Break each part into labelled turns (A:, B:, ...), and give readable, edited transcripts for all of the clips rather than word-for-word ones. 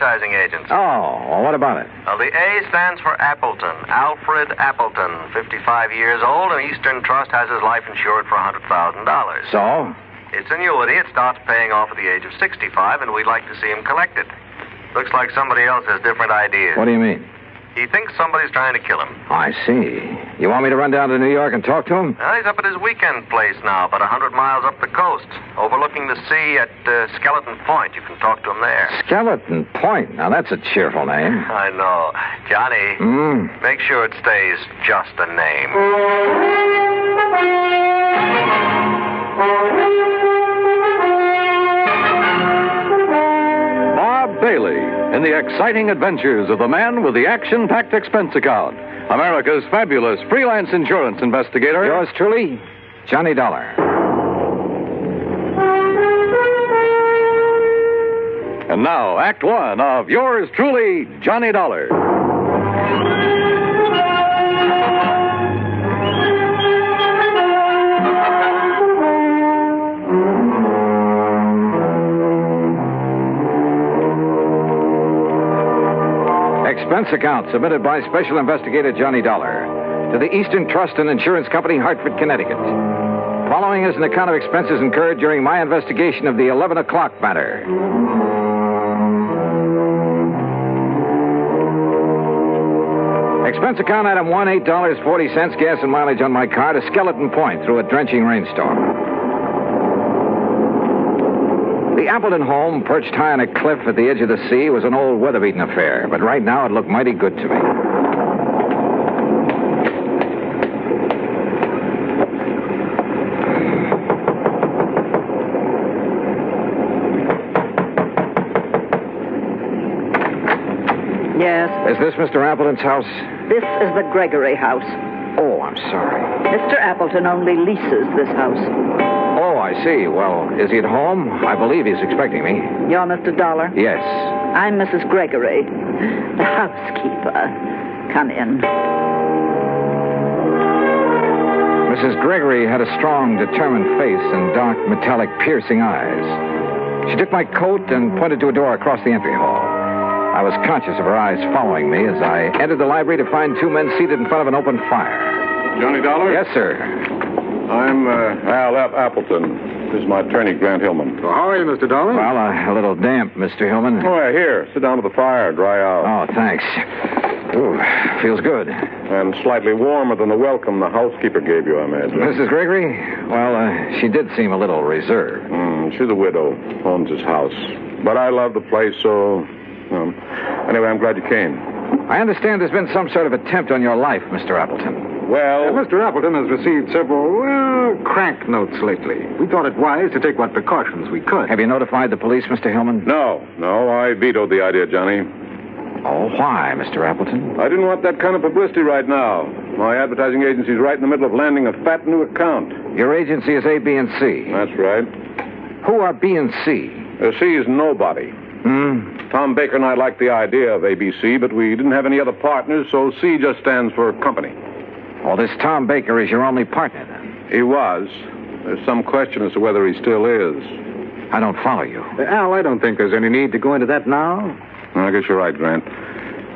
A: advertising agency.
B: Oh, well, what about it?
A: Well, the A stands for Appleton. Alfred Appleton, 55 years old, and Eastern Trust has his life insured for $100,000.
B: So?
A: It's annuity. It starts paying off at the age of 65, and we'd like to see him collect it. Looks like somebody else has different ideas.
B: What do you mean?
A: He thinks somebody's trying to kill him.
B: I see. You want me to run down to New York and talk to him?
A: Well, he's up at his weekend place now, about 100 miles up the coast, overlooking the sea at Skeleton Point. You can talk to him there.
B: Skeleton Point? Now, that's a cheerful name.
A: I know. Johnny, make sure it stays just a name.
C: Bailey in the exciting adventures of the man with the action-packed expense account, America's fabulous freelance insurance investigator.
B: Yours truly, Johnny Dollar.
C: And now, Act One of yours truly, Johnny Dollar.
B: Expense account submitted by Special Investigator Johnny Dollar to the Eastern Trust and Insurance Company, Hartford, Connecticut. Following is an account of expenses incurred during my investigation of the 11 o'clock matter. Expense account item 1, $8.40 gas and mileage on my car to Skeleton Point through a drenching rainstorm. The Appleton home, perched high on a cliff at the edge of the sea, was an old weather-beaten affair, but right now it looked mighty good to me.
D: Yes?
B: Is this Mr. Appleton's house?
D: This is the Gregory house.
B: Oh, I'm sorry.
D: Mr. Appleton only leases this house.
B: Oh, I see. Well, is he at home? I believe he's expecting me.
D: You're Mr. Dollar?
B: Yes.
D: I'm Mrs. Gregory, the housekeeper. Come in.
B: Mrs. Gregory had a strong, determined face and dark, metallic, piercing eyes. She took my coat and pointed to a door across the entry hall. I was conscious of her eyes following me as I entered the library to find two men seated in front of an open fire.
E: Johnny Dollar?
B: Yes, sir.
E: I'm Al Appleton. This is my attorney, Grant Hillman.
F: Well, how are you, Mr. Dollar?
B: Well, a little damp, Mr. Hillman.
E: Oh, yeah, here. Sit down to the fire, dry out.
B: Oh, thanks. Ooh, feels good.
E: And slightly warmer than the welcome the housekeeper gave you, I imagine.
B: Mrs. Gregory? Well, she did seem a little reserved.
E: She's a widow, owns his house. But I love the place, so... anyway, I'm glad you came.
B: I understand there's been some sort of attempt on your life, Mr. Appleton.
E: Well...
F: Mr. Appleton has received several, crank notes lately. We thought it wise to take what precautions we could.
B: Have you notified the police, Mr. Hillman?
E: No, I vetoed the idea, Johnny.
B: Oh, why, Mr. Appleton?
E: I didn't want that kind of publicity right now. My advertising agency's right in the middle of landing a fat new account.
B: Your agency is A, B, and C.
E: That's right.
B: Who are B and C?
E: C is nobody. Tom Baker and I liked the idea of ABC, but we didn't have any other partners, so C just stands for company.
B: Oh, this Tom Baker is your only partner, then?
E: He was. There's some question as to whether he still is.
B: I don't follow you.
F: Al, I don't think there's any need to go into that now.
E: I guess you're right, Grant.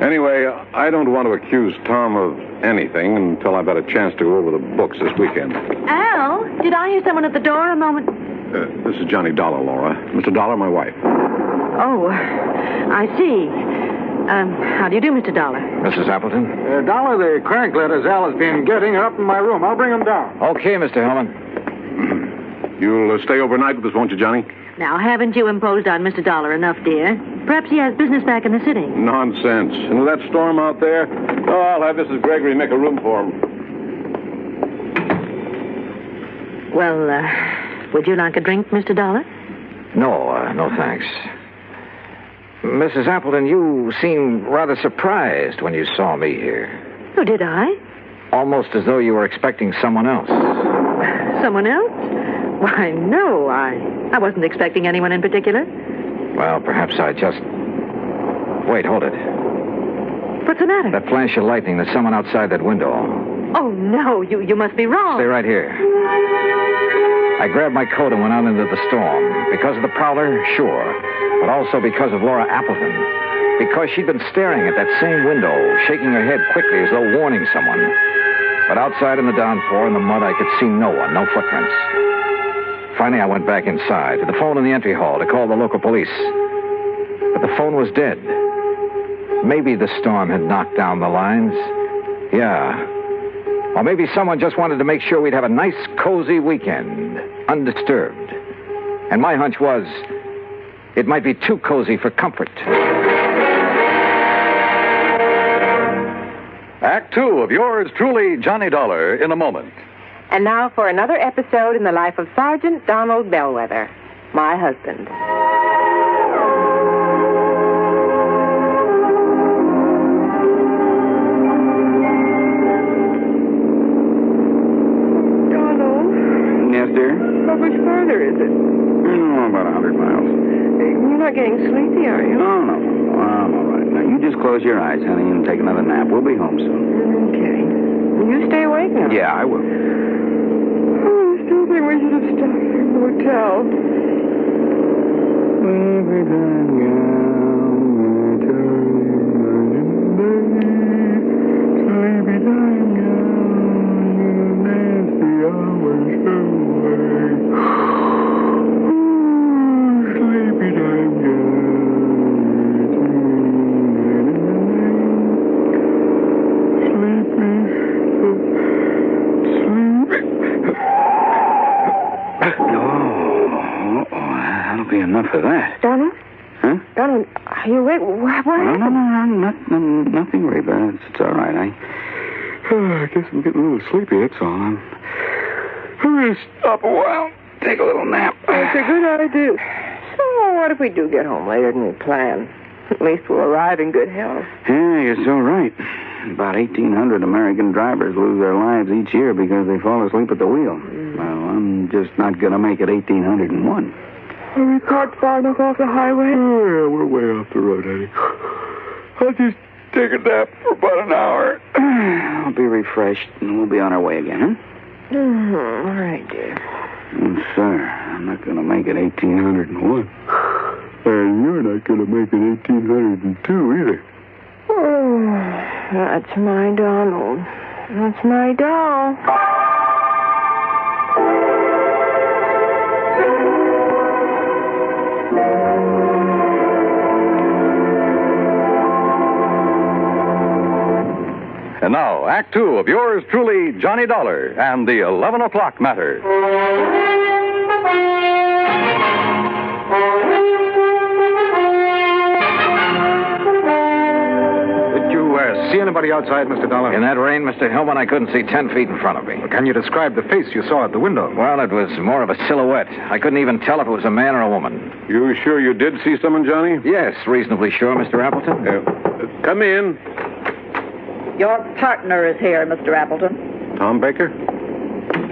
E: Anyway, I don't want to accuse Tom of anything until I've had a chance to go over the books this weekend.
G: Al, did I hear someone at the door a moment?
E: This is Johnny Dollar, Laura. Mr. Dollar, my wife.
G: Oh, I see. How do you do, Mr. Dollar?
B: Mrs. Appleton?
F: Dollar, the crank letters Al has been getting are up in my room. I'll bring them down.
B: Okay, Mr. Hillman.
E: You'll stay overnight with us, won't you, Johnny?
G: Now, haven't you imposed on Mr. Dollar enough, dear? Perhaps he has business back in the city.
E: Nonsense. And with that storm out there, I'll have Mrs. Gregory make a room for him.
G: Well, would you like a drink, Mr. Dollar?
B: No, thanks. Mrs. Appleton, you seemed rather surprised when you saw me here.
G: Oh, did I?
B: Almost as though you were expecting someone else.
G: Someone else? Why, no, I wasn't expecting anyone in particular.
B: Well, perhaps I just... Wait, hold it.
G: What's the matter?
B: That flash of lightning, there's someone outside that window.
G: Oh, no, you must be wrong.
B: Stay right here. I grabbed my coat and went out into the storm. Because of the prowler, sure. But also because of Laura Appleton. because she'd been staring at that same window, shaking her head quickly as though warning someone. But outside in the downpour and the mud, I could see no one, no footprints. Finally, I went back inside to the phone in the entry hall to call the local police. But the phone was dead. Maybe the storm had knocked down the lines. Yeah. Or maybe someone just wanted to make sure we'd have a nice, cozy weekend, undisturbed. And my hunch was, it might be too cozy for comfort.
C: Act 2 of yours truly, Johnny Dollar, in a moment.
H: And now for another episode in the life of Sergeant Donald Bellwether, my husband.
F: Yes, dear?
G: How much farther is it?
F: Oh, about 100 miles.
G: You're not getting sleepy, are you?
F: Oh, no. I'm all right. Now, you just close your eyes, honey, and take another nap. We'll be home soon.
G: Okay. You stay awake now.
F: Yeah, I will.
G: Oh, I still think we should have stopped at the hotel.
F: For that.
H: Donald?
F: Huh?
H: Donald, are you awake? What happened?
F: No, nothing, Reba. It's all right. I guess I'm getting a little sleepy, that's all. I'm going to stop a while, take a little nap.
G: It's a good idea. So, what if we do get home later than we plan? At least we'll arrive in good health.
F: Yeah, you're so right. About 1,800 American drivers lose their lives each year because they fall asleep at the wheel. Well, I'm just not going to make it 1,801.
G: Are we parked far enough off the highway?
F: Oh, yeah, we're way off the road, honey. I'll just take a nap for about an hour. I'll be refreshed, and we'll be on our way again, huh?
G: All right, dear.
F: Sir, I'm not going to make it 1,801. And you're not going to make it 1,802 either.
G: Oh, that's my Donald. That's my doll.
C: And now, Act 2 of yours truly, Johnny Dollar, and the 11 o'clock matter.
F: Did you see anybody outside, Mr. Dollar?
B: In that rain, Mr. Hillman, I couldn't see 10 feet in front of me.
F: Can you describe the face you saw at the window?
B: Well, it was more of a silhouette. I couldn't even tell if it was a man or a woman.
E: You sure you did see someone, Johnny?
B: Yes, reasonably sure, Mr. Appleton.
E: Come in.
D: Your partner is here, Mr. Appleton.
E: Tom Baker?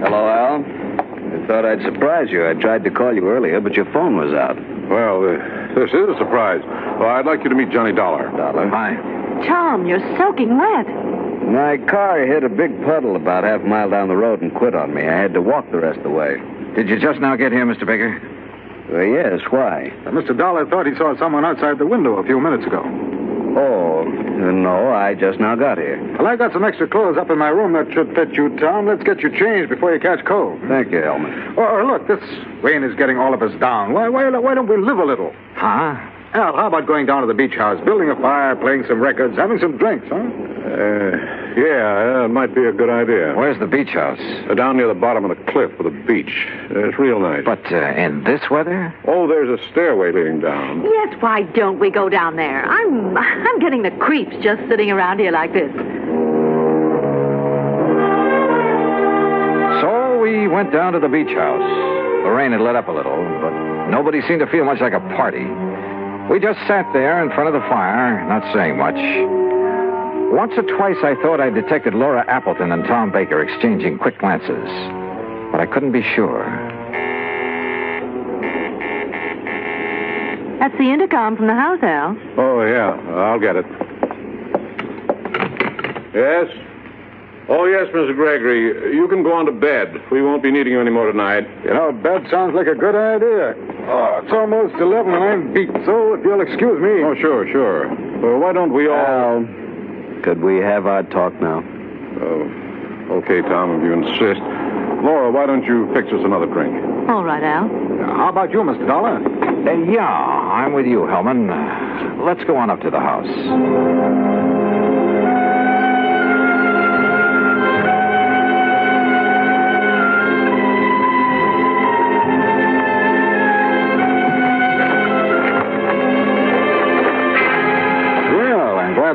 I: Hello, Al. I thought I'd surprise you. I tried to call you earlier, but your phone was out.
E: Well, this is a surprise. Well, I'd like you to meet Johnny Dollar.
I: Dollar?
B: Hi.
G: Tom, you're soaking wet.
I: My car hit a big puddle about half a mile down the road and quit on me. I had to walk the rest of the way.
B: Did you just now get here, Mr. Baker?
I: Yes, why?
F: Mr. Dollar thought he saw someone outside the window a few minutes ago.
I: Oh, no, I just now got here.
F: Well, I got some extra clothes up in my room that should fit you, Tom. Let's get you changed before you catch cold.
I: Thank you, Hellman.
F: Oh, look, this rain is getting all of us down. Why don't we live a little?
B: Huh?
F: Al, how about going down to the beach house, building a fire, playing some records, having some drinks, huh?
E: Yeah, it might be a good idea.
B: Where's the beach house?
E: Down near the bottom of the cliff with a beach. It's real nice.
B: But in this weather?
E: Oh, there's a stairway leading down.
G: Yes, why don't we go down there? I'm getting the creeps just sitting around here like this.
B: So we went down to the beach house. The rain had let up a little, but nobody seemed to feel much like a party. We just sat there in front of the fire, not saying much. Once or twice I thought I detected Laura Appleton and Tom Baker exchanging quick glances, but I couldn't be sure.
G: That's the intercom from the house, Al.
E: Oh, yeah, I'll get it. Yes? Oh, yes, Mr. Gregory. You can go on to bed. We won't be needing you anymore tonight.
F: You know, bed sounds like a good idea. Oh, it's almost 11 and I'm beat, so if you'll excuse me.
E: Oh, sure. Well, why don't we all...
I: Could we have our talk now?
E: Okay, Tom, if you insist. Laura, why don't you fix us another drink?
D: All right, Al.
F: How about you, Mr. Dollar?
B: Yeah, I'm with you, Hellman. Let's go on up to the house.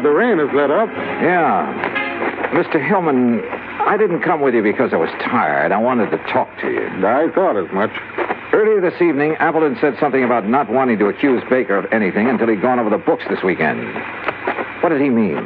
F: The rain has let up.
B: Yeah. Mr. Hillman, I didn't come with you because I was tired. I wanted to talk to you.
F: I thought as much.
B: Earlier this evening, Appleton said something about not wanting to accuse Baker of anything until he'd gone over the books this weekend. What did he mean?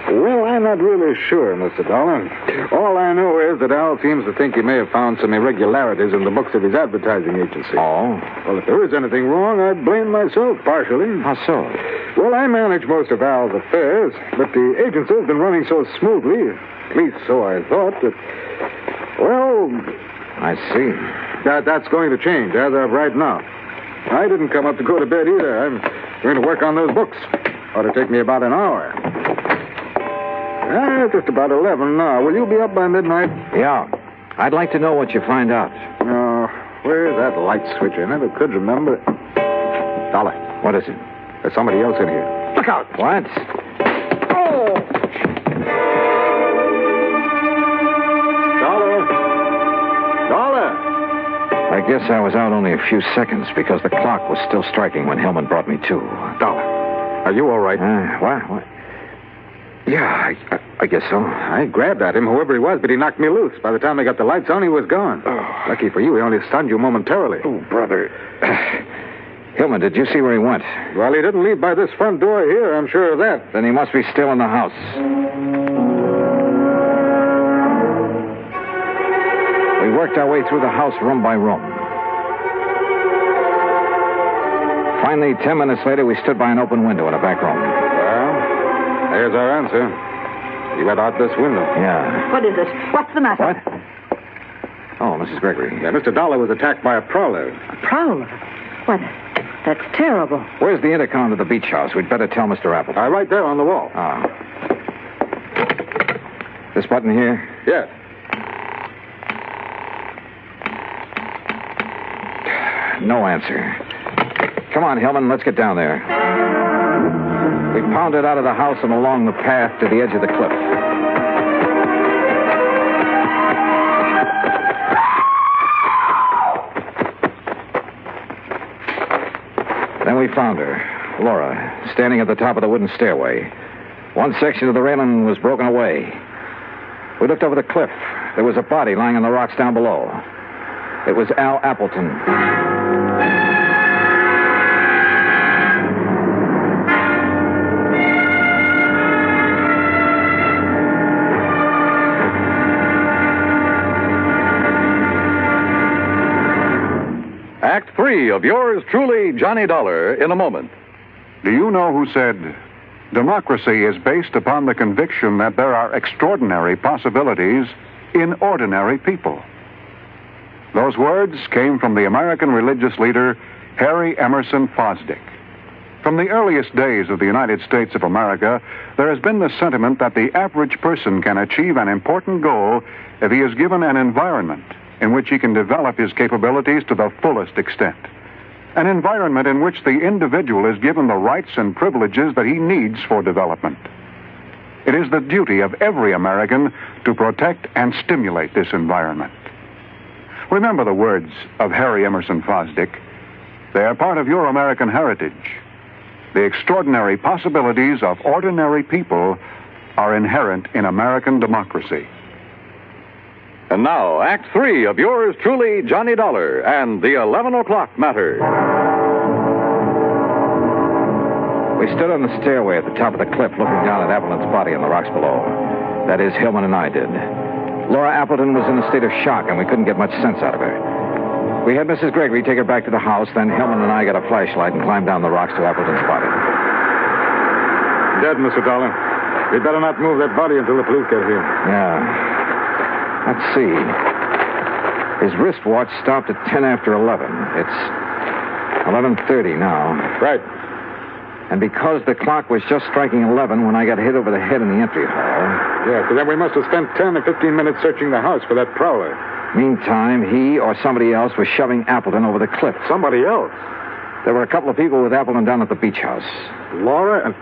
F: Well, I'm not really sure, Mr. Dollar. All I know is that Al seems to think he may have found some irregularities in the books of his advertising agency.
B: Oh?
F: Well, if there is anything wrong, I'd blame myself partially.
B: How so?
F: Well, I manage most of Al's affairs, but the agency has been running so smoothly, at least so I thought, that, well...
B: I see.
F: That's going to change as of right now. I didn't come up to go to bed either. I'm going to work on those books. Ought to take me about an hour. Just about 11 now. Will you be up by midnight?
B: Yeah. I'd like to know what you find out.
F: Where's that light switch? I never could remember. Dollar.
B: What is it?
F: There's somebody else in here. Look out!
B: What?
F: Oh! Dollar!
B: I guess I was out only a few seconds because the clock was still striking when Hillman brought me to.
F: Dollar, are you all right?
B: What? Yeah, I guess so.
F: I grabbed at him, whoever he was, but he knocked me loose. By the time I got the lights on, he was gone.
B: Oh.
F: Lucky for you, he only stunned you momentarily.
B: Oh, brother. Hillman, did you see where he went?
F: Well, he didn't leave by this front door here, I'm sure of that.
B: Then he must be still in the house. We worked our way through the house room by room. Finally, 10 minutes later, we stood by an open window in a back room.
F: Well, there's our answer. He went out this window.
B: Yeah.
D: What is it? What's the matter?
B: What? Oh, Mrs. Gregory.
F: Yeah, Mr. Dollar was attacked by a prowler.
D: A prowler? What? That's terrible.
B: Where's the intercom to the beach house? We'd better tell Mr. Appleton.
F: Right there on the wall.
B: This button here?
F: Yes.
B: No answer. Come on, Hillman, let's get down there. We pounded out of the house and along the path to the edge of the cliff. Then we found her, Laura, standing at the top of the wooden stairway. One section of the railing was broken away. We looked over the cliff. There was a body lying on the rocks down below. It was Al Appleton.
C: Act 3 of yours truly, Johnny Dollar, in a moment.
E: Do you know who said, democracy is based upon the conviction that there are extraordinary possibilities in ordinary people? Those words came from the American religious leader, Harry Emerson Fosdick. From the earliest days of the United States of America, there has been the sentiment that the average person can achieve an important goal if he is given an environment in which he can develop his capabilities to the fullest extent. An environment in which the individual is given the rights and privileges that he needs for development. It is the duty of every American to protect and stimulate this environment. Remember the words of Harry Emerson Fosdick. They are part of your American heritage. The extraordinary possibilities of ordinary people are inherent in American democracy.
C: And now, Act 3 of yours truly, Johnny Dollar, and the 11 o'clock matter.
B: We stood on the stairway at the top of the cliff looking down at Appleton's body on the rocks below. That is, Hillman and I did. Laura Appleton was in a state of shock, and we couldn't get much sense out of her. We had Mrs. Gregory take her back to the house, then Hillman and I got a flashlight and climbed down the rocks to Appleton's body.
F: Dead, Mr. Dollar. We'd better not move that body until the police get here.
B: Yeah. Let's see. His wristwatch stopped at 10 after 11. It's 11:30 now.
E: Right.
B: And because the clock was just striking 11 when I got hit over the head in the entry hall...
E: Yeah, so then we must have spent 10 or 15 minutes searching the house for that prowler.
B: Meantime, he or somebody else was shoving Appleton over the cliff.
E: Somebody else?
B: There were a couple of people with Appleton down at the beach house.
E: Laura and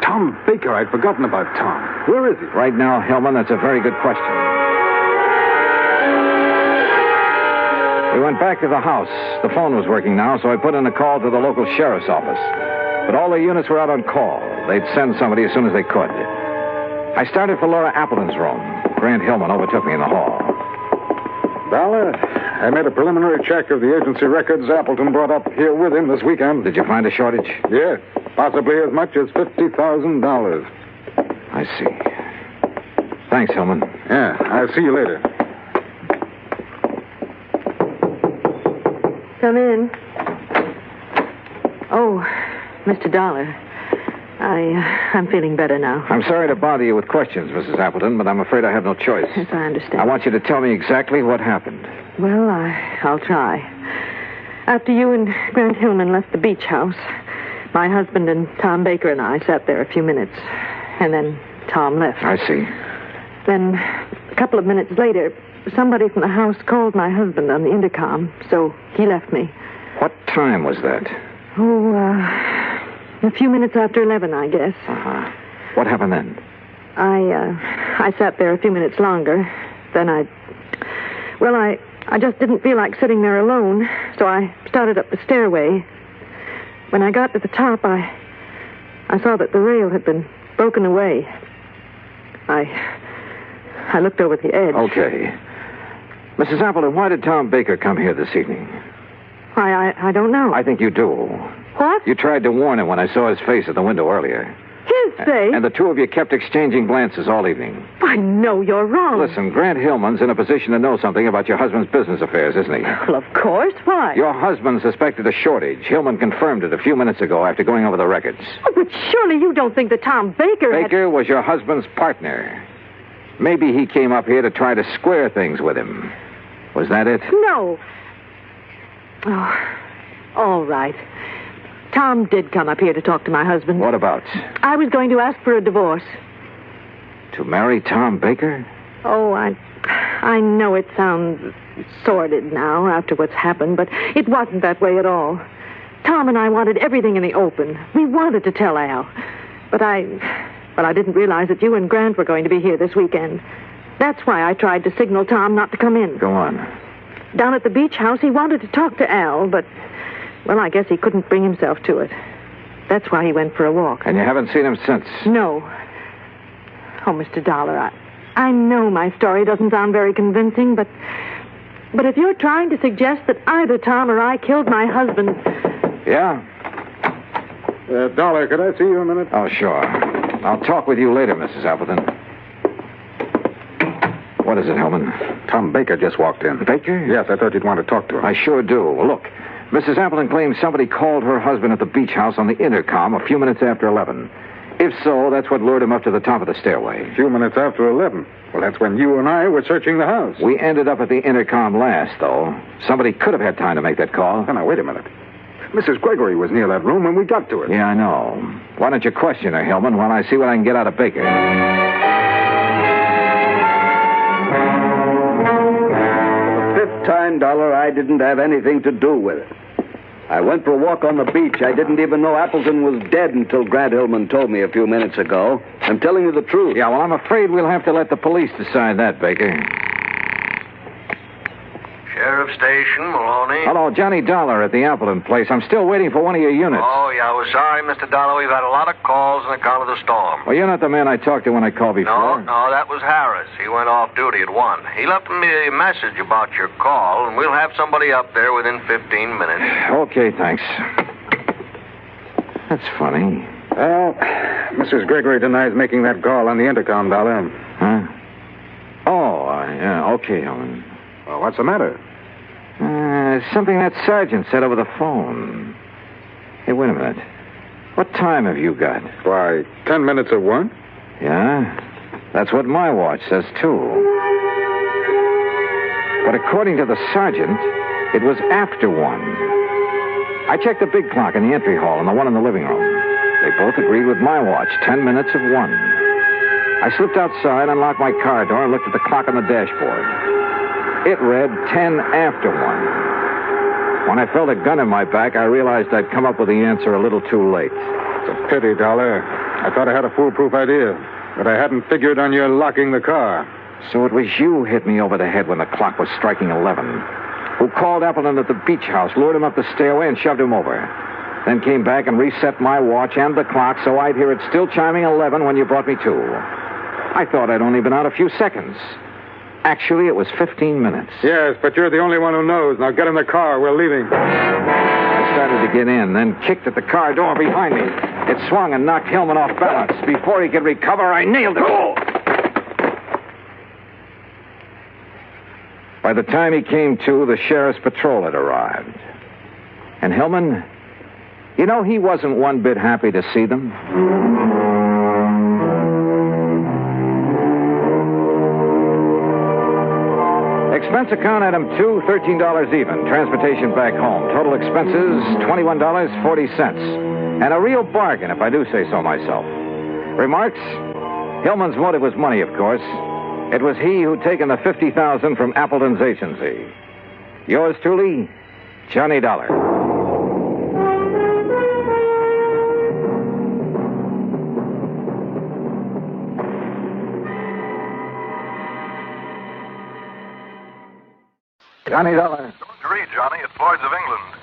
E: Tom Baker. I'd forgotten about Tom. Where is he?
B: Right now, Hillman, that's a very good question. We went back to the house. The phone was working now, so I put in a call to the local sheriff's office. But all the units were out on call. They'd send somebody as soon as they could. I started for Laura Appleton's room. Grant Hillman overtook me in the hall.
E: Belle, I made a preliminary check of the agency records Appleton brought up here with him this weekend.
B: Did you find a shortage?
E: Yes, possibly as much as $50,000.
B: I see. Thanks, Hillman.
E: Yeah, I'll see you later.
D: Come in. Oh, Mr. Dollar. I'm feeling better now.
B: I'm sorry to bother you with questions, Mrs. Appleton, but I'm afraid I have no choice.
D: Yes, I understand.
B: I want you to tell me exactly what happened.
D: Well, I'll try. After you and Grant Hillman left the beach house, my husband and Tom Baker and I sat there a few minutes, and then Tom left.
B: I see.
D: Then, a couple of minutes later, somebody from the house called my husband on the intercom, so he left me.
B: What time was that?
D: A few minutes after 11, I guess.
B: Uh-huh. What happened then?
D: I sat there a few minutes longer. Then I just didn't feel like sitting there alone, so I started up the stairway. When I got to the top, I saw that the rail had been broken away. I looked over the edge.
B: Okay. Mrs. Appleton, why did Tom Baker come here this evening?
D: I don't know.
B: I think you do.
D: What?
B: You tried to warn him when I saw his face at the window earlier.
D: His face?
B: And the two of you kept exchanging glances all evening.
D: I know you're wrong.
B: Listen, Grant Hillman's in a position to know something about your husband's business affairs, isn't he?
D: Well, of course. Why?
B: Your husband suspected a shortage. Hillman confirmed it a few minutes ago after going over the records.
D: Oh, but surely you don't think that Tom Baker
B: Baker was your husband's partner. Maybe he came up here to try to square things with him. Was that it?
D: No. Oh, all right. Tom did come up here to talk to my husband.
B: What about?
D: I was going to ask for a divorce.
B: To marry Tom Baker?
D: Oh, I know it sounds sordid now after what's happened, but it wasn't that way at all. Tom and I wanted everything in the open. We wanted to tell Al. But I didn't realize that you and Grant were going to be here this weekend. That's why I tried to signal Tom not to come in.
B: Go on.
D: Down at the beach house, he wanted to talk to Al, but, well, I guess he couldn't bring himself to it. That's why he went for a walk.
B: And you haven't seen him since?
D: No. Oh, Mr. Dollar, I know my story doesn't sound very convincing, but if you're trying to suggest that either Tom or I killed my husband...
B: Yeah?
E: Dollar, could I see you a minute?
B: Oh, sure. I'll talk with you later, Mrs. Appleton. What is it, Hellman?
E: Tom Baker just walked in.
B: Baker?
E: Yes, I thought you'd want to talk to him.
B: I sure do. Well, look, Mrs. Appleton claims somebody called her husband at the beach house on the intercom a few minutes after 11. If so, that's what lured him up to the top of the stairway.
E: A few minutes after 11. Well, that's when you and I were searching the house.
B: We ended up at the intercom last, though. Somebody could have had time to make that call.
E: Now, wait a minute. Mrs. Gregory was near that room when we got to it.
B: Yeah, I know. Why don't you question her, Hillman, while I see what I can get out of Baker?
I: For the fifth time, Dollar, I didn't have anything to do with it. I went for a walk on the beach. I didn't even know Appleton was dead until Grant Hillman told me a few minutes ago. I'm telling you the truth.
B: Yeah, well, I'm afraid we'll have to let the police decide that, Baker.
A: Sheriff Station, Maloney.
B: Hello, Johnny Dollar at the Appleton place. I'm still waiting for one of your units.
A: Oh, yeah, we're sorry, Mr. Dollar. We've had a lot of calls on account of the storm.
B: Well, you're not the man I talked to when I called before.
A: No, that was Harris. He went off duty at 1. He left me a message about your call, and we'll have somebody up there within 15 minutes.
B: Okay, thanks. That's funny.
E: Well, Mrs. Gregory denies making that call on the intercom, Dollar.
B: Huh? Oh, yeah, okay, Helen.
E: Well, what's the matter?
B: Something that sergeant said over the phone. Hey, wait a minute. What time have you got?
E: Why, 10 minutes of 1?
B: Yeah? That's what my watch says, too. But according to the sergeant, it was after 1. I checked the big clock in the entry hall and the one in the living room. They both agreed with my watch, 10 minutes of 1. I slipped outside, unlocked my car door, and looked at the clock on the dashboard. It read 10 after 1. When I felt a gun in my back, I realized I'd come up with the answer a little too late.
E: It's a pity, Dollar. I thought I had a foolproof idea, but I hadn't figured on your locking the car.
B: So it was you hit me over the head when the clock was striking 11. Who called Appleton at the beach house, lured him up the stairway, and shoved him over. Then came back and reset my watch and the clock so I'd hear it still chiming 11 when you brought me to. I thought I'd only been out a few seconds. Actually, it was 15 minutes.
E: Yes, but you're the only one who knows. Now get in the car. We're leaving.
B: I started to get in, then kicked at the car door behind me. It swung and knocked Hillman off balance. Before he could recover, I nailed it. Oh! By the time he came to, the sheriff's patrol had arrived. And Hillman, you know, he wasn't one bit happy to see them. Expense account item 2, $13 even. Transportation back home. Total expenses, $21.40. And a real bargain, if I do say so myself. Remarks? Hillman's motive was money, of course. It was he who'd taken the $50,000 from Appleton's agency. Yours truly, Johnny Dollar. Johnny Dollar.
C: Don't you read, Johnny? It's Lloyd's of England.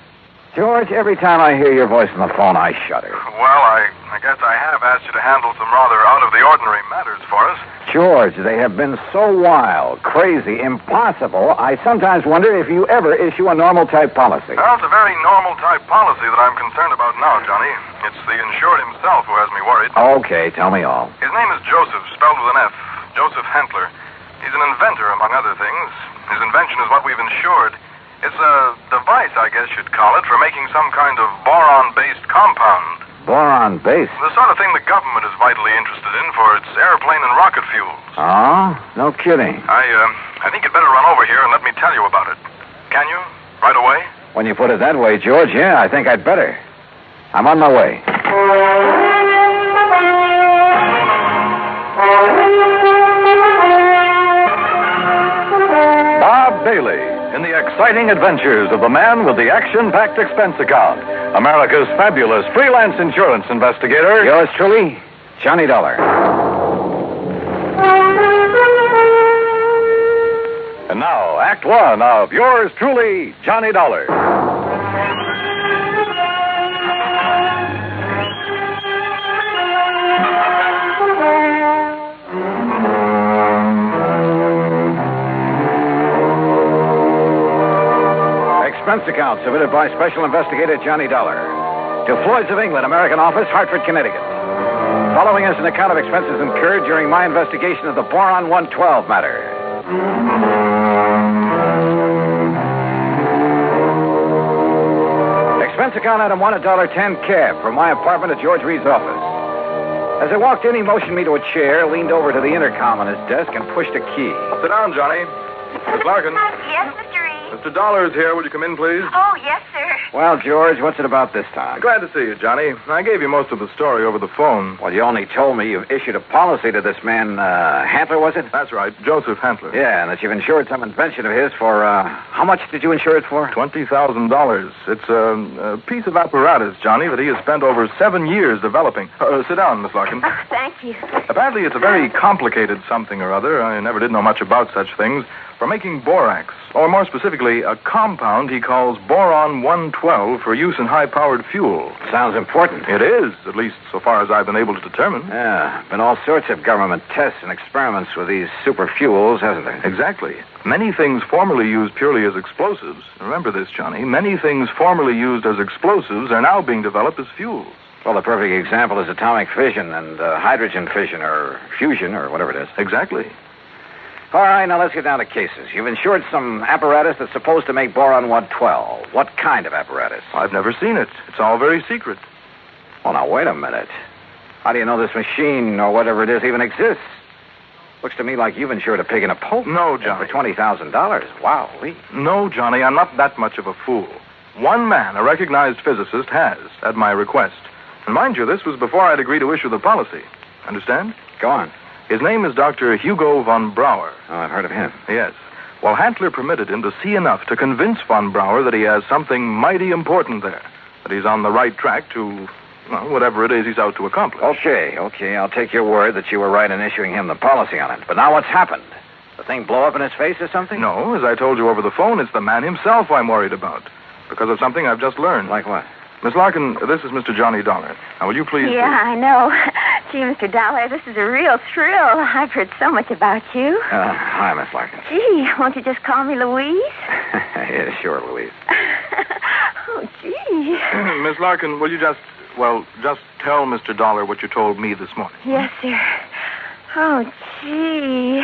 B: George, every time I hear your voice on the phone, I shudder.
C: Well, I guess I have asked you to handle some rather out-of-the-ordinary matters for us.
B: George, they have been so wild, crazy, impossible, I sometimes wonder if you ever issue a normal-type policy.
C: Well, it's a very normal-type policy that I'm concerned about now, Johnny. It's the insured himself who has me worried.
B: Okay, tell me all.
C: His name is Joseph, spelled with an F. Joseph Hentler. He's an inventor, among other things. His invention is what we've insured. It's a device, I guess you'd call it, for making some kind of boron-based compound.
B: Boron-based?
C: The sort of thing the government is vitally interested in for its airplane and rocket fuels.
B: Oh? No kidding.
C: I think you'd better run over here and let me tell you about it. Can you? Right away?
B: When you put it that way, George, yeah, I think I'd better. I'm on my way.
C: Bob Bailey, in the exciting adventures of the man with the action-packed expense account, America's fabulous freelance insurance investigator.
B: Yours truly, Johnny Dollar.
C: And now, Act One of yours truly, Johnny Dollar.
B: Expense account submitted by Special Investigator Johnny Dollar to Floyd's of England, American Office, Hartford, Connecticut. Following is an account of expenses incurred during my investigation of the Boron 112 matter. Expense account item 1, $1.10 cab from my apartment to George Reed's office. As I walked in, he motioned me to a chair, leaned over to the intercom on his desk, and pushed a key.
C: Sit down, Johnny. Miss Larkin.
J: Yes, Mr. Reed.
C: Mr. Dollar is here. Will you come in, please?
J: Oh, yes, sir.
B: Well, George, what's it about this time?
C: Glad to see you, Johnny. I gave you most of the story over the phone.
B: Well, you only told me you've issued a policy to this man, Hantler, was it?
C: That's right, Joseph Hentler.
B: Yeah, and that you've insured some invention of his for, how much did you insure it for?
C: $20,000. It's a piece of apparatus, Johnny, that he has spent over 7 years developing. Sit down, Miss Larkin.
J: Oh, thank you.
C: Apparently, it's a very complicated something or other. I never did know much about such things. For making borax, or more specifically, a compound he calls Boron 112 for use in high-powered fuel.
B: Sounds important.
C: It is, at least so far as I've been able to determine.
B: Yeah, been all sorts of government tests and experiments with these super fuels, hasn't there?
C: Exactly. Many things formerly used purely as explosives, remember this, Johnny, many things formerly used as explosives are now being developed as fuels.
B: Well, the perfect example is atomic fission and hydrogen fission or fusion or whatever it is.
C: Exactly.
B: All right, now let's get down to cases. You've insured some apparatus that's supposed to make Boron 112. What kind of apparatus?
C: I've never seen it. It's all very secret.
B: Well, now, wait a minute. How do you know this machine or whatever it is even exists? Looks to me like you've insured a pig in a poke.
C: No, Johnny.
B: For $20,000. Wow, Lee.
C: No, Johnny, I'm not that much of a fool. One man, a recognized physicist, has, at my request. And mind you, this was before I'd agreed to issue the policy. Understand?
B: Go on.
C: His name is Dr. Hugo von Brauer.
B: Oh, I've heard of him.
C: Yes. Well, Hantler permitted him to see enough to convince von Brauer that he has something mighty important there. That he's on the right track to, well, whatever it is he's out to accomplish.
B: Okay. I'll take your word that you were right in issuing him the policy on it. But now what's happened? The thing blow up in his face or something?
C: No, as I told you over the phone, it's the man himself I'm worried about. Because of something I've just learned.
B: Like what?
C: Miss Larkin, this is Mr. Johnny Dollar. Now, will you please...
J: Yeah, I know. Gee, Mr. Dollar, this is a real thrill. I've heard so much about you.
B: Hi, Miss Larkin.
J: Gee, won't you just call me Louise?
B: Yeah, sure, Louise.
J: Oh, gee.
C: Miss Larkin, will you just tell Mr. Dollar what you told me this morning?
J: Yes, sir. Oh, gee.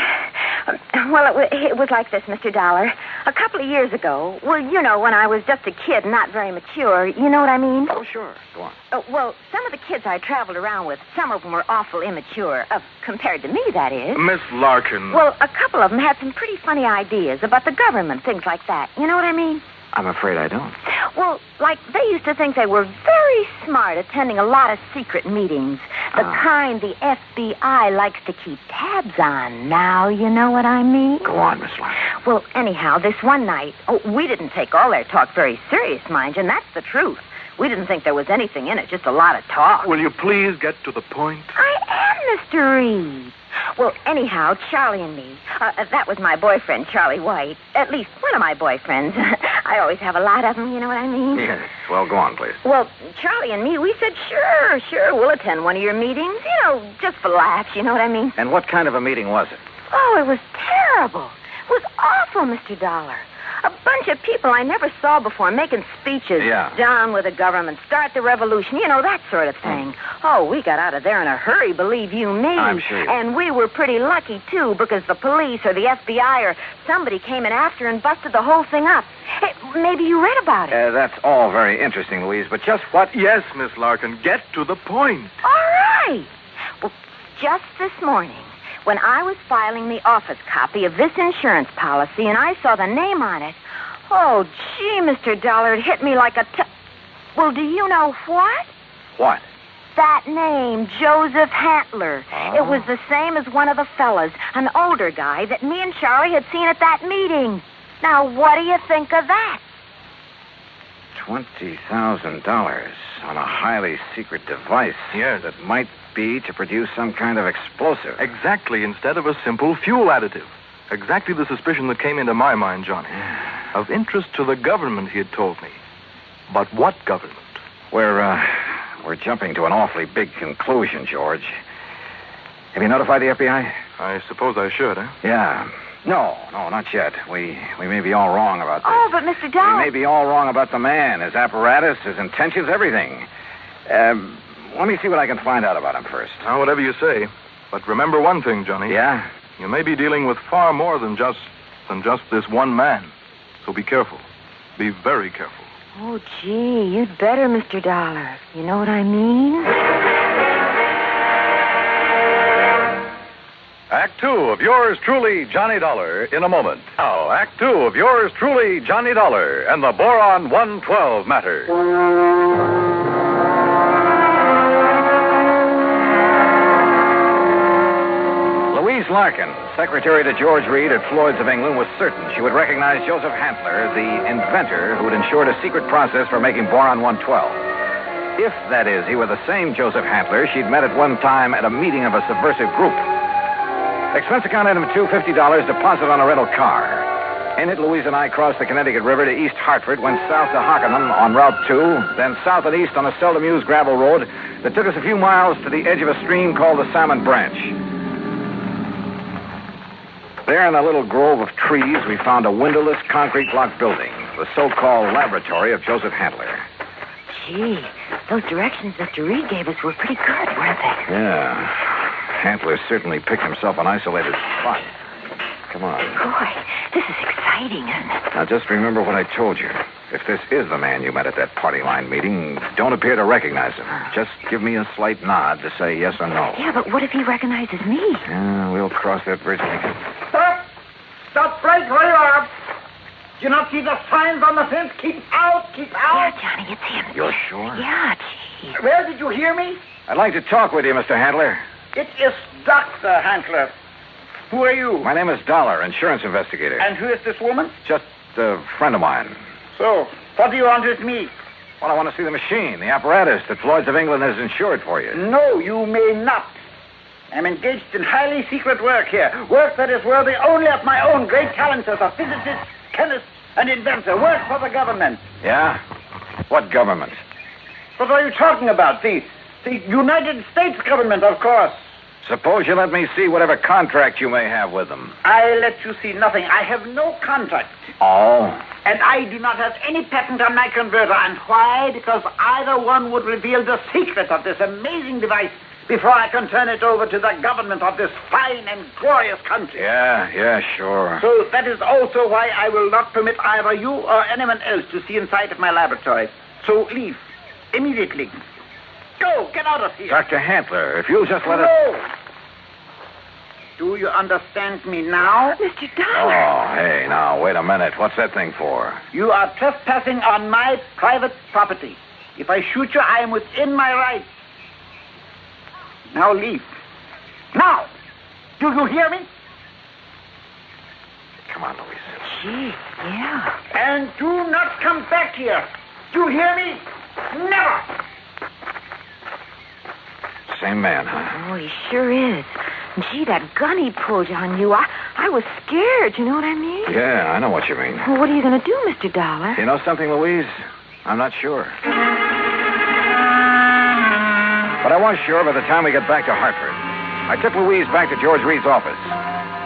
J: Well, it was like this, Mr. Dollar. A couple of years ago, well, you know, when I was just a kid, not very mature, you know what I mean?
B: Oh, sure. Go on.
J: Well, some of the kids I traveled around with, some of them were awful immature, compared to me, that is.
C: Miss Larkin.
J: Well, a couple of them had some pretty funny ideas about the government, things like that. You know what I mean?
B: I'm afraid I don't.
J: Well, like, they used to think they were very smart attending a lot of secret meetings. The kind the FBI likes to keep tabs on. Now, you know what I mean?
B: Go on, Miss Larkin.
J: Well, anyhow, this one night, we didn't take all their talk very serious, mind you, and that's the truth. We didn't think there was anything in it, just a lot of talk.
C: Will you please get to the point?
J: I am, Mr. Reed. Well, anyhow, Charlie and me, that was my boyfriend, Charlie White. At least one of my boyfriends. I always have a lot of them, you know what I mean?
B: Yes. Well, go on, please.
J: Well, Charlie and me, we said, sure, we'll attend one of your meetings. You know, just for laughs, you know what I mean?
B: And what kind of a meeting was it?
J: Oh, it was terrible. It was awful, Mr. Dollar. A bunch of people I never saw before making speeches.
B: Yeah.
J: Down with the government, start the revolution, you know, that sort of thing. Oh, we got out of there in a hurry, believe you me.
B: I'm sure.
J: And we were pretty lucky, too, because the police or the FBI or somebody came in after and busted the whole thing up. Hey, maybe you read about it.
B: That's all very interesting, Louise, but just what...
C: Yes, Miss Larkin, get to the point.
J: All right. Well, just this morning, when I was filing the office copy of this insurance policy and I saw the name on it, oh, gee, Mr. Dollar, it hit me like a... Well, do you know what?
B: What?
J: That name, Joseph Hantler.
B: Oh.
J: It was the same as one of the fellas, an older guy that me and Charlie had seen at that meeting. Now, what do you think of that?
B: $20,000 on a highly secret device.
C: Yes.
B: That might be to produce some kind of explosive.
C: Exactly, instead of a simple fuel additive. Exactly the suspicion that came into my mind, Johnny. Of interest to the government, he had told me. But what government?
B: We're jumping to an awfully big conclusion, George. Have you notified the FBI?
C: I suppose I should, huh?
B: Yeah. No, not yet. We may be all wrong about this.
J: Oh, but Mr. Dollar...
B: We may be all wrong about the man, his apparatus, his intentions, everything. Let me see what I can find out about him first.
C: Now, whatever you say. But remember one thing, Johnny.
B: Yeah?
C: You may be dealing with far more than just this one man. So be careful. Be very careful.
J: Oh, gee, you'd better, Mr. Dollar. You know what I mean?
K: Act 2 of yours truly, Johnny Dollar, in a moment. Now, Act 2 of yours truly, Johnny Dollar, and the Boron 112 matter.
B: Louise Larkin, secretary to George Reed at Floyd's of England, was certain she would recognize Joseph Hantler, the inventor who had ensured a secret process for making Boron 112. If, that is, he were the same Joseph Hantler she'd met at one time at a meeting of a subversive group. Expense account item 2, $50, deposit on a rental car. In it, Louise and I crossed the Connecticut River to East Hartford, went south to Hockenham on Route 2, then south and east on a seldom used gravel road that took us a few miles to the edge of a stream called the Salmon Branch. There in a little grove of trees, we found a windowless concrete block building, the so-called laboratory of Joseph Hantler.
J: Gee, those directions Mr. Reed gave us were pretty good, weren't they?
B: Yeah. Hantler certainly picked himself an isolated spot. Come on.
J: Boy, this is exciting, isn't it?
B: Now, just remember what I told you. If this is the man you met at that party line meeting, don't appear to recognize him. Just give me a slight nod to say yes or no.
J: Yeah, but what if he recognizes me?
B: Yeah, we'll cross that bridge when we get...
G: Stop! Stop right where you are!
L: Do you not see the signs on the fence? Keep out, keep out.
J: Yeah, Johnny, it's him.
B: You're sure?
J: Yeah, gee.
L: Well, did you hear me?
B: I'd like to talk with you, Mr. Handler.
L: It is Dr. Handler. Who are you?
B: My name is Dollar, insurance investigator.
L: And who is this woman?
B: Just a friend of mine.
L: So, what do you want with me?
B: Well, I want to see the machine, the apparatus that Floyd's of England has insured for you.
L: No, you may not. I'm engaged in highly secret work here. Work that is worthy only of my own great talents as a physicist, chemist, and inventor. Work for the government.
B: Yeah? What government?
L: What are you talking about? The United States government, of course.
B: Suppose you let me see whatever contract you may have with them.
L: I let you see nothing. I have no contract.
B: Oh?
L: And I do not have any patent on my converter. And why? Because either one would reveal the secret of this amazing device before I can turn it over to the government of this fine and glorious country.
B: Yeah, sure.
L: So that is also why I will not permit either you or anyone else to see inside of my laboratory. So leave. Immediately. Go, get out of here.
B: Dr. Handler, if you'll just let us...
L: No. Do you understand me now?
J: Mr. Dollar.
B: Oh, hey, now, wait a minute. What's that thing for?
L: You are trespassing on my private property. If I shoot you, I am within my rights. Now leave. Now! Do you hear me?
B: Come on, Louise.
J: Gee, yeah.
L: And do not come back here. Do you hear me? Never!
B: Same man, huh?
J: Oh, he sure is. Gee, that gun he pulled on you, I was scared, you know what I mean?
B: Yeah, I know what you mean.
J: Well, what are you going to do, Mr. Dollar?
B: You know something, Louise? I'm not sure. But I was sure by the time we got back to Hartford. I took Louise back to George Reed's office.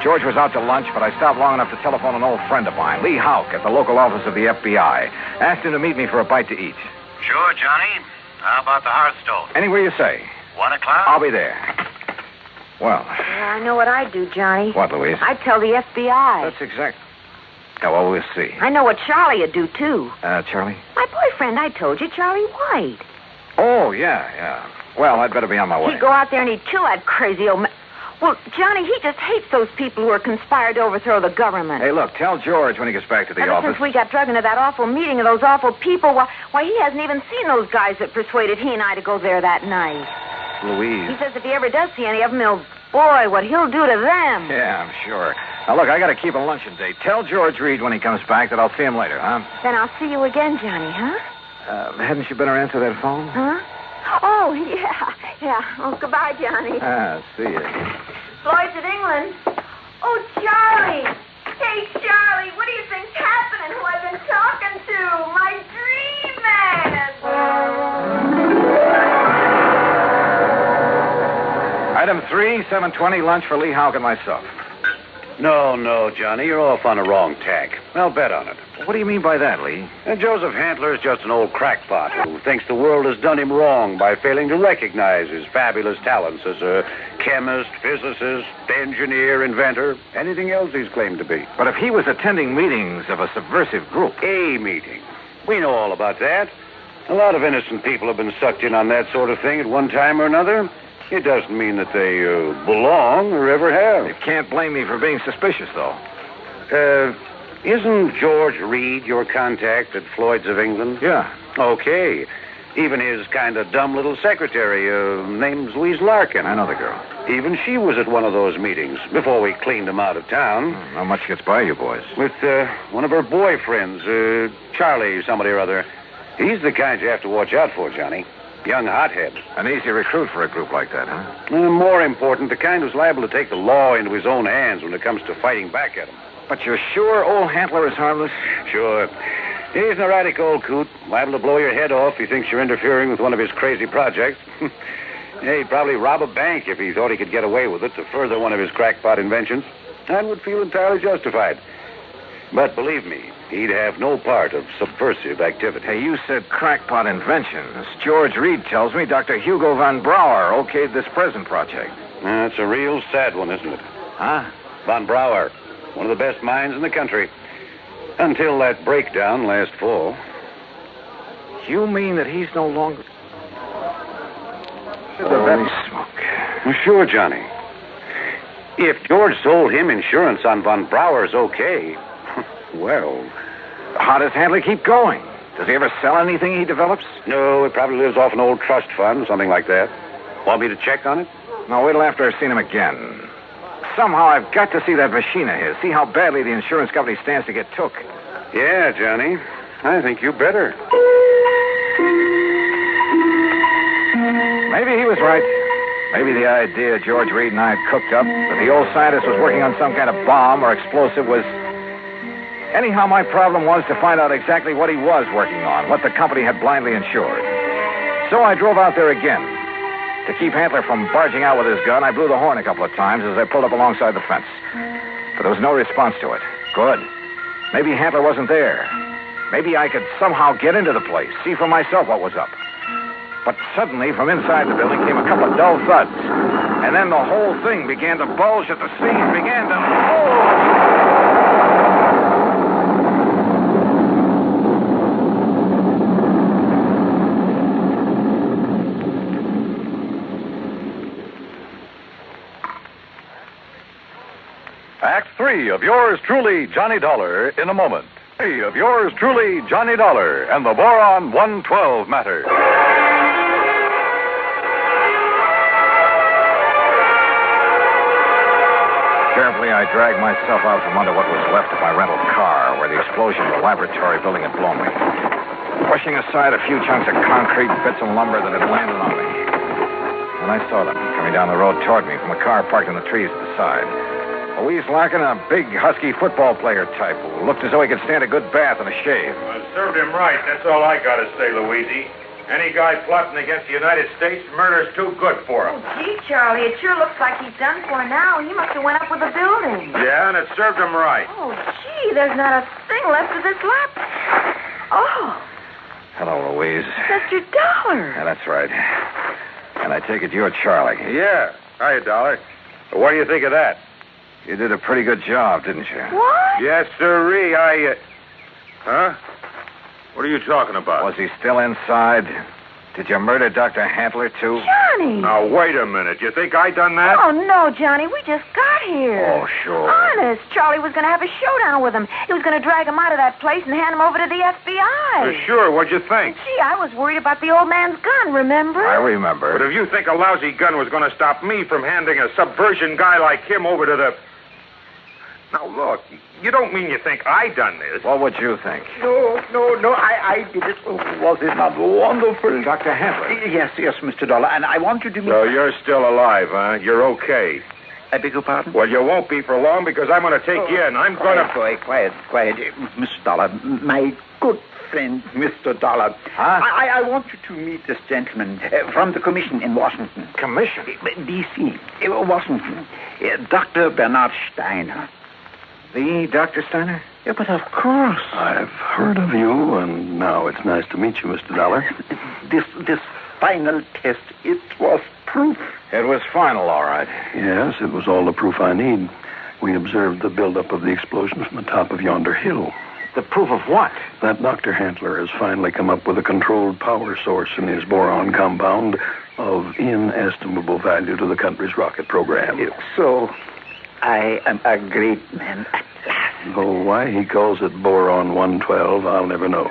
B: George was out to lunch, but I stopped long enough to telephone an old friend of mine, Lee Houck, at the local office of the FBI. Asked him to meet me for a bite to eat.
M: Sure, Johnny. How about the Hearthstone?
B: Anywhere you say.
M: 1 o'clock?
B: I'll be there. Well.
J: Yeah, I know what I'd do, Johnny.
B: What, Louise?
J: I'd tell the FBI.
B: That's exact. Yeah, well, we'll see.
J: I know what Charlie would do, too.
B: Charlie?
J: My boyfriend, I told you, Charlie White.
B: Oh, yeah. Well, I'd better be on my way.
J: He'd go out there and he'd kill that crazy old man. Well, Johnny, he just hates those people who are conspired to overthrow the government.
B: Hey, look, tell George when he gets back to the
J: Ever
B: office.
J: since we got drug into that awful meeting of those awful people, why, he hasn't even seen those guys that persuaded he and I to go there that night.
B: Louise.
J: He says if he ever does see any of them, boy, what he'll do to them.
B: Yeah, I'm sure. Now, look, I got to keep a luncheon date. Tell George Reed when he comes back that I'll see him later, huh?
J: Then I'll see you again, Johnny, huh?
B: Hadn't you better answer that phone?
J: Huh? Oh, yeah. Oh, goodbye, Johnny.
B: See you.
J: Floyd's in England. Oh, Charlie. Hey, Charlie, what do you think's happening? Who I've been talking to? My dream man.
B: Item 3, 7:20, lunch for Lee Houck and myself.
N: No, Johnny, you're off on the wrong tack. I'll bet on it.
B: What do you mean by that, Lee?
N: Joseph Handler is just an old crackpot who thinks the world has done him wrong by failing to recognize his fabulous talents as a chemist, physicist, engineer, inventor, anything else he's claimed to be.
B: But if he was attending meetings of a subversive group...
N: A meeting. We know all about that. A lot of innocent people have been sucked in on that sort of thing at one time or another. It doesn't mean that they belong or ever have.
B: You can't blame me for being suspicious, though.
N: Isn't George Reed your contact at Floyd's of England?
B: Yeah.
N: Okay. Even his kind of dumb little secretary, name's Louise Larkin.
B: I know the girl.
N: Even she was at one of those meetings before we cleaned him out of town.
B: Not much gets by you boys.
N: With one of her boyfriends, Charlie somebody or other. He's the kind you have to watch out for, Johnny. Young hothead.
B: An easy recruit for a group like that, huh?
N: More important, the kind who's liable to take the law into his own hands when it comes to fighting back at him.
B: But you're sure old Handler is harmless?
N: Sure. He's an erratic old coot, liable to blow your head off if he thinks you're interfering with one of his crazy projects. He'd probably rob a bank if he thought he could get away with it to further one of his crackpot inventions, and would feel entirely justified. But believe me, he'd have no part of subversive activity.
B: Hey, you said crackpot inventions. George Reed tells me Dr. Hugo von Brauer okayed this present project.
N: That's a real sad one, isn't it?
B: Huh?
N: Von Brauer, one of the best minds in the country. Until that breakdown last fall.
B: You mean that he's no longer... Holy smoke.
N: Well, sure, Johnny. If George sold him insurance on von Brauer's okay... Well,
B: how does Handler keep going? Does he ever sell anything he develops?
N: No, it probably lives off an old trust fund, something like that. Want me to check on it?
B: No, wait till after I've seen him again. Somehow I've got to see that machine of his, see how badly the insurance company stands to get took.
N: Yeah, Johnny. I think you better.
B: Maybe he was right. Maybe the idea George Reed and I had cooked up, that the old scientist was working on some kind of bomb or explosive, was... Anyhow, my problem was to find out exactly what he was working on, what the company had blindly insured. So I drove out there again. To keep Handler from barging out with his gun, I blew the horn a couple of times as I pulled up alongside the fence. But there was no response to it. Good. Maybe Handler wasn't there. Maybe I could somehow get into the place, see for myself what was up. But suddenly, from inside the building came a couple of dull thuds. And then the whole thing began to bulge at the seams, began to...
K: Act 3 of yours truly, Johnny Dollar, in a moment. 3 of yours truly, Johnny Dollar, and the Boron 112 matter.
B: Carefully, I dragged myself out from under what was left of my rental car, where the explosion of the laboratory building had blown me. Pushing aside a few chunks of concrete and bits of lumber that had landed on me. And I saw them coming down the road toward me from a car parked in the trees at the side. Louise Larkin, a big, husky football player type who looked as though he could stand a good bath and a shave.
O: Well, served him right. That's all I got to say, Louise. Any guy plotting against the United States, murder's too good for him.
J: Oh, gee, Charlie, it sure looks like he's done for now. He must have went up with the building.
O: Yeah, and it served him right.
J: Oh, gee, there's not a thing left of this lap. Oh.
B: Hello, Louise.
J: Mr. Dollar.
B: Yeah, that's right. And I take it you're Charlie.
O: Yeah. Hiya, Dollar. What do you think of that?
B: You did a pretty good job, didn't you?
J: What?
O: Yes, sirree. Huh? What are you talking about?
B: Was he still inside? Did you murder Dr. Handler, too?
J: Johnny!
O: Now, wait a minute. You think I done that?
J: Oh, no, Johnny. We just got here.
B: Oh, sure.
J: Honest. Charlie was going to have a showdown with him. He was going to drag him out of that place and hand him over to the FBI.
O: Sure. What'd you think?
J: Gee, I was worried about the old man's gun, remember?
B: I remember.
O: But if you think a lousy gun was going to stop me from handing a subversion guy like him over to the... Now, look, you don't mean you think I done this.
B: What would you think?
L: No, I did it. Was it not wonderful?
B: Dr. Handler.
L: Yes, Mr. Dollar, and I want you to meet...
O: So you're still alive, huh? You're okay.
L: I beg your pardon?
O: Well, you won't be for long because I'm going to take you in. I'm going to...
L: Quiet. Mr. Dollar, my good friend, Mr. Dollar.
B: Huh?
L: I want you to meet this gentleman from the commission in Washington.
B: Commission?
L: D.C., Washington. Dr. Bernard Steiner.
B: The Dr. Steiner?
L: Yeah, but of course.
P: I've heard of you, and now it's nice to meet you, Mr. Dollar.
L: This final test, it was proof.
B: It was final, all right.
P: Yes, it was all the proof I need. We observed the buildup of the explosion from the top of yonder hill.
B: The proof of what?
P: That Dr. Handler has finally come up with a controlled power source in his boron compound of inestimable value to the country's rocket program.
L: So, I am a great man at last.
P: Though why he calls it Boron 112, I'll never know.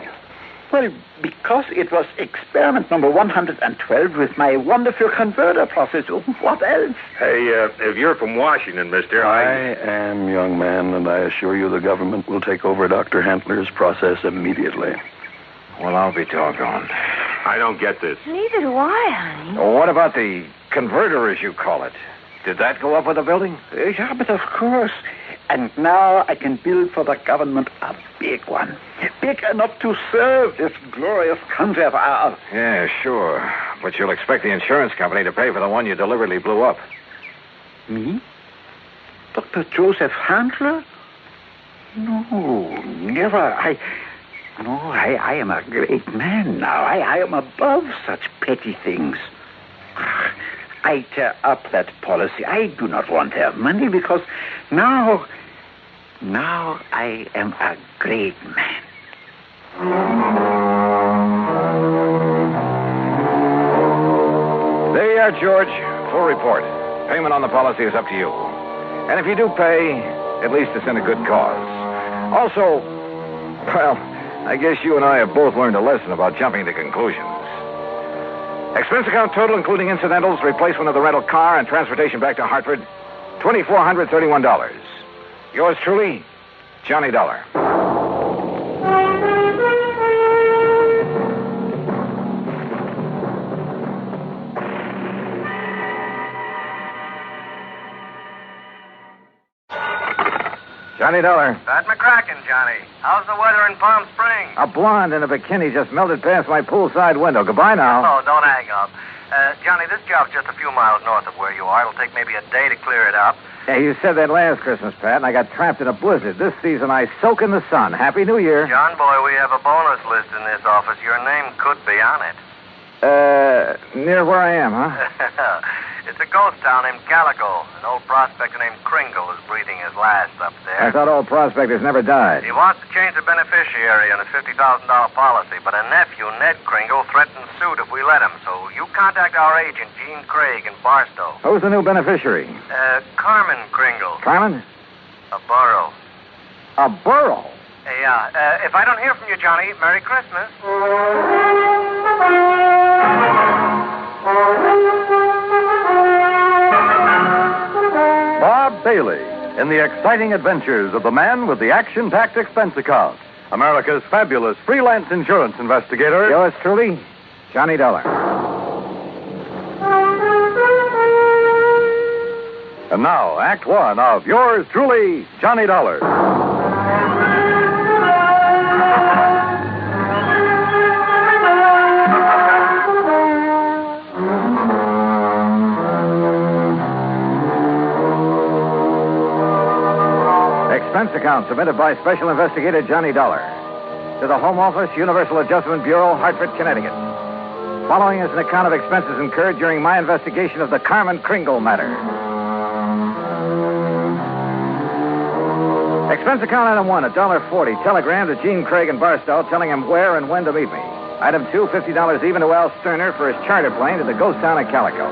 L: Well, because it was experiment number 112 with my wonderful converter process. What else?
O: Hey, if you're from Washington, mister,
P: I am, young man, and I assure you the government will take over Dr. Handler's process immediately.
B: Well, I'll be doggone.
O: I don't get this.
J: Neither do I, honey.
B: Well, what about the converter, as you call it? Did that go up with the building?
L: Yeah, but of course. And now I can build for the government a big one. Big enough to serve this glorious country of ours.
B: Yeah, sure. But you'll expect the insurance company to pay for the one you deliberately blew up.
L: Me? Dr. Joseph Handler? No, never. I am a great man now. I am above such petty things. I tear up that policy. I do not want their money because now I am a great man.
B: There you are, George. Full report. Payment on the policy is up to you. And if you do pay, at least it's in a good cause. Also, well, I guess you and I have both learned a lesson about jumping to conclusions. Expense account total, including incidentals, replacement of the rental car, and transportation back to Hartford, $2,431. Yours truly, Johnny Dollar. Johnny Dollar.
A: Pat McCracken, Johnny. How's the weather in Palm Springs?
B: A blonde in a bikini just melted past my poolside window. Goodbye now.
A: Oh, don't hang up. Johnny, this job's just a few miles north of where you are. It'll take maybe a day to clear it up.
B: Yeah, you said that last Christmas, Pat, and I got trapped in a blizzard. This season, I soak in the sun. Happy New Year.
A: John boy, we have a bonus list in this office. Your name could be on it.
B: Near where I am, huh?
A: It's a ghost town named Calico. An old prospector named Kringle is breathing his last up there.
B: I thought old prospectors never died.
A: He wants to change the beneficiary on his $50,000 policy, but a nephew, Ned Kringle, threatened suit if we let him. So you contact our agent, Gene Craig, in Barstow.
B: Who's the new beneficiary?
A: Carmen Kringle.
B: Carmen?
A: A borough.
B: A borough?
A: Yeah. If I don't hear from you, Johnny, Merry Christmas.
K: Bob Bailey in the exciting adventures of the man with the action-packed expense account. America's fabulous freelance insurance investigator.
B: Yours truly, Johnny Dollar.
K: And now, Act One of yours truly, Johnny Dollar.
B: Expense account submitted by Special Investigator Johnny Dollar to the Home Office, Universal Adjustment Bureau, Hartford, Connecticut. Following is an account of expenses incurred during my investigation of the Carmen Kringle matter. Expense account item 1, $1.40. Telegram to Gene Craig in Barstow telling him where and when to meet me. Item 2, $50 even to Al Sterner for his charter plane to the ghost town of Calico.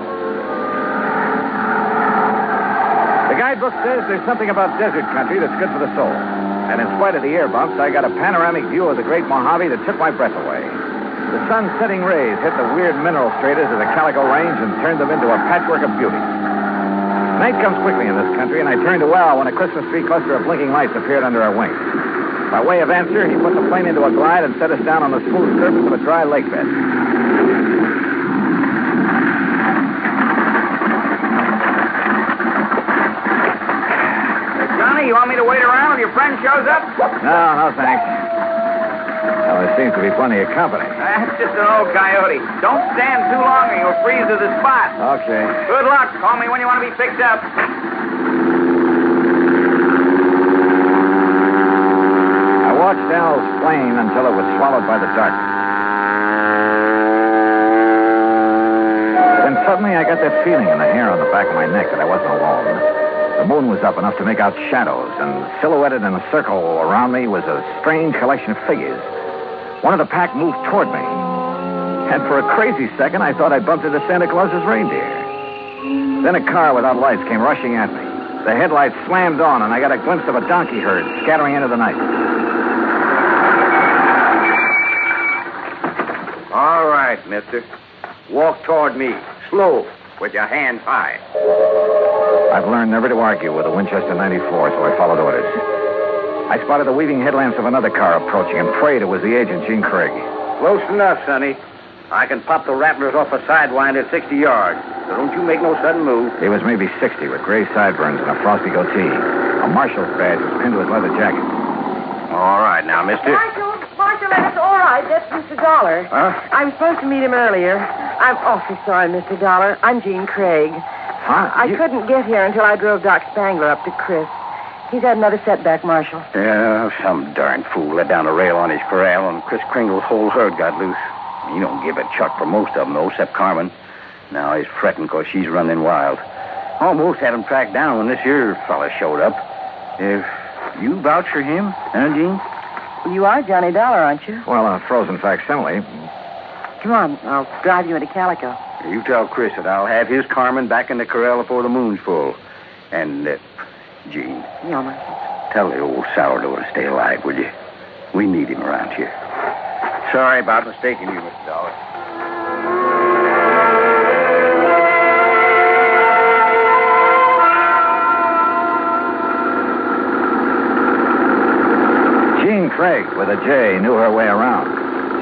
B: The guidebook says there's something about desert country that's good for the soul. And in spite of the air bumps, I got a panoramic view of the Great Mojave that took my breath away. The sun's setting rays hit the weird mineral stratas of the Calico Range and turned them into a patchwork of beauty. Night comes quickly in this country, and I turned to Al when a Christmas tree cluster of blinking lights appeared under our wings. By way of answer, he put the plane into a glide and set us down on the smooth surface of a dry lake bed.
L: Johnny, you want me to wait around till your friend shows up?
B: No, thanks. Well, there seems to be plenty of company.
L: That's just an old coyote. Don't stand too long or you'll freeze to the spot.
B: Okay.
L: Good luck. Call me when you want to be picked up.
B: I watched Al's plane until it was swallowed by the darkness. Then suddenly I got that feeling in the hair on the back of my neck that I wasn't alone. The moon was up enough to make out shadows, and silhouetted in a circle around me was a strange collection of figures. One of the pack moved toward me. And for a crazy second, I thought I'd bumped into Santa Claus's reindeer. Then a car without lights came rushing at me. The headlights slammed on, and I got a glimpse of a donkey herd scattering into the night.
F: All right, mister. Walk toward me. Slow, with your hands high.
B: I've learned never to argue with a Winchester 94, so I followed orders. I spotted the weaving headlamps of another car approaching and prayed it was the agent, Gene Craig.
F: Close enough, Sonny. I can pop the rattlers off a sidewind at 60 yards, so don't you make no sudden move.
B: He was maybe 60 with gray sideburns and a frosty goatee. A marshal's badge was pinned to his leather jacket.
F: All right, now, mister.
H: Marshal, that's all right. That's Mr. Dollar.
F: Huh?
H: I was supposed to meet him earlier. I'm awfully sorry, Mr. Dollar. I'm Gene Craig.
B: Huh?
H: I couldn't get here until I drove Doc Spangler up to Chris. He's had another setback, Marshal.
F: Yeah, some darn fool let down a rail on his corral, and Chris Kringle's whole herd got loose. He don't give a chuck for most of them, though, except Carmen. Now he's fretting because she's running wild. Almost had him tracked down when this here fella showed up. If you vouch for him, huh, Gene?
H: You are Johnny Dollar, aren't you?
B: Well, a frozen facsimile.
H: Come on, I'll drive you into Calico.
F: You tell Chris that I'll have his Carmen back in the corral before the moon's full. And, Gene.
H: Yeah, Marshal.
F: Tell the old sourdough to stay alive, would you? We need him around here. Sorry about mistaking you, Mr. Dollar.
B: Jean Craig, with a J, knew her way around.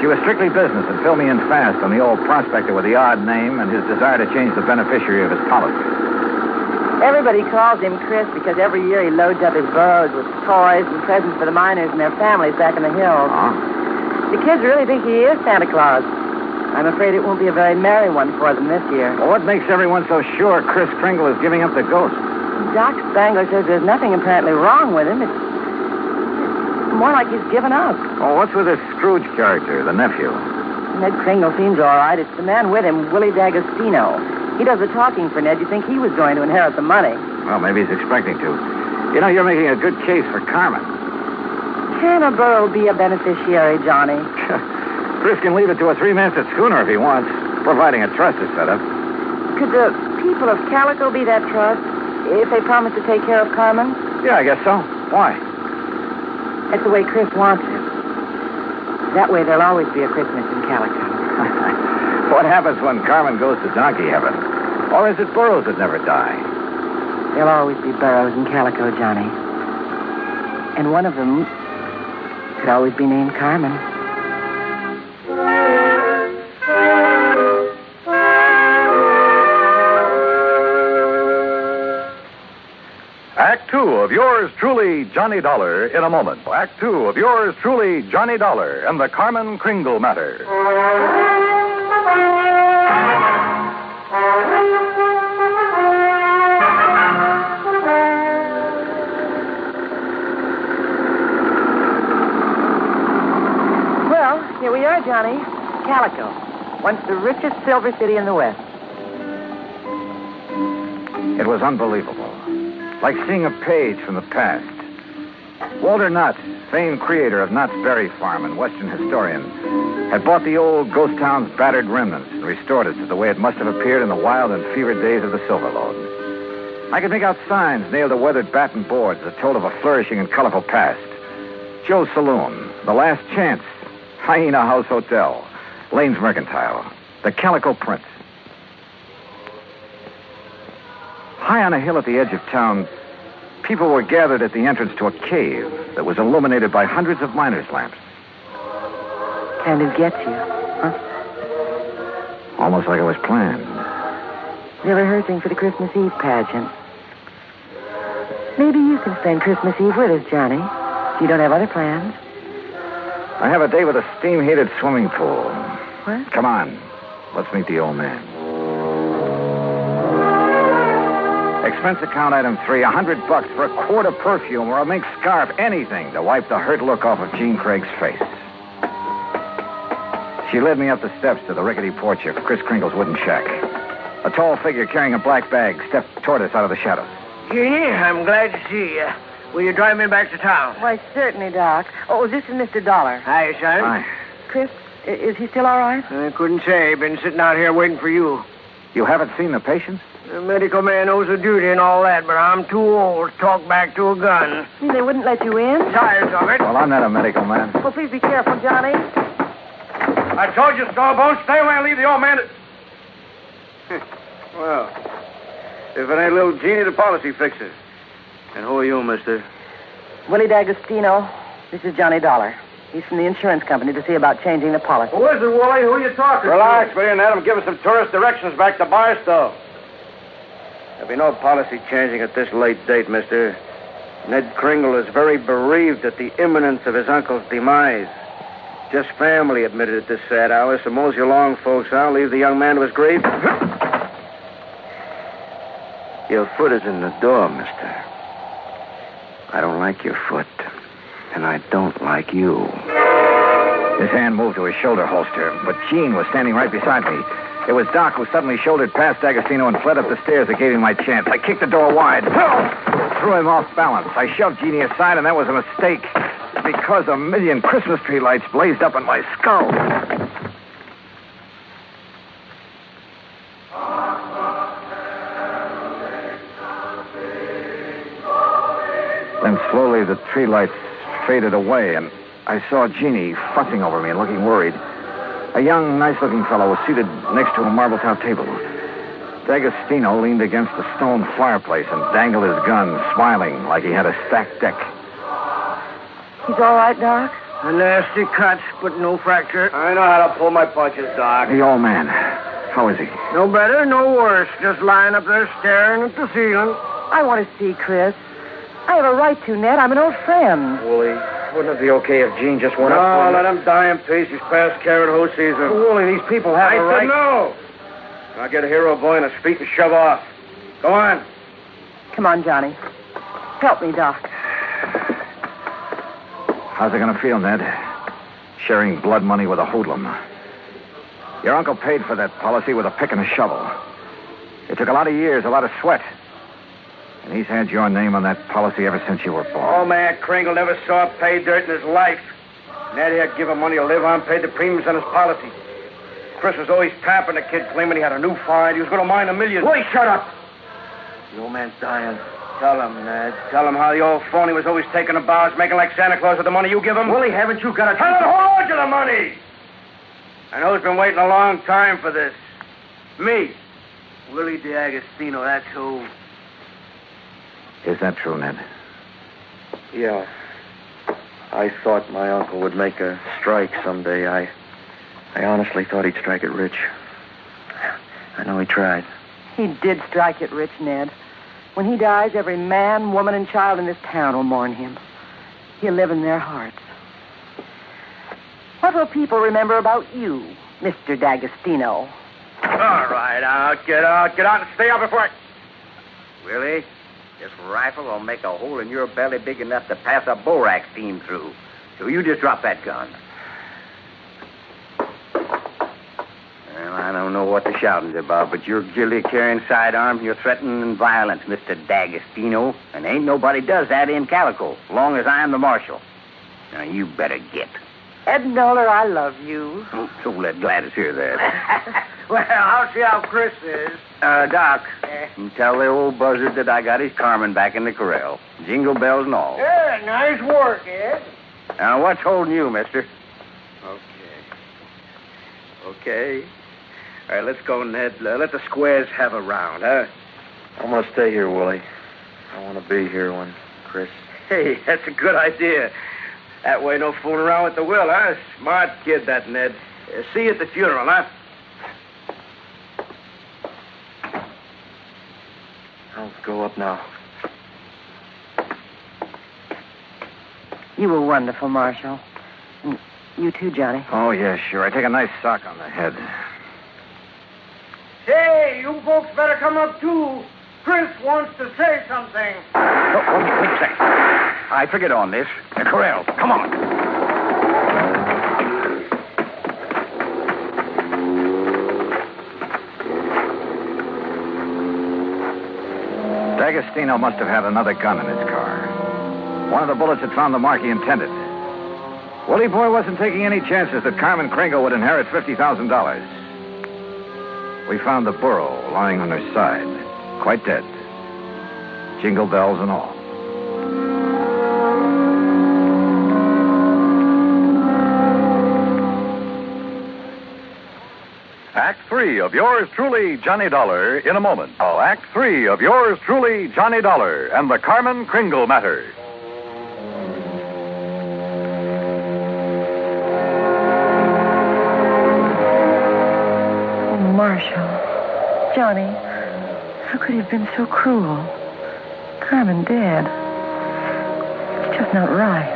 B: She was strictly business and filled me in fast on the old prospector with the odd name and his desire to change the beneficiary of his policy.
H: Everybody calls him Chris because every year he loads up his burros with toys and presents for the miners and their families back in the hills.
B: Huh?
H: The kids really think he is Santa Claus. I'm afraid it won't be a very merry one for them this year.
B: Well, what makes everyone so sure Chris Kringle is giving up the ghost?
H: Doc Spangler says there's nothing apparently wrong with him. It's more like he's given up.
B: Oh, what's with this Scrooge character, the nephew?
H: Ned Kringle seems all right. It's the man with him, Willie D'Agostino. He does the talking for Ned. You'd think he was going to inherit the money.
B: Well, maybe he's expecting to. You know, you're making a good case for Carmen.
H: Can a burro be a beneficiary, Johnny?
B: Chris can leave it to a three-masted schooner if he wants, providing a trust is set up.
H: Could the people of Calico be that trust if they promise to take care of Carmen?
B: Yeah, I guess so. Why?
H: That's the way Chris wants it. That way there'll always be a Christmas in Calico.
B: What happens when Carmen goes to donkey heaven? Or is it burros that never die?
H: There'll always be burros in Calico, Johnny. And one of them could always be named Carmen.
K: Act two of yours truly, Johnny Dollar, in a moment. Act two of yours truly, Johnny Dollar, and the Carmen Kringle matter.
H: Well, here we are, Johnny. Calico, once the richest silver city in the West.
B: It was unbelievable. Like seeing a page from the past. Walter Knott, famed creator of Knott's Berry Farm and Western historian, had bought the old ghost town's battered remnants and restored it to the way it must have appeared in the wild and fevered days of the Silver Lode. I could make out signs nailed to weathered batten boards that told of a flourishing and colorful past. Joe's Saloon, The Last Chance, Hyena House Hotel, Lane's Mercantile, the Calico Prince. High on a hill at the edge of town, people were gathered at the entrance to a cave that was illuminated by hundreds of miners' lamps.
H: Kind of gets you, huh?
B: Almost like it was planned.
H: They're rehearsing for the Christmas Eve pageant. Maybe you can spend Christmas Eve with us, Johnny. You don't have other plans?
B: I have a day with a steam-heated swimming pool.
H: What?
B: Come on. Let's meet the old man. Expense account item 3, $100 for a quart of perfume or a mink scarf, anything to wipe the hurt look off of Jean Craig's face. She led me up the steps to the rickety porch of Chris Kringle's wooden shack. A tall figure carrying a black bag stepped toward us out of the shadows.
Q: Jeannie, I'm glad to see you. Will you drive me back to town?
H: Why, certainly, Doc. Oh, this is Mr. Dollar.
Q: Hi, son.
B: Hi.
H: Chris, is he still all right?
Q: I couldn't say. Been sitting out here waiting for you.
B: You haven't seen the patient?
Q: The medical man owes a duty and all that, but I'm too old to talk back to a gun.
H: They wouldn't let you in?
Q: Tired of it.
B: Well, I'm not a medical man.
H: Well, please be careful, Johnny.
O: I told you, Stallbone, stay away and leave the old man to...
I: Well, if it ain't little Jeannie, the policy fixer. And who are you, mister?
H: Willie D'Agostino. This is Johnny Dollar. He's from the insurance company to see about changing the policy.
I: Who is it, Wally? Who are you talking to? Relax, will you, and let him give us some tourist directions back to Barstow. There'll be no policy changing at this late date, mister. Ned Kringle is very bereaved at the imminence of his uncle's demise. Just family admitted at this sad hour, so mosey along, folks. I'll leave the young man to his grave. Your foot is in the door, mister. I don't like your foot, and I don't like you.
B: His hand moved to his shoulder holster, but Jean was standing right beside me. It was Doc who suddenly shouldered past D'Agostino and fled up the stairs that gave him my chance. I kicked the door wide. Threw him off balance. I shoved Jeannie aside, and that was a mistake. Because a million Christmas tree lights blazed up in my skull. Then slowly the tree lights faded away, and I saw Jeannie fussing over me and looking worried. A young, nice-looking fellow was seated next to a marble-top table. D'Agostino leaned against the stone fireplace and dangled his gun, smiling like he had a stacked deck.
H: He's all right, Doc?
Q: A nasty cut, but no fracture.
I: I know how to pull my punches, Doc.
B: The old man. How is he?
Q: No better, no worse. Just lying up there staring at the ceiling.
H: I want to see Chris. I have a right to, Ned. I'm an old friend.
I: Wooly, wouldn't it be okay if Gene just went up? No, let him die in peace. He's past carrying hose season.
Q: Wooly, these people have a right.
I: I said no. I'll get a hero boy in his feet and shove off. Go on.
H: Come on, Johnny. Help me, Doc.
B: How's it going to feel, Ned? Sharing blood money with a hoodlum. Your uncle paid for that policy with a pick and a shovel. It took a lot of years, a lot of sweat. And he's had your name on that policy ever since you were born.
I: Oh, man, Kringle never saw pay dirt in his life. Ned had given money to live on, paid the premiums on his policy. Chris was always tapping the kid, claiming he had a new find. He was going to mine $1 million. Boy, shut up. The old man's dying. Tell him, Ned. Tell him how the old phony was always taking the bars, making like Santa Claus with the money you give him. Willie, haven't you got a... Tell him to hold on to the money! I know he's been waiting a long time for this. Me. Willie D'Agostino, that's who.
B: Is that true, Ned?
I: Yeah. I thought my uncle would make a strike someday. I honestly thought he'd strike it rich. I know he tried.
H: He did strike it rich, Ned. When he dies, every man, woman, and child in this town will mourn him. He'll live in their hearts. What will people remember about you, Mr. D'Agostino?
I: All right, get out and stay out before I...
F: Willie, this rifle will make a hole in your belly big enough to pass a borax beam through. So you just drop that gun. Well, I don't know what the shouting's about, but you're guilty of carrying sidearms. You're threatening violence, Mr. D'Agostino. And ain't nobody does that in Calico, as long as I'm the marshal. Now, you better get.
H: Ed Noller, I love you.
F: So let Gladys hear that.
Q: Well, I'll see how Chris is.
F: Doc, tell the old buzzard that I got his Carmen back in the corral. Jingle bells and all.
Q: Yeah, nice work, Ed.
F: Now, what's holding you, mister?
I: Okay. All right, let's go, Ned. Let the squares have a round, huh? I'm going to stay here, Willie. I want to be here when Chris... Hey, that's a good idea. That way, no fooling around with the will, huh? Smart kid, that Ned. See you at the funeral, huh? I'll go up now.
H: You were wonderful, Marshal. And you too, Johnny.
B: Oh, yeah, sure. I take a nice sock on the head.
Q: Hey, you folks better come up, too. Chris wants to say something.
F: Oh, wait a second. I figured on this. The corral. Come on.
B: D'Agostino must have had another gun in his car. One of the bullets had found the mark he intended. Willie Boy wasn't taking any chances that Carmen Kringle would inherit $50,000. We found the burro lying on her side, quite dead. Jingle bells and all.
K: Act 3 of yours truly, Johnny Dollar, in a moment. Oh, Act 3 of yours truly, Johnny Dollar, and the Carmen Kringle matter.
H: Oh, Marshal. Johnny, how could he have been so cruel? Carmen dead. It's just not right.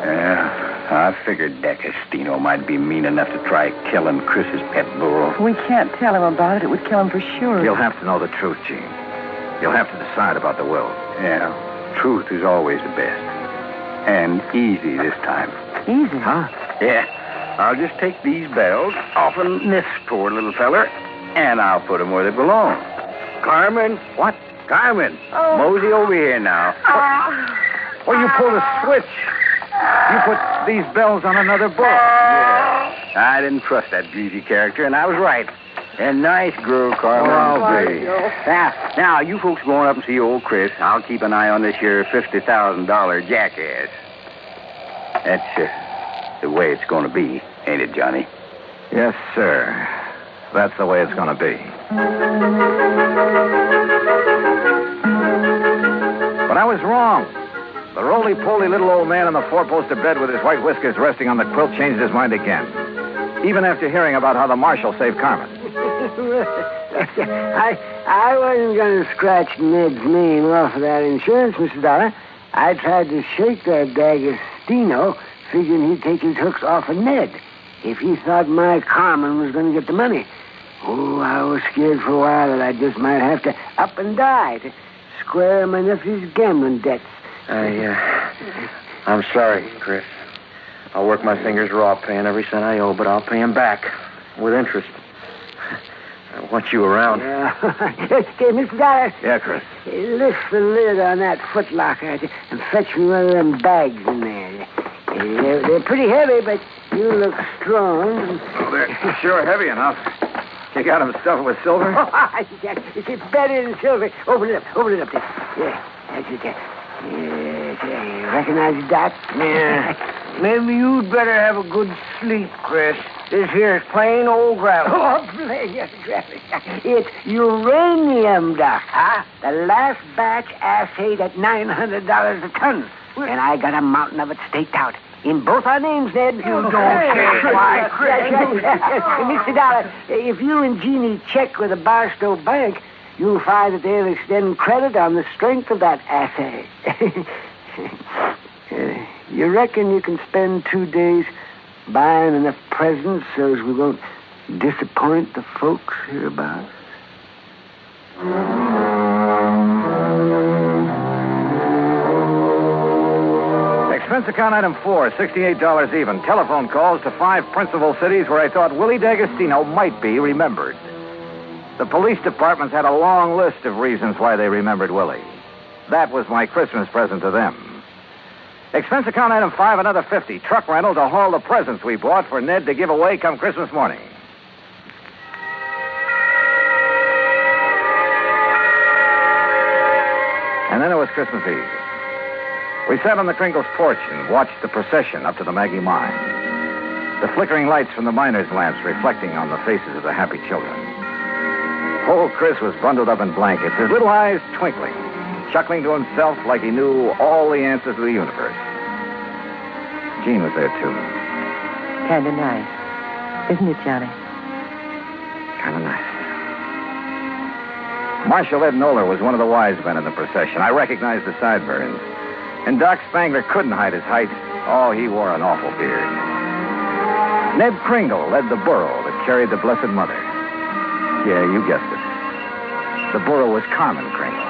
F: Yeah. I figured D'Agostino might be mean enough to try killing Chris's pet burro.
H: We can't tell him about it. It would kill him for sure.
B: You'll have to know the truth, Gene. You'll have to decide about the will.
F: Yeah, truth is always the best. And easy this time.
H: Easy?
B: Huh?
F: Yeah. I'll just take these bells off of this poor little feller, and I'll put them where they belong. Carmen? What? Carmen.
H: Oh.
F: Mosey over here now.
B: Well, you pulled a switch. You put these bells on another book.
F: Yeah. I didn't trust that greasy character, and I was right. A nice girl, Carmen.
B: I'll be.
F: Now, you folks going up and see old Chris. I'll keep an eye on this here $50,000 jackass. the way it's going to be, ain't it, Johnny?
B: Yes, sir. That's the way it's going to be. But I was wrong. The roly-poly little old man in the four-poster bed with his white whiskers resting on the quilt changed his mind again. Even after hearing about how the marshal saved Carmen.
Q: I wasn't going to scratch Ned's name off of that insurance, Mr. Dollar. I tried to shake that D'Agostino, figuring he'd take his hooks off of Ned if he thought my Carmen was going to get the money. Oh, I was scared for a while that I just might have to up and die to square my nephew's gambling debts.
R: I'm sorry, Chris. I'll work my fingers raw paying every cent I owe, but I'll pay him back with interest. I want you around.
Q: Okay, Mr. Dollar.
B: Yeah, Chris.
Q: Lift the lid on that footlocker and fetch me one of them bags in there. They're pretty heavy, but you look strong.
B: Oh, they're sure heavy enough. You got them stuffed with silver?
Q: It's better than silver. Open it up there. Yeah, that's it there. Yeah, recognize that? Yeah. Maybe you'd better have a good sleep, Chris. This here is plain old gravel. Oh, plain gravel. It's uranium, Doc. Huh? The last batch assayed at $900 a ton. And I got a mountain of it staked out. In both our names, Ned. You don't say why, Chris. Mr. Dollar, if you and Jeannie check with the Barstow Bank, you'll find that they'll extend credit on the strength of that assay. You reckon you can spend 2 days buying enough presents so as we won't disappoint the folks hereabouts?
B: Expense account item 4, $68 even. Telephone calls to 5 principal cities where I thought Willie D'Agostino might be remembered. The police departments had a long list of reasons why they remembered Willie. That was my Christmas present to them. Expense account item 5, another $50. Truck rental to haul the presents we bought for Ned to give away come Christmas morning. And then it was Christmas Eve. We sat on the Kringle's porch and watched the procession up to the Maggie mine. The flickering lights from the miners' lamps reflecting on the faces of the happy children. Old Chris was bundled up in blankets, his little eyes twinkling, chuckling to himself like he knew all the answers to the universe. Jean was there, too.
H: Kind of nice. Isn't it, Johnny?
B: Kind of nice. Marshal Ed Noller was one of the wise men in the procession. I recognized the sideburns. And Doc Spangler couldn't hide his height. Oh, he wore an awful beard. Ned Kringle led the burro that carried the Blessed Mother. Yeah, you guessed it. The burro was Carmen Kringle.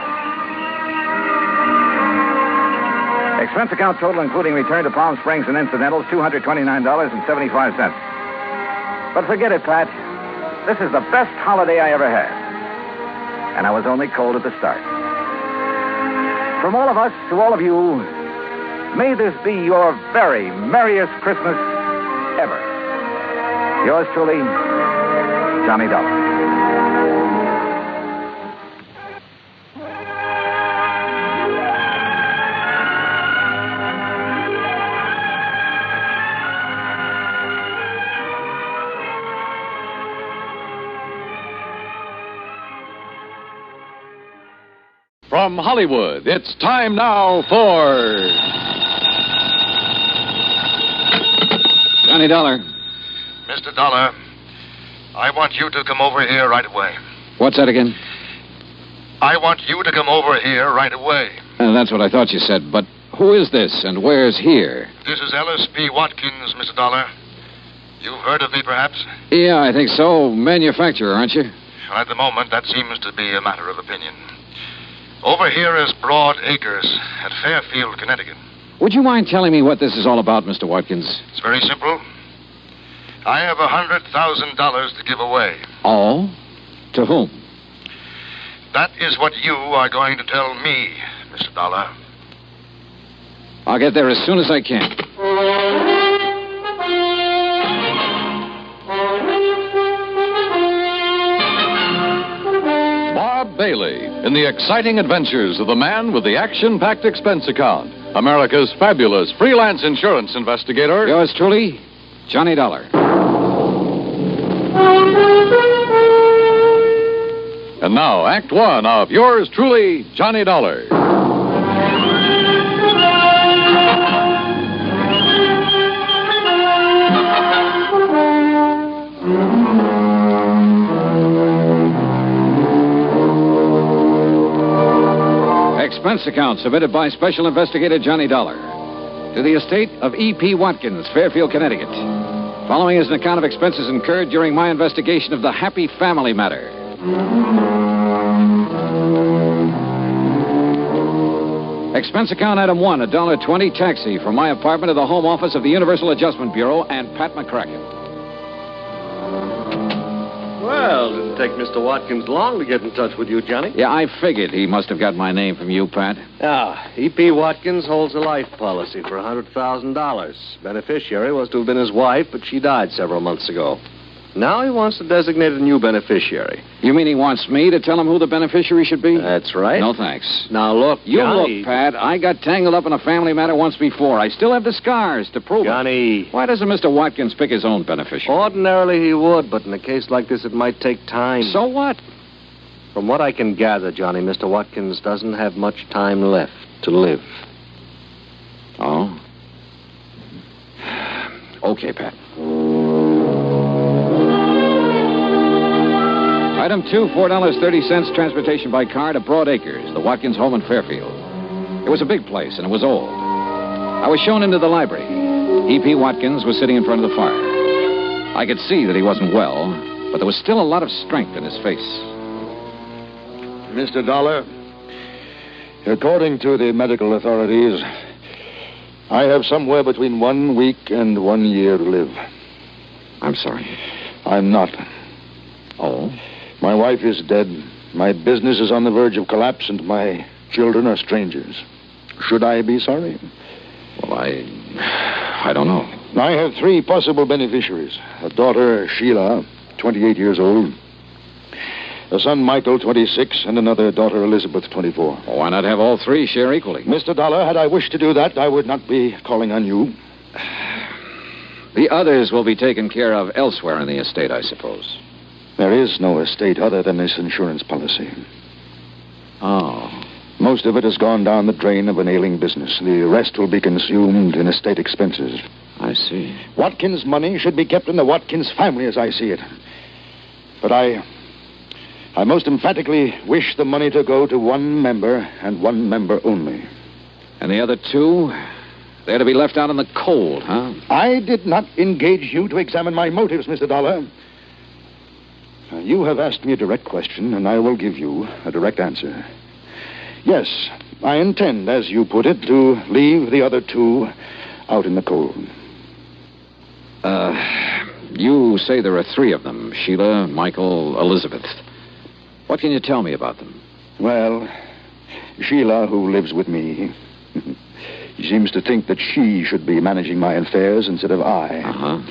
B: Expense account total, including return to Palm Springs and incidentals, $229.75. But forget it, Pat. This is the best holiday I ever had. And I was only cold at the start. From all of us to all of you, may this be your very merriest Christmas ever. Yours truly, Johnny Dollar.
K: From Hollywood, it's time now for
S: Johnny Dollar.
M: Mr. Dollar, I want you to come over here right away.
S: What's that again?
M: I want you to come over here right away.
S: That's what I thought you said, but who is this and where's here?
M: This is Ellis P. Watkins, Mr. Dollar. You've heard of me, perhaps?
S: Yeah, I think so. Manufacturer, aren't you?
M: At the moment, that seems to be a matter of opinion. Over here is Broad Acres at Fairfield, Connecticut.
S: Would you mind telling me what this is all about, Mr. Watkins?
M: It's very simple. I have $100,000 to give away.
S: Oh? To whom?
M: That is what you are going to tell me, Mr. Dollar.
S: I'll get there as soon as I can.
K: Bob Bailey in the exciting adventures of the man with the action-packed expense account. America's fabulous freelance insurance investigator.
S: Yours truly, Johnny Dollar.
K: And now, Act One of yours truly, Johnny Dollar.
S: Expense account submitted by Special Investigator Johnny Dollar to the estate of E.P. Watkins, Fairfield, Connecticut. Following is an account of expenses incurred during my investigation of the Happy Family matter. Expense account item 1, $1.20 taxi from my apartment to the home office of the Universal Adjustment Bureau and Pat McCracken.
T: Well, didn't take Mr. Watkins long to get in touch with you, Johnny.
S: Yeah, I figured he must have got my name from you, Pat.
T: E.P. Watkins holds a life policy for $100,000. Beneficiary was to have been his wife, but she died several months ago. Now he wants to designate a new beneficiary.
S: You mean he wants me to tell him who the beneficiary should be?
T: That's right.
S: No, thanks.
T: Now, look,
S: You
T: Johnny...
S: look, Pat. I got tangled up in a family matter once before. I still have the scars to prove
T: Johnny...
S: it. Why doesn't Mr. Watkins pick his own beneficiary?
T: Ordinarily he would, but in a case like this, it might take time.
S: So what?
T: From what I can gather, Johnny, Mr. Watkins doesn't have much time left to live.
S: Oh? Okay, Pat. Item 2, $4.30 transportation by car to Broad Acres, the Watkins home in Fairfield. It was a big place, and it was old. I was shown into the library. E.P. Watkins was sitting in front of the fire. I could see that he wasn't well, but there was still a lot of strength in his face.
U: Mr. Dollar, according to the medical authorities, I have somewhere between 1 week and 1 year to live.
S: I'm sorry.
U: I'm not.
S: Oh?
U: My wife is dead. My business is on the verge of collapse, and my children are strangers. Should I be sorry?
S: Well, I don't know.
U: I have 3 possible beneficiaries. A daughter, Sheila, 28 years old. A son, Michael, 26, and another daughter, Elizabeth, 24.
S: Well, why not have all 3 share equally?
U: Mr. Dollar, had I wished to do that, I would not be calling on you.
S: The others will be taken care of elsewhere in the estate, I suppose.
U: There is no estate other than this insurance policy.
S: Oh.
U: Most of it has gone down the drain of an ailing business. The rest will be consumed in estate expenses.
S: I see.
U: Watkins' money should be kept in the Watkins family, as I see it. But I most emphatically wish the money to go to one member and one member only.
S: And the other 2? They're to be left out in the cold, huh?
U: I did not engage you to examine my motives, Mr. Dollar. You have asked me a direct question, and I will give you a direct answer. Yes, I intend, as you put it, to leave the other 2 out in the cold.
S: You say there are 3 of them, Sheila, Michael, Elizabeth. What can you tell me about them?
U: Well, Sheila, who lives with me, she seems to think that she should be managing my affairs instead of I.
S: Uh-huh.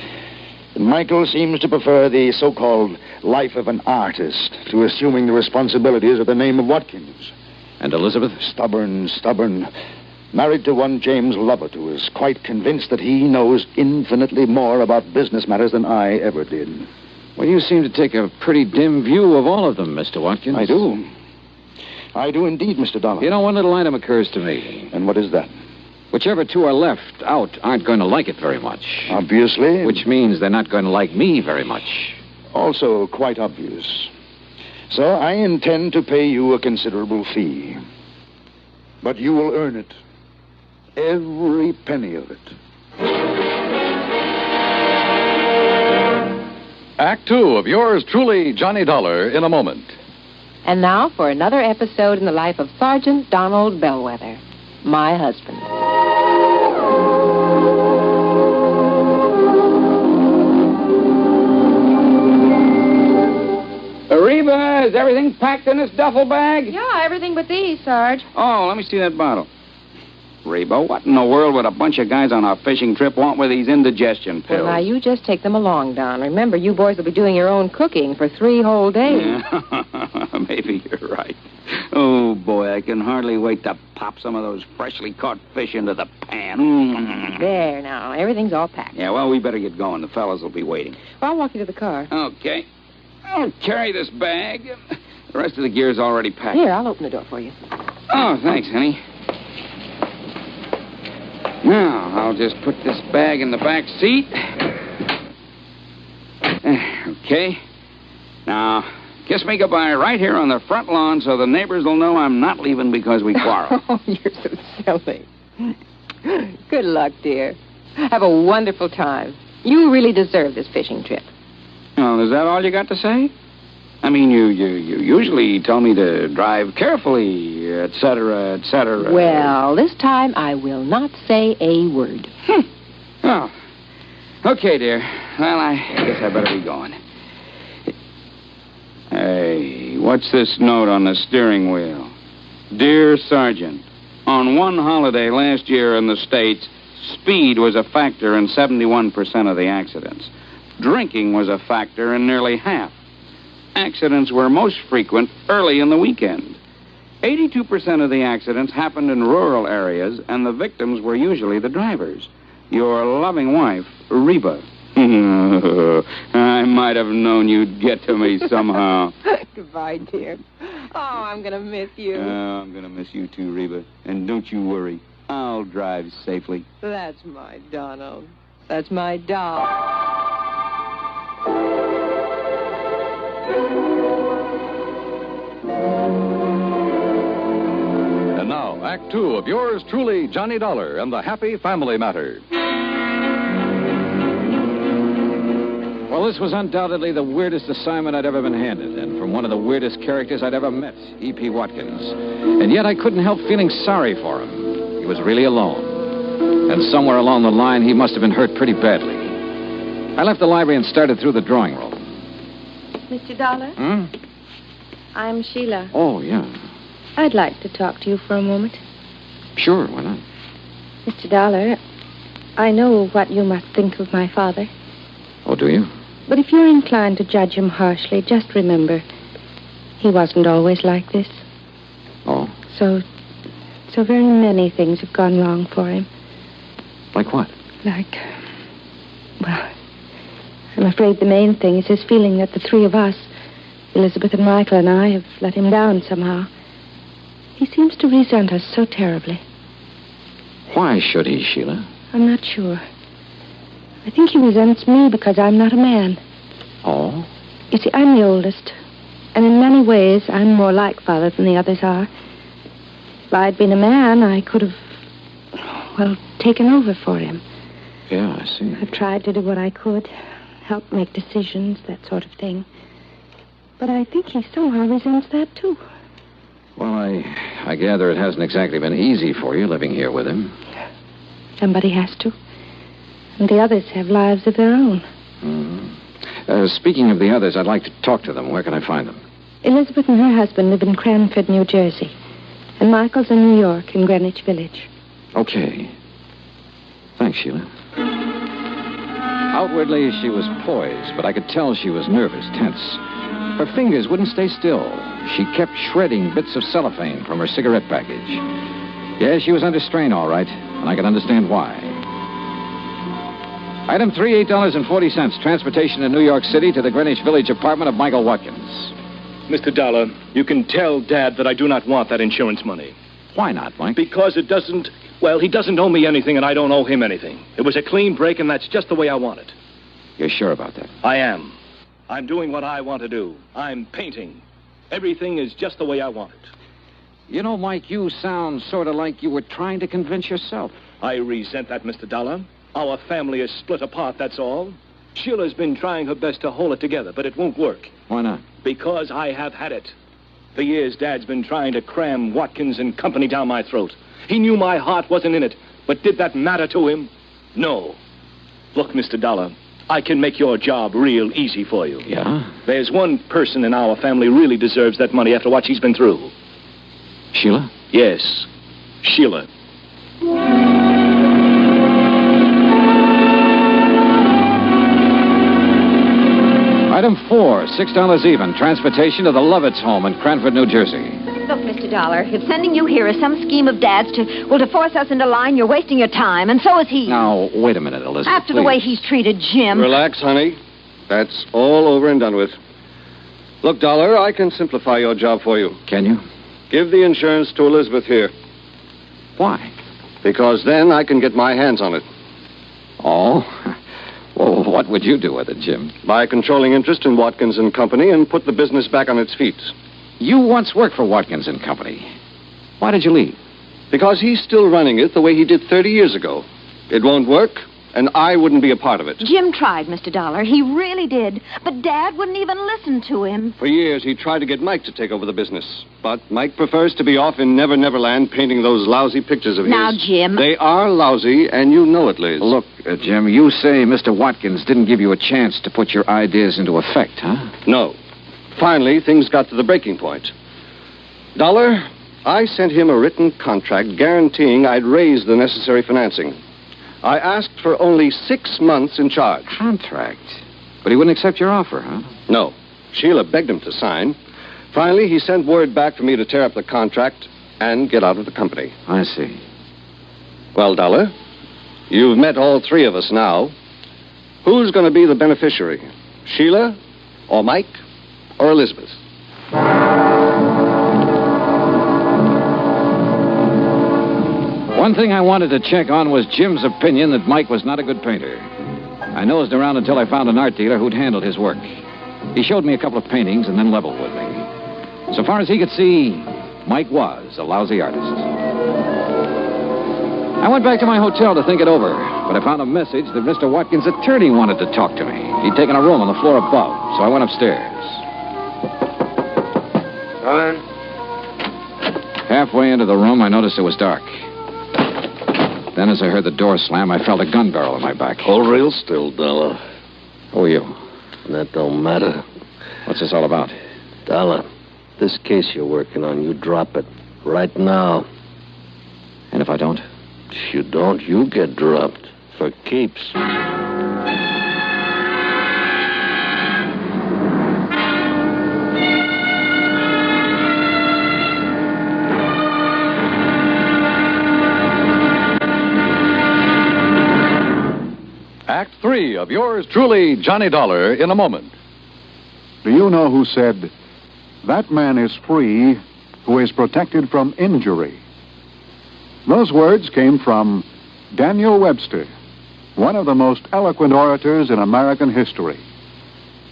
U: Michael seems to prefer the so-called life of an artist to assuming the responsibilities of the name of Watkins.
S: And Elizabeth?
U: Stubborn. Married to one James Lovett, who is quite convinced that he knows infinitely more about business matters than I ever did.
S: Well, you seem to take a pretty dim view of all of them, Mr. Watkins.
U: I do. I do indeed, Mr. Dollar.
S: You know, one little item occurs to me.
U: And what is that?
S: Whichever 2 are left out aren't going to like it very much.
U: Obviously.
S: Which means they're not going to like me very much.
U: Also quite obvious. So I intend to pay you a considerable fee. But you will earn it. Every penny of it.
K: Act 2 of yours truly, Johnny Dollar, in a moment.
V: And now for another episode in the life of Sergeant Donald Bellwether, my husband.
W: Reba, is everything packed in this duffel bag?
V: Yeah, everything but these, Sarge.
W: Oh, let me see that bottle. Reba. What in the world would a bunch of guys on a fishing trip want with these indigestion pills?
V: Well, now, you just take them along, Don. Remember, you boys will be doing your own cooking for 3 whole days.
W: Yeah. Maybe you're right. Oh, boy, I can hardly wait to pop some of those freshly caught fish into the pan.
V: There, now. Everything's all packed.
W: Yeah, well, we better get going. The fellas will be waiting.
V: Well, I'll walk you to the car.
W: Okay. I'll carry this bag. The rest of the gear's already packed.
V: Here, I'll open the door for you.
W: Oh, thanks, honey. Now, I'll just put this bag in the back seat. Okay. Now, kiss me goodbye right here on the front lawn so the neighbors will know I'm not leaving because we quarreled.
V: Oh, you're so silly. Good luck, dear. Have a wonderful time. You really deserve this fishing trip.
W: Oh, is that all you got to say? I mean, you usually tell me to drive carefully, et cetera, et cetera.
V: Well, this time I will not say a word.
W: Oh. Okay, dear. Well, I guess I better be going. Hey, what's this note on the steering wheel? Dear Sergeant, on one holiday last year in the States, speed was a factor in 71% of the accidents. Drinking was a factor in nearly half. Accidents were most frequent early in the weekend. 82% of the accidents happened in rural areas, and the victims were usually the drivers. Your loving wife, Reba. I might have known you'd get to me somehow.
V: Goodbye, dear. Oh, I'm going to miss you.
W: I'm going to miss you too, Reba. And don't you worry. I'll drive safely.
V: That's my Donald. That's my doll.
K: And now, Act Two of yours truly, Johnny Dollar and the Happy Family Matter.
S: Well, this was undoubtedly the weirdest assignment I'd ever been handed, and from one of the weirdest characters I'd ever met, E.P. Watkins. And yet I couldn't help feeling sorry for him. He was really alone. And somewhere along the line, he must have been hurt pretty badly. I left the library and started through the drawing room.
J: Mr. Dollar? I'm Sheila.
S: Oh, yeah.
J: I'd like to talk to you for a moment.
S: Sure, why not?
J: Mr. Dollar, I know what you must think of my father.
S: Oh, do you?
J: But if you're inclined to judge him harshly, just remember, he wasn't always like this.
S: Oh?
J: So very many things have gone wrong for him.
S: Like what?
J: Well, I'm afraid the main thing is his feeling that the 3 of us, Elizabeth and Michael and I, have let him down somehow. He seems to resent us so terribly.
S: Why should he, Sheila?
J: I'm not sure. I think he resents me because I'm not a man.
S: Oh?
J: You see, I'm the oldest. And in many ways, I'm more like Father than the others are. If I'd been a man, I could have, taken over for him.
S: Yeah, I see.
J: I've tried to do what I could. Help make decisions, that sort of thing. But I think he somehow resents that, too.
S: Well, I gather it hasn't exactly been easy for you living here with him.
J: Somebody has to. And the others have lives of their own.
S: Speaking of the others, I'd like to talk to them. Where can I find them?
J: Elizabeth and her husband live in Cranford, New Jersey. And Michael's in New York, in Greenwich Village.
S: Okay. Thanks, Sheila. Outwardly, she was poised, but I could tell she was nervous, tense. Her fingers wouldn't stay still. She kept shredding bits of cellophane from her cigarette package. Yeah, she was under strain, all right, and I could understand why. Item 3, $8.40. Transportation to New York City to the Greenwich Village apartment of Michael Watkins.
C: Mr. Dollar, you can tell Dad that I do not want that insurance money.
S: Why not, Mike?
C: Because it doesn't... Well, he doesn't owe me anything, and I don't owe him anything. It was a clean break, and that's just the way I want it.
S: You're sure about that?
C: I am. I'm doing what I want to do. I'm painting. Everything is just the way I want it.
S: You know, Mike, you sound sort of like you were trying to convince yourself.
C: I resent that, Mr. Dollar. Our family is split apart, that's all. Sheila's been trying her best to hold it together, but it won't work.
S: Why not?
C: Because I have had it. For years, Dad's been trying to cram Watkins and company down my throat. He knew my heart wasn't in it, but did that matter to him? No. Look, Mr. Dollar, I can make your job real easy for you.
S: Yeah?
C: There's one person in our family really deserves that money after what she's been through.
S: Sheila?
C: Yes, Sheila.
S: Item 4, $6 even. Transportation to the Lovett's home in Cranford, New Jersey.
J: Look, Mr. Dollar, if sending you here is some scheme of Dad's to force us into line, you're wasting your time, and so is he.
S: Now, wait a minute, Elizabeth.
J: After the way he's treated Jim.
T: Relax, honey. That's all over and done with. Look, Dollar, I can simplify your job for you.
S: Can you?
T: Give the insurance to Elizabeth here.
S: Why?
T: Because then I can get my hands on it.
S: Oh? Well, what would you do with it, Jim?
T: Buy a controlling interest in Watkins and Company and put the business back on its feet.
S: You once worked for Watkins and Company. Why did you leave?
T: Because he's still running it the way he did 30 years ago. It won't work, and I wouldn't be a part of it.
J: Jim tried, Mr. Dollar. He really did. But Dad wouldn't even listen to him.
T: For years, he tried to get Mike to take over the business. But Mike prefers to be off in Never Never Land painting those lousy pictures of his.
J: Now, Jim.
T: They are lousy, and you know it, Liz.
S: Look, Jim, you say Mr. Watkins didn't give you a chance to put your ideas into effect, huh?
T: No. Finally, things got to the breaking point. Dollar, I sent him a written contract guaranteeing I'd raise the necessary financing. I asked for only 6 months in charge.
S: Contract? But he wouldn't accept your offer, huh?
T: No. Sheila begged him to sign. Finally, he sent word back for me to tear up the contract and get out of the company.
S: I see.
T: Well, Dollar, you've met all three of us now. Who's going to be the beneficiary? Sheila, or Mike, or Elizabeth?
S: One thing I wanted to check on was Jim's opinion that Mike was not a good painter. I nosed around until I found an art dealer who'd handled his work. He showed me a couple of paintings and then leveled with me. So far as he could see, Mike was a lousy artist. I went back to my hotel to think it over, but I found a message that Mr. Watkins' attorney wanted to talk to me. He'd taken a room on the floor above, so I went upstairs.
R: Come in.
S: Halfway into the room, I noticed it was dark. Then, as I heard the door slam, I felt a gun barrel in my back.
D: Hold real still, Dollar.
S: Who are you?
D: That don't matter.
S: What's this all about?
D: Dollar, this case you're working on, you drop it. Right now.
S: And if I don't?
D: If you don't, you get dropped. For keeps.
K: Act 3 of yours truly, Johnny Dollar, in a moment.
U: Do you know who said, "That man is free who is protected from injury"? Those words came from Daniel Webster, one of the most eloquent orators in American history.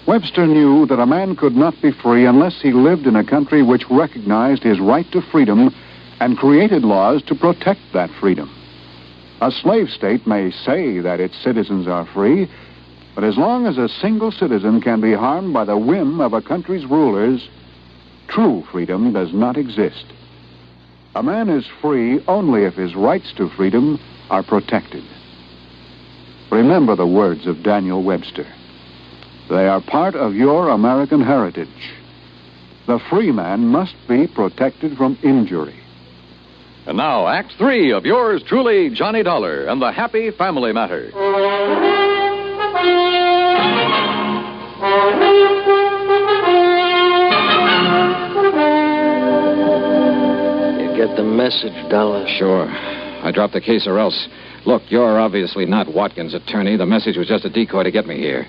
U: Webster knew that a man could not be free unless he lived in a country which recognized his right to freedom and created laws to protect that freedom. A slave state may say that its citizens are free, but as long as a single citizen can be harmed by the whim of a country's rulers, true freedom does not exist. A man is free only if his rights to freedom are protected. Remember the words of Daniel Webster. They are part of your American heritage. The free man must be protected from injury.
K: And now, Act 3 of yours truly, Johnny Dollar, and the Happy Family Matter.
D: You get the message, Dollar?
S: Sure. I dropped the case or else. Look, you're obviously not Watkins' attorney. The message was just a decoy to get me here.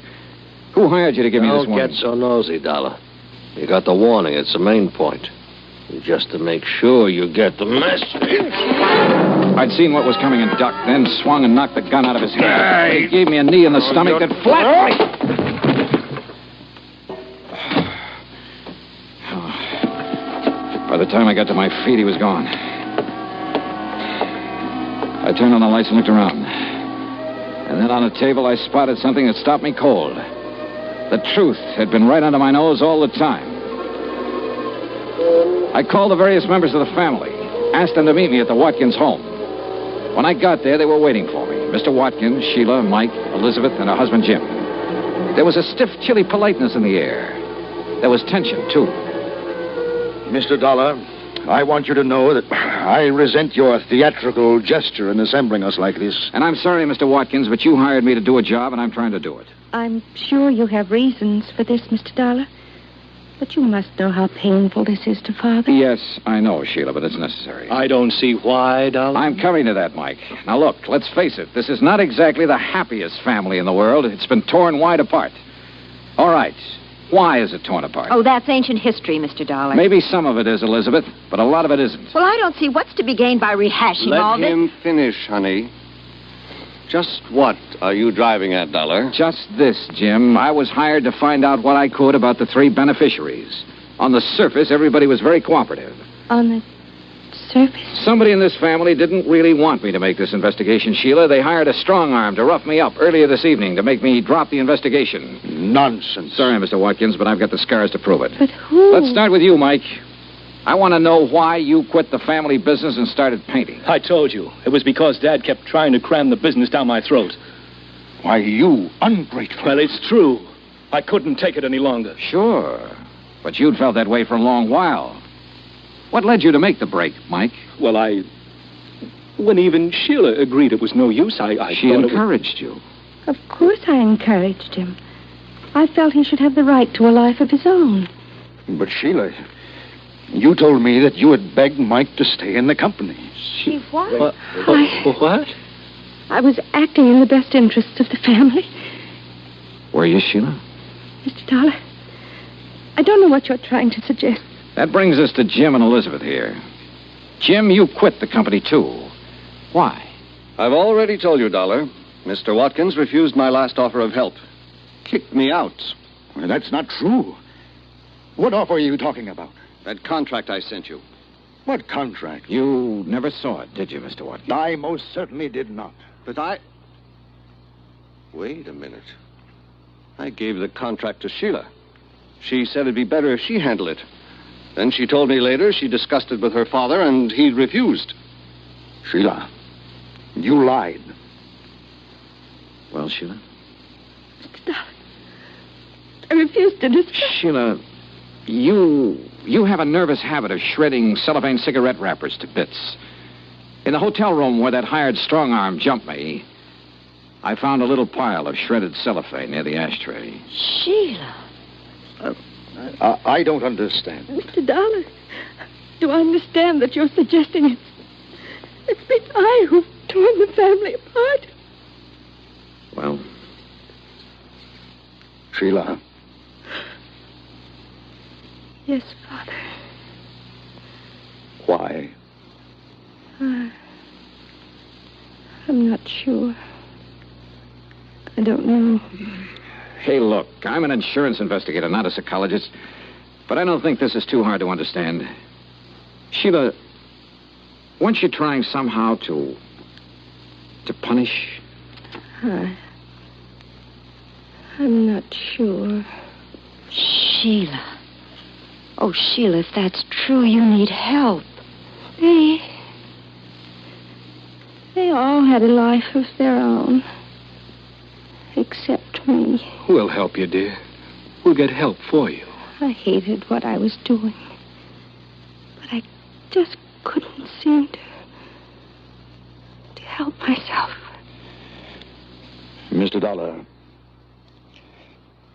S: Who hired you to give me this warning?
D: Don't get so nosy, Dollar. You got the warning. It's the main point. Just to make sure you get the message.
S: I'd seen what was coming and ducked, then swung and knocked the gun out of his hand. He gave me a knee in the stomach that flat. By the time I got to my feet, he was gone. I turned on the lights and looked around. And then on a table, I spotted something that stopped me cold. The truth had been right under my nose all the time. I called the various members of the family, asked them to meet me at the Watkins home. When I got there, they were waiting for me. Mr. Watkins, Sheila, Mike, Elizabeth, and her husband, Jim. There was a stiff, chilly politeness in the air. There was tension, too.
U: Mr. Dollar, I want you to know that I resent your theatrical gesture in assembling us like this.
S: And I'm sorry, Mr. Watkins, but you hired me to do a job, and I'm trying to do it.
E: I'm sure you have reasons for this, Mr. Dollar. But you must know how painful this is to Father.
S: Yes, I know, Sheila, but it's necessary.
C: I don't see why, Dollar.
S: I'm coming to that, Mike. Now, look, let's face it. This is not exactly the happiest family in the world. It's been torn wide apart. All right. Why is it torn apart?
J: Oh, that's ancient history, Mr. Dollar.
S: Maybe some of it is, Elizabeth, but a lot of it isn't.
J: Well, I don't see what's to be gained by rehashing all this.
T: Let him finish, honey. Just what are you driving at, Dollar?
S: Just this, Jim. I was hired to find out what I could about the 3 beneficiaries. On the surface, everybody was very cooperative.
E: On the surface?
S: Somebody in this family didn't really want me to make this investigation, Sheila. They hired a strong arm to rough me up earlier this evening to make me drop the investigation.
U: Nonsense.
S: Sorry, Mr. Watkins, but I've got the scars to prove it.
E: But who?
S: Let's start with you, Mike. I want to know why you quit the family business and started painting.
C: I told you. It was because Dad kept trying to cram the business down my throat.
U: Why, you ungrateful.
C: Well, it's true. I couldn't take it any longer.
S: Sure. But you'd felt that way for a long while. What led you to make the break, Mike?
C: Well, when even Sheila agreed it was no use,
S: She encouraged you.
E: Of course I encouraged him. I felt he should have the right to a life of his own.
U: But, Sheila, you told me that you had begged Mike to stay in the company.
E: She what?
C: What?
E: I was acting in the best interests of the family.
S: Were you, Sheila?
E: Mr. Dollar, I don't know what you're trying to suggest.
S: That brings us to Jim and Elizabeth here. Jim, you quit the company, too. Why?
T: I've already told you, Dollar. Mr. Watkins refused my last offer of help. Kicked me out.
U: Well, that's not true. What offer are you talking about?
T: That contract I sent you.
U: What contract?
S: You never saw it, did you, Mr. Watkins?
U: I most certainly did not.
T: But Wait a minute. I gave the contract to Sheila. She said it'd be better if she handled it. Then she told me later she discussed it with her father and he refused.
U: Sheila, you lied.
S: Well, Sheila?
E: Mr. Dollar, I refuse to discuss.
S: Sheila, you have a nervous habit of shredding cellophane cigarette wrappers to bits. In the hotel room where that hired strong arm jumped me, I found a little pile of shredded cellophane near the ashtray.
E: Sheila.
U: I don't understand.
E: Mr. Dollar, do I understand that you're suggesting it's been I who've torn the family apart?
S: Well,
U: Sheila.
E: Yes, Father.
U: Why?
E: I'm not sure. I don't know.
S: Hey, look, I'm an insurance investigator, not a psychologist. But I don't think this is too hard to understand. Sheila, weren't you trying somehow to punish?
E: I'm not sure.
J: Sheila. Oh, Sheila, if that's true, you need help.
E: They all had a life of their own. Except me.
C: We'll help you, dear. We'll get help for you.
E: I hated what I was doing. But I just couldn't seem to help myself.
U: Mr. Dollar,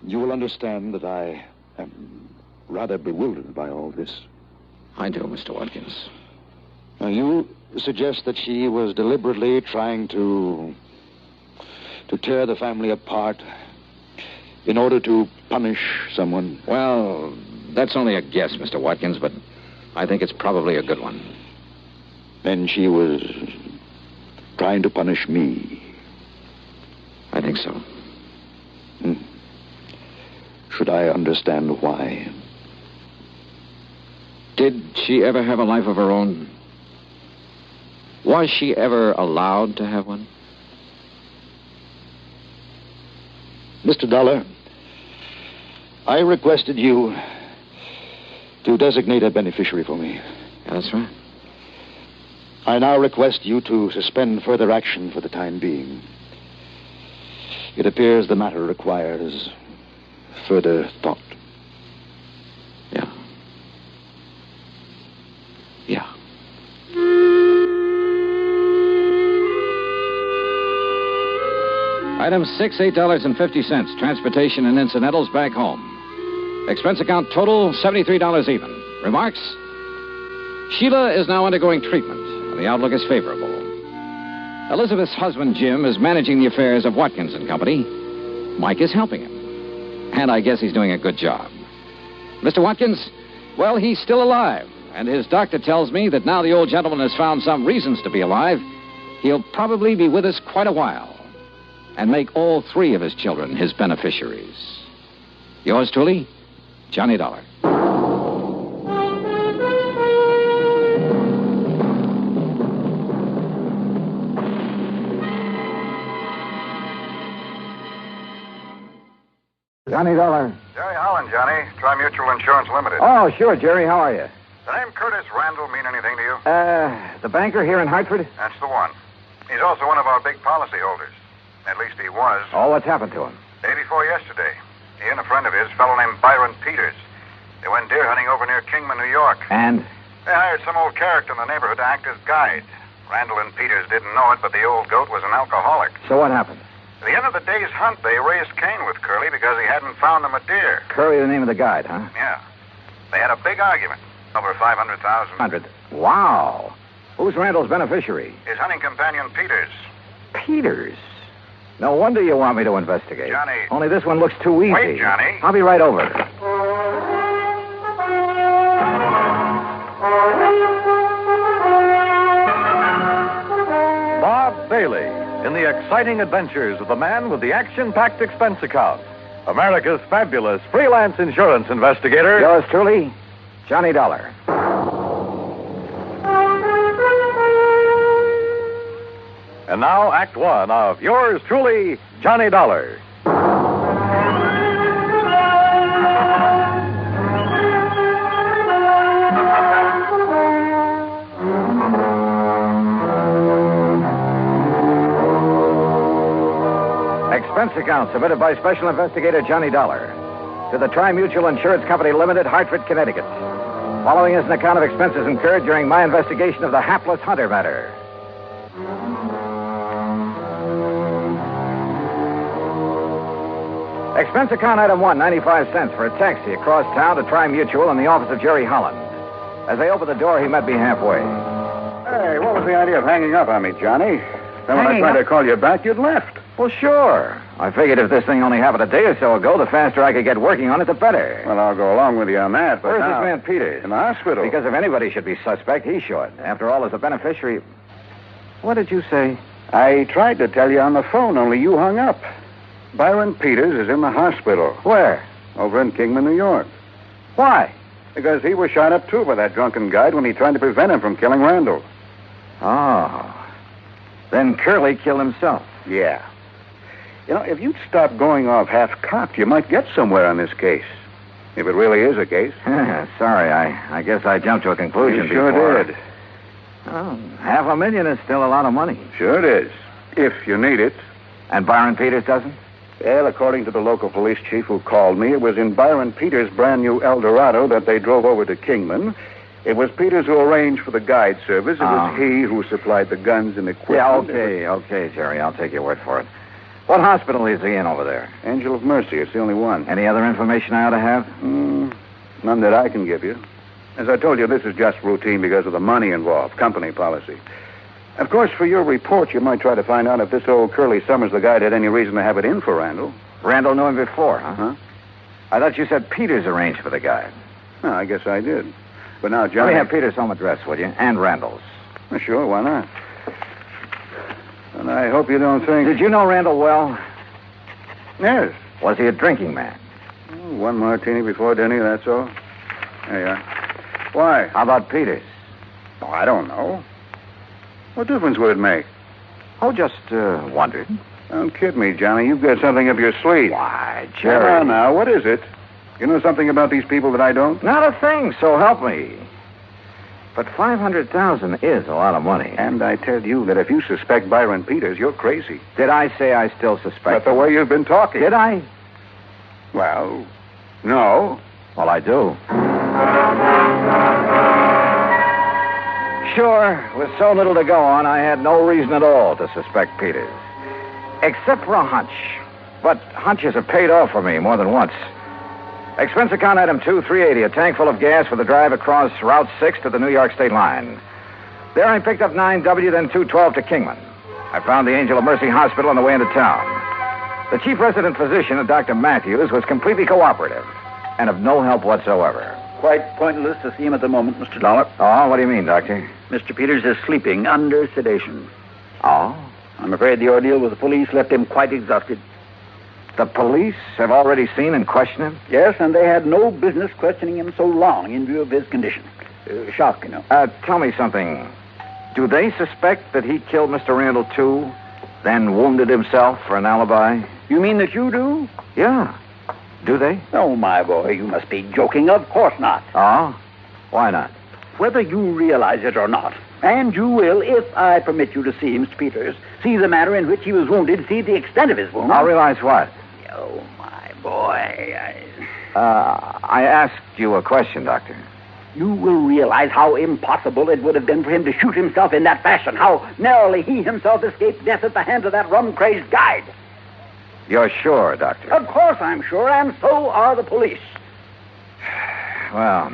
U: you will understand that I am rather bewildered by all this.
S: I do, Mr. Watkins.
U: Now, you suggest that she was deliberately trying to tear the family apart in order to punish someone?
S: Well, that's only a guess, Mr. Watkins, but I think it's probably a good one.
U: Then she was trying to punish me.
S: I think so.
U: Should I understand why?
S: Did she ever have a life of her own? Was she ever allowed to have one?
U: Mr. Dollar, I requested you to designate a beneficiary for me.
S: Yeah, that's right.
U: I now request you to suspend further action for the time being. It appears the matter requires further thought.
S: Yeah. Yeah. Item 6, $8.50. Transportation and incidentals back home. Expense account total, $73 even. Remarks? Sheila is now undergoing treatment, and the outlook is favorable. Elizabeth's husband, Jim, is managing the affairs of Watkins and Company. Mike is helping him. And I guess he's doing a good job. Mr. Watkins, well, he's still alive. And his doctor tells me that now the old gentleman has found some reasons to be alive, he'll probably be with us quite a while. And make all 3 of his children his beneficiaries. Yours truly, Johnny Dollar.
B: Johnny Dollar.
O: Jerry Holland, Johnny. Tri-Mutual Insurance Limited.
B: Oh, sure, Jerry. How are you?
O: The name Curtis Randall mean anything to you?
B: The banker here in Hartford?
O: That's the one. He's also one of our big policy holders. At least he was.
B: Oh, what's happened to him?
O: Day before yesterday. He and a friend of his, a fellow named Byron Peters. They went deer hunting over near Kingman, New York.
B: And?
O: They hired some old character in the neighborhood to act as guide. Randall and Peters didn't know it, but the old goat was an alcoholic.
B: So what happened?
O: At the end of the day's hunt, they raised Cain with Curly because he hadn't found them a deer.
B: Curly, the name of the guide, huh?
O: Yeah. They had a big argument. Over 500,000.
B: 100. Wow. Who's Randall's beneficiary?
O: His hunting companion, Peters.
B: Peters? No wonder you want me to investigate.
O: Johnny.
B: Only this one looks too easy.
O: Wait, Johnny.
B: I'll be right over.
K: Bob Bailey in the exciting adventures of the man with the action-packed expense account. America's fabulous freelance insurance investigator.
B: Yours truly, Johnny Dollar.
K: And now, Act 1 of yours truly, Johnny Dollar.
B: Expense account submitted by Special Investigator Johnny Dollar to the Tri-Mutual Insurance Company Limited, Hartford, Connecticut. Following is an account of expenses incurred during my investigation of the Hapless Hunter matter. Expense account item 1, 95 cents for a taxi across town to Tri-Mutual in the office of Jerry Holland. As I opened the door, he met me halfway.
I: Hey, what was the idea of hanging up on me, Johnny? Then when I tried to call you back, you'd left.
B: Well, sure. I figured if this thing only happened a day or so ago, the faster I could get working on it, the better.
I: Well, I'll go along with you on that, but
B: Where's
I: now...
B: this man Peters?
I: In the hospital.
B: Because if anybody should be suspect, he should. After all, as a beneficiary... What did you say?
I: I tried to tell you on the phone, only you hung up. Byron Peters is in the hospital.
B: Where?
I: Over in Kingman, New York.
B: Why?
I: Because he was shot up, too, by that drunken guide when he tried to prevent him from killing Randall.
B: Oh. Then Curly killed himself.
I: Yeah. You know, if you'd stop going off half-cocked, you might get somewhere on this case. If it really is a case.
B: Sorry, I guess I jumped to a conclusion
I: You sure
B: before.
I: did.
B: Oh, $500,000 is still a lot of money.
I: Sure it is. If you need it.
B: And Byron Peters doesn't?
I: Well, according to the local police chief who called me, it was in Byron Peters' brand new Eldorado that they drove over to Kingman. It was Peters who arranged for the guide service. It was he who supplied the guns and equipment.
B: Yeah, okay, Jerry. I'll take your word for it. What hospital is he in over there?
I: Angel of Mercy. It's the only one.
B: Any other information I ought to have?
I: None that I can give you. As I told you, this is just routine because of the money involved, company policy. Of course, for your report, you might try to find out if this old Curly Summers, the guide, had any reason to have it in for Randall.
B: Randall knew him before, huh?
I: Huh?
B: I thought you said Peters arranged for the guide.
I: Oh, I guess I did. But now,
B: Let
I: Johnny...
B: me have Peters' home address, would you? And Randall's.
I: Well, sure, why not? And I hope you don't think...
B: Did you know Randall well?
I: Yes.
B: Was he a drinking man?
I: One martini before dinner, that's all. There you are. Why?
B: How about Peters?
I: Oh, I don't know. What difference would it make?
B: Oh, just wondered.
I: Don't kid me, Johnny. You've got something up your sleeve.
B: Why, Jerry.
I: Come on now, what is it? You know something about these people that I don't?
B: Not a thing, so help me. But $500,000 is a lot of money.
I: And I tell you that if you suspect Byron Peters, you're crazy.
B: Did I say I still suspect
I: But the way you've been talking.
B: Did I?
I: Well, no.
B: Well, I do. Sure, with so little to go on, I had no reason at all to suspect Peters. Except for a hunch. But hunches have paid off for me more than once. Expense account item 2, $380, a tank full of gas for the drive across Route 6 to the New York state line. There I picked up 9W, then 212 to Kingman. I found the Angel of Mercy Hospital on the way into town. The chief resident physician, Dr. Matthews, was completely cooperative and of no help whatsoever.
G: Quite pointless to see him at the moment, Mr. Dollar.
B: Oh, what do you mean, Doctor?
G: Mr. Peters is sleeping under sedation.
B: Oh?
G: I'm afraid the ordeal with the police left him quite exhausted.
B: The police have already seen and questioned him?
G: Yes, and they had no business questioning him so long in view of his condition. Shock, you know.
B: Tell me something. Do they suspect that he killed Mr. Randall, too, then wounded himself for an alibi?
G: You mean that you do?
B: Yeah. Do they?
G: Oh, my boy, you must be joking. Of course not.
B: Oh? Why not?
G: Whether you realize it or not, and you will, if I permit you to see Mr. Peters, see the manner in which he was wounded, see the extent of his wound.
B: I'll realize what?
G: Oh, my boy,
B: I asked you a question, Doctor.
G: You will realize how impossible it would have been for him to shoot himself in that fashion, how narrowly he himself escaped death at the hands of that rum-crazed guide.
B: You're sure, Doctor?
G: Of course I'm sure, and so are the police.
B: Well,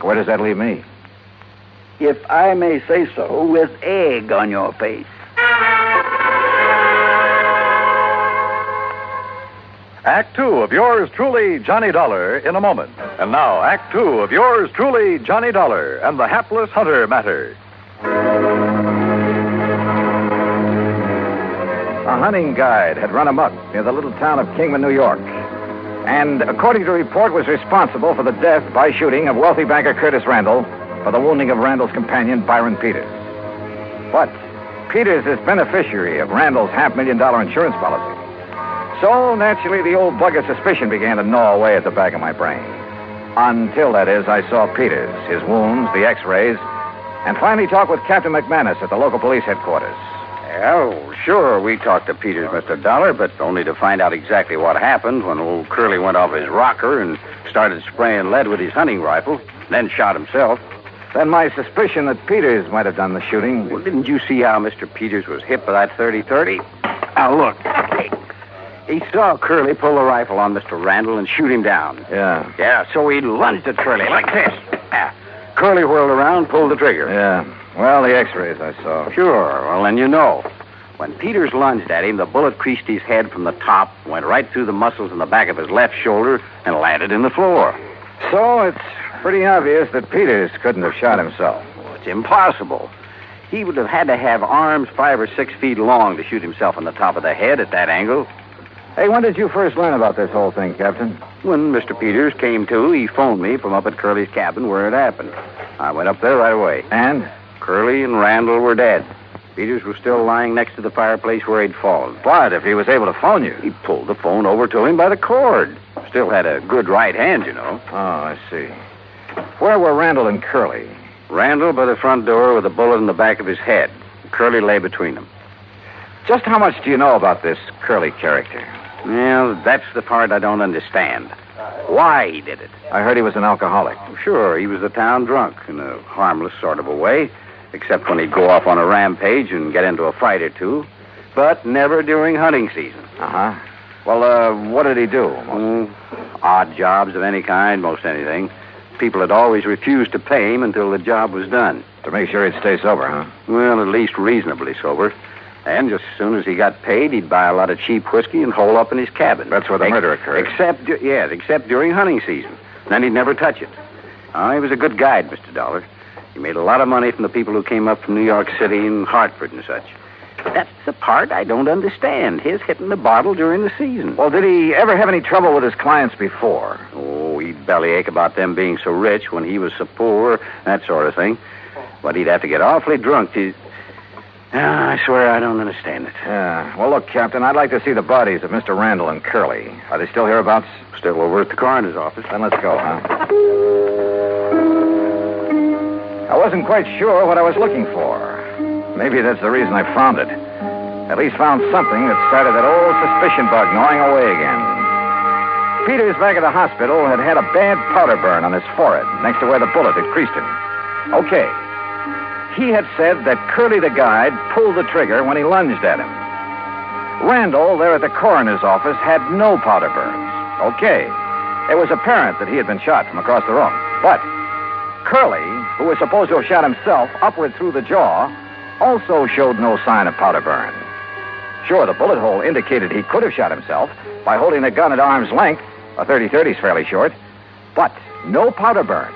B: where does that leave me?
G: If I may say so, with egg on your face.
K: Act 2 of yours truly, Johnny Dollar, in a moment. And now, Act 2 of yours truly, Johnny Dollar, and the Hapless Hunter matter.
B: A hunting guide had run amok near the little town of Kingman, New York, and, according to report, was responsible for the death by shooting of wealthy banker Curtis Randall for the wounding of Randall's companion, Byron Peters. But Peters is beneficiary of Randall's $500,000 insurance policy. So, naturally, the old bug of suspicion began to gnaw away at the back of my brain. Until, that is, I saw Peters, his wounds, the x-rays, and finally talked with Captain McManus at the local police headquarters.
F: Well, sure, we talked to Peters, Mr. Dollar, but only to find out exactly what happened when old Curly went off his rocker and started spraying lead with his hunting rifle, then shot himself.
B: Then my suspicion that Peters might have done the shooting...
F: Well, didn't you see how Mr. Peters was hit by that 30-30? Now, look. He saw Curly pull the rifle on Mr. Randall and shoot him down.
B: Yeah.
F: Yeah, so he lunged at Curly like this. Curly whirled around, pulled the trigger.
B: Yeah. Well, the x-rays I saw.
F: Sure. Well, then you know. When Peters lunged at him, the bullet creased his head from the top, went right through the muscles in the back of his left shoulder, and landed in the floor.
B: So it's pretty obvious that Peters couldn't have shot himself.
F: Well, it's impossible. He would have had to have arms 5 or 6 feet long to shoot himself on the top of the head at that angle.
B: Hey, when did you first learn about this whole thing, Captain?
F: When Mr. Peters came to, he phoned me from up at Curly's cabin where it happened. I went up there right away.
B: And?
F: Curly and Randall were dead. Peters was still lying next to the fireplace where he'd fallen.
B: But if he was able to phone you?
F: He pulled the phone over to him by the cord. Still had a good right hand, you know.
B: Oh, I see. Where were Randall and Curly?
F: Randall by the front door with a bullet in the back of his head. Curly lay between them.
B: Just how much do you know about this Curly character?
F: Well, that's the part I don't understand. Why he did it.
B: I heard he was an alcoholic.
F: Sure, he was a town drunk in a harmless sort of a way, except when he'd go off on a rampage and get into a fight or two, but never during hunting season.
B: Uh-huh. Well, what did he do?
F: Odd jobs of any kind, most anything. People had always refused to pay him until the job was done.
B: To make sure he'd stay sober, huh?
F: Well, at least reasonably sober. And just as soon as he got paid, he'd buy a lot of cheap whiskey and hole up in his cabin.
B: That's where the murder occurred.
F: Except during hunting season. Then he'd never touch it. He was a good guide, Mr. Dollar. He made a lot of money from the people who came up from New York City and Hartford and such. That's the part I don't understand, his hitting the bottle during the season.
B: Well, did he ever have any trouble with his clients before?
F: Oh, he'd bellyache about them being so rich when he was so poor, that sort of thing. But he'd have to get awfully drunk to... I swear I don't understand it.
B: Yeah. Well, look, Captain, I'd like to see the bodies of Mr. Randall and Curly. Are they still hereabouts?
F: Still over at the coroner's office.
B: Then let's go, huh? I wasn't quite sure what I was looking for. Maybe that's the reason I found it. At least found something that started that old suspicion bug gnawing away again. Peters, back at the hospital, had had a bad powder burn on his forehead, next to where the bullet had creased him. Okay. He had said that Curly the guide pulled the trigger when he lunged at him. Randall, there at the coroner's office, had no powder burns. Okay. It was apparent that he had been shot from across the room. But Curly, who was supposed to have shot himself upward through the jaw, also showed no sign of powder burn. Sure, the bullet hole indicated he could have shot himself by holding the gun at arm's length. A .30-30 is fairly short. But no powder burn.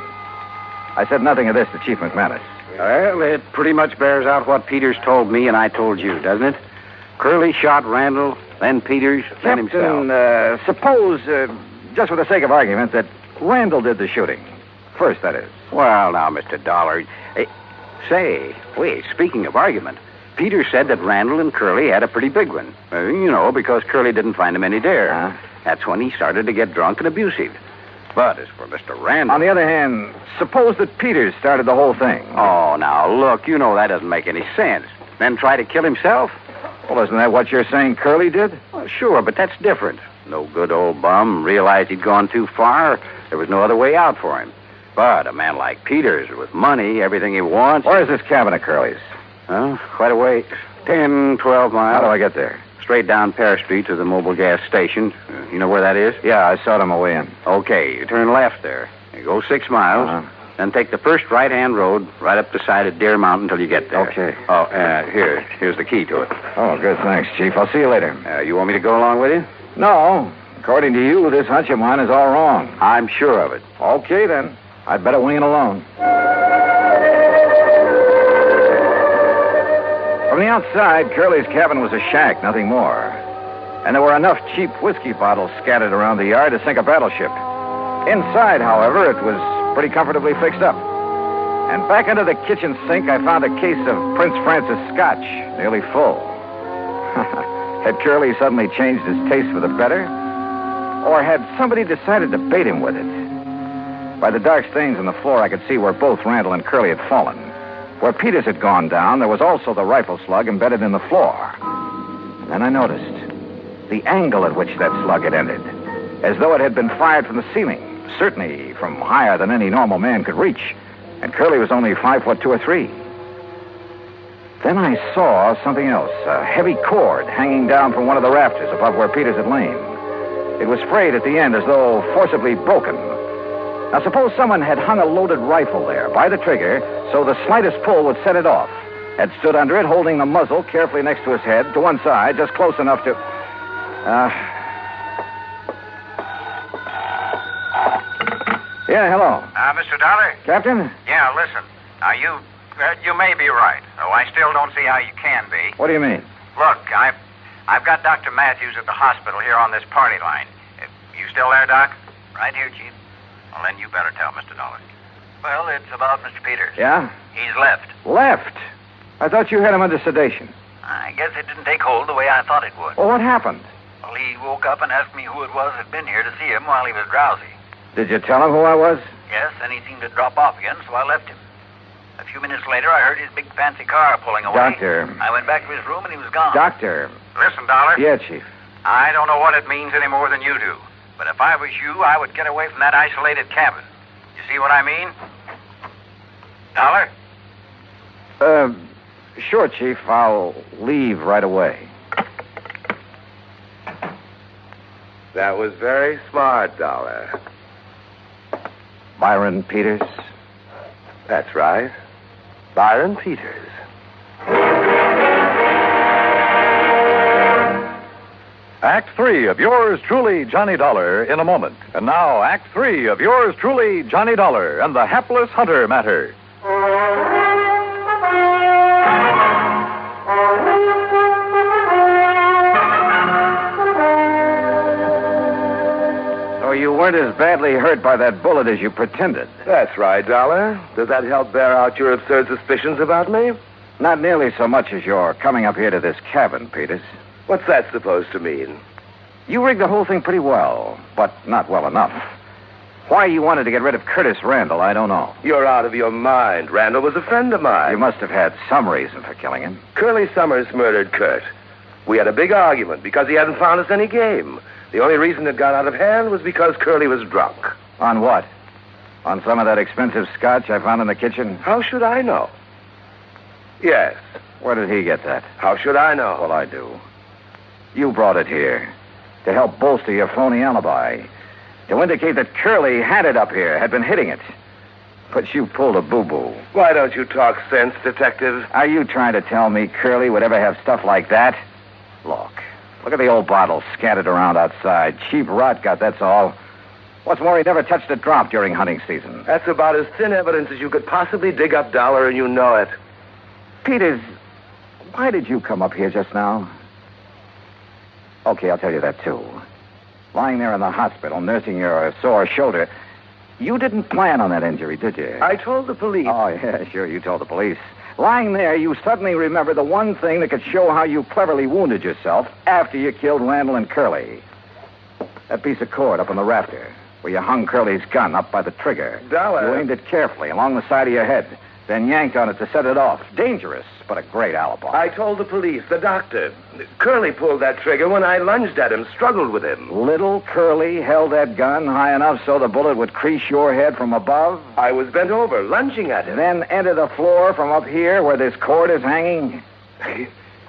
B: I said nothing of this to Chief McManus.
A: Well, it pretty much bears out what Peters told me and I told you, doesn't it? Curly shot Randall, then Peters, then himself.
B: Captain, suppose, just for the sake of argument, that Randall did the shooting. First, that is.
A: Well, now, Mr. Dollar. Wait, speaking of argument, Peters said that Randall and Curly had a pretty big one. Because Curly didn't find him any dare. That's when he started to get drunk and abusive. But as for Mr. Randall...
B: On the other hand, suppose that Peters started the whole thing.
A: Oh, now, look, that doesn't make any sense. Then try to kill himself?
B: Well, isn't that what you're saying Curly did?
A: Well, sure, but that's different. No good old bum realized he'd gone too far. There was no other way out for him. But a man like Peters, with money, everything he wants...
B: Where's this cabin of Curly's?
A: Quite a way. 10, 12 miles.
B: How do I get there?
A: Straight down Paris Street to the mobile gas station. You know where that is?
B: Yeah, I saw it on my way in.
A: Okay, you turn left there. You go 6 miles, then take the first right-hand road right up the side of Deer Mountain until you get there.
B: Okay.
A: Oh, here's the key to it.
B: Oh, good, thanks, Chief. I'll see you later.
A: You want me to go along with you?
B: No. According to you, this hunch of mine is all wrong.
A: I'm sure of it.
B: Okay, then. I'd better wing it alone. From the outside, Curly's cabin was a shack, nothing more. And there were enough cheap whiskey bottles scattered around the yard to sink a battleship. Inside, however, it was pretty comfortably fixed up. And back under the kitchen sink, I found a case of Prince Francis Scotch, nearly full. Had Curly suddenly changed his taste for the better? Or had somebody decided to bait him with it? By the dark stains on the floor, I could see where both Randall and Curly had fallen. Where Peters had gone down, there was also the rifle slug embedded in the floor. And then I noticed the angle at which that slug had ended, as though it had been fired from the ceiling, certainly from higher than any normal man could reach. And Curly was only 5'2" or 3. Then I saw something else, a heavy cord hanging down from one of the rafters above where Peters had lain. It was frayed at the end as though forcibly broken. Now, suppose someone had hung a loaded rifle there by the trigger so the slightest pull would set it off, had stood under it holding the muzzle carefully next to his head, to one side, just close enough to... Yeah, hello.
N: Mr. Dollar?
B: Captain?
N: Yeah, listen. You may be right, though I still don't see how you can be.
B: What do you mean?
N: Look, I've got Dr. Matthews at the hospital here on this party line. You still there, Doc? Right here, Chief. Well, then you better tell Mr. Dollar. Well, it's about Mr. Peters.
B: Yeah?
N: He's left.
B: Left? I thought you had him under sedation.
N: I guess it didn't take hold the way I thought it would.
B: Well, what happened?
N: Well, he woke up and asked me who it was that had been here to see him while he was drowsy.
B: Did you tell him who I was?
N: Yes, then he seemed to drop off again, so I left him. A few minutes later, I heard his big fancy car pulling away.
B: Doctor.
N: I went back to his room and he was gone.
B: Doctor.
N: Listen, Dollar.
B: Yeah, Chief.
N: I don't know what it means any more than you do. But if I was you, I would get away from that isolated cabin. You see what I mean? Dollar?
B: Sure, Chief. I'll leave right away.
P: That was very smart, Dollar.
B: Byron Peters?
P: That's right. Byron Peters.
K: Act 3 of yours truly, Johnny Dollar, in a moment. And now, Act 3 of yours truly, Johnny Dollar, and the Hapless Hunter matter.
B: So you weren't as badly hurt by that bullet as you pretended.
P: That's right, Dollar. Does that help bear out your absurd suspicions about me?
B: Not nearly so much as your coming up here to this cabin, Peters.
P: What's that supposed to mean?
B: You rigged the whole thing pretty well, but not well enough. Why you wanted to get rid of Curtis Randall, I don't know.
P: You're out of your mind. Randall was a friend of mine.
B: You must have had some reason for killing him.
P: Curly Summers murdered Kurt. We had a big argument because he hadn't found us any game. The only reason it got out of hand was because Curly was drunk.
B: On what? On some of that expensive scotch I found in the kitchen?
P: How should I know? Yes.
B: Where did he get that?
P: How should I know?
B: Well, I do. You brought it here to help bolster your phony alibi, to indicate that Curly had it up here, had been hitting it. But you pulled a boo-boo.
P: Why don't you talk sense, Detective?
B: Are you trying to tell me Curly would ever have stuff like that? Look at the old bottle scattered around outside. Cheap rot gut, that's all. What's more, he never touched a drop during hunting season.
P: That's about as thin evidence as you could possibly dig up, Dollar, and you know it.
B: Peters, why did you come up here just now? Okay, I'll tell you that, too. Lying there in the hospital, nursing your sore shoulder, you didn't plan on that injury, did you?
P: I told the police.
B: Oh, yeah, sure, you told the police. Lying there, you suddenly remember the one thing that could show how you cleverly wounded yourself after you killed Randall and Curly. That piece of cord up on the rafter, where you hung Curly's gun up by the trigger.
P: Dollar.
B: You aimed it carefully along the side of your head, then yanked on it to set it off. Dangerous, but a great alibi.
P: I told the police, the doctor. Curly pulled that trigger when I lunged at him, struggled with him.
B: Little Curly held that gun high enough so the bullet would crease your head from above?
P: I was bent over, lunging at him.
B: Then enter the floor from up here where this cord is hanging?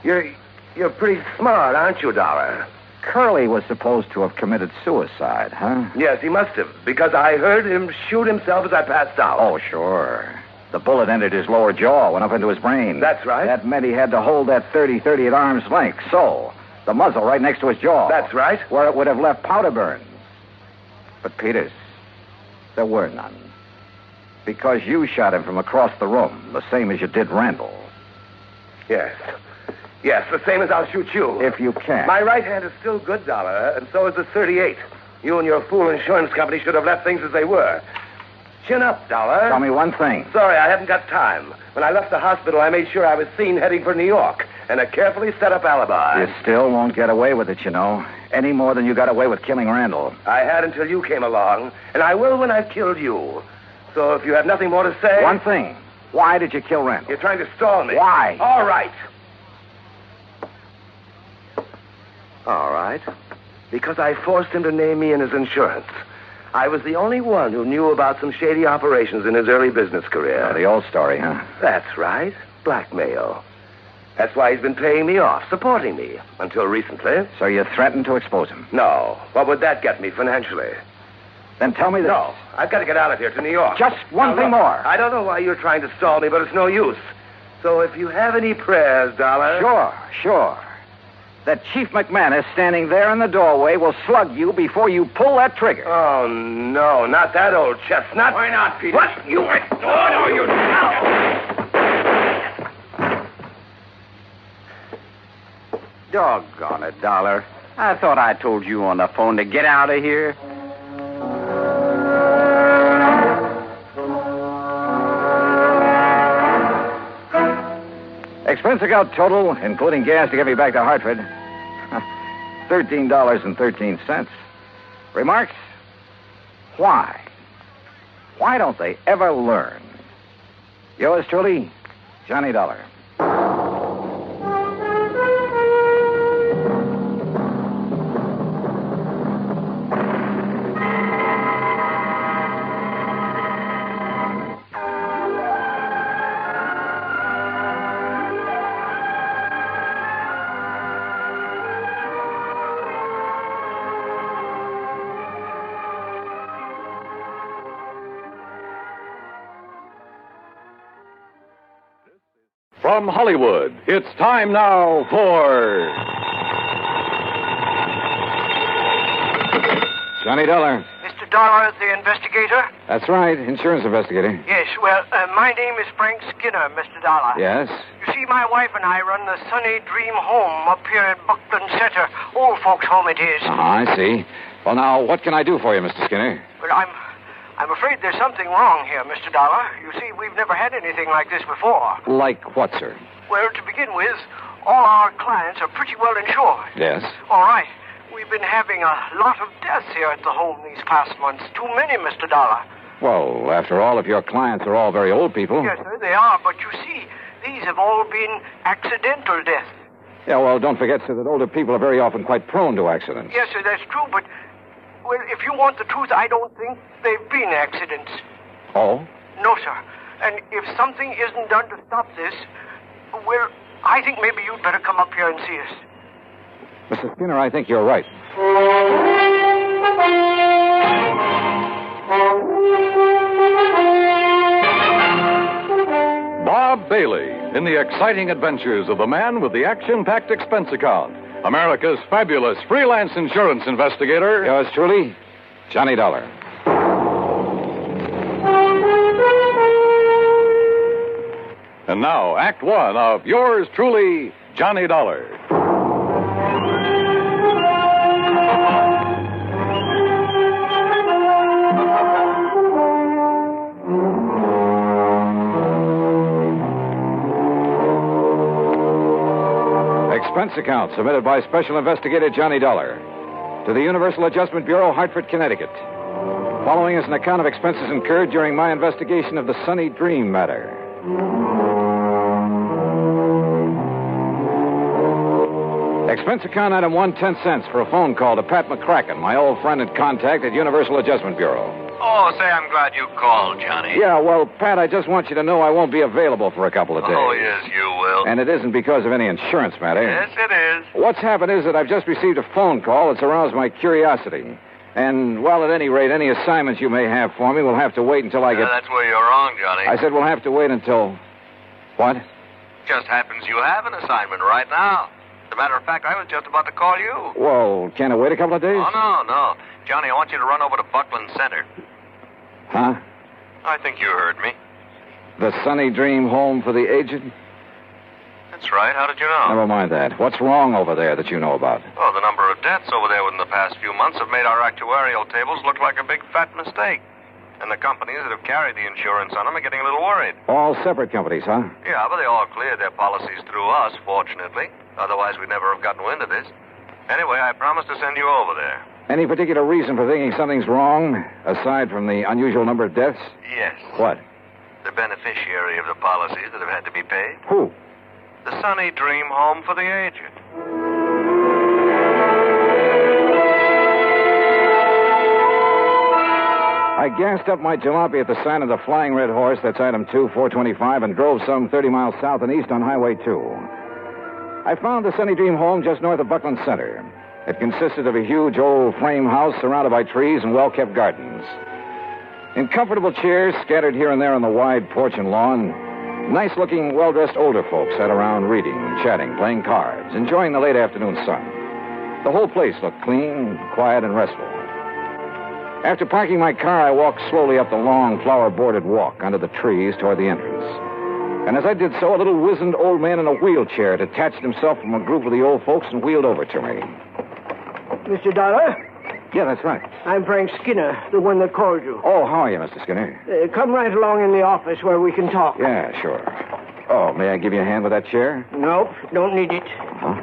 P: You're pretty smart, aren't you, Dollar?
B: Curly was supposed to have committed suicide, huh?
P: Yes, he must have, because I heard him shoot himself as I passed out.
B: Oh, sure. The bullet entered his lower jaw, went up into his brain.
P: That's right.
B: That meant he had to hold that 30-30 at arm's length, so the muzzle right next to his jaw.
P: That's right.
B: Where it would have left powder burns. But, Peters, there were none. Because you shot him from across the room, the same as you did Randall.
P: Yes. Yes, the same as I'll shoot you.
B: If you can.
P: My right hand is still good, Dollar, and so is the 38. You and your fool insurance company should have left things as they were. Chin up, Dollar.
B: Tell me one thing.
P: Sorry, I haven't got time. When I left the hospital, I made sure I was seen heading for New York, and a carefully set up alibi.
B: You still won't get away with it, you know. Any more than you got away with killing Randall.
P: I had until you came along, and I will when I've killed you. So if you have nothing more to say...
B: One thing. Why did you kill Randall?
P: You're trying to stall me.
B: Why?
P: All right. All right. Because I forced him to name me in his insurance. I was the only one who knew about some shady operations in his early business career.
B: Oh, the old story, huh?
P: That's right. Blackmail. That's why he's been paying me off, supporting me, until recently.
B: So you threatened to expose him?
P: No. What would that get me financially?
B: Then tell me this.
P: No. I've got to get out of here to New York.
B: Just one thing more.
P: I don't know why you're trying to stall me, but it's no use. So if you have any prayers, Dollar...
B: Sure. That Chief McManus standing there in the doorway will slug you before you pull that trigger.
P: Oh, no, not that old chestnut.
O: Why not, Peter?
P: What? You...
O: No, you...
A: Doggone it, Dollar. I thought I told you on the phone to get out of here.
B: Expense account total, including gas to get me back to Hartford, $13.13. Remarks? Why? Why don't they ever learn? Yours truly, Johnny Dollar.
K: From Hollywood, it's time now for...
B: Johnny Dollar.
H: Mr. Dollar, the investigator?
B: That's right, insurance investigator.
H: Yes, well, my name is Frank Skinner, Mr. Dollar.
B: Yes?
H: You see, my wife and I run the Sunny Dream Home up here in Buckland Center. Old folks' home it is.
B: I see. Well, now, what can I do for you, Mr. Skinner?
H: Well, I'm afraid there's something wrong here, Mr. Dollar. You see, we've never had anything like this before.
B: Like what, sir?
H: Well, to begin with, all our clients are pretty well insured.
B: Yes?
H: All right. We've been having a lot of deaths here at the home these past months. Too many, Mr. Dollar.
B: Well, after all, if your clients are all very old people...
H: Yes, sir, they are. But you see, these have all been accidental deaths.
B: Yeah, well, don't forget, sir, that older people are very often quite prone to accidents.
H: Yes, sir, that's true, but... Well, if you want the truth, I don't think they've been accidents.
B: Oh?
H: No, sir. And if something isn't done to stop this, well, I think maybe you'd better come up here and see us.
B: Mrs. Skinner, I think you're right.
K: Bob Bailey in the exciting adventures of the man with the action-packed expense account. America's fabulous freelance insurance investigator.
B: Yours truly, Johnny Dollar.
K: And now, Act One of yours truly, Johnny Dollar.
B: Expense account submitted by Special Investigator Johnny Dollar to the Universal Adjustment Bureau, Hartford, Connecticut. Following is an account of expenses incurred during my investigation of the Sunny Dream matter. Expense account item 1, 10 cents for a phone call to Pat McCracken, my old friend and contact at Universal Adjustment Bureau.
N: Oh, say, I'm glad you called, Johnny.
B: Yeah, well, Pat, I just want you to know I won't be available for a couple of days.
N: Oh, yes, you will.
B: And it isn't because of any insurance matter.
N: Yes, it is.
B: What's happened is that I've just received a phone call that's aroused my curiosity. And, well, at any rate, any assignments you may have for me will have to wait until I get...
N: That's where you're wrong, Johnny.
B: I said we'll have to wait until... What?
N: Just happens you have an assignment right now. As a matter of fact, I was just about to call you.
B: Well, can't I wait a couple of days?
N: Oh, no. Johnny, I want you to run over to Buckland Center.
B: Huh?
N: I think you heard me.
B: The Sunny Dream home for the aged?
N: That's right. How did you know?
B: Never mind that. What's wrong over there that you know about?
N: Oh, the number of deaths over there within the past few months have made our actuarial tables look like a big fat mistake. And the companies that have carried the insurance on them are getting a little worried.
B: All separate companies, huh?
N: Yeah, but they all cleared their policies through us, fortunately. Otherwise, we'd never have gotten wind of this. Anyway, I promised to send you over there.
B: Any particular reason for thinking something's wrong, aside from the unusual number of deaths?
N: Yes.
B: What?
N: The beneficiary of the policies that have had to be paid.
B: Who?
N: The Sunny Dream home for the aged.
B: I gassed up my jalopy at the sign of the Flying Red Horse, that's item 2, 425, and drove some 30 miles south and east on Highway 2. I found the Sunny Dream home just north of Buckland Center. It consisted of a huge old frame house surrounded by trees and well-kept gardens. In comfortable chairs scattered here and there on the wide porch and lawn, nice-looking, well-dressed older folks sat around reading, chatting, playing cards, enjoying the late afternoon sun. The whole place looked clean, quiet, and restful. After parking my car, I walked slowly up the long, flower-bordered walk under the trees toward the entrance. And as I did so, a little wizened old man in a wheelchair detached himself from a group of the old folks and wheeled over to me.
H: Mr. Dollar?
B: Yeah, that's right.
H: I'm Frank Skinner, the one that called you.
B: Oh, how are you, Mr. Skinner?
H: Come right along in the office where we can talk.
B: Yeah, sure. Oh, may I give you a hand with that chair?
H: Nope, don't need it.
B: Huh?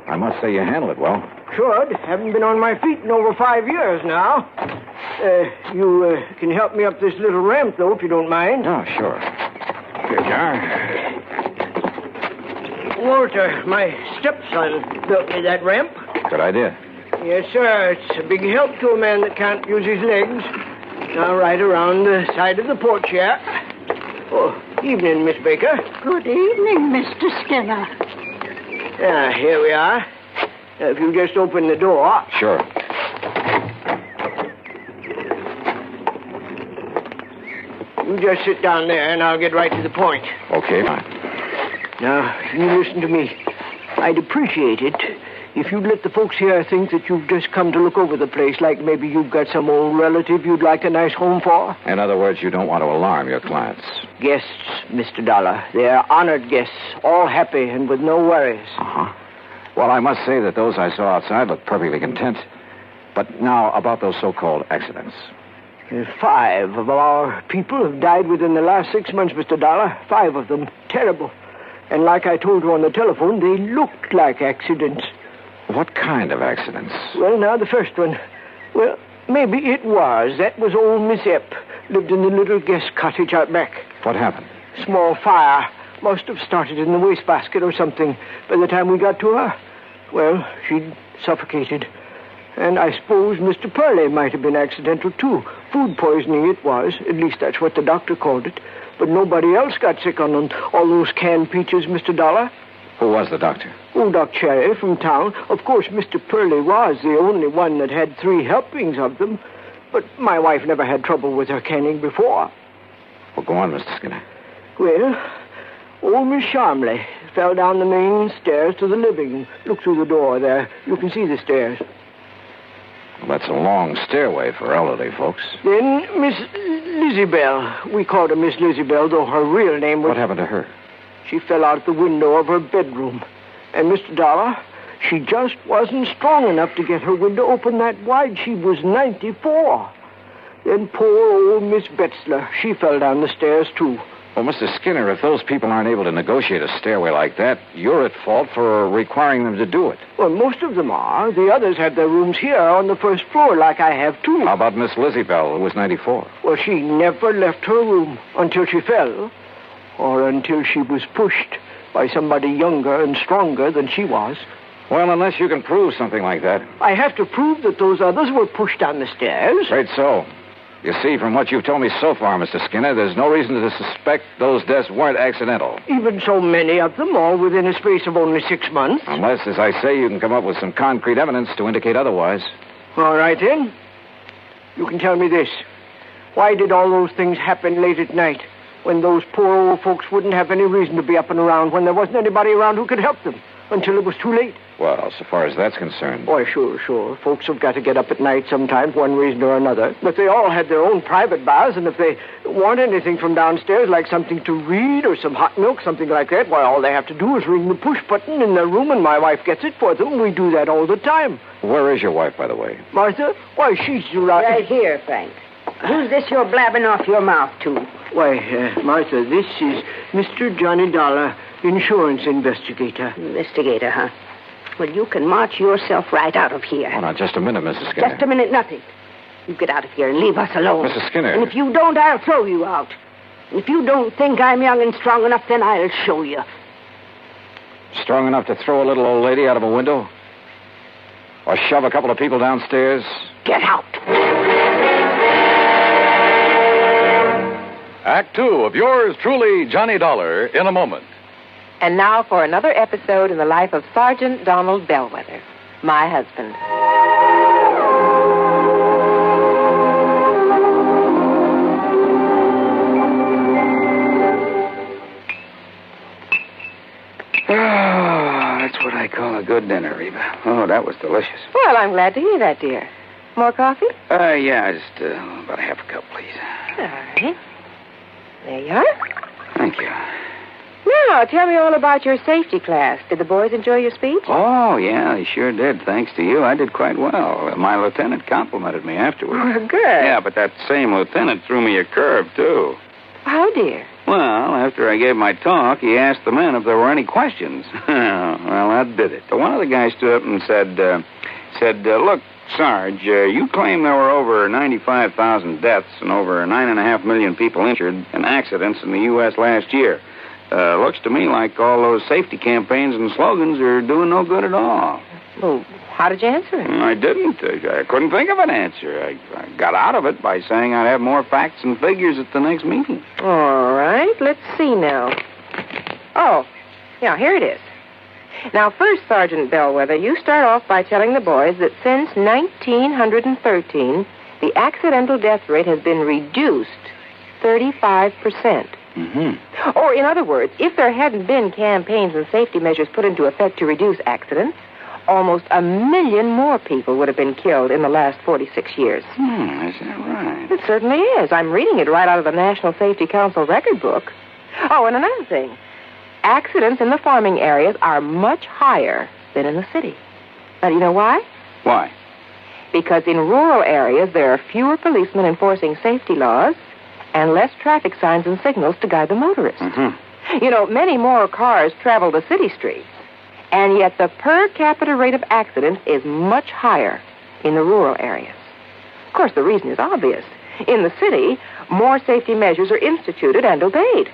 B: I must say you handle it well.
H: Should. Haven't been on my feet in over 5 years now. You can help me up this little ramp, though, if you don't mind.
B: Oh, sure. Here you are.
H: Walter, my stepson, built me that ramp.
B: Good idea.
H: Yes, sir. It's a big help to a man that can't use his legs. Now, right around the side of the porch here. Oh, evening, Miss Baker.
E: Good evening, Mr. Skinner.
H: Here we are. If you just open the door.
B: Sure.
H: You just sit down there, and I'll get right to the point.
B: Okay, fine.
H: Now, you listen to me. I'd appreciate it if you'd let the folks here think that you've just come to look over the place, like maybe you've got some old relative you'd like a nice home for.
B: In other words, you don't want to alarm your clients.
H: Guests, Mr. Dollar. They're honored guests, all happy and with no worries.
B: Uh-huh. Well, I must say that those I saw outside looked perfectly content. But now, about those so-called accidents.
H: 5 of our people have died within the last 6 months, Mr. Dollar. 5 of them. Terrible. And like I told you on the telephone, they looked like accidents.
B: What kind of accidents?
H: Well, now, the first one. Well, maybe it was. That was old Miss Epp. Lived in the little guest cottage out back.
B: What happened?
H: Small fire. Must have started in the wastebasket or something by the time we got to her. Well, she'd suffocated. And I suppose Mr. Pearly might have been accidental, too. Food poisoning it was. At least that's what the doctor called it. But nobody else got sick on all those canned peaches, Mr. Dollar.
B: Who was the doctor?
H: Oh, Doc Cherry from town. Of course, Mr. Pearly was the only one that had 3 helpings of them. But my wife never had trouble with her canning before.
B: Well, go on, Mr. Skinner.
H: Well, old Miss Sharmley fell down the main stairs to the living. Look through the door there. You can see the stairs.
B: Well, that's a long stairway for elderly folks.
H: Then Miss Lizzie Belle. We called her Miss Lizzie Belle, though her real name was...
B: What happened to her?
H: She fell out the window of her bedroom. And, Mr. Dollar, she just wasn't strong enough to get her window open that wide. She was 94. Then poor old Miss Betzler, she fell down the stairs, too.
B: Well, Mr. Skinner, if those people aren't able to negotiate a stairway like that, you're at fault for requiring them to do it.
H: Well, most of them are. The others have their rooms here on the first floor, like I have, too.
B: How about Miss Lizzie Bell, who was 94?
H: Well, she never left her room until she fell. Or until she was pushed by somebody younger and stronger than she was.
B: Well, unless you can prove something like that.
H: I have to prove that those others were pushed down the stairs.
B: Right so. You see, from what you've told me so far, Mr. Skinner, there's no reason to suspect those deaths weren't accidental.
H: Even so many of them, all within a space of only 6 months.
B: Unless, as I say, you can come up with some concrete evidence to indicate otherwise.
H: All right, then. You can tell me this. Why did all those things happen late at night, when those poor old folks wouldn't have any reason to be up and around, when there wasn't anybody around who could help them, until it was too late?
B: Well, so far as that's concerned...
H: Why, sure. Folks have got to get up at night sometimes, one reason or another. But they all had their own private baths, and if they want anything from downstairs, like something to read or some hot milk, something like that, why, all they have to do is ring the push button in their room, and my wife gets it for them. We do that all the time.
B: Where is your wife, by the way?
H: Martha? Why, she's
L: right here, Frank. Who's this you're blabbing off your mouth to?
H: Why, Martha, this is Mr. Johnny Dollar, insurance investigator.
L: Investigator, huh? Well, you can march yourself right out of here.
B: Oh, now, just a minute, Mrs. Skinner.
L: Just a minute, nothing. You get out of here and leave us alone.
B: Mrs. Skinner.
L: And if you don't, I'll throw you out. And if you don't think I'm young and strong enough, then I'll show you.
B: Strong enough to throw a little old lady out of a window? Or shove a couple of people downstairs?
L: Get out.
K: Act 2 of yours truly, Johnny Dollar, in a moment.
V: And now for another episode in the life of Sergeant Donald Bellwether, my husband.
A: Oh, that's what I call a good dinner, Reba. Oh, that was delicious.
V: Well, I'm glad to hear that, dear. More coffee?
A: Yeah, just about a half a cup, please.
V: All right. There you are.
A: Thank you.
V: Now, tell me all about your safety class. Did the boys enjoy your speech?
A: Oh, yeah, they sure did. Thanks to you, I did quite well. My lieutenant complimented me afterwards.
V: Oh, good.
A: Yeah, but that same lieutenant threw me a curve, too.
V: How, dear?
A: Well, after I gave my talk, he asked the men if there were any questions. Well, that did it. One of the guys stood up and said, look, Sarge, you claim there were over 95,000 deaths and over 9.5 million people injured in accidents in the U.S. last year. Looks to me like all those safety campaigns and slogans are doing no good at all.
V: Well, how did you answer him?
A: I didn't. I couldn't think of an answer. I got out of it by saying I'd have more facts and figures at the next meeting.
V: All right, let's see now. Oh, yeah, here it is. Now, first, Sergeant Bellwether, you start off by telling the boys that since 1913, the accidental death rate has been reduced 35%.
A: Mm-hmm.
V: Or, in other words, if there hadn't been campaigns and safety measures put into effect to reduce accidents, almost 1 million more people would have been killed in the last 46 years.
A: Is that right?
V: It certainly is. I'm reading it right out of the National Safety Council record book. Oh, and another thing. Accidents in the farming areas are much higher than in the city. Now, do you know why?
A: Why?
V: Because in rural areas, there are fewer policemen enforcing safety laws and less traffic signs and signals to guide the motorists.
A: Mm-hmm.
V: You know, many more cars travel the city streets, and yet the per capita rate of accidents is much higher in the rural areas. Of course, the reason is obvious. In the city, more safety measures are instituted and obeyed.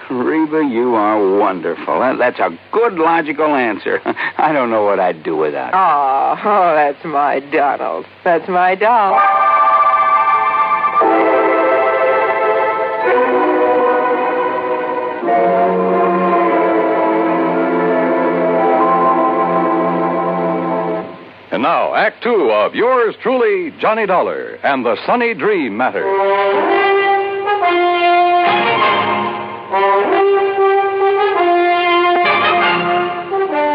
A: Reba, you are wonderful. That's a good logical answer. I don't know what I'd do without it.
V: Oh, that's my Donald. That's my doll.
K: And now, Act Two of yours truly, Johnny Dollar, and the Sunny Dream Matter.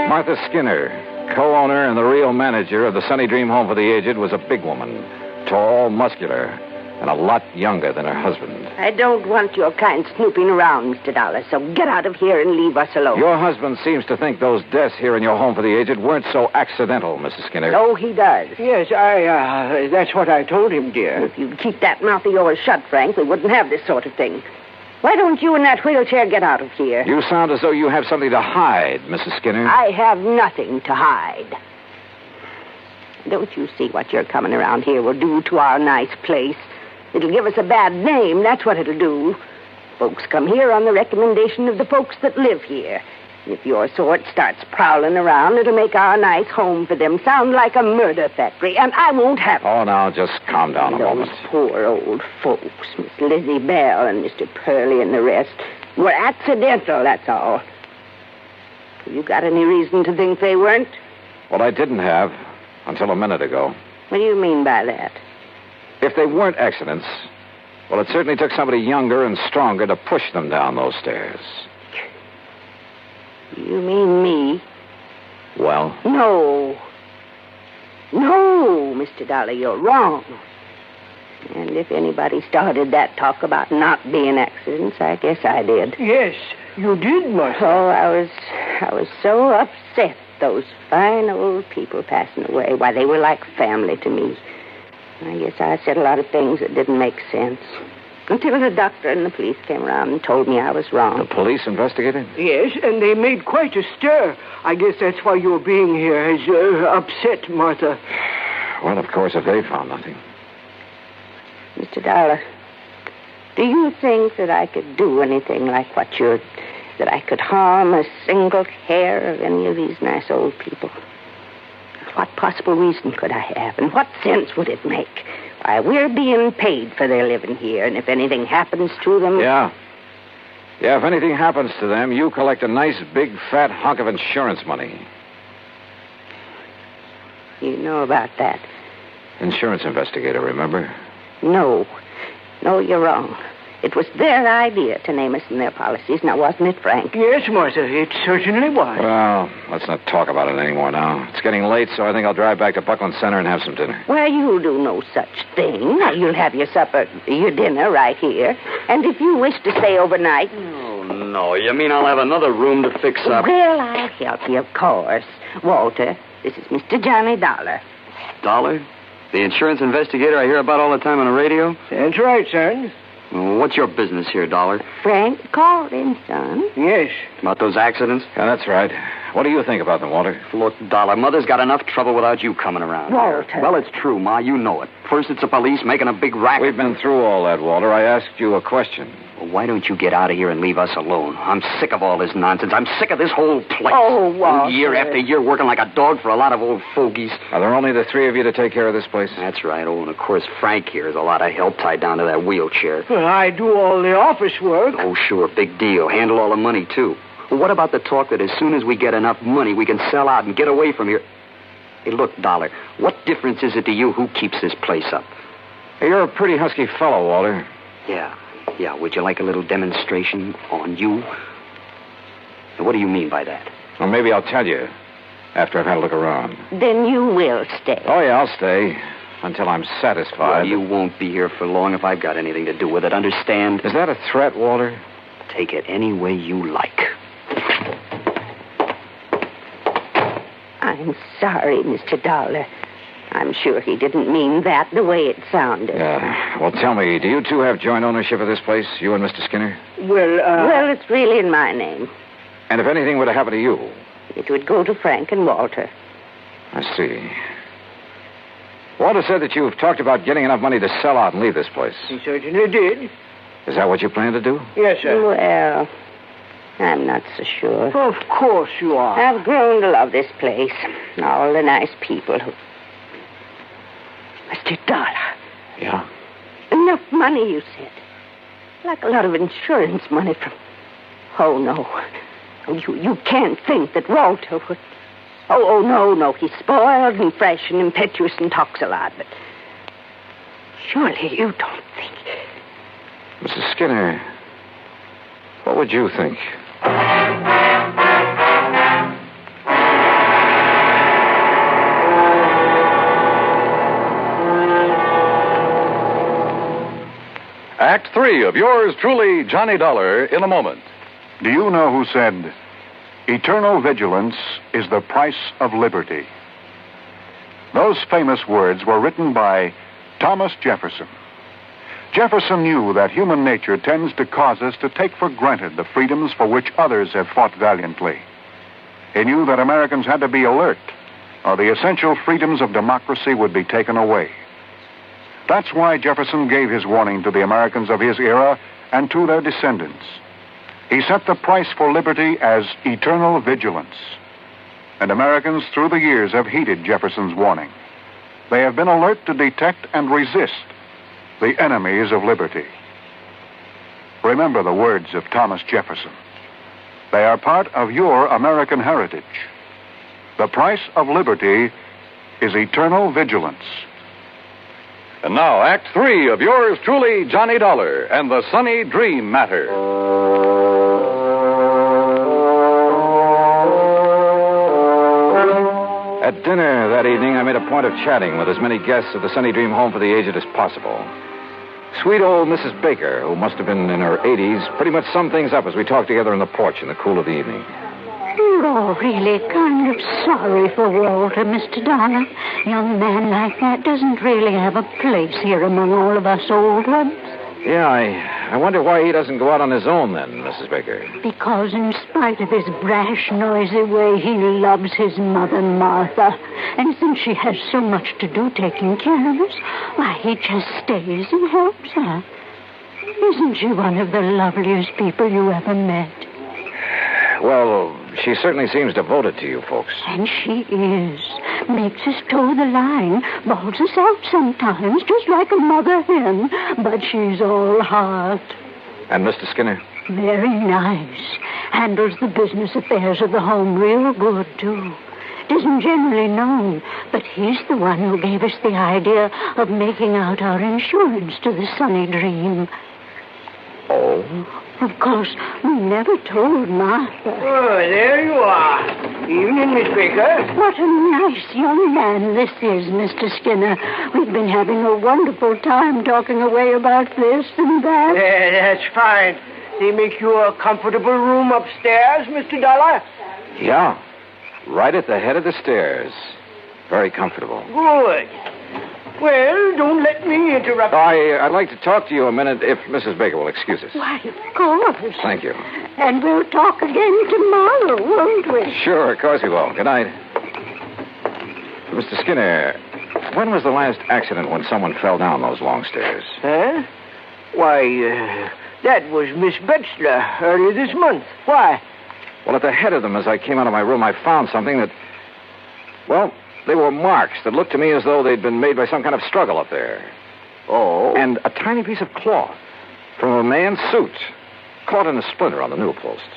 B: Martha Skinner, co-owner and the real manager of the Sunny Dream Home for the Aged, was a big woman, tall, muscular, and a lot younger than her husband.
L: I don't want your kind snooping around, Mr. Dollar, so get out of here and leave us alone.
B: Your husband seems to think those deaths here in your home for the aged weren't so accidental, Mrs. Skinner.
L: So he does.
H: Yes, that's what I told him, dear.
L: If you'd keep that mouth of yours shut, Frank, we wouldn't have this sort of thing. Why don't you in that wheelchair get out of here?
B: You sound as though you have something to hide, Mrs. Skinner.
L: I have nothing to hide. Don't you see what your coming around here will do to our nice place? It'll give us a bad name, that's what it'll do. Folks come here on the recommendation of the folks that live here. If your sort starts prowling around, it'll make our nice home for them sound like a murder factory, and I won't have it.
B: Oh, now, just calm down a moment.
L: Those poor old folks, Miss Lizzie Belle and Mr. Pearly and the rest, were accidental, that's all. You got any reason to think they weren't?
B: Well, I didn't have until a minute ago.
L: What do you mean by that?
B: If they weren't accidents, well, it certainly took somebody younger and stronger to push them down those stairs.
L: You mean me?
B: Well?
L: No. No, Mr. Dollar, you're wrong. And if anybody started that talk about not being accidents, I guess I did.
H: Yes, you did, Martha.
L: Oh, I was so upset, those fine old people passing away. Why, they were like family to me. I guess I said a lot of things that didn't make sense. Until the doctor and the police came around and told me I was wrong.
B: The police investigated?
H: Yes, and they made quite a stir. I guess that's why your being here has upset Martha.
B: Well, of course, if they found nothing.
L: Mr. Dollar, do you think that I could do anything like what that I could harm a single hair of any of these nice old people? What possible reason could I have, and what sense would it make? Why, we're being paid for their living here, and if anything happens to them...
B: Yeah, if anything happens to them, you collect a nice, big, fat hunk of insurance money.
L: You know about that?
B: Insurance investigator, remember?
L: No, you're wrong. It was their idea to name us in their policies, now wasn't it, Frank?
H: Yes, Martha, it certainly was.
B: Well, let's not talk about it anymore now. It's getting late, so I think I'll drive back to Buckland Center and have some dinner.
L: Why, you'll do no such thing. You'll have your dinner right here. And if you wish to stay overnight...
M: Oh, no. You mean I'll have another room to fix up?
L: Well, I'll help you, of course. Walter, this is Mr. Johnny Dollar.
M: Dollar? The insurance investigator I hear about all the time on the radio?
H: That's right, son.
M: Well, what's your business here, Dollar?
L: Frank called in, son.
H: Yes.
M: About those accidents?
B: Yeah, that's right. What do you think about them, Walter?
M: Look, Dollar, Mother's got enough trouble without you coming around.
L: Walter.
M: Here. Well, it's true, Ma. You know it. First it's the police making a big racket.
B: We've been through all that, Walter. I asked you a question.
M: Well, why don't you get out of here and leave us alone? I'm sick of all this nonsense. I'm sick of this whole place.
L: Oh, Walter.
M: Year after year working like a dog for a lot of old fogies.
B: Are there only the three of you to take care of this place?
M: That's right. Oh, and of course Frank here has a lot of help tied down to that wheelchair.
H: Well, I do all the office work.
M: Oh, sure. Big deal. Handle all the money, too. Well, what about the talk that as soon as we get enough money, we can sell out and get away from here? Hey, look, Dollar, what difference is it to you who keeps this place up?
B: Hey, you're a pretty husky fellow, Walter.
M: Yeah. Would you like a little demonstration on you? Now, what do you mean by that?
B: Well, maybe I'll tell you after I've had a look around.
L: Then you will stay.
B: Oh, yeah, I'll stay until I'm satisfied.
M: Well, you won't be here for long if I've got anything to do with it, understand?
B: Is that a threat, Walter?
M: Take it any way you like.
L: I'm sorry, Mr. Dollar. I'm sure he didn't mean that the way it sounded.
B: Yeah. Well, tell me, do you two have joint ownership of this place, you and Mr. Skinner?
L: Well, it's really in my name.
B: And if anything were to happen to you?
L: It would go to Frank and Walter.
B: I see. Walter said that you've talked about getting enough money to sell out and leave this place.
H: He certainly did.
B: Is that what you plan to do?
H: Yes, sir.
L: Well, I'm not so sure.
H: Of course you are.
L: I've grown to love this place. All the nice people who... Mr. Dollar.
B: Yeah?
L: Enough money, you said. Like a lot of insurance money from... Oh, no. You can't think that Walter would... Oh, no. He's spoiled and fresh and impetuous and talks a lot, but surely you don't think...
B: Mrs. Skinner, what would you think?
K: Act 3 of yours truly, Johnny Dollar, in a moment.
U: Do you know who said, eternal vigilance is the price of liberty? Those famous words were written by Thomas Jefferson. Jefferson knew that human nature tends to cause us to take for granted the freedoms for which others have fought valiantly. He knew that Americans had to be alert, or the essential freedoms of democracy would be taken away. That's why Jefferson gave his warning to the Americans of his era and to their descendants. He set the price for liberty as eternal vigilance. And Americans through the years have heeded Jefferson's warning. They have been alert to detect and resist the enemies of liberty. Remember the words of Thomas Jefferson. They are part of your American heritage. The price of liberty is eternal vigilance.
K: And now, Act 3 of yours truly, Johnny Dollar, and the Sunny Dream Matter.
B: At dinner that evening, I made a point of chatting with as many guests of the Sunny Dream home for the aged as possible. Sweet old Mrs. Baker, who must have been in her 80s, pretty much summed things up as we talked together on the porch in the cool of the evening.
Q: You're all really kind of sorry for Walter, Mr. Dollar. Young man like that doesn't really have a place here among all of us old ones.
B: Yeah, I wonder why he doesn't go out on his own then, Mrs. Baker.
Q: Because in spite of his brash, noisy way, he loves his mother, Martha. And since she has so much to do taking care of us, why, he just stays and helps her. Isn't she one of the loveliest people you ever met?
B: Well, she certainly seems devoted to you folks.
Q: And she is. Makes us toe the line. Bawls us out sometimes, just like a mother hen. But she's all heart.
B: And Mr. Skinner?
Q: Very nice. Handles the business affairs of the home real good, too. Isn't generally known, but he's the one who gave us the idea of making out our insurance to the Sunny Dream.
B: Oh?
Q: Of course, we never told Martha.
H: Oh, there you are. Evening, Miss Baker.
Q: What a nice young man this is, Mr. Skinner. We've been having a wonderful time talking away about this and that.
H: That's fine. They make you a comfortable room upstairs, Mr. Dollar?
B: Yeah. Right at the head of the stairs. Very comfortable.
H: Good. Well, don't let me interrupt.
B: I'd like to talk to you a minute if Mrs. Baker will excuse us.
Q: Why, of course.
B: Thank you.
Q: And we'll talk again tomorrow, won't we?
B: Sure, of course we will. Good night. Mr. Skinner, when was the last accident when someone fell down those long stairs?
H: Huh? Why, that was Miss Betzler early this month. Why?
B: Well, at the head of them, as I came out of my room, I found something that... Well, they were marks that looked to me as though they'd been made by some kind of struggle up there.
H: Oh?
B: And a tiny piece of cloth from a man's suit caught in a splinter on the newel post.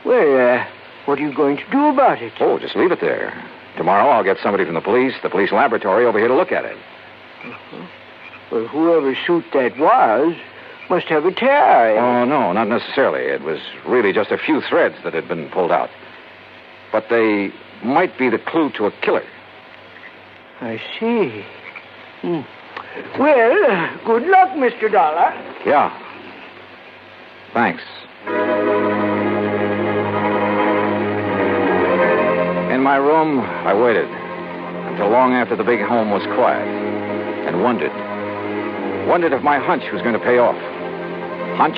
H: Well, what are you going to do about it?
B: Oh, just leave it there. Tomorrow I'll get somebody from the police laboratory over here to look at it.
H: Uh-huh. Well, whoever suit that was must have a tear.
B: Oh, no, not necessarily. It was really just a few threads that had been pulled out. But they might be the clue to a killer.
H: I see. Well, good luck, Mr. Dollar.
B: Yeah. Thanks. In my room, I waited until long after the big home was quiet and wondered if my hunch was going to pay off. Hunch?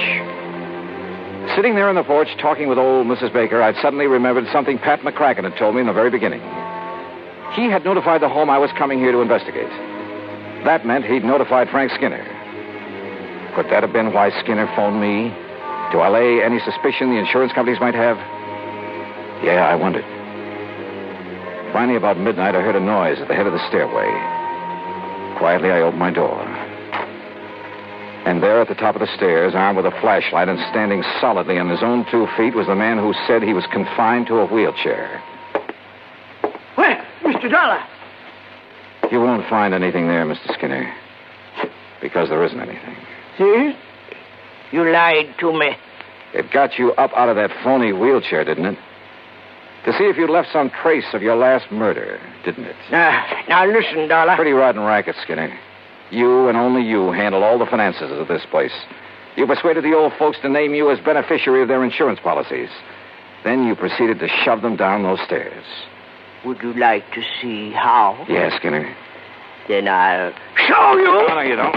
B: Sitting there on the porch talking with old Mrs. Baker, I'd suddenly remembered something Pat McCracken had told me in the very beginning. He had notified the home I was coming here to investigate. That meant he'd notified Frank Skinner. Could that have been why Skinner phoned me? To allay any suspicion the insurance companies might have? Yeah, I wondered. Finally, about midnight, I heard a noise at the head of the stairway. Quietly, I opened my door. And there at the top of the stairs, armed with a flashlight and standing solidly on his own 2 feet, was the man who said he was confined to a wheelchair.
H: Mr. Dollar.
B: You won't find anything there, Mr. Skinner. Because there isn't anything.
H: See? You lied to me.
B: It got you up out of that phony wheelchair, didn't it? To see if you left some trace of your last murder, didn't it?
H: Now listen, Dollar.
B: Pretty rotten racket, Skinner. You and only you handle all the finances of this place. You persuaded the old folks to name you as beneficiary of their insurance policies. Then you proceeded to shove them down those stairs.
H: Would you like to see how?
B: Yes, Skinner.
H: Then I'll show you.
B: No, you don't.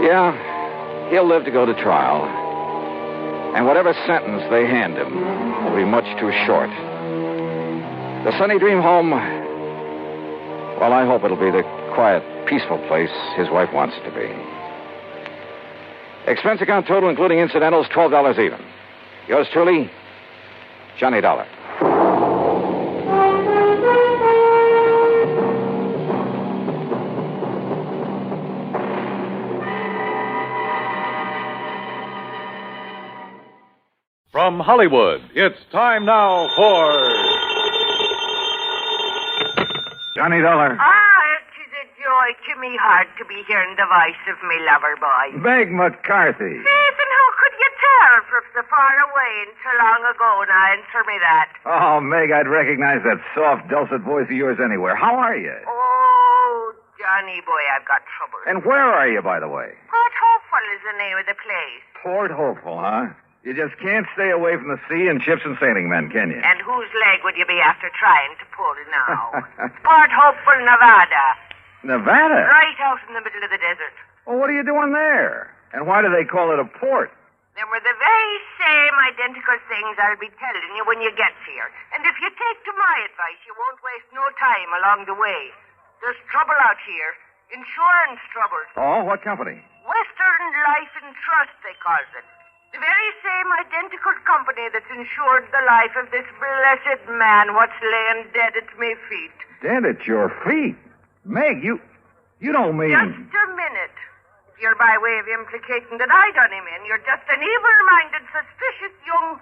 B: Yeah, he'll live to go to trial. And whatever sentence they hand him will be much too short. The Sunny Dream home, well, I hope it'll be the quiet, peaceful place his wife wants it to be. Expense account total, including incidentals, $12 even. Yours truly, Johnny Dollar.
K: From Hollywood, it's time now for
B: Johnny Dollar.
D: It is a joy to me heart to be hearing the voice of me lover boy.
B: Meg McCarthy.
D: Yes, and how could you tell from so far away and so long ago? Now answer me that.
B: Oh, Meg, I'd recognize that soft, dulcet voice of yours anywhere. How are you?
D: Oh, Johnny boy, I've got trouble.
B: And where are you, by the way?
D: Port Hopeful is the name of the place.
B: Port Hopeful, huh? You just can't stay away from the sea and ships and sailing men, can you?
D: And whose leg would you be after trying to pull now? Port Hopeful, Nevada.
B: Nevada?
D: Right out in the middle of the desert.
B: Well, what are you doing there? And why do they call it a port?
D: Them were the very same identical things I'll be telling you when you get here. And if you take to my advice, you won't waste no time along the way. There's trouble out here. Insurance trouble.
B: Oh, what company?
D: Western Life and Trust, they calls it. The very same identical company that's insured the life of this blessed man what's laying dead at me feet.
B: Dead at your feet? Meg, you don't mean...
D: Just a minute. If you're by way of implicating that I done him in, you're just an evil-minded, suspicious young...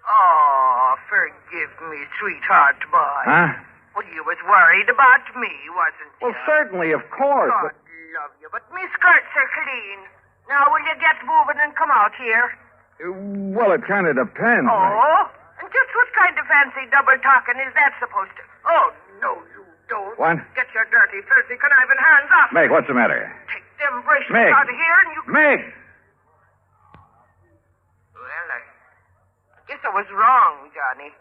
D: Oh, forgive me, sweetheart boy.
B: Huh?
D: Well, you was worried about me, wasn't you?
B: Well, certainly, of course.
D: God love you, but me skirts are clean. Now, will you get moving and come out here?
B: Well, it kind of depends.
D: Oh? And just what kind of fancy double talking is that supposed to... Oh, no, you don't.
B: What?
D: Get your dirty, filthy, conniving hands off.
B: Meg, what's the matter?
D: Take them bracelets
B: Meg.
D: out of here and you...
B: Meg!
D: Well, I guess I was wrong, Johnny.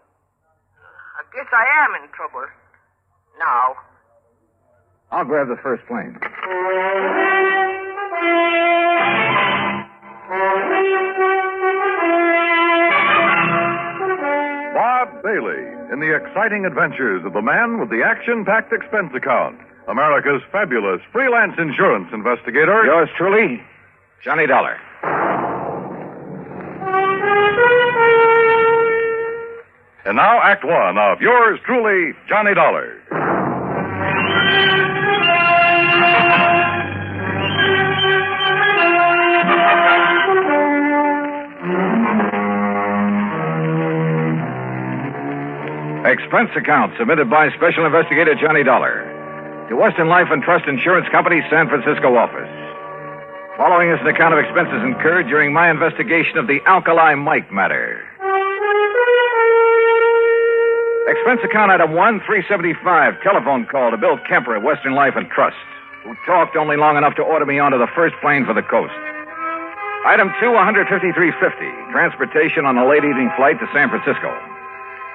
D: I guess I am in trouble. Now.
B: I'll grab the first plane.
K: Bob Bailey in the exciting adventures of the man with the action-packed expense account, America's fabulous freelance insurance investigator.
B: Yours truly, Johnny Dollar.
K: And now, Act One of yours truly, Johnny Dollar.
B: Expense account submitted by Special Investigator Johnny Dollar to Western Life and Trust Insurance Company, San Francisco office. Following is an account of expenses incurred during my investigation of the Alkali Mike matter. Expense account item 1375, telephone call to Bill Kemper at Western Life and Trust, who talked only long enough to order me onto the first plane for the coast. Item 2, $153.50, transportation on a late-evening flight to San Francisco.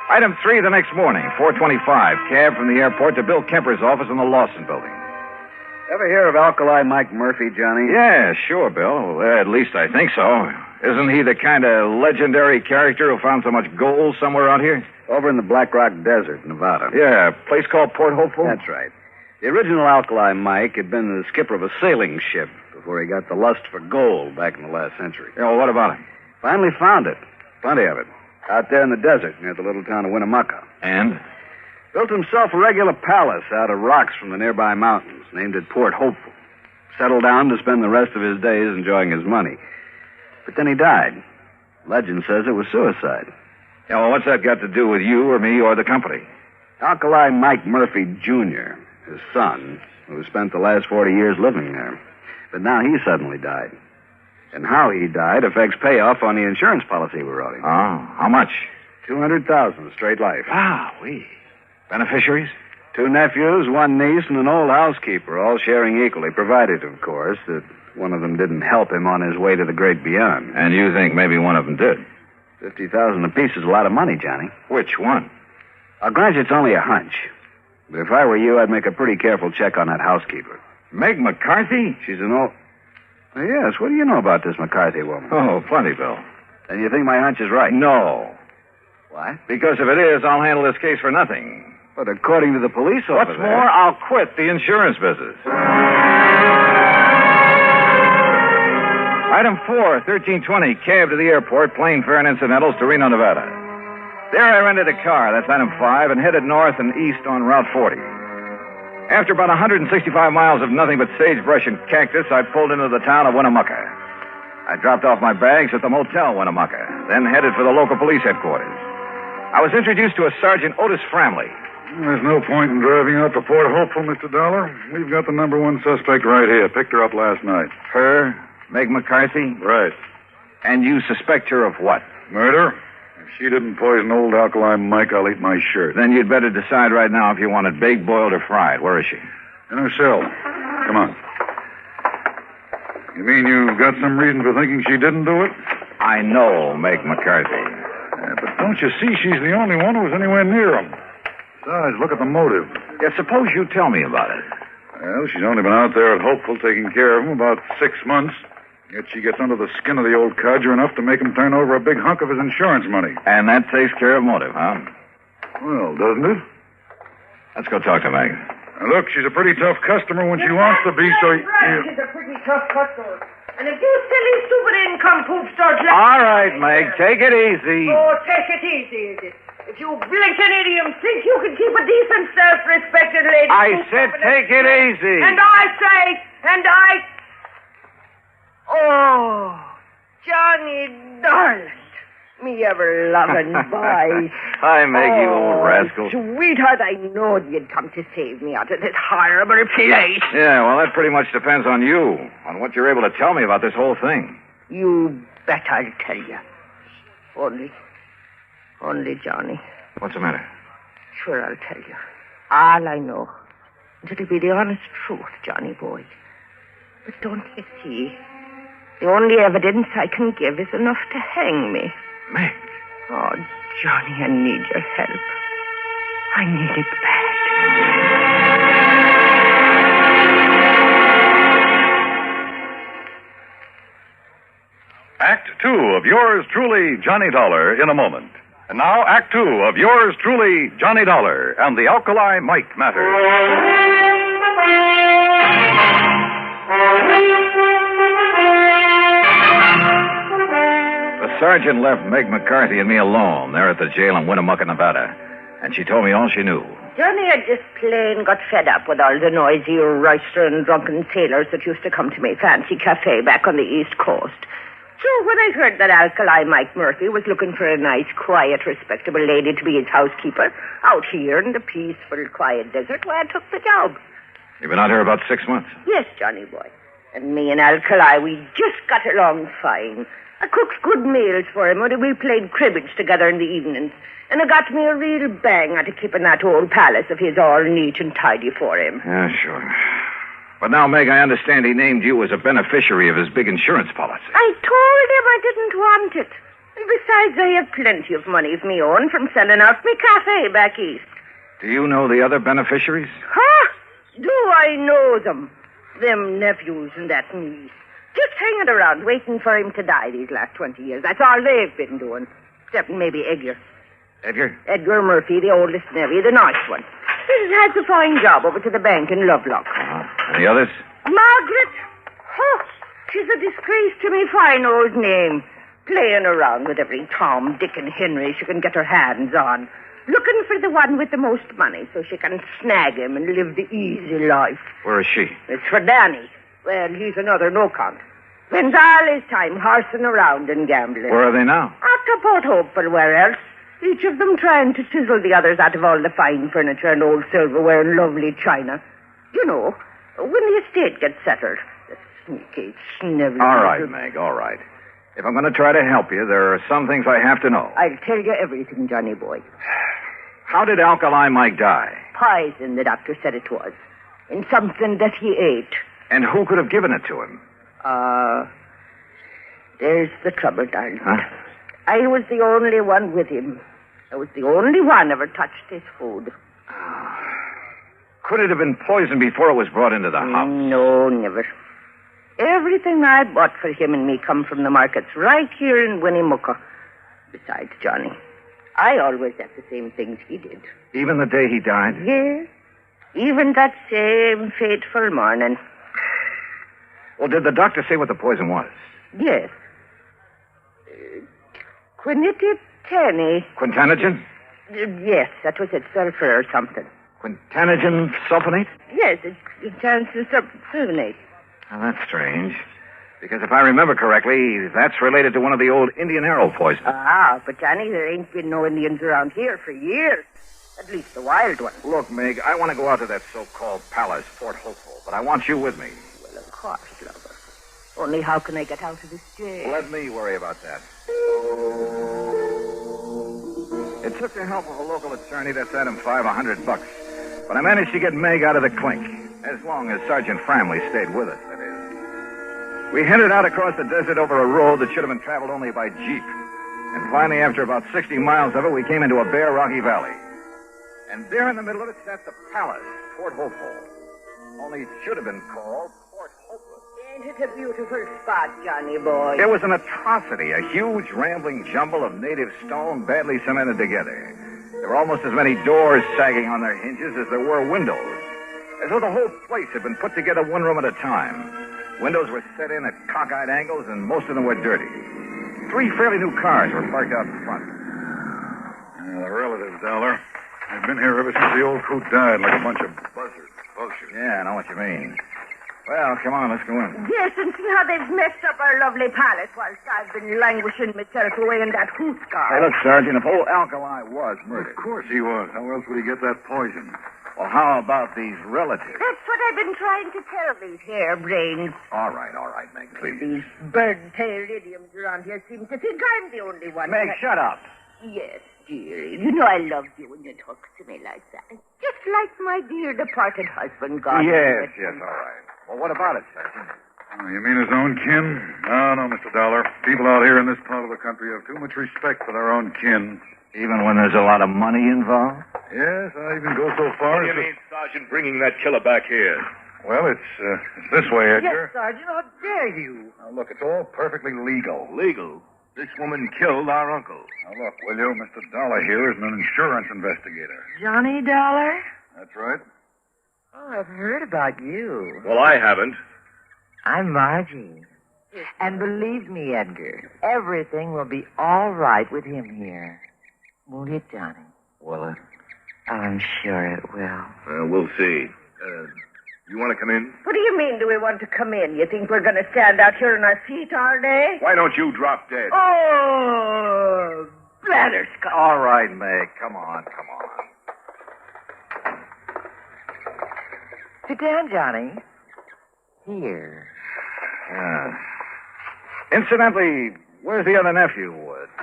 B: Item 3, the next morning, 4:25, cab from the airport to Bill Kemper's office in the Lawson building.
F: Ever hear of Alkali Mike Murphy, Johnny?
B: Yeah, sure, Bill. At least I think so. Isn't he the kind of legendary character who found so much gold somewhere out here?
F: Over in the Black Rock Desert, Nevada.
B: Yeah, a place called Port Hopeful?
F: That's right. The original Alkali Mike had been the skipper of a sailing ship before he got the lust for gold back in the last century.
B: Yeah, well, what about him?
F: Finally found it. Plenty of it. Out there in the desert near the little town of Winnemucca.
B: And?
I: Built himself a regular palace out of rocks from the nearby mountains, named it Port Hopeful. Settled down to spend the rest of his days enjoying his money. But then he died. Legend says it was suicide.
B: Yeah, well, what's that got to do with you or me or the company?
I: Alkali Mike Murphy, Jr., his son, who spent the last 40 years living there. But now he suddenly died. And how he died affects payoff on the insurance policy we wrote him.
B: Oh, how much?
I: $200,000, straight life.
B: Ah, Beneficiaries?
I: 2 nephews, 1 niece, and an old housekeeper, all sharing equally, provided, of course, that one of them didn't help him on his way to the great beyond.
B: And you think maybe one of them did?
I: $50,000 apiece is a lot of money, Johnny.
B: Which one?
I: I'll grant you it's only a hunch. But if I were you, I'd make a pretty careful check on that housekeeper.
B: Meg McCarthy?
I: She's an old... Oh, yes, what do you know about this McCarthy woman?
B: Oh, plenty, Bill.
I: Then you think my hunch is right?
B: No.
I: What?
B: Because if it is, I'll handle this case for nothing.
I: But according to the police officer...
B: What's more, I'll quit the insurance business. Item 4, 1320, cab to the airport, plane fare and incidentals to Reno, Nevada. There I rented a car, that's item 5, and headed north and east on Route 40. After about 165 miles of nothing but sagebrush and cactus, I pulled into the town of Winnemucca. I dropped off my bags at the Motel Winnemucca, then headed for the local police headquarters. I was introduced to a Sergeant Otis Framley.
R: There's no point in driving out to Port Hopeful, Mr. Dollar. We've got the number 1 suspect right here. Picked her up last night.
B: Her? Meg McCarthy?
R: Right.
B: And you suspect her of what?
R: Murder? If she didn't poison old Alkali Mike, I'll eat my shirt.
B: Then you'd better decide right now if you want it baked, boiled, or fried. Where is she?
R: In her cell. Come on. You mean you've got some reason for thinking she didn't do it?
B: I know Meg McCarthy.
R: Yeah, but don't you see she's the only one who was anywhere near him? Besides, look at the motive.
B: Yeah, suppose you tell me about it.
R: Well, she's only been out there at Hopeful taking care of him about 6 months. Yet she gets under the skin of the old codger enough to make him turn over a big hunk of his insurance money.
B: And that takes care of motive, huh?
R: Well, doesn't it?
B: Let's go talk to Meg.
R: Now, look, she's a pretty tough customer when she wants to be, so...
D: Right, she's a pretty tough customer. And if you silly, stupid income poop start...
B: All right, Meg, take it easy.
D: Oh, take it easy, is it? If you blinking idiom think you can keep a decent, self-respected lady...
B: I said take it easy.
D: And I... Oh, Johnny darling, me ever-loving boy.
B: Hi, Meg, you old rascal.
D: Sweetheart, I knowed you'd come to save me out of this horrible place.
B: Yeah, well, that pretty much depends on you, on what you're able to tell me about this whole thing.
D: You bet I'll tell you. Only, Johnny.
B: What's the matter?
D: Sure, I'll tell you. All I know. And it'll be the honest truth, Johnny boy. But don't you see? The only evidence I can give is enough to hang me.
B: Meg.
D: Oh, Johnny, I need your help. I need it bad.
K: Act 2 of yours truly, Johnny Dollar, in a moment. And now, Act 2 of yours truly, Johnny Dollar, and the Alkali Mike matter.
B: The sergeant left Meg McCarthy and me alone there at the jail in Winnemucca, Nevada. And she told me all she knew.
D: Johnny had just plain got fed up with all the noisy, roistering, drunken sailors that used to come to my fancy cafe back on the East Coast. So when I heard that Alkali Mike Murphy was looking for a nice, quiet, respectable lady to be his housekeeper out here in the peaceful, quiet desert, well, I took the job.
B: You've been out here about 6 months.
D: Yes, Johnny boy. And me and Alkali, we just got along fine. I cooked good meals for him, and we played cribbage together in the evenings. And it got me a real bang out of keeping that old palace of his all neat and tidy for him.
B: Yeah, sure. But now, Meg, I understand he named you as a beneficiary of his big insurance policy.
D: I told him I didn't want it. And besides, I have plenty of money of me own from selling out me cafe back east.
B: Do you know the other beneficiaries?
D: Huh? Do I know them? Them nephews and that niece. Just hanging around waiting for him to die these last 20 years. That's all they've been doing. Except maybe Edgar.
B: Edgar?
D: Edgar Murphy, the oldest nephew, the nice one. He's had a fine job over to the bank in Lovelock.
B: And the others?
D: Margaret. Oh, she's a disgrace to me fine old name. Playing around with every Tom, Dick, and Henry she can get her hands on. looking for the one with the most money so she can snag him and live the easy life.
B: Where is she?
D: It's for Danny. Well, he's another no-count. Spends all his time horsing around and gambling.
B: Where are they now?
D: At Port Hopeful, where else? Each of them trying to chisel the others out of all the fine furniture and old silverware and lovely china. You know, when the estate gets settled. The sneaky, snivelly...
B: All right, Meg, all right. If I'm going to try to help you, there are some things I have to know.
D: I'll tell you everything, Johnny boy.
B: How did Alkali Mike die?
D: Poison, the doctor said it was. In something that he ate.
B: And who could have given it to him?
D: There's the trouble, darling.
B: Huh?
D: I was the only one with him. I was the only one ever touched his food.
B: Could it have been poisoned before it was brought into the house?
D: No, never. Everything I bought for him and me come from the markets right here in Winnemucca. Besides, Johnny, I always had the same things he did.
B: Even the day he died?
D: Yes. Even that same fateful morning.
B: Well, did the doctor say what the poison was?
D: Yes. Quinititani.
B: Quintanogen?
D: Yes, that was it. Sulfur or something.
B: Quintanogen sulfonate?
D: Yes, it's sulfonate.
B: Well, that's strange. Because if I remember correctly, that's related to one of the old Indian arrow poisons.
D: Ah, but Johnny, there ain't been no Indians around here for years. At least the wild ones.
B: Look, Meg, I want to go out to that so-called palace, Fort Hopeful, but I want you with me.
D: Well, of course, lover. Only how can I get out of this jail?
B: Let me worry about that. It took the help of a local attorney that set him $500. But I managed to get Meg out of the clink, as long as Sergeant Framley stayed with us, that is. We headed out across the desert over a road that should have been traveled only by jeep. And finally, after about 60 miles of it, we came into a bare, rocky valley. And there in the middle of it sat the palace, Fort Hopeful. Only it should have been called Fort Hopeless.
D: Ain't it a beautiful spot, Johnny boy?
B: It was an atrocity, a huge, rambling jumble of native stone badly cemented together. There were almost as many doors sagging on their hinges as there were windows, as though the whole place had been put together one room at a time. Windows were set in at cockeyed angles, and most of them were dirty. 3 fairly new cars were parked out in front.
R: The relatives, Dollar. They've been here ever since the old coot died, like a bunch of buzzards. Bullshit.
B: Yeah, I know what you mean. Well, come on, let's go in.
D: Yes, and see how they've messed up our lovely palace whilst I've been languishing myself away in that hoot car.
B: Hey, look, Sergeant, if old Alkali was murdered.
R: Of course he was. How else would he get that poison?
B: Well, how about these relatives?
D: That's what I've been trying to tell these harebrains.
B: All right, Meg, please.
D: These bird-tailed idioms around here seem to think I'm the only one.
B: Meg, shut up.
D: Yes, dearie. You know I love you when you talk to me like that. Just like my dear departed husband, God.
B: Yes, all right. Well, what about it, Sergeant?
R: Oh, you mean his own kin? No, Mr. Dollar. People out here in this part of the country have too much respect for their own kin.
B: Even when there's a lot of money involved?
R: Yes, I even go so far
C: as... What do you mean, Sergeant, bringing that killer back here?
R: Well, it's this way, Edgar.
D: Yes, Sergeant, how dare you?
R: Now, look, it's all perfectly legal.
C: Legal? This woman killed our uncle.
R: Now, look, will you? Mr. Dollar here is an insurance investigator.
D: Johnny Dollar?
R: That's right.
J: Oh, I've heard about you.
C: Well, I haven't.
J: I'm Margie. And believe me, Edgar, everything will be all right with him here. Won't it, Johnny?
C: Will it?
J: I'm sure it will.
C: We'll see. You want to come in?
D: What do you mean, do we want to come in? You think we're going to stand out here on our feet all day?
C: Why don't you drop dead?
D: Oh, blatherskite.
B: All right, Meg, come on.
J: Sit down, Johnny. Here.
B: Incidentally, where's the other nephew?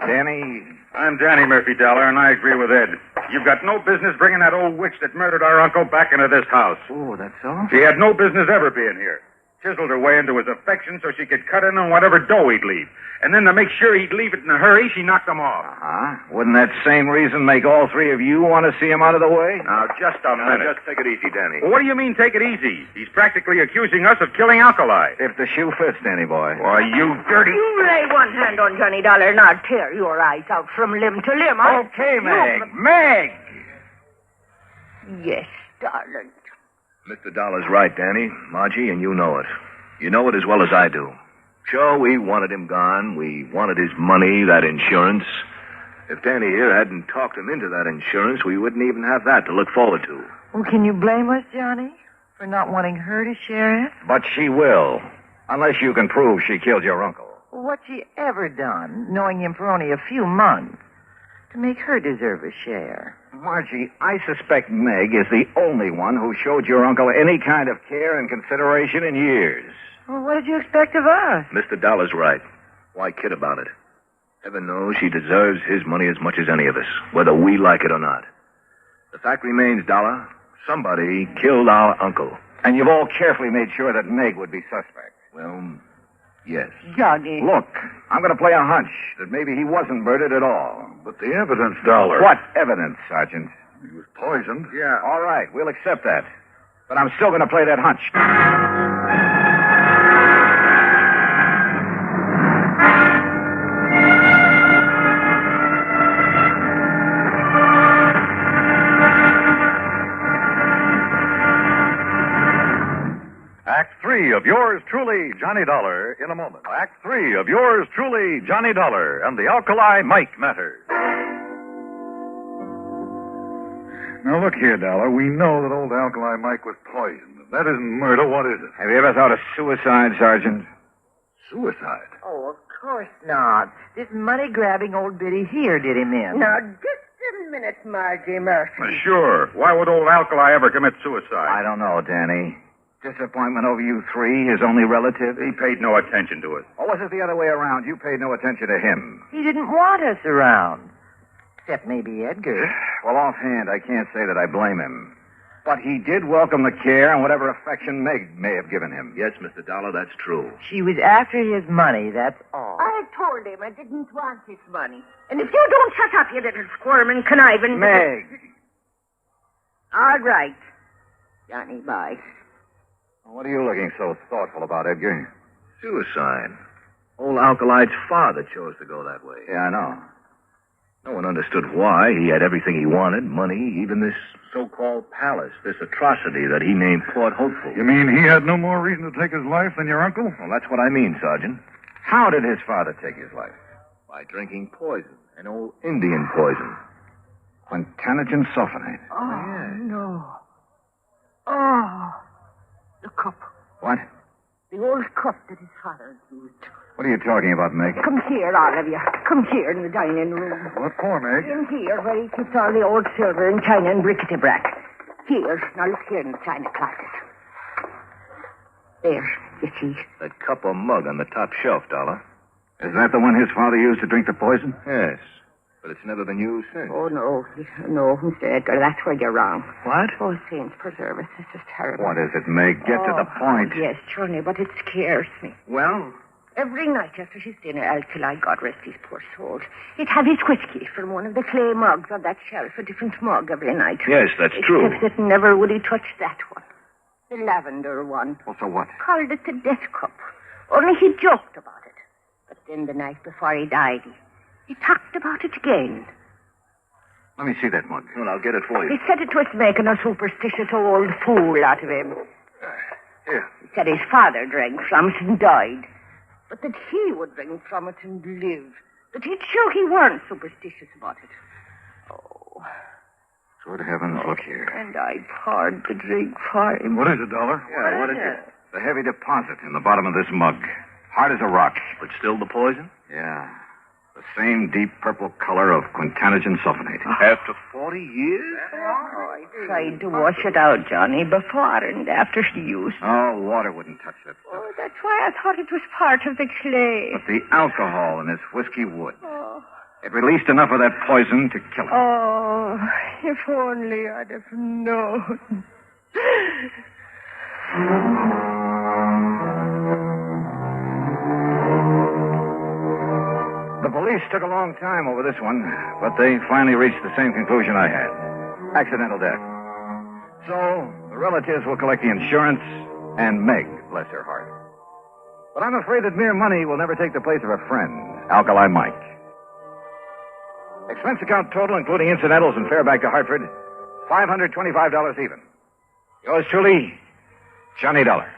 B: Danny?
O: I'm Danny Murphy, Dollar, and I agree with Ed. You've got no business bringing that old witch that murdered our uncle back into this house.
B: Oh, that's all?
O: She had no business ever being here. Chiseled her way into his affection so she could cut in on whatever dough he'd leave. And then to make sure he'd leave it in a hurry, she knocked him off.
B: Wouldn't that same reason make all 3 of you want to see him out of the way?
O: Now, just a minute.
C: Just take it easy, Danny.
O: Well, what do you mean, take it easy? He's practically accusing us of killing Alkali.
B: If the shoe fits, Danny boy.
O: Why, you dirty...
D: You lay one hand on Johnny Dollar and I'll tear your eyes out from limb to limb.
B: Okay, Meg. Meg!
D: Yes, darling.
C: Mr. Dollar's right, Danny. Margie, and you know it. You know it as well as I do. Sure, we wanted him gone. We wanted his money, that insurance.
S: If Danny here hadn't talked him into that insurance, we wouldn't even have that to look forward to.
J: Well, can you blame us, Johnny, for not wanting her to share it?
B: But she will. Unless you can prove she killed your uncle.
J: What's she ever done, knowing him for only a few months, to make her deserve a share?
B: Margie, I suspect Meg is the only one who showed your uncle any kind of care and consideration in years.
J: Well, what did you expect of us?
S: Mr. Dollar's right. Why kid about it? Heaven knows she deserves his money as much as any of us, whether we like it or not. The fact remains, Dollar, somebody killed our uncle.
B: And you've all carefully made sure that Meg would be suspect.
S: Well, yes.
J: Johnny.
B: Look, I'm going to play a hunch that maybe he wasn't murdered at all.
R: But the evidence, Dollar.
B: What evidence, Sergeant?
R: He was poisoned.
B: Yeah, all right, we'll accept that. But I'm still going to play that hunch.
K: Act 3 of yours truly, Johnny Dollar, in a moment. Act 3 of yours truly, Johnny Dollar, and the Alkali Mike matter.
R: Now, look here, Dollar. We know that old Alkali Mike was poisoned. If that isn't murder, what is it?
B: Have you ever thought of suicide, Sergeant?
R: Suicide?
J: Oh, of course not. This money-grabbing old biddy here did him in.
D: Now, just a minute, Margie Murphy.
R: Sure. Why would old Alkali ever commit suicide?
B: I don't know, Danny. Disappointment over you three, his only relative?
R: He paid no attention to us.
B: Or was it the other way around? You paid no attention to him.
J: He didn't want us around. Except maybe Edgar.
B: Well, offhand, I can't say that I blame him. But he did welcome the care and whatever affection Meg may have given him.
S: Yes, Mr. Dollar, that's true.
J: She was after his money, that's all.
D: I told him I didn't want his money. And if you don't shut up, you little squirming, conniving...
B: Meg!
D: All right. Johnny, bye.
B: What are you looking so thoughtful about, Edgar?
S: Suicide. Old Alkali's father chose to go that way.
B: Yeah, I know.
S: No one understood why. He had everything he wanted, money, even this so-called palace, this atrocity that he named Port Hopeful.
R: You mean he had no more reason to take his life than your uncle?
S: Well, that's what I mean, Sergeant.
B: How did his father take his life?
S: By drinking poison, an old Indian poison.
B: Quintanogen sulfonate.
D: Oh, no. Oh, the cup.
B: What?
D: The old cup that his father used.
B: What are you talking about, Meg?
D: Come here, all of you. Come here in the dining room.
R: What for, Meg?
D: In here, where he keeps all the old silver and china and bric-a-brac. Here. Now look here in the china closet. There, you see.
S: That cup or mug on the top shelf, Dollar.
B: Is that the one his father used to drink the poison?
S: Yes. But it's never been used since.
D: Oh, no. No, Mr. Edgar, that's where you're wrong.
S: What?
D: Oh, saints preserve us. This is terrible.
B: What is it, Meg? Get to the point.
D: Yes, Johnny, but it scares me.
B: Well?
D: Every night after his dinner, Alkali, God rest his poor soul, he'd have his whiskey from one of the clay mugs on that shelf, a different mug every night.
S: Yes, that's true.
D: Except that never would he touch that one. The lavender one.
B: Well, so what?
D: Called it the death cup. Only he joked about it. But then the night before he died, he talked about it again.
B: Let me see that mug.
S: Well, I'll get it for you.
D: He said it was making a superstitious old fool out of him.
S: Here.
D: He said his father drank from it and died. But that he would drink from it and live. That he'd show he weren't superstitious about it. Oh.
B: Good heavens, look here.
D: And I poured the drink for him.
R: What is it, Dollar?
B: Yeah, what is it? The heavy deposit in the bottom of this mug. Hard as a rock.
S: But still the poison?
B: Yeah. The same deep purple color of quintanogen sulfonate.
S: After 40 years?
D: Oh, I tried to wash it out, Johnny, before and after use.
B: Oh, water wouldn't touch that stuff.
D: Oh, that's why I thought it was part of the clay.
B: But the alcohol in this whiskey would.
D: Oh.
B: It released enough of that poison to kill him.
D: Oh, if only I'd have known.
B: The police took a long time over this one, but they finally reached the same conclusion I had. Accidental death. So, the relatives will collect the insurance, and Meg, bless her heart. But I'm afraid that mere money will never take the place of a friend, Alkali Mike. Expense account total, including incidentals and fare back to Hartford, $525 even. Yours truly, Johnny Dollar.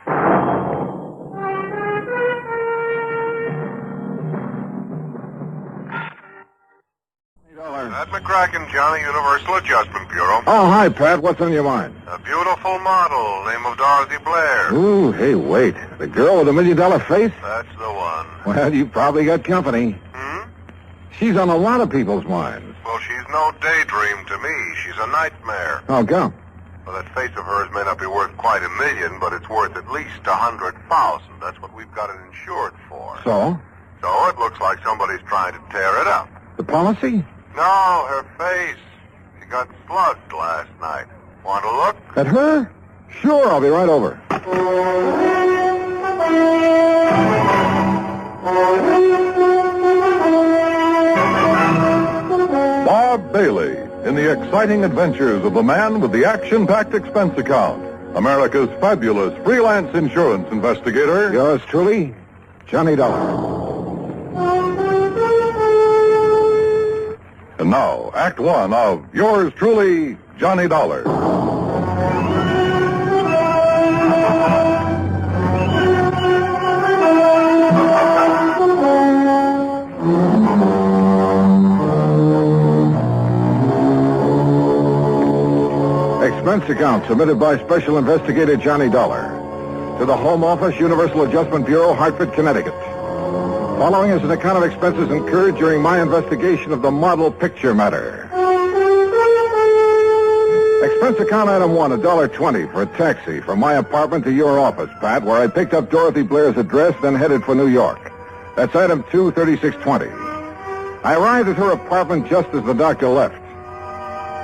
G: cracking, Johnny. Universal Adjustment Bureau.
R: Oh, hi, Pat. What's on your mind?
G: A beautiful model. Name of Dorothy Blair.
R: Ooh, hey, wait. The girl with the $1 million face?
G: That's the one.
R: Well, you probably got company. She's on a lot of people's minds.
G: Well, she's no daydream to me. She's a nightmare.
R: How come?
G: Well, that face of hers may not be worth quite $1 million, but it's worth at least 100,000. That's what we've got it insured for.
R: So?
G: So it looks like somebody's trying to tear it up.
R: The policy?
G: No, her face. She got slugged last night. Want to look?
R: At her? Sure, I'll be right over.
T: Bob Bailey in the exciting adventures of the man with the action-packed expense account. America's fabulous freelance insurance investigator.
R: Yours truly, Johnny Dollar.
T: And now, Act One of yours truly, Johnny Dollar.
R: Expense account submitted by Special Investigator Johnny Dollar to the Home Office, Universal Adjustment Bureau, Hartford, Connecticut. Following is an account of expenses incurred during my investigation of the model picture matter. Expense account item 1, $1.20 for a taxi from my apartment to your office, Pat, where I picked up Dorothy Blair's address, then headed for New York. That's item 2, $36.20. I arrived at her apartment just as the doctor left.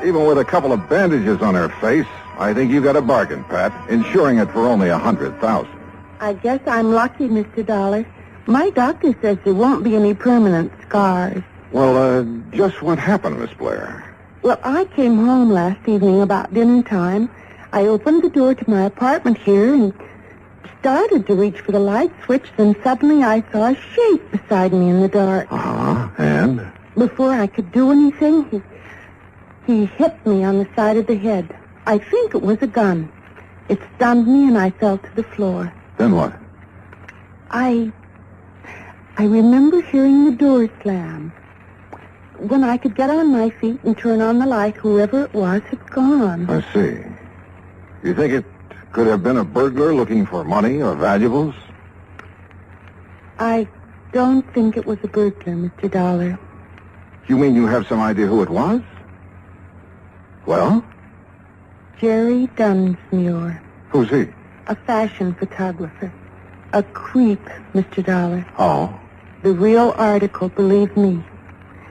R: Even with a couple of bandages on her face, I think you got a bargain, Pat, insuring it for only $100,000.
E: I guess I'm lucky, Mr. Dollar. My doctor says there won't be any permanent scars.
R: Well, just what happened, Miss Blair?
E: Well, I came home last evening about dinner time. I opened the door to my apartment here and started to reach for the light switch. Then suddenly I saw a shape beside me in the dark.
R: And?
E: Before I could do anything, he hit me on the side of the head. I think it was a gun. It stunned me and I fell to the floor.
R: Then what?
E: I remember hearing the door slam. When I could get on my feet and turn on the light, whoever it was had gone.
R: I see. You think it could have been a burglar looking for money or valuables?
E: I don't think it was a burglar, Mr. Dollar.
R: You mean you have some idea who it was? Well?
E: Jerry Dunsmuir.
R: Who's he?
E: A fashion photographer. A creep, Mr. Dollar.
R: Oh?
E: The real article, believe me.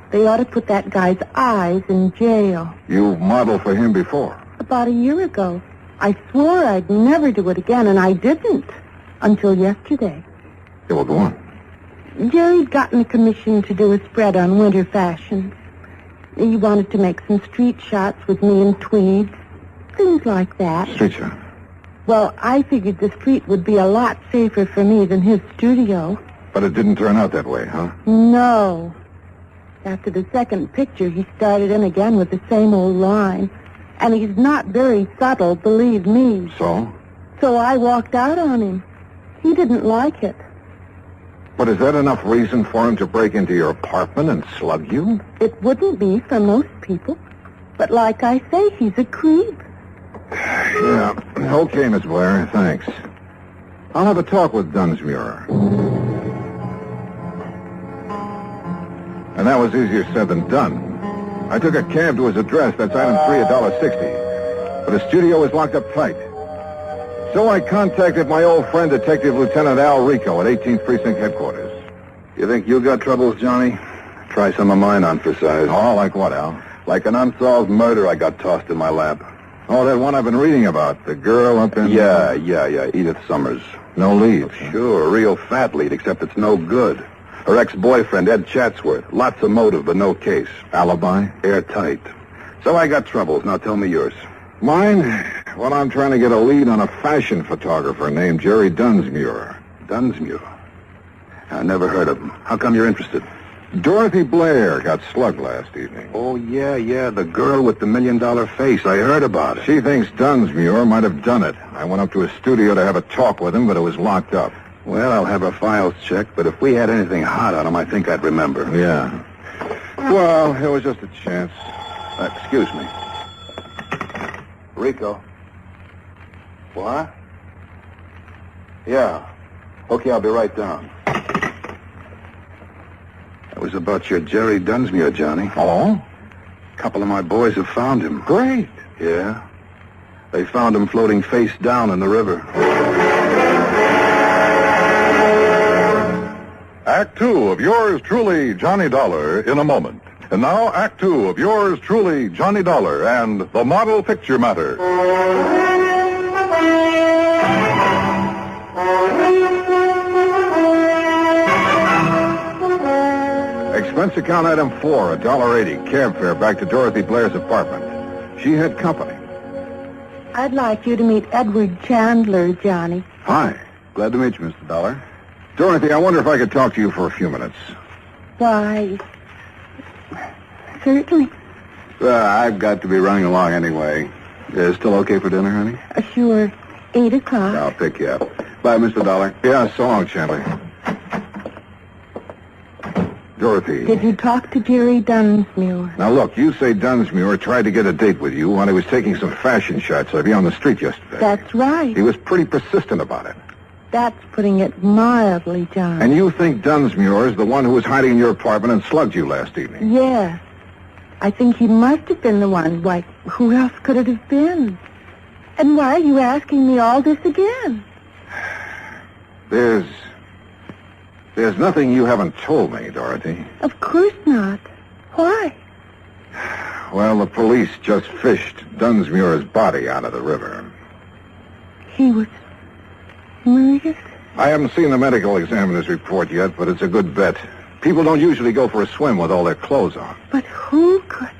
E: They ought to put that guy's eyes in jail.
R: You modeled for him before?
E: About a year ago. I swore I'd never do it again, and I didn't. Until yesterday.
R: Yeah, well, go on.
E: Jerry'd gotten a commission to do a spread on winter fashions. He wanted to make some street shots with me in tweeds. Things like that.
R: Street shot?
E: Well, I figured the street would be a lot safer for me than his studio.
R: But it didn't turn out that way, huh?
E: No. After the second picture, he started in again with the same old line. And he's not very subtle, believe me.
R: So?
E: So I walked out on him. He didn't like it.
R: But is that enough reason for him to break into your apartment and slug you?
E: It wouldn't be for most people. But like I say, he's a creep.
R: Yeah. Okay, Miss Blair. Thanks. I'll have a talk with Dunsmuir. And that was easier said than done. I took a cab to his address. That's item 3, $1.60. But his studio was locked up tight. So I contacted my old friend, Detective Lieutenant Al Rico at 18th Precinct Headquarters.
I: You think you got troubles, Johnny? Try some of mine on for size.
R: Oh, like what, Al?
I: Like an unsolved murder I got tossed in my lap.
R: Oh, that one I've been reading about. The girl up in...
I: Yeah. Edith Summers.
R: No lead.
I: Sure, a real fat lead, except it's no good. Her ex-boyfriend, Ed Chatsworth. Lots of motive, but no case.
R: Alibi?
I: Airtight. So I got troubles. Now tell me yours.
R: Mine? Well, I'm trying to get a lead on a fashion photographer named Jerry Dunsmuir.
I: Dunsmuir? I never heard of him. How come you're interested?
R: Dorothy Blair got slugged last evening.
I: Oh, yeah, the girl with the $1 million face. I heard about it.
R: She thinks Dunsmuir might have done it. I went up to his studio to have a talk with him, but it was locked up.
I: Well, I'll have her files checked, but if we had anything hot on him, I think I'd remember.
R: Yeah. Well, it was just a chance. Excuse me. Rico. What? Yeah. Okay, I'll be right down. That was about your Jerry Dunsmuir, Johnny.
T: Oh?
R: A couple of my boys have found him.
T: Great.
R: Yeah. They found him floating face down in the river.
T: Act 2 of yours truly, Johnny Dollar, in a moment. And now, Act 2 of yours truly, Johnny Dollar, and the Model Picture Matter. Expense account item 4, $1.80, cab fare back to Dorothy Blair's apartment. She had company.
E: I'd like you to meet Edward Chandler, Johnny.
R: Hi. Glad to meet you, Mr. Dollar. Dorothy, I wonder if I could talk to you for a few minutes.
E: Why, certainly.
R: I've got to be running along anyway. Still okay for dinner, honey?
E: Sure. 8 o'clock.
R: I'll pick you up. Bye, Mr. Dollar. Yeah, so long, Chandler. Dorothy.
E: Did you talk to Jerry Dunsmuir?
R: Now, look, you say Dunsmuir tried to get a date with you while he was taking some fashion shots of you on the street yesterday.
E: That's right.
R: He was pretty persistent about it.
E: That's putting it mildly, John.
R: And you think Dunsmuir is the one who was hiding in your apartment and slugged you last evening?
E: Yes. I think he must have been the one. Why, who else could it have been? And why are you asking me all this again?
R: There's nothing you haven't told me, Dorothy.
E: Of course not. Why?
R: Well, the police just fished Dunsmuir's body out of the river.
E: He was murdered?
R: I haven't seen the medical examiner's report yet, but it's a good bet. People don't usually go for a swim with all their clothes on.
E: But who could...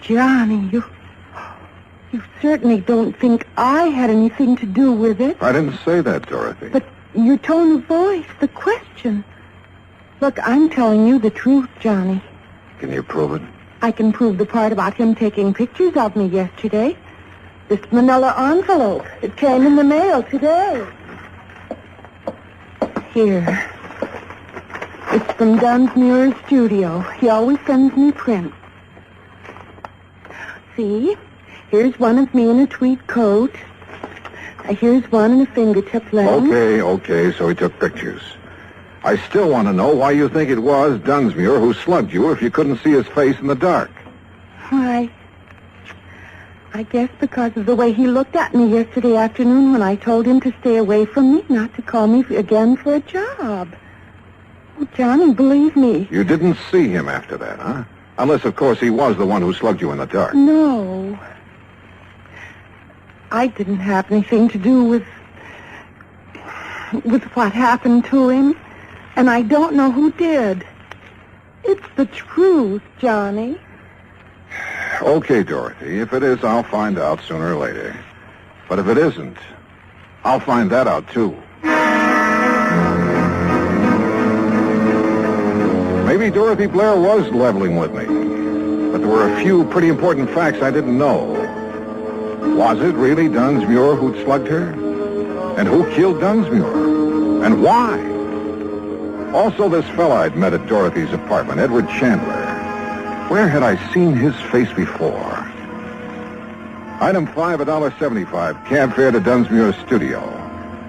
E: Johnny, you certainly don't think I had anything to do with it.
R: I didn't say that, Dorothy.
E: But your tone of voice, the question. Look, I'm telling you the truth, Johnny.
R: Can you prove it?
E: I can prove the part about him taking pictures of me yesterday. This manila envelope. It came in the mail today. Here. It's from Dunsmuir's studio. He always sends me prints. See? Here's one of me in a tweed coat. Here's one in a fingertip length.
R: Okay, so he took pictures. I still want to know why you think it was Dunsmuir who slugged you if you couldn't see his face in the dark.
E: Why, I guess because of the way he looked at me yesterday afternoon when I told him to stay away from me, not to call me again for a job. Oh, Johnny, believe me.
R: You didn't see him after that, huh? Unless, of course, he was the one who slugged you in the dark.
E: No. I didn't have anything to do with what happened to him, and I don't know who did. It's the truth, Johnny.
R: Okay, Dorothy. If it is, I'll find out sooner or later. But if it isn't, I'll find that out, too. Maybe Dorothy Blair was leveling with me, but there were a few pretty important facts I didn't know. Was it really Dunsmuir who'd slugged her? And who killed Dunsmuir? And why? Also, this fella I'd met at Dorothy's apartment, Edward Chandler. Where had I seen his face before? Item 5, $1.75, cab fare to Dunsmuir's studio.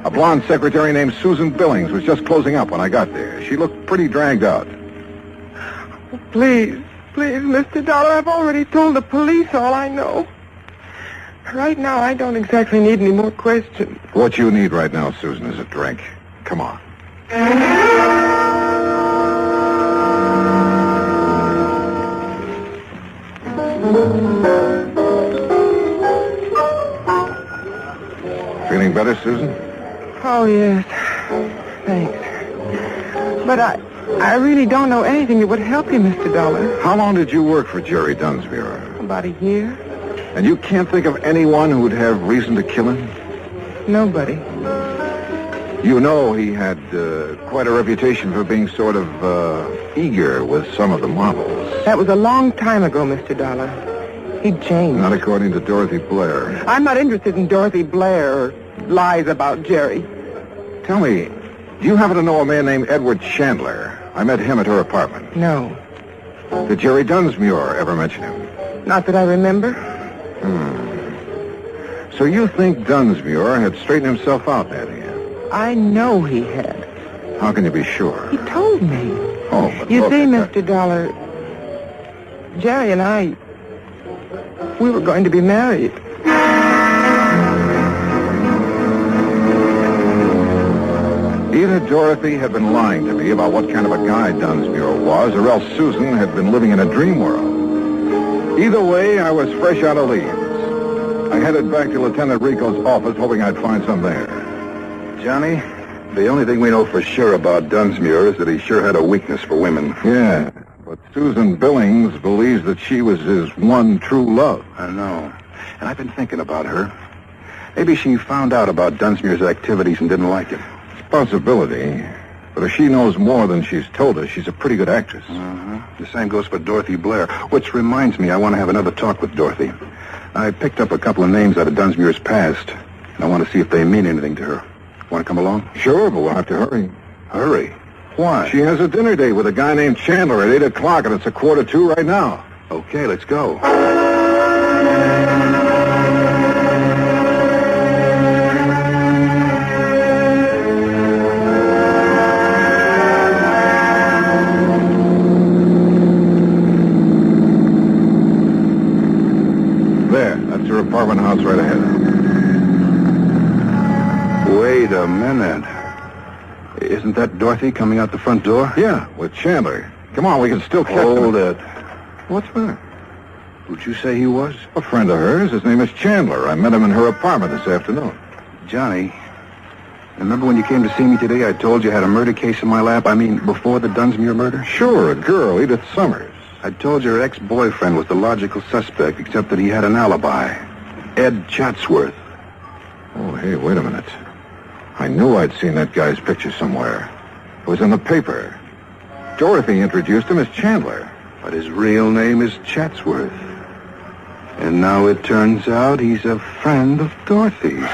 R: A blonde secretary named Susan Billings was just closing up when I got there. She looked pretty dragged out.
N: Please, Mr. Dollar, I've already told the police all I know. Right now, I don't exactly need any more questions.
R: What you need right now, Susan, is a drink. Come on. Feeling better, Susan?
N: Oh, yes. Thanks. But I really don't know anything that would help you, Mr. Dollar.
R: How long did you work for Jerry Dunsmuir?
N: About a year.
R: And you can't think of anyone who would have reason to kill him?
N: Nobody.
R: You know he had quite a reputation for being sort of eager with some of the models.
N: That was a long time ago, Mr. Dollar. He'd changed.
R: Not according to Dorothy Blair.
N: I'm not interested in Dorothy Blair or lies about Jerry.
R: Tell me, do you happen to know a man named Edward Chandler? I met him at her apartment.
N: No.
R: Did Jerry Dunsmuir ever mention him?
N: Not that I remember.
R: So you think Dunsmuir had straightened himself out, had he?
N: I know he had.
R: How can you be sure?
N: He told me.
R: Oh, but
N: You
R: look
N: see,
R: at
N: Mr. Dollar, Jerry and I, we were going to be married.
R: Either Dorothy had been lying to me about what kind of a guy Dunsmuir was, or else Susan had been living in a dream world. Either way, I was fresh out of leaves. I headed back to Lieutenant Rico's office, hoping I'd find some there.
A: Johnny, the only thing we know for sure about Dunsmuir is that he sure had a weakness for women.
R: Yeah, but Susan Billings believes that she was his one true love.
A: I know. And I've been thinking about her. Maybe she found out about Dunsmuir's activities and didn't like him.
R: Possibility. But if she knows more than she's told us, she's a pretty good actress.
A: The same goes for Dorothy Blair, which reminds me I want to have another talk with Dorothy. I picked up a couple of names out of Dunsmuir's past, and I want to see if they mean anything to her. Want to come along?
R: Sure, but we'll have to hurry.
A: Hurry? Why?
R: She has a dinner date with a guy named Chandler at 8 o'clock, and it's 1:45 right now.
A: Okay, let's go.
R: Apartment house right ahead.
A: Wait a minute. Isn't that Dorothy coming out the front door?
R: Yeah, with Chandler. Come on, we can still catch him.
A: Hold it.
R: What's the matter?
A: Who'd you say he was?
R: A friend of hers. His name is Chandler. I met him in her apartment this afternoon.
A: Johnny, remember when you came to see me today, I told you I had a murder case in my lap? I mean, before the Dunsmuir murder?
R: Sure, a girl, Edith Summers.
A: I told you her ex-boyfriend was the logical suspect, except that he had an alibi. Ed Chatsworth.
R: Oh, hey, wait a minute. I knew I'd seen that guy's picture somewhere. It was in the paper. Dorothy introduced him as Chandler.
A: But his real name is Chatsworth. And now it turns out he's a friend of Dorothy's.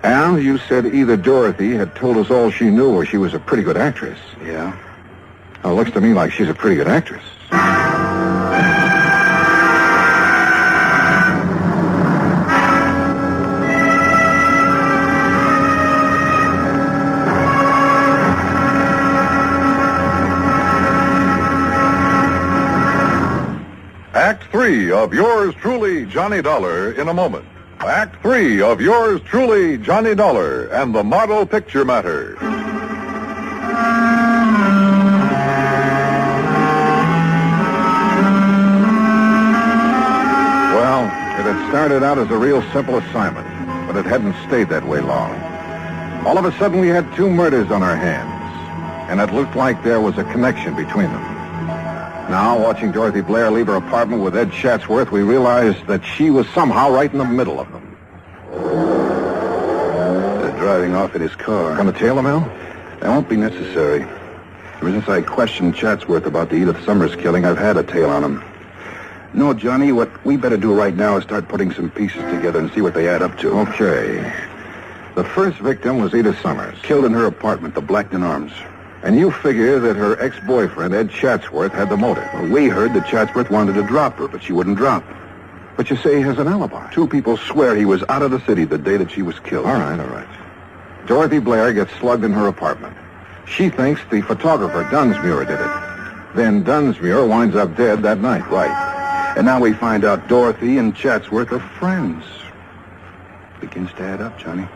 R: And you said either Dorothy had told us all she knew or she was a pretty good actress.
A: Yeah.
R: Well, it looks to me like she's a pretty good actress.
T: Act 3 of yours truly, Johnny Dollar, in a moment. Act 3 of yours truly, Johnny Dollar, and the Model Picture Matter.
R: Well, it had started out as a real simple assignment, but it hadn't stayed that way long. All of a sudden, we had two murders on our hands, and it looked like there was a connection between them. Now, watching Dorothy Blair leave her apartment with Ed Chatsworth, we realized that she was somehow right in the middle of them.
A: They're driving off in his car.
R: Going to tail him, Al?
A: That won't be necessary. Ever since I questioned Chatsworth about the Edith Summers killing, I've had a tail on him. No, Johnny, what we better do right now is start putting some pieces together and see what they add up to.
R: Okay. The first victim was Edith Summers.
A: Killed in her apartment, the Blackton Arms.
R: And you figure that her ex-boyfriend, Ed Chatsworth, had the motive.
A: Well, we heard that Chatsworth wanted to drop her, but she wouldn't drop.
R: But you say he has an alibi.
A: Two people swear he was out of the city the day that she was killed.
R: All right. Dorothy Blair gets slugged in her apartment. She thinks the photographer, Dunsmuir, did it. Then Dunsmuir winds up dead that night.
A: Right. And now we find out Dorothy and Chatsworth are friends. Begins to add up, Johnny.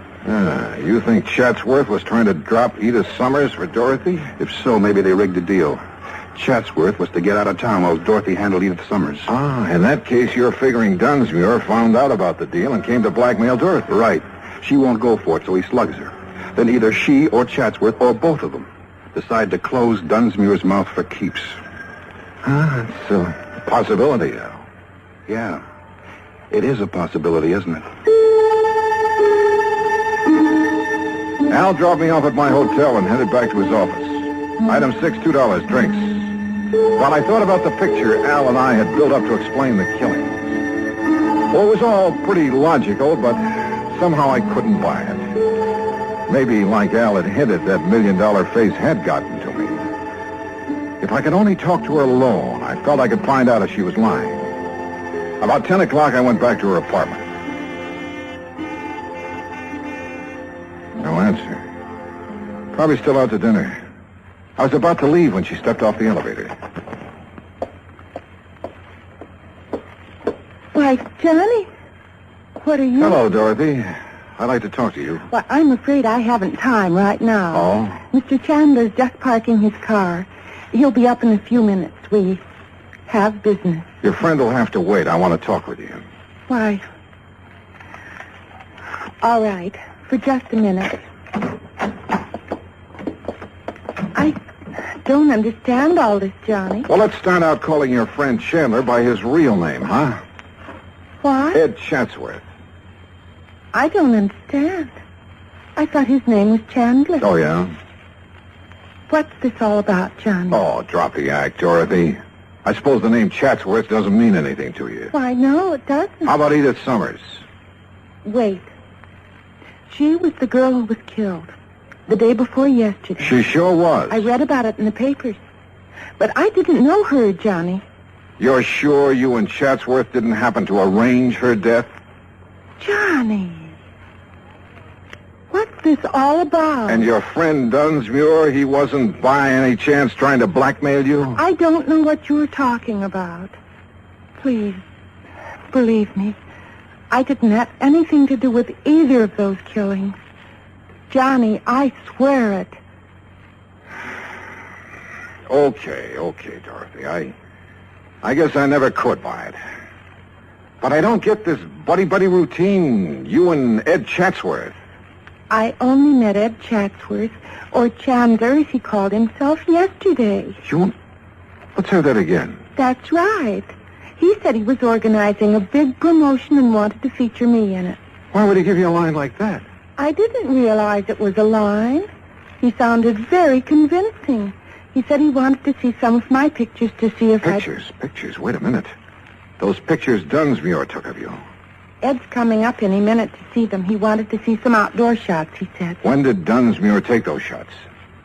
R: You think Chatsworth was trying to drop Edith Summers for Dorothy?
A: If so, maybe they rigged a deal. Chatsworth was to get out of town while Dorothy handled Edith Summers.
R: In that case, you're figuring Dunsmuir found out about the deal and came to blackmail Dorothy.
A: Right. She won't go for it, so he slugs her. Then either she or Chatsworth, or both of them, decide to close Dunsmuir's mouth for keeps.
R: It's a possibility, Al.
A: Yeah. It is a possibility, isn't it?
R: Al dropped me off at my hotel and headed back to his office. Item 6, $2, drinks. While I thought about the picture Al and I had built up to explain the killings. Well, it was all pretty logical, but somehow I couldn't buy it. Maybe, like Al had hinted, that $1 million face had gotten to me. If I could only talk to her alone, I felt I could find out if she was lying. About 10 o'clock, I went back to her apartment. No answer. Probably still out to dinner. I was about to leave when she stepped off the elevator.
E: Why, Johnny, what are you...
R: Hello, Dorothy. I'd like to talk to you.
E: Well, I'm afraid I haven't time right now.
R: Oh?
E: Mr. Chandler's just parking his car. He'll be up in a few minutes. We have business.
R: Your friend will have to wait. I want to talk with you.
E: Why? All right. For just a minute. I don't understand all this, Johnny.
R: Well, let's start out calling your friend Chandler by his real name, huh?
E: What?
R: Ed Chatsworth.
E: I don't understand. I thought his name was Chandler.
R: Oh, yeah?
E: What's this all about, Johnny?
R: Oh, drop the act, Dorothy. I suppose the name Chatsworth doesn't mean anything to you.
E: Why, no, it doesn't.
R: How about Edith Summers?
E: Wait. She was the girl who was killed the day before yesterday.
R: She sure was.
E: I read about it in the papers. But I didn't know her, Johnny.
R: You're sure you and Chatsworth didn't happen to arrange her death?
E: Johnny. What's this all about?
R: And your friend Dunsmuir, he wasn't by any chance trying to blackmail you?
E: I don't know what you're talking about. Please, believe me. I didn't have anything to do with either of those killings. Johnny, I swear it.
R: Okay, Dorothy. I guess I never could buy it. But I don't get this buddy-buddy routine, you and Ed Chatsworth.
E: I only met Ed Chatsworth, or Chandler, as he called himself, yesterday.
R: Let's hear that again.
E: That's right. He said he was organizing a big promotion and wanted to feature me in it.
R: Why would he give you a line like that?
E: I didn't realize it was a line. He sounded very convincing. He said he wanted to see some of my pictures to see if
R: Pictures? Wait a minute. Those pictures Dunsmuir took of you.
E: Ed's coming up any minute to see them. He wanted to see some outdoor shots, he said.
R: When did Dunsmuir take those shots?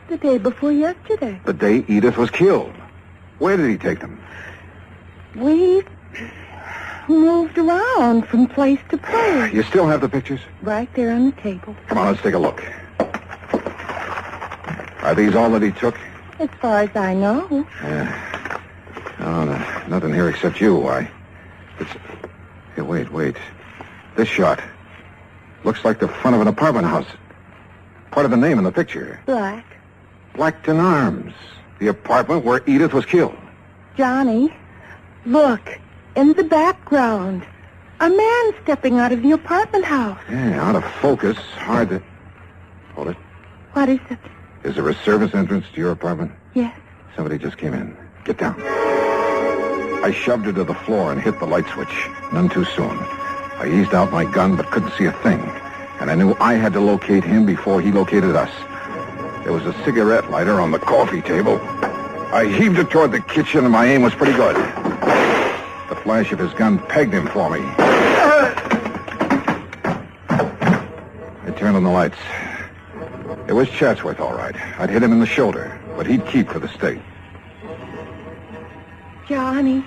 E: The day before yesterday.
R: The day Edith was killed. Where did he take them?
E: We moved around from place to place.
R: You still have the pictures?
E: Right there on the table.
R: Come on, let's take a look. Are these all that he took?
E: As far as I know.
R: Yeah. Oh, no, nothing here except you. Here, wait. This shot looks like the front of an apartment house. Part of the name in the picture. Blackton Arms. The apartment where Edith was killed.
E: Johnny, look. In the background. A man stepping out of the apartment house.
R: Yeah, out of focus. Hard to... Hold it.
E: What is it?
R: Is there a service entrance to your apartment?
E: Yes.
R: Somebody just came in. Get down. I shoved her to the floor and hit the light switch. None too soon. I eased out my gun but couldn't see a thing. And I knew I had to locate him before he located us. There was a cigarette lighter on the coffee table. I heaved it toward the kitchen and my aim was pretty good. The flash of his gun pegged him for me. I turned on the lights. It was Chatsworth, all right. I'd hit him in the shoulder, but he'd keep for the state.
E: Johnny.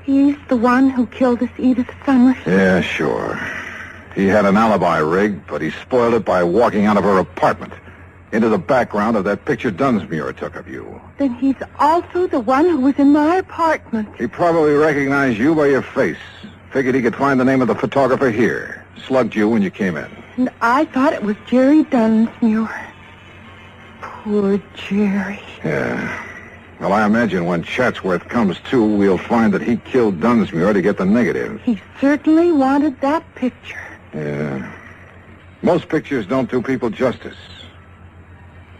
E: He's the one who killed us, Edith Summers.
R: Yeah, sure. He had an alibi rigged, but he spoiled it by walking out of her apartment into the background of that picture Dunsmuir took of you.
E: Then he's also the one who was in my apartment.
R: He probably recognized you by your face. Figured he could find the name of the photographer here. Slugged you when you came in.
E: And I thought it was Jerry Dunsmuir. Poor Jerry.
R: Yeah. Well, I imagine when Chatsworth comes to, we'll find that he killed Dunsmuir to get the negative.
E: He certainly wanted that picture.
R: Yeah. Most pictures don't do people justice.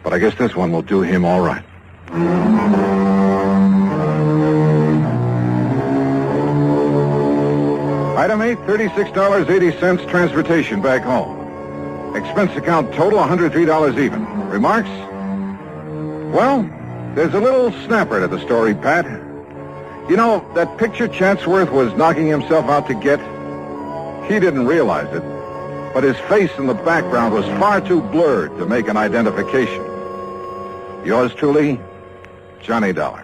R: But I guess this one will do him all right. Item 8, $36.80 transportation back home. Expense account total, $103 even. Remarks? Well, there's a little snapper to the story, Pat. You know, that picture Chatsworth was knocking himself out to get? He didn't realize it, but his face in the background was far too blurred to make an identification. Yours truly, Johnny Dollar.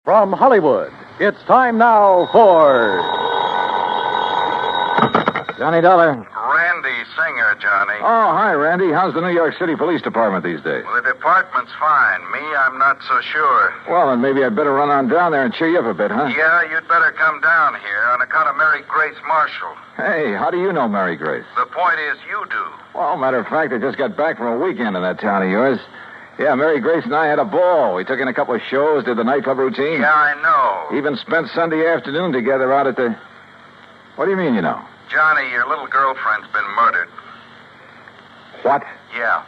K: From Hollywood, it's time now for
B: Johnny Dollar.
G: Randy Singer, Johnny.
B: Oh, hi, Randy. How's the New York City Police Department these days?
G: Well, the department's fine. Me, I'm not so sure.
B: Well, then maybe I'd better run on down there and cheer you up a bit, huh?
G: Yeah, you'd better come down here on account of Mary Grace Marshall.
B: Hey, how do you know Mary Grace?
G: The point is, you do.
B: Well, matter of fact, I just got back from a weekend in that town of yours. Yeah, Mary Grace and I had a ball. We took in a couple of shows, did the nightclub routine.
G: Yeah, I know.
B: Even spent Sunday afternoon together out at the... What do you mean, you know?
G: Johnny, your little girlfriend's been murdered.
B: What?
G: Yeah.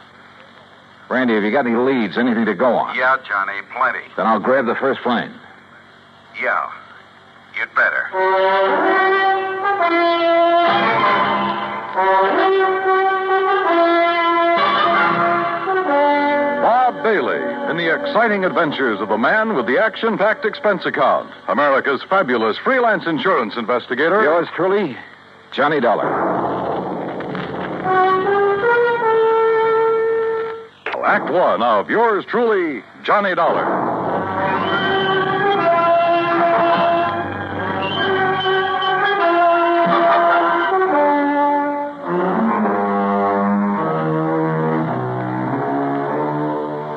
B: Randy, have you got any leads, anything to go on?
G: Yeah, Johnny, plenty.
B: Then I'll grab the first plane.
G: Yeah, you'd better.
T: Bob Bailey in the exciting adventures of the man with the action-packed expense account. America's fabulous freelance insurance investigator.
B: Yours truly, Johnny Dollar.
T: Act one of yours truly, Johnny Dollar.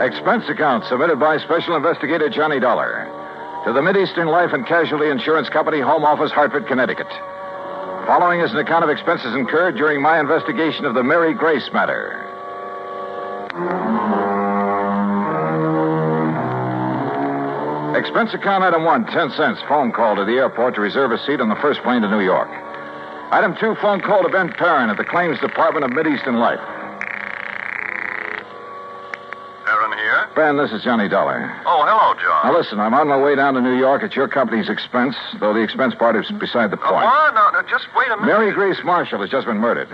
B: Expense account submitted by Special Investigator Johnny Dollar to the Mideastern Life and Casualty Insurance Company, Home Office, Hartford, Connecticut. Following is an account of expenses incurred during my investigation of the Mary Grace matter. Expense account item 1, 10 cents. Phone call to the airport to reserve a seat on the first plane to New York. Item 2, phone call to Ben Perrin at the Claims Department of Mideastern Life.
G: Aaron here?
B: Ben, this is Johnny Dollar.
G: Oh, hello, John.
B: Now, listen, I'm on my way down to New York at your company's expense, though the expense part is beside the point.
G: What? No, just wait a minute.
B: Mary Grace Marshall has just been murdered.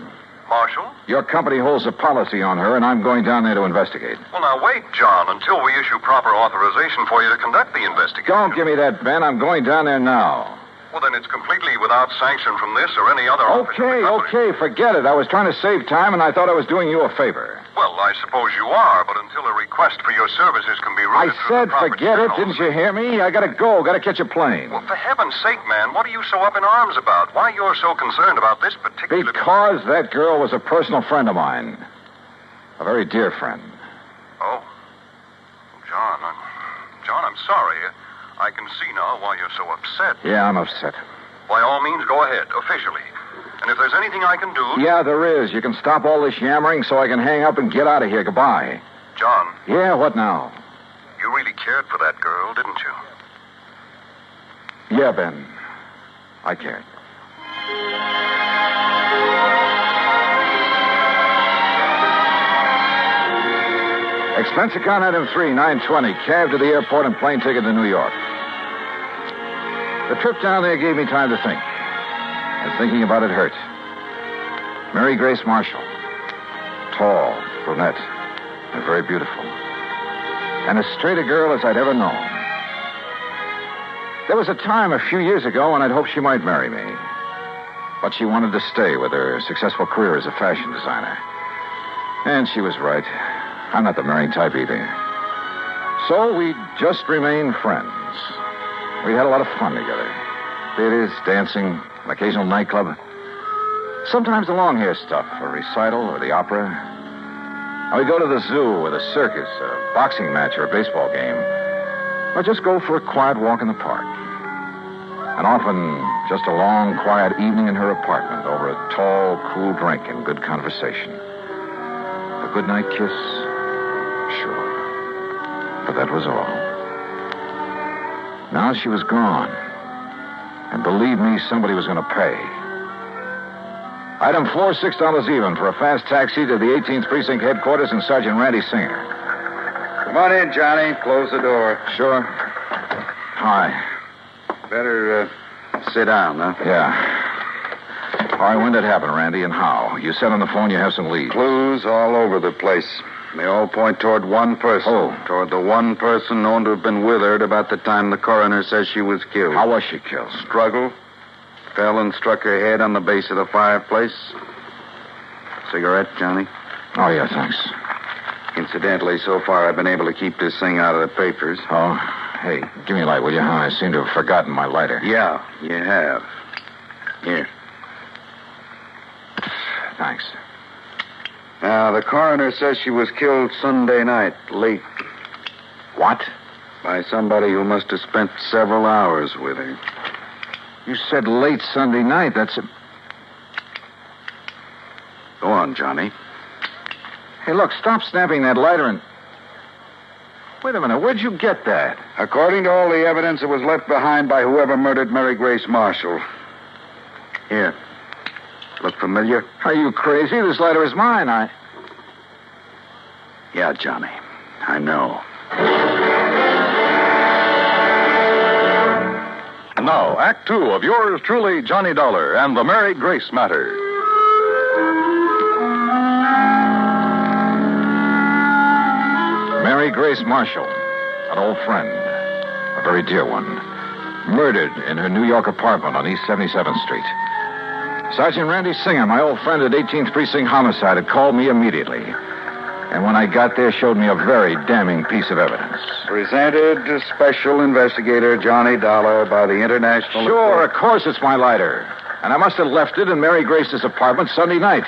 G: Marshall?
B: Your company holds a policy on her, and I'm going down there to investigate.
G: Well, now, wait, John, until we issue proper authorization for you to conduct the investigation.
B: Don't give me that, Ben. I'm going down there now.
G: Well, then it's completely without sanction from this or any other office.
B: Okay, forget it. I was trying to save time, and I thought I was doing you a favor.
G: Well, I suppose you are, but until a request for your services can be
B: I
G: routed through
B: said
G: the proper
B: forget it.
G: channels-
B: Didn't you hear me? I gotta go. Gotta catch a plane.
G: Well, for heaven's sake, man, what are you so up in arms about? Why you're so concerned about this particular...
B: Because that girl was a personal friend of mine. A very dear friend.
G: Oh. John, I'm sorry. I can see now why you're so upset.
B: Yeah, I'm upset.
G: By all means, go ahead, officially. And if there's anything I can do...
B: Yeah, there is. You can stop all this yammering so I can hang up and get out of here. Goodbye.
G: John.
B: Yeah, what now?
G: You really cared for that girl, didn't you?
B: Yeah, Ben. I cared. Expense account item 3, 920. Cab to the airport and plane ticket to New York. The trip down there gave me time to think. And thinking about it hurt. Mary Grace Marshall. Tall, brunette, and very beautiful. And as straight a girl as I'd ever known. There was a time a few years ago when I'd hoped she might marry me. But she wanted to stay with her successful career as a fashion designer. And she was right. I'm not the marrying type either. So we just remained friends. We had a lot of fun together. Theaters, dancing, an occasional nightclub. Sometimes the long hair stuff, a recital or the opera. And we'd go to the zoo or the circus, a boxing match or a baseball game. Or just go for a quiet walk in the park. And often just a long, quiet evening in her apartment over a tall, cool drink and good conversation. A goodnight kiss? Sure. But that was all. Now she was gone. And believe me, somebody was going to pay. Item 4, $6 even for a fast taxi to the 18th Precinct headquarters and Sergeant Randy Singer.
P: Come on in, Johnny. Close the door.
B: Sure. Hi.
P: Better sit down, huh?
B: Yeah. All right, when did it happen, Randy, and how? You said on the phone you have some leads.
P: Clues all over the place. They all point toward one person.
B: Oh.
P: Toward the one person known to have been with her at about the time the coroner says she was killed.
B: How was she killed?
P: Struggle. Fell and struck her head on the base of the fireplace. Cigarette, Johnny?
B: Oh, yeah, thanks.
P: Incidentally, so far I've been able to keep this thing out of the papers.
B: Oh, hey, give me a light, will you? I seem to have forgotten my lighter.
P: Yeah, you have. Here.
B: Thanks.
P: Now, the coroner says she was killed Sunday night, late.
B: What?
P: By somebody who must have spent several hours with her.
B: You said late Sunday night. That's a...
P: Go on, Johnny.
B: Hey, look, stop snapping that lighter and... Wait a minute, where'd you get that?
P: According to all the evidence, it was left behind by whoever murdered Mary Grace Marshall. Here. Look familiar?
B: Are you crazy? This lighter is mine.
P: Yeah, Johnny. I know.
K: And now, Act Two of yours truly, Johnny Dollar and the Mary Grace Matter.
B: Mary Grace Marshall, an old friend, a very dear one, murdered in her New York apartment on East 77th Street. Sergeant Randy Singer, my old friend at 18th Precinct Homicide, had called me immediately. And when I got there, showed me a very damning piece of evidence.
P: Presented to Special Investigator Johnny Dollar by the International...
B: Sure, of course it's my lighter. And I must have left it in Mary Grace's apartment Sunday night.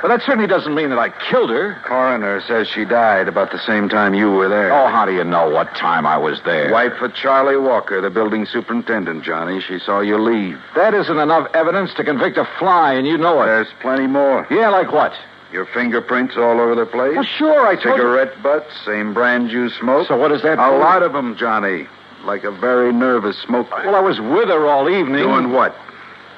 B: But that certainly doesn't mean that I killed her.
P: Coroner says she died about the same time you were there.
B: Oh, how do you know what time I was there?
P: Wife of Charlie Walker, the building superintendent, Johnny. She saw you leave.
B: That isn't enough evidence to convict a fly, and you know it.
P: There's plenty more.
B: Yeah, like what?
P: Your fingerprints all over the place.
B: Well, sure, I told you.
P: Cigarette butts, same brand you smoke.
B: So what does that
P: A
B: prove?
P: lot of them, Johnny. Like a very nervous smoker.
B: Well, I was with her all evening.
P: Doing what?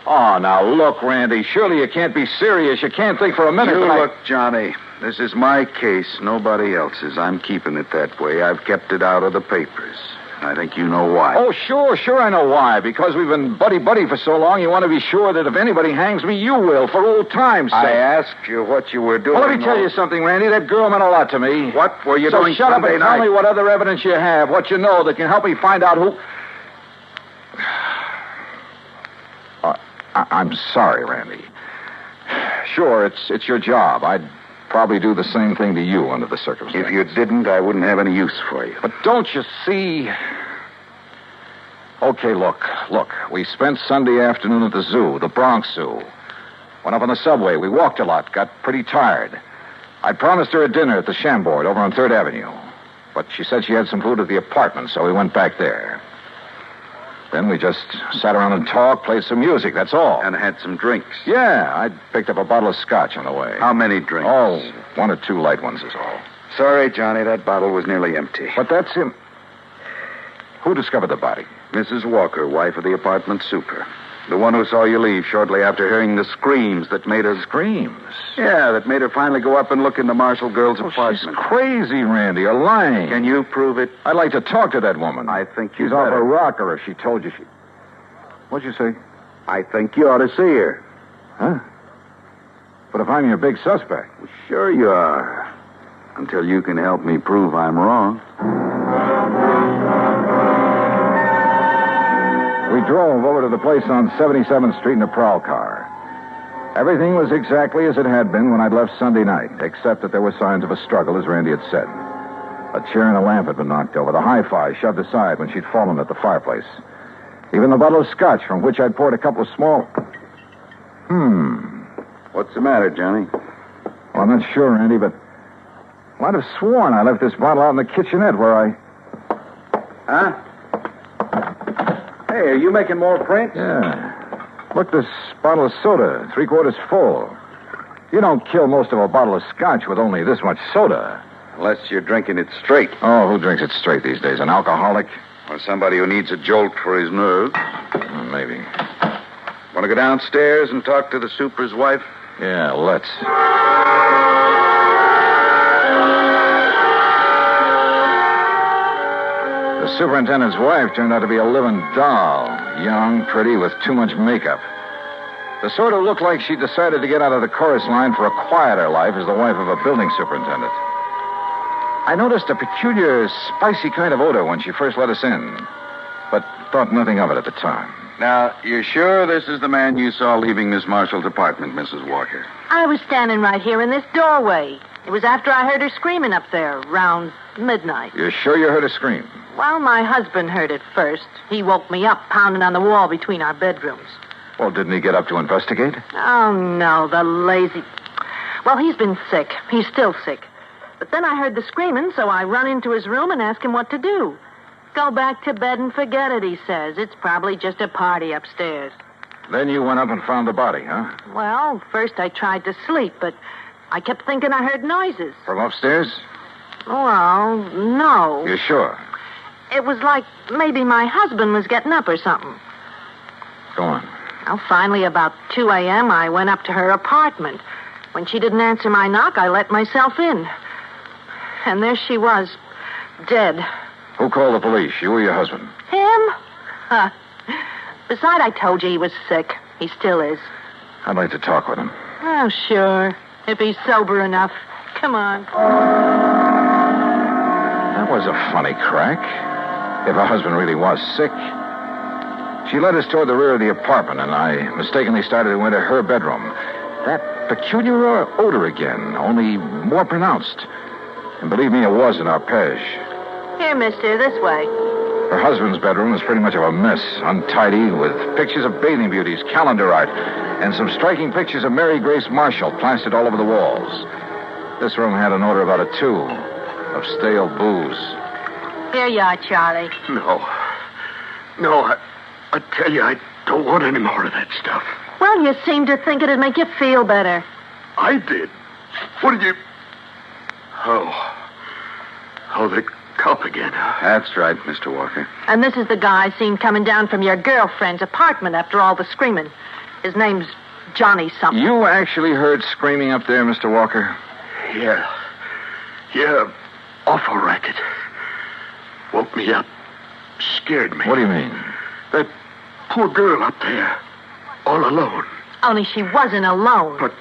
B: Oh, now, look, Randy, surely you can't be serious. You can't think for a minute
P: You
B: that
P: look, Johnny, this is my case, nobody else's. I'm keeping it that way. I've kept it out of the papers. I think you know why.
B: Oh, sure I know why. Because we've been buddy-buddy for so long, you want to be sure that if anybody hangs me, you will, for old time's sake.
P: I asked you what you were doing.
B: Well, let me tell you something, Randy. That girl meant a lot to me.
P: What were you doing
B: shut
P: Sunday
B: up and
P: night?
B: tell me what other evidence you have, what you know that can help me find out who... I'm sorry, Randy. Sure, it's your job. I'd probably do the same thing to you under the circumstances.
P: If you didn't, I wouldn't have any use for you.
B: But don't you see... Okay, look. We spent Sunday afternoon at the zoo, the Bronx Zoo. Went up on the subway. We walked a lot, got pretty tired. I promised her a dinner at the Chambord over on 3rd Avenue. But she said she had some food at the apartment, so we went back there. Then we just sat around and talked, played some music, that's all.
P: And had some drinks.
B: Yeah, I picked up a bottle of scotch on the way.
P: How many drinks?
B: Oh, 1 or 2 light ones is all.
P: Sorry, Johnny, that bottle was nearly empty.
B: But that's him. Who discovered the body?
P: Mrs. Walker, wife of the apartment super. The one who saw you leave shortly after hearing the screams that made her...
B: Screams?
P: Yeah, that made her finally go up and look in the Marshall girl's apartment.
B: She's crazy, Randy. You're lying.
P: Can you prove it?
B: I'd like to talk to that woman.
P: I think you
B: She's off
P: better.
B: her rocker if she told you she... What'd you say?
P: I think you ought to see her.
B: Huh? But if I'm your big suspect...
P: Well, sure you are. Until you can help me prove I'm wrong.
B: We drove over to the place on 77th Street in a prowl car. Everything was exactly as it had been when I'd left Sunday night, except that there were signs of a struggle, as Randy had said. A chair and a lamp had been knocked over, the hi-fi shoved aside when she'd fallen at the fireplace. Even the bottle of scotch from which I'd poured a couple of small...
P: What's the matter, Johnny?
B: Well, I'm not sure, Randy, but I'd have sworn I left this bottle out in the kitchenette where I...
P: Huh? Hey, are you making more prints?
B: Yeah. Look, this bottle of soda, 3/4 full. You don't kill most of a bottle of scotch with only this much soda.
P: Unless you're drinking it straight.
B: Oh, who drinks it straight these days? An alcoholic?
P: Or somebody who needs a jolt for his nerves.
B: Maybe.
P: Want to go downstairs and talk to the super's wife?
B: Yeah, let's. The superintendent's wife turned out to be a living doll. Young, pretty, with too much makeup. The sort who looked like she decided to get out of the chorus line for a quieter life as the wife of a building superintendent. I noticed a peculiar, spicy kind of odor when she first let us in, but thought nothing of it at the time.
P: Now, you're sure this is the man you saw leaving Miss Marshall's apartment, Mrs. Walker?
M: I was standing right here in this doorway. It was after I heard her screaming up there, around midnight.
B: You're sure you heard her scream?
M: Well, my husband heard it first. He woke me up, pounding on the wall between our bedrooms.
B: Well, didn't he get up to investigate?
M: Oh, no, the lazy... Well, he's been sick. He's still sick. But then I heard the screaming, so I run into his room and asked him what to do. Go back to bed and forget it, he says. It's probably just a party upstairs.
B: Then you went up and found the body, huh?
M: Well, first I tried to sleep, but I kept thinking I heard noises.
B: From upstairs?
M: Well, no.
B: You're sure?
M: It was like maybe my husband was getting up or something.
B: Go on.
M: Well, finally, about 2 a.m., I went up to her apartment. When she didn't answer my knock, I let myself in. And there she was, dead.
B: Who called the police, you or your husband?
M: Him? Huh. Besides, I told you he was sick. He still is.
B: I'd like to talk with him.
M: Oh, sure. If he's sober enough. Come on.
B: That was a funny crack. If her husband really was sick. She led us toward the rear of the apartment, and I mistakenly started to enter her bedroom. That peculiar odor again, only more pronounced. And believe me, it was an arpege.
M: Here, mister, this way.
B: Her husband's bedroom was pretty much of a mess, untidy, with pictures of bathing beauties, calendar art, and some striking pictures of Mary Grace Marshall plastered all over the walls. This room had an odor about it, too, of stale booze.
M: Here you are, Charlie.
V: No, I tell you, I don't want any more of that stuff.
M: Well, you seem to think it'd make you feel better.
V: I did. What did you... Oh, the cup again.
P: That's right, Mr. Walker.
M: And this is the guy I seen coming down from your girlfriend's apartment after all the screaming. His name's Johnny something.
B: You actually heard screaming up there, Mr. Walker?
V: Yeah, awful racket. Woke me up. Scared me.
B: What do you mean?
V: That poor girl up there. All alone.
M: Only she wasn't alone.
V: But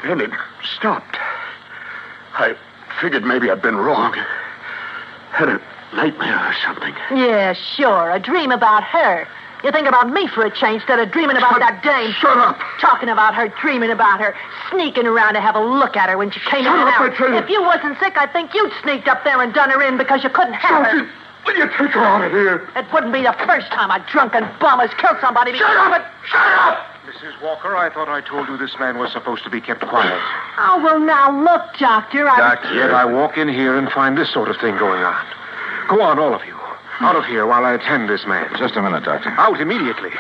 V: then it stopped. I figured maybe I'd been wrong. Had a nightmare or something.
M: Yeah, sure. A dream about her. You think about me for a change instead of dreaming about that dame.
V: Shut up.
M: Talking about her, dreaming about her, sneaking around to have a look at her when she came in and out. If you wasn't sick, I think you'd sneaked up there and done her in because you couldn't have her.
V: Will you take her out of here?
M: It wouldn't be the first time a drunken bum has killed somebody.
V: Shut up! Shut up!
O: Mrs. Walker, I thought I told you this man was supposed to be kept quiet.
M: Oh, well, now, look, Doctor,
O: Yet I walk in here and find this sort of thing going on. Go on, all of you. Out of here while I attend this man.
B: Just a minute, Doctor.
O: Out immediately.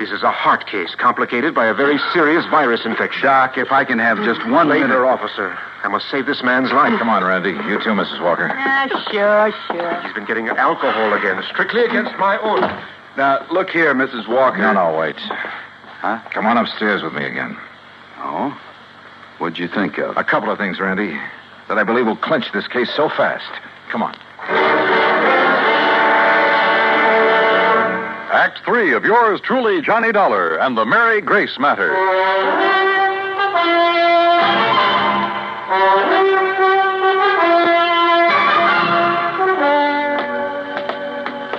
O: This is a heart case complicated by a very serious virus infection.
P: Doc, if I can have just one minute.
O: Later, officer. I must save this man's life.
B: Come on, Randy. You too, Mrs. Walker.
M: Sure.
O: He's been getting alcohol again, strictly against my order.
P: Now, look here, Mrs. Walker.
B: No, wait.
P: Huh?
B: Come on upstairs with me again.
P: Oh? What'd you think of?
B: A couple of things, Randy, that I believe will clinch this case so fast. Come on.
K: Act 3 of yours truly, Johnny Dollar, and the Mary Grace matter.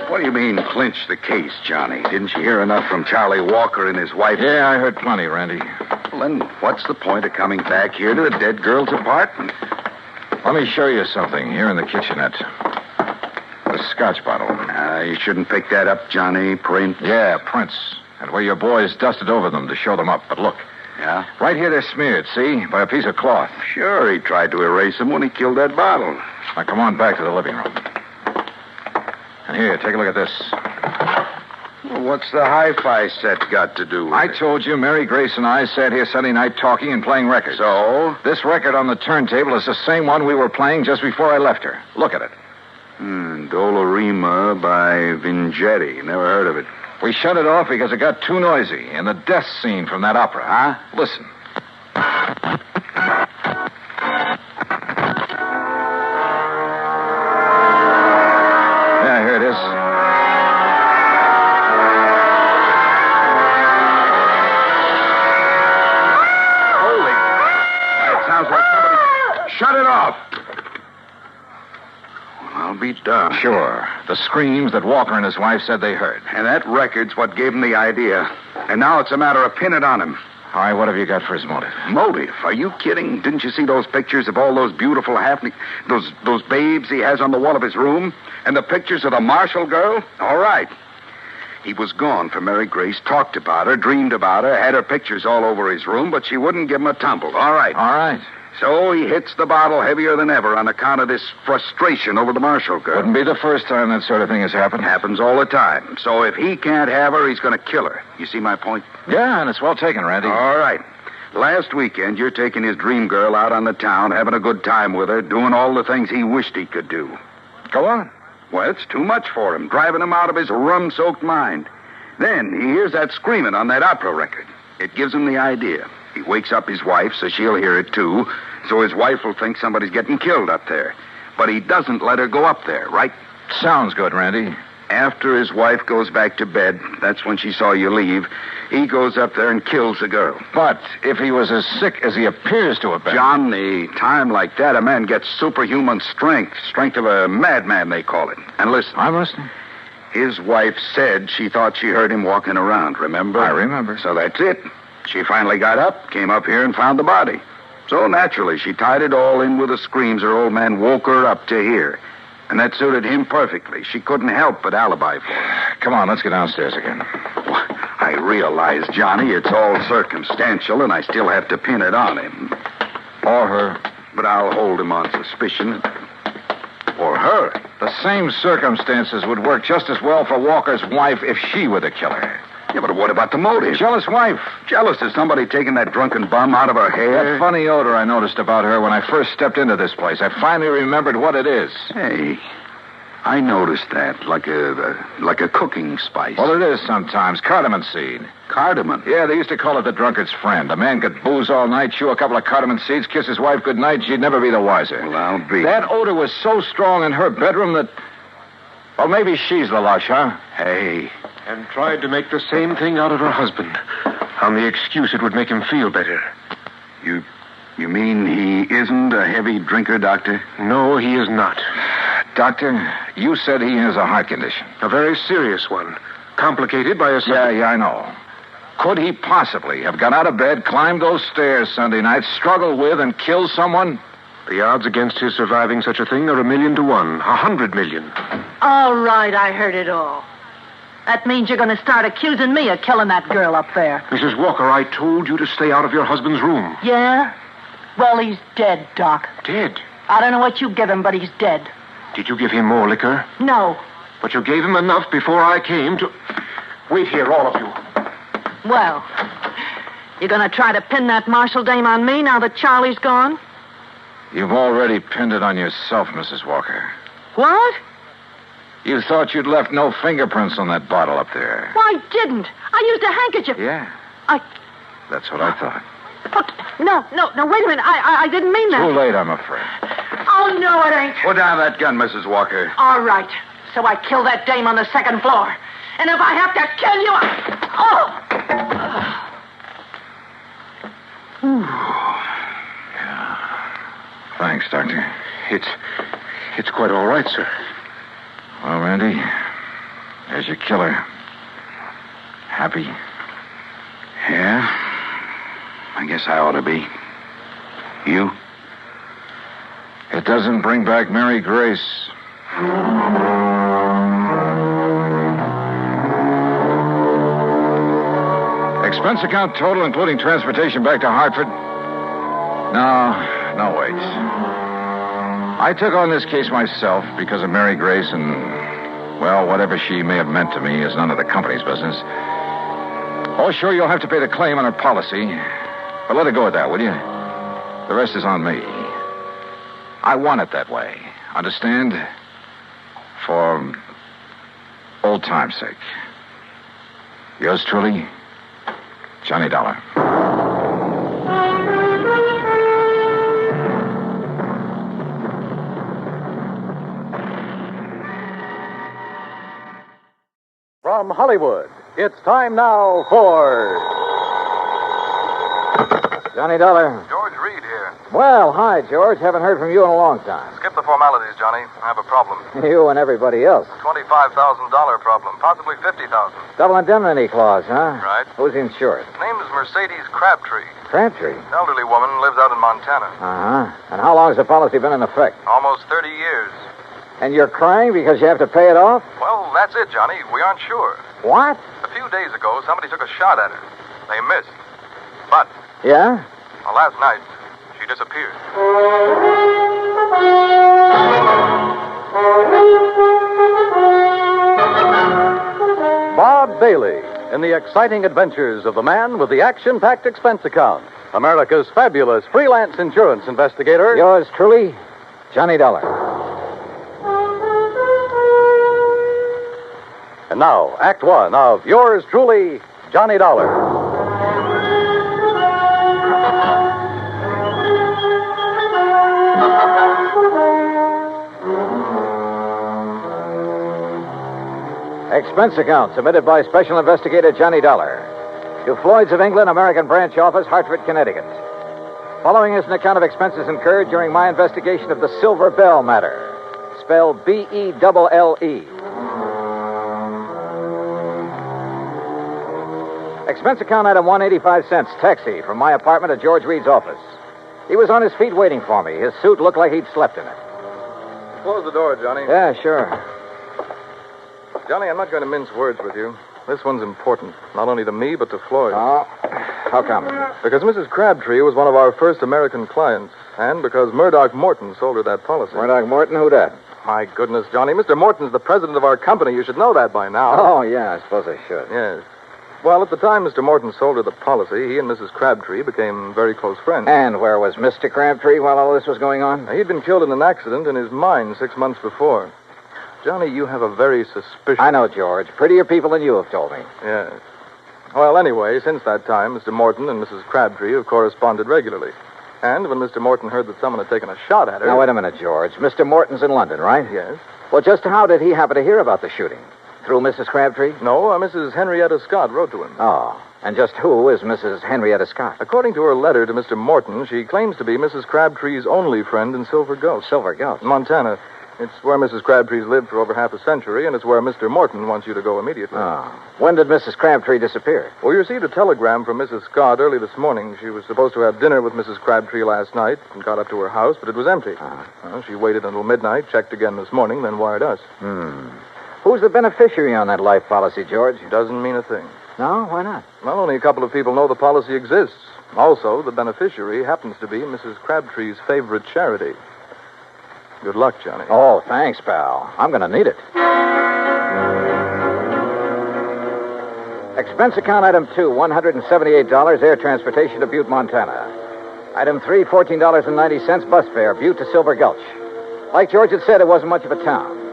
P: What do you mean, clinch the case, Johnny? Didn't you hear enough from Charlie Walker and his wife?
B: Yeah, I heard plenty, Randy.
P: Well, then what's the point of coming back here to the dead girl's apartment?
B: Let me show you something here in the kitchenette. The scotch bottle.
P: You shouldn't pick that up, Johnny. Prints.
B: Yeah, prints. And where your boys dusted over them to show them up. But look.
P: Yeah?
B: Right here they're smeared, see? By a piece of cloth.
P: Sure, he tried to erase them when he killed that bottle.
B: Now, come on back to the living room. And here, take a look at this.
P: Well, what's the hi-fi set got to do with
B: I
P: it?
B: told you Mary Grace and I sat here Sunday night talking and playing records.
P: So?
B: This record on the turntable is the same one we were playing just before I left her. Look at it.
P: Dolorima by Vingetti. Never heard of it.
B: We shut it off because it got too noisy in the death scene from that opera.
P: Huh?
B: Listen. Yeah, here it is.
P: Holy... It sounds like somebody... Shut it off! I'll be darned.
K: Sure. The screams that Walker and his wife said they heard.
P: And that record's what gave him the idea. And now it's a matter of pinning it on him.
K: All right, what have you got for his motive?
P: Motive? Are you kidding? Didn't you see those pictures of all those beautiful those babes he has on the wall of his room? And the pictures of the Marshall girl? All right. He was gone for Mary Grace, talked about her, dreamed about her, had her pictures all over his room, but she wouldn't give him a tumble. All right.
K: All right.
P: So he hits the bottle heavier than ever on account of this frustration over the Marshall girl.
K: Wouldn't be the first time that sort of thing has happened.
P: Happens all the time. So if he can't have her, he's going to kill her. You see my point?
K: Yeah, and it's well taken, Randy.
P: All right. Last weekend, you're taking his dream girl out on the town, having a good time with her, doing all the things he wished he could do.
K: Go on.
P: Well, it's too much for him, driving him out of his rum-soaked mind. Then he hears that screaming on that opera record. It gives him the idea. He wakes up his wife, so she'll hear it, too, so his wife will think somebody's getting killed up there. But he doesn't let her go up there, right?
K: Sounds good, Randy.
P: After his wife goes back to bed, that's when she saw you leave, he goes up there and kills the girl.
K: But if he was as sick as he appears to have been...
P: John, the time like that, a man gets superhuman strength. Strength of a madman, they call it. And listen.
K: I'm listening.
P: His wife said she thought she heard him walking around, remember?
K: I remember.
P: So that's it. She finally got up, came up here, and found the body. So naturally, she tied it all in with the screams her old man woke her up to hear. And that suited him perfectly. She couldn't help but alibi for him.
K: Come on, let's get downstairs again.
P: I realize, Johnny, it's all circumstantial, and I still have to pin it on him.
K: Or her.
P: But I'll hold him on suspicion. Or her.
K: The same circumstances would work just as well for Walker's wife if she were the killer.
P: Yeah, but what about the motive?
K: Jealous wife.
P: Jealous of somebody taking that drunken bum out of her hair?
K: That funny odor I noticed about her when I first stepped into this place. I finally remembered what it is.
P: Hey, I noticed that, like a cooking spice.
K: Well, it is sometimes. Cardamom seed.
P: Cardamom?
K: Yeah, they used to call it the drunkard's friend. A man could booze all night, chew a couple of cardamom seeds, kiss his wife good night, she'd never be the wiser.
P: Well, I'll be.
K: That odor was so strong in her bedroom that... Well, maybe she's the lush, huh?
P: Hey.
L: And tried to make the same thing out of her husband, on the excuse it would make him feel better.
P: You mean he isn't a heavy drinker, Doctor?
L: No, he is not.
K: Doctor, you said he has a heart condition.
L: A very serious one. Complicated by a...
K: Yeah, I know. Could he possibly have got out of bed, climbed those stairs Sunday night, struggled with, and killed someone?
L: The odds against his surviving such a thing are 1,000,000 to 1. 100 million.
M: All right, I heard it all. That means you're going to start accusing me of killing that girl up there.
L: Mrs. Walker, I told you to stay out of your husband's room.
M: Yeah? Well, he's dead, Doc.
L: Dead?
M: I don't know what you give him, but he's dead.
L: Did you give him more liquor?
M: No.
L: But you gave him enough before I came to... Wait here, all of you.
M: Well, you're going to try to pin that Marshall dame on me now that Charlie's gone?
K: You've already pinned it on yourself, Mrs. Walker.
M: What?
K: You thought you'd left no fingerprints on that bottle up there.
M: Well, I didn't. I used a handkerchief.
K: Yeah. That's what I thought.
M: Oh, no, wait a minute. I didn't mean that.
K: Too late, I'm afraid.
M: Oh, no, it ain't.
P: Put down that gun, Mrs. Walker.
M: All right. So I kill that dame on the second floor. And if I have to kill you,
K: Yeah. Thanks, Doctor.
L: It's quite all right, sir.
K: Well, Randy, there's your killer. Happy?
P: Yeah. I guess I ought to be. You?
K: It doesn't bring back Mary Grace. Expense account total, including transportation back to Hartford? No, wait. I took on this case myself because of Mary Grace and, well, whatever she may have meant to me is none of the company's business. Oh, sure, you'll have to pay the claim on her policy. But let it go at that, will you? The rest is on me. I want it that way. Understand? For old time's sake. Yours truly, Johnny Dollar.
U: From Hollywood, it's time now for...
K: Johnny Dollar.
G: George Reed here.
B: Well, hi, George. Haven't heard from you in a long time.
H: Skip the formalities, Johnny. I have a problem.
B: You and everybody else.
H: $25,000 problem. Possibly $50,000.
B: Double indemnity clause, huh?
H: Right.
B: Who's insured?
H: Name's Mercedes Crabtree.
B: Crabtree?
H: Elderly woman, lives out in Montana.
B: Uh-huh. And how long has the policy been in effect?
H: Almost 30 years.
B: And you're crying because you have to pay it off?
H: Well, that's it, Johnny. We aren't sure.
B: What?
H: A few days ago, somebody took a shot at her. They missed. But,
B: Yeah?
H: last night, she disappeared.
U: Bob Bailey in the exciting adventures of the man with the action-packed expense account. America's fabulous freelance insurance investigator.
B: Yours truly, Johnny Dollar.
U: And now, Act One of yours truly, Johnny Dollar.
B: Expense account submitted by Special Investigator Johnny Dollar to Floyd's of England, American Branch Office, Hartford, Connecticut. Following is an account of expenses incurred during my investigation of the Silver Belle matter, spelled B-E-L-L-E. Expense account item 185 cents, taxi from my apartment to George Reed's office. He was on his feet waiting for me. His suit looked like he'd slept in it.
H: Close the door, Johnny.
B: Yeah, sure.
H: Johnny, I'm not going to mince words with you. This one's important, not only to me, but to Floyd.
B: Oh, how come?
H: Because Mrs. Crabtree was one of our first American clients, and because Murdoch Morton sold her that policy.
B: Murdoch Morton? Who that?
H: My goodness, Johnny. Mr. Morton's the president of our company. You should know that by now.
B: Oh, yeah, I suppose I should.
H: Yes. Well, at the time Mr. Morton sold her the policy, he and Mrs. Crabtree became very close friends.
B: And where was Mr. Crabtree while all this was going on?
H: He'd been killed in an accident in his mine 6 months before. Johnny, you have a very suspicious...
B: I know, George. Prettier people than you have told me.
H: Yes. Well, anyway, since that time, Mr. Morton and Mrs. Crabtree have corresponded regularly. And when Mr. Morton heard that someone had taken a shot at her...
B: Now, wait a minute, George. Mr. Morton's in London, right?
H: Yes.
B: Well, just how did he happen to hear about the shooting? Through Mrs. Crabtree?
H: No, Mrs. Henrietta Scott wrote to him.
B: Oh. And just who is Mrs. Henrietta Scott?
H: According to her letter to Mr. Morton, she claims to be Mrs. Crabtree's only friend in Silver Gulch.
B: Silver Gulch?
H: Montana. It's where Mrs. Crabtree's lived for over half a century, and it's where Mr. Morton wants you to go immediately.
B: Oh. When did Mrs. Crabtree disappear?
H: Well, we received a telegram from Mrs. Scott early this morning. She was supposed to have dinner with Mrs. Crabtree last night and got up to her house, but it was empty. Well, she waited until midnight, checked again this morning, then wired us.
B: Who's the beneficiary on that life policy, George?
H: Doesn't mean a thing.
B: No? Why not?
H: Well, only a couple of people know the policy exists. Also, the beneficiary happens to be Mrs. Crabtree's favorite charity. Good luck, Johnny.
B: Oh, thanks, pal. I'm going to need it. Expense account item 2, $178, air transportation to Butte, Montana. Item 3, $14.90, bus fare, Butte to Silver Gulch. Like George had said, it wasn't much of a town.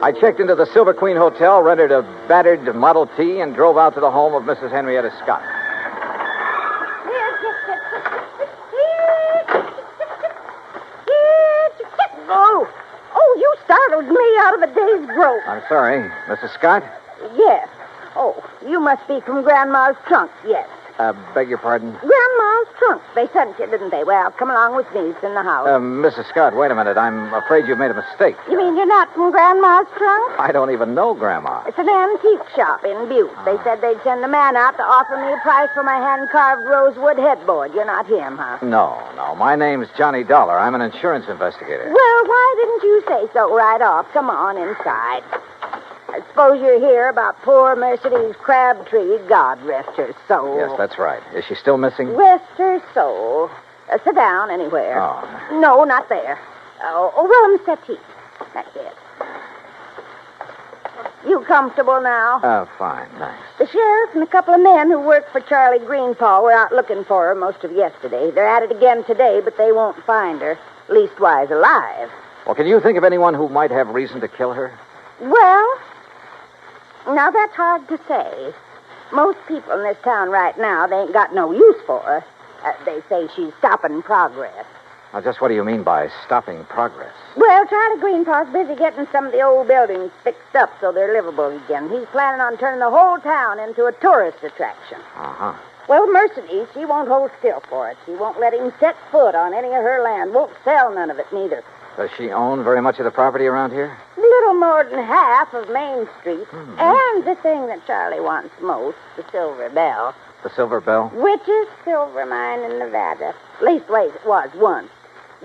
B: I checked into the Silver Queen Hotel, rented a battered Model T, and drove out to the home of Mrs. Henrietta Scott.
Q: Oh, you startled me out of a day's growth.
B: I'm sorry. Mrs. Scott?
Q: Yes. Oh, you must be from Grandma's trunk, yes.
B: Beg your pardon?
Q: Grandma's trunk. They sent you, didn't they? Well, come along with me. It's in the house.
B: Mrs. Scott, wait a minute. I'm afraid you've made a mistake.
Q: You mean you're not from Grandma's trunk?
B: I don't even know Grandma.
Q: It's an antique shop in Butte. They said they'd send a man out to offer me a price for my hand-carved rosewood headboard. You're not him, huh?
B: No. My name's Johnny Dollar. I'm an insurance investigator.
Q: Well, why didn't you say so right off? Come on inside. I suppose you're here about poor Mercedes Crabtree. God rest her soul.
B: Yes, that's right. Is she still missing?
Q: Rest her soul. Sit down anywhere.
B: Oh.
Q: No, not there. Well, settee. That's it. You comfortable now?
B: Fine, thanks.
Q: The sheriff and a couple of men who work for Charlie Greenpaw were out looking for her most of yesterday. They're at it again today, but they won't find her. Leastwise alive.
B: Well, can you think of anyone who might have reason to kill her?
Q: Well, now that's hard to say. Most people in this town right now, they ain't got no use for her. They say she's stopping progress.
B: Now, just what do you mean by stopping progress?
Q: Well, Charlie Greenpaw's busy getting some of the old buildings fixed up so they're livable again. He's planning on turning the whole town into a tourist attraction.
B: Uh-huh.
Q: Well, Mercedes, she won't hold still for it. She won't let him set foot on any of her land. Won't sell none of it, neither.
B: Does she own very much of the property around here?
Q: Little more than half of Main Street. And the thing that Charlie wants most, the Silver Belle.
B: The Silver Belle?
Q: Richest silver mine in Nevada. Leastways, it was once.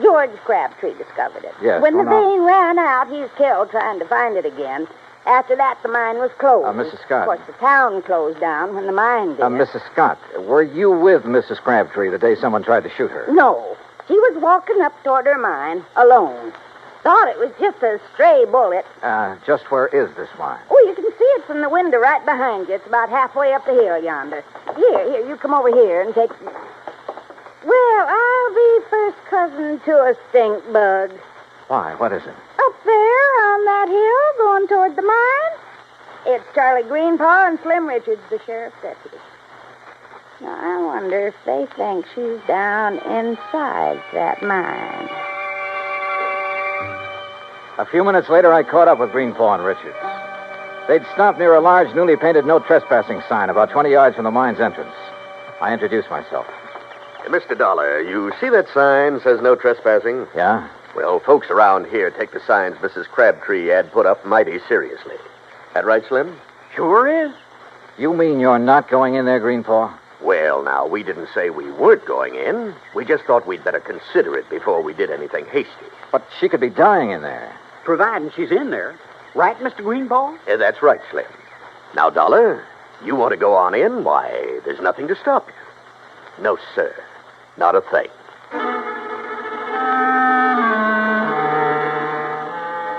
Q: George Crabtree discovered it.
B: Yes,
Q: When the
B: well, now-
Q: vein ran out, he's killed trying to find it again. After that, the mine was closed.
B: Mrs. Scott.
Q: Of course, the town closed down when the mine did.
B: Mrs. Scott, were you with Mrs. Crabtree the day someone tried to shoot her?
Q: No. She was walking up toward her mine, alone. Thought it was just a stray bullet.
B: Just where is this mine?
Q: Oh, you can see it from the window right behind you. It's about halfway up the hill yonder. Here, you come over here and take... Well, I'll be first cousin to a stink bug.
B: Why, what is it?
Q: Up there on that hill going toward the mine. It's Charlie Greenpaw and Slim Richards, the sheriff's deputy. Now, I wonder if they think she's down inside that mine.
B: A few minutes later, I caught up with Greenpaw and Richards. They'd stopped near a large, newly painted no trespassing sign about 20 yards from the mine's entrance. I introduced myself.
C: Mr. Dollar, you see that sign says no trespassing?
B: Yeah?
C: Well, folks around here take the signs Mrs. Crabtree had put up mighty seriously. That right, Slim?
B: Sure is. You mean you're not going in there, Greenpaw?
C: Well, now, we didn't say we weren't going in. We just thought we'd better consider it before we did anything hasty.
B: But she could be dying in there.
F: Providing she's in there. Right, Mr. Greenbaugh?
C: That's right, Slim. Now, Dollar, you want to go on in? Why, there's nothing to stop you. No, sir. Not a thing.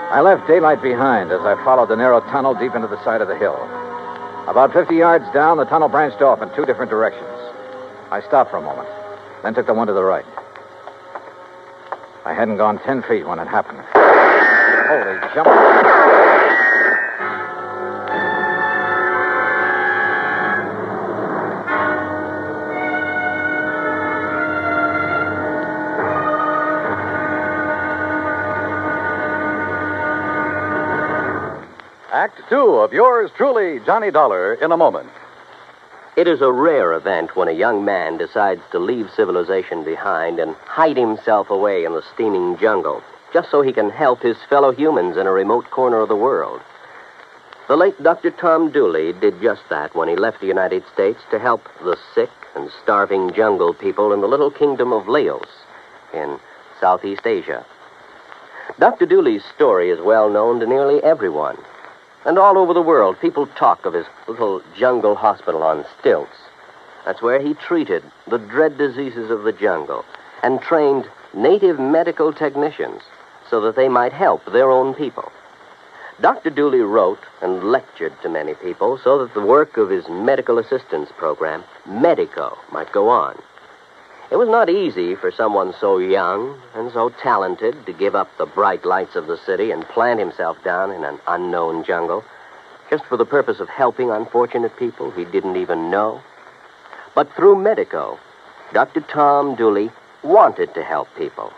B: I left daylight behind as I followed the narrow tunnel deep into the side of the hill. About 50 yards down, the tunnel branched off in two different directions. I stopped for a moment, then took the one to the right. I hadn't gone 10 feet when it happened. Holy jump.
U: Act 2 of yours truly, Johnny Dollar, in a moment.
W: It is a rare event when a young man decides to leave civilization behind and hide himself away in the steaming jungle, just so he can help his fellow humans in a remote corner of the world. The late Dr. Tom Dooley did just that when he left the United States to help the sick and starving jungle people in the little kingdom of Laos in Southeast Asia. Dr. Dooley's story is well known to nearly everyone. And all over the world, people talk of his little jungle hospital on stilts. That's where he treated the dread diseases of the jungle and trained native medical technicians so that they might help their own people. Dr. Dooley wrote and lectured to many people so that the work of his medical assistance program, Medico, might go on. It was not easy for someone so young and so talented to give up the bright lights of the city and plant himself down in an unknown jungle just for the purpose of helping unfortunate people he didn't even know. But through Medico, Dr. Tom Dooley wanted to help people.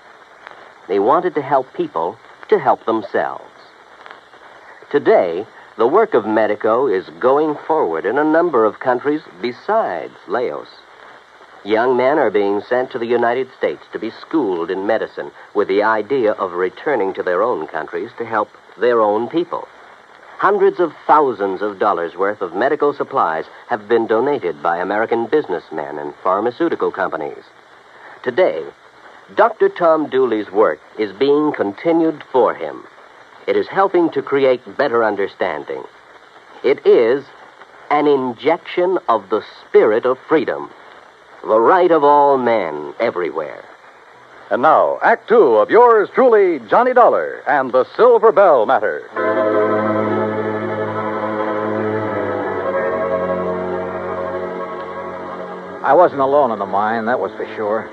W: He wanted to help people to help themselves. Today, the work of Medico is going forward in a number of countries besides Laos. Young men are being sent to the United States to be schooled in medicine with the idea of returning to their own countries to help their own people. Hundreds of thousands of dollars worth of medical supplies have been donated by American businessmen and pharmaceutical companies. Today, Dr. Tom Dooley's work is being continued for him. It is helping to create better understanding. It is an injection of the spirit of freedom. The right of all men everywhere.
U: And now, Act 2 of yours truly, Johnny Dollar, and the Silver Bell matter.
B: I wasn't alone in the mine, that was for sure.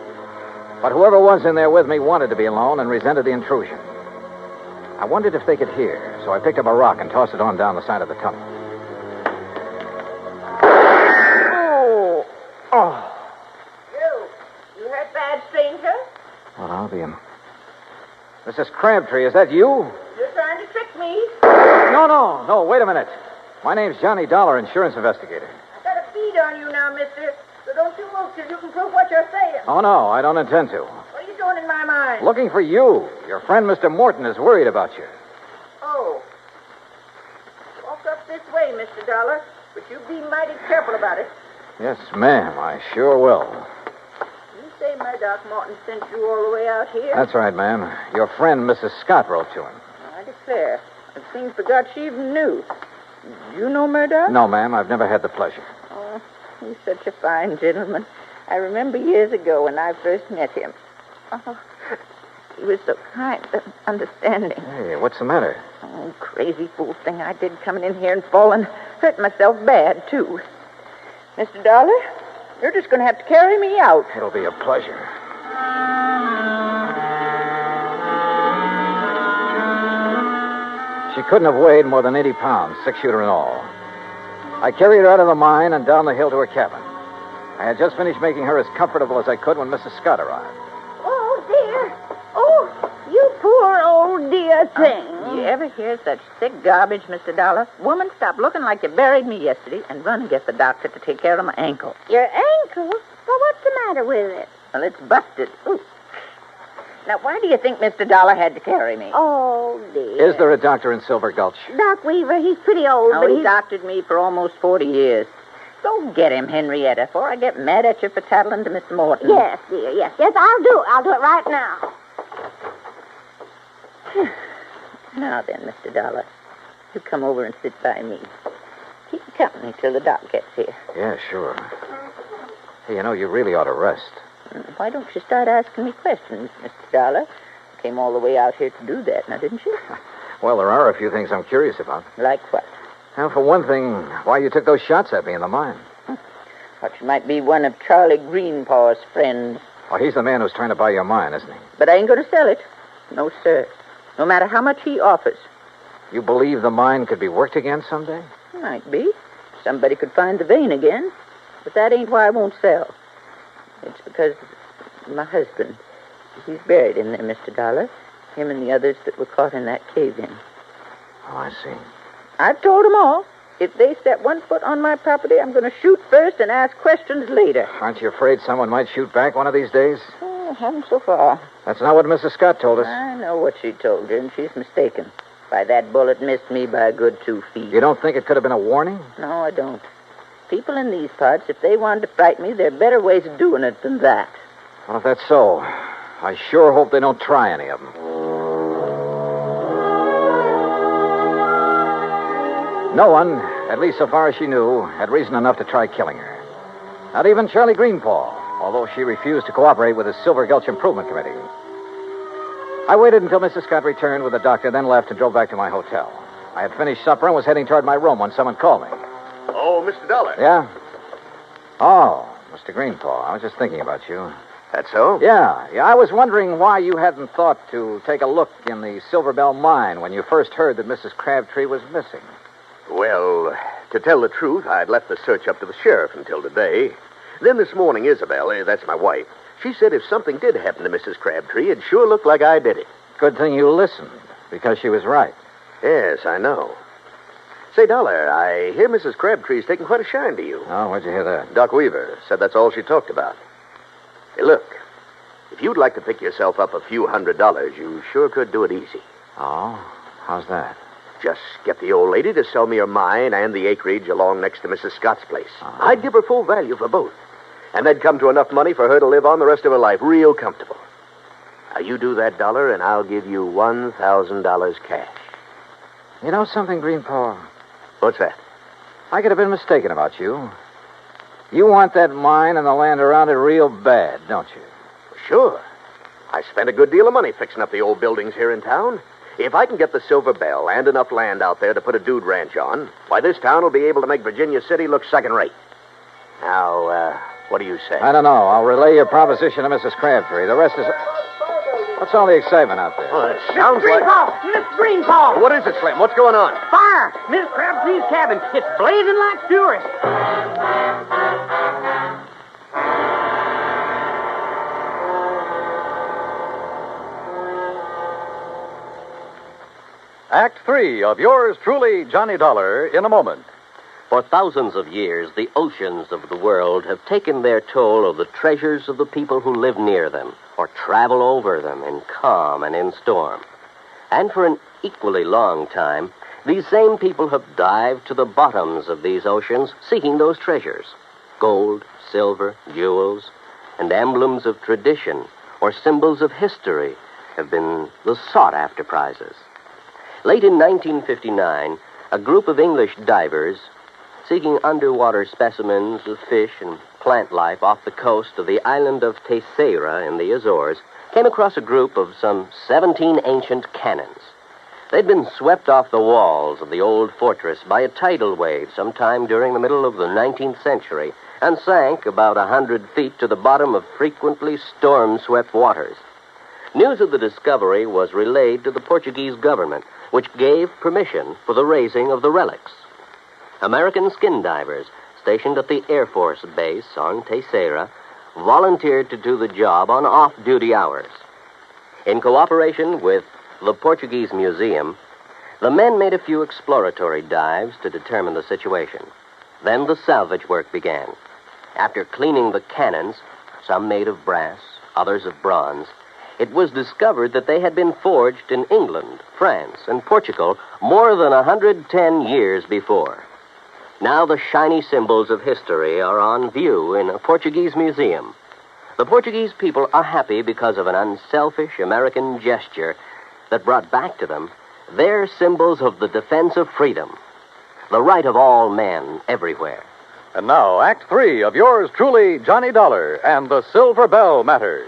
B: But whoever was in there with me wanted to be alone and resented the intrusion. I wondered if they could hear, so I picked up a rock and tossed it on down the side of the tunnel.
Q: Oh. You hurt bad, stranger?
B: Well, I'll be him. Mrs. Crabtree, is that you?
Q: You're trying to trick me.
B: No, wait a minute. My name's Johnny Dollar, insurance investigator.
Q: I got a bead on you now, mister. So don't till you can prove what you're saying.
B: Oh, no, I don't intend to.
Q: What are you doing in my mind?
B: Looking for you. Your friend, Mr. Morton, is worried about you.
Q: Oh. Walk up this way, Mr. Dollar. But you be mighty careful about it.
B: Yes, ma'am, I sure will.
Q: You say my Doc Morton sent you all the way out here?
B: That's right, ma'am. Your friend, Mrs. Scott, wrote to him.
Q: I declare. It seems forgot she even knew. You know Murdoch?
B: No, ma'am, I've never had the pleasure.
Q: Oh, he's such a fine gentleman. I remember years ago when I first met him. Oh, he was so kind and understanding.
B: Hey, what's the matter?
Q: Oh, crazy fool thing I did coming in here and falling. Hurt myself bad, too. Mr. Dollar, you're just going to have to carry me out.
B: It'll be a pleasure. She couldn't have weighed more than 80 pounds, 6-shooter and all. I carried her out of the mine and down the hill to her cabin. I had just finished making her as comfortable as I could when Mrs. Scott arrived.
Q: Oh, dear. Oh, you poor old dear thing. You ever hear such sick garbage, Mr. Dollar? Woman, stop looking like you buried me yesterday and run and get the doctor to take care of my ankle.
D: Your ankle? Well, what's the matter with it?
Q: Well, it's busted. Ooh. Now, why do you think Mr. Dollar had to carry me?
D: Oh, dear.
B: Is there a doctor in Silver Gulch?
D: Doc Weaver, he's pretty old,
Q: Oh,
D: but
Q: he
D: he's...
Q: doctored me for almost 40 years. Go get him, Henrietta, before I get mad at you for tattling to Mr. Morton.
D: Yes, dear, yes. Yes, I'll do it. I'll do it right now.
Q: Now then, Mr. Dollar, you come over and sit by me. Keep company till the doc gets here.
B: Yeah, sure. Hey, you know, you really ought to rest.
Q: Why don't you start asking me questions, Mr. Dollar? You came all the way out here to do that, now, didn't you?
B: Well, there are a few things I'm curious about.
Q: Like what?
B: Well, for one thing, why you took those shots at me in the mine.
Q: Thought you might be one of Charlie Greenpaw's friends.
B: Oh, he's the man who's trying to buy your mine, isn't he?
Q: But I ain't going to sell it. No, sir. No matter how much he offers.
B: You believe the mine could be worked again someday?
Q: Might be. Somebody could find the vein again. But that ain't why I won't sell. It's because my husband, he's buried in there, Mr. Dollar. Him and the others that were caught in that cave-in.
B: Oh, I see.
Q: I've told them all. If they step one foot on my property, I'm going to shoot first and ask questions later.
B: Aren't you afraid someone might shoot back one of these days?
Q: Oh, haven't so far.
B: That's not what Mrs. Scott told us.
Q: I know what she told you, and she's mistaken. Why, that bullet missed me by a good 2 feet.
B: You don't think it could have been a warning?
Q: No, I don't. People in these parts, if they wanted to frighten me, there are better ways of doing it than that.
B: Well, if that's so, I sure hope they don't try any of them. No one, at least so far as she knew, had reason enough to try killing her. Not even Charlie Greenpaw, although she refused to cooperate with the Silver Gulch Improvement Committee. I waited until Mrs. Scott returned with the doctor, then left and drove back to my hotel. I had finished supper and was heading toward my room when someone called me.
C: Oh, Mr. Dollar.
B: Yeah? Oh, Mr. Greenpaw, I was just thinking about you.
C: That's so?
B: Yeah. I was wondering why you hadn't thought to take a look in the Silver Bell mine when you first heard that Mrs. Crabtree was missing.
C: Well, to tell the truth, I'd left the search up to the sheriff until today. Then this morning, Isabel, that's my wife, she said if something did happen to Mrs. Crabtree, it'd sure look like I did it.
B: Good thing you listened, because she was right.
C: Yes, I know. Say, Dollar, I hear Mrs. Crabtree's taking quite a shine to you.
B: Oh, where'd you hear that?
C: Doc Weaver said that's all she talked about. Hey, look, if you'd like to pick yourself up a few $100s, you sure could do it easy.
B: Oh? How's that?
C: Just get the old lady to sell me her mine and the acreage along next to Mrs. Scott's place. I'd give her full value for both. And that'd come to enough money for her to live on the rest of her life real comfortable. Now, you do that, Dollar, and I'll give you $1,000 cash.
B: You know something, Greenpaw?
C: What's that?
B: I could have been mistaken about you. You want that mine and the land around it real bad, don't you?
C: Sure. I spent a good deal of money fixing up the old buildings here in town. If I can get the Silver Bell and enough land out there to put a dude ranch on, why, this town will be able to make Virginia City look second-rate. Now, what do you say?
B: I don't know. I'll relay your proposition to Mrs. Crabtree. The rest is... What's all the excitement out there?
C: Oh, it sounds like...
F: Miss Greenpaw!
C: What is it, Slim? What's going on?
F: Fire! Miss Crabtree's cabin. It's blazing like fury.
U: Act 3 of yours truly, Johnny Dollar, in a moment.
W: For thousands of years, the oceans of the world have taken their toll of the treasures of the people who live near them or travel over them in calm and in storm. And for an equally long time, these same people have dived to the bottoms of these oceans seeking those treasures. Gold, silver, jewels, and emblems of tradition or symbols of history have been the sought-after prizes. Late in 1959, a group of English divers seeking underwater specimens of fish and plant life off the coast of the island of Terceira in the Azores came across a group of some 17 ancient cannons. They'd been swept off the walls of the old fortress by a tidal wave sometime during the middle of the 19th century and sank about 100 feet to the bottom of frequently storm-swept waters. News of the discovery was relayed to the Portuguese government, which gave permission for the raising of the relics. American skin divers stationed at the Air Force Base on Terceira volunteered to do the job on off-duty hours. In cooperation with the Portuguese Museum, the men made a few exploratory dives to determine the situation. Then the salvage work began. After cleaning the cannons, some made of brass, others of bronze, it was discovered that they had been forged in England, France, and Portugal more than 110 years before. Now the shiny symbols of history are on view in a Portuguese museum. The Portuguese people are happy because of an unselfish American gesture that brought back to them their symbols of the defense of freedom, the right of all men everywhere.
U: And now, Act 3 of yours truly, Johnny Dollar and the Silver Bell Matter.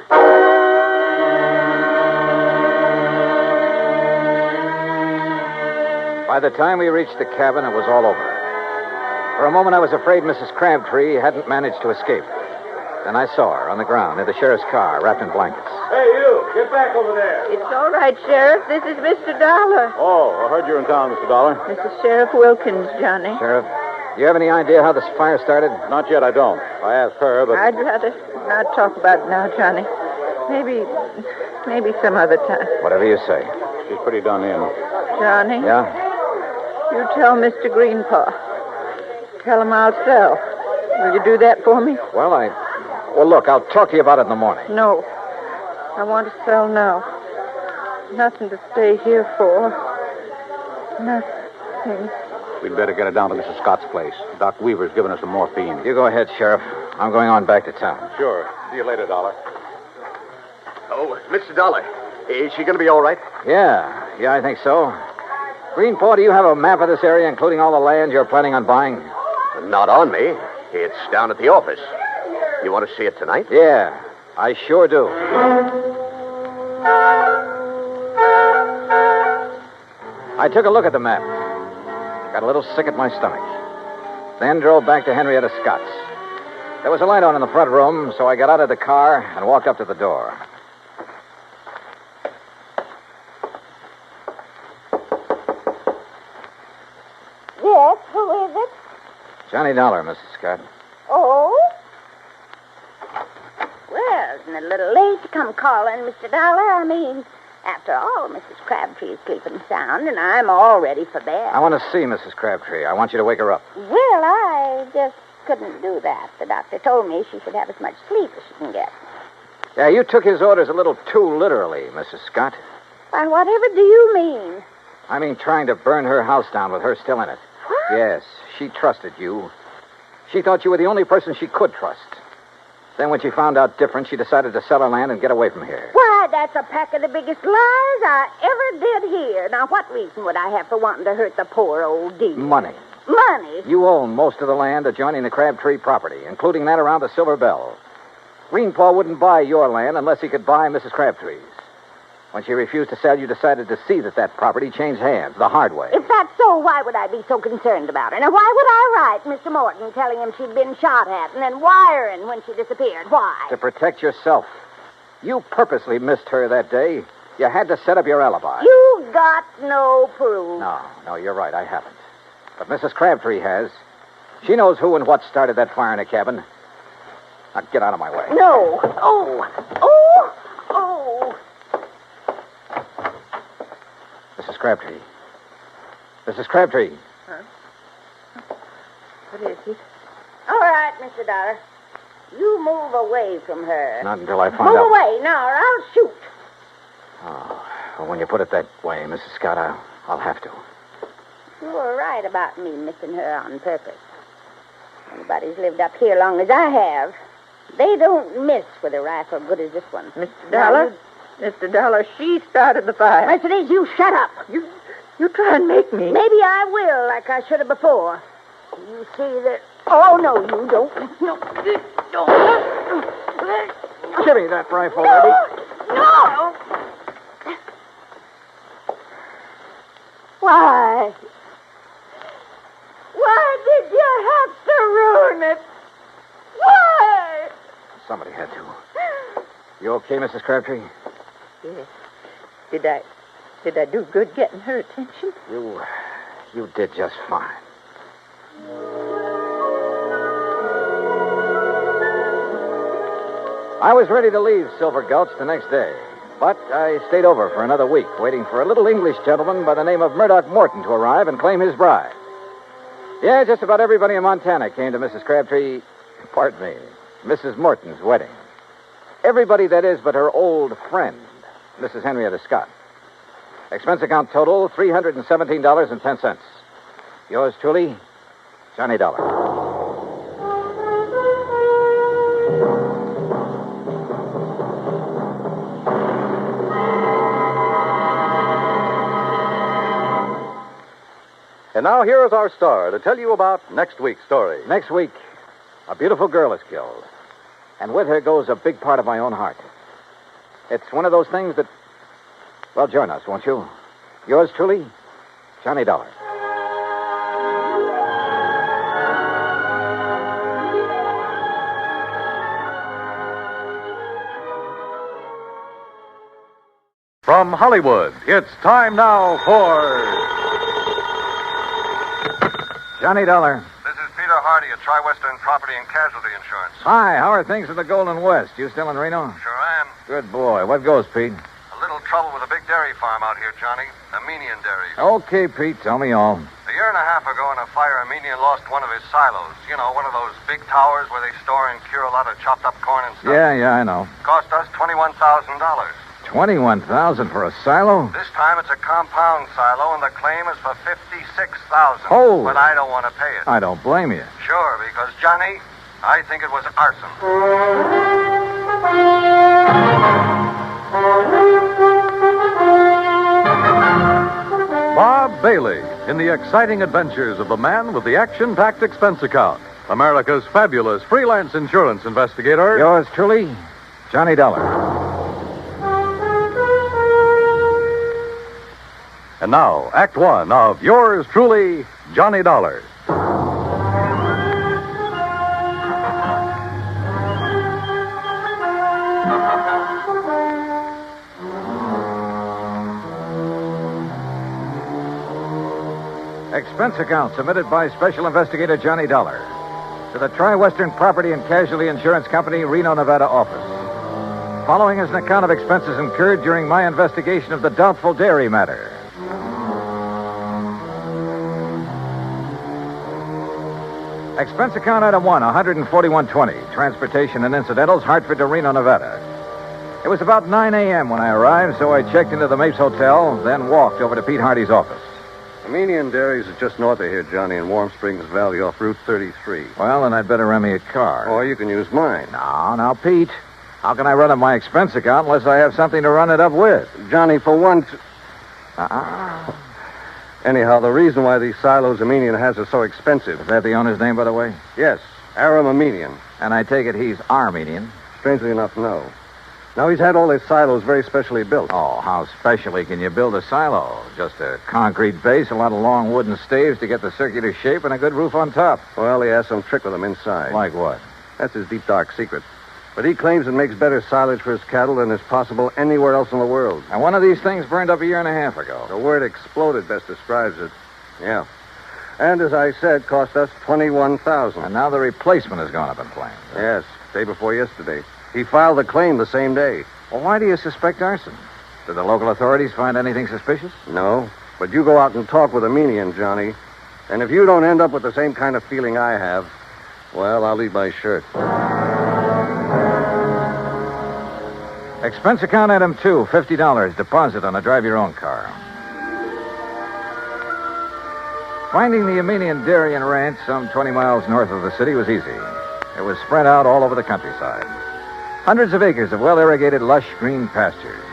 B: By the time we reached the cabin, it was all over. For a moment, I was afraid Mrs. Crabtree hadn't managed to escape. Then I saw her on the ground near the sheriff's car, wrapped in blankets.
F: Hey, you! Get back over there!
I: It's all right, Sheriff. This is Mr. Dollar.
U: Oh, I heard you're in town, Mr. Dollar.
I: This is Sheriff Wilkins, Johnny.
B: Sheriff, do you have any idea how this fire started?
U: Not yet, I don't. I asked her, but...
I: I'd rather not talk about it now, Johnny. Maybe some other time.
B: Whatever you say.
U: She's pretty done in.
I: Johnny?
B: Yeah?
I: You tell Mr. Greenpaw. Tell him I'll sell. Will you do that for me?
B: Well, look, I'll talk to you about it in the morning.
I: No. I want to sell now. Nothing to stay here for. Nothing.
U: We'd better get it down to Mrs. Scott's place. Doc Weaver's given us some morphine.
B: You go ahead, Sheriff. I'm going on back to town.
U: Sure. See you later, Dollar.
C: Oh, Mr. Dollar, is she going to be all right?
B: Yeah, I think so. Greenpaw, do you have a map of this area, including all the land you're planning on buying?
C: Not on me. It's down at the office. You want to see it tonight?
B: Yeah, I sure do. I took a look at the map. Got a little sick at my stomach. Then drove back to Henrietta Scott's. There was a light on in the front room, so I got out of the car and walked up to the door.
D: Yes, who is it?
B: Johnny Dollar, Mrs. Scott.
D: Oh? Well, isn't it a little late to come calling, Mr. Dollar? I mean, after all, Mrs. Crabtree is sleeping sound, and I'm all ready for bed.
B: I want to see Mrs. Crabtree. I want you to wake her up.
D: Well, I just couldn't do that. The doctor told me she should have as much sleep as she can get.
B: Yeah, you took his orders a little too literally, Mrs. Scott.
D: Why, whatever do you mean?
B: I mean trying to burn her house down with her still in it.
D: What?
B: Yes, she trusted you. She thought you were the only person she could trust. Then when she found out different, she decided to sell her land and get away from here.
D: Why, that's a pack of the biggest lies I ever did hear. Now, what reason would I have for wanting to hurt the poor old dear?
B: Money.
D: Money?
B: You own most of the land adjoining the Crabtree property, including that around the Silver Bell. Greenpaw wouldn't buy your land unless he could buy Mrs. Crabtree's. When she refused to sell, you decided to see that property changed hands the hard way.
D: If that's so, why would I be so concerned about her? Now, why would I write Mr. Morton telling him she'd been shot at and then wiring when she disappeared? Why?
B: To protect yourself. You purposely missed her that day. You had to set up your alibi.
D: You got no proof.
B: No, you're right. I haven't. But Mrs. Crabtree has. She knows who and what started that fire in the cabin. Now, get out of my way.
D: No. Oh.
B: Mrs. Crabtree. Mrs. Crabtree.
I: Huh? What is he?
D: All right, Mr. Dollar. You move away from her.
B: Not until I find
D: Move
B: out.
D: away now, or I'll shoot.
B: Oh, well, when you put it that way, Mrs. Scott, I'll have to.
D: You were right about me missing her on purpose. Anybody's lived up here long as I have, they don't miss with a rifle good as this one.
I: Mr. Dollar? Mr. Dollar, she started the fire.
D: Mercedes, you shut up.
I: You try and make me.
D: Maybe I will, like I should have before. You see that... Oh, no, you don't. No.
B: Give me that rifle,
D: no.
B: lady.
D: No! Why? Why did you have to ruin it? Why?
B: Somebody had to. You okay, Mrs. Crabtree?
I: Yes. Did I do good getting her attention?
B: You did just fine. I was ready to leave Silver Gulch the next day, but I stayed over for another week, waiting for a little English gentleman by the name of Murdoch Morton to arrive and claim his bride. Yeah, just about everybody in Montana came to Mrs. Crabtree, pardon me, Mrs. Morton's wedding. Everybody, that is, but her old friend, Mrs. Henrietta Scott. Expense account total, $317.10. Yours truly, Johnny Dollar.
U: And now here is our star to tell you about next week's story.
B: Next week, a beautiful girl is killed. And with her goes a big part of my own heart. It's one of those things that... Well, join us, won't you? Yours truly, Johnny Dollar.
U: From Hollywood, it's time now for...
B: Johnny Dollar.
G: This is Peter Hardy at Tri-Western Property and Casualty Insurance.
B: Hi, how are things in the Golden West? You still in Reno?
G: Sure am.
B: Good boy. What goes, Pete?
G: A little trouble with a big dairy farm out here, Johnny. The Meany Dairy.
B: Okay, Pete, tell me all.
G: A year and a half ago in a fire, Meany lost one of his silos. You know, one of those big towers where they store and cure a lot of chopped up corn and stuff.
B: Yeah, I know.
G: Cost us $21,000.
B: $21,000 for a silo?
G: This time it's a compound silo, and the claim is for $56,000.
B: Oh.
G: But I don't want to pay it.
B: I don't blame you.
G: Sure, because, Johnny, I think it was arson.
U: Bob Bailey in the exciting adventures of the man with the action-packed expense account. America's fabulous freelance insurance investigator.
B: Yours truly, Johnny Dollar.
U: And now, Act One of yours truly, Johnny Dollar.
B: Expense account submitted by Special Investigator Johnny Dollar to the Tri-Western Property and Casualty Insurance Company, Reno, Nevada office. Following is an account of expenses incurred during my investigation of the Doubtful dairy matter. Expense account item 1, $141.20. Transportation and incidentals, Hartford to Reno, Nevada. It was about 9 a.m. when I arrived, so I checked into the Mapes Hotel, then walked over to Pete Hardy's office.
J: The Meany Dairies is just north of here, Johnny, in Warm Springs Valley off Route 33.
B: Well, then I'd better rent me a car.
J: Or you can use mine.
B: Now, Pete. How can I run up my expense account unless I have something to run it up with?
J: Johnny, for once... Anyhow, the reason why these silos Armenian has are so expensive.
B: Is that the owner's name, by the way?
J: Yes, Aram Armenian.
B: And I take it he's Armenian?
J: Strangely enough, no. Now, he's had all his silos very specially built.
B: Oh, how specially can you build a silo? Just a concrete base, a lot of long wooden staves to get the circular shape, and a good roof on top.
J: Well, he has some trick with them inside.
B: Like what?
J: That's his deep, dark secret. But he claims it makes better silage for his cattle than is possible anywhere else in the world.
B: And one of these things burned up a year and a half ago.
J: The word exploded best describes it. Yeah. And as I said, cost us $21,000.
B: And now the replacement has gone up in flames.
J: Yes, day before yesterday. He filed the claim the same day.
B: Well, why do you suspect arson? Did the local authorities find anything suspicious?
J: No. But you go out and talk with Armenian, Johnny. And if you don't end up with the same kind of feeling I have, well, I'll leave my shirt.
B: Expense account item 2, $50. Deposit on a drive-your-own car. Finding the Armenian Dairy and Ranch some 20 miles north of the city was easy. It was spread out all over the countryside. Hundreds of acres of well-irrigated, lush green pastures.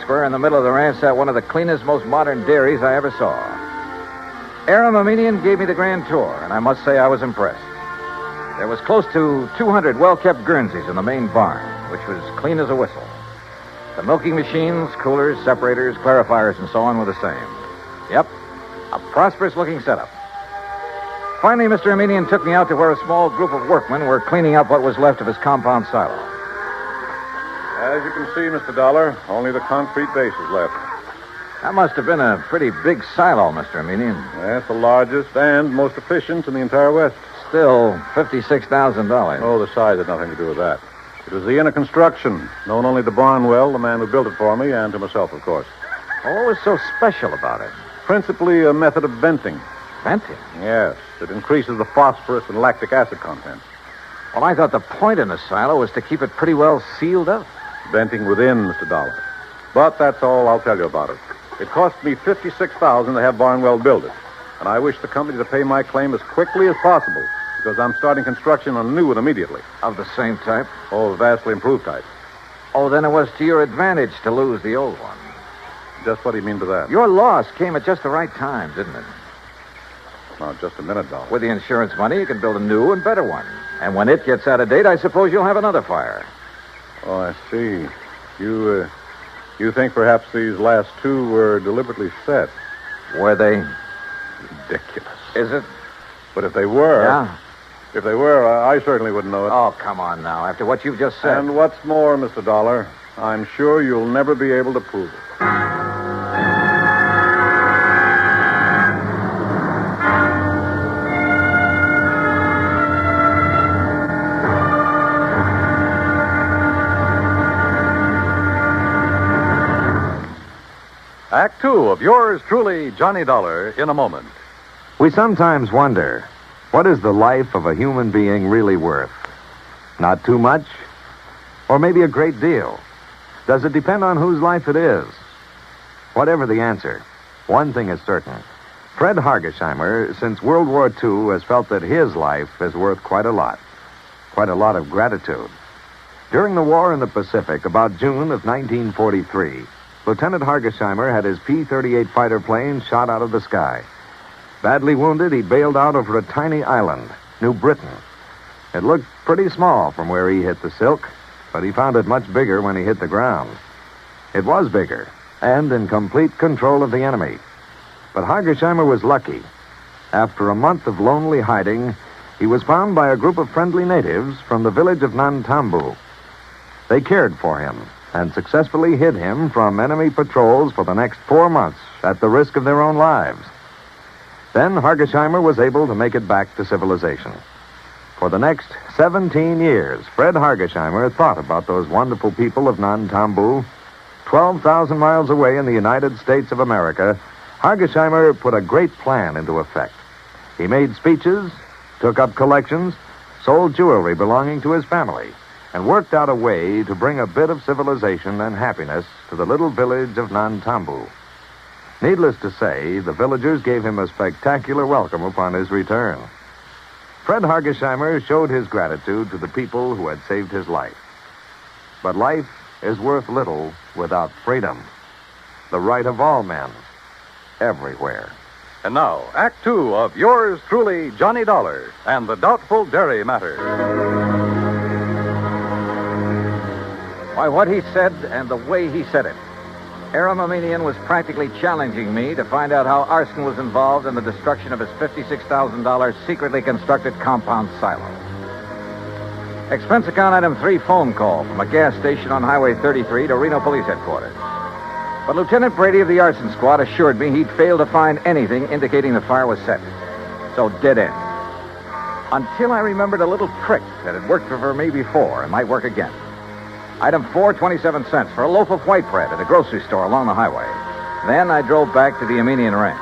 B: Square in the middle of the ranch sat one of the cleanest, most modern dairies I ever saw. Aram Armenian gave me the grand tour, and I must say I was impressed. There was close to 200 well-kept Guernseys in the main barn, which was clean as a whistle. The milking machines, coolers, separators, clarifiers, and so on were the same. Yep, a prosperous-looking setup. Finally, Mr. Armenian took me out to where a small group of workmen were cleaning up what was left of his compound silo.
U: As you can see, Mr. Dollar, only the concrete base is left.
B: That must have been a pretty big silo, Mr. Armenian.
U: Yes, the largest and most efficient in the entire West.
B: Still, $56,000.
U: Oh, the size had nothing to do with that. It was the inner construction, known only to Barnwell, the man who built it for me, and to myself, of course.
B: Oh, what was so special about it?
U: Principally a method of venting.
B: Venting?
U: Yes. It increases the phosphorus and lactic acid content.
B: Well, I thought the point in the silo was to keep it pretty well sealed up.
U: Venting within, Mr. Dollar. But that's all I'll tell you about it. It cost me $56,000 to have Barnwell build it. And I wish the company to pay my claim as quickly as possible, because I'm starting construction on a new one immediately.
B: Of the same type?
U: Oh, vastly improved type.
B: Oh, then it was to your advantage to lose the old one.
U: Just what do you mean by that?
B: Your loss came at just the right time, didn't it?
U: Now, just a minute, Dollar.
B: With the insurance money, you can build a new and better one. And when it gets out of date, I suppose you'll have another fire.
U: Oh, I see. You think perhaps these last two were deliberately set?
B: Were they?
U: Ridiculous.
B: Is it?
U: But if they were...
B: Yeah?
U: If they were, I certainly wouldn't know it.
B: Oh, come on now. After what you've just said.
U: And what's more, Mr. Dollar, I'm sure you'll never be able to prove it. Act 2 of yours truly, Johnny Dollar, in a moment.
A: We sometimes wonder, what is the life of a human being really worth? Not too much? Or maybe a great deal? Does it depend on whose life it is? Whatever the answer, one thing is certain. Fred Hargesheimer, since World War II, has felt that his life is worth quite a lot. Quite a lot of gratitude. During the war in the Pacific, about June of 1943, Lieutenant Hargesheimer had his P-38 fighter plane shot out of the sky. Badly wounded, he bailed out over a tiny island, New Britain. It looked pretty small from where he hit the silk, but he found it much bigger when he hit the ground. It was bigger, and in complete control of the enemy. But Hargesheimer was lucky. After a month of lonely hiding, he was found by a group of friendly natives from the village of Nantambu. They cared for him and successfully hid him from enemy patrols for the next 4 months at the risk of their own lives. Then Hargesheimer was able to make it back to civilization. For the next 17 years, Fred Hargesheimer thought about those wonderful people of Nantambu. 12,000 miles away in the United States of America, Hargesheimer put a great plan into effect. He made speeches, took up collections, sold jewelry belonging to his family, and worked out a way to bring a bit of civilization and happiness to the little village of Nantambu. Needless to say, the villagers gave him a spectacular welcome upon his return. Fred Hargesheimer showed his gratitude to the people who had saved his life. But life is worth little without freedom, the right of all men, everywhere.
U: And now, Act 2 of yours truly, Johnny Dollar, and the Doubtful Dairy Matter.
B: Why, what he said and the way he said it. Aram Armenian was practically challenging me to find out how arson was involved in the destruction of his $56,000 secretly constructed compound silo. Expense account item 3, phone call from a gas station on Highway 33 to Reno Police Headquarters. But Lieutenant Brady of the arson squad assured me he'd failed to find anything indicating the fire was set. So dead end. Until I remembered a little trick that had worked for me before and might work again. Item 4, 27 cents for a loaf of white bread at a grocery store along the highway. Then I drove back to the Armenian ranch.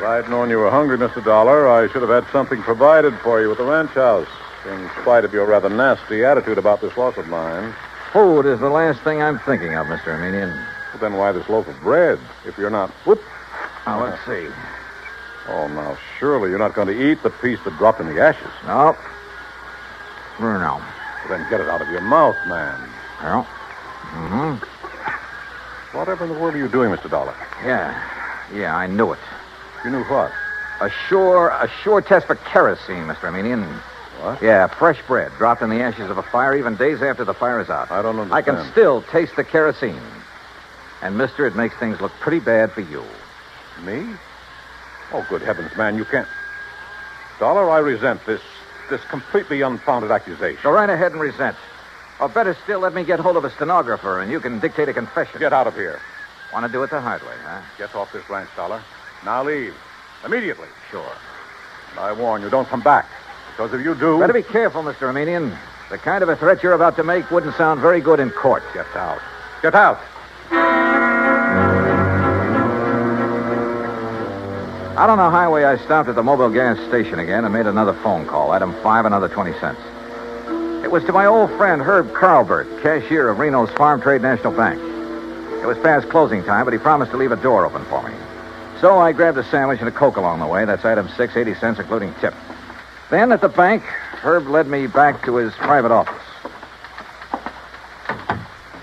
U: If I'd known you were hungry, Mr. Dollar, I should have had something provided for you at the ranch house, in spite of your rather nasty attitude about this loss of mine.
K: Food is the last thing I'm thinking of, Mr. Armenian.
U: Well, then why this loaf of bread, if you're not... Whoop.
K: Now, let's see.
U: Oh, now, surely you're not going to eat the piece that dropped in the ashes.
K: No. No.
U: Well, then get it out of your mouth, man.
K: Well. Mm-hmm.
U: Whatever in the world are you doing, Mr. Dollar?
K: Yeah, I knew it.
U: You knew what?
K: A sure test for kerosene, Mr. Armenian.
U: What?
K: Yeah, fresh bread, dropped in the ashes of a fire even days after the fire is out.
U: I don't understand.
K: I can still taste the kerosene. And, mister, it makes things look pretty bad for you.
U: Me? Oh, good heavens, man, you can't... Dollar, I resent this completely unfounded accusation.
K: Go right ahead and resent. Or better still, let me get hold of a stenographer and you can dictate a confession.
U: Get out of here.
K: Want to do it the hard way, huh?
U: Get off this ranch, Dollar. Now leave. Immediately.
K: Sure.
U: And I warn you, don't come back. Because if you do...
K: Better be careful, Mr. Armenian. The kind of a threat you're about to make wouldn't sound very good in court.
U: Get out. Get out.
K: Out on the highway, I stopped at the Mobile gas station again and made another phone call. Item 5, another 20 cents. It was to my old friend Herb Carlbert, cashier of Reno's Farm Trade National Bank. It was past closing time, but he promised to leave a door open for me. So I grabbed a sandwich and a Coke along the way. That's item 6, 80 cents, including tip. Then at the bank, Herb led me back to his private office.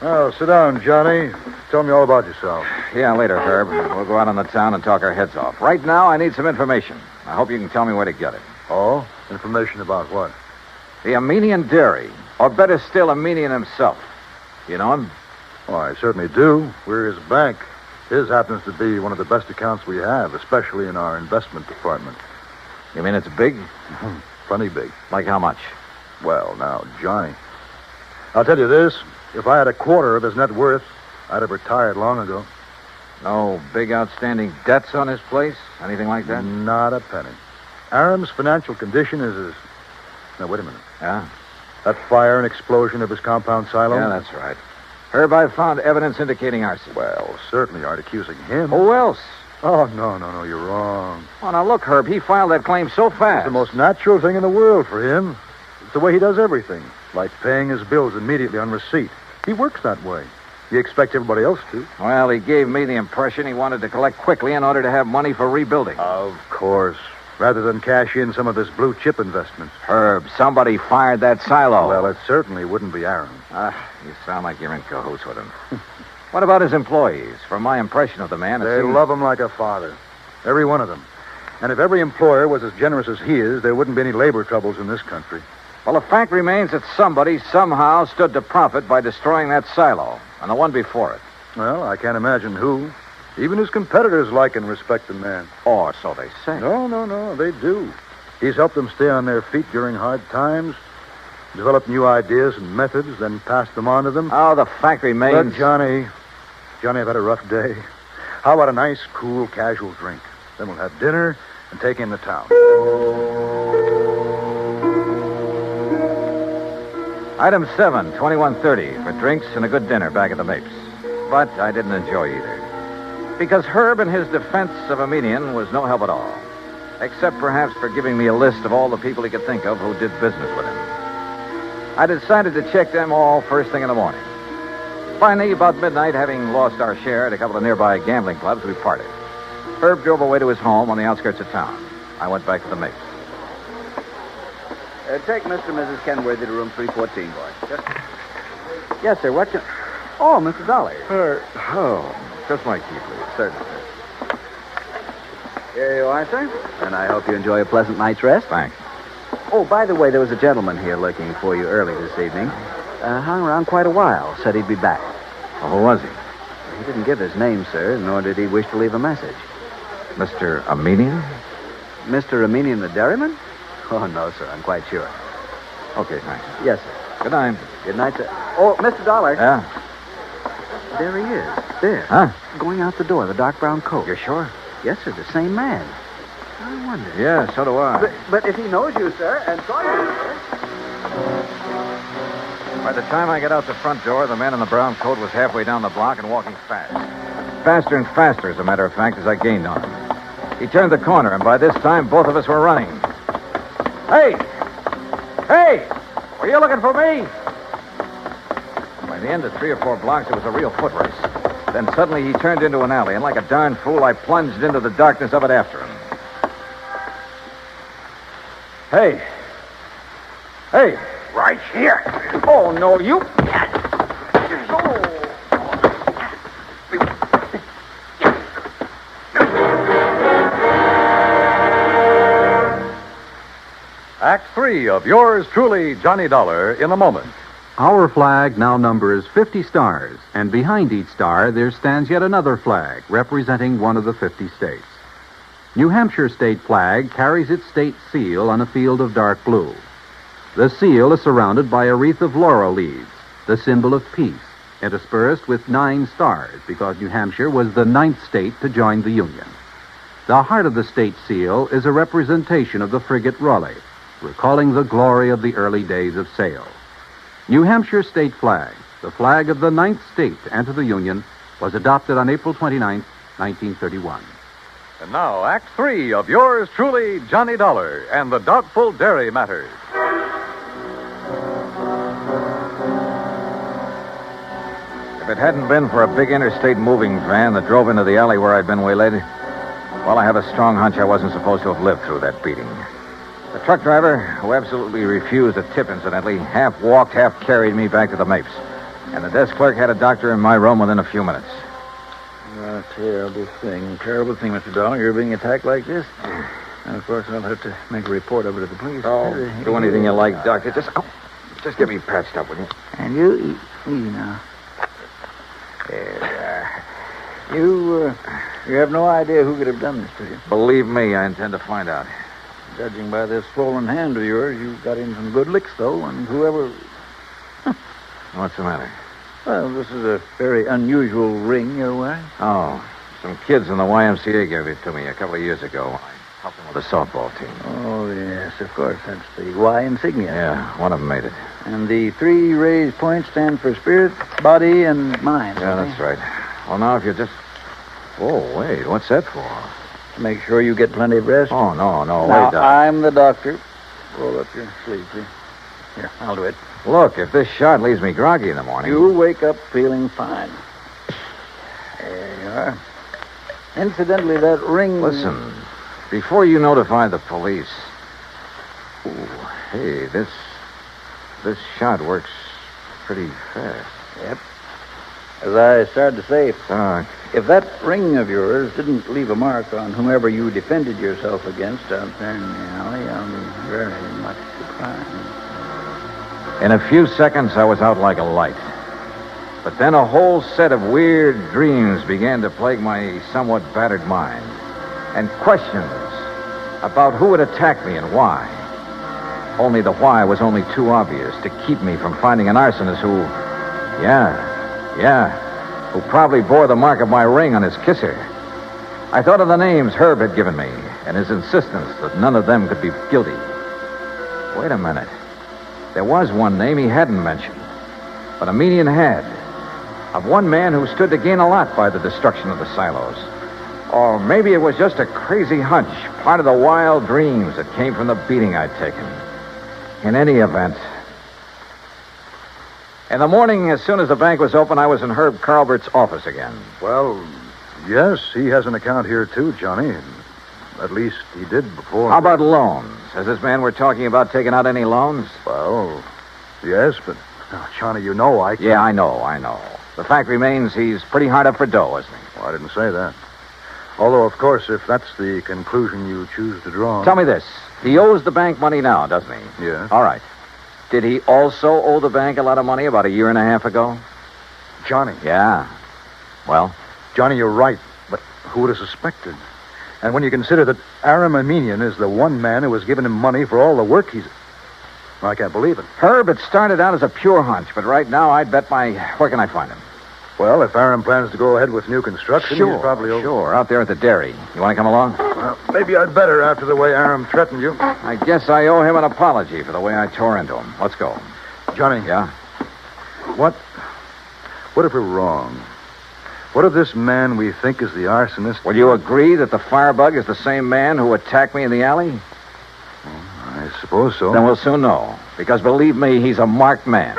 E: Oh, sit down, Johnny. Tell me all about yourself.
K: Yeah, later, Herb. We'll go out on the town and talk our heads off. Right now, I need some information. I hope you can tell me where to get it.
E: Oh? Information about what?
K: The Armenian Dairy. Or better still, Armenian himself. You know him?
E: Oh, I certainly do. We're his bank. His happens to be one of the best accounts we have, especially in our investment department.
K: You mean it's big?
E: Plenty big.
K: Like how much?
E: Well, now, Johnny, I'll tell you this. If I had a quarter of his net worth, I'd have retired long ago.
K: No big outstanding debts on his place? Anything like that?
E: Not a penny. Aram's financial condition is as... Now, wait a minute.
K: Yeah?
E: That fire and explosion of his compound silo?
K: Yeah, that's right. Herb, I've found evidence indicating arson.
E: Well, certainly aren't accusing him.
K: Who else?
E: Oh, no, you're wrong.
K: Oh, now look, Herb, he filed that claim so fast.
E: It's the most natural thing in the world for him. It's the way he does everything, like paying his bills immediately on receipt. He works that way. He expects everybody else to.
K: Well, he gave me the impression he wanted to collect quickly in order to have money for rebuilding.
E: Of course. Rather than cash in some of his blue chip investments.
K: Herb, somebody fired that silo.
E: Well, it certainly wouldn't be Aram.
K: You sound like you're in cahoots with him. What about his employees? From my impression of the man,
E: They love him like a father. Every one of them. And if every employer was as generous as he is, there wouldn't be any labor troubles in this country.
K: Well, the fact remains that somebody somehow stood to profit by destroying that silo, and the one before it.
E: Well, I can't imagine who. Even his competitors like and respect the man.
K: Or so they say.
E: No, they do. He's helped them stay on their feet during hard times, developed new ideas and methods, then passed them on to them.
K: Oh, the fact remains...
E: But, Johnny, I've had a rough day. How about a nice, cool, casual drink? Then we'll have dinner and take in the town.
K: Item 7, 2130, for drinks and a good dinner back at the Mapes. But I didn't enjoy either. Because Herb in his defense of Armenian was no help at all. Except perhaps for giving me a list of all the people he could think of who did business with him. I decided to check them all first thing in the morning. Finally, about midnight, having lost our share at a couple of nearby gambling clubs, we parted. Herb drove away to his home on the outskirts of town. I went back to the Mapes.
N: Take Mr. and Mrs. Kenworthy to room 314, boy. Yes, sir. What can... Oh, Mr. Dollar.
K: Just my key, please.
N: Certainly, sir. Here you are, sir. And I hope you enjoy a pleasant night's rest.
K: Thanks.
N: Oh, by the way, there was a gentleman here looking for you early this evening. Hung around quite a while. Said he'd be back.
K: Oh, who was he?
N: He didn't give his name, sir, nor did he wish to leave a message.
K: Mr. Armenian?
N: Mr. Armenian, the dairyman? Oh, no, sir. I'm quite sure.
K: Okay, thanks.
N: Yes, sir.
K: Good night.
N: Good night, sir. Oh, Mr. Dollar.
K: Yeah?
N: There he is. There.
K: Huh?
N: Going out the door, the dark brown coat.
K: You're sure?
N: Yes, sir. The same man. I wonder.
K: Yeah, so do I.
N: But if he knows you, sir, and saw you, sir...
K: By the time I got out the front door, the man in the brown coat was halfway down the block and walking fast. Faster and faster, as a matter of fact, as I gained on him.
B: He turned the corner, and by this time, both of us were running. Hey! Hey! Were you looking for me? By the end of 3 or 4 blocks, it was a real foot race. Then suddenly he turned into an alley, and like a darn fool, I plunged into the darkness of it after him. Hey! Hey!
V: Right here.
B: Oh, no, you...
U: Act 3 of yours truly, Johnny Dollar, in a moment.
R: Our flag now numbers 50 stars, and behind each star there stands yet another flag representing one of the 50 states. New Hampshire state flag carries its state seal on a field of dark blue. The seal is surrounded by a wreath of laurel leaves, the symbol of peace, interspersed with 9 stars because New Hampshire was the 9th state to join the Union. The heart of the state seal is a representation of the frigate Raleigh, recalling the glory of the early days of sail. New Hampshire state flag, the flag of the 9th state to enter the Union, was adopted on April 29, 1931.
U: And now, Act 3 of yours truly, Johnny Dollar, and the Doubtful Dairy Matters.
B: If it hadn't been for a big interstate moving van that drove into the alley where I'd been waylaid, well, I have a strong hunch I wasn't supposed to have lived through that beating. The truck driver, who absolutely refused a tip, incidentally, half walked, half carried me back to the Mapes. And the desk clerk had a doctor in my room within a few minutes.
E: A terrible thing, Mr. Dollar. You're being attacked like this. And, of course, I'll have to make a report of it to the police.
B: Oh, do anything you like, Doctor. Just get me patched up, will you?
E: And you, easy now. You have no idea who could have done this to you.
B: Believe me, I intend to find out.
E: Judging by this swollen hand of yours, you got in some good licks, though, and whoever...
B: What's the matter?
E: Well, this is a very unusual ring you're wearing.
B: Oh, some kids in the YMCA gave it to me a couple of years ago. I helped them with the softball team.
E: Oh, yes, of course. That's the Y insignia.
B: Yeah, one of them made it.
E: And the 3 raised points stand for spirit, body, and mind.
B: Yeah, that's right. Well, now, if you just... Oh, wait, what's that for?
E: To make sure you get plenty of rest.
B: Oh, no,
E: now,
B: wait, Doc.
E: I'm the doctor. Roll up your sleeve, please. Here, I'll do it.
B: Look, if this shot leaves me groggy in the morning...
E: You'll wake up feeling fine. There you are. Incidentally, that ring...
B: Listen, before you notify the police... Ooh, hey, this shot works pretty fast.
E: Yep. As I started to say, if that ring of yours didn't leave a mark on whomever you defended yourself against out there in the alley, I'll be very much surprised.
B: In a few seconds, I was out like a light. But then a whole set of weird dreams began to plague my somewhat battered mind. And questions about who had attacked me and why. Only the why was only too obvious to keep me from finding an arsonist who... who probably bore the mark of my ring on his kisser. I thought of the names Herb had given me and his insistence that none of them could be guilty. Wait a minute. There was one name he hadn't mentioned, but a meaning had, of one man who stood to gain a lot by the destruction of the silos. Or maybe it was just a crazy hunch, part of the wild dreams that came from the beating I'd taken. In any event... In the morning, as soon as the bank was open, I was in Herb Carlbert's office again.
E: Well, yes, he has an account here, too, Johnny. At least he did before.
B: How about loans? Has this man we're talking about taken out any loans?
E: Well, yes, but, Johnny, you know I can't...
B: Yeah, I know. The fact remains he's pretty hard up for dough, isn't he?
E: Well, I didn't say that. Although, of course, if that's the conclusion you choose to draw...
B: Tell me this. He owes the bank money now, doesn't he?
E: Yes.
B: All right. Did he also owe the bank a lot of money about a year and a half ago?
E: Johnny.
B: Yeah. Well?
E: Johnny, you're right, but who would have suspected? And when you consider that Aram Armenian is the one man who has given him money for all the work he's... I can't believe it.
B: Herb, it started out as a pure hunch, but right now I'd bet my... Where can I find him?
E: Well, if Aram plans to go ahead with new construction, he's probably...
B: Sure, out there at the dairy. You want to come along?
E: Well, maybe I'd better after the way Aram threatened you.
B: I guess I owe him an apology for the way I tore into him. Let's go.
E: Johnny.
B: Yeah?
E: What if we're wrong?
H: What if this man we think is the arsonist...
K: Will you agree that the firebug is the same man who attacked me in the alley?
H: I suppose so.
K: Then we'll soon know. Because believe me, he's a marked man.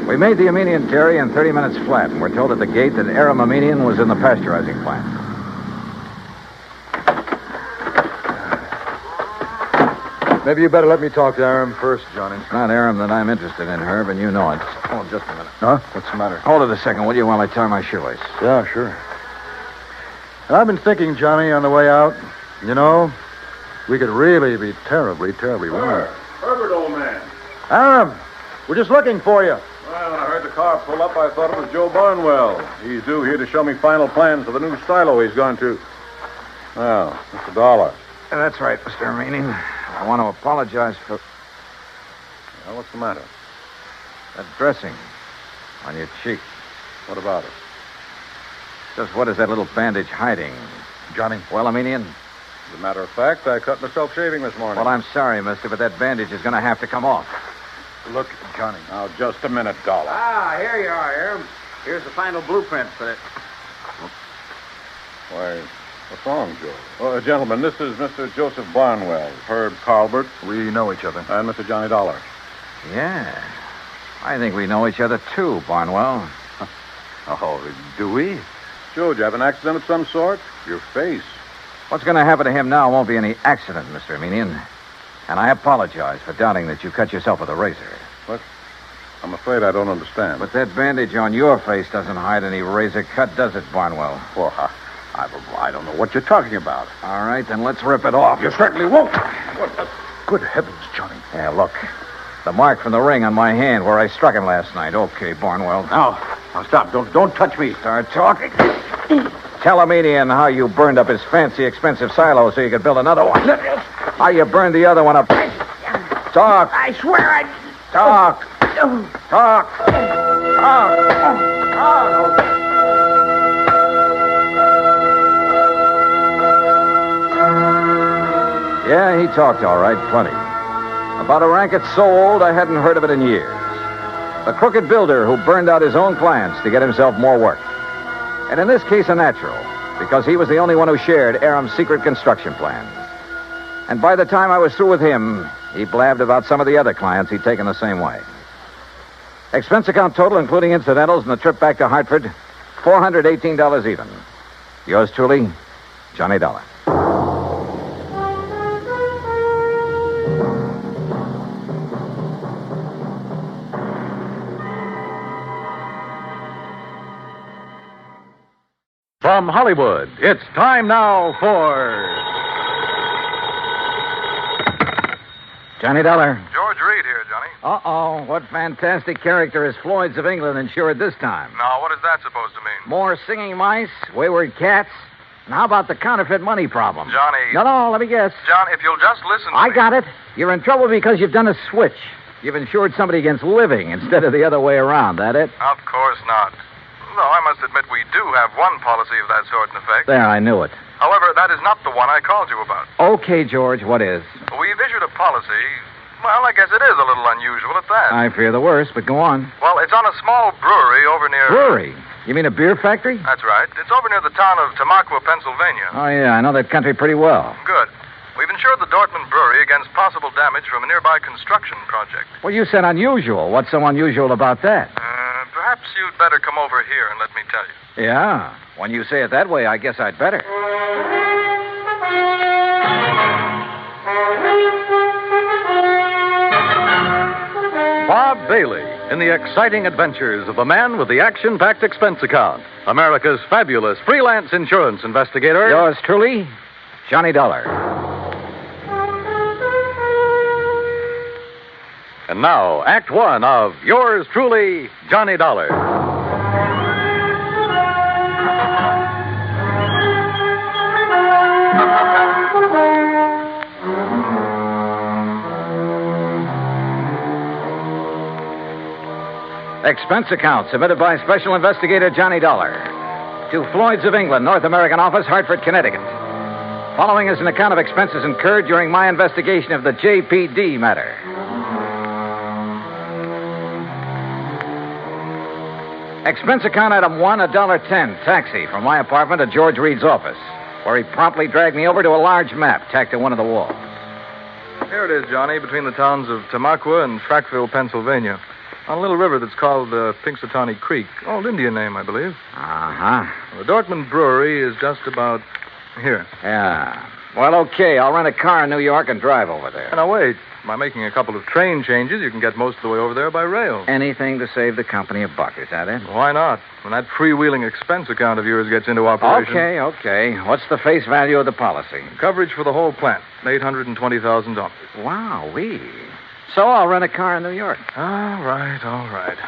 K: We made the Armenian Terry in 30 minutes flat, and we're told at the gate that Aram Armenian was in the pasteurizing plant.
H: Maybe you better let me talk to Aram first, Johnny.
K: It's not Aram that I'm interested in, Herb, and you know it.
H: Oh, just a minute. Huh? What's the matter?
K: Hold it a second, will you, while I tie my shoelace?
H: Yeah, sure. And I've been thinking, Johnny, on the way out, you know, we could really be terribly, terribly wrong.
U: Herbert, old man.
H: Aram, we're just looking for you.
U: Well, when I heard the car pull up, I thought it was Joe Barnwell. He's due here to show me final plans for the new silo he's going to. Well, Mr. Dollar.
K: That's right, Mr. Armenian. I want to apologize for...
U: Well, what's the matter?
K: That dressing on your cheek.
U: What about it?
K: Just what is that little bandage hiding?
H: Johnny?
K: Well, Armenian?
U: As a matter of fact, I cut myself shaving this morning.
K: Well, I'm sorry, mister, but that bandage is going to have to come off.
H: Look, Johnny.
U: Now, just a minute, Dollar.
E: Ah, here you are, Aram. Here's the final blueprint for it.
U: Why, what's wrong, Joe? Oh, gentlemen, this is Mr. Joseph Barnwell, Herb Colbert.
H: We know each other.
U: And Mr. Johnny Dollar.
K: Yeah. I think we know each other, too, Barnwell.
U: Oh, do we? Joe, did you have an accident of some sort? Your face.
K: What's going to happen to him now won't be any accident, Mr. Armenian. And I apologize for doubting that you cut yourself with a razor.
U: What? I'm afraid I don't understand.
K: But that bandage on your face doesn't hide any razor cut, does it, Barnwell?
U: Well, I don't know what you're talking about.
K: All right, then let's rip it off.
U: You certainly won't. What the... Good heavens, Johnny.
K: Yeah, look. The mark from the ring on my hand where I struck him last night. Okay, Barnwell.
U: Now stop. Don't touch me.
K: Start talking. Tell Armenian how you burned up his fancy, expensive silo so you could build another one. How you burned the other one up. Talk.
F: I swear I...
K: Talk. Talk. Talk. Yeah, he talked all right, plenty. About a racket so old I hadn't heard of it in years. The crooked builder who burned out his own clients to get himself more work. And in this case, a natural, because he was the only one who shared Aram's secret construction plans. And by the time I was through with him, he blabbed about some of the other clients he'd taken the same way. Expense account total, including incidentals and the trip back to Hartford, $418 even. Yours truly, Johnny Dollar.
O: From Hollywood, it's time now for...
K: Johnny Dollar.
G: George Reed here, Johnny.
K: Uh-oh. What fantastic character is Floyd's of England insured this time?
G: Now, what is that supposed to mean?
K: More singing mice, wayward cats, and how about the counterfeit money problem?
G: Johnny.
K: No, let me guess.
G: John, if you'll just listen to
K: I
G: me.
K: got it. You're in trouble because you've done a switch. You've insured somebody against living instead of the other way around, that it?
G: Of course not. Though I must admit we do have one policy of that sort in effect.
K: There, I knew it.
G: However, that is not the one I called you about.
K: Okay, George, what is?
G: We've issued a policy. Well, I guess it is a little unusual at that.
K: I fear the worst, but go on.
G: Well, it's on a small brewery over near...
K: Brewery? You mean a beer factory?
G: That's right. It's over near the town of Tamaqua, Pennsylvania.
K: Oh, yeah, I know that country pretty well.
G: Good. We've insured the Dortmund Brewery against possible damage from a nearby construction project.
K: Well, you said unusual. What's so unusual about that?
G: Perhaps you'd better come over here and let me tell you.
K: Yeah. When you say it that way, I guess I'd better.
O: Bob Bailey in the exciting adventures of the man with the action-packed expense account. America's fabulous freelance insurance investigator.
K: Yours truly, Johnny Dollar.
O: And now, Act One of yours truly, Johnny Dollar.
K: Expense account submitted by Special Investigator Johnny Dollar to Floyd's of England, North American Office, Hartford, Connecticut. Following is an account of expenses incurred during my investigation of the JPD matter.
E: Expense account item 1, $1.10. Taxi from my apartment to George Reed's office, where he promptly dragged me over to a large map tacked to one of the walls.
H: Here it is, Johnny, between the towns of Tamaqua and Frackville, Pennsylvania. On a little river that's called Pinxatawney Creek. Old Indian name, I believe.
E: Uh-huh.
H: The Dortmund Brewery is just about here.
E: Yeah. Well, okay. I'll rent a car in New York and drive over there.
H: Now, wait. By making a couple of train changes, you can get most of the way over there by rail.
E: Anything to save the company a buck, is that it?
H: Why not? When that freewheeling expense account of yours gets into operation.
E: Okay. What's the face value of the policy?
H: Coverage for the whole plant, $820,000.
E: Wow-wee. So I'll rent a car in New York.
H: All right.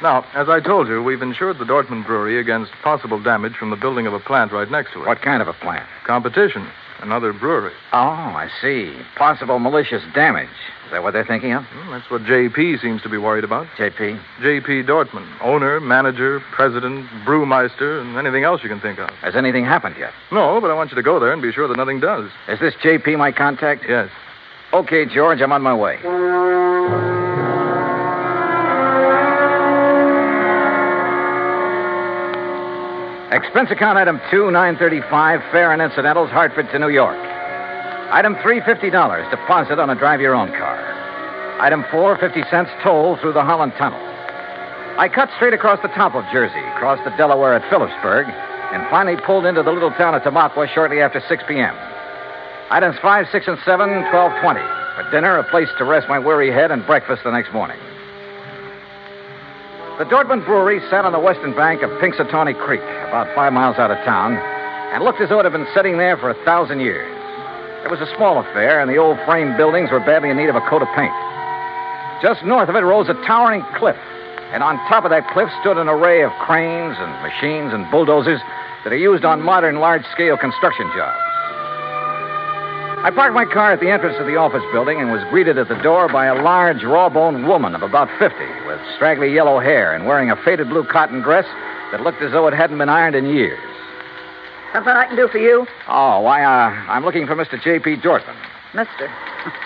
H: Now, as I told you, we've insured the Dortmund Brewery against possible damage from the building of a plant right next to it.
E: What kind of a plant?
H: Competition. Another brewery.
E: Oh, I see. Possible malicious damage. Is that what they're thinking of?
H: That's what J.P. seems to be worried about.
E: J.P.?
H: J.P. Dortmund. Owner, manager, president, brewmeister, and anything else you can think of.
E: Has anything happened yet?
H: No, but I want you to go there and be sure that nothing does.
E: Is this J.P. my contact?
H: Yes.
E: Okay, George, I'm on my way. Expense account item 2, $935, fare and incidentals, Hartford to New York. Item 3, $50, deposit on a drive-your-own car. Item 4, 50 cents toll through the Holland Tunnel. I cut straight across the top of Jersey, crossed the Delaware at Phillipsburg, and finally pulled into the little town of Tamaqua shortly after 6 p.m. Items 5, 6, and 7, $12.20. For dinner, a place to rest my weary head, and breakfast the next morning. The Dortmund Brewery sat on the western bank of Pinxatawney Creek, about 5 miles out of town, and looked as though it had been sitting there for 1,000 years. It was a small affair, and the old frame buildings were badly in need of a coat of paint. Just north of it rose a towering cliff, and on top of that cliff stood an array of cranes and machines and bulldozers that are used on modern large-scale construction jobs. I parked my car at the entrance to the office building and was greeted at the door by a large, raw-boned woman of about 50 with straggly yellow hair and wearing a faded blue cotton dress that looked as though it hadn't been ironed in years.
I: Something I can do for you?
E: Oh, why, I'm looking for Mr. J.P. Dortmund.
I: Mister.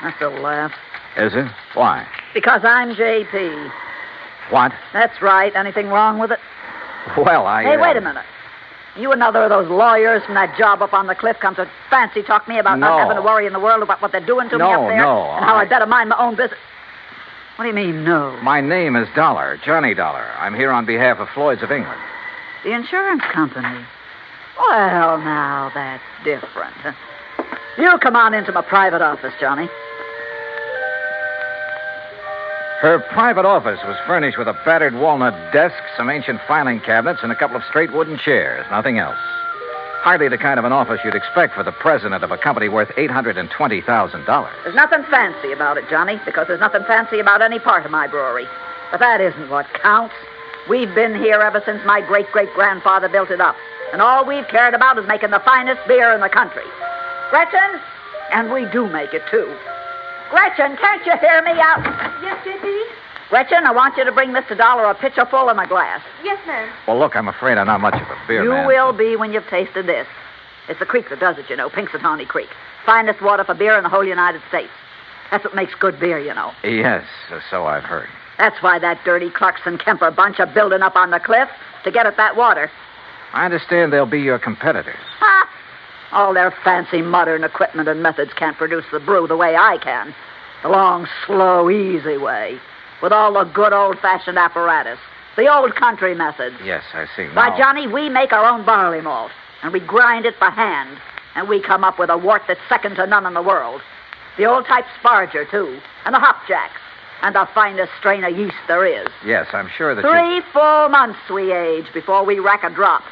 I: That's a laugh.
E: Is it? Why?
I: Because I'm J.P.
E: What?
I: That's right. Anything wrong with it?
E: Well,
I: Hey, wait a minute. You another of those lawyers from that job up on the cliff come to fancy talk me about not having to worry in the world about what they're doing to me up there? And how I better mind my own business. What do you mean, no?
E: My name is Dollar, Johnny Dollar. I'm here on behalf of Floyd's of England.
I: The insurance company? Well, now, that's different. You come on into my private office, Johnny.
E: Her private office was furnished with a battered walnut desk, some ancient filing cabinets, and a couple of straight wooden chairs. Nothing else. Hardly the kind of an office you'd expect for the president of a company worth $820,000.
I: There's nothing fancy about it, Johnny, because there's nothing fancy about any part of my brewery. But that isn't what counts. We've been here ever since my great-great-grandfather built it up. And all we've cared about is making the finest beer in the country. Gretchen? And we do make it, too. Gretchen, can't you hear me out?
Q: Yes, J.P.?
I: Gretchen, I want you to bring Mr. Dollar a pitcher full in my glass.
Q: Yes, ma'am.
E: Well, look, I'm afraid I'm not much of a beer man.
I: You will be when you've tasted this. It's the creek that does it, you know, Pinxatawney Creek. Finest water for beer in the whole United States. That's what makes good beer, you know.
E: Yes, so I've heard.
I: That's why that dirty Clarkson Kemper bunch are building up on the cliff to get at that water.
E: I understand they'll be your competitors.
I: Ha! All their fancy modern equipment and methods can't produce the brew the way I can. The long, slow, easy way. With all the good old-fashioned apparatus. The old country methods.
E: Yes, I see.
I: Why, Johnny, we make our own barley malt. And we grind it by hand. And we come up with a wort that's second to none in the world. The old-type Sparger, too. And the hopjacks. And the finest strain of yeast there is.
E: Yes, I'm sure that
I: 3 full months we age before we rack a drop.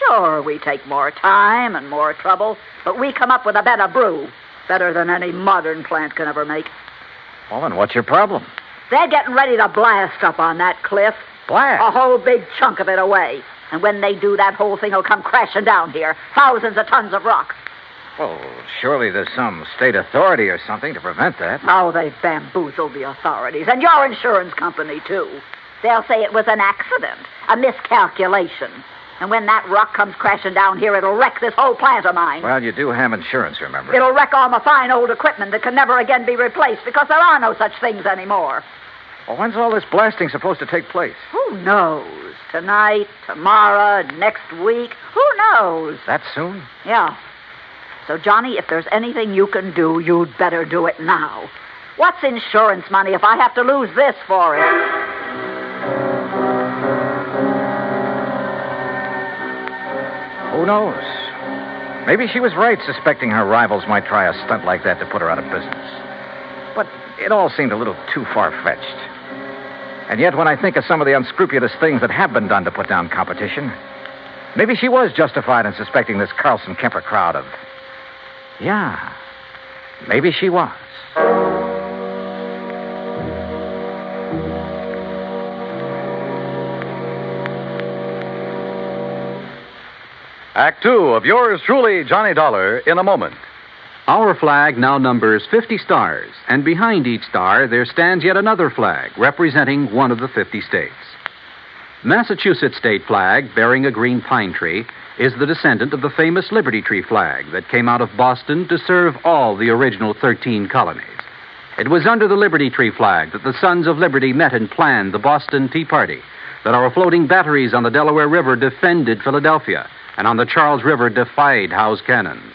I: Sure, we take more time and more trouble, but we come up with a better brew. Better than any modern plant can ever make.
E: Well, then what's your problem?
I: They're getting ready to blast up on that cliff.
E: Blast?
I: A whole big chunk of it away. And when they do, that whole thing will come crashing down here. Thousands of tons of rock.
E: Well, surely there's some state authority or something to prevent that.
I: Oh, they've bamboozled the authorities. And your insurance company, too. They'll say it was an accident, a miscalculation. And when that rock comes crashing down here, it'll wreck this whole plant of mine.
E: Well, you do have insurance, remember?
I: It'll wreck all my fine old equipment that can never again be replaced because there are no such things anymore.
E: Well, when's all this blasting supposed to take place?
I: Who knows? Tonight, tomorrow, next week. Who knows?
M: That soon?
I: Yeah. So, Johnny, if there's anything you can do, you'd better do it now. What's insurance money if I have to lose this for it?
M: Who knows? Maybe she was right suspecting her rivals might try a stunt like that to put her out of business. But it all seemed a little too far-fetched. And yet, when I think of some of the unscrupulous things that have been done to put down competition, maybe she was justified in suspecting this Carlson Kemper crowd of... Yeah, maybe she was.
O: Act two of yours truly, Johnny Dollar, in a moment.
R: Our flag now numbers 50 stars, and behind each star there stands yet another flag representing one of the 50 states. Massachusetts state flag, bearing a green pine tree, is the descendant of the famous Liberty Tree flag that came out of Boston to serve all the original 13 colonies. It was under the Liberty Tree flag that the Sons of Liberty met and planned the Boston Tea Party, that our floating batteries on the Delaware River defended Philadelphia, and on the Charles River defied Howe's cannons.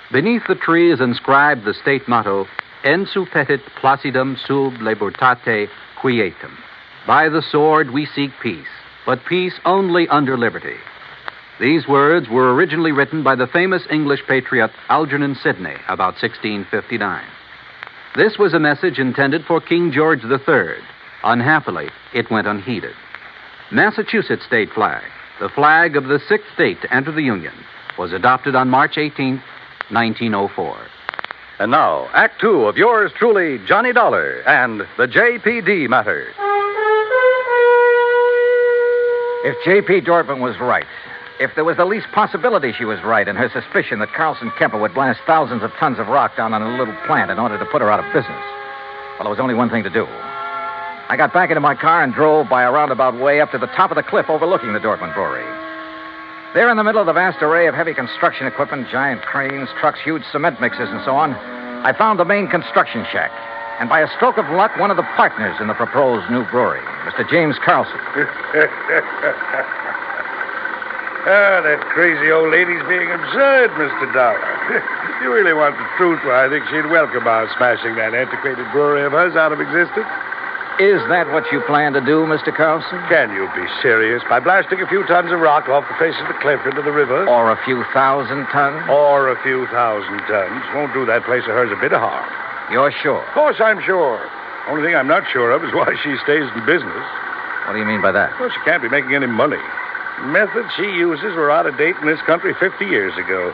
R: Beneath the tree is inscribed the state motto, Ensu petit placidum sub libertate quietum. By the sword we seek peace, but peace only under liberty. These words were originally written by the famous English patriot Algernon Sidney about 1659. This was a message intended for King George III. Unhappily, it went unheeded. Massachusetts state flag, the flag of the sixth state to enter the Union, was adopted on March 18, 1904.
O: And now, Act two of yours truly, Johnny Dollar, and the JPD matter.
M: If J.P. Dorfman was right, if there was the least possibility she was right in her suspicion that Carlson Kemper would blast thousands of tons of rock down on a little plant in order to put her out of business, well, there was only one thing to do. I got back into my car and drove by a roundabout way up to the top of the cliff overlooking the Dorfman Brewery. There in the middle of the vast array of heavy construction equipment, giant cranes, trucks, huge cement mixers, and so on, I found the main construction shack. And by a stroke of luck, one of the partners in the proposed new brewery, Mr. James Carlson.
S: That crazy old lady's being absurd, Mr. Dollar. If you really want the truth, well, I think she'd welcome our smashing that antiquated brewery of hers out of existence.
M: Is that what you plan to do, Mr. Carlson?
S: Can you be serious? By blasting a few tons of rock off the face of the cliff into the river?
M: Or a few thousand tons?
S: Or a few thousand tons. Won't do that place of hers a bit of harm.
M: You're sure?
S: Of course I'm sure. Only thing I'm not sure of is why she stays in business.
M: What do you mean by that?
S: Well, she can't be making any money. The methods she uses were out of date in this country 50 years ago.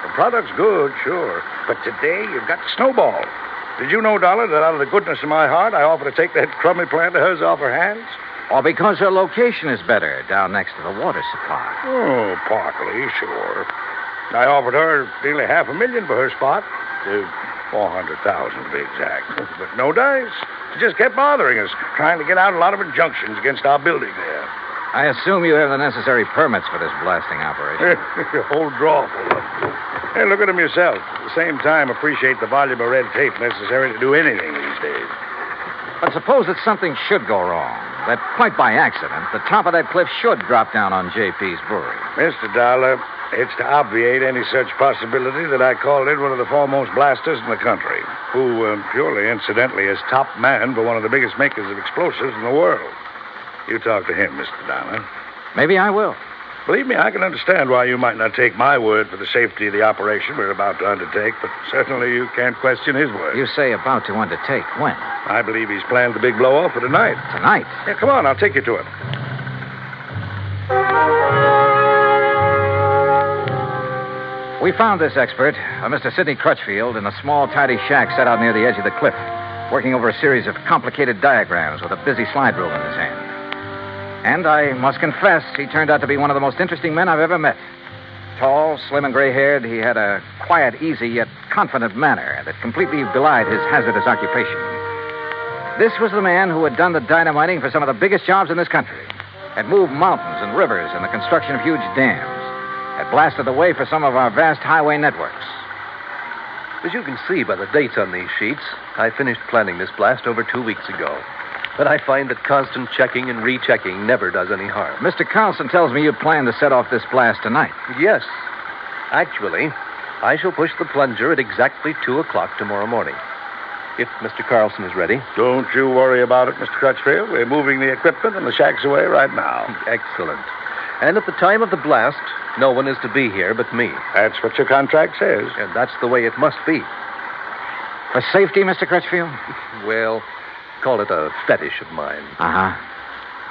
S: The product's good, sure. But today, you've got to snowball. Did you know, Dollar, that out of the goodness of my heart, I offer to take that crummy plant of hers off her hands?
M: Or because her location is better down next to the water supply?
S: Oh, partly, sure. I offered her nearly $500,000 for her spot. 400,000 to be exact. But no dice. She just kept bothering us, trying to get out a lot of injunctions against our building there.
M: I assume you have the necessary permits for this blasting operation.
S: A whole drawer full of them. Hey, look at them yourself. At the same time, appreciate the volume of red tape necessary to do anything these days.
M: But suppose that something should go wrong, that quite by accident, the top of that cliff should drop down on JP's brewery.
S: Mr. Dollar, it's to obviate any such possibility that I called in one of the foremost blasters in the country, who, purely incidentally, is top man for one of the biggest makers of explosives in the world. You talk to him, Mr. Dollar.
M: Maybe I will.
S: Believe me, I can understand why you might not take my word for the safety of the operation we're about to undertake, but certainly you can't question his word.
M: You say about to undertake. When?
S: I believe he's planned the big blow-off for tonight.
M: Tonight?
S: Yeah, come on, I'll take you to it.
M: We found this expert, Mr. Sidney Crutchfield, in a small, tidy shack set out near the edge of the cliff, working over a series of complicated diagrams with a busy slide rule in his hand. And I must confess, he turned out to be one of the most interesting men I've ever met. Tall, slim, and gray-haired, he had a quiet, easy, yet confident manner that completely belied his hazardous occupation. This was the man who had done the dynamiting for some of the biggest jobs in this country, had moved mountains and rivers in the construction of huge dams, had blasted the way for some of our vast highway networks.
T: As you can see by the dates on these sheets, I finished planning this blast over 2 weeks ago.
L: But I find that constant checking and rechecking never does any harm.
M: Mr. Carlson tells me you plan to set off this blast tonight.
L: Yes. Actually, I shall push the plunger at exactly 2 o'clock tomorrow morning. If Mr. Carlson is ready.
S: Don't you worry about it, Mr. Crutchfield. We're moving the equipment and the shacks away right now.
L: Excellent. And at the time of the blast, no one is to be here but me.
S: That's what your contract says.
L: And that's the way it must be.
M: For safety, Mr. Crutchfield?
L: Well, call it a fetish of mine.
M: Uh-huh.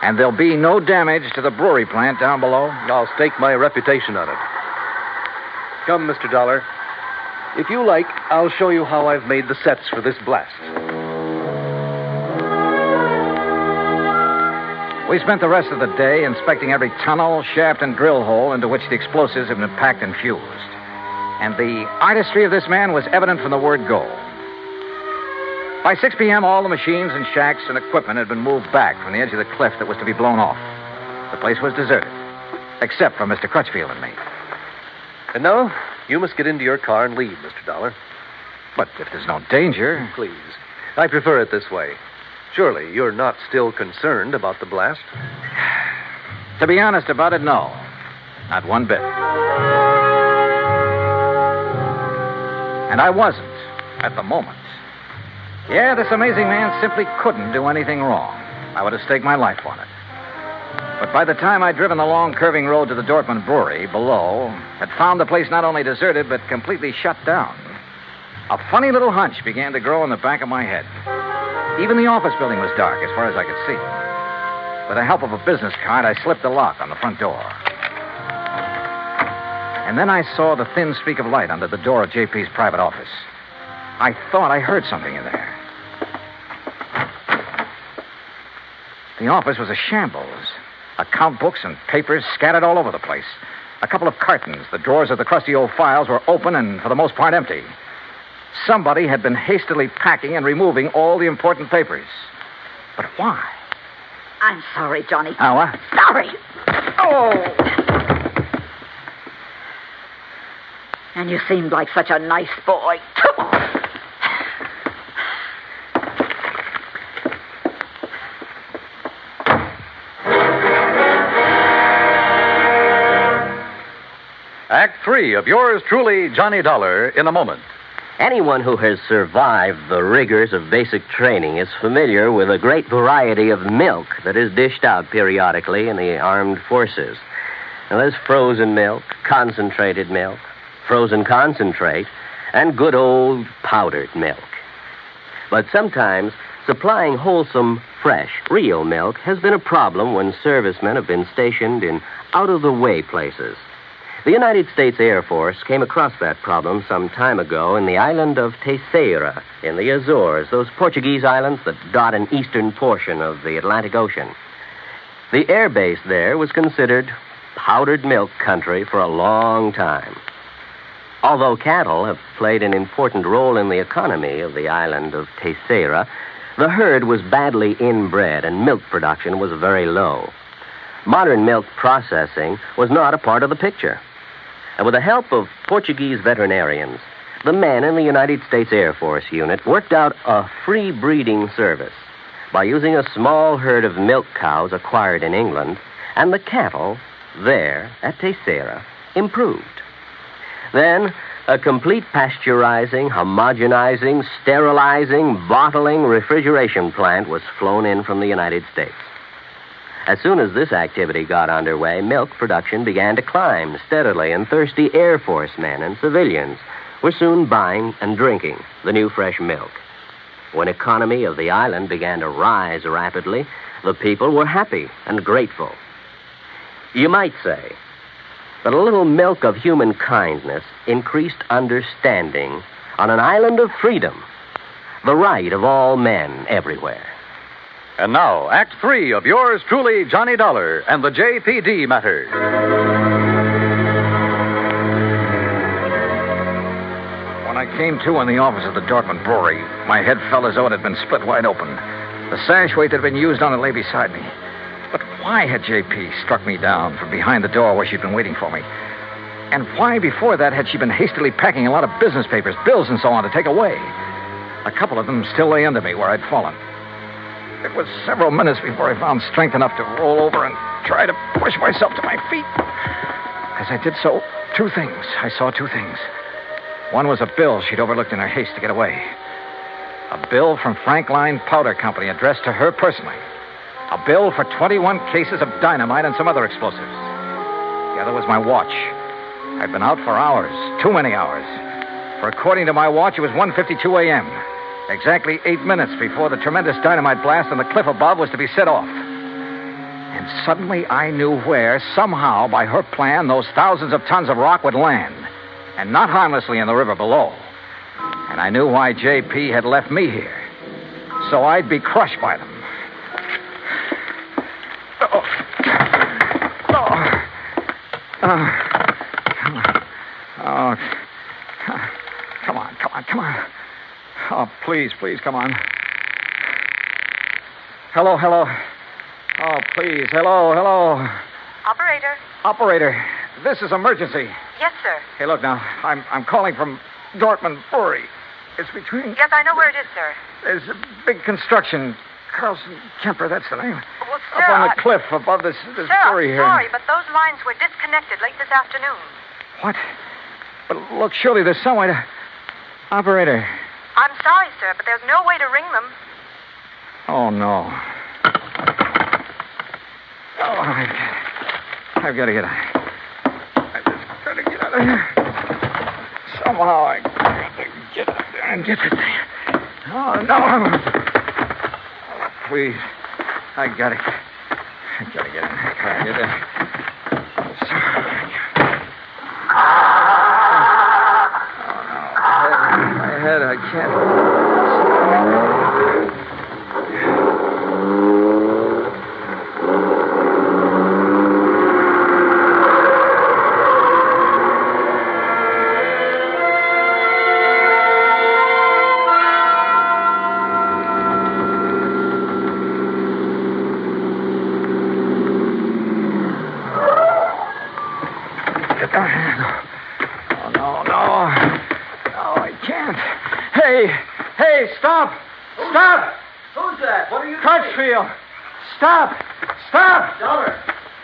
M: And there'll be no damage to the brewery plant down below?
L: I'll stake my reputation on it. Come, Mr. Dollar. If you like, I'll show you how I've made the sets for this blast.
M: We spent the rest of the day inspecting every tunnel, shaft, and drill hole into which the explosives have been packed and fused. And the artistry of this man was evident from the word go. By 6 p.m., all the machines and shacks and equipment had been moved back from the edge of the cliff that was to be blown off. The place was deserted, except for Mr. Crutchfield and me.
L: And now, you must get into your car and leave, Mr. Dollar.
M: But if there's no danger...
L: Please. I prefer it this way. Surely you're not still concerned about the blast?
M: To be honest about it, no. Not one bit. And I wasn't, at the moment. Yeah, this amazing man simply couldn't do anything wrong. I would have staked my life on it. But by the time I'd driven the long, curving road to the Dortmund Brewery below, had found the place not only deserted, but completely shut down, a funny little hunch began to grow in the back of my head. Even the office building was dark as far as I could see. With the help of a business card, I slipped the lock on the front door. And then I saw the thin streak of light under the door of JP's private office. I thought I heard something in there. The office was a shambles. Account books and papers scattered all over the place. A couple of cartons. The drawers of the crusty old files were open and, for the most part, empty. Somebody had been hastily packing and removing all the important papers. But why?
I: I'm sorry, Johnny.
M: What?
I: Sorry. Oh. And you seemed like such a nice boy.
O: Act 3 of yours truly, Johnny Dollar, in a moment.
W: Anyone who has survived the rigors of basic training is familiar with a great variety of milk that is dished out periodically in the armed forces. Now, there's frozen milk, concentrated milk, frozen concentrate, and good old powdered milk. But sometimes supplying wholesome, fresh, real milk has been a problem when servicemen have been stationed in out-of-the-way places. The United States Air Force came across that problem some time ago in the island of Terceira in the Azores, those Portuguese islands that dot an eastern portion of the Atlantic Ocean. The air base there was considered powdered milk country for a long time. Although cattle have played an important role in the economy of the island of Terceira, the herd was badly inbred and milk production was very low. Modern milk processing was not a part of the picture. And with the help of Portuguese veterinarians, the men in the United States Air Force unit worked out a free breeding service by using a small herd of milk cows acquired in England, and the cattle there at Terceira improved. Then a complete pasteurizing, homogenizing, sterilizing, bottling, refrigeration plant was flown in from the United States. As soon as this activity got underway, milk production began to climb steadily, and thirsty Air Force men and civilians were soon buying and drinking the new fresh milk. When economy of the island began to rise rapidly, the people were happy and grateful. You might say that a little milk of human kindness increased understanding on an island of freedom, the right of all men everywhere.
O: And now, Act 3 of yours truly, Johnny Dollar, and the JPD matter.
M: When I came to in the office of the Dortmund Brewery, my head felt as though it had been split wide open. The sash weight that had been used on it lay beside me. But why had JP struck me down from behind the door where she'd been waiting for me? And why, before that, had she been hastily packing a lot of business papers, bills, and so on to take away? A couple of them still lay under me where I'd fallen. It was several minutes before I found strength enough to roll over and try to push myself to my feet. As I did so, I saw two things. One was a bill she'd overlooked in her haste to get away. A bill from Frankline Powder Company addressed to her personally. A bill for 21 cases of dynamite and some other explosives. The other was my watch. I'd been out for hours, too many hours. For according to my watch, it was 1:52 a.m., exactly 8 minutes before the tremendous dynamite blast on the cliff above was to be set off. And suddenly I knew where, somehow, by her plan, those thousands of tons of rock would land, and not harmlessly in the river below. And I knew why J.P. had left me here. So I'd be crushed by them. Come on. Oh, please, come on. Hello. Oh, please, hello. Operator, this is emergency.
C: Yes, sir.
M: Hey, look now, I'm calling from Dortmund Brewery. It's between...
C: Yes, I know where it is, sir.
M: There's a big construction. Carlson Kemper, that's the name.
C: Well, sir,
M: up on the cliff above this
C: sir,
M: brewery here.
C: I'm sorry, but those lines were disconnected late this afternoon.
M: What? But look, surely there's some way to... Operator.
C: I'm sorry, sir, but there's no way to ring them.
M: Oh, no. Oh, I've got to get out. I just got to get out of here. Somehow I got to get out there and get it there. Oh, no. Oh, please. I got to get in there. Carr, get in. My head, I can't. Hey, stop!
L: Who's that? What are you
M: Crutchfield! Stop!
L: Dollar,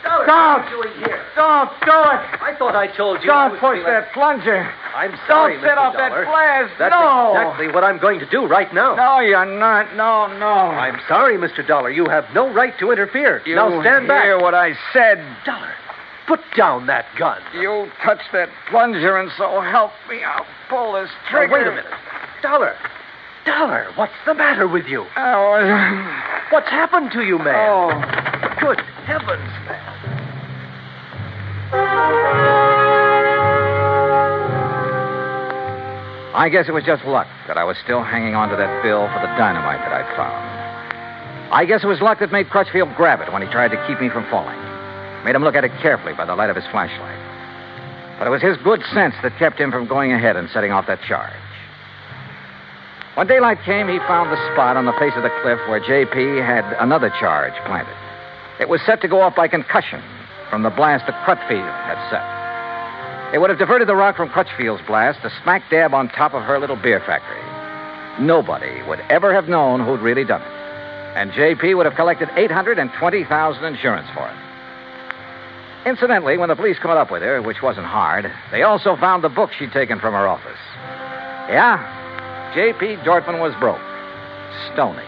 M: Stop!
L: what are you doing here?
M: Don't do it!
L: I thought I told you.
M: Don't push that plunger.
L: I'm sorry,
M: Don't set off that blast.
L: That's
M: no.
L: exactly what I'm going to do right now.
M: No, you're not. No.
L: I'm sorry, Mr. Dollar. You have no right to interfere.
M: You
L: now stand back.
M: hear what I said.
L: Dollar, put down that gun.
M: You touch that plunger, and so help me, I'll pull this trigger.
L: Now, wait a minute. Dollar, what's the matter with you? What's happened to you, man?
M: Oh.
L: Good heavens, man.
M: I guess it was just luck that I was still hanging on to that bill for the dynamite that I'd found. I guess it was luck that made Crutchfield grab it when he tried to keep me from falling. Made him look at it carefully by the light of his flashlight. But it was his good sense that kept him from going ahead and setting off that charge. When daylight came, he found the spot on the face of the cliff where J.P. had another charge planted. It was set to go off by concussion from the blast that Crutchfield had set. It would have diverted the rock from Crutchfield's blast to smack dab on top of her little beer factory. Nobody would ever have known who'd really done it. And J.P. would have collected $820,000 insurance for it. Incidentally, when the police caught up with her, which wasn't hard, they also found the book she'd taken from her office. Yeah, J.P. Dortmund was broke. Stony.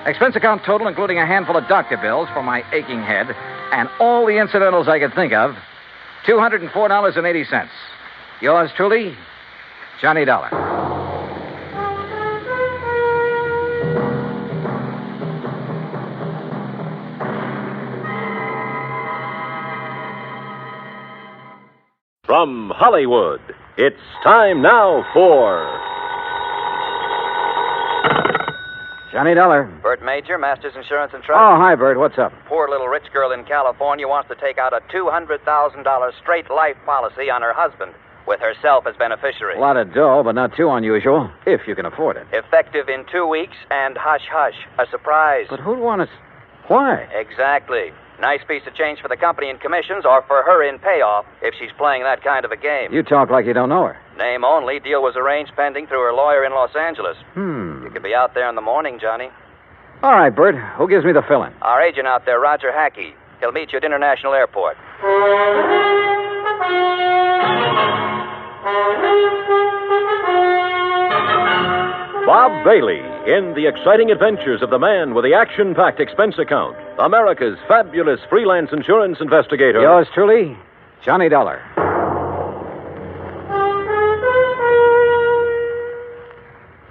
M: Expense account total, including a handful of doctor bills for my aching head and all the incidentals I could think of, $204.80. Yours truly, Johnny Dollar.
P: From Hollywood, it's time now for...
M: Johnny Dollar.
T: Bert Major, Masters Insurance and Trust.
M: Oh, hi, Bert. What's up?
T: Poor little rich girl in California wants to take out a $200,000 straight life policy on her husband, with herself as beneficiary.
M: A lot of dough, but not too unusual, if you can afford it.
T: Effective in 2 weeks, and hush, a surprise.
M: But who'd want to... Why?
T: Exactly. Nice piece of change for the company in commissions, or for her in payoff, if she's playing that kind of a game.
M: You talk like you don't know her.
T: Name only. Deal was arranged pending through her lawyer in Los Angeles.
M: You
T: could be out there in the morning, Johnny.
M: All right, Bert. Who gives me the fill-in?
T: Our agent out there, Roger Hackey. He'll meet you at International Airport.
P: Bob Bailey in The Exciting Adventures of the Man with the Action-Packed Expense Account. America's fabulous freelance insurance investigator.
M: Yours truly, Johnny Dollar.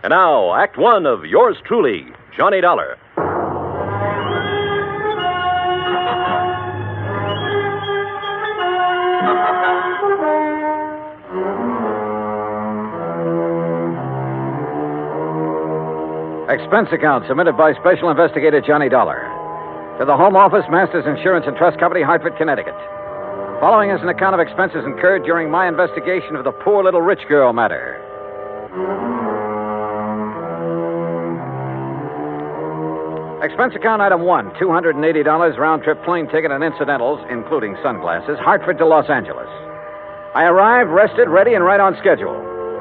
P: And now, Act One of Yours Truly, Johnny Dollar.
M: Expense account submitted by Special Investigator Johnny Dollar to the Home Office, Masters Insurance and Trust Company, Hartford, Connecticut. Following is an account of expenses incurred during my investigation of the poor little rich girl matter. Expense account item 1, $280 round-trip plane ticket and incidentals, including sunglasses, Hartford to Los Angeles. I arrived, rested, ready, and right on schedule.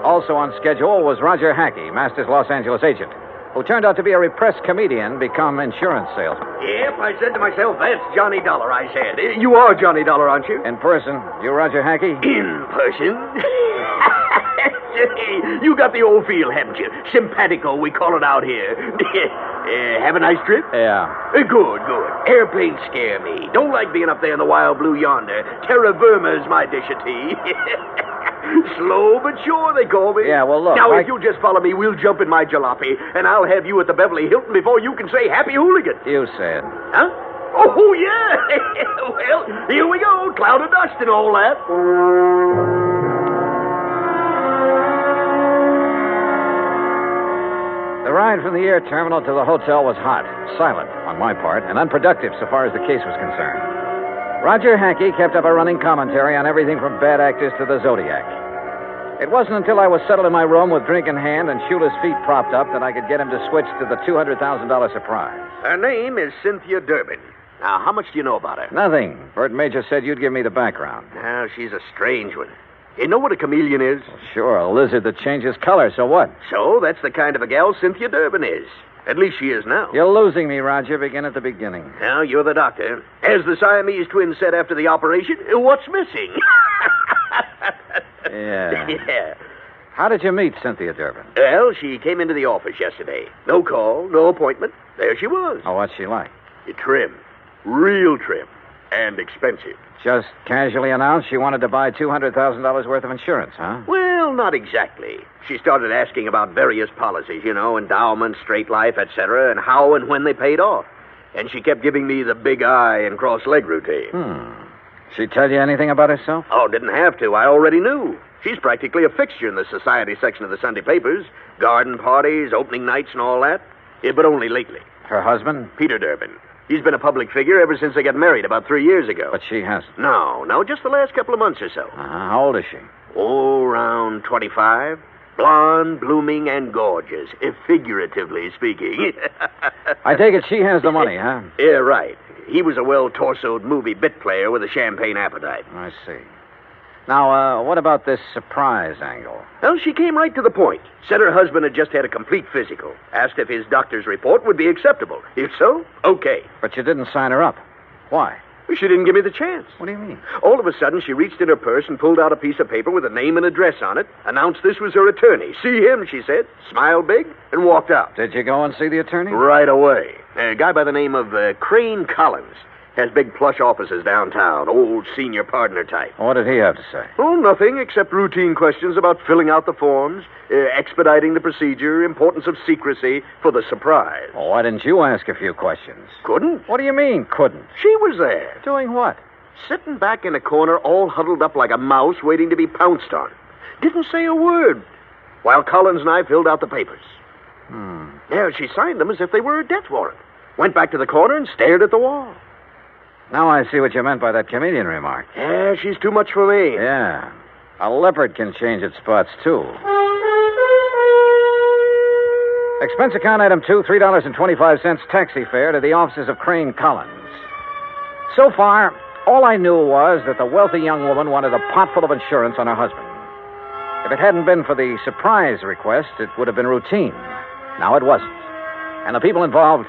M: Also on schedule was Roger Hackey, Masters Los Angeles agent, who turned out to be a repressed comedian become insurance salesman.
F: Yep, I said to myself, that's Johnny Dollar, I said. You are Johnny Dollar, aren't you?
M: In person. You Roger Hackey?
F: In person? You got the old feel, haven't you? Simpatico, we call it out here. Have a nice trip?
M: Yeah.
F: Good. Airplanes scare me. Don't like being up there in the wild blue yonder. Terra Verma's my dish of tea. Slow but sure, they call me.
M: Yeah, well, look.
F: Now, if you'll just follow me, we'll jump in my jalopy, and I'll have you at the Beverly Hilton before you can say Happy Hooligan.
M: You said.
F: Huh? Oh, yeah. Well, here we go. Cloud of dust and all that.
M: The ride from the air terminal to the hotel was hot, silent on my part, and unproductive so far as the case was concerned. Roger Hackey kept up a running commentary on everything from bad actors to the Zodiac. It wasn't until I was settled in my room with drink in hand and shoeless feet propped up that I could get him to switch to the $200,000 surprise.
F: Her name is Cynthia Durbin. Now, how much do you know about her?
M: Nothing. Bert Major said you'd give me the background.
F: Now, she's a strange one. You know what a chameleon is?
M: Well, sure, a lizard that changes color, so what?
F: So, that's the kind of a gal Cynthia Durbin is. At least she is now.
M: You're losing me, Roger. Begin at the beginning.
F: Now, you're the doctor. As the Siamese twins said after the operation, what's missing?
M: Yeah.
F: Yeah.
M: How did you meet Cynthia Durbin?
F: Well, she came into the office yesterday. No call, no appointment. There she was.
M: Oh, what's she like?
F: Trim. Real trim. And expensive.
M: Just casually announced she wanted to buy $200,000 worth of insurance, huh?
F: Well, not exactly. She started asking about various policies, endowments, straight life, etc., and how and when they paid off. And she kept giving me the big eye and cross-leg routine.
M: She tell you anything about herself?
F: Oh, didn't have to. I already knew. She's practically a fixture in the society section of the Sunday papers. Garden parties, opening nights, and all that. Yeah, but only lately.
M: Her husband?
F: Peter Durbin. He's been a public figure ever since they got married about 3 years ago.
M: But she hasn't.
F: No, just the last couple of months or so.
M: How old is she?
F: Oh, around 25. Blonde, blooming, and gorgeous, figuratively speaking.
M: I take it she has the money, huh?
F: Yeah, right. He was a well-torsoed movie bit player with a champagne appetite.
M: I see. Now, what about this surprise angle?
F: Well, she came right to the point. Said her husband had just had a complete physical. Asked if his doctor's report would be acceptable. If so, okay.
M: But you didn't sign her up. Why?
F: She didn't give me the chance.
M: What do you mean?
F: All of a sudden, she reached in her purse and pulled out a piece of paper with a name and address on it, announced this was her attorney. See him, she said, smiled big, and walked out.
M: Did you go and see the attorney?
F: Right away. A guy by the name of Crane Collins. Has big plush offices downtown, old senior partner type.
M: What did he have to say?
F: Oh, nothing except routine questions about filling out the forms, expediting the procedure, importance of secrecy for the surprise.
M: Well, why didn't you ask a few questions?
F: Couldn't.
M: What do you mean, couldn't?
F: She was there.
M: Doing what?
F: Sitting back in a corner, all huddled up like a mouse waiting to be pounced on. Didn't say a word, while Collins and I filled out the papers. Yeah, she signed them as if they were a death warrant. Went back to the corner and stared at the wall.
M: Now I see what you meant by that comedian remark.
F: Yeah, she's too much for me.
M: Yeah. A leopard can change its spots, too. Expense account item 2, $3.25 taxi fare to the offices of Crane Collins. So far, all I knew was that the wealthy young woman wanted a pot full of insurance on her husband. If it hadn't been for the surprise request, it would have been routine. Now it wasn't. And the people involved,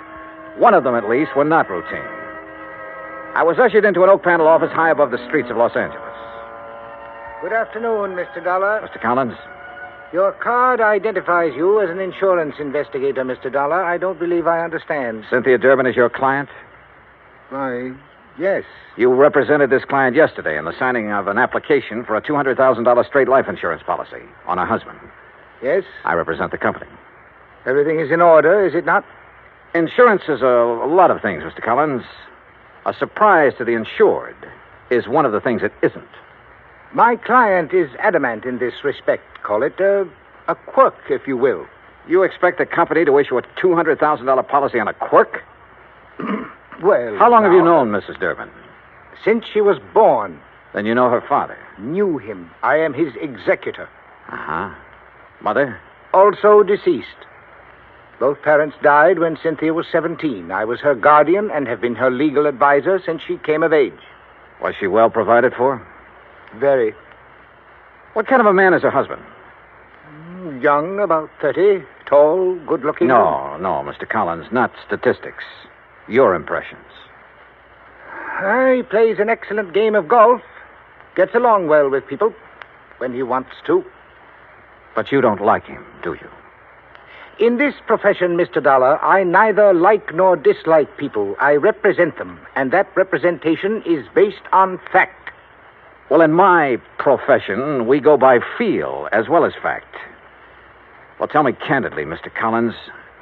M: One of them, at least, were not routine. I was ushered into an oak-paneled office high above the streets of Los Angeles.
A: Good afternoon, Mr. Dollar.
M: Mr. Collins?
A: Your card identifies you as an insurance investigator, Mr. Dollar. I don't believe I understand.
M: Cynthia Durbin is your client?
A: Why, yes.
M: You represented this client yesterday in the signing of an application for a $200,000 straight life insurance policy on her husband.
A: Yes?
M: I represent the company.
A: Everything is in order, is it not?
M: Insurance is a lot of things, Mr. Collins. A surprise to the insured is one of the things it isn't.
A: My client is adamant in this respect. Call it a quirk, if you will.
M: You expect the company to issue a $200,000 policy on a quirk?
A: Well,
M: how long have you known Mrs. Durbin?
A: Since she was born.
M: Then you know her father?
A: Knew him. I am his executor.
M: Uh-huh. Mother?
A: Also deceased. Both parents died when Cynthia was 17. I was her guardian and have been her legal advisor since she came of age.
M: Was she well provided for?
A: Very.
M: What kind of a man is her husband?
A: Young, about 30. Tall, good-looking.
M: No, Mr. Collins, not statistics. Your impressions.
A: He plays an excellent game of golf. Gets along well with people when he wants to.
M: But you don't like him, do you?
A: In this profession, Mr. Dollar, I neither like nor dislike people. I represent them, and that representation is based on fact.
M: Well, in my profession, we go by feel as well as fact. Well, tell me candidly, Mr. Collins,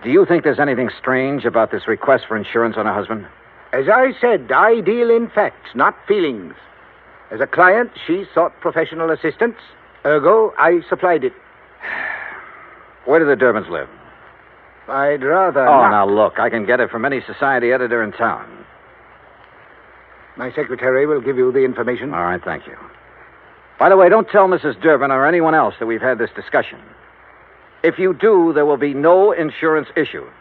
M: do you think there's anything strange about this request for insurance on her husband?
A: As I said, I deal in facts, not feelings. As a client, she sought professional assistance. Ergo, I supplied it.
M: Where do the Durbins live?
A: I'd rather
M: not. Now, look, I can get it from any society editor in town.
A: My secretary will give you the information.
M: All right, thank you. By the way, don't tell Mrs. Durbin or anyone else that we've had this discussion. If you do, there will be no insurance issued.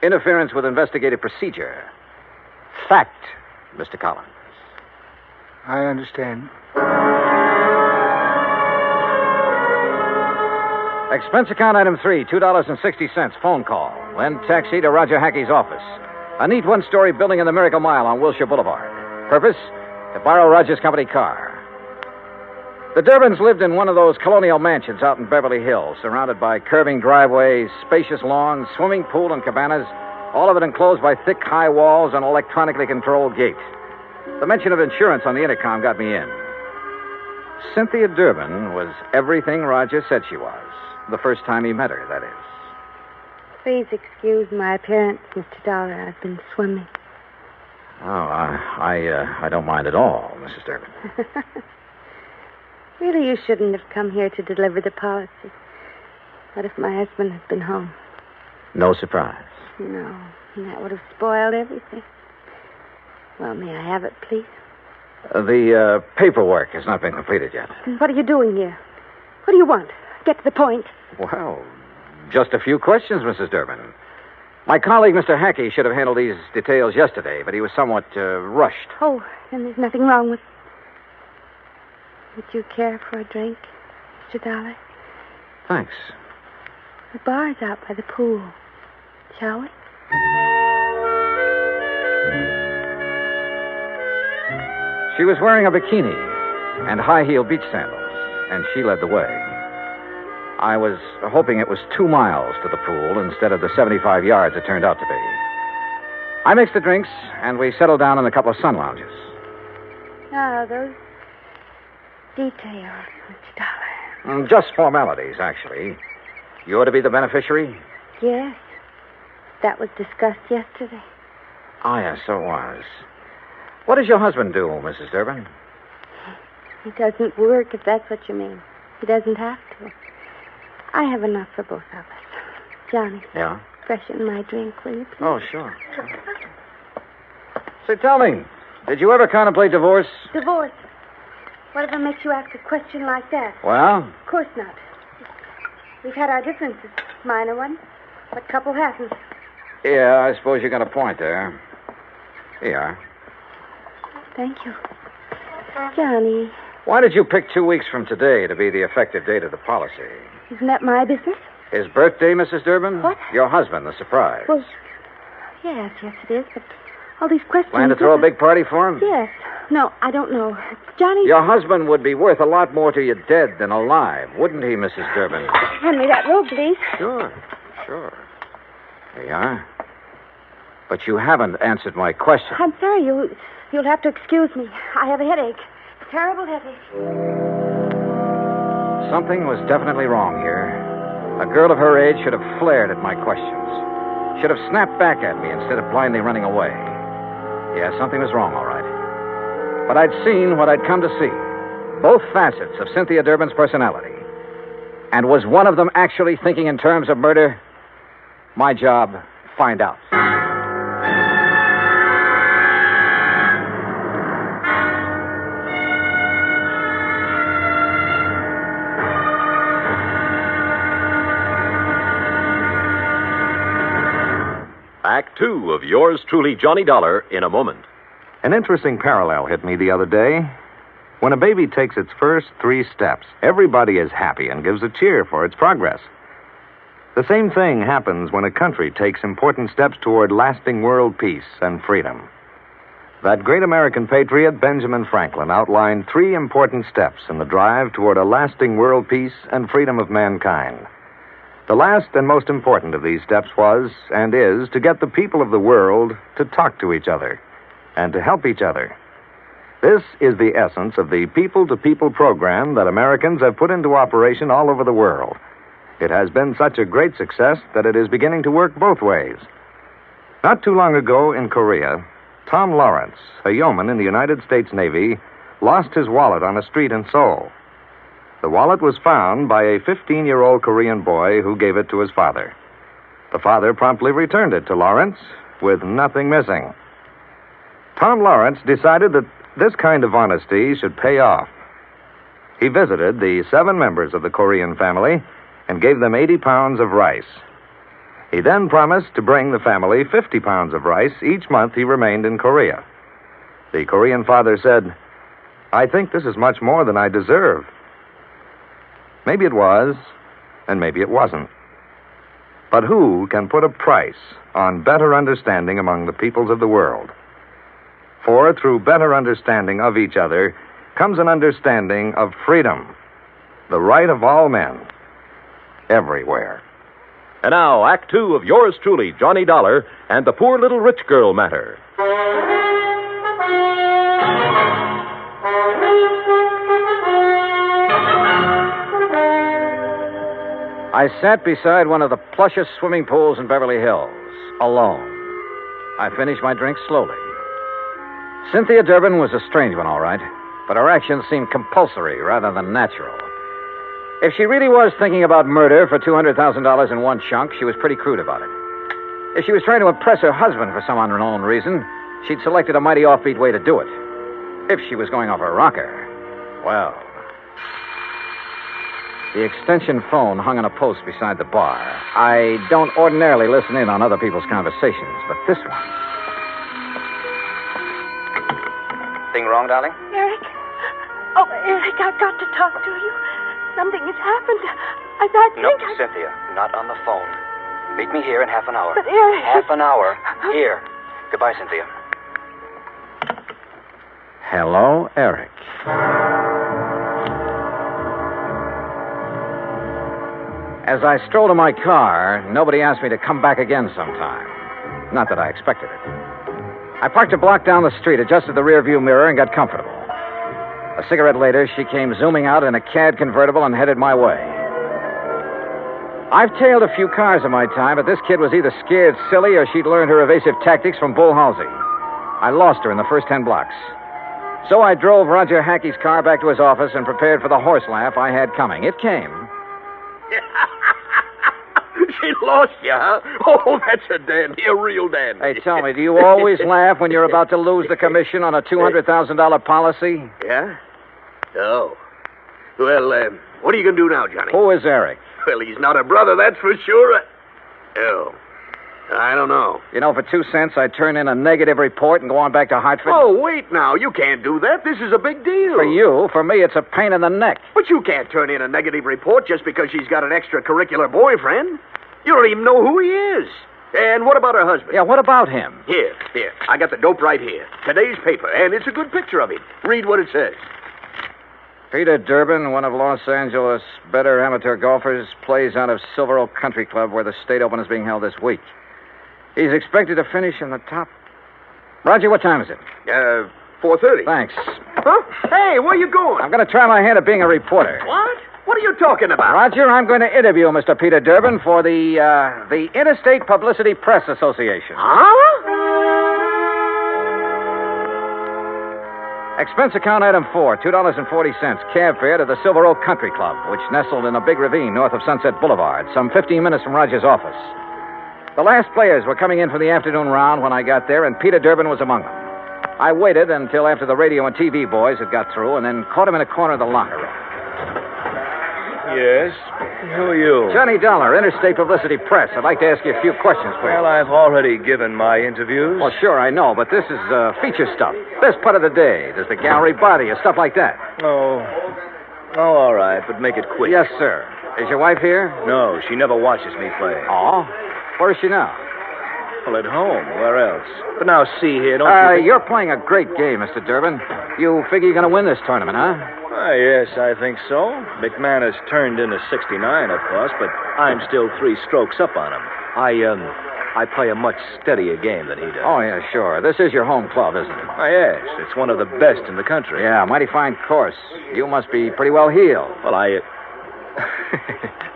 M: Interference with investigative procedure. Fact, Mr. Collins.
A: I understand.
M: Expense account item 3, $2.60, phone call. Then taxi to Roger Hackey's office. A neat one-story building in the Miracle Mile on Wilshire Boulevard. Purpose? To borrow Roger's company car. The Durbins lived in one of those colonial mansions out in Beverly Hills, surrounded by curving driveways, spacious lawns, swimming pool, and cabanas, all of it enclosed by thick, high walls and electronically controlled gates. The mention of insurance on the intercom got me in. Cynthia Durbin was everything Roger said she was. The first time he met her, that is.
Q: Please excuse my appearance, Mr. Dollar. I've been swimming.
M: Oh, I don't mind at all, Mrs. Durbin.
Q: Really, you shouldn't have come here to deliver the policy. What if my husband had been home?
M: No surprise.
Q: No, that would have spoiled everything. Well, may I have it, please?
M: The paperwork has not been completed yet.
Q: Then what are you doing here? What do you want? Get to the point.
M: Well, just a few questions, Mrs. Durbin. My colleague, Mr. Hackey, should have handled these details yesterday, but he was somewhat rushed.
Q: Oh, then there's nothing wrong with... Would you care for a drink, Mr. Dollar?
M: Thanks.
Q: The bar's out by the pool. Shall we?
M: She was wearing a bikini and high-heel beach sandals, and she led the way. I was hoping it was 2 miles to the pool instead of the 75 yards it turned out to be. I mixed the drinks, and we settled down in a couple of sun lounges.
Q: Oh, those details, Mr. Dollar.
M: Just formalities, actually. You're to be the beneficiary?
Q: Yes. That was discussed yesterday.
M: Oh, yes, so it was. What does your husband do, Mrs. Durbin?
Q: He doesn't work, if that's what you mean. He doesn't have to. I have enough for both of us. Johnny.
M: Yeah?
Q: Freshen my drink, will you, please?
M: Oh, sure. Say, tell me, did you ever contemplate divorce?
Q: Divorce? Whatever makes you ask a question like that?
M: Well?
Q: Of course not. We've had our differences, minor ones. What couple hasn't?
M: Yeah, I suppose you got a point there. Here you are.
Q: Thank you. Johnny.
M: Why did you pick 2 weeks from today to be the effective date of the policy?
Q: Isn't that my business?
M: His birthday, Mrs. Durbin?
Q: What?
M: Your husband, the surprise.
Q: Well,
D: Yes, it is, but all these questions...
M: Plan to throw a big party for him?
D: Yes. No, I don't know. Johnny...
M: Your husband would be worth a lot more to you dead than alive, wouldn't he, Mrs. Durbin?
D: Hand me that robe, please.
M: Sure. There you are. But you haven't answered my question.
D: I'm sorry, you'll have to excuse me. I have a headache. Terrible headache.
M: Something was definitely wrong here. A girl of her age should have flared at my questions. Should have snapped back at me instead of blindly running away. Yeah, something was wrong, all right. But I'd seen what I'd come to see. Both facets of Cynthia Durbin's personality. And was one of them actually thinking in terms of murder? My job, find out.
P: Act 2 of yours truly, Johnny Dollar, in a moment.
U: An interesting parallel hit me the other day. When a baby takes its first 3 steps, everybody is happy and gives a cheer for its progress. The same thing happens when a country takes important steps toward lasting world peace and freedom. That great American patriot, Benjamin Franklin, outlined 3 important steps in the drive toward a lasting world peace and freedom of mankind. The last and most important of these steps was, and is, to get the people of the world to talk to each other and to help each other. This is the essence of the people-to-people program that Americans have put into operation all over the world. It has been such a great success that it is beginning to work both ways. Not too long ago in Korea, Tom Lawrence, a yeoman in the United States Navy, lost his wallet on a street in Seoul. The wallet was found by a 15-year-old Korean boy who gave it to his father. The father promptly returned it to Lawrence with nothing missing. Tom Lawrence decided that this kind of honesty should pay off. He visited the 7 members of the Korean family and gave them 80 pounds of rice. He then promised to bring the family 50 pounds of rice each month he remained in Korea. The Korean father said, "I think this is much more than I deserve." Maybe it was, and maybe it wasn't. But who can put a price on better understanding among the peoples of the world? For through better understanding of each other comes an understanding of freedom, the right of all men, everywhere.
P: And now, Act 2 of yours truly, Johnny Dollar, and the Poor Little Rich Girl Matter.
M: I sat beside one of the plushest swimming pools in Beverly Hills, alone. I finished my drink slowly. Cynthia Durbin was a strange one, all right, but her actions seemed compulsory rather than natural. If she really was thinking about murder for $200,000 in one chunk, she was pretty crude about it. If she was trying to impress her husband for some unknown reason, she'd selected a mighty offbeat way to do it. If she was going off her rocker, well... The extension phone hung on a post beside the bar. I don't ordinarily listen in on other people's conversations, but this one...
T: Thing wrong, darling?
D: Eric? Oh, Eric, I've got to talk to you. Something has happened. I
T: No,
D: think
T: Cynthia, not on the phone. Meet me here in half an hour.
D: But Eric...
T: Half an hour. Here. Goodbye, Cynthia.
M: Hello, Eric. As I strolled to my car, nobody asked me to come back again sometime. Not that I expected it. I parked a block down the street, adjusted the rearview mirror, and got comfortable. A cigarette later, she came zooming out in a CAD convertible and headed my way. I've tailed a few cars in my time, but this kid was either scared silly or she'd learned her evasive tactics from Bull Halsey. I lost her in the first 10 blocks. So I drove Roger Hackey's car back to his office and prepared for the horse laugh I had coming. It came.
F: She lost you, huh? Oh, that's a dandy, a real dandy.
M: Hey, tell me, do you always laugh when you're about to lose the commission on a $200,000 policy?
F: Yeah? Oh. Well, what are you going to do now, Johnny?
M: Who is Eric?
F: Well, he's not a brother, that's for sure. Oh, I don't know.
M: You know, for 2 cents, I'd turn in a negative report and go on back to Hartford.
F: Oh, wait now. You can't do that. This is a big deal.
M: For you. For me, it's a pain in the neck.
F: But you can't turn in a negative report just because she's got an extracurricular boyfriend. You don't even know who he is. And what about her husband?
M: Yeah, what about him?
F: Here. I got the dope right here. Today's paper, and it's a good picture of him. Read what it says.
M: Peter Durbin, one of Los Angeles' better amateur golfers, plays out of Silver Oak Country Club where the state open is being held this week. He's expected to finish in the top. Roger, what time is it?
F: 4:30.
M: Thanks.
F: Huh? Hey, where you going?
M: I'm going to try my hand at being a reporter.
F: What? What are you talking about?
M: Roger, I'm going to interview Mr. Peter Durbin for the Interstate Publicity Press Association.
F: Huh?
M: Expense account item 4, $2.40, cab fare to the Silver Oak Country Club, which nestled in a big ravine north of Sunset Boulevard, some 15 minutes from Roger's office. The last players were coming in for the afternoon round when I got there, and Peter Durbin was among them. I waited until after the radio and TV boys had got through, and then caught him in a corner of the locker room.
J: Yes? Who are you?
M: Johnny Dollar, Interstate Publicity Press. I'd like to ask you a few questions, please.
J: Well, I've already given my interviews.
M: Well, sure, I know, but this is feature stuff. Best part of the day. There's the gallery body or stuff like that.
J: Oh, all right, but make it quick.
M: Yes, sir. Is your wife here?
J: No, she never watches me play.
M: Oh? Where is she now?
J: Well, at home. Where else? But now, see here, don't you think...
M: You're playing a great game, Mr. Durbin. You figure you're going to win this tournament, huh?
J: Yes, I think so. McMahon has turned into 69, of course, but I'm still 3 strokes up on him. I play a much steadier game than he does.
M: Oh, yeah, sure. This is your home club, isn't it?
J: Oh, yes. It's one of the best in the country.
M: Yeah, mighty fine course. You must be pretty well heeled.
J: Well,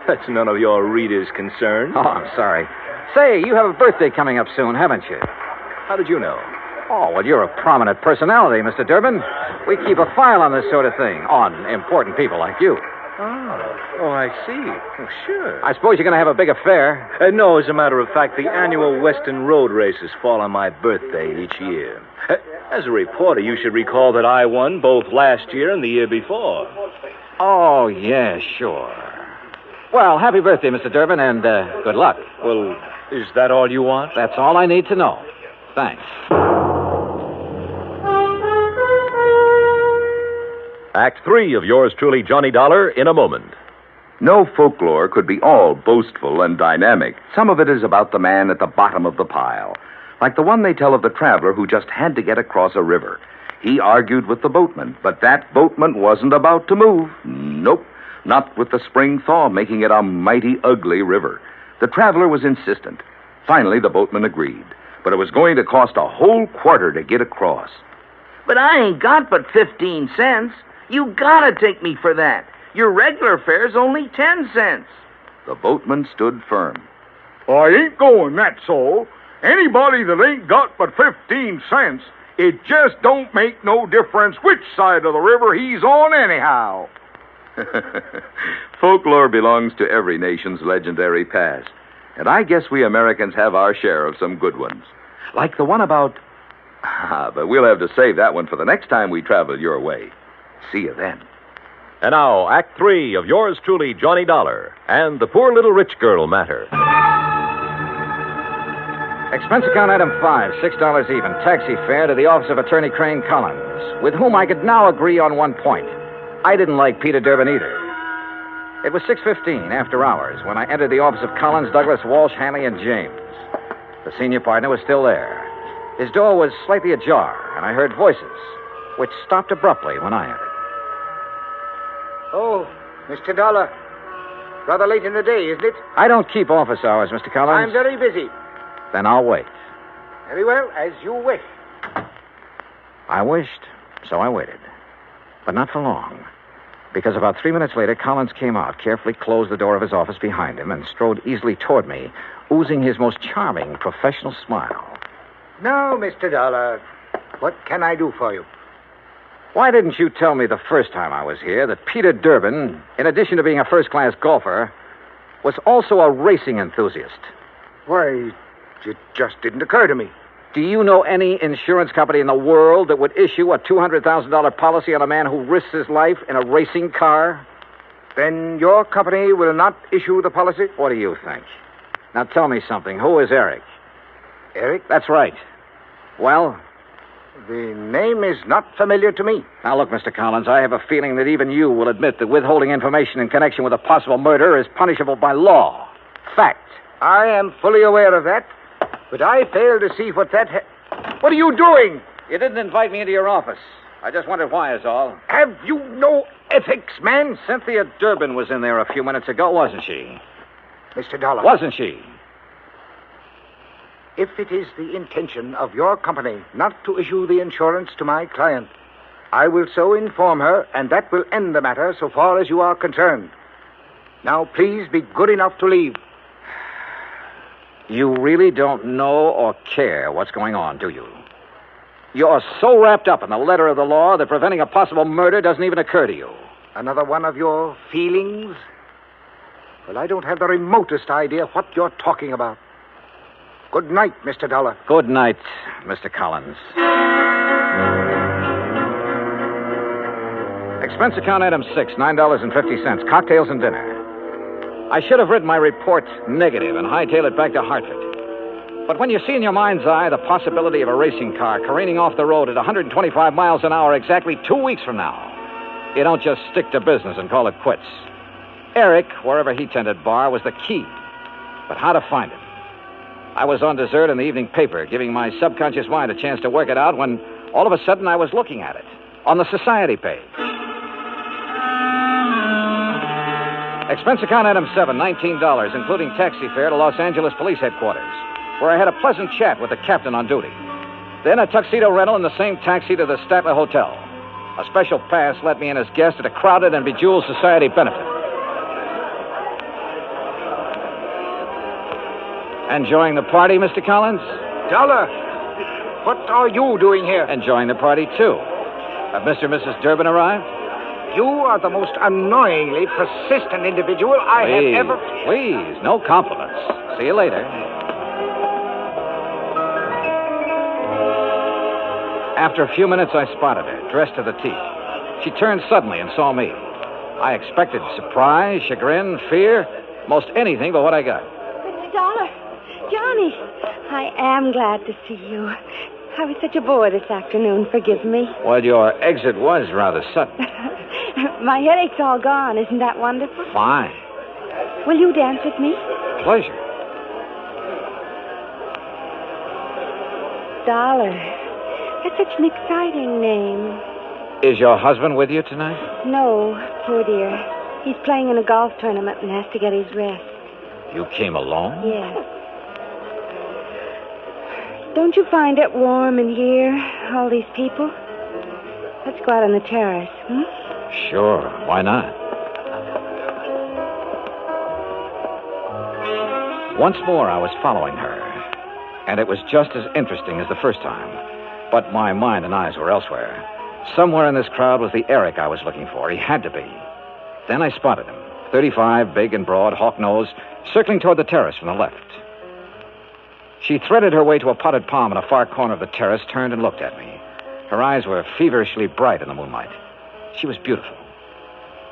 J: That's none of your readers' concern.
M: Oh, I'm sorry. Say, you have a birthday coming up soon, haven't you?
J: How did you know?
M: Oh, well, you're a prominent personality, Mr. Durbin. We keep a file on this sort of thing, on important people like you.
J: Oh, I see. Well, sure.
M: I suppose you're going to have a big affair.
J: No, as a matter of fact, the annual Western Road races fall on my birthday each year. As a reporter, you should recall that I won both last year and the year before.
M: Oh, yeah, sure. Well, happy birthday, Mr. Durbin, and good luck.
J: Well, is that all you want?
M: That's all I need to know. Thanks.
P: Act 3 of yours truly, Johnny Dollar, in a moment.
N: No folklore could be all boastful and dynamic. Some of it is about the man at the bottom of the pile. Like the one they tell of the traveler who just had to get across a river. He argued with the boatman, but that boatman wasn't about to move. Nope, not with the spring thaw making it a mighty ugly river. The traveler was insistent. Finally, the boatman agreed. But it was going to cost a whole quarter to get across.
V: But I ain't got but 15 cents. You gotta take me for that. Your regular fare's only 10 cents.
N: The boatman stood firm.
X: I ain't going, that's all. Anybody that ain't got but 15 cents, it just don't make no difference which side of the river he's on anyhow.
N: Folklore belongs to every nation's legendary past. And I guess we Americans have our share of some good ones. Like the one about... but we'll have to save that one for the next time we travel your way. See you then.
P: And now, Act 3 of yours truly, Johnny Dollar, and the poor little rich girl matter.
M: Expense account item 5, $6 even. Taxi fare to the office of Attorney Crane Collins, with whom I could now agree on one point. I didn't like Peter Durbin either. It was 6:15 after hours when I entered the office of Collins, Douglas, Walsh, Hanley, and James. The senior partner was still there. His door was slightly ajar, and I heard voices, which stopped abruptly when I entered.
A: Oh, Mr. Dollar. Rather late in the day, isn't it?
M: I don't keep office hours, Mr. Collins.
A: I'm very busy.
M: Then I'll wait.
A: Very well, as you wish.
M: I wished, so I waited. But not for long. Because about 3 minutes later, Collins came out, carefully closed the door of his office behind him, and strode easily toward me, oozing his most charming professional smile.
A: Now, Mr. Dollar, what can I do for you?
M: Why didn't you tell me the first time I was here that Peter Durbin, in addition to being a first-class golfer, was also a racing enthusiast?
A: Why, it just didn't occur to me.
M: Do you know any insurance company in the world that would issue a $200,000 policy on a man who risks his life in a racing car?
A: Then your company will not issue the policy?
M: What do you think? Now tell me something. Who is Eric?
A: Eric?
M: That's right. Well?
A: The name is not familiar to me.
M: Now, look, Mr. Collins, I have a feeling that even you will admit that withholding information in connection with a possible murder is punishable by law. Fact.
A: I am fully aware of that. But I fail to see what that... What are you doing?
M: You didn't invite me into your office. I just wondered why is all.
A: Have you no ethics, man?
M: Cynthia Durbin was in there a few minutes ago, wasn't she?
A: Mr. Dollar.
M: Wasn't she?
A: If it is the intention of your company not to issue the insurance to my client, I will so inform her, and that will end the matter so far as you are concerned. Now, please be good enough to leave.
M: You really don't know or care what's going on, do you? You're so wrapped up in the letter of the law that preventing a possible murder doesn't even occur to you.
A: Another one of your feelings? Well, I don't have the remotest idea what you're talking about. Good night, Mr. Dollar.
M: Good night, Mr. Collins. Expense account item 6, $9.50, cocktails and dinner. I should have written my report negative and hightailed it back to Hartford. But when you see in your mind's eye the possibility of a racing car careening off the road at 125 miles an hour exactly 2 weeks from now, you don't just stick to business and call it quits. Eric, wherever he tended bar, was the key. But how to find him? I was on dessert in the evening paper, giving my subconscious mind a chance to work it out when all of a sudden I was looking at it on the society page. Expense account item 7, $19, including taxi fare to Los Angeles Police Headquarters, where I had a pleasant chat with the captain on duty. Then a tuxedo rental in the same taxi to the Statler Hotel. A special pass let me in as guest at a crowded and bejeweled society benefit. Enjoying the party, Mr. Collins?
A: Dollar, what are you doing here?
M: Enjoying the party, too. Have Mr. and Mrs. Durbin arrived?
A: You are the most annoyingly persistent individual I have ever...
M: Please, no compliments. See you later. After a few minutes, I spotted her, dressed to the teeth. She turned suddenly and saw me. I expected surprise, chagrin, fear, most anything but what I got.
D: Mr. Dollar, Johnny, I am glad to see you. I was such a bore this afternoon. Forgive me.
M: Well, your exit was rather sudden.
D: My headache's all gone. Isn't that wonderful?
M: Fine.
D: Will you dance with me?
M: Pleasure.
D: Dollar. That's such an exciting name.
M: Is your husband with you tonight?
D: No, poor dear. He's playing in a golf tournament and has to get his rest.
M: You came alone?
D: Yes. Don't you find it warm in here, all these people? Let's go out on the terrace, hmm?
M: Sure, why not? Once more, I was following her, and it was just as interesting as the first time. But my mind and eyes were elsewhere. Somewhere in this crowd was the Eric I was looking for. He had to be. Then I spotted him, 35, big and broad, hawk-nosed, circling toward the terrace from the left. She threaded her way to a potted palm in a far corner of the terrace, turned and looked at me. Her eyes were feverishly bright in the moonlight. She was beautiful.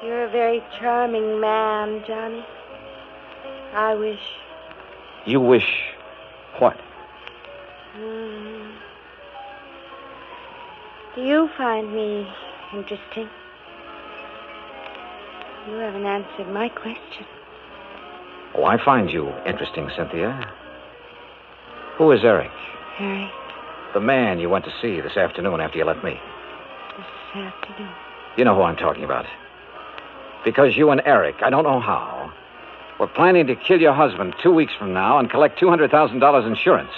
D: You're a very charming man, Johnny. I wish...
M: You wish what?
D: Do you find me interesting? You haven't answered my question.
M: Oh, I find you interesting, Cynthia. Who is Eric?
D: Eric?
M: The man you went to see this afternoon after you left me.
D: This afternoon?
M: You know who I'm talking about. Because you and Eric, I don't know how, were planning to kill your husband 2 weeks from now and collect $200,000 insurance.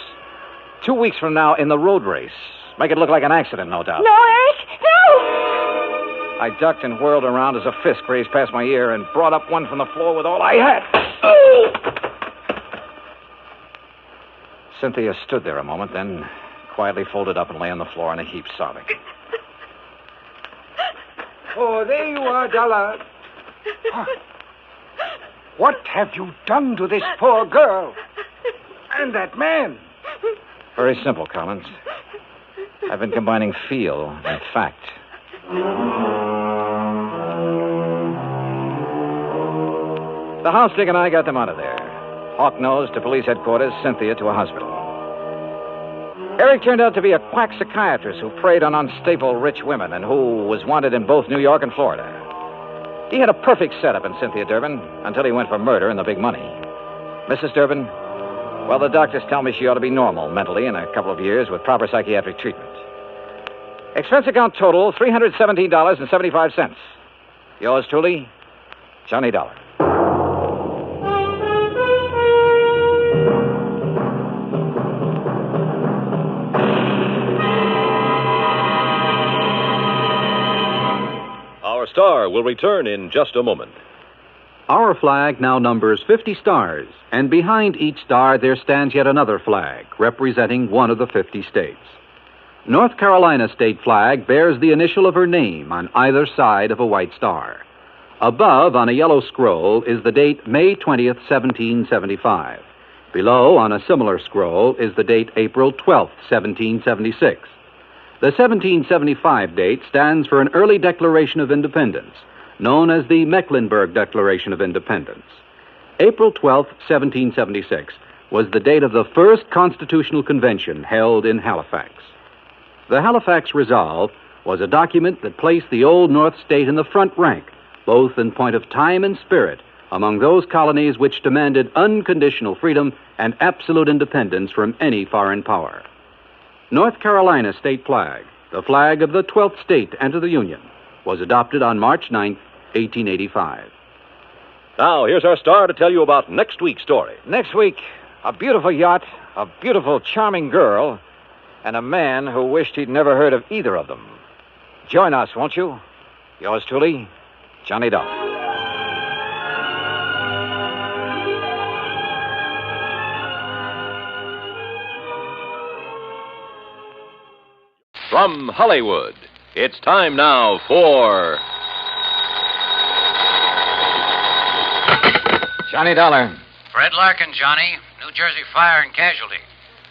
M: 2 weeks from now in the road race. Make it look like an accident, no doubt.
D: No, Eric! No!
M: I ducked and whirled around as a fist grazed past my ear and brought up one from the floor with all I had. Cynthia stood there a moment, then quietly folded up and lay on the floor in a heap, sobbing.
A: Oh, there you are, Dollar. What have you done to this poor girl? And that man?
M: Very simple, Collins. I've been combining feel and fact. The house dick and I got them out of there. Hawk-nosed to police headquarters, Cynthia to a hospital. Eric turned out to be a quack psychiatrist who preyed on unstable rich women and who was wanted in both New York and Florida. He had a perfect setup in Cynthia Durbin until he went for murder and the big money. Mrs. Durbin, Well, the doctors tell me she ought to be normal mentally in a couple of years with proper psychiatric treatment. Expense account total, $317.75. Yours truly, Johnny Dollar.
P: Our star will return in just a moment.
R: Our flag now numbers 50 stars, and behind each star there stands yet another flag, representing one of the 50 states. North Carolina state flag bears the initial of her name on either side of a white star. Above, on a yellow scroll, is the date May 20th, 1775. Below, on a similar scroll, is the date April 12th, 1776. The 1775 date stands for an early declaration of independence, known as the Mecklenburg Declaration of Independence. April 12, 1776, was the date of the first Constitutional Convention held in Halifax. The Halifax Resolve was a document that placed the Old North State in the front rank, both in point of time and spirit, among those colonies which demanded unconditional freedom and absolute independence from any foreign power. North Carolina state flag, the flag of the 12th state to enter the Union, was adopted on March 9th, 1885.
P: Now, here's our star to tell you about next week's story.
M: Next week, a beautiful yacht, a beautiful, charming girl, and a man who wished he'd never heard of either of them. Join us, won't you? Yours truly, Johnny Dollar.
P: From Hollywood, it's time now for...
M: Johnny Dollar.
B: Fred Larkin, Johnny. New Jersey Fire and Casualty.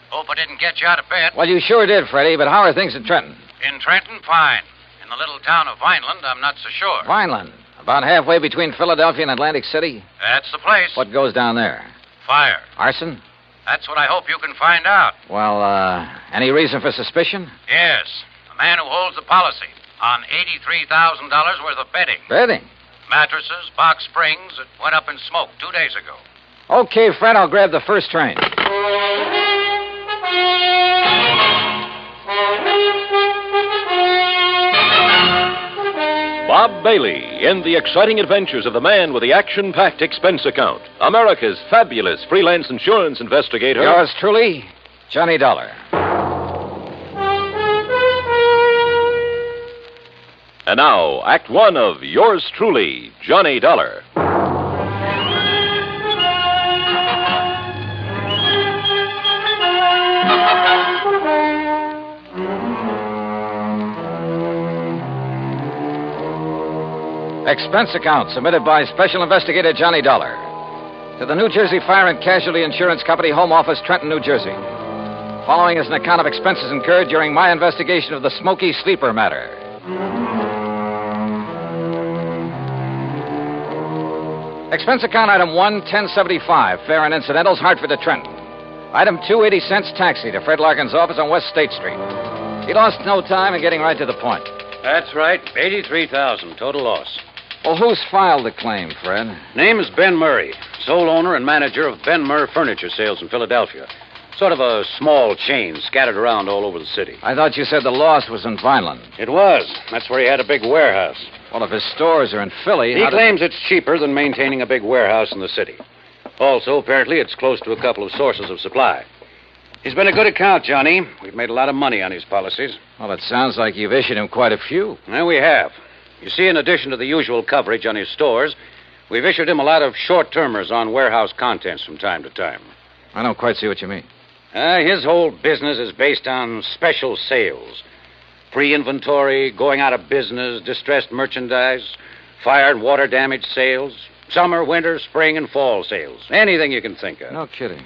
B: Hope I didn't get you out of bed.
M: Well, you sure did, Freddie, but how are things in Trenton?
B: In Trenton, fine. In the little town of Vineland, I'm not so sure.
M: Vineland? About halfway between Philadelphia and Atlantic City?
B: That's the place.
M: What goes down there?
B: Fire.
M: Arson?
B: That's what I hope you can find out.
M: Well, any reason for suspicion?
B: Yes. The man who holds the policy on $83,000 worth of bedding.
M: Bedding?
B: Mattresses, box springs that went up in smoke 2 days ago.
M: Okay, Fred, I'll grab the first train.
P: Bob Bailey in the exciting adventures of the man with the action-packed expense account. America's fabulous freelance insurance investigator.
M: Yours truly, Johnny Dollar.
P: And now, Act One of Yours Truly, Johnny Dollar.
M: Expense account submitted by Special Investigator Johnny Dollar to the New Jersey Fire and Casualty Insurance Company, Home Office, Trenton, New Jersey. Following is an account of expenses incurred during my investigation of the Smoky sleeper matter. Expense account item 1, 1075, fare and incidentals, Hartford to Trenton. Item 2, 80 cents, taxi to Fred Larkin's office on West State Street. He lost no time in getting right to the point.
B: That's right. $83,000 total loss.
M: Well, who's filed the claim, Fred?
B: Name is Ben Murray, sole owner and manager of Ben Murr Furniture Sales in Philadelphia. Sort of a small chain scattered around all over the city.
M: I thought you said the loss was in Vineland.
B: It was. That's where he had a big warehouse.
M: Well, if his stores are in Philly...
B: He claims it's cheaper than maintaining a big warehouse in the city. Also, apparently, it's close to a couple of sources of supply. He's been a good account, Johnny. We've made a lot of money on his policies.
M: Well, it sounds like you've issued him quite a few.
B: Well, we have. You see, in addition to the usual coverage on his stores, we've issued him a lot of short-termers on warehouse contents from time to time.
M: I don't quite see what you mean.
B: His whole business is based on special sales. Free inventory, going out of business, distressed merchandise, fire and water damage sales, summer, winter, spring, and fall sales. Anything you can think of.
M: No kidding.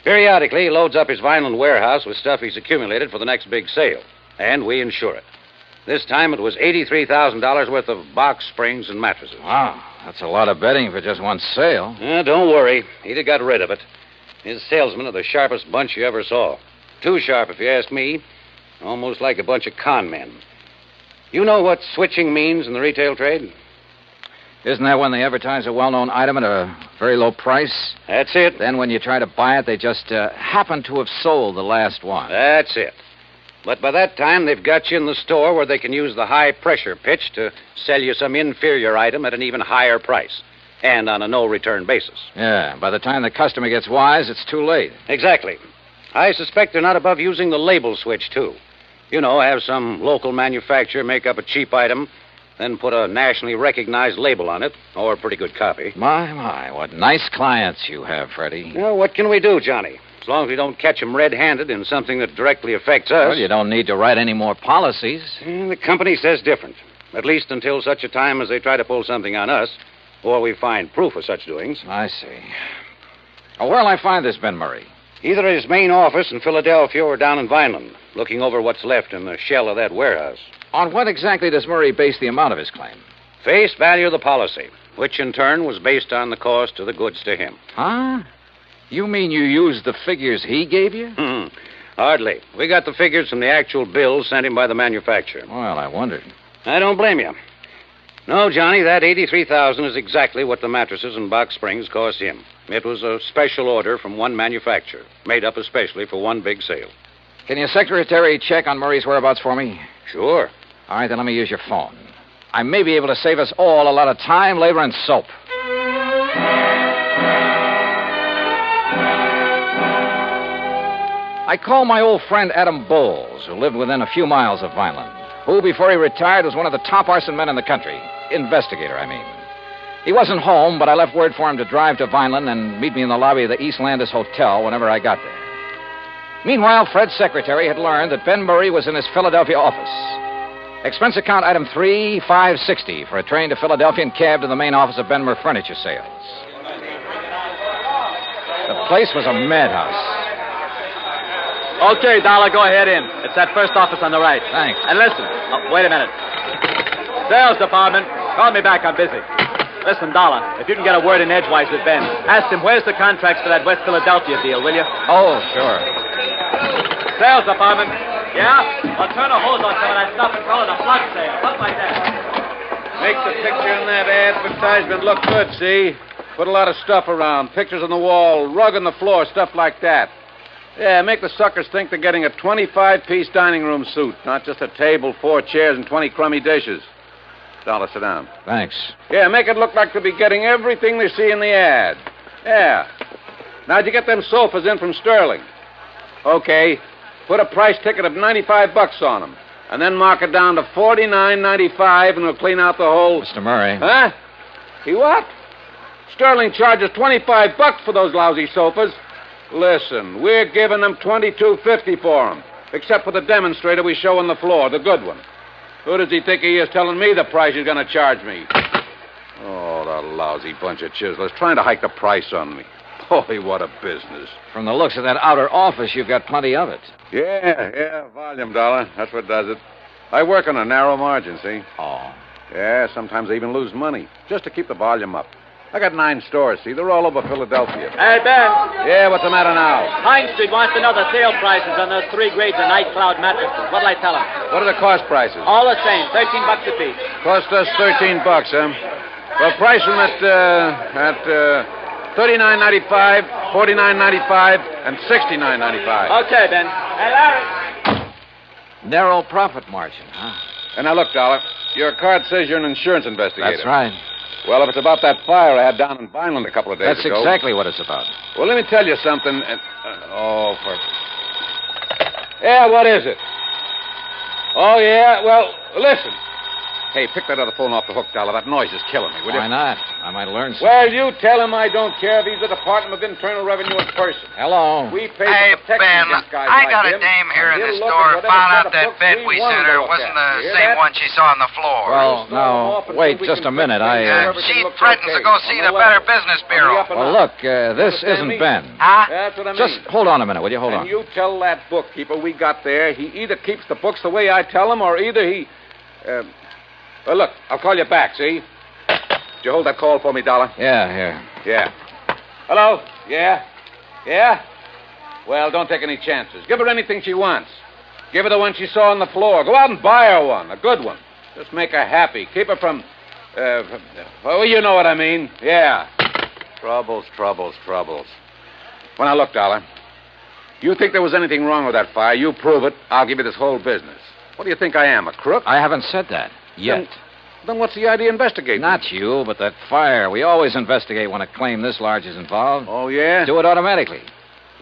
B: Periodically, he loads up his Vineland warehouse with stuff he's accumulated for the next big sale, and we insure it. This time it was $83,000 worth of box springs and mattresses.
M: Wow, that's a lot of bedding for just one sale.
B: Don't worry. He'd got rid of it. His salesmen are the sharpest bunch you ever saw. Too sharp, if you ask me. Almost like a bunch of con men. You know what switching means in the retail trade?
M: Isn't that when they advertise a well-known item at a Very low price.
B: That's it.
M: Then when you try to buy it, they just happen to have sold the last one.
B: That's it. But by that time, they've got you in the store where they can use the high-pressure pitch to sell you some inferior item at an even higher price, and on a no-return basis.
M: Yeah, by the time the customer gets wise, it's too late.
B: Exactly. I suspect they're not above using the label switch, too. You know, have some local manufacturer make up a cheap item, then put a nationally recognized label on it, or a pretty good copy.
M: My, what nice clients you have, Freddie.
B: Well, what can we do, Johnny? As long as we don't catch them red-handed in something that directly affects us.
M: Well, you don't need to write any more policies.
B: The company says different. At least until such a time as they try to pull something on us, or we find proof of such doings.
M: I see. Oh, where'll I find this Ben Murray?
B: Either at his main office in Philadelphia or down in Vineland, looking over what's left in the shell of that warehouse.
M: On what exactly does Murray base the amount of his claim?
B: Face value of the policy, which in turn was based on the cost of the goods to him.
M: Huh? You mean you used the figures he gave you?
B: Hardly. We got the figures from the actual bills sent him by the manufacturer.
M: Well, I wondered.
B: I don't blame you. No, Johnny, that $83,000 is exactly what the mattresses and box springs cost him. It was a special order from one manufacturer, made up especially for one big sale.
M: Can your secretary check on Murray's whereabouts for me?
B: Sure.
M: All right, then let me use your phone. I may be able to save us all a lot of time, labor, and soap. I called my old friend Adam Bowles, who lived within a few miles of Vineland, who, before he retired, was one of the top arson men in the country. Investigator, I mean. He wasn't home, but I left word for him to drive to Vineland and meet me in the lobby of the East Landis Hotel whenever I got there. Meanwhile, Fred's secretary had learned that Ben Murray was in his Philadelphia office. Expense account item 3560 for a train to Philadelphia and cab to the main office of Benmer Furniture Sales. The place was a madhouse.
E: Okay, Dollar, go ahead in. It's that first office on the right.
M: Thanks.
E: And listen. Oh, wait a minute. Sales department. Call me back. I'm busy. Listen, Dollar, if you can get a word in edgewise with Ben, ask him where's the contracts for that West Philadelphia deal, will you?
M: Oh, sure.
E: Sales department. Yeah? I'll turn a hose on some of that stuff and call it a flood sale. Something like that.
G: Makes the picture in that advertisement look good, see? Put a lot of stuff around. Pictures on the wall, rug on the floor, stuff like that. Yeah, make the suckers think they're getting a 25-piece dining room suite, not just a table, 4 chairs, and 20 crummy dishes. Dollar, sit down.
M: Thanks.
G: Yeah, make it look like they'll be getting everything they see in the ad. Yeah. Now, did you get them sofas in from Sterling? Okay. Put a price ticket of $95 on them. And then mark it down to $49.95, and we'll clean out the whole...
M: Mr. Murray.
G: Huh? He what? Sterling charges $25 for those lousy sofas. Listen, we're giving them $22.50 for them, except for the demonstrator we show on the floor, the good one. Who does he think he is telling me the price he's going to charge me? Oh, the lousy bunch of chiselers trying to hike the price on me. Boy, what a business.
M: From the looks of that outer office, you've got plenty of it.
G: Yeah, volume, Dollar. That's what does it. I work on a narrow margin, see?
M: Oh.
G: Yeah, sometimes I even lose money, just to keep the volume up. I got 9 stores, see? They're all over Philadelphia.
E: Hey, Ben.
G: Yeah, what's the matter now?
E: Pine Street wants to know the sale prices on those 3 grades of Night Cloud mattresses. What'll I tell him?
G: What are the cost prices?
E: All the same, $13 a piece.
G: Cost us $13, huh? Well, price them at $39.95, $49.95, and $69.95.
E: Okay, Ben. Hey, Larry.
M: Narrow profit margin, huh?
G: And now, look, Dollar, your card says you're an insurance investigator.
M: That's right.
G: Well, if it's about that fire I had down in Vineland a couple of days
M: That's
G: ago...
M: That's exactly what it's about.
G: Well, let me tell you something. Yeah, what is it? Oh, yeah? Well, listen. Hey, pick that other phone off the hook, Dollar. That noise is killing me, will you?
M: Why not? I might learn something.
G: Well, you tell him I don't care if he's the Department of Internal Revenue in person.
M: Hello.
G: We pay
H: Hey,
G: for protection
H: Ben,
G: against guys
H: I got
G: like
H: a
G: him,
H: dame here in
G: and
H: the
G: he'll look
H: store
G: at
H: and found out
G: whatever
H: that
G: books
H: bed
G: we
H: we
G: want
H: sent
G: to
H: her
G: look
H: wasn't
G: at.
H: the
G: You hear
H: same
G: that?
H: one she saw on the floor.
M: Well, now, wait just a minute.
H: She threatens to go see the Better Business Bureau.
M: Well, look, this isn't Ben.
H: Huh?
G: That's what I mean.
M: Just hold on a minute, will you? Hold on.
G: And you tell that bookkeeper we got there, he either keeps the books the way I tell him, or either he... Well, look, I'll call you back, see? Did you hold that call for me, Dollar?
M: Yeah, here.
G: Yeah. Hello? Yeah? Yeah? Well, don't take any chances. Give her anything she wants. Give her the one she saw on the floor. Go out and buy her one, a good one. Just make her happy. Keep her from... well, you know what I mean. Yeah. Troubles. Well, now, look, Dollar. You think there was anything wrong with that fire, you prove it, I'll give you this whole business. What do you think I am, a crook?
M: I haven't said that. Yet.
G: Then what's the idea of investigating?
M: Not you, but that fire. We always investigate when a claim this large is involved.
G: Oh, yeah?
M: Do it automatically.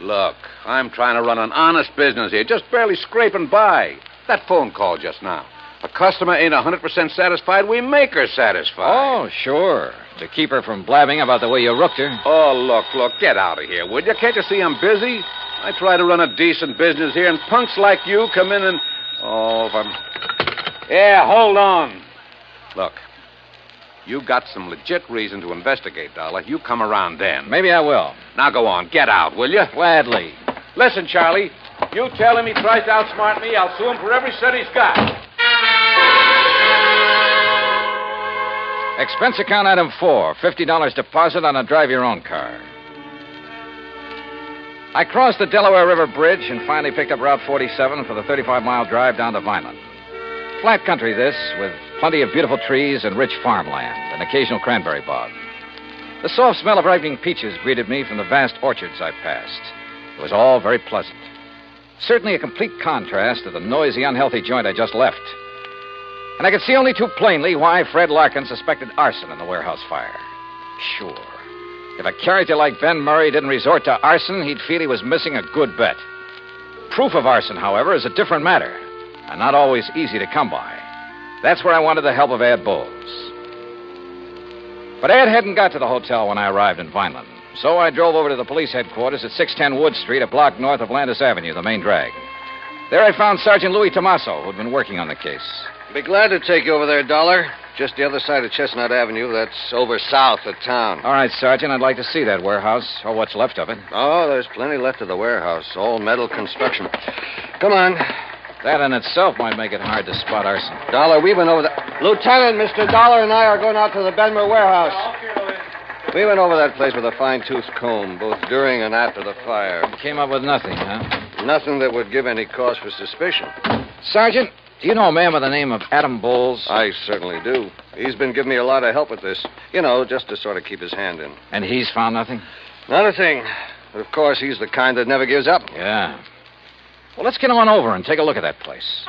G: Look, I'm trying to run an honest business here, just barely scraping by. That phone call just now. A customer ain't 100% satisfied, we make her satisfied.
M: Oh, sure. To keep her from blabbing about the way you rooked her.
G: Oh, look, get out of here, would you? Can't you see I'm busy? I try to run a decent business here, and punks like you come in and... Oh, if I'm... Yeah, hold on. Look, you got some legit reason to investigate, Dollar. You come around then.
M: Maybe I will.
G: Now go on, get out, will you?
M: Gladly.
G: Listen, Charlie, you tell him he tries to outsmart me, I'll sue him for every cent he's got.
M: Expense account item 4, $50 deposit on a drive-your-own car. I crossed the Delaware River Bridge and finally picked up Route 47 for the 35-mile drive down to Vineland. Flat country, this, with plenty of beautiful trees and rich farmland, an occasional cranberry bog. The soft smell of ripening peaches greeted me from the vast orchards I passed. It was all very pleasant. Certainly a complete contrast to the noisy, unhealthy joint I just left. And I could see only too plainly why Fred Larkin suspected arson in the warehouse fire. Sure. If a character like Ben Murray didn't resort to arson, he'd feel he was missing a good bet. Proof of arson, however, is a different matter, and not always easy to come by. That's where I wanted the help of Ed Bowles. But Ed hadn't got to the hotel when I arrived in Vineland, so I drove over to the police headquarters at 610 Wood Street, a block north of Landis Avenue, the main drag. There I found Sergeant Louis Tommaso, who'd been working on the case.
I: Be glad to take you over there, Dollar. Just the other side of Chestnut Avenue. That's over south of town.
M: All right, Sergeant, I'd like to see that warehouse, or what's left of it.
I: Oh, there's plenty left of the warehouse. All metal construction. Come on.
M: That in itself might make it hard to spot arson.
I: Dollar, we went over the... Lieutenant, Mr. Dollar and I are going out to the Benmer warehouse. We went over that place with a fine-tooth comb, both during and after the fire.
M: You came up with nothing, huh?
I: Nothing that would give any cause for suspicion.
M: Sergeant, do you know a man by the name of Adam Bowles?
I: I certainly do. He's been giving me a lot of help with this. You know, just to sort of keep his hand in.
M: And he's found nothing?
I: Not a thing. But, of course, he's the kind that never gives up.
M: Yeah. Well, let's get on over and take a look at that place.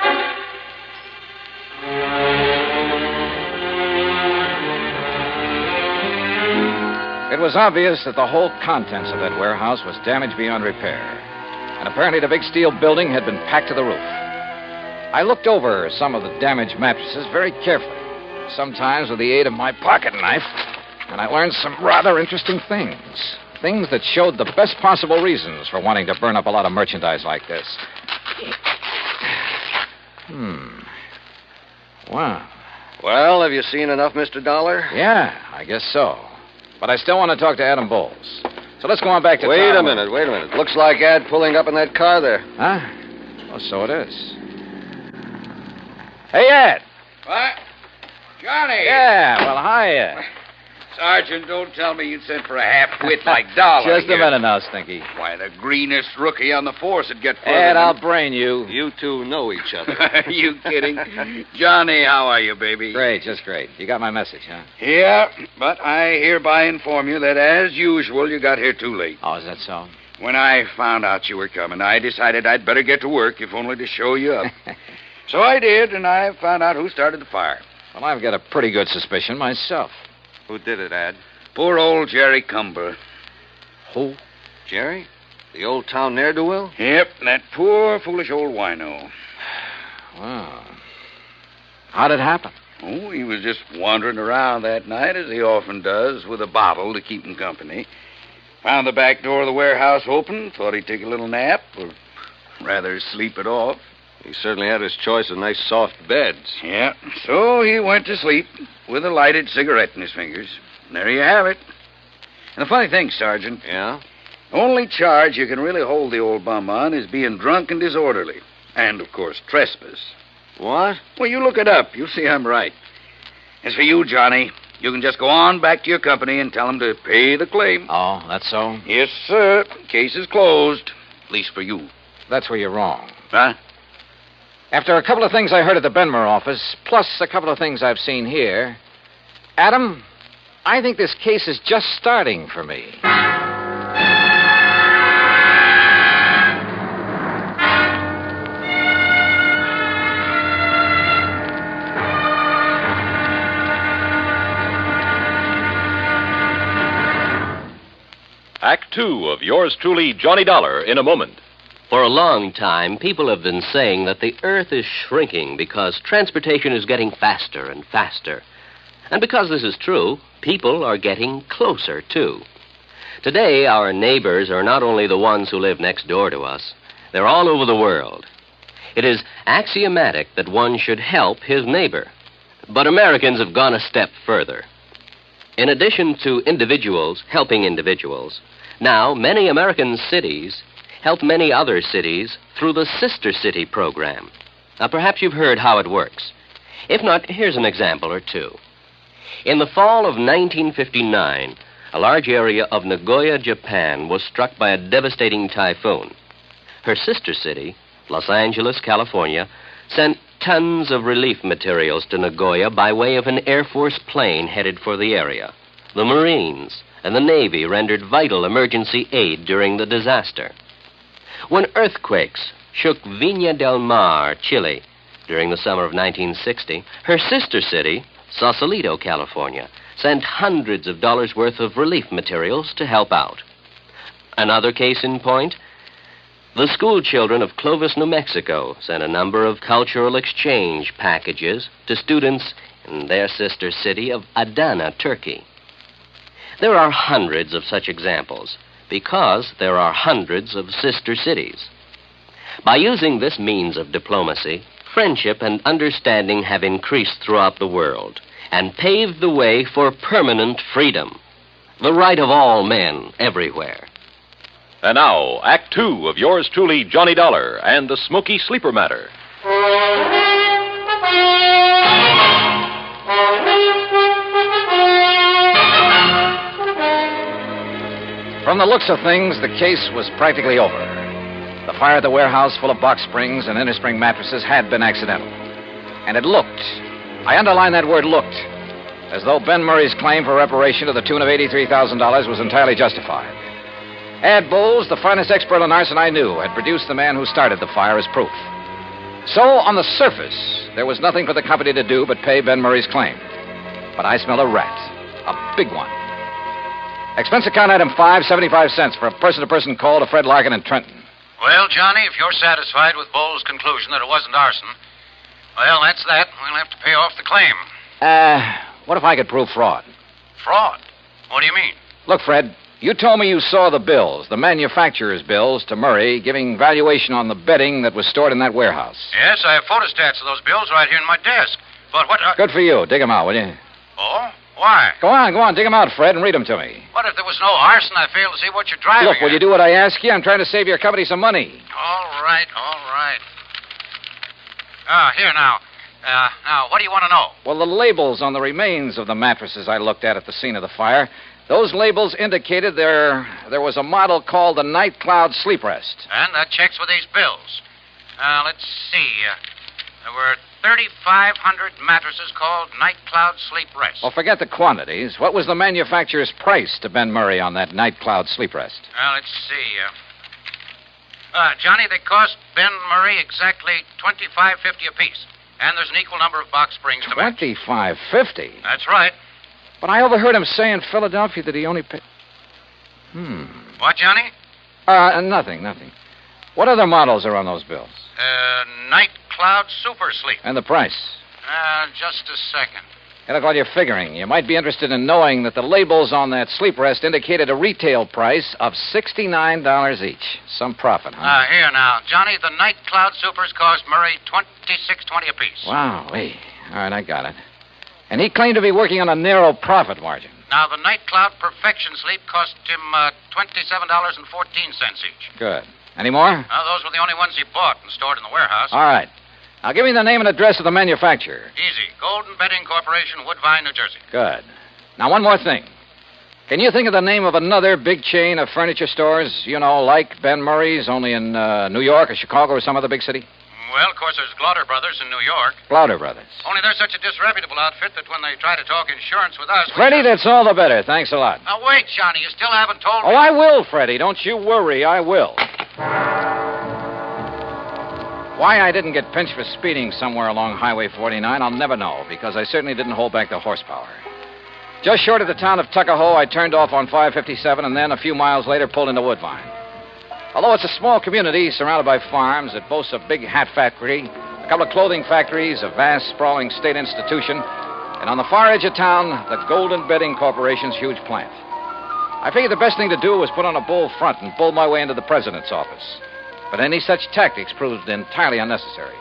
M: It was obvious that the whole contents of that warehouse was damaged beyond repair. And apparently the big steel building had been packed to the roof. I looked over some of the damaged mattresses very carefully, sometimes with the aid of my pocket knife, and I learned some rather interesting things. Things that showed the best possible reasons for wanting to burn up a lot of merchandise like this. Wow.
I: Well, have you seen enough, Mr. Dollar?
M: Yeah, I guess so. But I still want to talk to Adam Bowles. So let's go on back to
I: Wait
M: town.
I: a minute. Looks like Ad pulling up in that car there.
M: Huh? Oh, so it is. Hey, Ed.
K: What? Johnny!
M: Yeah, well, hi, Ed.
K: Sergeant, don't tell me you'd sent for a half-wit like Dollar.
M: Just a minute now, Stinky.
K: Why, the greenest rookie on the force would get further
M: Ed,
K: than...
M: I'll brain you.
I: You two know each other.
K: You kidding? Johnny, how are you, baby?
M: Great, just great. You got my message, huh?
K: Yeah, but I hereby inform you that, as usual, you got here too late.
M: Oh, is that so?
K: When I found out you were coming, I decided I'd better get to work, if only to show you up. So I did, and I found out who started the fire.
M: Well, I've got a pretty good suspicion myself.
I: Who did it, Ad?
K: Poor old Jerry Cumber.
I: Who? Jerry? The old town ne'er-do-well?
K: Yep, that poor, foolish old wino.
M: Wow. How'd it happen?
K: Oh, he was just wandering around that night, as he often does, with a bottle to keep him company. Found the back door of the warehouse open, thought he'd take a little nap, or rather sleep it off.
I: He certainly had his choice of nice soft beds.
K: Yeah, so he went to sleep with a lighted cigarette in his fingers. And there you have it. And the funny thing, Sergeant...
I: Yeah?
K: The only charge you can really hold the old bum on is being drunk and disorderly. And, of course, trespass.
I: What?
K: Well, you look it up. You'll see I'm right. As for you, Johnny, you can just go on back to your company and tell them to pay the claim.
M: Oh, that's so?
K: Yes, sir. Case is closed. At least for you.
M: That's where you're wrong.
K: Huh?
M: After a couple of things I heard at the Benmer office, plus a couple of things I've seen here, Adam, I think this case is just starting for me.
P: Act Two of yours truly, Johnny Dollar, in a moment.
C: For a long time, people have been saying that the Earth is shrinking because transportation is getting faster and faster. And because this is true, people are getting closer, too. Today, our neighbors are not only the ones who live next door to us, they're all over the world. It is axiomatic that one should help his neighbor. But Americans have gone a step further. In addition to individuals helping individuals, now many American cities help many other cities through the Sister City program. Now, perhaps you've heard how it works. If not, here's an example or two. In the fall of 1959, a large area of Nagoya, Japan, was struck by a devastating typhoon. Her sister city, Los Angeles, California, sent tons of relief materials to Nagoya by way of an Air Force plane headed for the area. The Marines and the Navy rendered vital emergency aid during the disaster. When earthquakes shook Viña del Mar, Chile, during the summer of 1960, her sister city, Sausalito, California, sent hundreds of dollars worth of relief materials to help out. Another case in point, the school children of Clovis, New Mexico, sent a number of cultural exchange packages to students in their sister city of Adana, Turkey. There are hundreds of such examples because there are hundreds of sister cities. By using this means of diplomacy, friendship and understanding have increased throughout the world and paved the way for permanent freedom, the right of all men everywhere.
P: And now, Act Two of yours truly, Johnny Dollar, and the Smoky Sleeper Matter.
M: From the looks of things, the case was practically over. The fire at the warehouse full of box springs and innerspring mattresses had been accidental. And it looked, I underline that word looked, as though Ben Murray's claim for reparation to the tune of $83,000 was entirely justified. Ad Bowles, the finest expert on arson I knew, had produced the man who started the fire as proof. So, on the surface, there was nothing for the company to do but pay Ben Murray's claim. But I smell a rat, a big one. Expense account item 5, 75 cents for a person-to-person call to Fred Larkin in Trenton.
B: Well, Johnny, if you're satisfied with Bowles' conclusion that it wasn't arson, well, that's that. We'll have to pay off the claim.
M: What if I could prove fraud?
B: Fraud? What do you mean?
M: Look, Fred, you told me you saw the bills, the manufacturer's bills, to Murray, giving valuation on the bedding that was stored in that warehouse.
B: Yes, I have photostats of those bills right here in my desk. But what...
M: Good for you. Dig them out, will you?
B: Oh? Why?
M: Go on. Dig them out, Fred, and read them to me.
B: What if there was no arson? I fail to see what you're driving
M: Look, will you do what I ask you? I'm trying to save your company some money.
B: All right. Here now. Now, what do you want to know?
M: Well, the labels on the remains of the mattresses I looked at the scene of the fire, those labels indicated there was a model called the Night Cloud Sleep Rest.
B: And that checks with these bills. Let's see. There were 3,500 mattresses called Night Cloud Sleep Rest.
M: Well, forget the quantities. What was the manufacturer's price to Ben Murray on that Night Cloud Sleep Rest?
B: Let's see. Johnny, they cost Ben Murray exactly $25.50 apiece. And there's an equal number of box springs to match.
M: $25.50?
B: That's right.
M: But I overheard him say in Philadelphia that he only paid...
B: What, Johnny?
M: Nothing. What other models are on those bills?
B: Night Cloud Super Sleep.
M: And the price?
B: Just a second.
M: Hey, look, while you're figuring, you might be interested in knowing that the labels on that sleep rest indicated a retail price of $69 each. Some profit, huh?
B: Here now. Johnny, the Night Cloud Supers cost Murray $26.20 apiece.
M: Wow, All right, I got it. And he claimed to be working on a narrow profit margin.
B: Now, the Night Cloud Perfection Sleep cost him $27.14 each.
M: Good. Any more?
B: Those were the only ones he bought and stored in the warehouse.
M: All right. Now, give me the name and address of the manufacturer.
B: Easy. Golden Bedding Corporation, Woodbine, New Jersey.
M: Good. Now, one more thing. Can you think of the name of another big chain of furniture stores, like Ben Murray's, only in New York or Chicago or some other big city?
B: Well, of course, there's Glauder Brothers in New York.
M: Glauder Brothers.
B: Only they're such a disreputable outfit that when they try to talk insurance with us...
M: Freddie, that's all the better. Thanks a lot.
B: Now, wait, Johnny. You still haven't told
M: Oh,
B: me...
M: I will, Freddie. Don't you worry. I will. Why I didn't get pinched for speeding somewhere along Highway 49, I'll never know, because I certainly didn't hold back the horsepower. Just short of the town of Tuckahoe, I turned off on 557 and then a few miles later pulled into Woodbine. Although it's a small community surrounded by farms, it boasts a big hat factory, a couple of clothing factories, a vast, sprawling state institution, and on the far edge of town, the Golden Bedding Corporation's huge plant. I figured the best thing to do was put on a bull front and bull my way into the president's office. But any such tactics proved entirely unnecessary.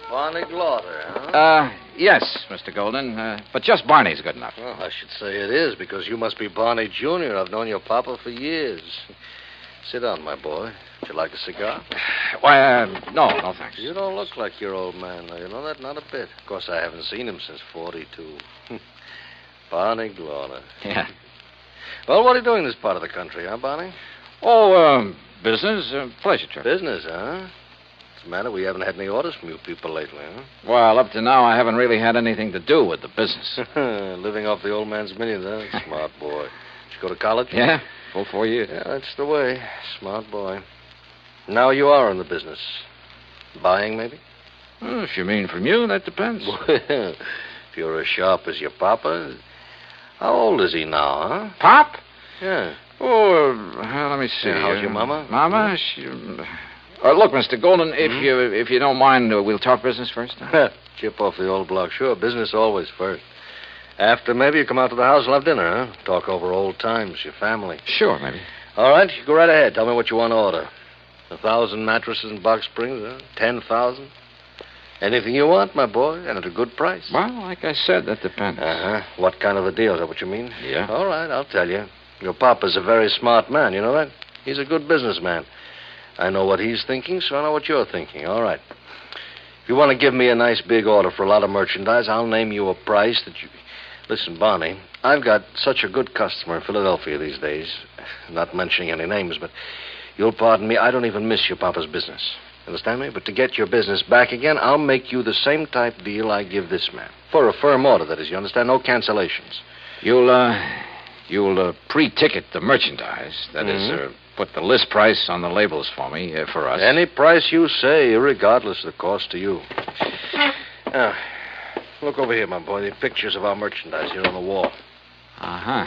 I: Barney Glauder, huh?
M: Yes, Mr. Golden. But just Barney's good enough.
I: Well, I should say it is, because you must be Barney Jr. I've known your papa for years. Sit down, my boy. Would you like a cigar?
M: Why, no, thanks.
I: You don't look like your old man, though. You know that? Not a bit. Of course, I haven't seen him since 42. Barney Glauder.
M: Yeah.
I: Well, what are you doing in this part of the country, huh, Barney?
M: Oh, business. Pleasure trip.
I: Business, huh? What's the matter? We haven't had any orders from you people lately, huh?
M: Well, up to now, I haven't really had anything to do with the business.
I: Living off the old man's millions, huh? Smart boy. Did you go to college?
M: Yeah, full 4 years.
I: Yeah, that's the way. Smart boy. Now you are in the business. Buying, maybe?
M: Well, if you mean from you, that depends.
I: Well, if you're as sharp as your papa... How old is he now, huh?
M: Pop?
I: Yeah.
M: Oh, let me see.
I: Yeah, how's your mama?
M: Mama? She... look, Mr. Golden, if you don't mind, we'll talk business first.
I: Chip off the old block. Sure, business always first. After, maybe you come out to the house and have dinner, huh? Talk over old times, your family.
M: Sure, maybe.
I: All right, you go right ahead. Tell me what you want to order. 1,000 mattresses and box springs, huh? 10,000? Anything you want, my boy, and at a good price.
M: Well, like I said, that depends.
I: Uh-huh. What kind of a deal? Is that what you mean?
M: Yeah.
I: All right, I'll tell you. Your papa's a very smart man, you know that? He's a good businessman. I know what he's thinking, so I know what you're thinking. All right. If you want to give me a nice big order for a lot of merchandise, I'll name you a price that you... Listen, Barney, I've got such a good customer in Philadelphia these days. Not mentioning any names, but you'll pardon me, I don't even miss your papa's business. Understand me? But to get your business back again, I'll make you the same type deal I give this man. For a firm order, that is, you understand? No cancellations.
M: You'll pre-ticket the merchandise. That is, put the list price on the labels for me, for us.
I: Any price you say, regardless of the cost to you. Now, look over here, my boy. The pictures of our merchandise here on the wall.
M: Uh-huh.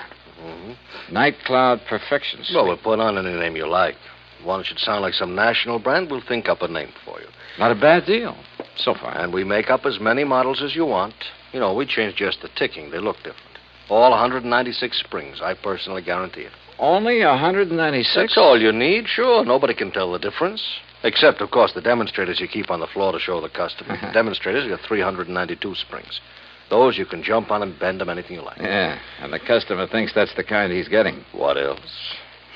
M: Night Cloud Perfection Suite.
I: Well, we'll put on any name you like. One should sound like some national brand, we'll think up a name for you.
M: Not a bad deal, so far.
I: And we make up as many models as you want. You know, we change just the ticking. They look different. All 196 springs. I personally guarantee it.
M: Only 196?
I: That's all you need, sure. Nobody can tell the difference. Except, of course, the demonstrators you keep on the floor to show the customer. The demonstrators got 392 springs. Those you can jump on and bend them anything you like.
M: Yeah, and the customer thinks that's the kind he's getting.
I: What else?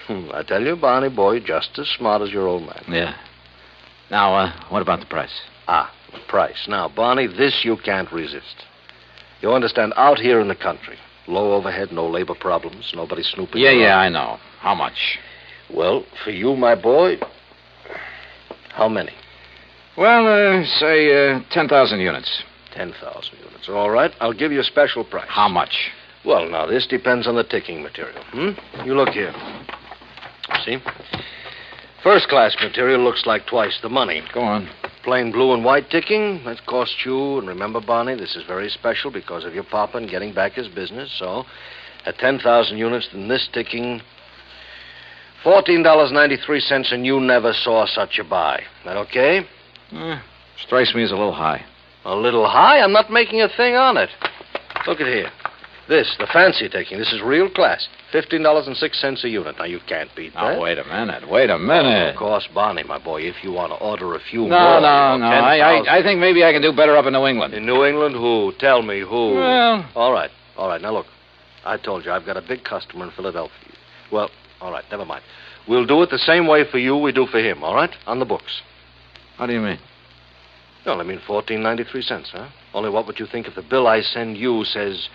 I: I tell you, Barney boy, just as smart as your old man.
M: Yeah. Now, what about the price?
I: The price. Now, Barney, this you can't resist. You understand, out here in the country, low overhead, no labor problems, nobody snooping around.
M: Yeah, I know. How much?
I: Well, for you, my boy, how many?
M: Well, say 10,000 units.
I: 10,000 units. All right, I'll give you a special price.
M: How much?
I: Well, now, this depends on the ticking material. You look here. See? First-class material looks like twice the money.
M: Go on.
I: Plain blue and white ticking, that costs you, and remember, Barney, this is very special because of your papa and getting back his business, so at 10,000 units, then this ticking, $14.93, and you never saw such a buy. That okay?
M: Strikes me as a little high.
I: A little high? I'm not making a thing on it. Look at here. This, the fancy ticking, this is real class. $15.06 a unit. Now, you can't beat that.
M: Now, wait a minute.
I: Of course, Barney, my boy, if you want to order a few more...
M: No. I think maybe I can do better up in New England.
I: In New England, who? Tell me who.
M: Well...
I: All right. Now, look. I told you, I've got a big customer in Philadelphia. Well, all right, never mind. We'll do it the same way for you we do for him, all right? On the books.
M: How do you mean?
I: Well, I mean $14.93, huh? Only what would you think if the bill I send you says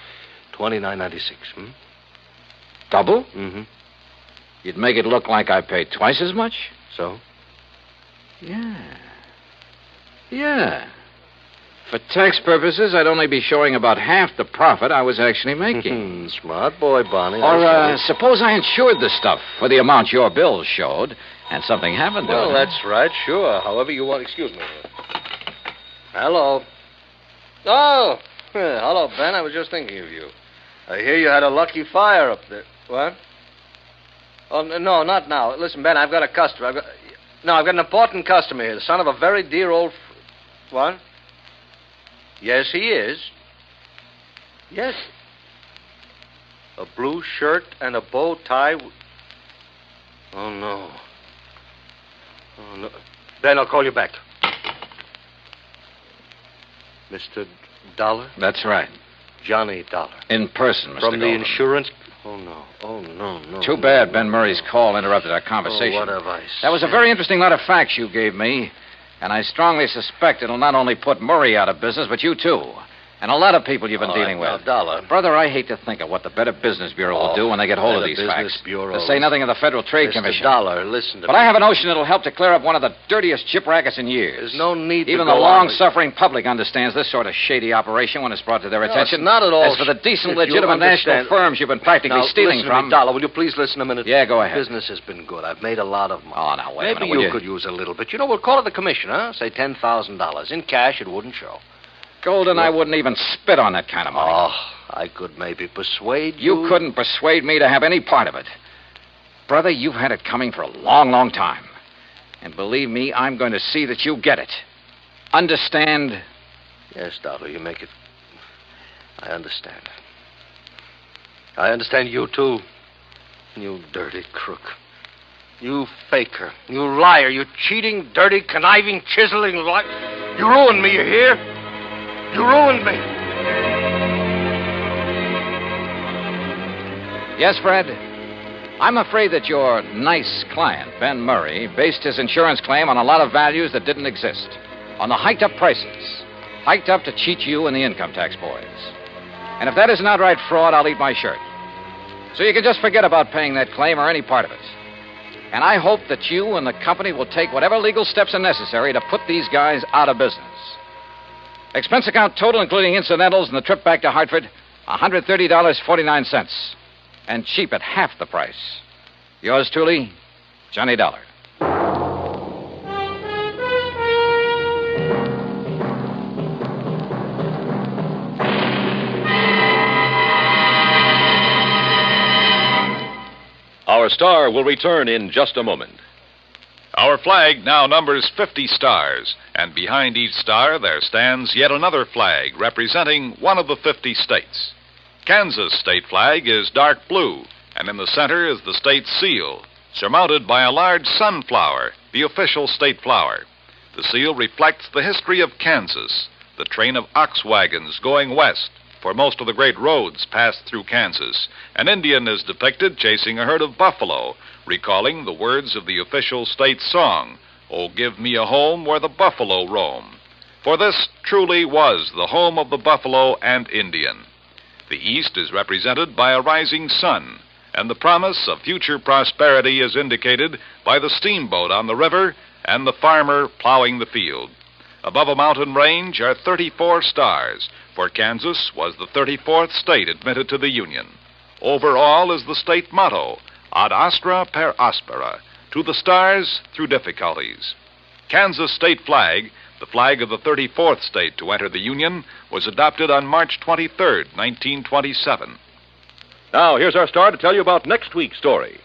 I: $29.96,
M: Double?
I: Mm-hmm.
M: You'd make it look like I paid twice as much?
I: So?
M: Yeah. Yeah. For tax purposes, I'd only be showing about half the profit I was actually making.
I: Smart boy, Bonnie.
M: Or suppose I insured the stuff for the amount your bills showed, and something happened to it.
I: Well, that's right, sure. However you want. Excuse me. Hello. Oh, hello, Ben. I was just thinking of you. I hear you had a lucky fire up there. What? Oh, no, not now. Listen, Ben, I've got a customer. I've got an important customer here, the son of a very dear old... What? Yes, he is. Yes. A blue shirt and a bow tie. Oh, no. Oh, no. Ben, I'll call you back. Mr. Dollar?
M: That's right.
I: Johnny Dollar.
M: In person, Mr.
I: From the
M: Golden.
I: insurance... Oh, no. Oh, no.
M: Too bad Ben Murray's call interrupted our conversation.
I: Oh, what have I said?
M: That was a very interesting lot of facts you gave me, and I strongly suspect it'll not only put Murray out of business, but you too. And a lot of people you've been dealing with.
I: Dollar.
M: Brother, I hate to think of what the Better Business Bureau will do when they get hold of these facts. To say nothing of the Federal Trade Commission.
I: Dollar, listen to me.
M: But I have a notion it'll help to clear up one of the dirtiest chip rackets in years.
I: There's no need
M: Even
I: to
M: the
I: go on.
M: long-suffering public understands this sort of shady operation when it's brought to their attention.
I: It's not at all.
M: As for the decent,
I: If you
M: legitimate national
I: understand-
M: firms you've been practically
I: Now,
M: stealing
I: listen to
M: from...
I: me, Dollar, will you please listen a minute?
M: Yeah, go ahead.
I: Business has been good. I've made a lot of money.
M: Oh, now, wait a
I: Maybe
M: minute, will
I: you could use a little bit. You know, we'll call it the commission, huh? Say $10,000. In cash, it wouldn't show.
M: Golden, I wouldn't even spit on that kind of money.
I: Oh, I could maybe persuade you.
M: You couldn't persuade me to have any part of it. Brother, you've had it coming for a long, long time. And believe me, I'm going to see that you get it. Understand?
I: Yes, Dollar, you make it... I understand. I understand you, too. You dirty crook. You faker. You liar. You cheating, dirty, conniving, chiseling liar. You ruined me, you hear? You ruined me.
M: Yes, Fred? I'm afraid that your nice client, Ben Murray, based his insurance claim on a lot of values that didn't exist. On the hiked-up prices. Hiked up to cheat you and the income tax boys. And if that isn't outright fraud, I'll eat my shirt. So you can just forget about paying that claim or any part of it. And I hope that you and the company will take whatever legal steps are necessary to put these guys out of business. Expense account total, including incidentals and the trip back to Hartford, $130.49. And cheap at half the price. Yours truly, Johnny Dollar.
P: Our star will return in just a moment.
L: Our flag now numbers 50 stars, and behind each star there stands yet another flag representing one of the 50 states. Kansas' state flag is dark blue, and in the center is the state seal, surmounted by a large sunflower, the official state flower. The seal reflects the history of Kansas, the train of ox wagons going west, for most of the great roads passed through Kansas. An Indian is depicted chasing a herd of buffalo, recalling the words of the official state song, "Oh, give me a home where the buffalo roam." For this truly was the home of the buffalo and Indian. The East is represented by a rising sun, and the promise of future prosperity is indicated by the steamboat on the river and the farmer plowing the field. Above a mountain range are 34 stars, for Kansas was the 34th state admitted to the Union. Over all is the state motto, Ad astra per aspera, to the stars through difficulties. Kansas state flag, the flag of the 34th state to enter the Union, was adopted on March 23rd, 1927.
P: Now, here's our star to tell you about next week's story.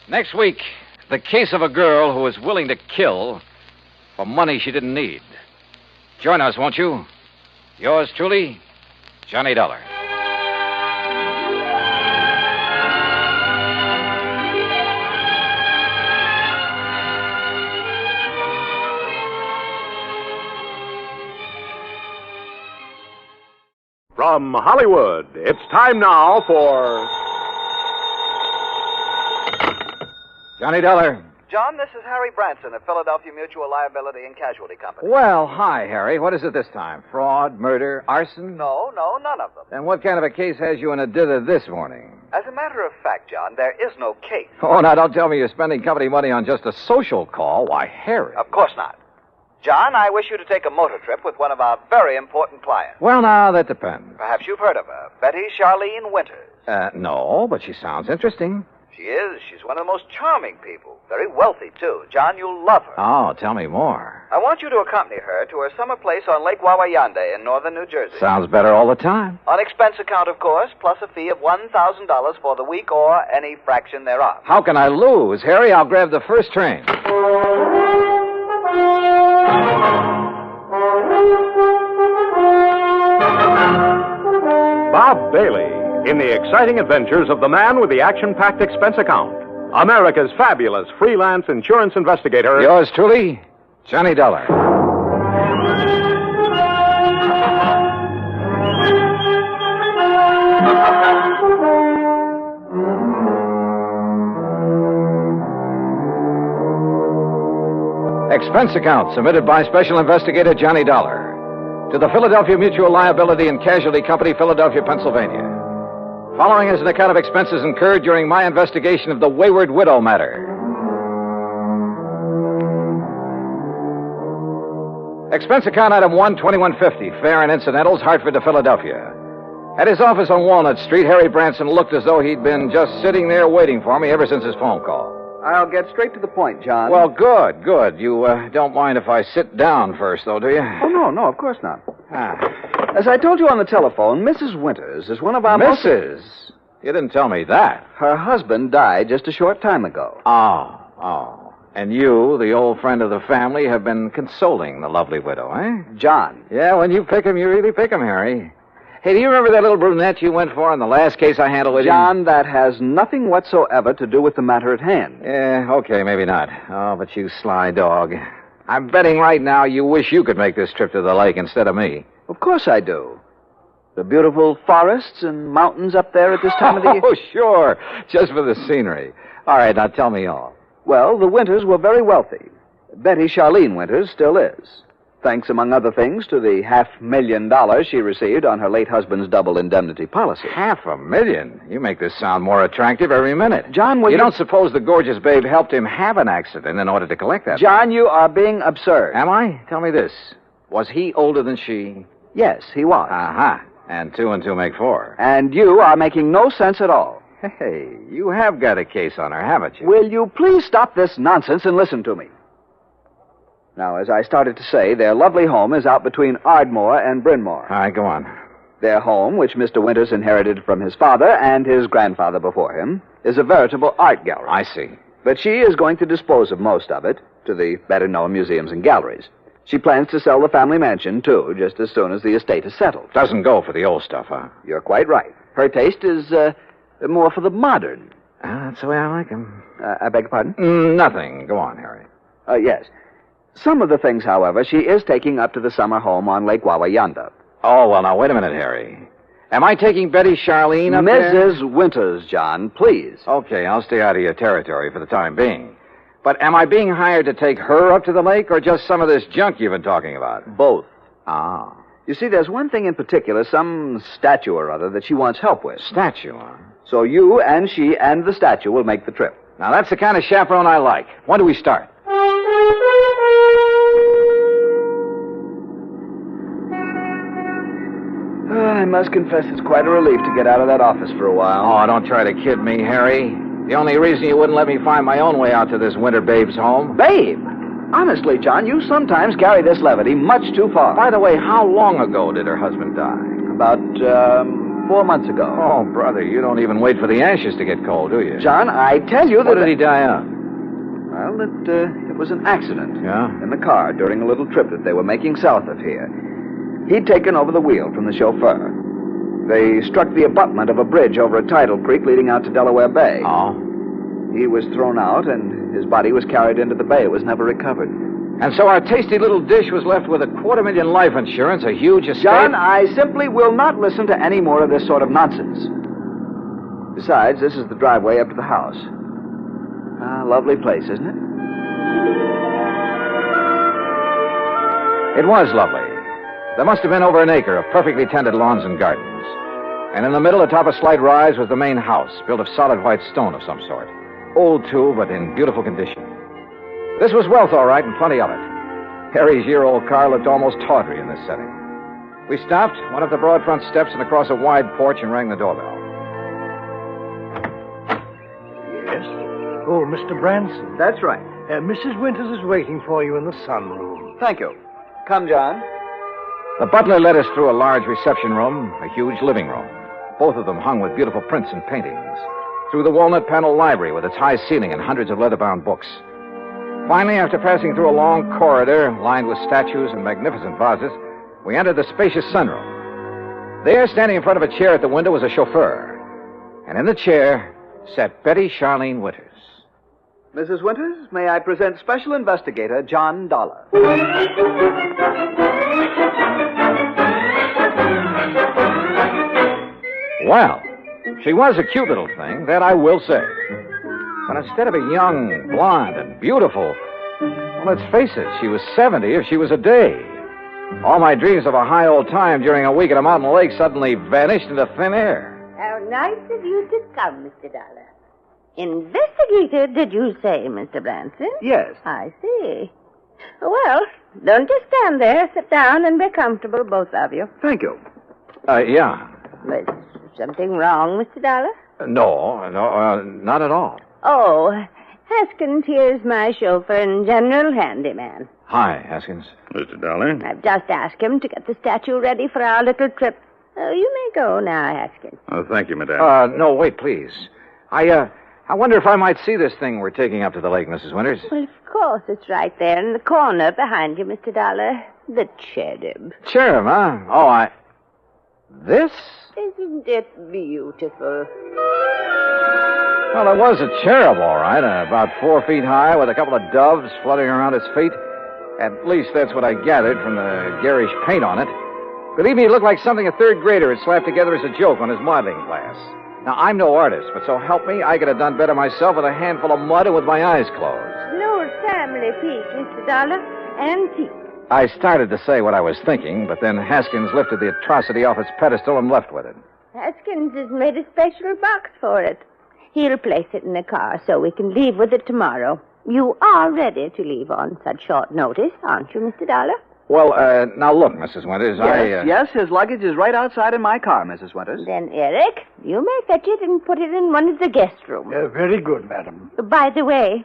M: Next week, the case of a girl who was willing to kill for money she didn't need. Join us, won't you? Yours truly, Johnny Dollar.
U: From Hollywood, it's time now for...
M: Johnny Dollar.
T: John, this is Harry Branson of Philadelphia Mutual Liability and Casualty Company.
M: Well, hi, Harry. What is it this time? Fraud, murder, arson?
T: No, none of them.
M: Then what kind of a case has you in a dither this morning?
T: As a matter of fact, John, there is no case.
M: Oh, now don't tell me you're spending company money on just a social call. Why, Harry.
T: Of course not. John, I wish you to take a motor trip with one of our very important clients.
M: Well, now, that depends.
T: Perhaps you've heard of her, Betty Charlene Winters.
M: No, but she sounds interesting.
T: She is. She's one of the most charming people. Very wealthy, too. John, you'll love her.
M: Oh, tell me more.
T: I want you to accompany her to her summer place on Lake Wawayanda in northern New Jersey.
M: Sounds better all the time.
T: On expense account, of course, plus a fee of $1,000 for the week or any fraction thereof.
M: How can I lose? Harry, I'll grab the first train.
P: Bob Bailey in the exciting adventures of the man with the action-packed expense account. America's fabulous freelance insurance investigator.
M: Yours truly, Johnny Dollar. Expense account submitted by Special Investigator Johnny Dollar to the Philadelphia Mutual Liability and Casualty Company, Philadelphia, Pennsylvania. Following is an account of expenses incurred during my investigation of the Wayward widow matter. Expense account item 12150, fare and incidentals, Hartford to Philadelphia. At his office on Walnut Street, Harry Branson looked as though he'd been just sitting there waiting for me ever since his phone call.
O: I'll get straight to the point, John.
M: Well, good, good. You don't mind if I sit down first, though, do you?
O: Oh, no, of course not. As I told you on the telephone, Mrs. Winters is one of our
M: Mrs.? You didn't tell me that.
O: Her husband died just a short time ago.
M: Oh. And you, the old friend of the family, have been consoling the lovely widow, eh?
O: John.
M: Yeah, when you pick him, you really pick him, Harry. Hey, do you remember that little brunette you went for in the last case I handled with you?
O: John, that has nothing whatsoever to do with the matter at hand.
M: Yeah, okay, maybe not. Oh, but you sly dog. I'm betting right now you wish you could make this trip to the lake instead of me.
O: Of course I do. The beautiful forests and mountains up there at this time of the year.
M: Oh, sure. Just for the scenery. All right, now tell me all.
O: Well, the Winters were very wealthy. Betty Charlene Winters still is. Thanks, among other things, to the $500,000 she received on her late husband's double indemnity policy.
M: $500,000? You make this sound more attractive every minute.
O: John, will you...
M: You don't suppose the gorgeous babe helped him have an accident in order to collect that
O: John, you are being absurd.
M: Am I? Tell me this. Was he older than she?
O: Yes, he was.
M: Uh-huh. And 2 and 2 make 4.
O: And you are making no sense at all.
M: Hey, you have got a case on her, haven't you?
O: Will you please stop this nonsense and listen to me? Now, as I started to say, their lovely home is out between Ardmore and Bryn Mawr.
M: All right, go on.
O: Their home, which Mr. Winters inherited from his father and his grandfather before him, is a veritable art gallery.
M: I see.
O: But she is going to dispose of most of it to the better-known museums and galleries. She plans to sell the family mansion, too, just as soon as the estate is settled.
M: Doesn't go for the old stuff, huh?
O: You're quite right. Her taste is more for the modern.
M: That's the way I like him.
O: I beg your pardon?
M: Nothing. Go on, Harry.
O: Yes. Some of the things, however, she is taking up to the summer home on Lake Wawayanda.
M: Oh, well, now, wait a minute, Harry. Am I taking Betty Charlene up there?
O: Mrs. Winters, John, please.
M: Okay, I'll stay out of your territory for the time being. But am I being hired to take her up to the lake or just some of this junk you've been talking about?
O: Both.
M: Ah.
O: You see, there's one thing in particular, some statue or other that she wants help with.
M: Statue, huh?
O: So you and she and the statue will make the trip.
M: Now, that's the kind of chaperone I like. When do we start?
O: I must confess it's quite a relief to get out of that office for a while.
M: Oh, don't try to kid me, Harry. The only reason you wouldn't let me find my own way out to this winter babe's home.
O: Babe? Honestly, John, you sometimes carry this levity much too far.
M: By the way, how long ago did her husband die?
O: About, 4 months ago.
M: Oh, brother, you don't even wait for the ashes to get cold, do you?
O: John, I tell you that...
M: What did he die of?
O: Well, it was an accident.
M: Yeah?
O: In the car during a little trip that they were making south of here. He'd taken over the wheel from the chauffeur. They struck the abutment of a bridge over a tidal creek leading out to Delaware Bay.
M: Oh?
O: He was thrown out, and his body was carried into the bay. It was never recovered.
M: And so our tasty little dish was left with $250,000 life insurance, a huge estate...
O: John, I simply will not listen to any more of this sort of nonsense. Besides, this is the driveway up to the house. Lovely place, isn't it?
M: It was lovely. There must have been over an acre of perfectly tended lawns and gardens. And in the middle, atop a slight rise, was the main house, built of solid white stone of some sort. Old, too, but in beautiful condition. This was wealth, all right, and plenty of it. Harry's year-old car looked almost tawdry in this setting. We stopped, went up the broad front steps and across a wide porch and rang the doorbell.
F: Yes? Oh, Mr. Branson.
O: That's right.
F: Mrs. Winters is waiting for you in the sunroom.
O: Thank you. Come, John.
M: The butler led us through a large reception room, a huge living room, both of them hung with beautiful prints and paintings, through the walnut-paneled library with its high ceiling and hundreds of leather-bound books. Finally, after passing through a long corridor lined with statues and magnificent vases, we entered the spacious sunroom. There, standing in front of a chair at the window, was a chauffeur. And in the chair sat Betty Charlene Winters.
O: Mrs. Winters, may I present Special Investigator John Dollar.
M: Well, she was a cute little thing, that I will say. But instead of a young, blonde, and beautiful, well, let's face it, she was 70 if she was a day. All my dreams of a high old time during a week at a mountain lake suddenly vanished into thin air.
D: How nice of you to come, Mr. Dollar. Investigator, did you say, Mr. Branson?
O: Yes.
D: I see. Well, don't just stand there. Sit down and be comfortable, both of you.
O: Thank you.
M: Yeah.
D: Is something wrong, Mr. Dollar?
M: No, not at all.
D: Oh, Haskins here's my chauffeur and general handyman.
M: Hi, Haskins.
K: Mr. Dollar?
D: I've just asked him to get the statue ready for our little trip. You may go now, Haskins.
K: Oh, thank you, madame.
M: No, wait, please. I wonder if I might see this thing we're taking up to the lake, Mrs. Winters.
D: Well, of course, it's right there in the corner behind you, Mr. Dollar. The cherub.
M: Cherub, huh? Oh, This?
D: Isn't it beautiful?
M: Well, it was a cherub, all right, about 4 feet high, with a couple of doves fluttering around its feet. At least that's what I gathered from the garish paint on it. Believe me, it looked like something a third grader had slapped together as a joke on his modeling class. Now, I'm no artist, but so help me, I could have done better myself with a handful of mud and with my eyes closed.
D: An old family piece, Mr. Dollar. Antique.
M: I started to say what I was thinking, but then Haskins lifted the atrocity off its pedestal and left with it.
D: Haskins has made a special box for it. He'll place it in the car so we can leave with it tomorrow. You are ready to leave on such short notice, aren't you, Mr. Dollar?
M: Well, now look, Mrs. Winters,
O: Yes, his luggage is right outside in my car, Mrs. Winters.
D: Then, Eric, you may fetch it and put it in one of the guest rooms.
F: Very good, madam.
D: By the way,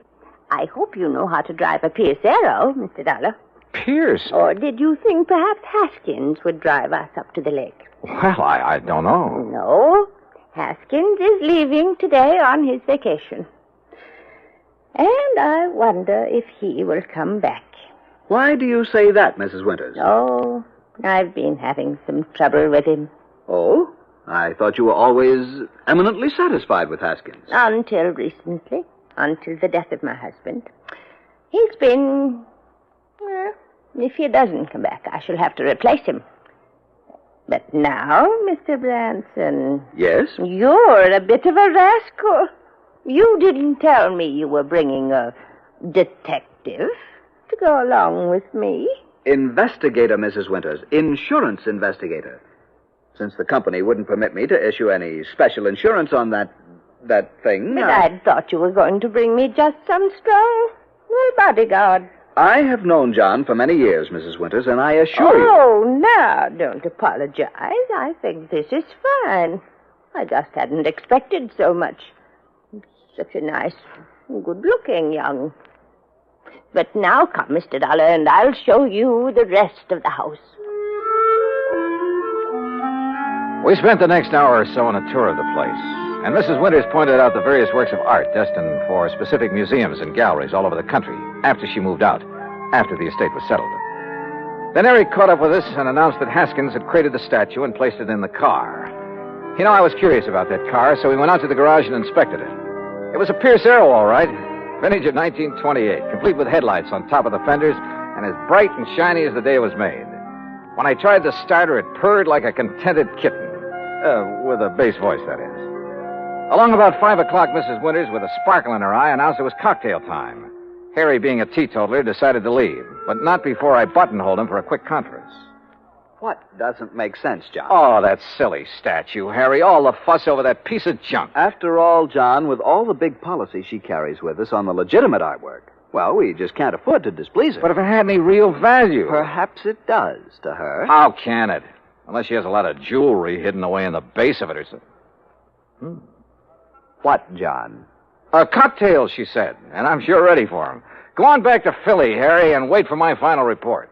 D: I hope you know how to drive a Pierce Arrow, Mr. Dollar.
M: Pierce?
D: Or did you think perhaps Haskins would drive us up to the lake?
M: Well, I don't know.
D: No. Haskins is leaving today on his vacation. And I wonder if he will come back.
O: Why do you say that, Mrs. Winters?
D: Oh, I've been having some trouble with him.
O: Oh? I thought you were always eminently satisfied with Haskins.
D: Until recently. Until the death of my husband. He's been... Well, if he doesn't come back, I shall have to replace him. But now, Mr. Branson...
O: Yes?
D: You're a bit of a rascal. You didn't tell me you were bringing a detective to go along with me.
O: Investigator, Mrs. Winters. Insurance investigator. Since the company wouldn't permit me to issue any special insurance on that thing...
D: But I'd thought you were going to bring me just some strong bodyguard.
O: I have known John for many years, Mrs. Winters, and I assure you...
D: Oh, now, don't apologize. I think this is fine. I just hadn't expected so much. Such a nice, good-looking young... But now come, Mr. Dollar, and I'll show you the rest of the house.
M: We spent the next hour or so on a tour of the place, and Mrs. Winters pointed out the various works of art destined for specific museums and galleries all over the country after she moved out, after the estate was settled. Then Eric caught up with us and announced that Haskins had created the statue and placed it in the car. You know, I was curious about that car, so we went out to the garage and inspected it. It was a Pierce Arrow, all right. Vintage of 1928, complete with headlights on top of the fenders and as bright and shiny as the day it was made. When I tried to start her, it purred like a contented kitten. With a bass voice, that is. Along about 5 o'clock, Mrs. Winters, with a sparkle in her eye, announced it was cocktail time. Harry, being a teetotaler, decided to leave, but not before I buttonholed him for a quick conference.
O: What doesn't make sense, John?
M: Oh, that silly statue, Harry. All the fuss over that piece of junk.
O: After all, John, with all the big policy she carries with us on the legitimate artwork, Well, we just can't afford to displease her.
M: But if it had any real value...
O: Perhaps it does to her.
M: How can it? Unless she has a lot of jewelry hidden away in the base of it or something.
O: What, John?
M: A cocktail, she said, and I'm sure ready for him. Go on back to Philly, Harry, and wait for my final report.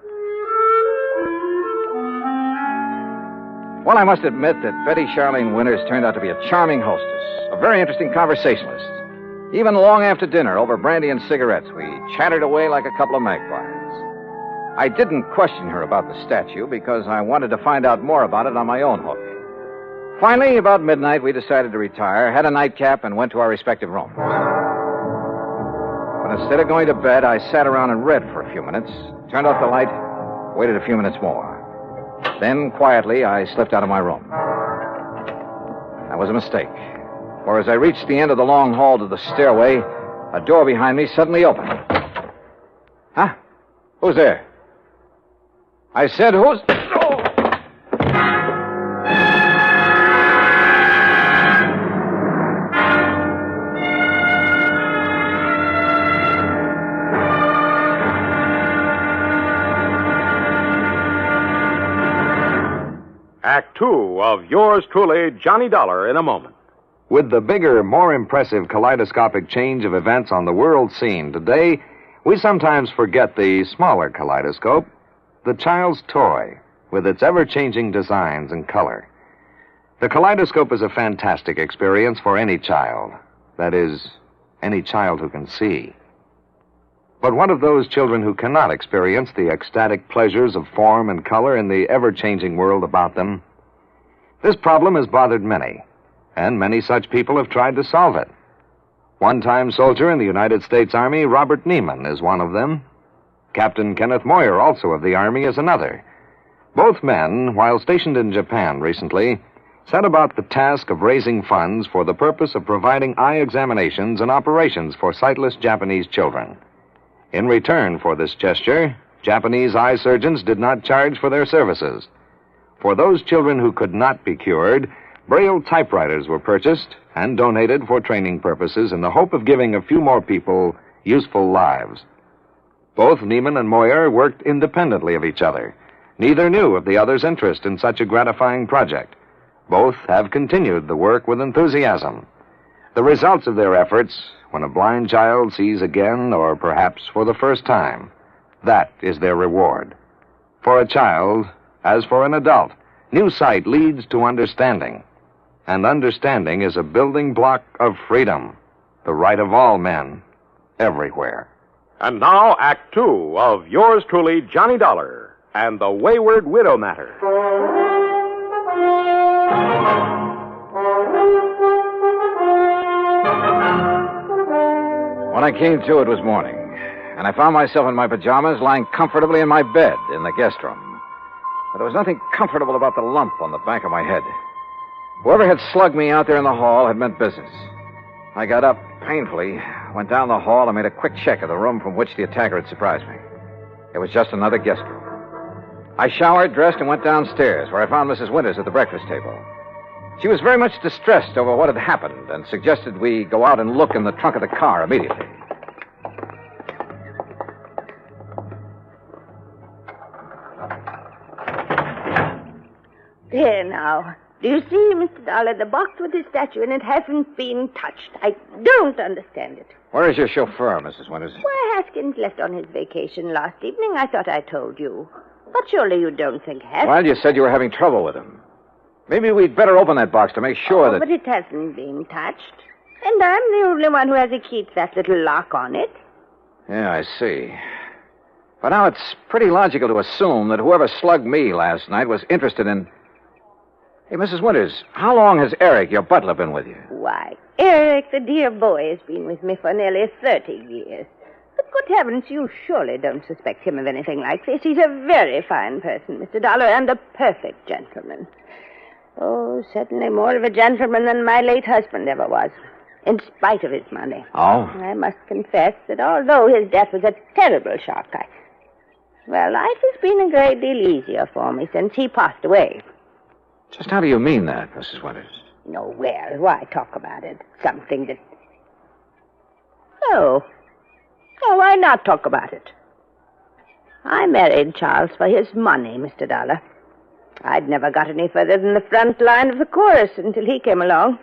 M: Well, I must admit that Betty Charlene Winters turned out to be a charming hostess, a very interesting conversationalist. Even long after dinner, over brandy and cigarettes, we chattered away like a couple of magpies. I didn't question her about the statue because I wanted to find out more about it on my own hook. Finally, about midnight, we decided to retire, had a nightcap, and went to our respective rooms. But instead of going to bed, I sat around and read for a few minutes, turned off the light, waited a few minutes more. Then, quietly, I slipped out of my room. That was a mistake. For as I reached the end of the long hall to the stairway, a door behind me suddenly opened. Huh? Who's there? I said, who's... Oh!
P: Act Two of yours truly, Johnny Dollar, in a moment.
J: With the bigger, more impressive kaleidoscopic change of events on the world scene today, we sometimes forget the smaller kaleidoscope, the child's toy, with its ever-changing designs and color. The kaleidoscope is a fantastic experience for any child. That is, any child who can see. But what of those children who cannot experience the ecstatic pleasures of form and color in the ever-changing world about them? This problem has bothered many, and many such people have tried to solve it. One-time soldier in the United States Army, Robert Neiman, is one of them. Captain Kenneth Moyer, also of the Army, is another. Both men, while stationed in Japan recently, set about the task of raising funds for the purpose of providing eye examinations and operations for sightless Japanese children. In return for this gesture, Japanese eye surgeons did not charge for their services. For those children who could not be cured, Braille typewriters were purchased and donated for training purposes in the hope of giving a few more people useful lives. Both Neiman and Moyer worked independently of each other. Neither knew of the other's interest in such a gratifying project. Both have continued the work with enthusiasm. The results of their efforts, when a blind child sees again, or perhaps for the first time, that is their reward. For a child, as for an adult, new sight leads to understanding. And understanding is a building block of freedom, the right of all men, everywhere.
P: And now, Act Two of yours truly, Johnny Dollar, and the Wayward Widow Matter.
M: When I came to, it was morning, and I found myself in my pajamas lying comfortably in my bed in the guest room. But there was nothing comfortable about the lump on the back of my head. Whoever had slugged me out there in the hall had meant business. I got up painfully, went down the hall, and made a quick check of the room from which the attacker had surprised me. It was just another guest room. I showered, dressed, and went downstairs, where I found Mrs. Winters at the breakfast table. She was very much distressed over what had happened and suggested we go out and look in the trunk of the car immediately.
D: There now. Do you see, Mr. Dollar, the box with the statue in it hasn't been touched. I don't understand it.
M: Where is your chauffeur, Mrs. Winters?
D: Why, Haskins left on his vacation last evening. I thought I told you. But surely you don't think Haskins...
M: Well, you said you were having trouble with him. Maybe we'd better open that box to make sure that...
D: But it hasn't been touched. And I'm the only one who has a key to that little lock on it.
M: Yeah, I see. But now it's pretty logical to assume that whoever slugged me last night was interested in... Hey, Mrs. Winters, how long has Eric, your butler, been with you?
D: Why, Eric, the dear boy, has been with me for nearly 30 years. But good heavens, you surely don't suspect him of anything like this. He's a very fine person, Mr. Dollar, and a perfect gentleman. Oh, certainly more of a gentleman than my late husband ever was, in spite of his money.
M: Oh?
D: I must confess that although his death was a terrible shock, life has been a great deal easier for me since he passed away.
M: Just how do you mean that, Mrs. Winters?
D: No, well, why talk about it? Something that... Oh, Oh, why not talk about it? I married Charles for his money, Mr. Dollar. I'd never got any further than the front line of the chorus until he came along.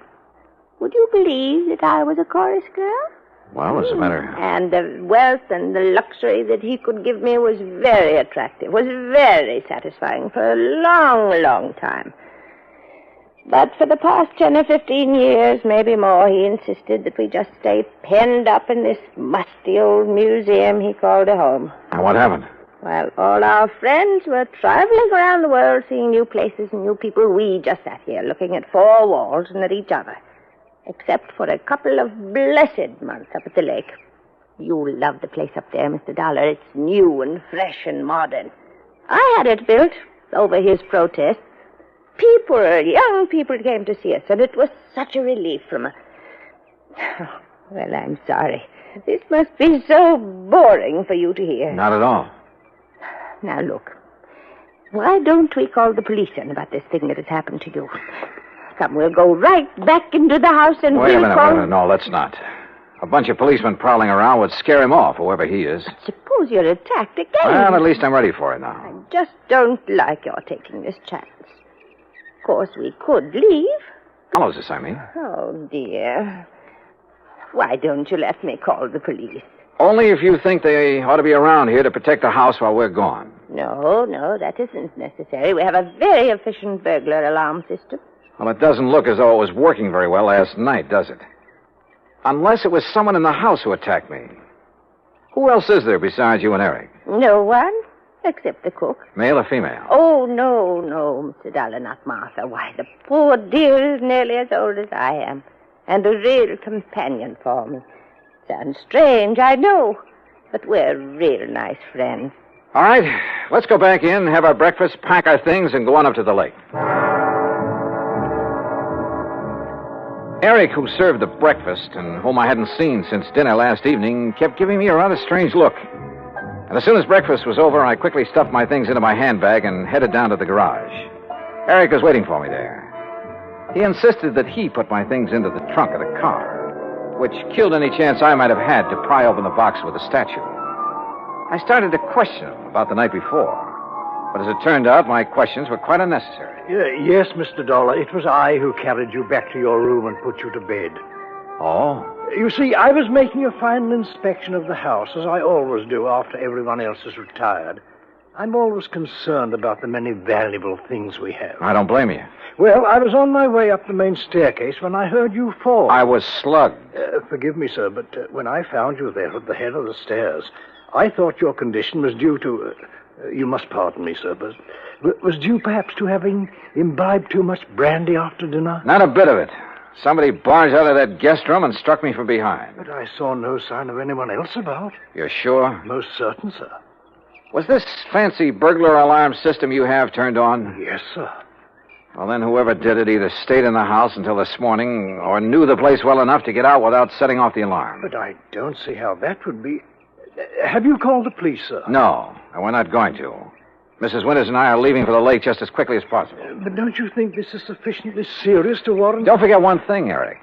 D: Would you believe that I was a chorus girl?
J: Well, as a matter...
D: And the wealth and the luxury that he could give me was very attractive, was very satisfying for a long, long time. But for the past 10 or 15 years, maybe more, he insisted that we just stay penned up in this musty old museum he called a home.
J: And what happened?
D: Well, all our friends were traveling around the world, seeing new places and new people. We just sat here looking at four walls and at each other. Except for a couple of blessed months up at the lake. You'll love the place up there, Mr. Dollar. It's new and fresh and modern. I had it built over his protest. Young people came to see us, and it was such a relief from a... Well, I'm sorry. This must be so boring for you to hear.
J: Not at all.
D: Now, look. Why don't we call the police in about this thing that has happened to you? Come, we'll go right back into the house and
J: Wait a
D: we'll
J: minute. No, let's not. A bunch of policemen prowling around would scare him off, whoever he is.
D: But suppose you're attacked again.
J: Well, at least I'm ready for it now.
D: I just don't like your taking this chance. Of course, we could leave.
J: Follows us, I mean.
D: Oh, dear. Why don't you let me call the police?
J: Only if you think they ought to be around here to protect the house while we're gone.
D: No, that isn't necessary. We have a very efficient burglar alarm system.
J: Well, it doesn't look as though it was working very well last night, does it? Unless it was someone in the house who attacked me. Who else is there besides you and Eric?
D: No one, except the cook.
J: Male or female?
D: Oh, no, Mr. Dollar, not Martha. Why, the poor dear is nearly as old as I am, and a real companion for me. Sounds strange, I know, but we're real nice friends.
J: All right, let's go back in, have our breakfast, pack our things, and go on up to the lake. Eric, who served the breakfast, and whom I hadn't seen since dinner last evening, kept giving me a rather strange look. And as soon as breakfast was over, I quickly stuffed my things into my handbag and headed down to the garage. Eric was waiting for me there. He insisted that he put my things into the trunk of the car, which killed any chance I might have had to pry open the box with the statue. I started to question him about the night before, but as it turned out, my questions were quite unnecessary.
F: Yes, Mr. Dollar, it was I who carried you back to your room and put you to bed.
J: Oh?
F: You see, I was making a final inspection of the house, as I always do after everyone else is retired. I'm always concerned about the many valuable things we have.
J: I don't blame you.
F: Well, I was on my way up the main staircase when I heard you fall.
J: I was slugged.
F: Forgive me, sir, but when I found you there at the head of the stairs, I thought your condition was due to... you must pardon me, sir, but was due perhaps to having imbibed too much brandy after dinner?
J: Not a bit of it. Somebody barged out of that guest room and struck me from behind.
F: But I saw no sign of anyone else about.
J: You're sure?
F: Most certain, sir.
J: Was this fancy burglar alarm system you have turned on?
F: Yes, sir.
J: Well, then whoever did it either stayed in the house until this morning or knew the place well enough to get out without setting off the alarm.
F: But I don't see how that would be... Have you called the police, sir?
J: No, and we're not going to. Mrs. Winters and I are leaving for the lake just as quickly as possible.
F: But don't you think this is sufficiently serious to warrant...
J: Don't forget one thing, Eric.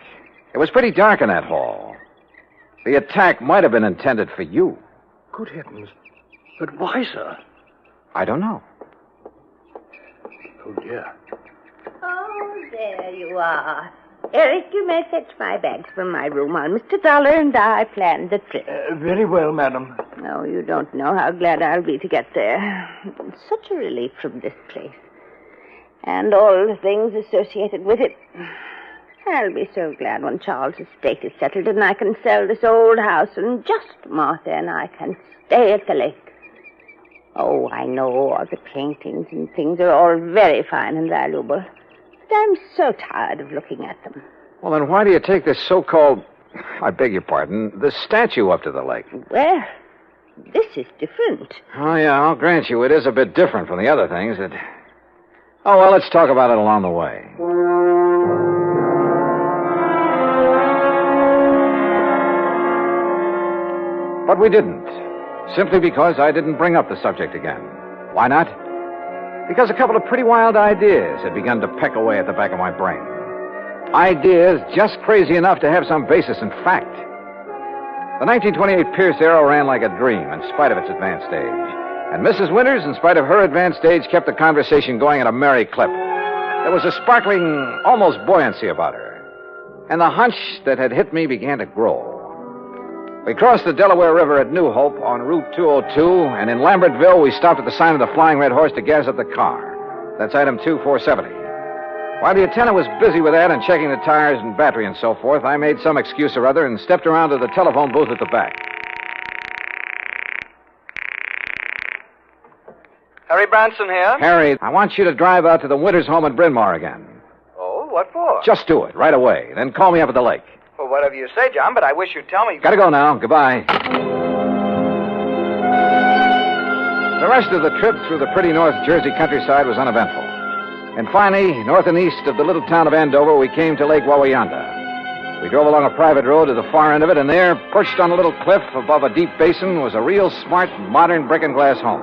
J: It was pretty dark in that hall. The attack might have been intended for you.
F: Good heavens. But why, sir?
J: I don't know.
F: Oh, dear.
D: Oh, there you are. Eric, you may fetch my bags from my room while Mr. Dollar and I planned the trip.
F: Very well, madam.
D: No, you don't know how glad I'll be to get there. It's such a relief from this place. And all the things associated with it. I'll be so glad when Charles' estate is settled and I can sell this old house and just Martha and I can stay at the lake. Oh, I know all the paintings and things are all very fine and valuable. But I'm so tired of looking at them.
J: Well, then why do you take this so-called, I beg your pardon, this statue up to the lake?
D: Well, this is different.
J: Oh, yeah, I'll grant you it is a bit different from the other things that... Oh, well, let's talk about it along the way. But we didn't. Simply because I didn't bring up the subject again. Why not? Because a couple of pretty wild ideas had begun to peck away at the back of my brain. Ideas just crazy enough to have some basis in fact.
M: The 1928 Pierce Arrow ran like a dream in spite of its advanced age. And Mrs. Winters, in spite of her advanced age, kept the conversation going at a merry clip. There was a sparkling, almost buoyancy about her. And the hunch that had hit me began to grow. We crossed the Delaware River at New Hope on Route 202, and in Lambertville, we stopped at the sign of the Flying Red Horse to gas up the car. That's item 2470. While the attendant was busy with that and checking the tires and battery and so forth, I made some excuse or other and stepped around to the telephone booth at the back.
O: Harry Branson here.
M: Harry, I want you to drive out to the Winters home at Bryn Mawr again.
O: Oh, what for?
M: Just do it, right away. Then call me up at the lake.
O: Well, whatever you say, John, but I wish you'd tell me...
M: Gotta go now. Goodbye. The rest of the trip through the pretty North Jersey countryside was uneventful. And finally, north and east of the little town of Andover, we came to Lake Wawayanda. We drove along a private road to the far end of it, and there, perched on a little cliff above a deep basin, was a real smart, modern brick and glass home.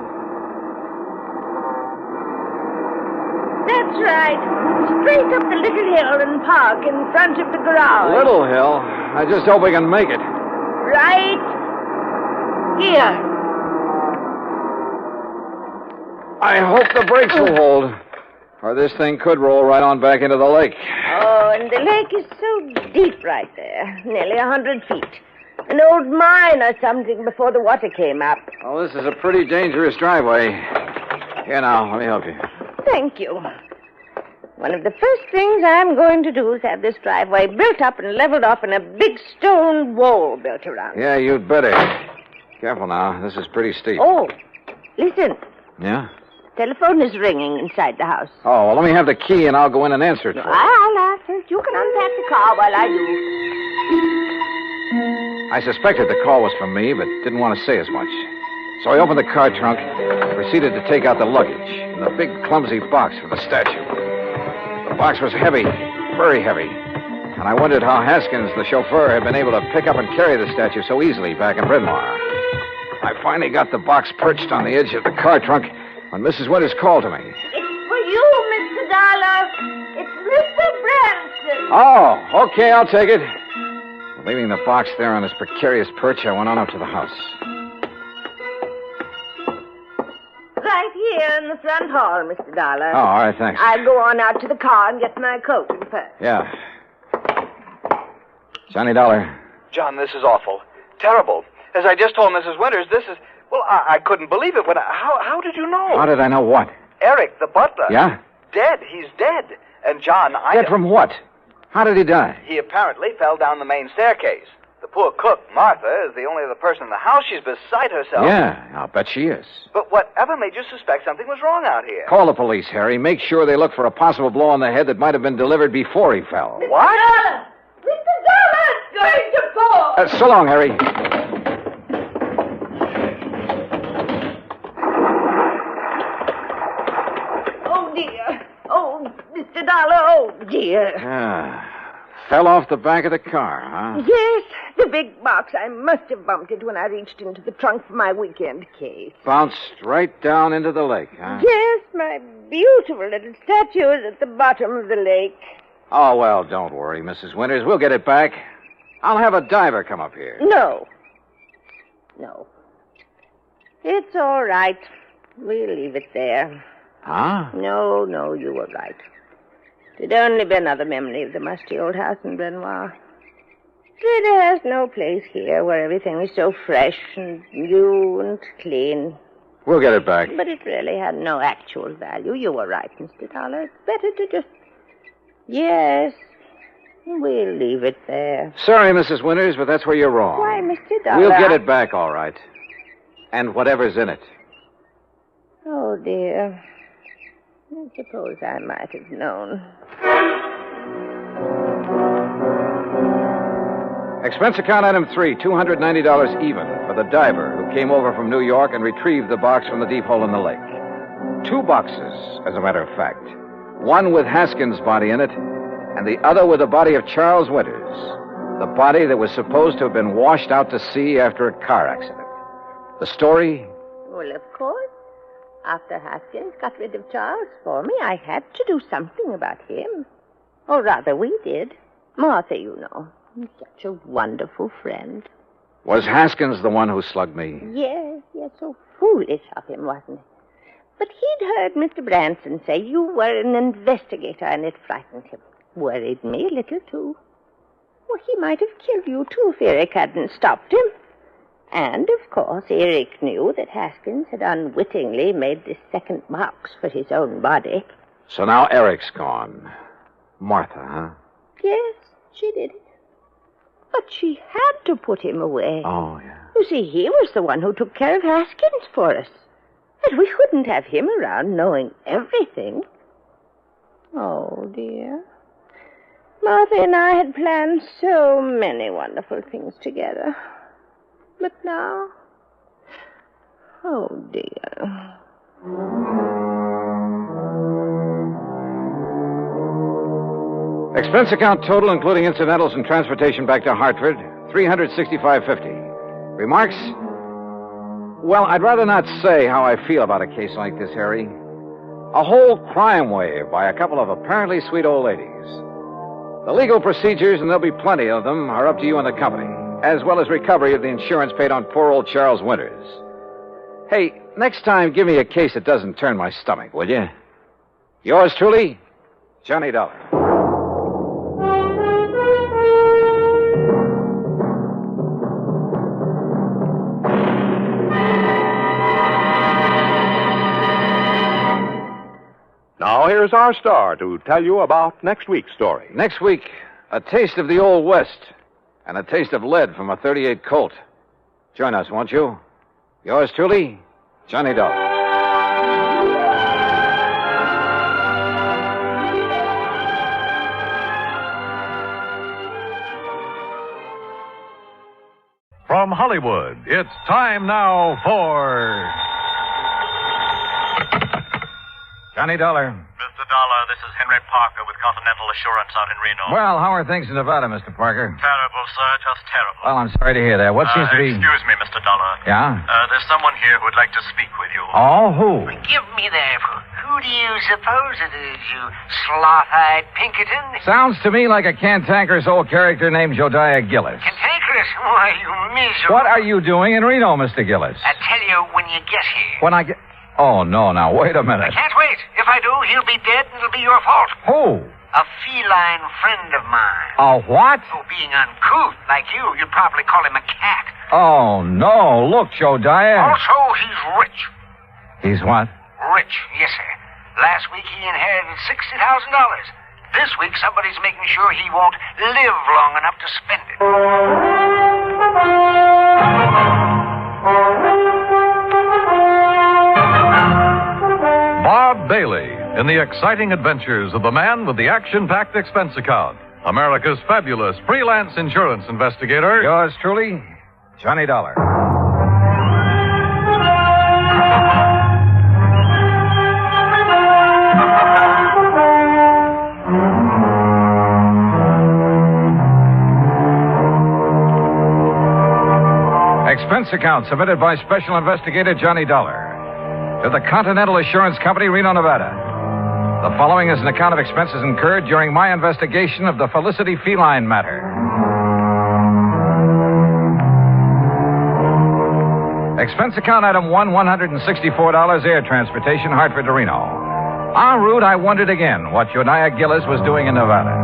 D: That's right. Straight up the little hill and park in front of the garage.
M: Little hill? I just hope we can make it.
D: Right here.
M: I hope the brakes will hold, or this thing could roll right on back into the lake.
D: Oh, and the lake is so deep right there. Nearly 100 feet. An old mine or something before the water came up.
M: Oh, this is a pretty dangerous driveway. Here now, let me help you.
D: Thank you. One of the first things I'm going to do is have this driveway built up and leveled off and a big stone wall built around it.
M: Yeah, you'd better. Careful now. This is pretty steep.
D: Oh, listen.
M: Yeah?
D: Telephone is ringing inside the house.
M: Oh, well, let me have the key and I'll go in and answer it for you.
D: I'll answer it. You can unpack the car while I do.
M: I suspected the call was from me, but didn't want to say as much. So I opened the car trunk and proceeded to take out the luggage and the big, clumsy box for the statue. The box was heavy, very heavy. And I wondered how Haskins, the chauffeur, had been able to pick up and carry the statue so easily back in Bryn Mawr. I finally got the box perched on the edge of the car trunk when Mrs. Winters called to me.
D: It's for you, Mr. Dollar. It's Mr. Branson.
M: Oh, okay, I'll take it. Leaving the box there on his precarious perch, I went on up to the house.
D: Right here in the front hall, Mr. Dollar.
M: Oh, all right, thanks.
D: I'll go on out to the car and get my coat and purse.
M: Yeah. Johnny Dollar.
O: John, this is awful. Terrible. As I just told Mrs. Winters, this is... Well, I couldn't believe it. How did you know?
M: How did I know what?
O: Eric, the butler.
M: Yeah?
O: Dead. He's dead. And, John,
M: Dead from what? How did he die?
O: He apparently fell down the main staircase. The poor cook, Martha, is the only other person in the house. She's beside herself.
M: Yeah, I'll bet she is.
O: But whatever made you suspect something was wrong out here?
M: Call the police, Harry. Make sure they look for a possible blow on the head that might have been delivered before he fell.
O: What?
D: Mr. Dollar's going to fall.
M: So long, Harry.
D: Oh, dear. Oh, Mr. Dollar, oh, dear.
M: Fell off the back of the car, huh?
D: Yes, the big box. I must have bumped it when I reached into the trunk for my weekend case.
M: Bounced right down into the lake, huh?
D: Yes, my beautiful little statue is at the bottom of the lake.
M: Oh, well, don't worry, Mrs. Winters. We'll get it back. I'll have a diver come up here.
D: No. It's all right. We'll leave it there.
M: Huh?
D: No, you were right. It'd only be another memory of the musty old house in Bryn Mawr. It has no place here where everything is so fresh and new and clean.
M: We'll get it back.
D: But it really had no actual value. You were right, Mr. Dollar. It's better to just... Yes, we'll leave it there.
M: Sorry, Mrs. Winters, but that's where you're wrong.
D: Why, Mr. Dollar...
M: We'll get it back, all right. And whatever's in it.
D: Oh, dear. I suppose I might have known.
M: Expense account item 3, $290 even for the diver who came over from New York and retrieved the box from the deep hole in the lake. 2 boxes, as a matter of fact. One with Haskins' body in it, and the other with the body of Charles Winters, the body that was supposed to have been washed out to sea after a car accident. The story?
D: Well, of course. After Haskins got rid of Charles for me, I had to do something about him. Or rather, we did. Martha, you know. He's such a wonderful friend.
M: Was Haskins the one who slugged me?
D: Yes, so foolish of him, wasn't it? But he'd heard Mr. Branson say you were an investigator, and it frightened him. Worried me a little, too. Well, he might have killed you, too, if Eric hadn't stopped him. And, of course, Eric knew that Haskins had unwittingly made this second box for his own body.
M: So now Eric's gone. Martha, huh?
D: Yes, she did it. But she had to put him away.
M: Oh, yeah.
D: You see, he was the one who took care of Haskins for us. And we couldn't have him around knowing everything. Oh, dear. Martha and I had planned so many wonderful things together. But now... Oh, dear.
M: Expense account total, including incidentals and transportation back to Hartford, $365.50. Remarks? Well, I'd rather not say how I feel about a case like this, Harry. A whole crime wave by a couple of apparently sweet old ladies. The legal procedures, and there'll be plenty of them, are up to you and the company, as well as recovery of the insurance paid on poor old Charles Winters. Hey, next time, give me a case that doesn't turn my stomach, will you? Yours truly, Johnny Dollar.
U: Now, here's our star to tell you about next week's story.
M: Next week, a taste of the Old West and a taste of lead from a .38 Colt. Join us, won't you? Yours truly, Johnny Dollar.
Q: From Hollywood, it's time now for...
M: Johnny Dollar.
S: Mr. Dollar, this is Henry Parker with Continental Assurance out in Reno.
M: Well, how are things in Nevada, Mr. Parker?
S: Terrible, sir, just terrible.
M: Well, I'm sorry to hear that. What seems to be...
S: Excuse me, Mr. Dollar.
M: Yeah?
S: There's someone here who'd like to speak with you.
M: Oh, who?
V: Forgive me there. Who do you suppose it is, you sloth-eyed Pinkerton?
M: Sounds to me like a cantankerous old character named Jodiah Gillis.
V: Cantankerous? Why, you miserable...
M: What are you doing in Reno, Mr. Gillis?
V: I'll tell you when you get here.
M: When I get... Oh, no, now, wait a minute.
V: I can't wait. If I do, he'll be dead and it'll be your fault.
M: Who?
V: A feline friend of mine.
M: A what?
V: Oh, being uncouth like you'd probably call him a cat.
M: Oh, no. Look, Jodiah.
V: Also, he's rich.
M: He's what?
V: Rich, yes, sir. Last week he inherited $60,000. This week somebody's making sure he won't live long enough to spend it.
Q: Bob Bailey in the exciting adventures of the man with the action-packed expense account. America's fabulous freelance insurance investigator.
M: Yours truly, Johnny Dollar. Expense account submitted by Special Investigator Johnny Dollar to the Continental Assurance Company, Reno, Nevada. The following is an account of expenses incurred during my investigation of the Felicity Feline matter. Expense account item 1, $164 air transportation, Hartford to Reno. En route, I wondered again what Jodiah Gillis was doing in Nevada.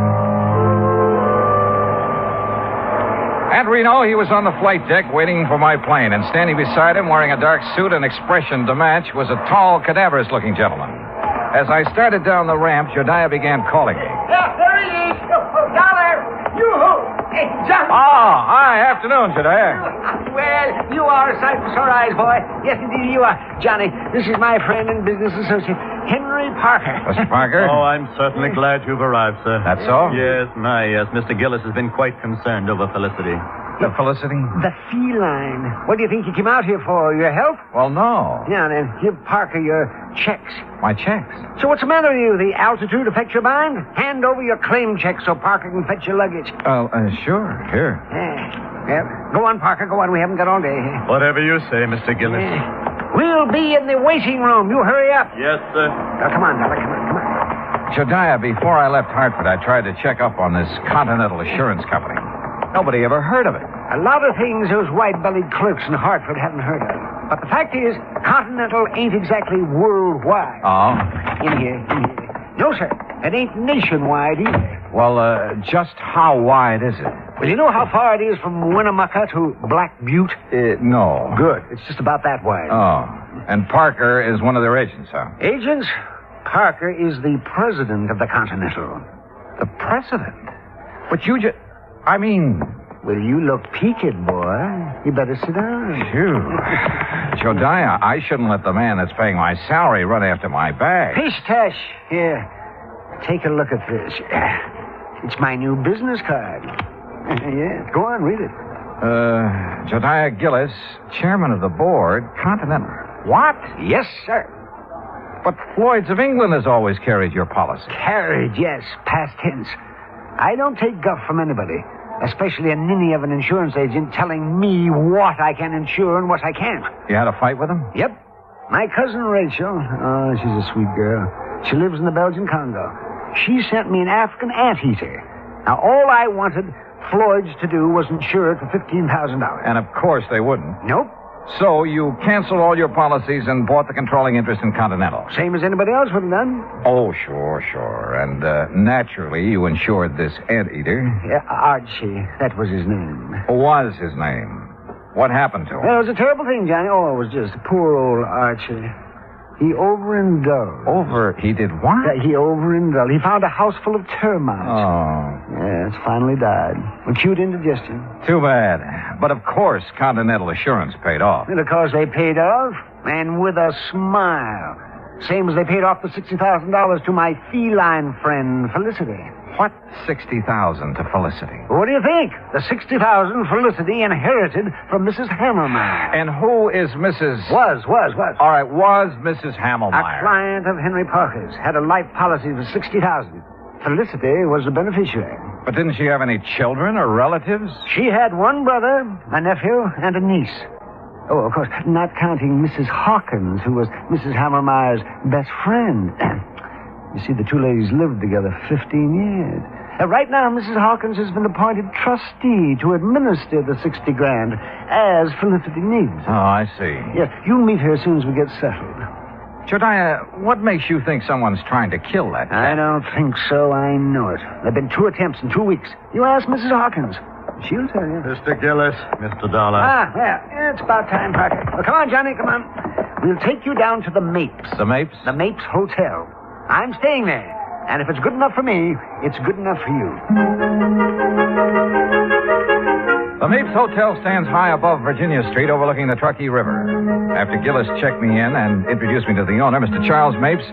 M: At Reno, he was on the flight deck waiting for my plane, and standing beside him, wearing a dark suit and expression to match, was a tall, cadaverous-looking gentleman. As I started down the ramp, Jodiah began calling me.
V: Yeah, there he is. Dollar, yoo-hoo. Hey, Johnny.
M: Oh, hi. Afternoon, Jodiah.
V: Well, you are a sight for sore eyes, boy. Yes, indeed, you are. Johnny, this is my friend and business associate, Henry Parker.
M: Mr. Parker?
W: Oh, I'm certainly glad you've arrived, sir.
M: That's so?
W: Yes, yes. Mr. Gillis has been quite concerned over Felicity.
M: The Felicity?
V: The feline. What do you think you came out here for? Your help?
M: Well, no.
V: Yeah, then give Parker your checks.
M: My checks?
V: So what's the matter with you? The altitude affect your mind? Hand over your claim check so Parker can fetch your luggage.
M: Sure. Here.
V: Yeah. Go on, Parker. Go on. We haven't got all day.
W: Whatever you say, Mr. Gillis.
V: We'll be in the waiting room. You hurry up.
W: Yes, sir.
V: Now, come on, Dollar. Come on.
M: Jodiah, before I left Hartford, I tried to check up on this Continental Assurance Company. Nobody ever heard of it.
A: A lot of things those white-bellied clerks in Hartford haven't heard of. But the fact is, Continental ain't exactly worldwide.
M: Oh?
A: In here. No, sir. It ain't nationwide either.
M: Well, just how wide is it?
A: Well, you know how far it is from Winnemucca to Black Butte?
M: No.
A: Good. It's just about that wide.
M: Oh. And Parker is one of their agents, huh?
A: Agents? Parker is the president of the Continental.
M: The president? But you just... I mean...
A: Well, you look peaked, boy. You better sit down.
M: Phew. Jodiah, I shouldn't let the man that's paying my salary run after my bag.
A: Pish-tash. Here. Take a look at this. It's my new business card. Yeah, go on, read it.
M: Jodiah Gillis, chairman of the board, Continental. What?
A: Yes, sir.
M: But Floyd's of England has always carried your policy.
A: Carried, yes, past tense. I don't take guff from anybody, especially a ninny of an insurance agent telling me what I can insure and what I can't.
M: You had a fight with him?
A: Yep. My cousin Rachel, oh, she's a sweet girl. She lives in the Belgian Congo. She sent me an African anteater. Now, all I wanted Floyd's to do was insure it for $15,000.
M: And of course they wouldn't.
A: Nope.
M: So you canceled all your policies and bought the controlling interest in Continental?
A: Same as anybody else would have done.
M: Oh, sure. And naturally, you insured this anteater.
A: Yeah, Archie. That was his name.
M: Was his name. What happened to him?
A: Well, it was a terrible thing, Johnny. Oh, it was just poor old Archie. He overindulged.
M: He did what?
A: Yeah, he overindulged. He found a house full of termites.
M: Oh.
A: Yes, finally died. Acute indigestion.
M: Too bad. But of course, Continental Assurance paid off.
A: And of course they paid off, and with a smile. Same as they paid off the $60,000 to my feline friend, Felicity.
M: What? $60,000 to Felicity?
A: What do you think? The $60,000 Felicity inherited from Mrs. Hammermeyer.
M: And who is Mrs...
A: Was.
M: All right, was Mrs. Hammermeyer.
A: A client of Henry Parker's. Had a life policy for $60,000. Felicity was the beneficiary.
M: But didn't she have any children or relatives?
A: She had one brother, a nephew, and a niece. Oh, of course, not counting Mrs. Hawkins, who was Mrs. Hammermeyer's best friend. You see, the two ladies lived together 15 years. Right now, Mrs. Hawkins has been appointed trustee to administer the $60,000 as Felicity needs.
M: Oh, I see.
A: Yeah, you'll meet her as soon as we get settled.
M: Jodiah, what makes you think someone's trying to kill that cat?
A: I don't think so. I know it. There have been 2 attempts in 2 weeks. You ask Mrs. Hawkins. She'll tell you.
W: Mr. Gillis, Mr. Dollar.
A: Yeah, it's about time, Parker. Well, come on, Johnny, come on. We'll take you down to the Mapes.
M: The Mapes?
A: The Mapes Hotel. I'm staying there. And if it's good enough for me, it's good enough for you.
M: The Mapes Hotel stands high above Virginia Street overlooking the Truckee River. After Gillis checked me in and introduced me to the owner, Mr. Charles Mapes,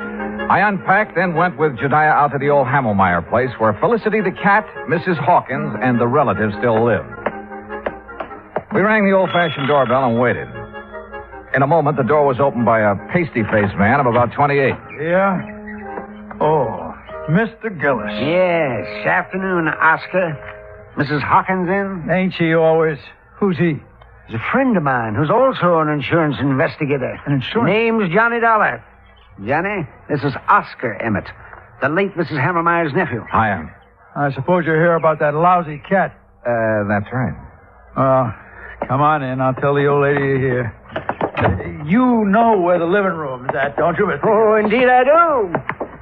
M: I unpacked and went with Jodiah out to the old Hammelmeyer place where Felicity the cat, Mrs. Hawkins, and the relatives still lived. We rang the old-fashioned doorbell and waited. In a moment, the door was opened by a pasty-faced man of about 28.
N: Yeah? Oh, Mr. Gillis.
A: Yes, afternoon, Oscar. Mrs. Hawkins in?
N: Ain't she always? Who's he?
A: He's a friend of mine who's also an insurance investigator.
N: An insurance?
A: Name's Johnny Dollar. Johnny, this is Oscar Emmett, the late Mrs. Hammermeyer's nephew.
M: Hi.
N: I suppose you're here about that lousy cat.
M: That's right.
N: Come on in. I'll tell the old lady you're here. You know where the living room is at, don't you, Mr.
A: Oh, indeed I do.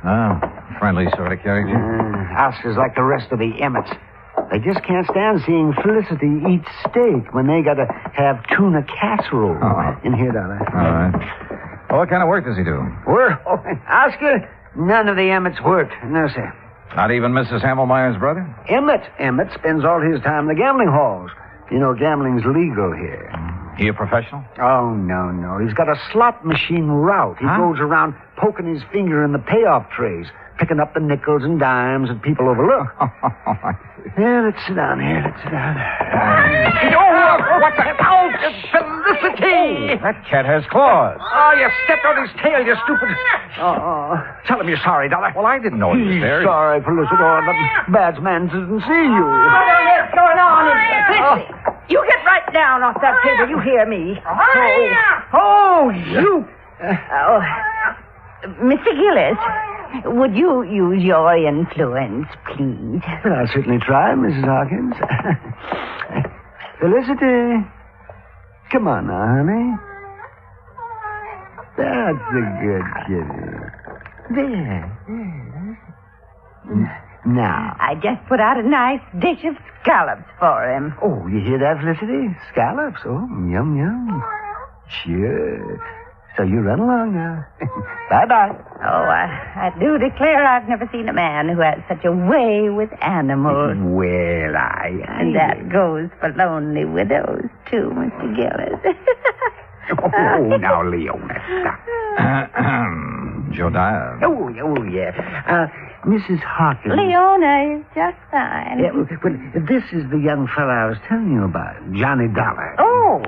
M: Oh, friendly sort of character.
A: Oscar's like the rest of the Emmets. They just can't stand seeing Felicity eat steak when they got to have tuna casserole. In here, Dollar.
M: All right. Well, what kind of work does he do?
A: Work? Oh, Oscar, none of the Emmets worked. No, sir.
M: Not even Mrs. Hammelmeyer's brother?
A: Emmett spends all his time in the gambling halls. You know, gambling's legal here.
M: He a professional?
A: Oh, no. He's got a slot machine route. He goes around poking his finger in the payoff trays, picking up the nickels and dimes that people overlook. Yeah, let's sit down here.
M: What the hell?
A: Felicity!
M: That cat has claws.
A: Oh, you stepped on his tail, you stupid... Tell him you're sorry, Dollar.
M: Well, I didn't know he was there.
A: Sorry, Felicity. The badsman didn't see you.
D: What's going on in here? Felicity, you get right down off that table. You hear me. You... Mr. Gillis, would you use your influence, please?
A: Well, I'll certainly try, Mrs. Hawkins. Felicity. Come on now, honey. That's a good kitty. There. Now.
E: I just put out a nice dish of scallops for him.
A: Oh, you hear that, Felicity? Scallops. Oh, yum, yum. Sure. So you run along now. Bye-bye.
E: Oh, I do declare I've never seen a man who has such a way with animals.
A: Well,
E: And that goes for lonely widows, too, Mr. Gillis.
A: Oh, now, Leona, stop.
M: Jodiah.
A: Oh, yeah. Mrs. Hawkins.
E: Leona is just fine.
A: Yeah, well, this is the young fellow I was telling you about, Johnny Dollar.
E: Oh,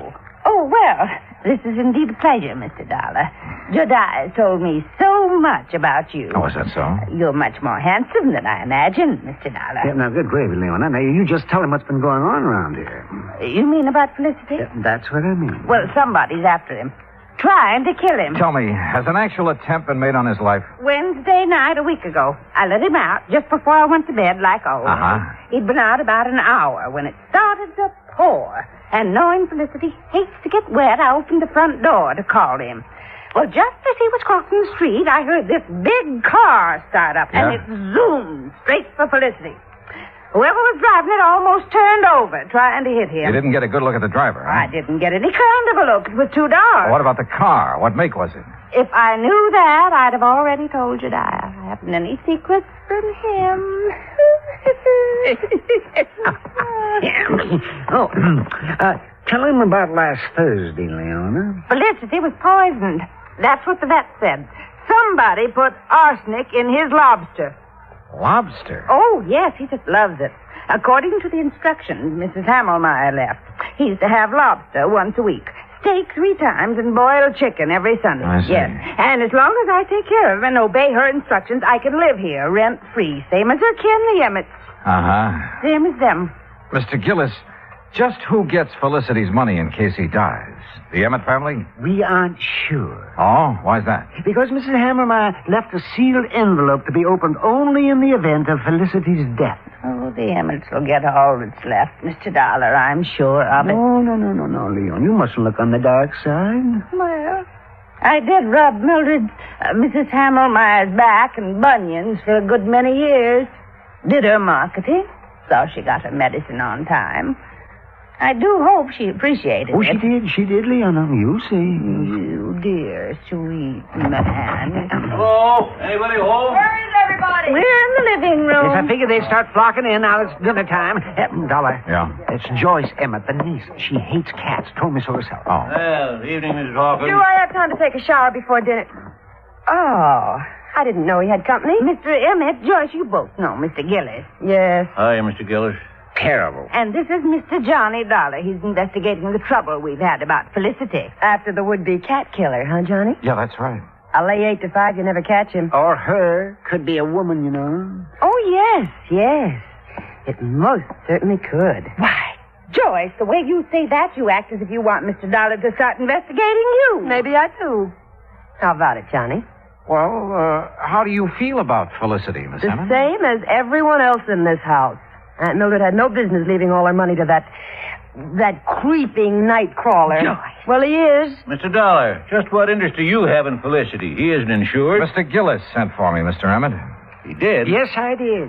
E: well, this is indeed a pleasure, Mr. Dollar. Jodiah told me so much about you.
M: Oh, is that so?
E: You're much more handsome than I imagined, Mr. Dollar.
A: Yeah, now, good gravy, Leona. Now, you just tell him what's been going on around here.
E: You mean about Felicity?
A: That's what I mean.
E: Well, somebody's after him. Trying to kill him.
M: Tell me, has an actual attempt been made on his life?
E: Wednesday night, a week ago. I let him out just before I went to bed, like always.
M: Uh-huh.
E: He'd been out about an hour when it started to pour. And knowing Felicity hates to get wet, I opened the front door to call him. Well, just as he was crossing the street, I heard this big car start up, and it zoomed straight for Felicity. Whoever was driving it almost turned over, trying to hit him.
M: You didn't get a good look at the driver, huh?
E: I didn't get any kind of a look. It was too dark.
M: What about the car? What make was it?
E: If I knew that, I'd have already told you that. I haven't any secrets from him.
A: Tell him about last Thursday, Leona.
E: Felicity was poisoned. That's what the vet said. Somebody put arsenic in his lobster.
M: Lobster?
E: Oh, yes, he just loves it. According to the instructions Mrs. Hammelmeyer left, he's to have lobster once a week, steak 3 times, and boiled chicken every Sunday.
M: I see.
E: Yes, and as long as I take care of him and obey her instructions, I can live here rent-free, same as her kin, the Emmets.
M: Uh-huh.
E: Same as them.
M: Mr. Gillis, just who gets Felicity's money in case he dies? The Emmett family?
A: We aren't sure.
M: Oh, why's that?
A: Because Mrs. Hammermeyer left a sealed envelope to be opened only in the event of Felicity's death.
E: Oh, the Emmets will get all that's left, Mr. Dollar, I'm sure of it.
A: No, Leon. You mustn't look on the dark side.
E: Well, I did rub Mildred's, Mrs. Hammelmeyer's back and bunions for a good many years. Did her marketing. So she got her medicine on time. I do hope she appreciated it.
A: She did, Leona. You see.
E: You dear, sweet man.
H: Hello? Anybody home?
E: Where is everybody? We're in the living room.
A: Yes, I figured they'd start flocking in. Now it's dinner time. Dollar.
M: Yeah?
A: It's Joyce Emmett, the niece. She hates cats. Told me so herself.
M: Oh.
H: Well, evening, Mrs. Hawkins.
R: Do I have time to take a shower before dinner? Oh, I didn't know he had company.
E: Mr. Emmett, Joyce, you both know Mr. Gillis.
R: Yes.
H: Hi, Mr. Gillis.
A: Terrible.
E: And this is Mr. Johnny Dollar. He's investigating the trouble we've had about Felicity.
R: After the would-be cat killer, huh, Johnny?
M: Yeah, that's right.
R: I'll lay 8 to 5 you never catch him.
A: Or her. Could be a woman, you know.
R: Oh, yes. It most certainly could.
E: Why, Joyce, the way you say that, you act as if you want Mr. Dollar to start investigating you.
R: Maybe I do. How about it, Johnny?
M: Well, how do you feel about Felicity, Miss
R: The
M: Emmett?
R: same as everyone else in this house. Aunt Mildred had no business leaving all her money to that creeping night crawler.
H: Joyce.
R: Well, he is.
H: Mr. Dollar, just what interest do you have in Felicity? He isn't insured.
M: Mr. Gillis sent for me, Mr. Emmett.
H: He did?
A: Yes, I did.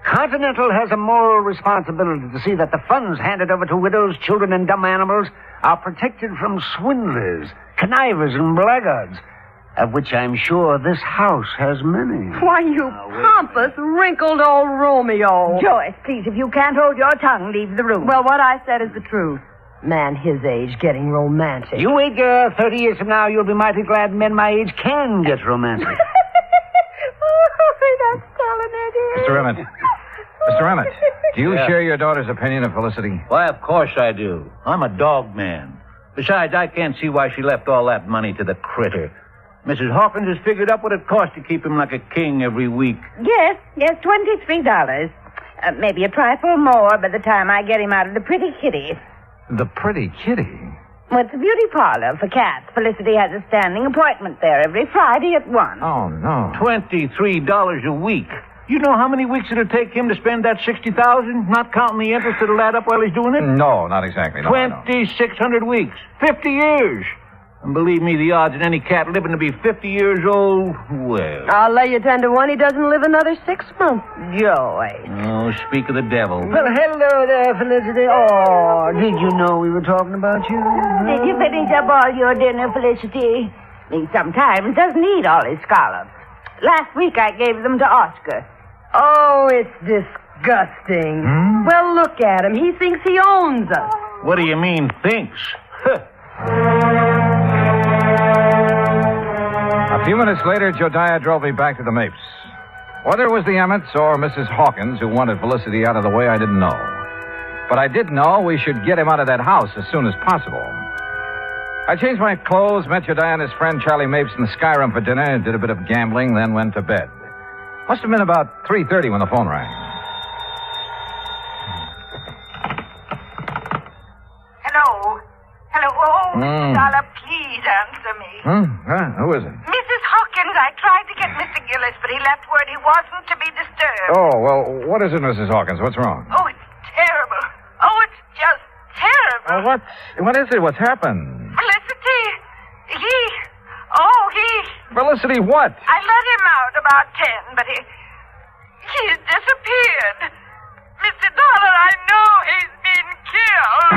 A: Continental has a moral responsibility to see that the funds handed over to widows, children, and dumb animals are protected from swindlers, connivers, and blackguards, of which I'm sure this house has many.
R: Why, you pompous, wrinkled old Romeo.
E: Joyce, please, if you can't hold your tongue, leave the room.
R: Well, what I said is the truth. Man his age getting romantic.
A: You wait, girl. 30 years from now, you'll be mighty glad men my age can get romantic.
E: That's telling it.
M: Mr. Emmett. Mr. Emmett, do you share your daughter's opinion of Felicity?
H: Why, of course I do. I'm a dog man. Besides, I can't see why she left all that money to the critter. Mrs. Hawkins has figured up what it costs to keep him like a king every week.
E: Yes, $23. Maybe a trifle more by the time I get him out of the pretty kitty.
M: The pretty kitty?
E: Well, it's a beauty parlor for cats. Felicity has a standing appointment there every Friday at 1.
M: Oh, no.
H: $23 a week. You know how many weeks it'll take him to spend that $60,000, not counting the interest that'll add up while he's doing it?
M: No, not exactly. No,
H: 2,600 weeks. 50 years. And believe me, the odds of any cat living to be 50 years old, well...
R: I'll lay you 10 to 1 he doesn't live another 6 months. Joy.
H: Oh, speak of the devil.
A: Well, hello there, Felicity. Oh, did you know we were talking about you?
E: Did you finish up all your dinner, Felicity? He sometimes doesn't eat all his scallops. Last week I gave them to Oscar.
R: Oh, it's disgusting. Well, look at him. He thinks he owns us.
H: What do you mean, thinks?
M: A few minutes later, Josiah drove me back to the Mapes. Whether it was the Emmets or Mrs. Hawkins who wanted Felicity out of the way, I didn't know. But I did know we should get him out of that house as soon as possible. I changed my clothes, met Josiah and his friend Charlie Mapes in the Sky Room for dinner, did a bit of gambling, then went to bed. Must have been about 3:30 when the phone rang.
B: Hello? Oh, Dollar, please answer me.
M: Who is it?
B: Mrs. Hawkins, I tried to get Mr. Gillis, but he left word he wasn't to be disturbed.
M: Oh, well, what is it, Mrs. Hawkins? What's wrong?
B: Oh, it's terrible. Oh, it's just terrible.
M: What is it? What's happened?
B: Felicity, he...
M: Felicity, what?
B: I let him out about 10, but he's disappeared. Mr. Dollar, I know he's been killed.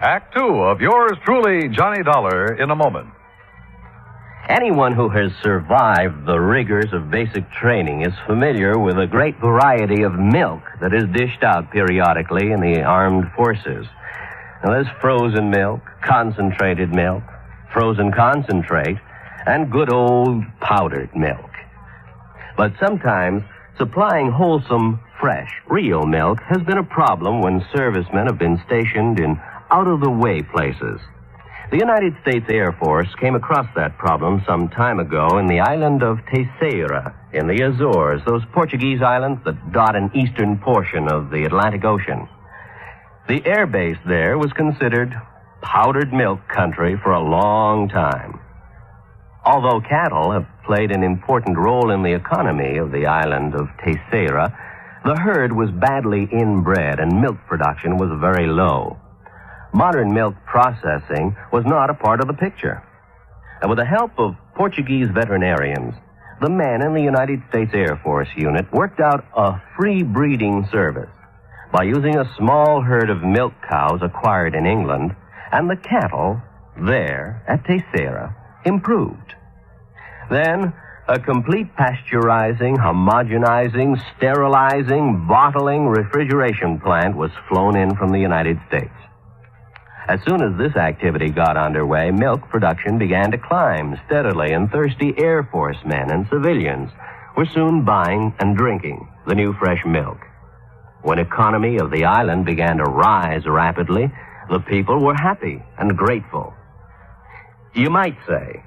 Q: Act Two of yours truly, Johnny Dollar, in a moment.
C: Anyone who has survived the rigors of basic training is familiar with a great variety of milk that is dished out periodically in the armed forces. Now, there's frozen milk, concentrated milk, frozen concentrate, and good old powdered milk. But sometimes supplying wholesome, fresh, real milk has been a problem when servicemen have been stationed in out-of-the-way places. The United States Air Force came across that problem some time ago in the island of Terceira in the Azores, those Portuguese islands that dot an eastern portion of the Atlantic Ocean. The air base there was considered powdered milk country for a long time. Although cattle have played an important role in the economy of the island of Terceira, the herd was badly inbred and milk production was very low. Modern milk processing was not a part of the picture. And with the help of Portuguese veterinarians, the men in the United States Air Force unit worked out a free breeding service by using a small herd of milk cows acquired in England, and the cattle there at Terceira improved. Then a complete pasteurizing, homogenizing, sterilizing, bottling, refrigeration plant was flown in from the United States. As soon as this activity got underway, milk production began to climb steadily, and thirsty Air Force men and civilians were soon buying and drinking the new fresh milk. When economy of the island began to rise rapidly, the people were happy and grateful. You might say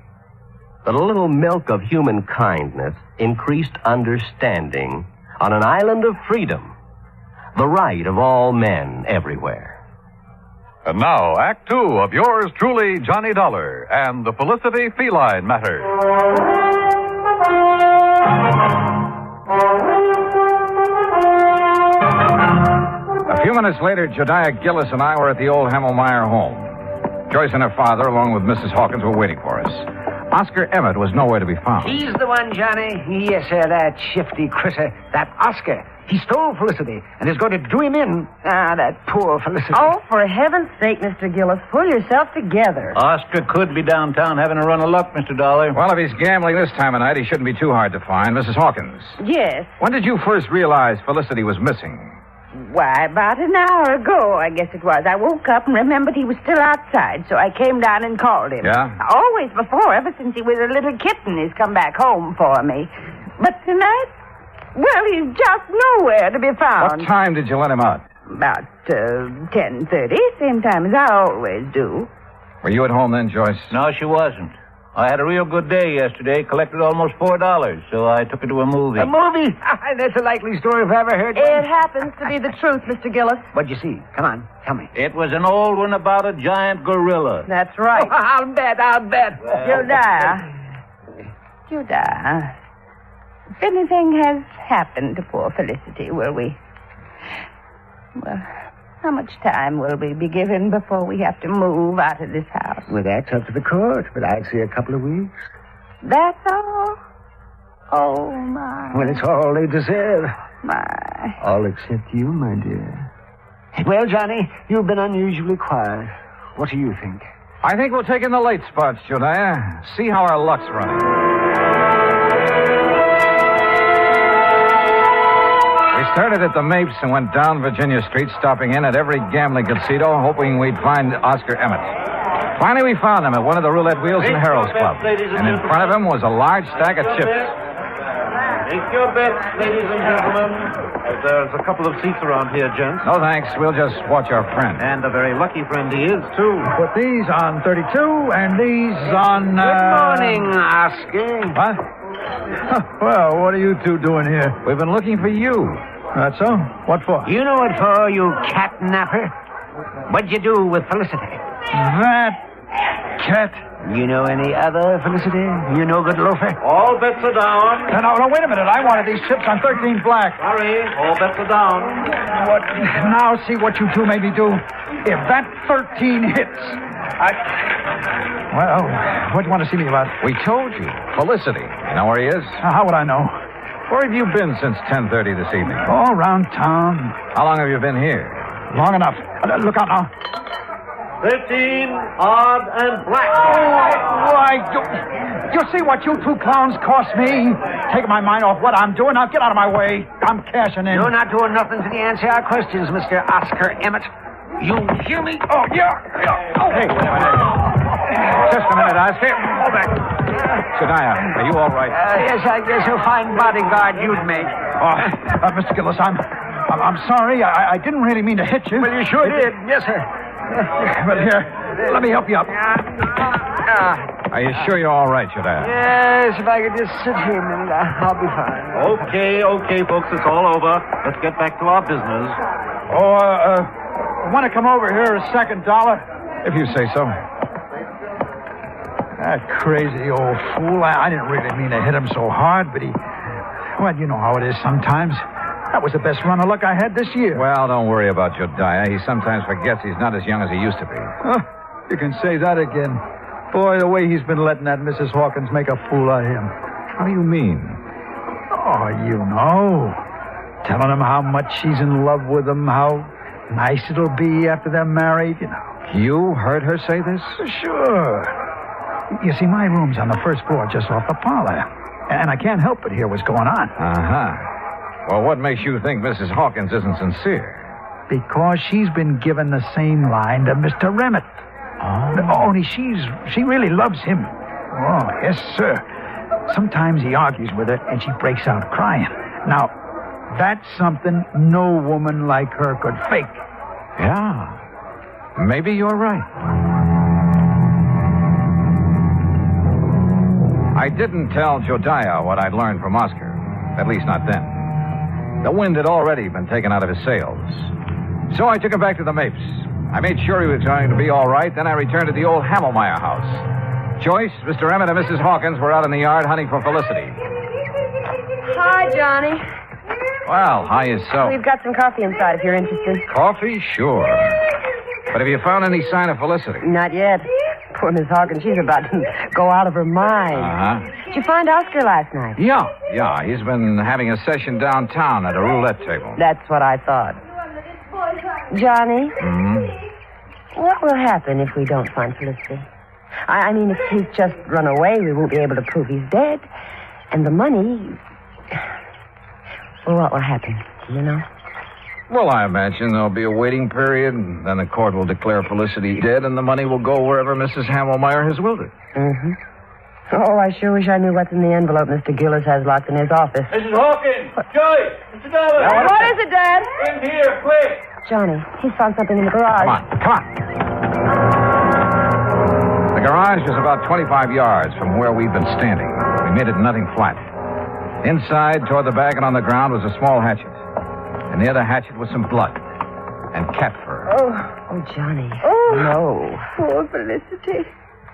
C: that a little milk of human kindness increased understanding on an island of freedom, the right of all men everywhere.
Q: And now, Act Two of yours truly, Johnny Dollar, and the Felicity Feline matter.
M: A few minutes later, Josiah Gillis and I were at the old Hammelmeyer home. Joyce and her father, along with Mrs. Hawkins, were waiting for us. Oscar Emmett was nowhere to be found.
A: He's the one, Johnny. Yes, sir, that shifty critter, that Oscar. He stole Felicity and is going to do him in. Ah, that poor Felicity.
R: Oh, for heaven's sake, Mr. Gillis, pull yourself together.
H: Oscar could be downtown having a run of luck, Mr. Dollar.
M: Well, if he's gambling this time of night, he shouldn't be too hard to find. Mrs. Hawkins.
E: Yes.
M: When did you first realize Felicity was missing?
E: Why, about an hour ago, I guess it was. I woke up and remembered he was still outside, so I came down and called him.
M: Yeah?
E: Always before, ever since he was a little kitten, he's come back home for me. But tonight, well, he's just nowhere to be found.
M: What time did you let him out?
E: About 10:30, same time as I always do.
M: Were you at home then, Joyce?
H: No, she wasn't. I had a real good day yesterday, collected almost $4, so I took her to a movie.
A: A movie? That's a likely story if I ever heard one.
R: It happens to be the truth, Mr. Gillis.
A: What'd you see? Come on, tell me.
H: It was an old one about a giant gorilla.
R: That's right.
A: Oh, I'll bet.
E: Judah, if anything has happened to poor Felicity, will we... Well, how much time will we be given before we have to move out of this house?
A: Well, that's up to the court, but I'd say a couple of weeks.
E: That's all? Oh, my.
A: Well, it's all they deserve.
E: My.
A: All except you, my dear. Well, Johnny, you've been unusually quiet. What do you think?
M: I think we'll take in the late spots, Judah. See how our luck's running. We started at the Mapes and went down Virginia Street, stopping in at every gambling casino, hoping we'd find Oscar Emmett. Finally, we found him at one of the roulette wheels in Harold's Club. And in front of him was a large stack of chips.
G: Take your bets, ladies and gentlemen. There's a couple of seats around here, gents.
M: No, thanks. We'll just watch our friend.
G: And a very lucky friend he is, too.
N: Put these on 32 and these on...
A: Good morning, Oscar.
N: What? Well, what are you two doing here?
M: We've been looking for you.
N: That's so? What for?
A: You know what for, you catnapper? What'd you do with Felicity?
N: That cat.
A: You know any other Felicity? You no good loafer?
G: All bets are down.
N: No, wait a minute. I wanted these chips on 13 black.
G: Sorry, all bets are down.
N: What? Now see what you two made me do. If that 13 hits, Well, what do you want to see me about?
M: We told you. Felicity. You know where he is?
N: How would I know?
M: Where have you been since 10:30 this evening?
N: All around town.
M: How long have you been here?
N: Long enough. Look out now.
G: 13, odd, and black.
N: Why, you see what you two clowns cost me? Taking my mind off what I'm doing. Now get out of my way. I'm cashing in.
A: You're not doing nothing to answer our questions, Mr. Oscar Emmett. You hear me?
N: Oh, yeah. Oh, hey, wait a minute.
M: Just a minute, Oscar. Hold back. Shania, are you all right?
A: Yes, I guess a fine bodyguard you'd make.
N: Mr. Gillis, I'm sorry. I didn't really mean to hit you.
A: Well, you sure did. Yes, sir.
N: But here, let me help you up.
M: Are you sure you're all right, Shania?
A: Yes, if I could just sit here a minute, I'll be fine.
G: Okay, folks, it's all over. Let's get back to our business.
N: Want to come over here a second, Dollar?
M: If you say so.
N: That crazy old fool. I didn't really mean to hit him so hard, but well, you know how it is sometimes. That was the best run of luck I had this year.
M: Well, don't worry about Jodiah. He sometimes forgets he's not as young as he used to be.
N: You can say that again. Boy, the way he's been letting that Mrs. Hawkins make a fool out of him.
M: How do you mean?
N: Oh, you know. Telling him how much she's in love with him, how nice it'll be after they're married, you know.
M: You heard her say this?
N: Sure. You see, my room's on the first floor just off the parlor. And I can't help but hear what's going on.
M: Uh-huh. Well, what makes you think Mrs. Hawkins isn't sincere?
N: Because she's been given the same line to Mr. Emmett. Oh. Only she really loves him. Oh, yes, sir. Sometimes he argues with her, and she breaks out crying. Now, that's something no woman like her could fake.
M: Yeah. Maybe you're right. I didn't tell Jodiah what I'd learned from Oscar. At least not then. The wind had already been taken out of his sails. So I took him back to the Mapes. I made sure he was going to be all right. Then I returned to the old Hamelmeyer house. Joyce, Mr. Emmett, and Mrs. Hawkins were out in the yard hunting for Felicity.
R: Hi, Johnny.
M: Well, how is so?
R: We've got some coffee inside if you're interested.
M: Coffee? Sure. But have you found any sign of Felicity?
R: Not yet. Poor Miss Hawkins, she's about to go out of her mind.
M: Uh-huh.
R: Did you find Oscar last night?
M: Yeah. He's been having a session downtown at a roulette table.
R: That's what I thought. Johnny?
M: Mm-hmm.
R: What will happen if we don't find Felicity? I mean, if he's just run away, we won't be able to prove he's dead. And the money... Well, what will happen? Do you know?
M: Well, I imagine there'll be a waiting period, and then the court will declare Felicity dead, and the money will go wherever Mrs. Hamelmeyer has willed it.
R: Mm-hmm. Oh, I sure wish I knew what's in the envelope Mr. Gillis has locked in his office.
G: Mrs. Hawkins! Joyce! Mr. Dollar!
R: What is it, Dad?
G: In here, quick!
R: Johnny, he's found something in the garage.
M: Come on. The garage was about 25 yards from where we'd been standing. We made it nothing flat. Inside, toward the back and on the ground, was a small hatchet. And near the hatchet was some blood and cat fur.
R: Oh, Johnny.
D: Oh,
R: no.
D: Poor Felicity.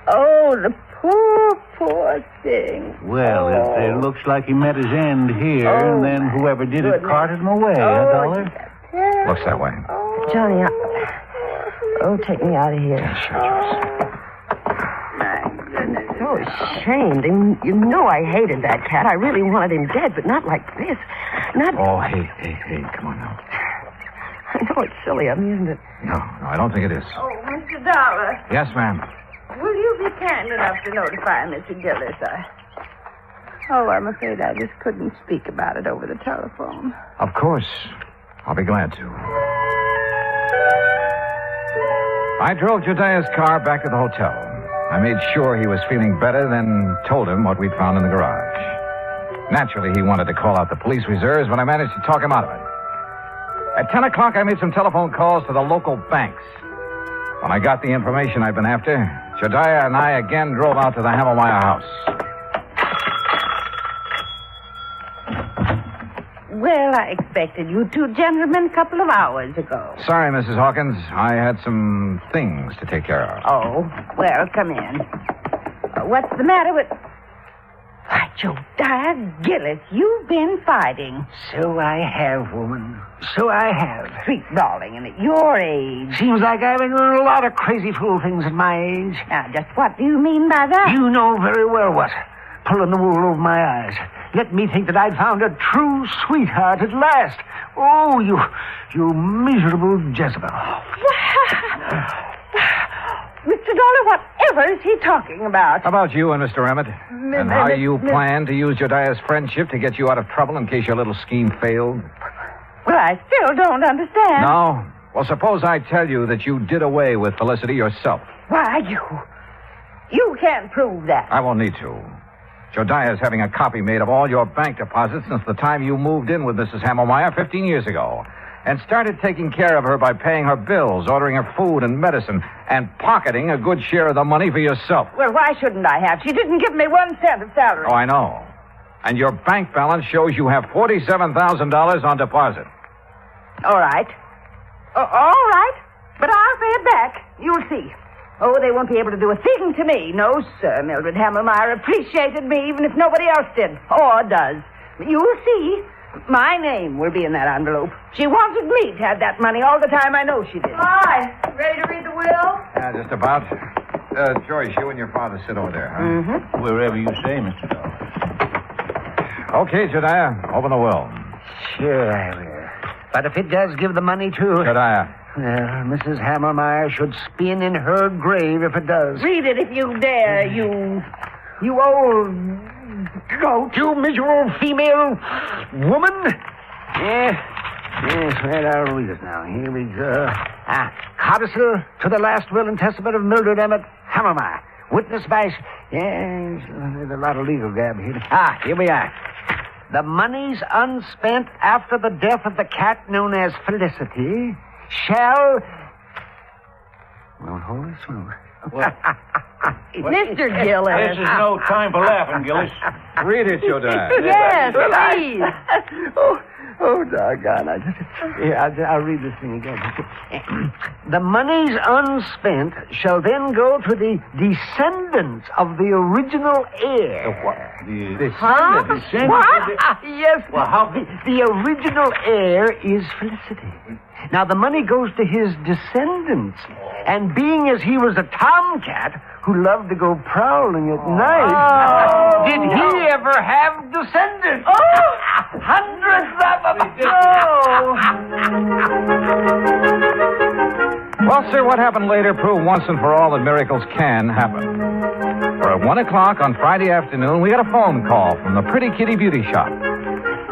D: Oh, the poor thing.
H: Well, it looks like he met his end here, and then whoever did it carted him away, Dollar?
M: Looks that way.
R: Johnny, take me out of here.
M: Yeah, sure, Joyce.
R: I'm so ashamed. And you know I hated that cat. I really wanted him dead, but not like this. Not...
M: Oh, hey, come on now.
R: I know it's silly of me, isn't it?
M: No, I don't think it is.
E: Oh, Mr. Dollar,
M: Yes, ma'am.
E: will you be kind enough to notify Mr. Gillis? I'm afraid I just couldn't speak about it over the telephone.
M: Of course. I'll be glad to. I drove Jediah's car back to the hotel. I made sure he was feeling better, then told him what we'd found in the garage. Naturally, he wanted to call out the police reserves, but I managed to talk him out of it. At 10 o'clock, I made some telephone calls to the local banks. When I got the information I'd been after, Jediah and I again drove out to the Hamelmeyer house.
E: Well, I expected you two gentlemen a couple of hours ago.
M: Sorry, Mrs. Hawkins. I had some things to take care of.
E: Oh, well, come in. What's the matter with... Why, Jediah Gillis, you've been fighting.
A: So I have, woman. So I have.
E: Sweet darling, and at your age...
A: Seems like I've been doing a lot of crazy fool things at my age.
E: Now, just what do you mean by that?
A: You know very well what. Pulling the wool over my eyes. Let me think that I'd found a true sweetheart at last. Oh, you miserable Jezebel.
E: Mr. Dollar, whatever is he talking about?
M: About you and Mr. Emmett. And how you plan to use Jediah's friendship to get you out of trouble in case your little scheme failed.
E: Well, I still don't understand.
M: No? Well, suppose I tell you that you did away with Felicity yourself.
E: Why, you can't prove that.
M: I won't need to. Jediah's having a copy made of all your bank deposits since the time you moved in with Mrs. Hamelmeyer 15 years ago. And started taking care of her by paying her bills, ordering her food and medicine, and pocketing a good share of the money for yourself.
E: Well, why shouldn't I have? She didn't give me 1 cent of salary.
M: Oh, I know. And your bank balance shows you have $47,000 on deposit.
E: All right. All right. But I'll pay it back. You'll see. Oh, they won't be able to do a thing to me. No, sir. Mildred Hamelmeyer appreciated me even if nobody else did. Or does. You'll see. My name will be in that envelope. She wanted me to have that money all the time. I know she did.
B: Hi. Ready to read the will?
M: Yeah, just about. Joyce, you and your father sit over there, huh?
E: Mm-hmm.
H: Wherever you say, Mr. Dollar.
M: Okay, Jediah, open the will.
A: Sure I will. But if it does give the money to...
M: Jediah.
A: Mrs. Hamelmeyer should spin in her grave if it does.
E: Read it if you dare,
A: You old goat, you miserable female woman. Yes, right, I'll read it now. Here we go. Codicil to the last will and testament of Mildred Emmett Hamelmeyer. Witnessed by... Yes, there's a lot of legal gab here. Here we are. The monies unspent after the death of the cat known as Felicity shall... Well, holy smoke.
E: Mr. Gillis.
H: This is no time for laughing, Gillis.
M: Read it, Jediah.
E: Yes, please.
A: Oh, doggone. I'll read this thing again. The monies unspent shall then go to the descendants of the original heir.
H: What?
A: Descendants? What? Yes. Well, how... The original heir is Felicity. Now, the money goes to his descendants. And being as he was a tomcat who loved to go prowling at night, did he ever have descendants? Oh! Hundreds of them!
M: Well, sir, what happened later proved once and for all that miracles can happen. For at 1 o'clock on Friday afternoon, we got a phone call from the Pretty Kitty Beauty Shop.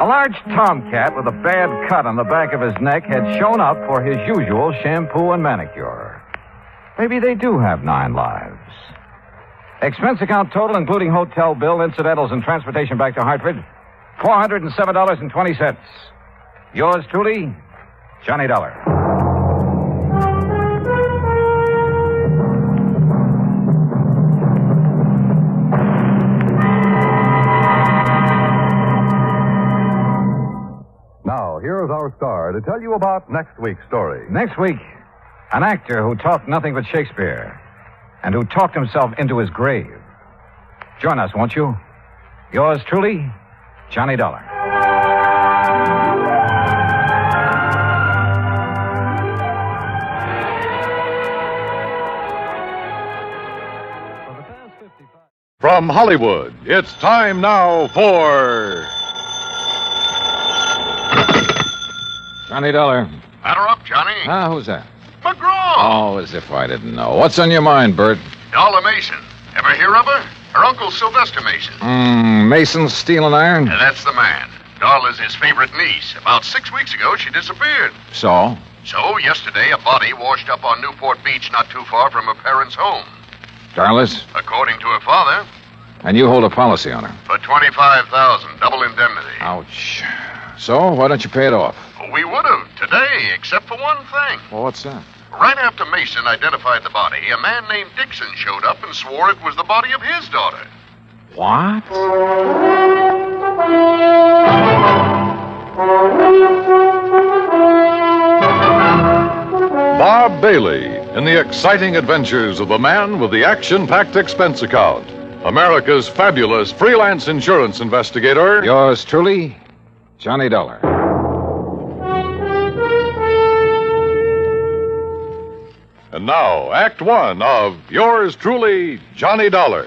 M: A large tomcat with a bad cut on the back of his neck had shown up for his usual shampoo and manicure. Maybe they do have 9 lives. Expense account total, including hotel bill, incidentals, and transportation back to Hartford, $407.20. Yours truly, Johnny Dollar.
Q: to tell you about next week's story.
M: Next week, an actor who talked nothing but Shakespeare and who talked himself into his grave. Join us, won't you? Yours truly, Johnny Dollar.
Q: From Hollywood, it's time now for...
I: Johnny Dollar.
L: Batter up, Johnny.
I: Ah, who's that?
L: McGraw.
I: Oh, as if I didn't know. What's on your mind, Bert?
L: Dollar Mason. Ever hear of her? Her uncle, Sylvester Mason.
I: Mason, steel and iron?
L: That's the man. Dolla's his favorite niece. About 6 weeks ago, she disappeared.
I: So?
L: So, yesterday, a body washed up on Newport Beach not too far from her parents' home.
I: Darless?
L: According to her father.
I: And you hold a policy on her?
L: For $25,000, double indemnity.
I: Ouch. So, why don't you pay it off?
L: We would have today, except for one thing.
I: Well, what's that?
L: Right after Mason identified the body, a man named Dixon showed up and swore it was the body of his daughter.
I: What?
Q: Bob Bailey in the exciting adventures of the man with the action-packed expense account. America's fabulous freelance insurance investigator.
I: Yours truly, Johnny Dollar.
Q: And now, Act One of yours truly, Johnny Dollar.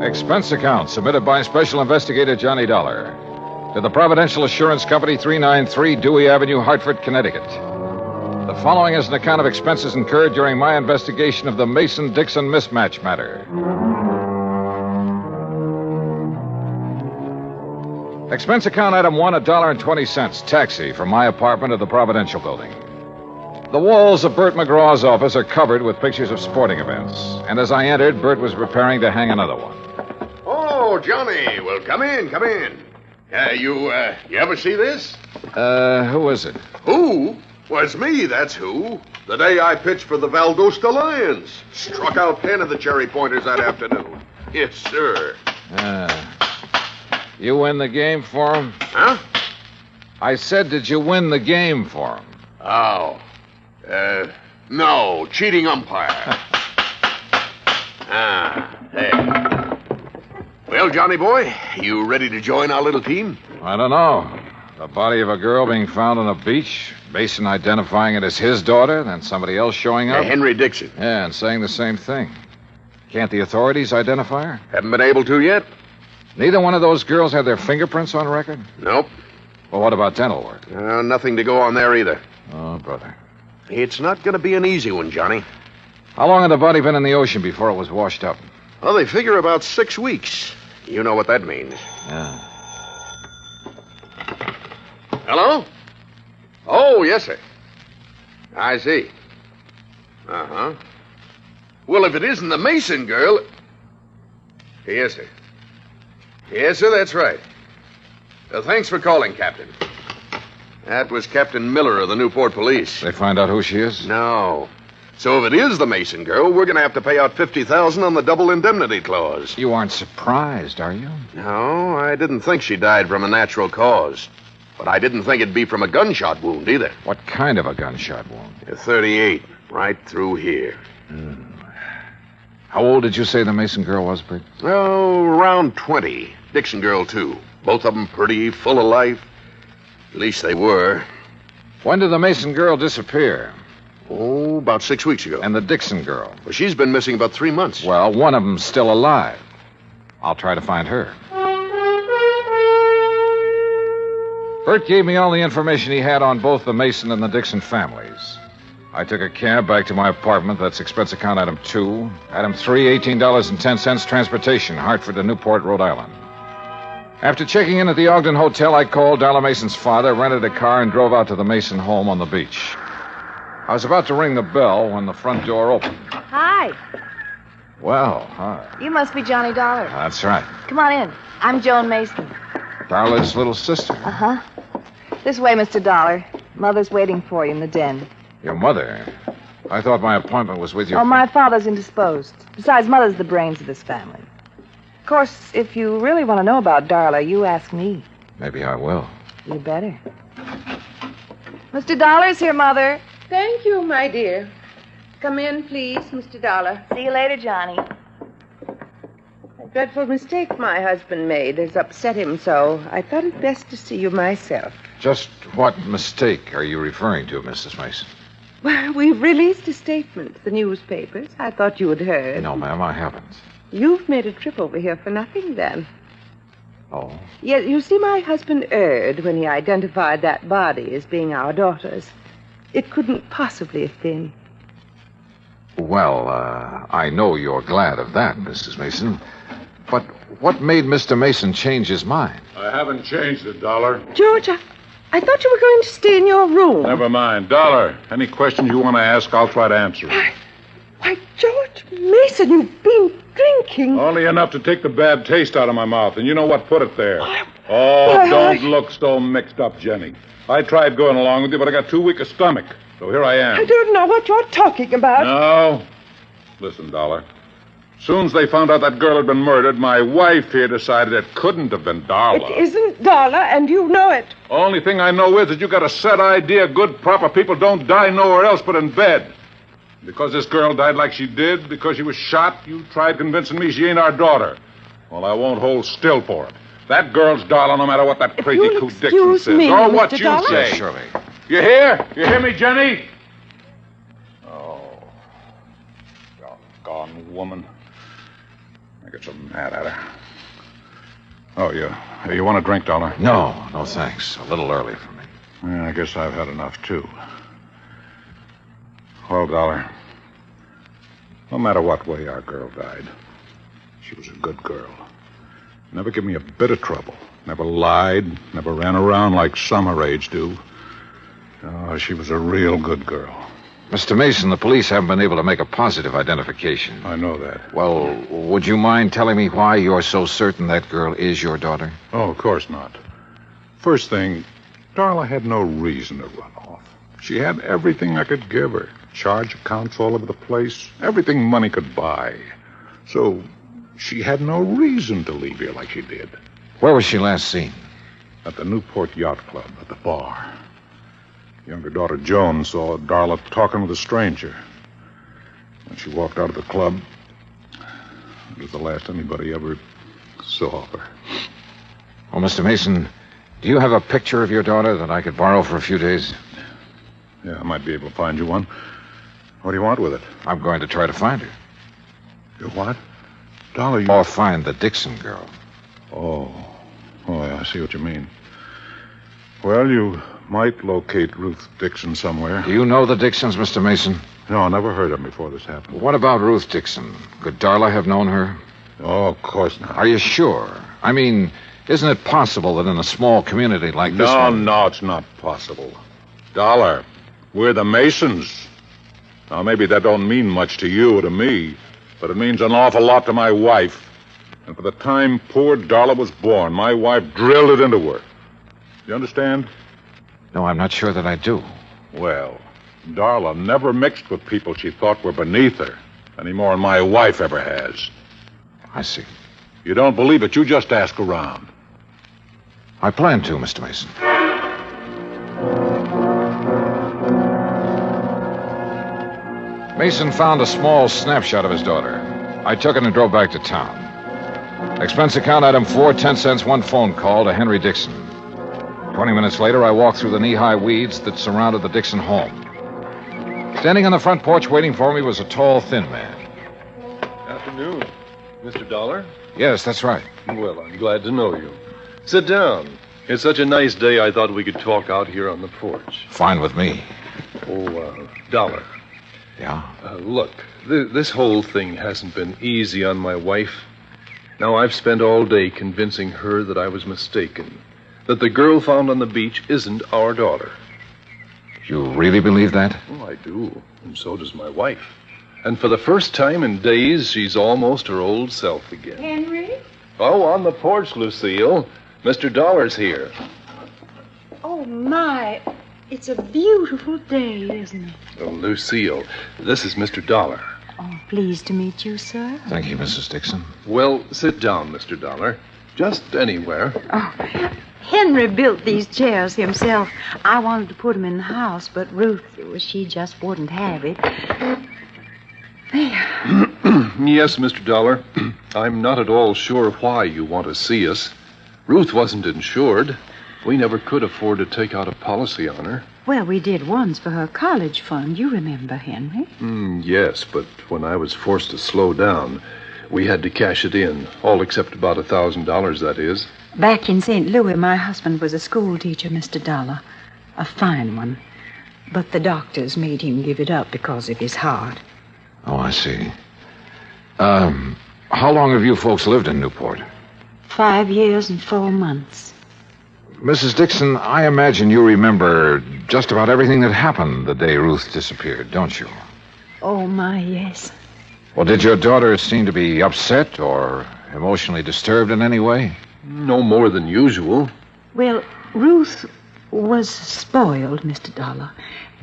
I: Expense account submitted by Special Investigator Johnny Dollar to the Providential Assurance Company, 393 Dewey Avenue, Hartford, Connecticut. The following is an account of expenses incurred during my investigation of the Mason-Dixon mismatch matter. Expense account item 1, $1.20, taxi from my apartment to the Providential Building. The walls of Bert McGraw's office are covered with pictures of sporting events, and as I entered, Bert was preparing to hang another one.
L: Oh, Johnny. Well, come in, come in. You ever see this?
I: Who is it?
L: Who? Well, it's me, that's who. The day I pitched for the Valdosta Lions. Struck out 10 of the cherry pointers that afternoon. Yes, sir.
I: You win the game for him?
L: Huh?
I: I said, did you win the game for him?
L: Oh. No. Cheating umpire. Hey. Well, Johnny boy, you ready to join our little team?
I: I don't know. The body of a girl being found on a beach, Mason identifying it as his daughter, then somebody else showing up.
L: Henry Dixon.
I: Yeah, and saying the same thing. Can't the authorities identify her?
L: Haven't been able to yet.
I: Neither one of those girls had their fingerprints on record?
L: Nope.
I: Well, what about dental work?
L: Nothing to go on there either.
I: Oh, brother.
L: It's not going to be an easy one, Johnny.
I: How long had the body been in the ocean before it was washed up?
L: Well, they figure about 6 weeks. You know what that means.
I: Yeah.
L: Hello? Oh, yes, sir. I see. Uh-huh. Well, if it isn't the Mason girl... Yes, sir. Yes, sir, that's right. Thanks for calling, Captain. That was Captain Miller of the Newport Police.
I: They find out who she is?
L: No. So if it is the Mason girl, we're going to have to pay out $50,000 on the double indemnity clause.
I: You aren't surprised, are you?
L: No, I didn't think she died from a natural cause. But I didn't think it'd be from a gunshot wound either.
I: What kind of a gunshot wound?
L: A 38, right through here.
I: How old did you say the Mason girl was, Bert?
L: Oh, around 20. Dixon girl, too. Both of them pretty, full of life. At least they were.
I: When did the Mason girl disappear?
L: Oh, about 6 weeks ago.
I: And the Dixon girl?
L: Well, she's been missing about 3 months.
I: Well, one of them's still alive. I'll try to find her. Bert gave me all the information he had on both the Mason and the Dixon families. I took a cab back to my apartment. That's expense account item 2. Item 3, $18.10 transportation, Hartford to Newport, Rhode Island. After checking in at the Ogden Hotel, I called Darla Mason's father, rented a car, and drove out to the Mason home on the beach. I was about to ring the bell when the front door opened.
T: Hi.
I: Well, hi.
T: You must be Johnny Dollar.
I: That's right.
T: Come on in. I'm Joan Mason.
I: Darla's little sister.
T: Uh-huh. This way, Mr. Dollar. Mother's waiting for you in the den.
I: Your mother? I thought my appointment was with your...
T: Oh, my father's indisposed. Besides, Mother's the brains of this family. Of course, if you really want to know about Darla, you ask me.
I: Maybe I will.
T: You better. Mr. Dollar's here, Mother.
D: Thank you, my dear. Come in, please, Mr. Dollar.
T: See you later, Johnny.
D: A dreadful mistake my husband made has upset him so. I thought it best to see you myself.
I: Just what mistake are you referring to, Mrs. Mason?
D: Well, we've released a statement to the newspapers. I thought you had heard.
I: No, ma'am, I haven't.
D: You've made a trip over here for nothing, then.
I: Oh?
D: Yeah, you see, my husband erred when he identified that body as being our daughter's. It couldn't possibly have been.
I: Well, I know you're glad of that, Mrs. Mason. But what made Mr. Mason change his mind?
U: I haven't changed it, Dollar.
D: George, I thought you were going to stay in your room.
U: Never mind. Dollar, any questions you want to ask, I'll try to answer them.
D: Why, George Mason, you've been drinking.
U: Only enough to take the bad taste out of my mouth, and you know what put it there. Don't look so mixed up, Jenny. I tried going along with you, but I got too weak a stomach. So here I am.
D: I don't know what you're talking about.
U: No. Listen, Dollar. Soon as they found out that girl had been murdered, my wife here decided it couldn't have been Darla.
D: It isn't Darla, and you know it.
U: Only thing I know is that you got a set idea good, proper people don't die nowhere else but in bed. Because this girl died like she did, because she was shot, you tried convincing me she ain't our daughter. Well, I won't hold still for it. That girl's Darla, no matter what that crazy coot Dixon says.
D: Me,
U: or what
D: Mr.
U: you
D: Dollar?
U: say.
I: Yes, surely.
U: You hear? You hear me, Jenny? Oh. Doggone woman. I get so mad at her. Oh, you want a drink, Dollar?
I: No, thanks. A little early for me.
U: Yeah, I guess I've had enough, too. Well, Dollar, no matter what way our girl died, she was a good girl. Never gave me a bit of trouble. Never lied, never ran around like some her age do. Oh, she was a real good girl.
I: Mr. Mason, the police haven't been able to make a positive identification.
U: I know that.
I: Well, would you mind telling me why you're so certain that girl is your daughter?
U: Oh, of course not. First thing, Darla had no reason to run off. She had everything I could give her. Charge accounts all over the place. Everything money could buy. So she had no reason to leave here like she did.
I: Where was she last seen?
U: At the Newport Yacht Club, at the bar. Younger daughter Joan saw Darla talking with a stranger. When she walked out of the club, it was the last anybody ever saw of her.
I: Well, Mr. Mason, do you have a picture of your daughter that I could borrow for a few days?
U: Yeah, I might be able to find you one. What do you want with it?
I: I'm going to try to find her.
U: You what? Dollar, you...
I: Or find the Dixon girl.
U: Oh, yeah, I see what you mean. Well, you might locate Ruth Dixon somewhere.
I: Do you know the Dixons, Mr. Mason?
U: No, I never heard of them before this happened.
I: What about Ruth Dixon? Could Darla have known her?
U: Oh, of course not.
I: Are you sure? I mean, isn't it possible that in a small community like this one...
U: No, it's not possible. Dollar, we're the Masons. Now, maybe that don't mean much to you or to me, but it means an awful lot to my wife. And for the time poor Darla was born, my wife drilled it into her. You understand?
I: No, I'm not sure that I do.
U: Well, Darla never mixed with people she thought were beneath her, any more than my wife ever has.
I: I see.
U: You don't believe it, you just ask around.
I: I plan to, Mr. Mason. Mason found a small snapshot of his daughter. I took it and drove back to town. Expense account item 4, 10 cents, one phone call to Henry Dixon. 20 minutes later, I walked through the knee-high weeds that surrounded the Dixon home. Standing on the front porch waiting for me was a tall, thin man.
F: Afternoon. Mr. Dollar?
I: Yes, that's right.
F: Well, I'm glad to know you. Sit down. It's such a nice day, I thought we could talk out here on the porch.
I: Fine with me.
F: Dollar.
I: Yeah?
F: Look, this whole thing hasn't been easy on my wife. Now, I've spent all day convincing her that I was mistaken, that the girl found on the beach isn't our daughter.
I: You really believe that?
F: Oh, I do, and so does my wife. And for the first time in days, she's almost her old self again.
D: Henry?
F: Oh, on the porch, Lucille. Mr. Dollar's here.
D: Oh, my.
J: It's a beautiful day, isn't it?
F: Oh, Lucille, this is Mr. Dollar.
J: Oh, pleased to meet you, sir.
I: Thank you, Mrs. Dixon.
F: Well, sit down, Mr. Dollar. Just anywhere.
J: Oh, Henry built these chairs himself. I wanted to put them in the house, but Ruth, she just wouldn't have it.
F: Yes, Mr. Dollar. I'm not at all sure why you want to see us. Ruth wasn't insured. We never could afford to take out a policy on her.
J: Well, we did once for her college fund. You remember, Henry?
F: Yes, but when I was forced to slow down, we had to cash it in. All except about $1,000, that is.
J: Back in St. Louis, my husband was a school teacher, Mr. Dollar. A fine one. But the doctors made him give it up because of his heart.
I: Oh, I see. How long have you folks lived in Newport?
J: 5 years and 4 months.
I: Mrs. Dixon, I imagine you remember just about everything that happened the day Ruth disappeared, don't you?
J: Oh, my, yes.
I: Well, did your daughter seem to be upset or emotionally disturbed in any way?
F: No more than usual.
J: Well, Ruth was spoiled, Mr. Dollar.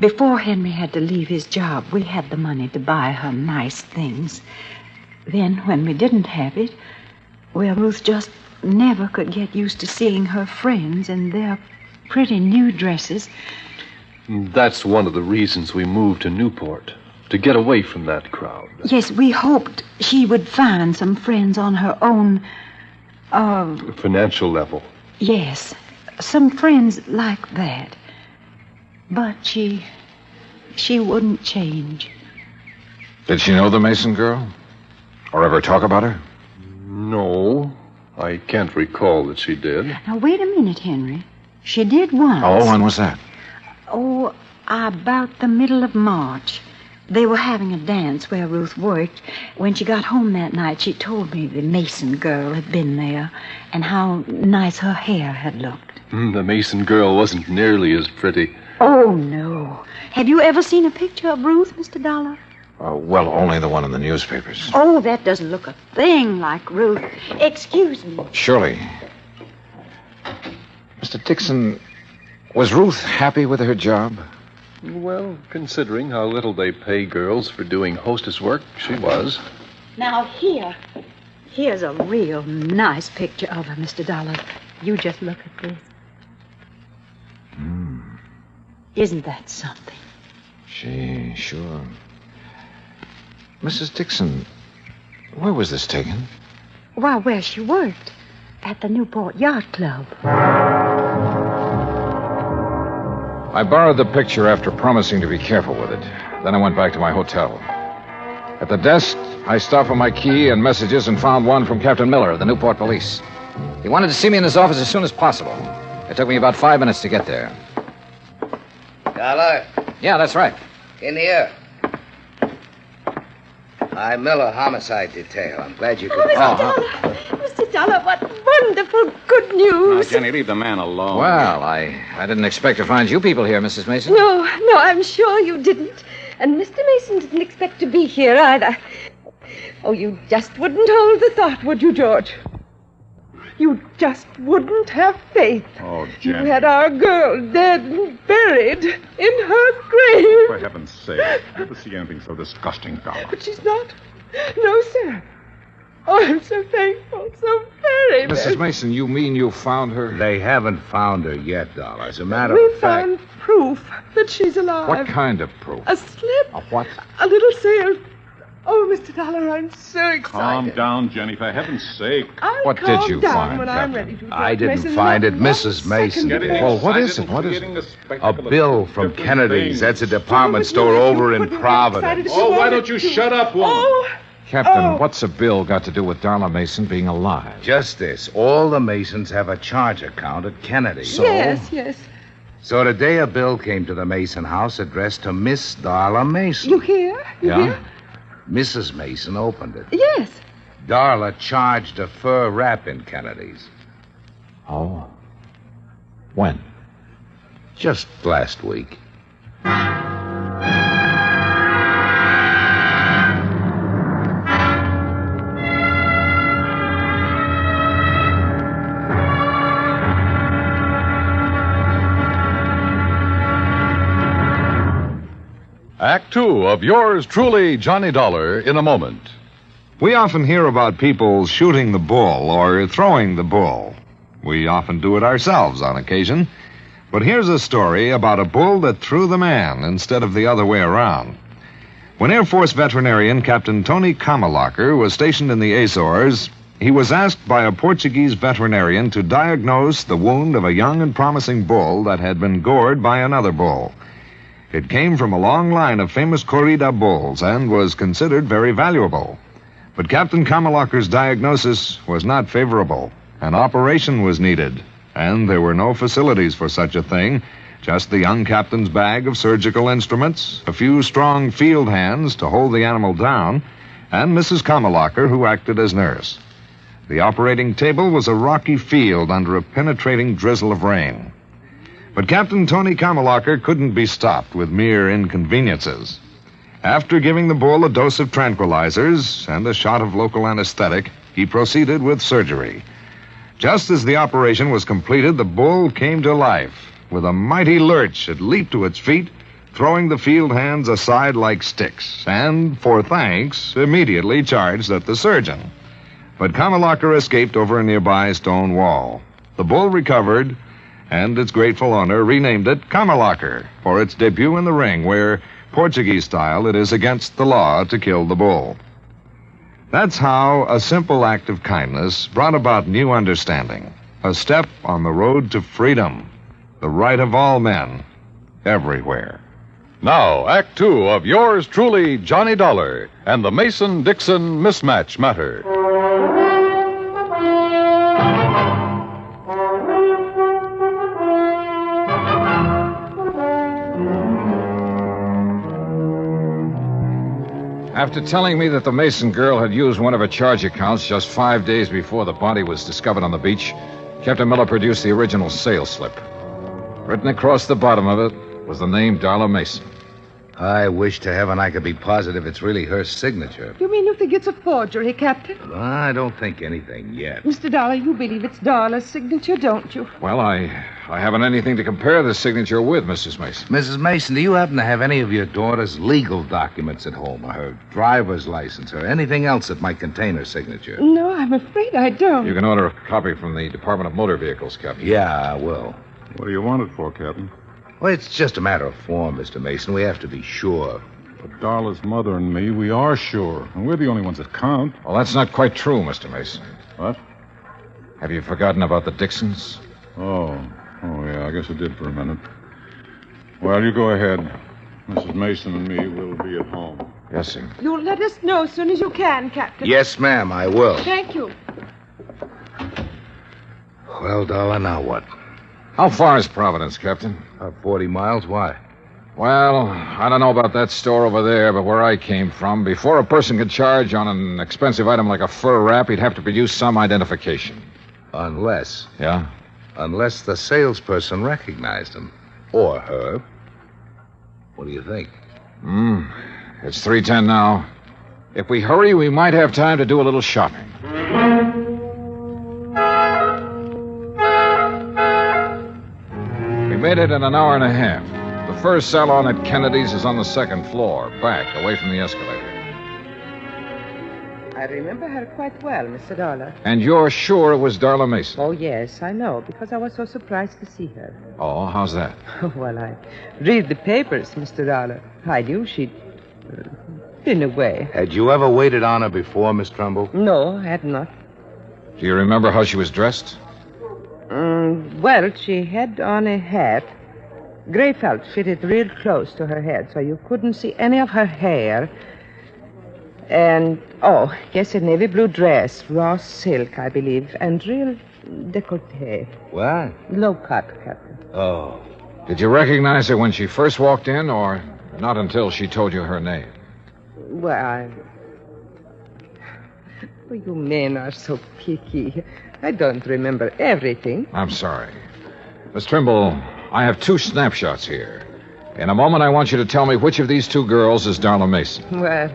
J: Before Henry had to leave his job, we had the money to buy her nice things. Then, when we didn't have it, well, Ruth just never could get used to seeing her friends in their pretty new dresses.
F: That's one of the reasons we moved to Newport, to get away from that crowd.
J: Yes, we hoped she would find some friends on her own,
F: financial level.
J: Yes, some friends like that. But she wouldn't change.
I: Did she know the Mason girl? Or ever talk about her?
F: No, I can't recall that she did.
J: Now, wait a minute, Henry. She did once.
I: Oh, when was that?
J: Oh, about the middle of March. They were having a dance where Ruth worked. When she got home that night, she told me the Mason girl had been there and how nice her hair had looked.
F: The Mason girl wasn't nearly as pretty.
J: Oh, no. Have you ever seen a picture of Ruth, Mr. Dollar?
I: Well, only the one in the newspapers.
J: Oh, that doesn't look a thing like Ruth. Excuse me.
I: Surely. Mr. Dixon, was Ruth happy with her job?
F: Well, considering how little they pay girls for doing hostess work, she was.
J: Now, here's a real nice picture of her, Mr. Dollar. You just look at this. Isn't that something?
I: Sure. Mrs. Dixon, where was this taken?
J: Why, where she worked. At the Newport Yacht Club.
I: I borrowed the picture after promising to be careful with it. Then I went back to my hotel. At the desk, I stopped for my key and messages and found one from Captain Miller of the Newport Police.
M: He wanted to see me in his office as soon as possible. It took me about 5 minutes to get there.
K: Dollar?
M: Yeah, that's right.
K: In here. I'm Miller, homicide detail. I'm glad you could...
J: Oh, Mr. Dollar! Mr. Dollar, what wonderful good news!
H: Now, Jenny, leave the man alone.
M: Well, I didn't expect to find you people here, Mrs. Mason.
P: No, I'm sure you didn't. And Mr. Mason didn't expect to be here either. Oh, you just wouldn't hold the thought, would you, George? You just wouldn't have faith.
U: Oh,
P: You
U: Jenny.
P: had our girl dead and buried in her grave.
U: For heaven's sake, never see anything so disgusting, Dollar.
P: But she's not. No, sir. Oh, I'm so thankful, so very,
I: Mrs. Mason, you mean you found her?
K: They haven't found her yet, Dollar. As a matter
P: We
K: of fact...
P: found proof that she's alive.
I: What kind of proof?
P: A slip.
I: A what?
P: A little sail. Oh, Mr. Dollar, I'm so excited.
U: Calm down, Jenny, for heaven's sake.
P: I'll
I: What did
P: calm
I: you
P: down
I: find,
P: when
I: Captain?
P: I'm ready to.
K: I didn't
P: Mason,
K: find it.
P: not
K: Mrs. Mason
P: second.
K: did.
U: Well, what is it? What is it?
K: A bill from Kennedy's. That's a department store over in Providence.
U: Oh, why don't you shut up, woman?
P: Oh,
I: Captain, what's a bill got to do with Darla Mason being alive?
K: Just this. All the Masons have a charge account at Kennedy's.
P: yes.
K: So today a bill came to the Mason house addressed to Miss Darla Mason.
P: You hear? You hear?
K: Mrs. Mason opened it.
P: Yes.
K: Darla charged a fur wrap in Kennedy's.
I: Oh. When?
K: Just last week.
Q: Act Two of yours truly, Johnny Dollar, in a moment.
O: We often hear about people shooting the bull or throwing the bull. We often do it ourselves on occasion. But here's a story about a bull that threw the man instead of the other way around. When Air Force veterinarian Captain Tony Kamalacher was stationed in the Azores, he was asked by a Portuguese veterinarian to diagnose the wound of a young and promising bull that had been gored by another bull. It came from a long line of famous corrida bulls and was considered very valuable. But Captain Kamalacher's diagnosis was not favorable. An operation was needed, and there were no facilities for such a thing, just the young captain's bag of surgical instruments, a few strong field hands to hold the animal down, and Mrs. Kamalacher, who acted as nurse. The operating table was a rocky field under a penetrating drizzle of rain. But Captain Tony Kamalacher couldn't be stopped with mere inconveniences. After giving the bull a dose of tranquilizers and a shot of local anesthetic, he proceeded with surgery. Just as the operation was completed, the bull came to life. With a mighty lurch, it leaped to its feet, throwing the field hands aside like sticks, and, for thanks, immediately charged at the surgeon. But Kamalacher escaped over a nearby stone wall. The bull recovered, and its grateful owner renamed it Kamalacher for its debut in the ring, where, Portuguese style, it is against the law to kill the bull. That's how a simple act of kindness brought about new understanding, a step on the road to freedom, the right of all men, everywhere.
Q: Now, Act Two of yours truly, Johnny Dollar, and the Mason-Dixon mismatch matter.
I: After telling me that the Mason girl had used one of her charge accounts just 5 days before the body was discovered on the beach, Captain Miller produced the original sales slip. Written across the bottom of it was the name Darla Mason.
K: I wish to heaven I could be positive it's really her signature.
P: You mean you think it's a forgery, Captain?
K: I don't think anything yet.
P: Mr. Dollar, you believe it's Darla's signature, don't you?
I: Well, I haven't anything to compare the signature with, Mrs. Mason.
K: Mrs. Mason, do you happen to have any of your daughter's legal documents at home, or her driver's license, or anything else that might contain her signature?
P: No, I'm afraid I don't.
I: You can order a copy from the Department of Motor Vehicles, Captain.
K: Yeah, I will.
U: What do you want it for, Captain?
K: Well, it's just a matter of form, Mr. Mason. We have to be sure.
U: For Darla's mother and me, we are sure. And we're the only ones that count.
I: Well, that's not quite true, Mr. Mason.
U: What?
I: Have you forgotten about the Dixons?
U: Oh, yeah, I guess I did for a minute. Well, you go ahead. Mrs. Mason and me will be at home.
I: Yes, sir.
P: You'll let us know as soon as you can, Captain.
K: Yes, ma'am, I will.
P: Thank you.
K: Well, Darla, now what?
I: How far is Providence, Captain?
K: 40 miles. Why?
I: Well, I don't know about that store over there, but where I came from, before a person could charge on an expensive item like a fur wrap, he'd have to produce some identification.
K: Unless.
I: Yeah?
K: Unless the salesperson recognized him. Or her. What do you think?
I: It's 3:10 now. If we hurry, we might have time to do a little shopping. We made it in an hour and a half. The first salon at Kennedy's is on the second floor, back, away from the escalator.
T: I remember her quite well, Mr. Dollar.
I: And you're sure it was Darla Mason?
T: Oh, yes, I know, because I was so surprised to see her.
I: Oh, how's that?
T: Well, I read the papers, Mr. Dollar. I knew she'd been away.
K: Had you ever waited on her before, Miss Trumbull?
T: No, I had not.
I: Do you remember how she was dressed?
T: Well, she had on a hat. Gray felt fitted real close to her head, so you couldn't see any of her hair. And, yes, a navy blue dress, raw silk, I believe, and real décolleté.
K: What?
T: Low cut, Captain.
K: Oh.
I: Did you recognize her when she first walked in, or not until she told you her name?
T: Well, you men are so picky. I don't remember everything.
I: I'm sorry. Miss Trimble, I have 2 snapshots here. In a moment, I want you to tell me which of these 2 girls is Darla Mason.
T: Well,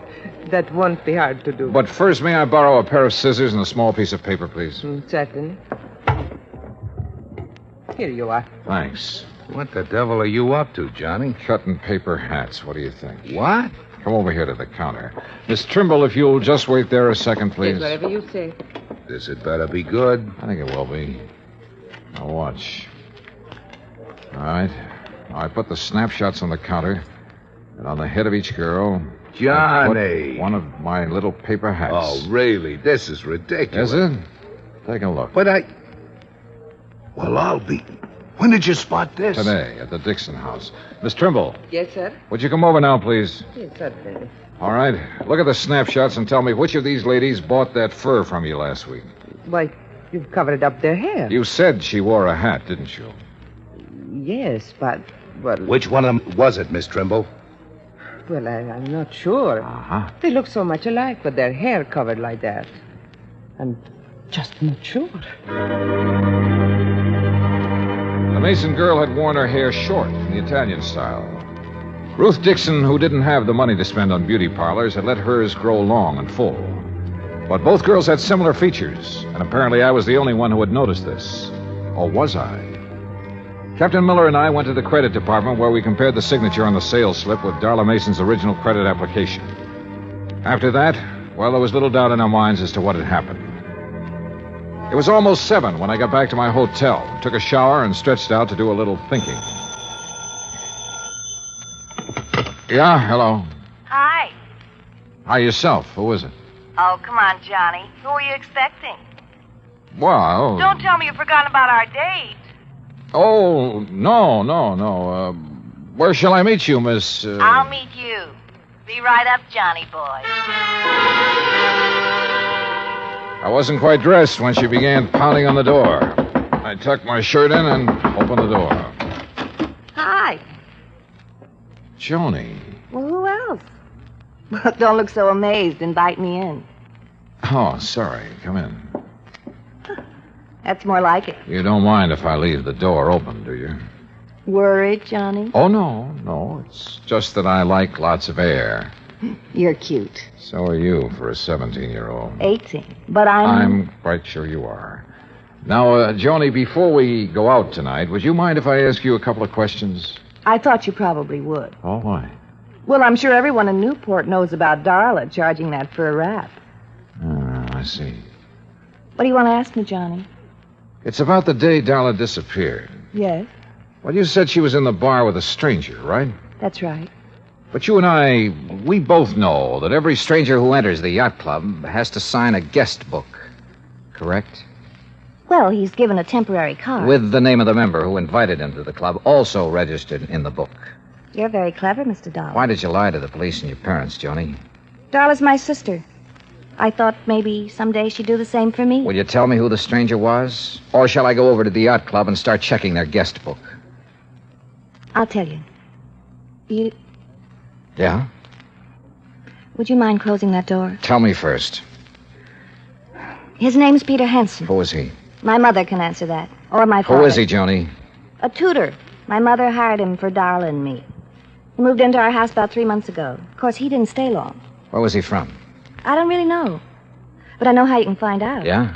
T: that won't be hard to do.
I: But first, may I borrow a pair of scissors and a small piece of paper, please?
T: Certainly. Here you are.
I: Thanks.
K: What the devil are you up to, Johnny?
I: Cutting paper hats. What do you think?
K: What?
I: Come over here to the counter. Miss Trimble, if you'll just wait there a second, please.
T: Yes, whatever you say.
K: This had better be good.
I: I think it will be. Now watch. All right. I put the snapshots on the counter, and on the head of each girl,
K: Johnny.
I: one of my little paper hats.
K: Oh, really? This is ridiculous.
I: Is it? Take a look.
K: But Well, I'll be... When did you spot this?
I: Today, at the Dixon house. Miss Trimble,
T: Yes, sir?
I: would you come over now, please?
T: Yes, certainly.
I: All right. Look at the snapshots and tell me which of these ladies bought that fur from you last week.
T: Why, you've covered up their hair.
I: You said she wore a hat, didn't you?
T: Yes, but... Well,
K: Which one of them was it, Miss Trimble?
T: well, I'm not sure.
I: Uh-huh.
T: They look so much alike with their hair covered like that. I'm just not sure.
I: The Mason girl had worn her hair short in the Italian style. Ruth Dixon, who didn't have the money to spend on beauty parlors, had let hers grow long and full. But both girls had similar features, and apparently I was the only one who had noticed this. Or was I? Captain Miller and I went to the credit department where we compared the signature on the sales slip with Darla Mason's original credit application. After that, well, there was little doubt in our minds as to what had happened. It was almost 7 when I got back to my hotel, took a shower, and stretched out to do a little thinking. Yeah, hello.
B: Hi.
I: Hi, yourself. Who is it?
B: Oh, come on, Johnny. Who are you expecting?
I: Well...
B: Don't tell me you've forgotten about our date.
I: Oh, no. Where shall I meet you, Miss...
B: I'll meet you. Be right up, Johnny boy.
I: I wasn't quite dressed when she began pounding on the door. I tucked my shirt in and opened the door.
E: Hi.
I: Joni.
E: Well, who else? Well, don't look so amazed. Invite me in.
I: Oh, sorry. Come in.
E: That's more like it.
I: You don't mind if I leave the door open, do you?
E: Worried, Johnny?
I: Oh, no. It's just that I like lots of air.
E: You're cute.
I: So are you for a 17-year-old.
E: 18. But
I: I'm quite sure you are. Now, Joni, before we go out tonight, would you mind if I ask you a couple of questions?
E: I thought you probably would.
I: Oh, why?
E: Well, I'm sure everyone in Newport knows about Darla charging that for a wrap.
I: I see.
E: What do you want to ask me, Johnny?
I: It's about the day Darla disappeared.
E: Yes,
I: Well, you said she was in the bar with a stranger, right?
E: that's right.
M: But you and I, we both know that every stranger who enters the yacht club has to sign a guest book. Correct?
E: Well, he's given a temporary card.
M: With the name of the member who invited him to the club also registered in the book.
E: You're very clever, Mr. Dollar.
M: Why did you lie to the police and your parents, Joni?
E: Darla's my sister. I thought maybe someday she'd do the same for me.
M: Will you tell me who the stranger was? Or shall I go over to the yacht club and start checking their guest book?
E: I'll tell you.
M: Yeah?
E: Would you mind closing that door?
M: Tell me first.
E: His name's Peter Henson.
M: Who is he?
E: My mother can answer that. Or my father.
M: Who is he, Joni?
E: A tutor. My mother hired him for Darla and me. He moved into our house about 3 months ago. Of course, he didn't stay long.
M: Where was he from?
E: I don't really know. But I know how you can find out.
M: Yeah?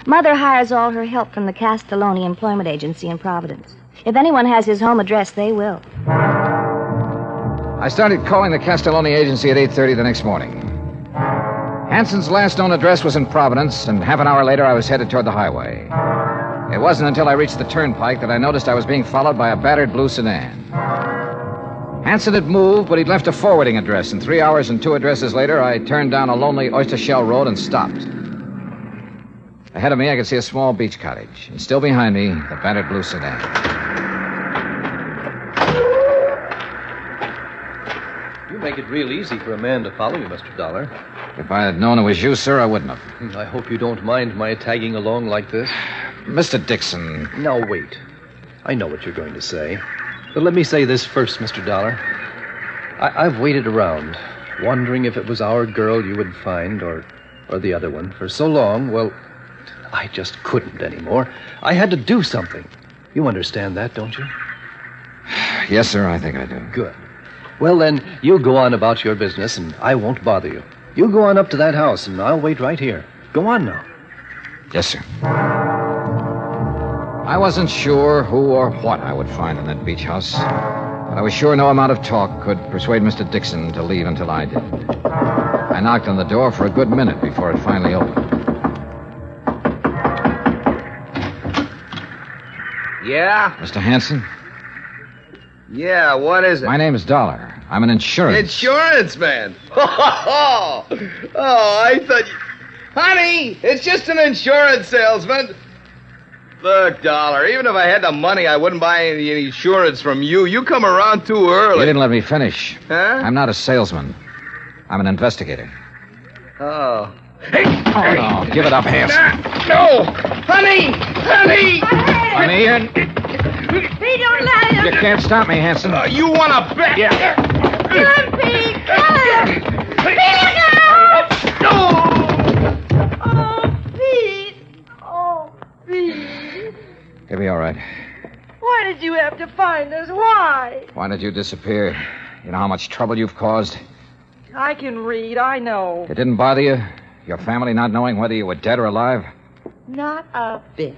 E: Mother hires all her help from the Castelloni Employment Agency in Providence. If anyone has his home address, they will.
M: I started calling the Castelloni agency at 8:30 the next morning. Hanson's last known address was in Providence, and half an hour later I was headed toward the highway. It wasn't until I reached the turnpike that I noticed I was being followed by a battered blue sedan. Hanson had moved, but he'd left a forwarding address, and 3 hours and 2 addresses later, I turned down a lonely oyster shell road and stopped. Ahead of me, I could see a small beach cottage, and still behind me, the battered blue sedan.
F: You make it real easy for a man to follow you, Mr. Dollar.
M: If I had known it was you, sir, I wouldn't have.
F: I hope you don't mind my tagging along like this.
M: Mr. Dixon.
F: Now, wait. I know what you're going to say. But let me say this first, Mr. Dollar. I've waited around, wondering if it was our girl you would find, or the other one, for so long. Well, I just couldn't anymore. I had to do something. You understand that, don't you?
M: Yes, sir, I think I do.
F: Good. Well, then, you go on about your business, and I won't bother you. You go on up to that house, and I'll wait right here. Go on now.
M: Yes, sir.
F: I wasn't sure who or what I would find in that beach house, but I was sure no amount of talk could persuade Mr. Dixon to leave until I did. I knocked on the door for a good minute before it finally opened.
S: Yeah?
F: Mr. Hanson?
S: Yeah, what is it?
F: My name is Dollar. I'm an insurance...
S: Insurance man? Oh, I thought you... Honey, it's just an insurance salesman. Look, Dollar, even if I had the money, I wouldn't buy any insurance from you. You come around too early.
F: You didn't let me finish.
S: Huh?
F: I'm not a salesman. I'm an investigator.
S: Oh.
F: Hey! Oh, no. Give it up, Hanson.
S: No! Honey! Honey!
F: Honey,
E: Pete, don't let him.
F: you can't stop me, Hanson.
S: You want to bet?
F: Yeah.
E: Come, Pete, come. Pete, no! Oh, Pete. Oh, Pete.
F: You'll be all right.
P: Why did you have to find us? Why?
F: Why did you disappear? You know how much trouble you've caused?
P: I can read, I know.
F: It didn't bother you? Your family not knowing whether you were dead or alive?
R: Not a bit.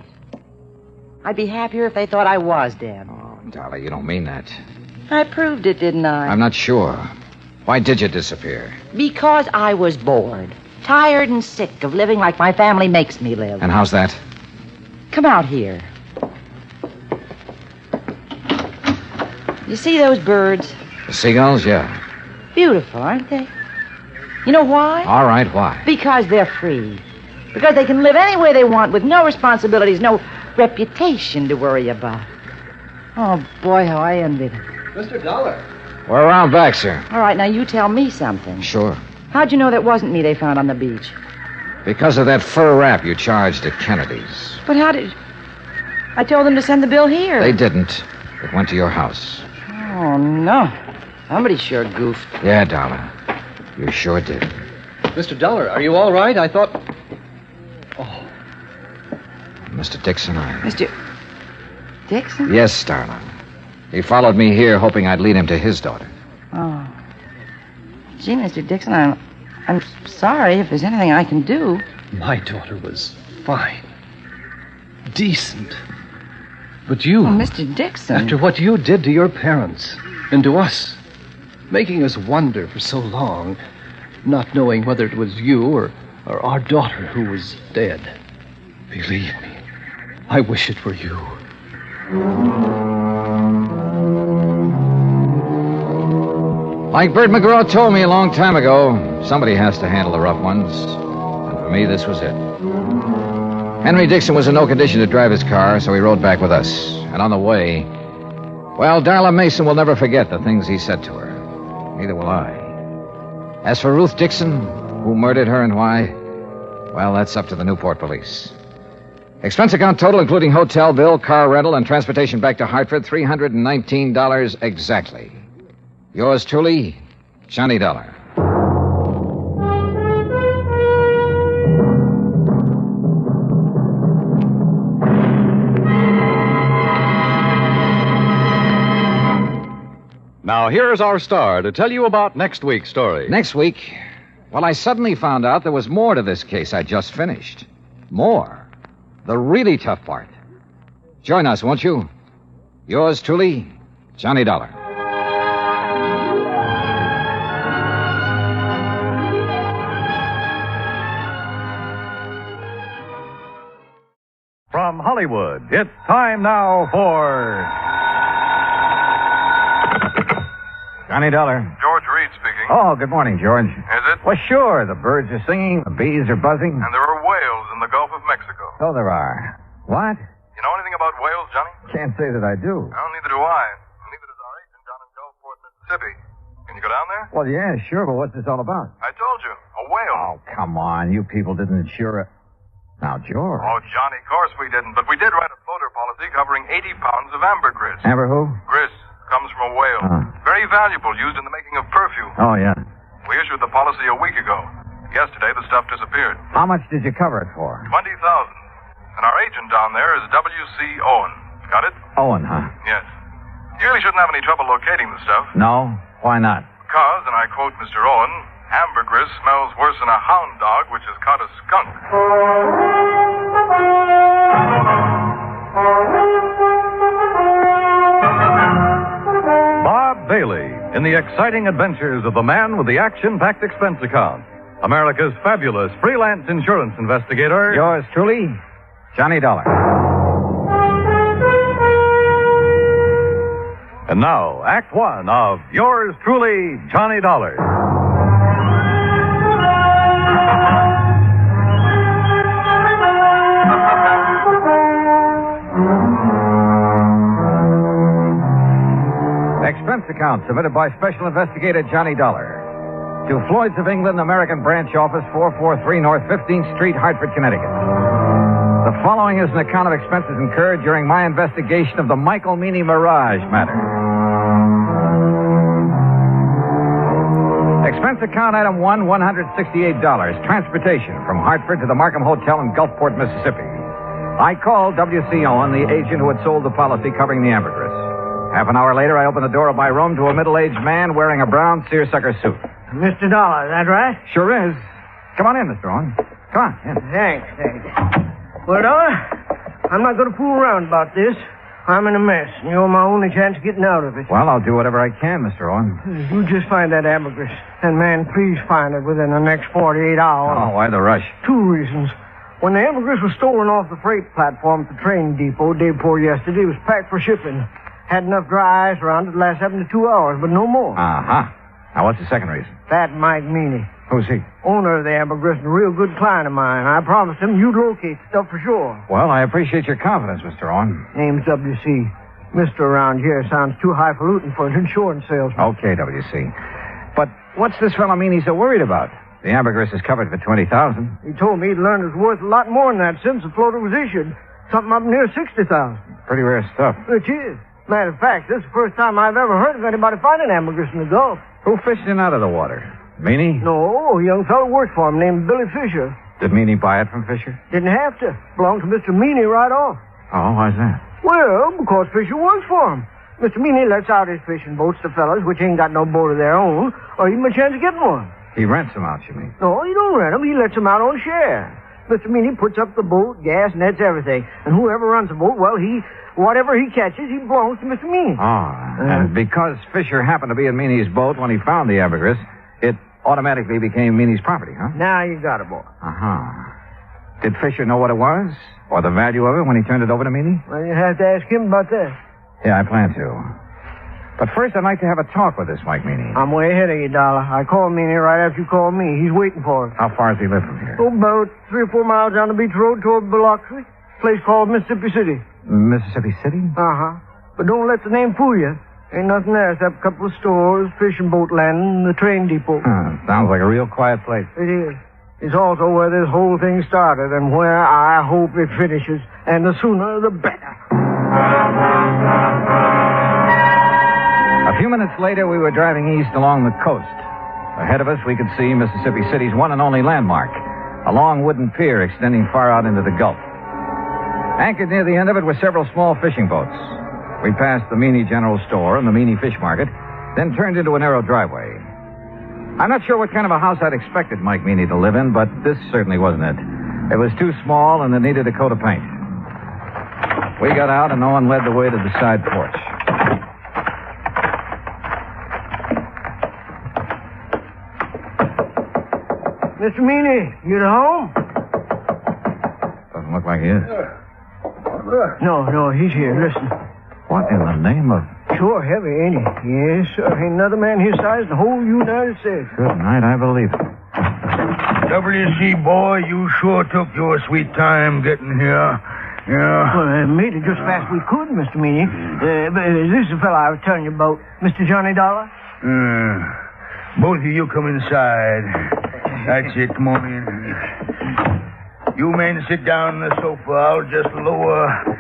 R: I'd be happier if they thought I was dead.
F: Oh, Dolly, you don't mean that.
R: I proved it, didn't I?
F: I'm not sure. Why did you disappear?
R: Because I was bored. Tired and sick of living like my family makes me live.
F: And how's that?
R: Come out here. You see those birds?
F: The seagulls, yeah.
R: Beautiful, aren't they? You know why?
F: All right, why?
R: Because they're free. Because they can live any way they want with no responsibilities, no reputation to worry about. Oh, boy, how I envy them.
F: Mr. Dollar. We're around back, sir.
R: All right, now you tell me something.
F: Sure.
R: How'd you know that wasn't me they found on the beach?
F: Because of that fur wrap you charged at Kennedy's.
R: But how did... I told them to send the bill here.
F: They didn't. It went to your house.
R: Oh, no. Somebody sure goofed.
F: Yeah, Dollar. You sure did. Mr. Dollar, are you all right? I thought... Oh. Mr. Dixon,
R: Mr. Dixon?
F: Yes, darling. He followed me here hoping I'd lead him to his daughter.
R: Oh. Gee, Mr. Dixon, I'm sorry if there's anything I can do.
F: My daughter was fine. Decent. But you...
R: Oh, Mr. Dixon.
F: After what you did to your parents and to us, making us wonder for so long, not knowing whether it was you or our daughter who was dead. Believe me, I wish it were you. Like Bert McGraw told me a long time ago, somebody has to handle the rough ones. And for me, this was it. Henry Dixon was in no condition to drive his car, so he rode back with us. And on the way, well, Darla Mason will never forget the things he said to her. Neither will I. As for Ruth Dixon, who murdered her and why, well, that's up to the Newport police. Expense account total, including hotel bill, car rental, and transportation back to Hartford, $319 exactly. Yours truly, Johnny Dollar.
Q: Now, here's our star to tell you about next week's story.
F: Next week, well, I suddenly found out there was more to this case I just finished. More. The really tough part. Join us, won't you? Yours truly, Johnny Dollar.
U: From Hollywood, it's time now for... Johnny Dollar.
V: George Reed speaking.
U: Oh, good morning, George.
V: Is it?
U: Well, sure. The birds are singing, the bees are buzzing.
V: And there are whales in the Gulf of Mexico.
U: So there are. What?
V: You know anything about whales, Johnny?
U: Can't say that I do.
V: Well, neither do I. Neither does our agent down in Gulfport, Mississippi. Can you go down there?
U: Well, yeah, sure, but what's this all about?
V: I told you. A whale.
U: Oh, come on. You people didn't insure it. Now, George.
V: Oh, Johnny, of course we didn't. But we did write a floater policy covering 80 pounds of ambergris.
U: Amber who?
V: Gris comes from a whale. Very valuable, used in the making of perfume.
U: Oh, yeah.
V: We issued the policy a week ago. Yesterday, the stuff disappeared.
U: How much did you cover it for?
V: $20,000. And our agent down there is W.C. Owen. Got it?
U: Owen, huh?
V: Yes. You really shouldn't have any trouble locating the stuff.
U: No? Why not?
V: Because, and I quote Mr. Owen, ambergris smells worse than a hound dog which has caught a skunk.
Q: Bob Bailey in the exciting adventures of the man with the action-packed expense account. America's fabulous freelance insurance investigator.
M: Yours truly, Johnny Dollar.
Q: And now, Act One of yours truly, Johnny Dollar.
M: Expense account submitted by Special Investigator Johnny Dollar to Floyd's of England, American Branch Office, 443 North 15th Street, Hartford, Connecticut. The following is an account of expenses incurred during my investigation of the Michael Meany Mirage matter. Expense account item 1, $168. Transportation from Hartford to the Markham Hotel in Gulfport, Mississippi. I called W.C. Owen, the agent who had sold the policy covering the ambergris. Half an hour later, I opened the door of my room to a middle-aged man wearing a brown seersucker suit.
C: Mr. Dollar, is that right?
M: Sure is. Come on in, Mr. Owen. Come on in.
C: Thanks. Well, Dollar, I'm not going to fool around about this. I'm in a mess, and you're my only chance of getting out of it.
M: Well, I'll do whatever I can, Mr. Owen.
C: You just find that ambergris. And, man, please find it within the next 48 hours.
M: Oh, why the rush?
C: 2 reasons. When the ambergris was stolen off the freight platform at the train depot day before yesterday, it was packed for shipping. Had enough dry ice around it to last 72 hours, but no more.
M: Uh-huh. Now, what's the second reason?
C: That Mike Meany.
M: Who's he?
C: Owner of the ambergris and a real good client of mine. I promised him you'd locate the stuff for sure.
M: Well, I appreciate your confidence, Mr. Owen.
C: Name's W.C. Mr. around here sounds too highfalutin for an insurance salesman.
M: Okay, W.C. But what's this fellow Meany so worried about? The ambergris is covered for $20,000.
C: He told me he'd learned it was worth a lot more than that since the floater was issued. Something up near $60,000.
M: Pretty rare stuff.
C: Which is. Matter of fact, this is the first time I've ever heard of anybody finding ambergris in the Gulf.
M: Who fished it out of the water? Meany?
C: No, a young fellow worked for him named Billy Fisher.
M: Did Meany buy it from Fisher?
C: Didn't have to. Belonged to Mr. Meany right off.
M: Oh, why's that?
C: Well, because Fisher works for him. Mr. Meany lets out his fishing boats to fellas which ain't got no boat of their own, or even a chance of getting one.
M: He rents them out, you mean?
C: No, he don't rent them. He lets them out on share. Mr. Meany puts up the boat, gas, nets, everything. And whoever runs the boat, well, whatever he catches, he belongs to Mr. Meany.
M: And because Fisher happened to be in Meany's boat when he found the ambergris, it automatically became Meany's property, huh?
C: Now you got it, boy.
M: Uh-huh. Did Fisher know what it was? Or the value of it when he turned it over to Meany?
C: Well, you have to ask him about that.
M: Yeah, I plan to. But first, I'd like to have a talk with this Mike Meany.
C: I'm way ahead of you, Dollar. I called Meany right after you called me. He's waiting for us.
M: How far does he live from here?
C: Oh, about 3 or 4 miles down the beach road toward Biloxi. Place called Mississippi City.
M: Mississippi City?
C: Uh-huh. But don't let the name fool you. Ain't nothing there except a couple of stores, fishing boat landing, and the train depot.
M: Sounds like a real quiet place.
C: It is. It's also where this whole thing started and where I hope it finishes. And the sooner, the better.
M: A few minutes later, we were driving east along the coast. Ahead of us, we could see Mississippi City's one and only landmark, a long wooden pier extending far out into the Gulf. Anchored near the end of it were several small fishing boats. We passed the Meany General Store and the Meany Fish Market, then turned into a narrow driveway. I'm not sure what kind of a house I'd expected Mike Meany to live in, but this certainly wasn't it. It was too small and it needed a coat of paint. We got out and Owen led the way to the side porch.
C: Mr. Meany, you at home?
M: Doesn't look like he is.
C: No, he's here. Listen.
M: What in the name of...
C: Sure heavy, ain't he? Yes, sir. Ain't another man his size in the whole United States.
M: Good night, I believe it.
N: W.C., boy, you sure took your sweet time getting here. Yeah.
C: Well, made it just fast we could, Mr. Meany. This is the fellow I was telling you about, Mr. Johnny Dollar.
N: Both of you come inside. That's it. Come on in. You men sit down on the sofa. I'll just lower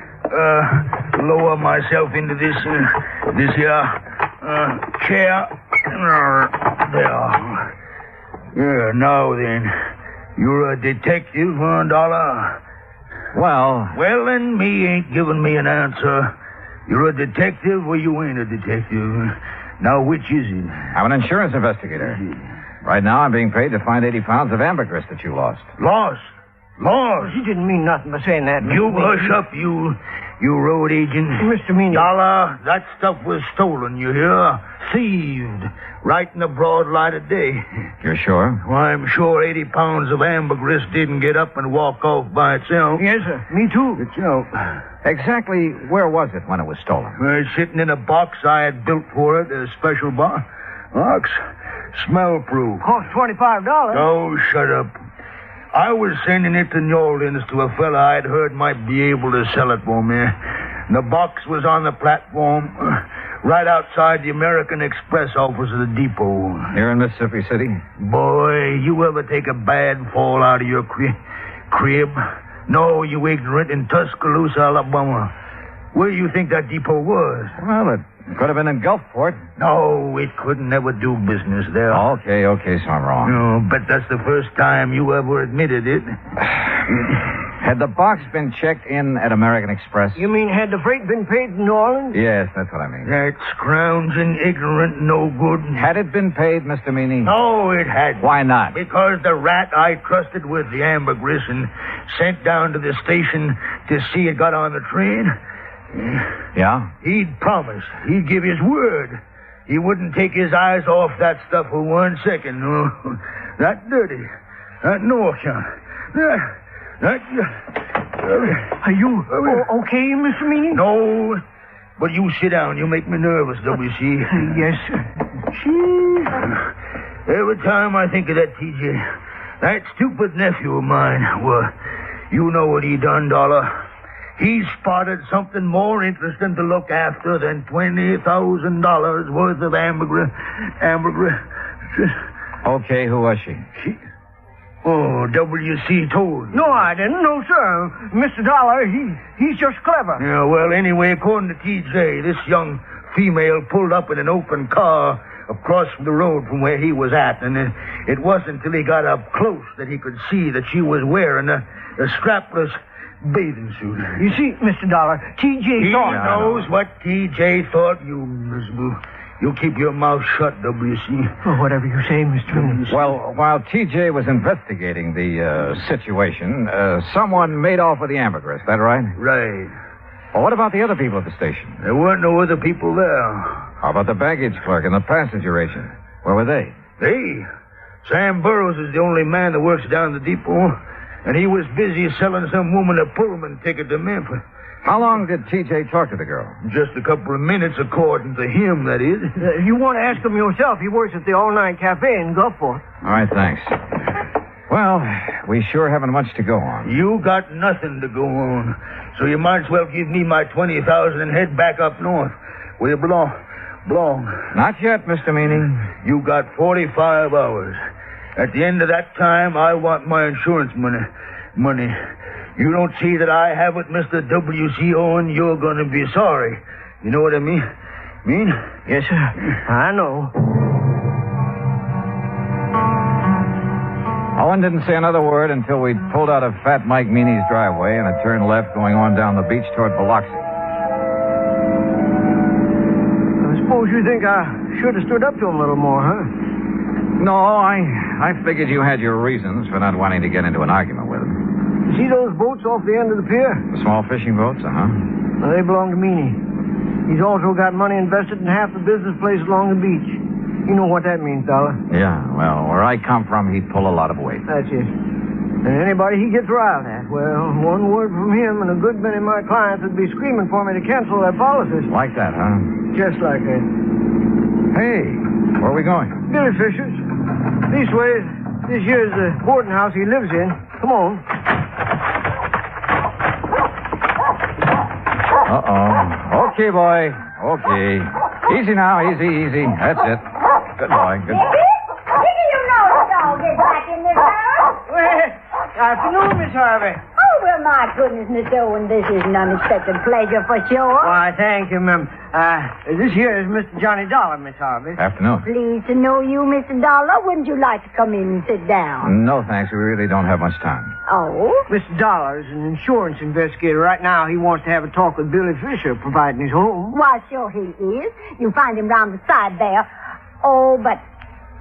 N: myself into this here chair. There. Yeah, now then. You're a detective, huh, Dollar?
M: Well,
N: then me ain't giving me an answer. You're a detective or you ain't a detective. Now, which is it?
M: I'm an insurance investigator. Right now, I'm being paid to find 80 pounds of ambergris that you lost.
N: Lost? Lost?
C: She didn't mean nothing by saying that.
N: You hush up, you road agent.
C: Mr. Meany.
N: Dollar, that stuff was stolen, you hear? Thieved. Right in the broad light of day.
M: You're sure?
N: Why, I'm sure 80 pounds of ambergris didn't get up and walk off by itself.
C: Yes, sir. Me too.
N: Itself.
M: Exactly where was it when it was stolen?
N: Sitting in a box I had built for it, a special box. Smell-proof.
C: Cost $25.
N: Oh, shut up. I was sending it to New Orleans to a fella I'd heard might be able to sell it for me. The box was on the platform right outside the American Express office of the depot.
M: Here in Mississippi City?
N: Boy, you ever take a bad fall out of your crib? No, you ignorant, in Tuscaloosa, Alabama. Where do you think that depot was?
M: Well, it could have been in Gulfport.
N: No, it couldn't never do business there.
M: Okay, so I'm wrong.
N: No, but that's the first time you ever admitted it.
M: Had the box been checked in at American Express?
C: You mean had the freight been paid in New Orleans?
M: Yes, that's what I mean.
N: That scrounging, ignorant, no good.
M: Had it been paid, Mr. Meany?
N: No, it hadn't.
M: Why not?
N: Because the rat I trusted with the ambergris and sent down to the station to see it got on the train.
M: Yeah?
N: He'd promised. He'd give his word. He wouldn't take his eyes off that stuff for 1 second. No. That dirty. That no account.
C: Are you okay, Mr. Meany?
N: No. But you sit down. You make me nervous, W.C.
C: Yes,
N: Every time I think of that TJ, that stupid nephew of mine, well, you know what he done, Dollar. He spotted something more interesting to look after than $20,000 worth of ambergris.
M: Okay, who was she?
N: Oh, W.C. told.
C: No, I didn't. No, sir. Mr. Dollar, he's just clever.
N: Yeah, well, anyway, according to TJ, this young female pulled up in an open car across the road from where he was at, and it wasn't till he got up close that he could see that she was wearing a strapless bathing suit.
C: You see, Mr. Dollar, T.J. thought...
N: He knows what T.J. thought, you miserable. You keep your mouth shut, W.C.
C: Oh, whatever you say, Mr. Meany.
M: Well, while T.J. was investigating the situation, someone made off with the ambergris, that right?
N: Right.
M: Well, what about the other people at the station?
N: There weren't no other people there.
M: How about the baggage clerk and the passenger agent? Where were they?
N: Sam Burroughs is the only man that works down the depot. And he was busy selling some woman a Pullman ticket to Memphis.
M: How long did T.J. talk to the girl?
N: Just a couple of minutes, according to him, that is.
C: You want to ask him yourself. He works at the all-night cafe in Gulfport.
M: All right, thanks. Well, we sure haven't much to go on.
N: You got nothing to go on. So you might as well give me my $20,000 and head back up north, where you belong.
M: Not yet, Mr. Meany.
N: You got 45 hours. At the end of that time, I want my insurance money. You don't see that I have it, Mr. W.C. Owen, you're going to be sorry. You know what I mean?
C: Yes, sir. I know.
M: Owen didn't say another word until we'd pulled out of Fat Mike Meany's driveway and had turned left going on down the beach toward Biloxi.
C: I suppose you think I should have stood up to him a little more, huh?
M: No, I figured you had your reasons for not wanting to get into an argument with him.
C: You see those boats off the end of the pier?
M: The small fishing boats,
C: Well, they belong to Meany. He's also got money invested in half the business places along the beach. You know what that means, Dollar.
M: Yeah, well, where I come from, he'd pull a lot of weight.
C: That's it. And anybody he gets riled at, well, one word from him and a good many of my clients would be screaming for me to cancel their policies.
M: Like that, huh?
C: Just like that.
M: Hey, where are we going?
C: Billy Fisher's. Leastways, this here's the boarding house he lives in. Come on.
M: Uh-oh. Okay, boy. Okay. Easy now, easy. That's it. Good boy, good boy.
A: Did you know the dog is back in this house?
C: Well, afternoon, Miss Harvey.
A: Oh, well, my goodness, Miss Owen, this is an unexpected pleasure for sure.
C: Why, thank you, ma'am. This here is Mr. Johnny Dollar, Miss Harvey.
M: Afternoon.
A: Pleased to know you, Mr. Dollar. Wouldn't you like to come in and sit down?
M: No, thanks. We really don't have much time.
A: Oh?
C: Mr. Dollar is an insurance investigator. Right now, he wants to have a talk with Billy Fisher, providing his home.
A: Why, sure he is. You find him round the side there. Oh, but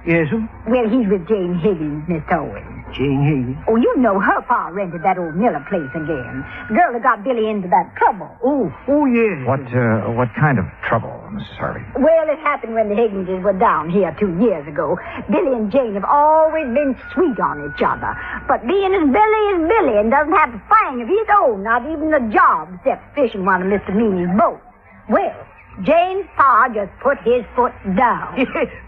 C: Yes, sir?
A: Well, he's with Jane Higgins, Miss Owen.
C: Jane Higgins?
A: Oh, you know her pa rented that old Miller place again. Girl that got Billy into that trouble.
C: Oh, yes.
G: What kind of trouble, Mrs. Harvey?
A: Well, it happened when the Higginses were down here 2 years ago. Billy and Jane have always been sweet on each other. But being as Billy is Billy and doesn't have a thing of his own, not even a job except fishing one of Mr. Meany's boats. Well, Jane's pa just put his foot down.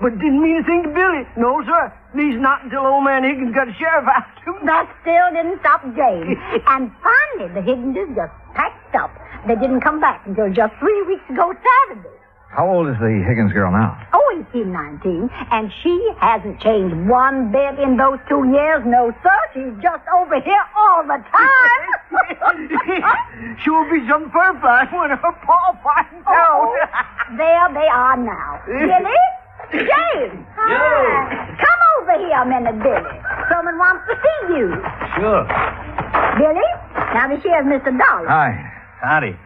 C: But didn't mean a thing to Billy. No, sir. At least not until old man Higgins got a sheriff after him.
A: That still didn't stop Jane. And finally, the Higginses just packed up. They didn't come back until just 3 weeks ago Saturday.
G: How old is the Higgins girl now?
A: Oh, 18, 19. And she hasn't changed one bit in those 2 years. No, sir. She's just over here all the time.
C: Sure be some fur fly when her paw finds out.
A: There they are now. Billy? Jane! Hi. Come over here a minute, Billy. Someone wants to see you.
H: Sure.
A: Billy? Now, this here's Mr. Dollar.
H: Hi. Howdy.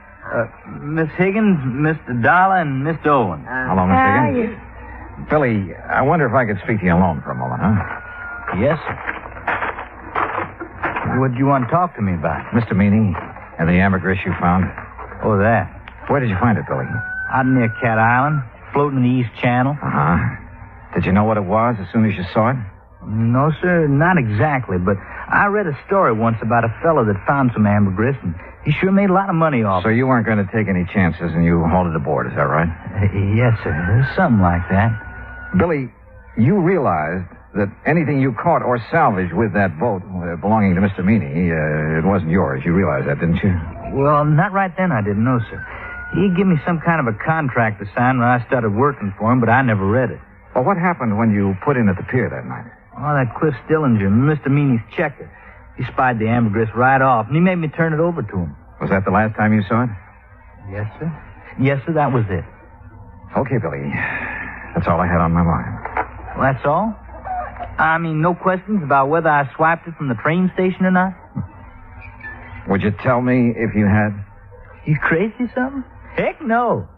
H: Miss Higgins, Mr. Dollar, and Mr. Owen.
G: Hello, Miss Higgins. Billy, I wonder if I could speak to you alone for a moment, huh?
H: Yes, sir. What do you want to talk to me about?
G: Mr. Meany and the ambergris you found.
H: Oh, that.
G: Where did you find it, Billy?
H: Out near Cat Island, floating in the East Channel.
G: Uh-huh. Did you know what it was as soon as you saw it?
H: No, sir, not exactly, but I read a story once about a fellow that found some ambergris, and he sure made a lot of money off it.
G: So you weren't going to take any chances, and you hauled it aboard, is that right?
H: Yes, sir. Something like that.
G: Billy, you realized that anything you caught or salvaged with that boat belonging to Mr. Meany, it wasn't yours. You realized that, didn't you?
H: Well, not right then, I didn't know, sir. He gave me some kind of a contract to sign when I started working for him, but I never read it.
G: Well, what happened when you put in at the pier that night?
H: Oh, that Cliff Stillinger, Mr. Meany's checker. He spied the ambergris right off, and he made me turn it over to him.
G: Was that the last time you saw it?
H: Yes, sir. Yes, sir, that was it.
G: Okay, Billy. That's all I had on my mind.
H: Well, that's all? I mean, no questions about whether I swiped it from the train station or not?
G: Would you tell me if you had?
H: You crazy or something? Heck no.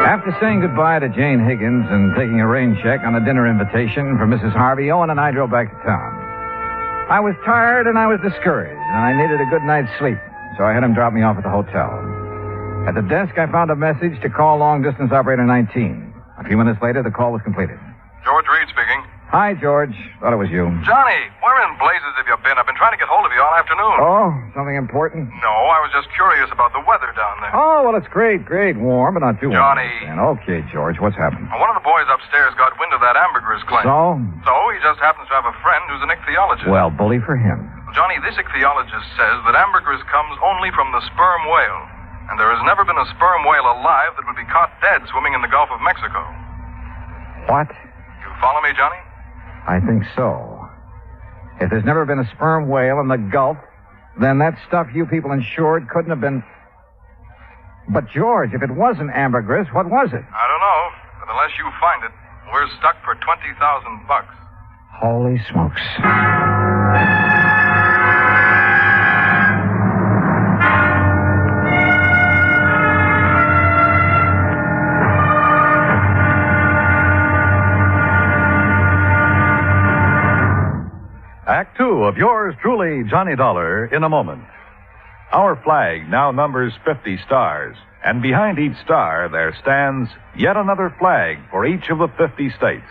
G: After saying goodbye to Jane Higgins and taking a rain check on a dinner invitation for Mrs. Harvey, Owen and I drove back to town. I was tired and I was discouraged, and I needed a good night's sleep, so I had him drop me off at the hotel. At the desk, I found a message to call long-distance operator 19. A few minutes later, the call was completed.
V: George Reed speaking.
G: Hi, George. Thought it was you.
V: Johnny, where in blazes have you been? I've been trying to get hold of you all afternoon.
G: Oh, something important?
V: No, I was just curious about the weather down there.
G: Oh, well, it's great. Warm, but not too warm.
V: Johnny.
G: Okay, George, what's happened?
V: One of the boys upstairs got wind of that ambergris claim.
G: So?
V: So he just happens to have a friend who's an ichthyologist.
G: Well, bully for him.
V: Johnny, this ichthyologist says that ambergris comes only from the sperm whale. And there has never been a sperm whale alive that would be caught dead swimming in the Gulf of Mexico.
G: What?
V: You follow me, Johnny?
G: I think so. If there's never been a sperm whale in the Gulf, then that stuff you people insured couldn't have been... But, George, if it wasn't ambergris, what was it?
V: I don't know, but unless you find it, we're stuck for $20,000.
G: Holy smokes.
Q: Act two of yours truly, Johnny Dollar, in a moment. Our flag now numbers 50 stars, and behind each star there stands yet another flag for each of the 50 states.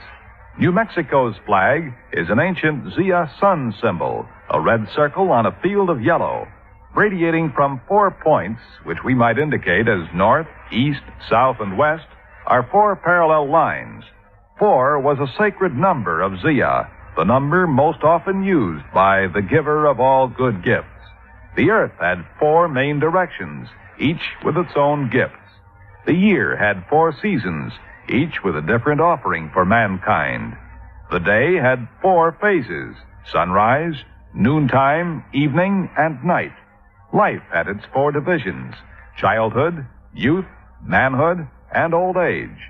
Q: New Mexico's flag is an ancient Zia sun symbol, a red circle on a field of yellow, radiating from 4 points, which we might indicate as north, east, south, and west, are 4 parallel lines. 4 was a sacred number of Zia, the number most often used by the giver of all good gifts. The earth had 4 main directions, each with its own gifts. The year had 4 seasons, each with a different offering for mankind. The day had 4 phases: sunrise, noontime, evening, and night. Life had its 4 divisions: childhood, youth, manhood, and old age.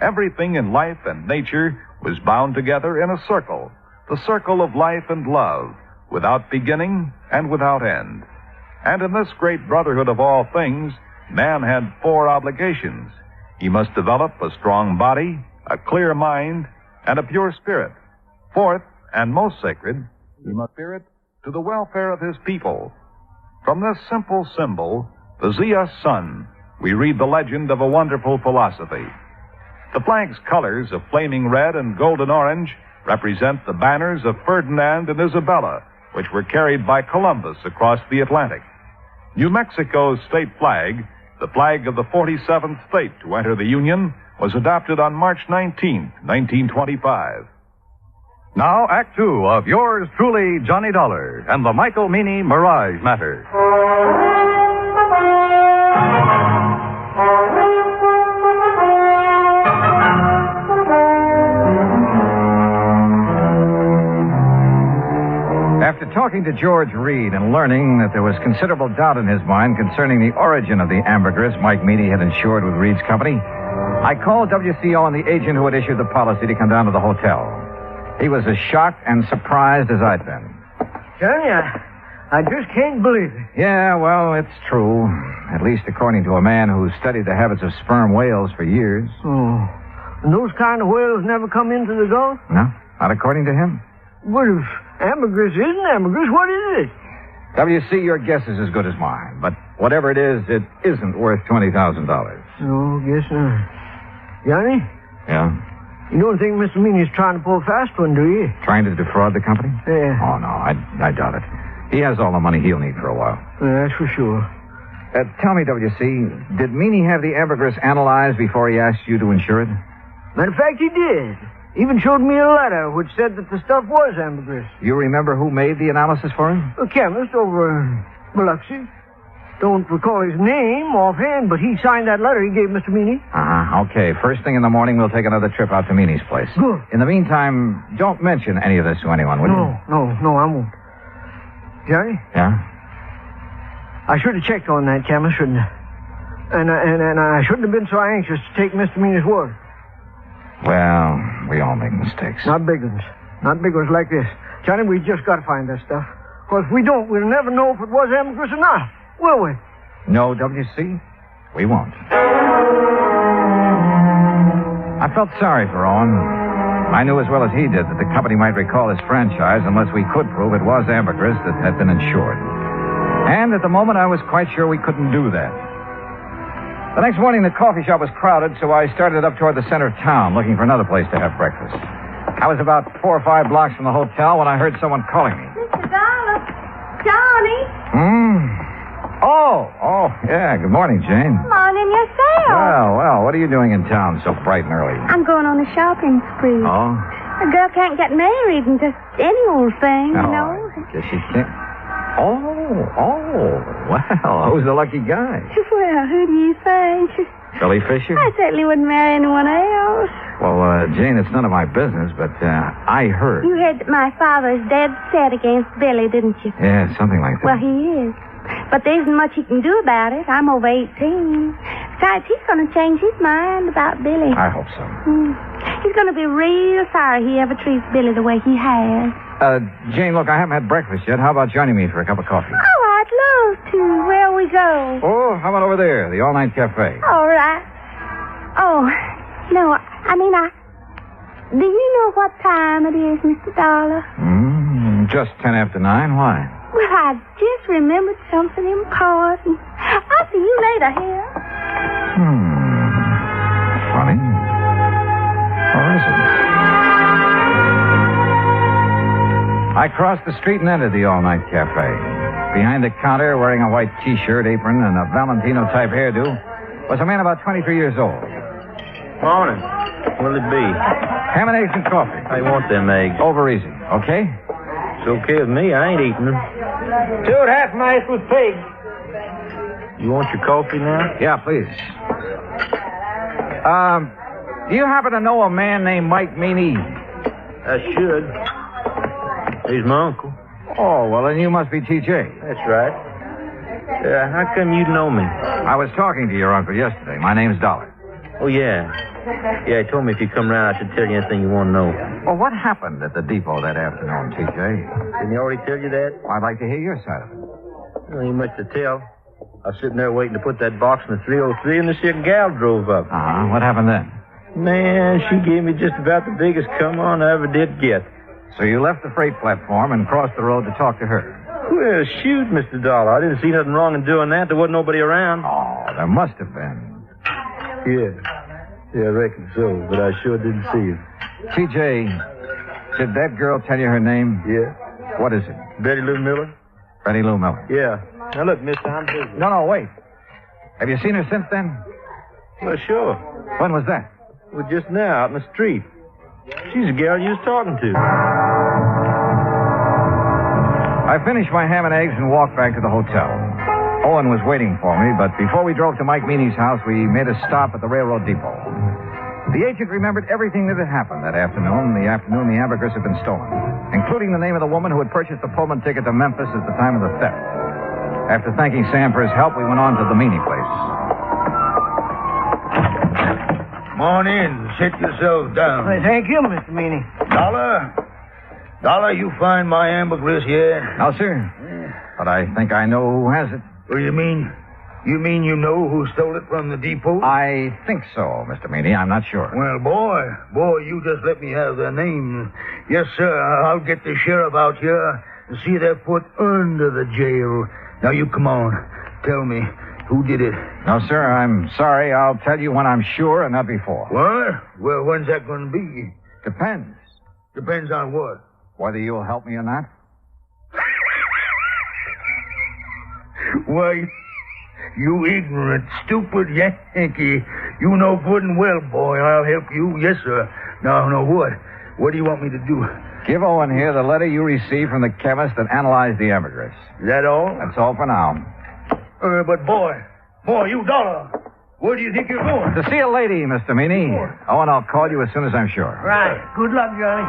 Q: Everything in life and nature was bound together in a circle, the circle of life and love, without beginning and without end. And in this great brotherhood of all things, man had 4 obligations. He must develop a strong body, a clear mind, and a pure spirit. 4th, and most sacred, he must spirit to the welfare of his people. From this simple symbol, the Zia sun, we read the legend of a wonderful philosophy. The flag's colors of flaming red and golden orange represent the banners of Ferdinand and Isabella, which were carried by Columbus across the Atlantic. New Mexico's state flag, the flag of the 47th state to enter the Union, was adopted on March 19, 1925. Now, Act 2 of yours truly, Johnny Dollar, and the Michael Meany Mirage Matter.
G: After talking to George Reed and learning that there was considerable doubt in his mind concerning the origin of the ambergris Mike Meany had insured with Reed's company, I called WCO and the agent who had issued the policy to come down to the hotel. He was as shocked and surprised as I'd been.
C: Johnny, I just can't believe it.
G: Yeah, well, it's true. At least according to a man who studied the habits of sperm whales for years.
C: Oh, and those kind of whales never come into the Gulf?
G: No, not according to him.
C: What if ambergris isn't ambergris? What is it?
G: WC, your guess is as good as mine. But whatever it isn't worth $20,000.
C: No, guess not. Johnny?
G: Yeah?
C: You don't think Mr. Meany's trying to pull a fast one, do you?
G: Trying to defraud the company?
C: Yeah.
G: Oh, no, I doubt it. He has all the money he'll need for a while.
C: Yeah, that's for sure.
G: Tell me, WC, did Meany have the ambergris analyzed before he asked you to insure it?
C: Matter of fact, he did. Even showed me a letter which said that the stuff was ambergris.
G: You remember who made the analysis for him?
C: A chemist over in Biloxi. Don't recall his name offhand, but he signed that letter he gave Mr. Meany.
G: Okay. First thing in the morning, we'll take another trip out to Meany's place.
C: Good.
G: In the meantime, don't mention any of this to anyone, will you?
C: No, I won't. Johnny?
G: Yeah?
C: I should have checked on that chemist, shouldn't I? And I shouldn't have been so anxious to take Mr. Meany's word.
G: Well, we all make mistakes.
C: Not big ones. Not big ones like this. Johnny, we just got to find that stuff. Because if we don't, we'll never know if it was ambergris or not. Will we?
G: No, WC, we won't. I felt sorry for Owen. I knew as well as he did that the company might recall his franchise unless we could prove it was ambergris that had been insured. And at the moment, I was quite sure we couldn't do that. The next morning, the coffee shop was crowded, so I started up toward the center of town, looking for another place to have breakfast. I was about 4 or 5 blocks from the hotel when I heard someone calling me.
E: Mr. Dollar. Johnny.
G: Oh, yeah. Good morning, Jane.
E: Morning yourself.
G: Well, what are you doing in town so bright and early?
E: I'm going on a shopping spree.
G: Oh?
E: A girl can't get married and just any old thing, you know.
G: I guess she can't. Oh, well, who's the lucky guy?
E: Well, who do you think?
G: Billy Fisher?
E: I certainly wouldn't marry anyone else.
G: Well, Jane, it's none of my business, but I heard.
E: You heard that my father's dead set against Billy, didn't you?
G: Yeah, something like that.
E: Well, he is. But there isn't much he can do about it. I'm over 18. Besides, he's going to change his mind about Billy.
G: I hope so.
E: He's going to be real sorry he ever treats Billy the way he has.
G: Jane, look, I haven't had breakfast yet. How about joining me for a cup of coffee?
E: Oh, I'd love to. Where we go?
G: Oh, how about over there, the all-night cafe?
E: All right. Oh, no, do you know what time it is, Mr. Dollar?
G: Just 10 after 9. Why?
E: Well, I just remembered something important. I'll see you later here.
G: Funny. Or is it? I crossed the street and entered the all-night cafe. Behind the counter, wearing a white T-shirt, apron, and a Valentino-type hairdo, was a man about 23 years old.
H: Morning. What'll it be?
G: Ham and eggs and coffee.
H: I want them eggs.
G: Over easy, okay?
H: It's okay with me. I ain't eating them.
C: 2 half-mice with pigs.
H: You want your coffee now?
G: Yeah, please. Do you happen to know a man named Mike Meany?
H: I should. He's my uncle.
G: Oh, well, then you must be TJ.
H: That's right. How come you know me?
G: I was talking to your uncle yesterday. My name's Dollar.
H: Oh, yeah. Yeah, he told me if you come around, I should tell you anything you want to know.
G: Well, what happened at the depot that afternoon, TJ?
H: Didn't he already tell you that?
G: Well, I'd like to hear your side of it.
H: Well, ain't much to tell. I was sitting there waiting to put that box in the 303, and this here gal drove up.
G: What happened then?
H: Man, she gave me just about the biggest come on I ever did get.
G: So you left the freight platform and crossed the road to talk to her.
H: Well, shoot, Mr. Dollar. I didn't see nothing wrong in doing that. There wasn't nobody around.
G: Oh, there must have been.
H: Yeah, I reckon so, but I sure didn't see it.
G: TJ, did that girl tell you her name?
H: Yeah.
G: What is it?
H: Betty Lou Miller?
G: Betty Lou Miller.
H: Yeah. Now, look, mister, I'm busy.
G: No, wait. Have you seen her since then?
H: Well, sure.
G: When was that?
H: Well, just now, out in the street. She's the gal you was talking to.
G: I finished my ham and eggs and walked back to the hotel. Owen was waiting for me, but before we drove to Mike Meany's house, we made a stop at the railroad depot. The agent remembered everything that had happened that afternoon, the ambergris had been stolen, including the name of the woman who had purchased the Pullman ticket to Memphis at the time of the theft. After thanking Sam for his help, we went on to the Meany place.
N: Come on in. Sit yourself down.
C: Hey, thank you, Mr. Meany.
N: Dollar, you find my ambergris yet?
G: No, sir. But I think I know who has it.
N: What do you mean? You mean you know who stole it from the depot?
G: I think so, Mr. Meany. I'm not sure.
N: Well, boy, you just let me have their name. Yes, sir, I'll get the sheriff out here and see their foot under the jail. Now, you come on. Tell me, who did it?
G: No, sir, I'm sorry. I'll tell you when I'm sure and not before.
N: What? Well, when's that going to be?
G: Depends.
N: Depends on what?
G: Whether you'll help me or not.
N: Why, you ignorant, stupid Yankee. You know good and well, boy, I'll help you. Yes, sir. Now, what? What do you want me to do?
G: Give Owen here the letter you received from the chemist that analyzed the ambergris.
N: Is that all?
G: That's all for now.
N: But, boy, you Dollar. Where do you think you're going?
G: To see a lady, Mr. Meany. Owen, I'll call you as soon as I'm sure.
C: Right. Good luck, Johnny.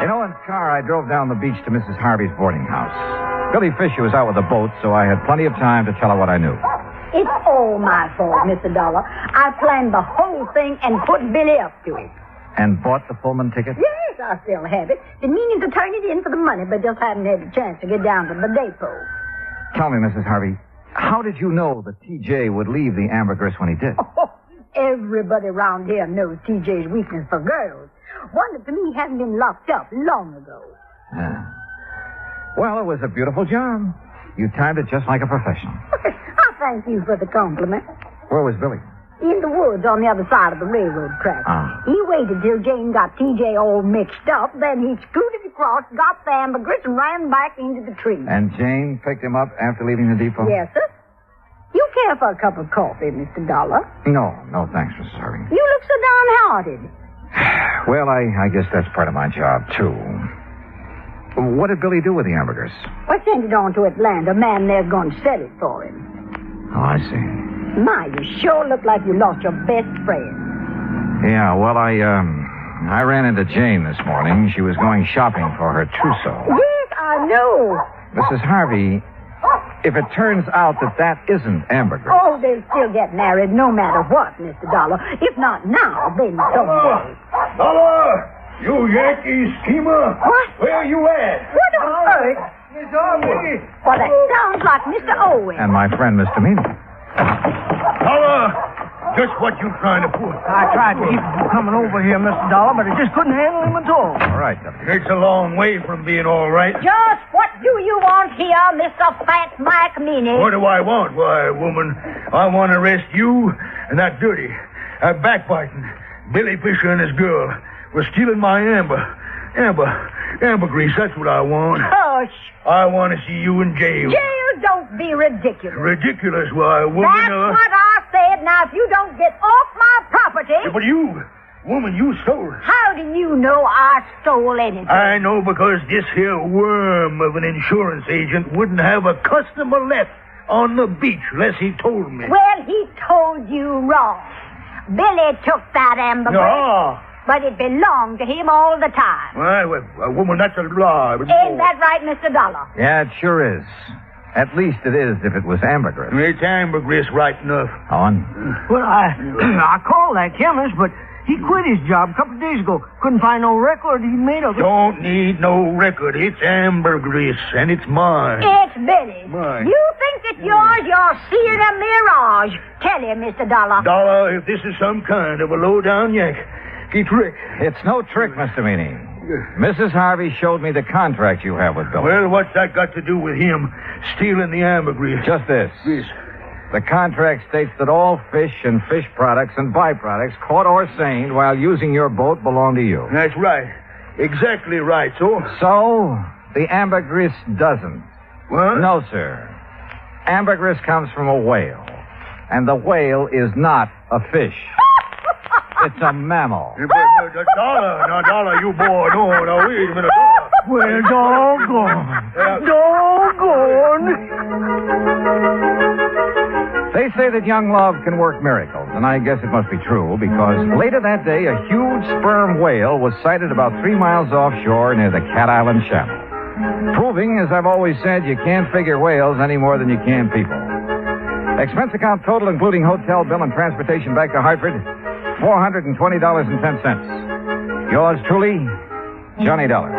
G: In Owen's car, I drove down the beach to Mrs. Harvey's boarding house. Billy Fisher was out with the boat, so I had plenty of time to tell her what I knew.
A: It's all my fault, Mr. Dollar. I planned the whole thing and put Billy up to it.
G: And bought the Pullman ticket?
A: Yes, I still have it. Been meaning to turn it in for the money, but just haven't had a chance to get down to the depot.
G: Tell me, Mrs. Harvey, how did you know that T.J. would leave the ambergris when he did?
A: Oh, everybody around here knows T.J.'s weakness for girls. Wonder to me he hasn't been locked up long ago.
G: Well, it was a beautiful job. You timed it just like a professional.
A: I thank you for the compliment.
G: Where was Billy?
A: In the woods on the other side of the railroad track. He waited till Jane got TJ all mixed up, then he scooted across, got the ambergris, and ran back into the tree.
G: And Jane picked him up after leaving the depot?
A: Yes, sir. You care for a cup of coffee, Mr. Dollar?
G: No, thanks, Mrs. Harvey.
A: You look so downhearted.
G: Well, I guess that's part of my job, too. What did Billy do with the ambergris?
A: I sent it on to Atlanta. A man there's going to sell it for him.
G: Oh, I see.
A: My, you sure look like you lost your best friend.
G: Yeah, well, I ran into Jane this morning. She was going shopping for her trousseau.
A: Yes, I know.
G: Mrs. Harvey, if it turns out that isn't ambergris...
A: Oh, they'll still get married no matter what, Mr. Dollar. If not now, then someday.
N: Dollar! You Yankee schemer!
A: What?
N: Where you at?
A: What on earth?
N: Miss Harvey!
A: Well, that sounds like Mr. Owen.
G: And my friend, Mr. Meany.
N: Dollar! Just what you trying to pull?
C: I tried to keep him from coming over here, Mr. Dollar, but I just couldn't handle him at all.
G: All right,
N: It's a long way from being all right.
A: Just what do you want here, Mr. Fat Mike Meany?
N: What do I want? Why, woman, I want to arrest you and that dirty, backbiting Billy Fisher and his girl for stealing my ambergris. That's what I want.
A: Hush.
N: I want to see you in jail.
A: Jail? Don't be ridiculous.
N: Ridiculous? Why, woman...
A: That's what I said. Now, if you don't get off my property...
N: Yeah, but you, woman, you stole it.
A: How do you know I stole anything?
N: I know because this here worm of an insurance agent wouldn't have a customer left on the beach unless he told me.
A: Well, he told you wrong. Billy took that ambergris.
N: No.
A: But it belonged to him all the time.
N: Well, woman, that's a lie.
A: Ain't that right, Mr. Dollar?
G: Yeah, it sure is. At least it is if it was ambergris.
N: It's ambergris right enough.
G: Owen?
C: Well, I called that chemist, but He quit his job a couple of days ago. Couldn't find no record he made of it.
N: Don't need no record. It's ambergris, and it's mine.
A: It's Billy's.
N: Mine.
A: You think it's yours, you're seeing a mirage. Tell him, Mr. Dollar.
N: Dollar, if this is some kind of a low-down yank, it's Rick.
G: It's no trick, Mr. Meany. Mrs. Harvey showed me the contract you have with Bill.
N: Well, what's that got to do with him stealing the ambergris?
G: Just this.
N: Yes.
G: The contract states that all fish and fish products and byproducts caught or seined while using your boat belong to you.
N: That's right. Exactly right, so?
G: So, the ambergris doesn't.
N: What?
G: No, sir. Ambergris comes from a whale. And the whale is not a fish. It's a mammal.
N: But Dollar, now, Dollar, you boy, no, wait a minute, Dollar.
C: Well, doggone.
G: They say that young love can work miracles, and I guess it must be true, because later that day, a huge sperm whale was sighted about 3 miles offshore near the Cat Island Channel. Proving, as I've always said, you can't figure whales any more than you can people. Expense account total, including hotel bill and transportation back to Hartford, $420.10. Yours truly, Johnny Dollar.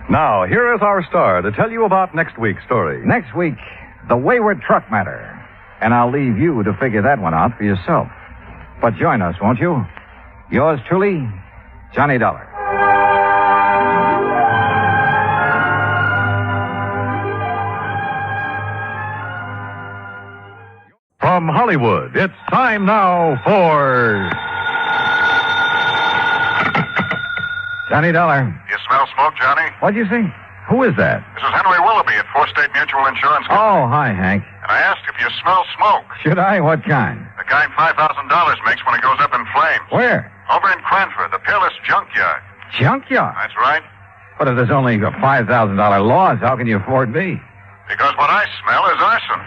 Q: Now, here is our star to tell you about next week's story.
G: Next week, the Wayward truck matter. And I'll leave you to figure that one out for yourself. But join us, won't you? Yours truly, Johnny Dollar.
Q: From Hollywood, it's time now for...
G: Johnny Dollar.
V: You smell smoke, Johnny?
G: What'd you say? Who is that?
V: This is Henry Willoughby at Four State Mutual Insurance Company.
G: Oh, hi, Hank.
V: And I asked if you smell smoke.
G: Should I? What kind?
V: The kind $5,000 makes when it goes up in flames.
G: Where?
V: Over in Cranford, the Peerless junkyard.
G: Junkyard?
V: That's right.
G: But if there's only a $5,000 loss, how can you afford me?
V: Because what I smell is arson.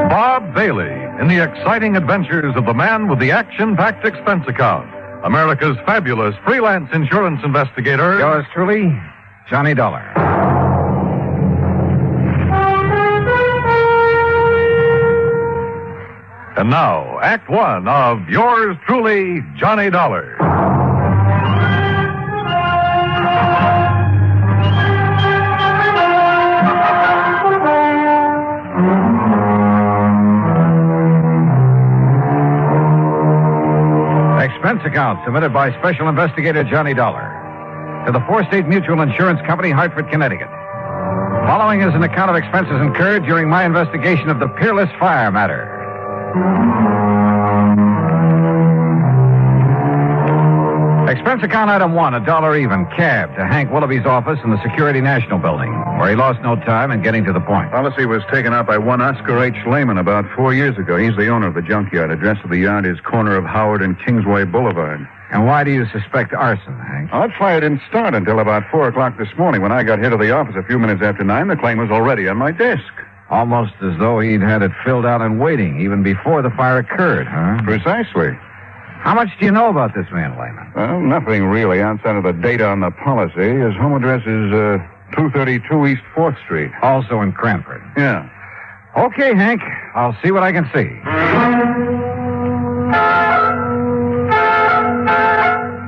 Q: Bob Bailey in the exciting adventures of the man with the action-packed expense account. America's fabulous freelance insurance investigator.
G: Yours truly, Johnny Dollar.
Q: And now, Act One of Yours Truly, Johnny Dollar.
G: Expense account submitted by Special Investigator Johnny Dollar to the Four State Mutual Insurance Company, Hartford, Connecticut. Following is an account of expenses incurred during my investigation of the Peerless fire matter. Expense account item 1, $1 even, cab to Hank Willoughby's office in the Security National Building, where he lost no time in getting to the point.
V: Policy was taken out by one Oscar H. Lehman about 4 years ago. He's the owner of the junkyard. Address of the yard is corner of Howard and Kingsway Boulevard.
G: And why do you suspect arson, Hank?
V: That fire didn't start until about 4 o'clock this morning. When I got here to the office a few minutes after 9, the claim was already on my desk.
G: Almost as though he'd had it filled out and waiting, even before the fire occurred, huh?
V: Precisely.
G: How much do you know about this man, Lehman?
V: Well, nothing really outside of the data on the policy. His home address is 232 East 4th Street.
G: Also in Cranford.
V: Yeah.
G: Okay, Hank. I'll see what I can see.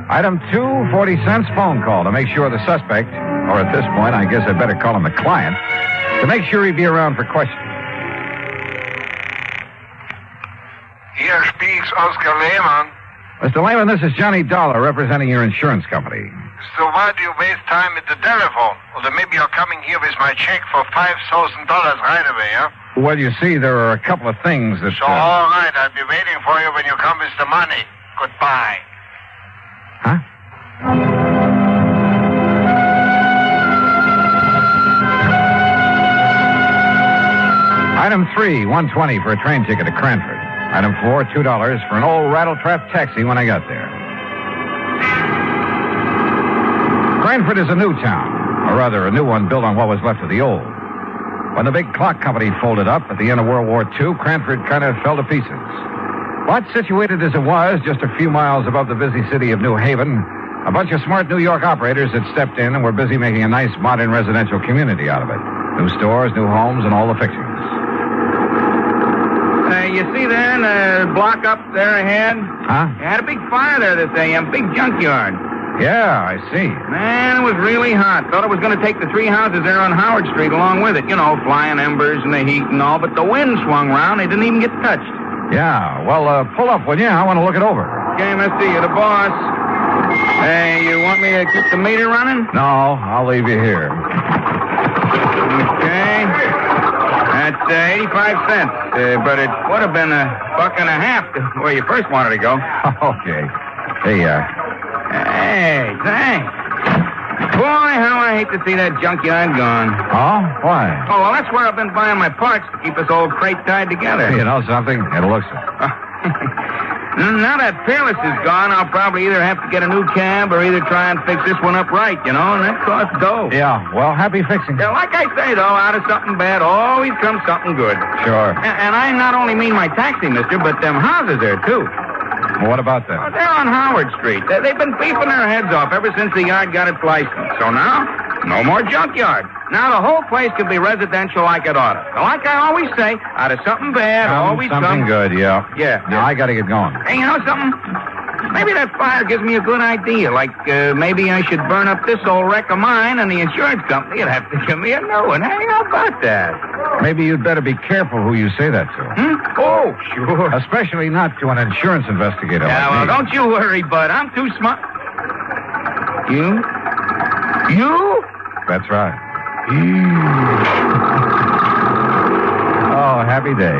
G: Item 2, 40 cents phone call to make sure the suspect, or at this point, I guess I better call him the client, to make sure he'd be around for questioning.
V: Here speaks Oscar Lehman.
G: Mr. Lehman, this is Johnny Dollar representing your insurance company.
V: So why do you waste time at the telephone? Well, then maybe you're coming here with my check for $5,000 right away, huh?
G: Well, you see, there are a couple of things that...
V: So, all right, I'll be waiting for you when you come with the money. Goodbye.
G: Huh? Item 3, $1.20 for a train ticket to Cranford. Item 4, $2 for an old rattletrap taxi when I got there. Cranford is a new town, or rather a new one built on what was left of the old. When the big clock company folded up at the end of World War II, Cranford kind of fell to pieces. But situated as it was, just a few miles above the busy city of New Haven, A bunch of smart New York operators had stepped in and were busy making a nice modern residential community out of it. New stores, new homes, and all the fixings.
D: You see there in the block up there ahead?
G: Huh?
D: You had a big fire there this AM, big junkyard.
G: Yeah, I see.
D: Man, it was really hot. Thought it was going to take the 3 houses there on Howard Street along with it. You know, flying embers and the heat and all. But the wind swung round. They didn't even get touched.
G: Yeah, well, pull up, will you? I want to look it over.
D: Okay, mister, you're the boss. Hey, you want me to keep the meter running?
G: No, I'll leave you here.
D: Okay. That's 85 cents. But it would have been $1.50 to where you first wanted to go.
G: Okay. Hey,
D: Hey, thanks. Boy, how I hate to see that junkyard gone.
G: Oh? Why?
D: Oh, well, that's where I've been buying my parts to keep this old crate tied together.
G: You know something? It looks it.
D: Now that Peerless is gone, I'll probably either have to get a new cab or either try and fix this one up right, you know, and that costs dough.
G: Yeah, well, happy fixing.
D: Yeah, like I say, though, out of something bad always comes something good.
G: Sure.
D: And I not only mean my taxi, mister, but them houses there, too.
G: Well, what about that?
D: Oh, they're on Howard Street. They've been beefing their heads off ever since the yard got its license. So now, no more junkyard. Now the whole place could be residential like it ought to. Like I always say, out of something bad, always
G: something good, yeah.
D: Yeah.
G: Now I got to get going.
D: Hey, you know something? Maybe that fire gives me a good idea. Like, maybe I should burn up this old wreck of mine and the insurance company would have to give me a new one. Hey, how about that?
G: Maybe you'd better be careful who you say that to.
D: Oh, sure.
G: Especially not to an insurance investigator
D: Yeah,
G: like
D: well,
G: me.
D: don't you worry, bud. I'm too smart. You?
G: That's right. Oh, happy day.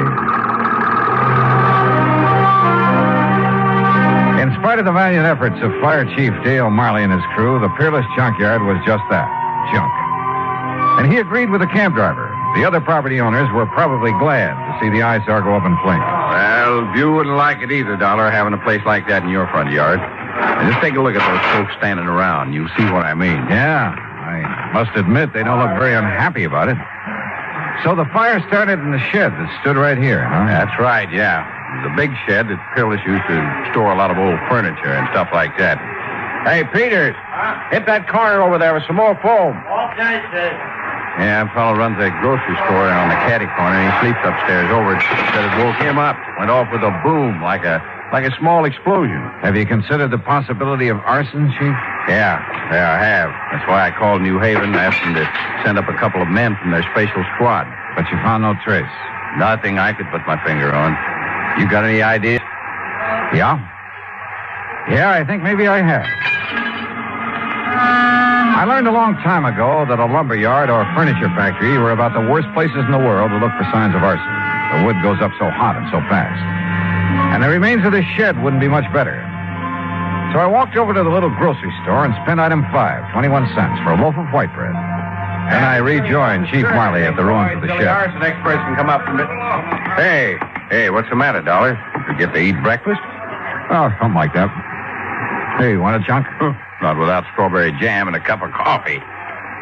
G: In spite of the valiant efforts of Fire Chief Dale Marley and his crew, the Peerless junkyard was just that, junk. And he agreed with the cab driver. The other property owners were probably glad to see the eyesore go up in flames.
D: Well, you wouldn't like it either, Dollar, having a place like that in your front yard. And just take a look at those folks standing around. You'll see what I mean.
G: Yeah, I must admit they don't look very unhappy about it. So the fire started in the shed that stood right here, huh?
D: That's right, yeah. The big shed that Peerless used to store a lot of old furniture and stuff like that. Hey, Peters, hit that corner over there with some more foam.
L: Okay, sir.
D: Yeah, a fellow runs that grocery store on the caddy corner, and he sleeps upstairs over it. Said it woke him up. Went off with a boom, like a small explosion.
G: Have you considered the possibility of arson, Chief?
D: Yeah, I have. That's why I called New Haven and asked them to send up a couple of men from their special squad.
G: But you found no trace?
D: Nothing I could put my finger on. You got any ideas?
G: Yeah? Yeah, I think maybe I have. I learned a long time ago that a lumber yard or a furniture factory were about the worst places in the world to look for signs of arson. The wood goes up so hot and so fast. And the remains of this shed wouldn't be much better. So I walked over to the little grocery store and spent item 5, 21 cents, for a loaf of white bread. Then I rejoined Chief Marley at the ruins of the shed.
D: Arson experts can come up from it. Hey, what's the matter, Dollar? You get to eat breakfast?
G: Oh, something like that. Hey, want a chunk?
D: Not without strawberry jam and a cup of coffee.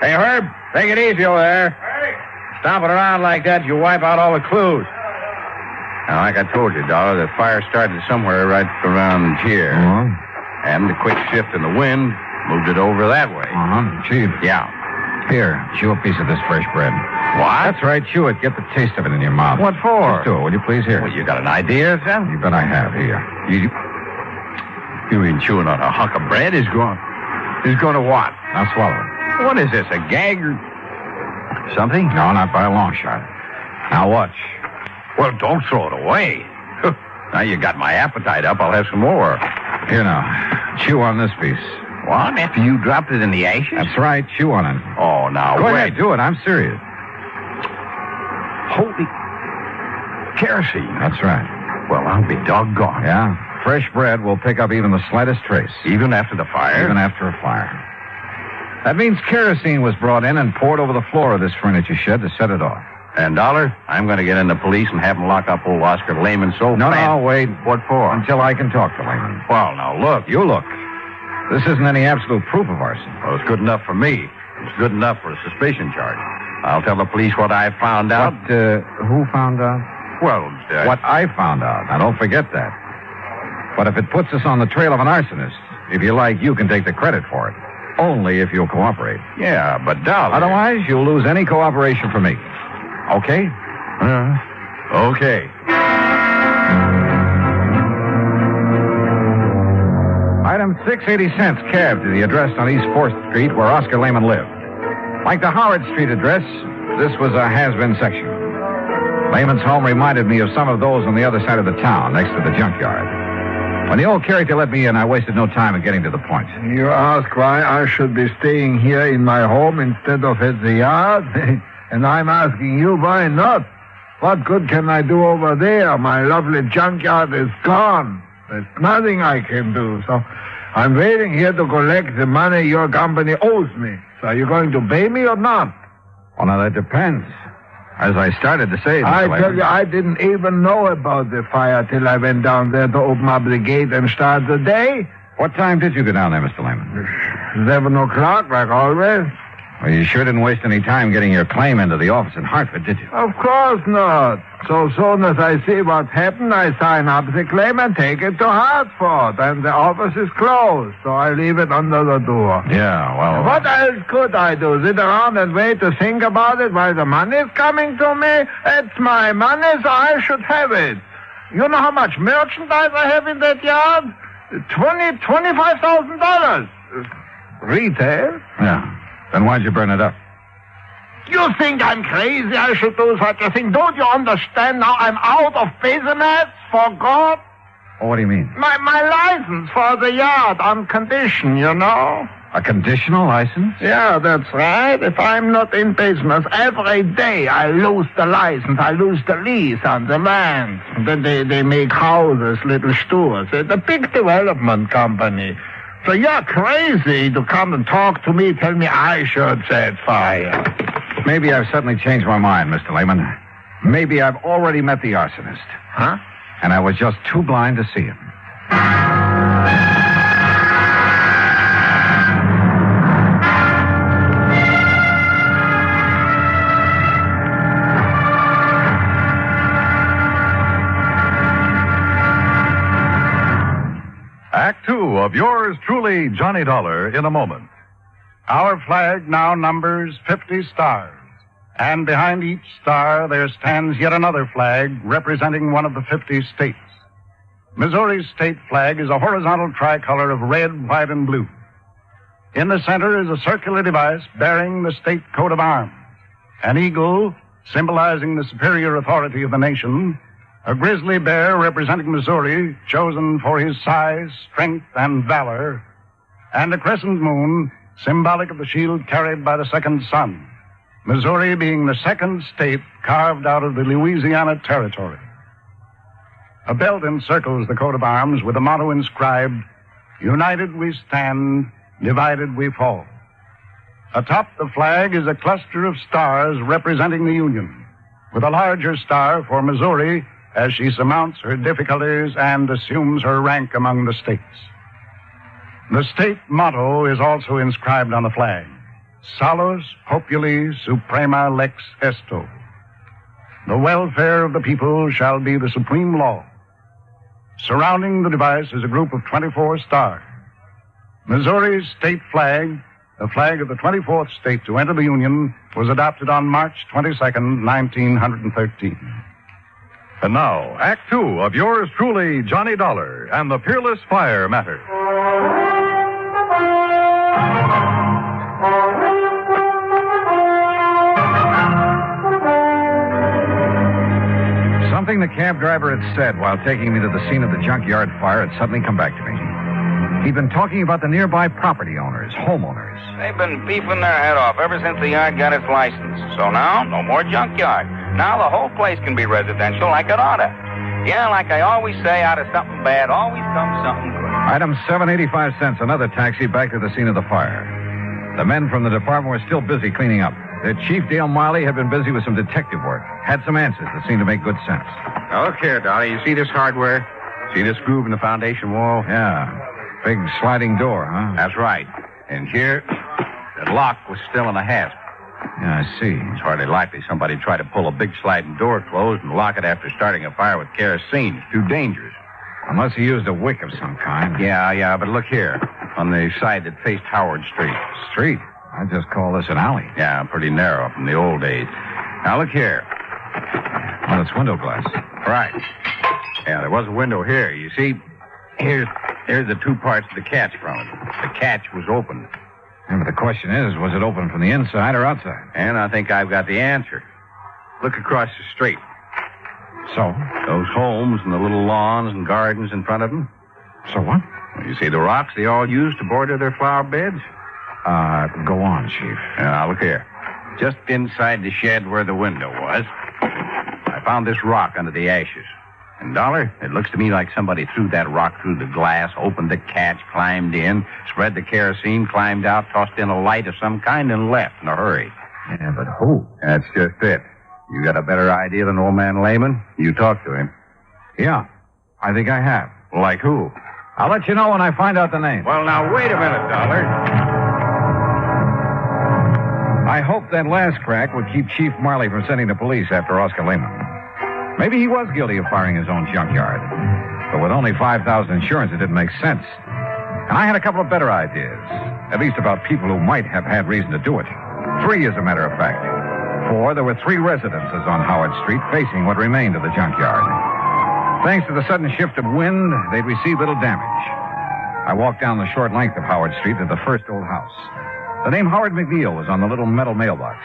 D: Hey, Herb, take it easy over there. Hey. Stomping around like that, you wipe out all the clues. Now, like I told you, Dollar, the fire started somewhere right around here.
G: Uh-huh.
D: And the quick shift in the wind moved it over that way.
G: Uh-huh. Chief.
D: Yeah.
G: Here, chew a piece of this fresh bread.
D: What?
G: That's right, chew it. Get the taste of it in your mouth.
D: What for?
G: Just do it, will you please? Here.
D: Well, you got an idea, son?
G: You bet I have. Here.
D: You mean chewing on a hunk of bread is going to what?
G: Now swallow it.
D: What is this, a gag or something?
G: No, not by a long shot. Now watch.
D: Well, don't throw it away. Now you got my appetite up. I'll have some more.
G: Here now. Chew on this piece.
D: What? After you dropped it in the ashes?
G: That's right. Chew on it.
D: Oh, now
G: Go
D: wait.
G: ahead, do it. I'm serious.
D: Holy kerosene.
G: That's right.
D: Well, I'll be doggone.
G: Yeah. Fresh bread will pick up even the slightest trace.
D: Even after the fire?
G: Even after a fire. That means kerosene was brought in and poured over the floor of this furniture shed to set it off.
D: And, Dollar, I'm going to get in the police and have them lock up old Oscar Lehman so
G: No,
D: fast.
G: no, wait.
D: What for?
G: Until I can talk to Lehman.
D: Well, now, look.
G: You look. This isn't any absolute proof of arson.
D: Well, it's good enough for me. It's good enough for a suspicion charge. I'll tell the police what I found out.
G: Who found out?
D: Well,
G: what I found out. Now, don't forget that. But if it puts us on the trail of an arsonist,
I: If you like, you can take the credit for it. Only if you'll cooperate.
H: Yeah, but Dollar...
I: Otherwise, you'll lose any cooperation from me. Okay?
H: Okay.
I: Item 680 cents cab to the address on East 4th Street where Oscar Lehman lived. Like the Howard Street address, this was a has-been section. Lehman's home reminded me of some of those on the other side of the town, next to the junkyard. When the old character let me in, I wasted no time in getting to the point.
J: You ask why I should be staying here in my home instead of at the yard? And I'm asking you why not? What good can I do over there? My lovely junkyard is gone. There's nothing I can do. So I'm waiting here to collect the money your company owes me. So are you going to pay me or not?
I: Well, now, that depends. As I started to say...
J: I tell you, I didn't even know about the fire till I went down there to open up the gate and start the day.
I: What time did you go down there, Mr. Lehman?
J: 7 o'clock, like always.
I: Well, you sure didn't waste any time getting your claim into the office in Hartford, did you?
J: Of course not. So soon as I see what's happened, I sign up the claim and take it to Hartford. And the office is closed, so I leave it under the door.
I: Yeah, well...
J: What else could I do? Sit around and wait to think about it while the money's coming to me? It's my money, so I should have it. You know how much merchandise I have in that yard? $25,000. Retail?
I: Yeah. Then why'd you burn it up?
J: You think I'm crazy I should do such a thing? Don't you understand now I'm out of business, for God?
I: Oh, what do you mean?
J: My license for the yard on condition, you know?
I: A conditional license?
J: Yeah, that's right. If I'm not in business every day, I lose the license. I lose the lease on the land. Then they make houses, little stores. It's a big development company. So you're crazy to come and talk to me, tell me I should set fire.
I: Maybe I've suddenly changed my mind, Mr. Lehman. Maybe I've already met the arsonist.
J: Huh?
I: And I was just too blind to see him.
Q: Act two of yours truly, Johnny Dollar, in a moment.
L: Our flag now numbers 50 stars, and behind each star there stands yet another flag representing one of the 50 states. Missouri's state flag is a horizontal tricolor of red, white, and blue. In the center is a circular device bearing the state coat of arms, an eagle symbolizing the superior authority of the nation, a grizzly bear representing Missouri, chosen for his size, strength, and valor, and a crescent moon, symbolic of the shield carried by the second son, Missouri being the second state carved out of the Louisiana Territory. A belt encircles the coat of arms with a motto inscribed, "United we stand, divided we fall." Atop the flag is a cluster of stars representing the Union, with a larger star for Missouri as she surmounts her difficulties and assumes her rank among the states. The state motto is also inscribed on the flag, Salus Populi Suprema Lex Esto. The welfare of the people shall be the supreme law. Surrounding the device is a group of 24 stars. Missouri's state flag, the flag of the 24th state to enter the Union, was adopted on March 22nd, 1913.
Q: And now, Act two of yours truly, Johnny Dollar, and the Peerless Fire Matter.
I: Something the cab driver had said while taking me to the scene of the junkyard fire had suddenly come back to me. He'd been talking about the nearby property owners, homeowners.
M: They've been beefing their head off ever since the yard got its license. So now, no more junkyard. Now the whole place can be residential like it oughta. Yeah, like I always say, out of something bad always comes something good.
I: Item 785 cents, another taxi back to the scene of the fire. The men from the department were still busy cleaning up. Their chief, Dale Miley, had been busy with some detective work. Had some answers that seemed to make good sense.
D: Now, look here, Dolly. You see this hardware? See this groove in the foundation wall?
I: Yeah. Big sliding door, huh?
D: That's right. And here, the lock was still in the hasp.
I: Yeah, I see.
D: It's hardly likely somebody tried to pull a big sliding door closed and lock it after starting a fire with kerosene. It's too dangerous.
G: Unless he used a wick of some kind.
H: Yeah, but look here. On the side that faced Howard Street.
G: Street? I just call this an alley.
H: Yeah, pretty narrow from the old days. Now, look here.
G: Well, it's window glass.
H: Right. Yeah, there was a window here. You see, here's the two parts of the catch from it. The catch was open.
G: Yeah, but the question is, was it open from the inside or outside?
H: And I think I've got the answer. Look across the street.
G: So?
H: Those homes and the little lawns and gardens in front of them.
G: So what?
H: Well, you see the rocks they all use to border their flower beds?
G: Go on, Chief.
H: Now, look here. Just inside the shed where the window was, I found this rock under the ashes. And, Dollar, it looks to me like somebody threw that rock through the glass, opened the catch, climbed in, spread the kerosene, climbed out, tossed in a light of some kind, and left in a hurry.
G: Yeah, but who?
H: That's just it. You got a better idea than old man Lehman? You talk to him.
G: Yeah, I think I have.
H: Like who?
G: I'll let you know when I find out the name.
H: Well, now, wait a minute, Dollar.
G: I hope that last crack would keep Chief Marley from sending the police after Oscar Lehman. Maybe he was guilty of firing his own junkyard. But with only $5,000 insurance, it didn't make sense. And I had a couple of better ideas. At least about people who might have had reason to do it. 3, as a matter of fact. For there were 3 residences on Howard Street facing what remained of the junkyard. Thanks to the sudden shift of wind, they'd received little damage. I walked down the short length of Howard Street to the first old house. The name Howard McNeil was on the little metal mailbox.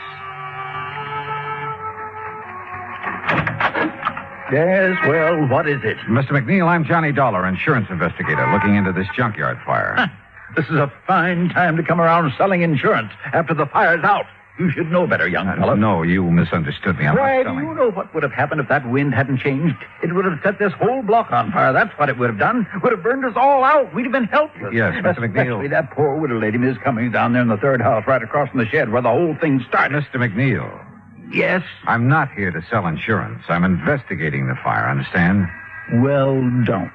K: Yes, well, what is it?
G: Mr. McNeil, I'm Johnny Dollar, insurance investigator, looking into this junkyard fire.
K: This is a fine time to come around selling insurance after the fire's out. You should know better, young fellow.
G: No, you misunderstood me. I'm
K: Why,
G: not
K: do
G: selling.
K: you know what would have happened if that wind hadn't changed? It would have set this whole block on fire. That's what it would have done. Would have burned us all out. We'd have been helpless.
G: Yes, Mr. McNeil.
K: Especially that poor widow lady, Miss Cummings, down there in the third house, right across from the shed where the whole thing started.
G: Mr. McNeil.
K: Yes?
G: I'm not here to sell insurance. I'm investigating the fire, understand?
K: Well, don't.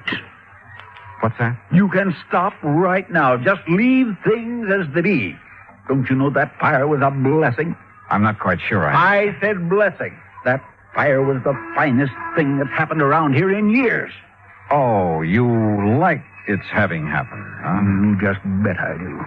G: What's that?
K: You can stop right now. Just leave things as they be. Don't you know that fire was a blessing?
G: I'm not quite sure
K: I said blessing. That fire was the finest thing that's happened around here in years.
G: Oh, you like its having happened, huh?
K: You just bet I do.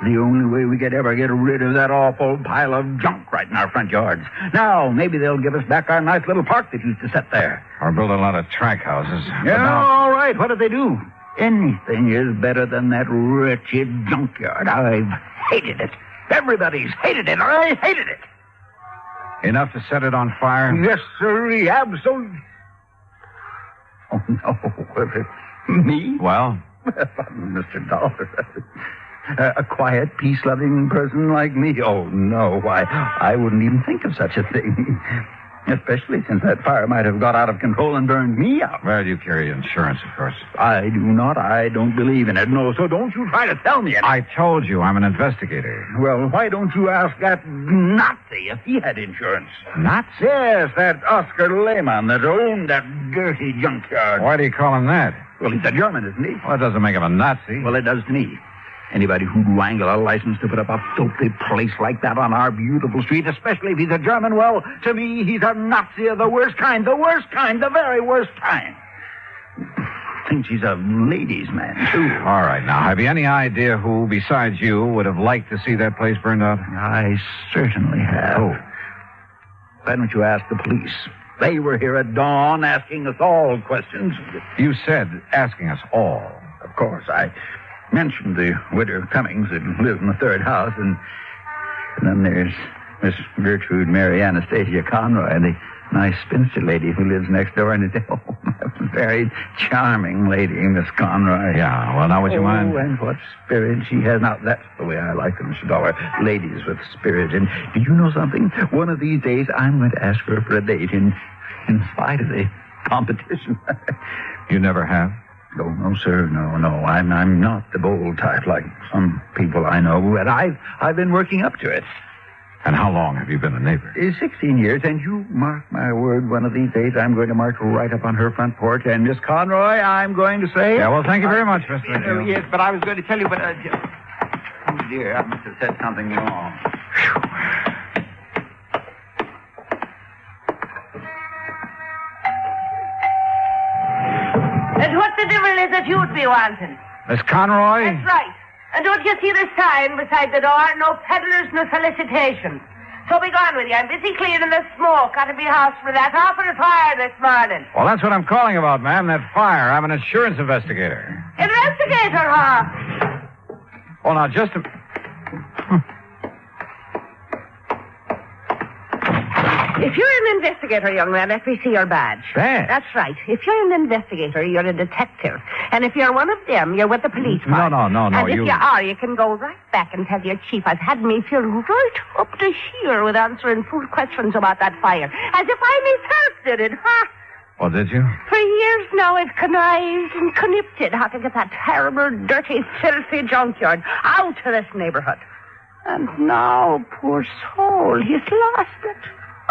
K: The only way we could ever get rid of that awful pile of junk right in our front yards. Now, maybe they'll give us back our nice little park that used to sit there.
G: Or build a lot of track houses.
K: Yeah, all right. What did they do? Anything is better than that wretched junkyard. I've hated it. Everybody's hated it. I hated it.
G: Enough to set it on fire?
K: Yes, sir. Absolutely. Oh, no. Me?
G: Well?
K: Mr. Dollar. A quiet, peace-loving person like me? Oh, no. Why, I wouldn't even think of such a thing. Especially since that fire might have got out of control and burned me out.
G: Well, you carry insurance, of course.
K: I do not. I don't believe in it. No, so don't you try to tell me anything.
G: I told you I'm an investigator.
K: Well, why don't you ask that Nazi if he had insurance?
G: Nazi?
K: Yes, that Oscar Lehman that owned that dirty junkyard.
G: Why do you call him that?
K: Well, he's a German, isn't he?
G: Well, that doesn't make him a Nazi.
K: Well, it does to me. Anybody who'd wangle a license to put up a filthy place like that on our beautiful street, especially if he's a German, well, to me, he's a Nazi of the worst kind, the very worst kind. Thinks he's a ladies' man, too.
G: All right, now, have you any idea who, besides you, would have liked to see that place burned out?
K: I certainly have.
G: Who?
K: Why don't you ask the police? They were here at dawn asking us all questions.
G: You said asking us all.
K: Of course, I mentioned the widow Cummings that lived in the third house, and then there's Miss Gertrude Mary Anastasia Conroy, the nice spinster lady who lives next door, and a very charming lady, Miss Conroy.
G: Yeah, well, now would you mind?
K: Oh, and what spirit she has. Now, that's the way I like them, Mr. Dollar. Ladies with spirit. And do you know something? One of these days, I'm going to ask her for a date in spite of the competition.
G: You never have?
K: Oh, no, sir. No. I'm not the bold type like some people I know, but I've been working up to it.
G: And how long have you been a neighbor?
K: 16 years, and you mark my word, one of these days I'm going to march right up on her front porch, and Miss Conroy, I'm going to say...
G: Yeah, well, thank you very much, Mr. McNeil.
K: Yes, but I was going to tell you, but... oh, dear, I must have said something wrong.
E: And what the devil is it you'd be wanting?
G: Miss Conroy?
E: That's right. And don't you see the sign beside the door? No peddlers, no solicitations. So be gone with you. I'm busy cleaning the smoke out of my house for that awful fire this morning.
G: Well, that's what I'm calling about, ma'am. That fire. I'm an insurance investigator.
E: Investigator, huh?
G: Oh, now, just a...
E: If you're an investigator, young man, let me see your badge.
G: Badge?
E: That's right. If you're an investigator, you're a detective. And if you're one of them, you're with the police force.
G: No,
E: And if you are, you can go right back and tell your chief I've had me feel right up to here with answering fool questions about that fire. As if I myself did it, huh?
G: Well, did you?
E: For years now, I've connived and connipted how to get that terrible, dirty, filthy junkyard out of this neighborhood. And now, poor soul, he's lost it.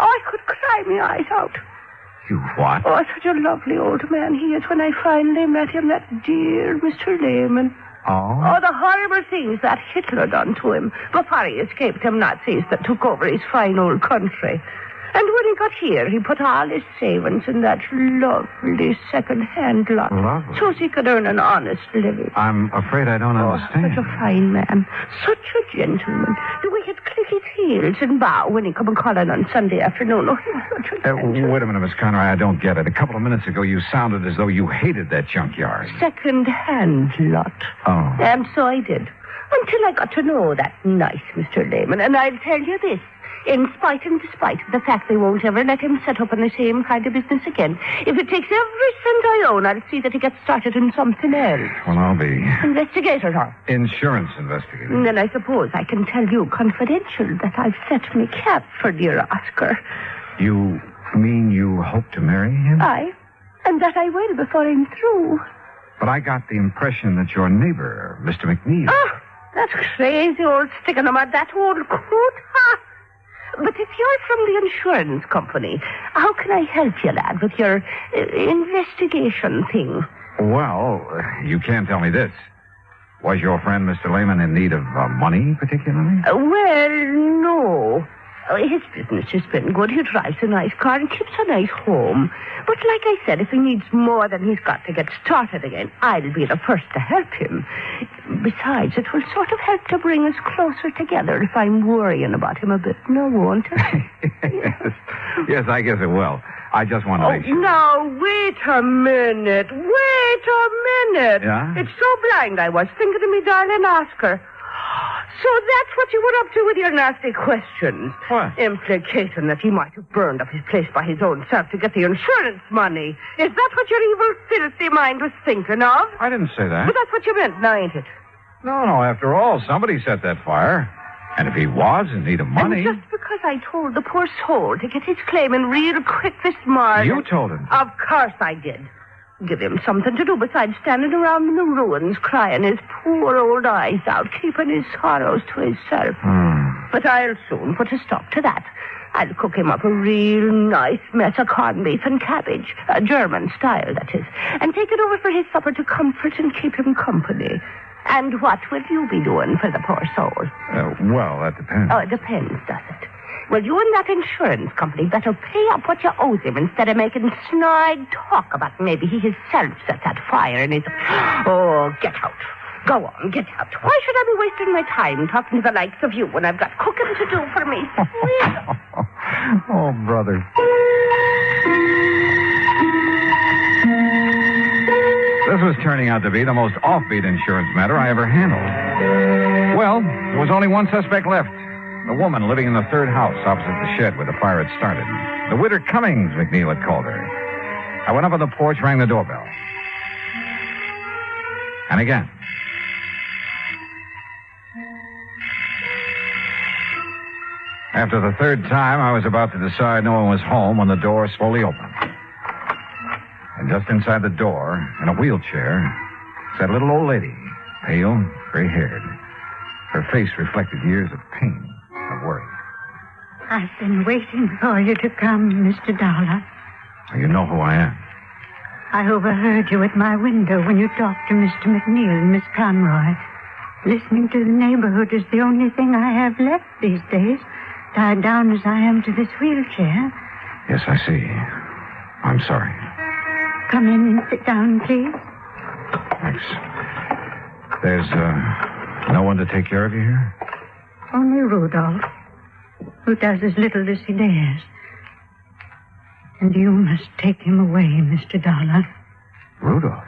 E: Oh, I could cry my eyes out.
G: You what?
E: Oh, such a lovely old man he is when I finally met him, that dear Mr. Lehman.
G: Oh?
E: Oh, the horrible things that Hitler done to him before he escaped them Nazis that took over his fine old country. And when he got here, he put all his savings in that lovely second-hand lot.
G: Lovely.
E: So he could earn an honest living.
G: I'm afraid I don't understand.
E: Such a fine man. Such a gentleman. The way he'd click his heels and bow when he come calling on Sunday afternoon. Oh, he was such a gentleman.
G: Wait a minute, Miss Conroy. I don't get it. A couple of minutes ago, you sounded as though you hated that junkyard.
E: Second-hand lot.
G: Oh.
E: And so I did. Until I got to know that nice Mr. Lehman. And I'll tell you this. In spite and despite of the fact they won't ever let him set up in the same kind of business again. If it takes every cent I own, I'll see that he gets started in something else.
G: Well, I'll be...
E: Investigator, huh?
G: Insurance investigator.
E: And then I suppose I can tell you confidential that I've set me cap for dear Oscar.
G: You mean you hope to marry him?
E: Aye. And that I will before I'm through.
G: But I got the impression that your neighbor, Mr. McNeil...
E: Oh, that crazy old sticking him at that old coat, huh? But if you're from the insurance company, how can I help you, lad, with your investigation thing?
G: Well, you can tell me this. Was your friend, Mr. Lehman, in need of money, particularly?
E: Well, no. His business has been good. He drives a nice car and keeps a nice home. But like I said, if he needs more than he's got to get started again, I'll be the first to help him. Besides, it will sort of help to bring us closer together if I'm worrying about him a bit. No, won't it?
G: Yes, I guess it will. I just want to make sure.
E: Now, wait a minute.
G: Yeah?
E: It's so blind I was thinking of me darling Oscar. So that's what you were up to with your nasty questions.
G: What?
E: Implicating that he might have burned up his place by his own self to get the insurance money. Is that what your evil, filthy mind was thinking of?
G: I didn't say that.
E: But that's what you meant, now ain't it?
G: No, after all, somebody set that fire. And if he was in need of money...
E: And just because I told the poor soul to get his claim in real quick this morning...
G: You told him?
E: Of course I did. Give him something to do besides standing around in the ruins crying his poor old eyes out, keeping his sorrows to himself. But I'll soon put a stop to that. I'll cook him up a real nice mess of corned beef and cabbage, a German style, that is, and take it over for his supper to comfort and keep him company. And what will you be doing for the poor soul?
G: Well, that depends.
E: Oh, it depends, does it? Well, you and that insurance company better pay up what you owe him instead of making snide talk about maybe he himself set that fire in his... Oh, get out. Go on, get out. Why should I be wasting my time talking to the likes of you when I've got cooking to do for me?
G: Oh, brother. This was turning out to be the most offbeat insurance matter I ever handled. Well, there was only one suspect left. The woman living in the third house opposite the shed where the fire had started. The widow Cummings, McNeil had called her. I went up on the porch, rang the doorbell. And again. After the third time, I was about to decide no one was home when the door slowly opened. And just inside the door, in a wheelchair, sat a little old lady, pale, gray-haired. Her face reflected years of pain and worry.
A: I've been waiting for you to come, Mr. Dollar.
G: You know who I am.
A: I overheard you at my window when you talked to Mr. McNeil and Miss Conroy. Listening to the neighborhood is the only thing I have left these days, tied down as I am to this wheelchair.
G: Yes, I see. I'm sorry.
A: Come in and sit down, please.
G: Thanks. There's no one to take care of you here?
O: Only Rudolph, who does as little as he dares. And you must take him away, Mr. Dollar.
G: Rudolph?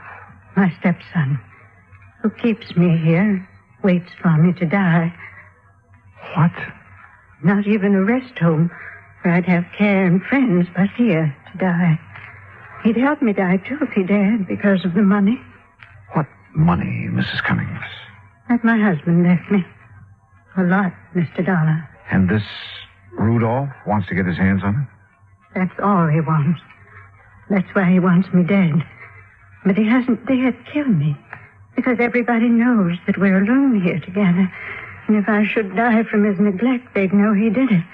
O: My stepson, who keeps me here, waits for me to die.
G: What?
O: Not even a rest home where I'd have care and friends, but here to die. He'd help me die, too, if he dared, because of the money.
G: What money, Mrs. Cummings?
O: That my husband left me. A lot, Mr. Dollar.
G: And this Rudolph wants to get his hands on it?
O: That's all he wants. That's why he wants me dead. But he hasn't dared kill me, because everybody knows that we're alone here together. And if I should die from his neglect, they'd know he did it.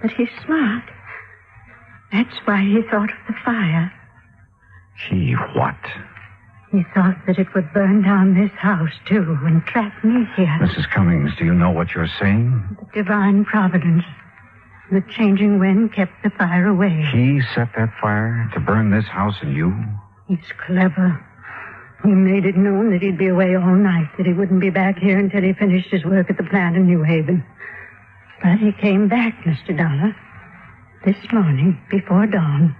O: But he's smart. That's why he thought of the fire.
G: He what?
O: He thought that it would burn down this house, too, and trap me here.
G: Mrs. Cummings, do you know what you're saying?
O: The divine providence. The changing wind kept the fire away.
G: He set that fire to burn this house and you?
O: He's clever. He made it known that he'd be away all night, that he wouldn't be back here until he finished his work at the plant in New Haven. But he came back, Mr. Dollar. This morning, before dawn.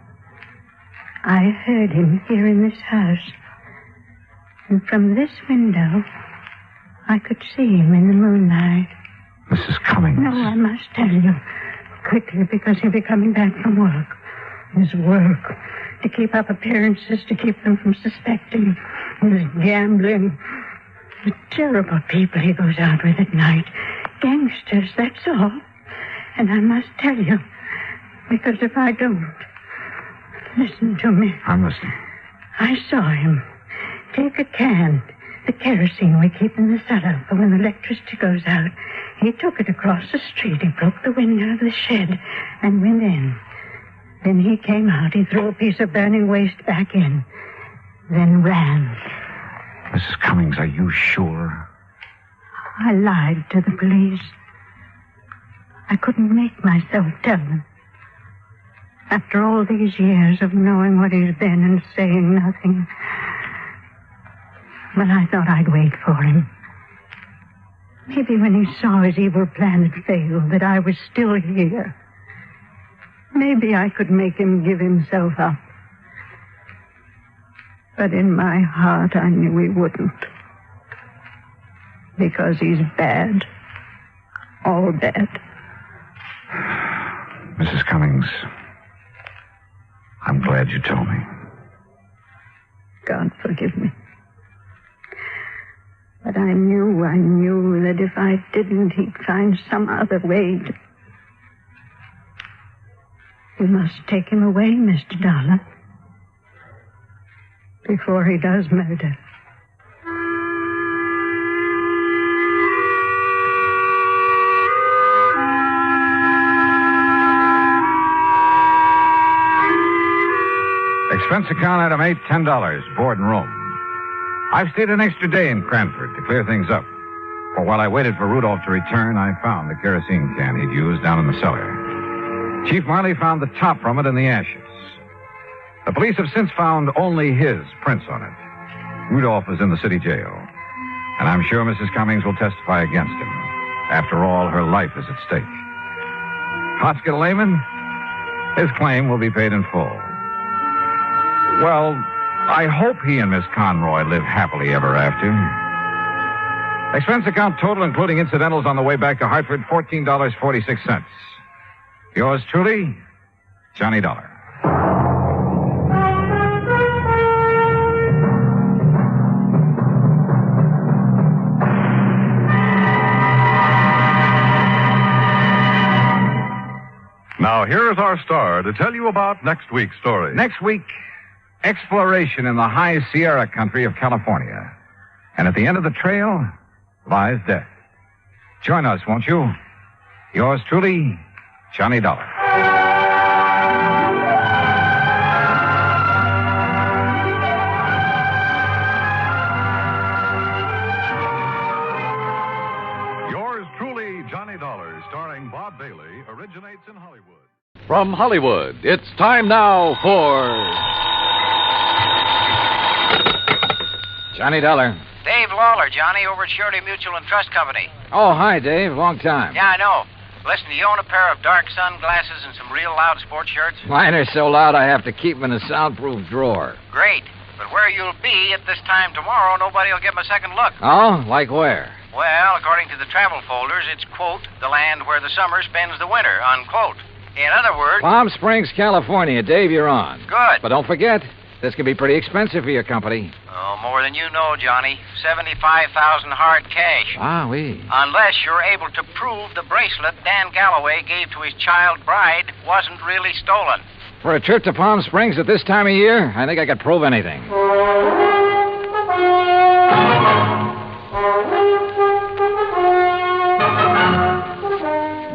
O: I heard him here in this house. And from this window, I could see him in the moonlight.
G: Mrs. Cummings.
O: No, I must tell you. Quickly, because he'll be coming back from work. His work. To keep up appearances, to keep them from suspecting. His gambling. The terrible people he goes out with at night. Gangsters, that's all. And I must tell you, because if I don't... Listen to me.
G: I'm listening.
O: I saw him take a can, the kerosene we keep in the cellar for when the electricity goes out. He took it across the street. He broke the window of the shed and went in. Then he came out. He threw a piece of burning waste back in. Then ran.
G: Mrs. Cummings, are you sure?
O: I lied to the police. I couldn't make myself tell them. After all these years of knowing what he's been and saying nothing. But I thought I'd wait for him. Maybe when he saw his evil plan had failed, that I was still here. Maybe I could make him give himself up. But in my heart, I knew he wouldn't. Because he's bad. All bad.
G: Mrs. Cummings, I'm glad you told me.
O: God forgive me. But I knew that if I didn't, he'd find some other way to... You must take him away, Mr. Dollar. Before he does murder.
G: Expense account item 8, $10, board and room. I've stayed an extra day in Cranford to clear things up. For while I waited for Rudolph to return, I found the kerosene can he'd used down in the cellar. Chief Marley found the top from it in the ashes. The police have since found only his prints on it. Rudolph is in the city jail. And I'm sure Mrs. Cummings will testify against him. After all, her life is at stake. Hospital layman, his claim will be paid in full. Well, I hope he and Miss Conroy live happily ever after. Expense account total, including incidentals on the way back to Hartford, $14.46. Yours truly, Johnny Dollar.
Q: Now, here is our star to tell you about next week's story.
G: Next week, exploration in the high Sierra country of California. And at the end of the trail lies death. Join us, won't you? Yours truly, Johnny Dollar.
Q: Yours truly, Johnny Dollar, starring Bob Bailey, originates in Hollywood.
T: From Hollywood, it's time now for...
M: Johnny Dollar.
B: Dave Lawler, Johnny, over at Surety Mutual and Trust Company.
M: Oh, hi, Dave. Long time.
B: Yeah, I know. Listen, do you own a pair of dark sunglasses and some real loud sports shirts?
M: Mine are so loud I have to keep them in a soundproof drawer.
B: Great. But where you'll be at this time tomorrow, nobody will give them a second look.
M: Oh? Like where?
B: Well, according to the travel folders, it's, quote, the land where the summer spends the winter, unquote. In other words...
M: Palm Springs, California. Dave, you're on.
B: Good.
M: But don't forget, this can be pretty expensive for your company.
B: Oh, more than you know, Johnny. $75,000 hard cash.
M: Ah, oui.
B: Unless you're able to prove the bracelet Dan Galloway gave to his child bride wasn't really stolen.
M: For a trip to Palm Springs at this time of year, I think I could prove anything.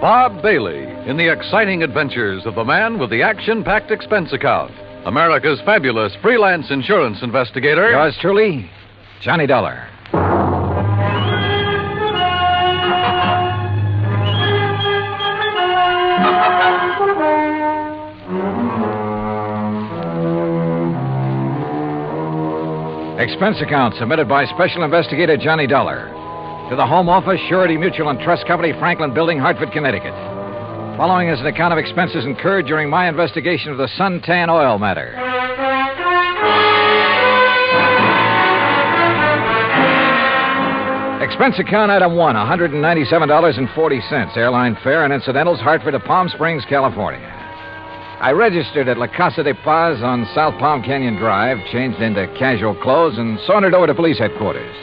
Q: Bob Bailey in the exciting adventures of the man with the action-packed expense account. America's fabulous freelance insurance investigator.
M: Yours truly, Johnny Dollar. Expense account submitted by Special Investigator Johnny Dollar to the Home Office, Surety Mutual and Trust Company, Franklin Building, Hartford, Connecticut. Following is an account of expenses incurred during my investigation of the Suntan oil matter. Expense account item 1, $197.40. Airline fare and incidentals, Hartford to Palm Springs, California. I registered at La Casa de Paz on South Palm Canyon Drive, changed into casual clothes, and sauntered over to police headquarters.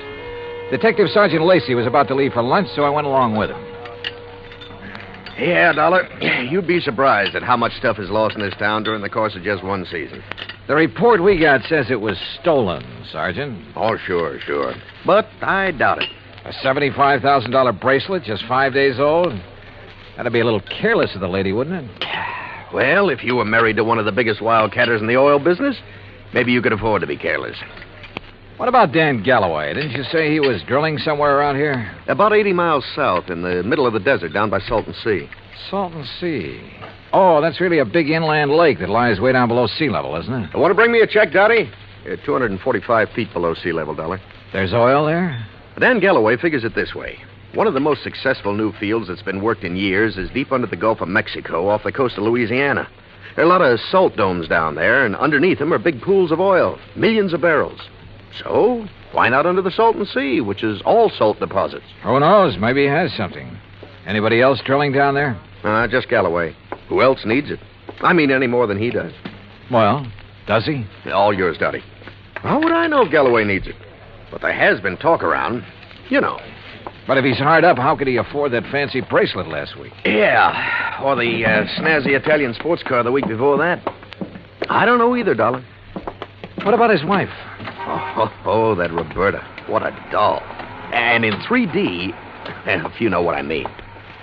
M: Detective Sergeant Lacey was about to leave for lunch, so I went along with him.
T: Yeah, Dollar. You'd be surprised at how much stuff is lost in this town during the course of just one season.
M: The report we got says it was stolen, Sergeant.
T: Oh, sure. But I doubt it.
M: A $75,000 bracelet, just 5 days old? That'd be a little careless of the lady, wouldn't it?
T: Well, if you were married to one of the biggest wildcatters in the oil business, maybe you could afford to be careless.
M: What about Dan Galloway? Didn't you say he was drilling somewhere around here?
T: About 80 miles south, in the middle of the desert, down by Salton Sea.
M: Salton Sea. Oh, that's really a big inland lake that lies way down below sea level, isn't it?
T: Want to bring me a check, Dottie? 245 feet below sea level, Dollar.
M: There's oil there?
T: Dan Galloway figures it this way. One of the most successful new fields that's been worked in years is deep under the Gulf of Mexico off the coast of Louisiana. There are a lot of salt domes down there, and underneath them are big pools of oil, millions of barrels. So, why not under the Salton Sea, which is all salt deposits?
M: Who knows? Maybe he has something. Anybody else drilling down there?
T: Just Galloway. Who else needs it? I mean, any more than he does.
M: Well, does he?
T: All yours, Dottie. How would I know if Galloway needs it? But there has been talk around. You know.
M: But if he's hard up, how could he afford that fancy bracelet last week?
T: Yeah, or the snazzy Italian sports car the week before that. I don't know either, Dollar.
M: What about his wife?
T: Oh, that Roberta. What a doll. And in 3D, if you know what I mean.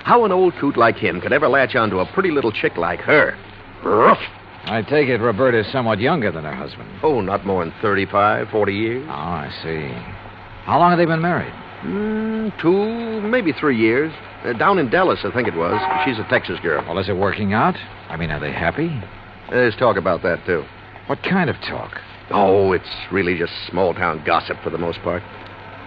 T: How an old coot like him could ever latch onto a pretty little chick like her. Ruff.
M: I take it Roberta's somewhat younger than her husband.
T: Oh, not more than 35, 40 years.
M: Oh, I see. How long have they been married?
T: 2, maybe 3 years. Down in Dallas, I think it was. She's a Texas girl.
M: Well, is it working out? I mean, are they happy?
T: There's talk about that, too.
M: What kind of talk?
T: Oh, it's really just small-town gossip for the most part.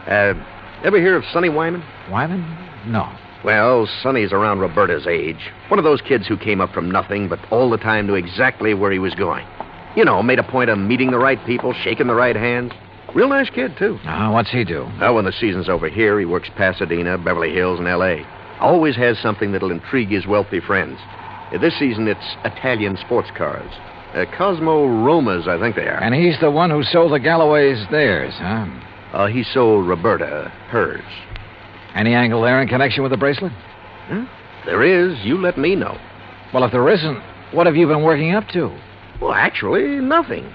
T: Ever hear of Sonny Wyman?
M: Wyman? No.
T: Well, Sonny's around Roberta's age. One of those kids who came up from nothing, but all the time knew exactly where he was going. You know, made a point of meeting the right people, shaking the right hands. Real nice kid, too.
M: What's he do?
T: Well, when the season's over here, he works Pasadena, Beverly Hills, and L.A. Always has something that'll intrigue his wealthy friends. This season, it's Italian sports cars. Cosmo Romas, I think they are.
M: And he's the one who sold the Galloways theirs, huh?
T: He sold Roberta hers.
M: Any angle there in connection with the bracelet?
T: There is. You let me know.
M: Well, if there isn't, what have you been working up to?
T: Well, actually, nothing.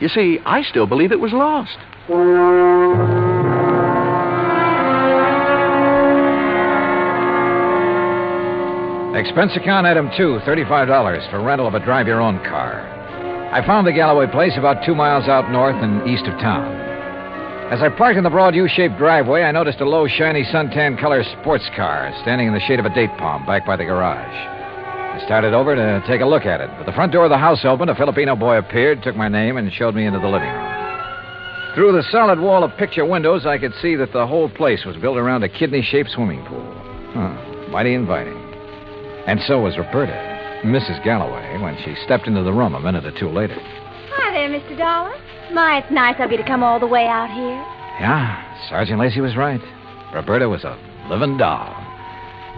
T: You see, I still believe it was lost.
M: Expense account item 2, $35 for rental of a drive-your-own car. I found the Galloway place about 2 miles out north and east of town. As I parked in the broad U-shaped driveway, I noticed a low, shiny suntan color sports car standing in the shade of a date palm back by the garage. I started over to take a look at it. But the front door of the house opened, a Filipino boy appeared, took my name, and showed me into the living room. Through the solid wall of picture windows, I could see that the whole place was built around a kidney-shaped swimming pool. Mighty inviting. And so was Roberta, Mrs. Galloway, when she stepped into the room a minute or two later.
P: Hi there, Mr. Dollar. My, it's nice of you to come all the way out here.
M: Yeah, Sergeant Lacey was right. Roberta was a living doll.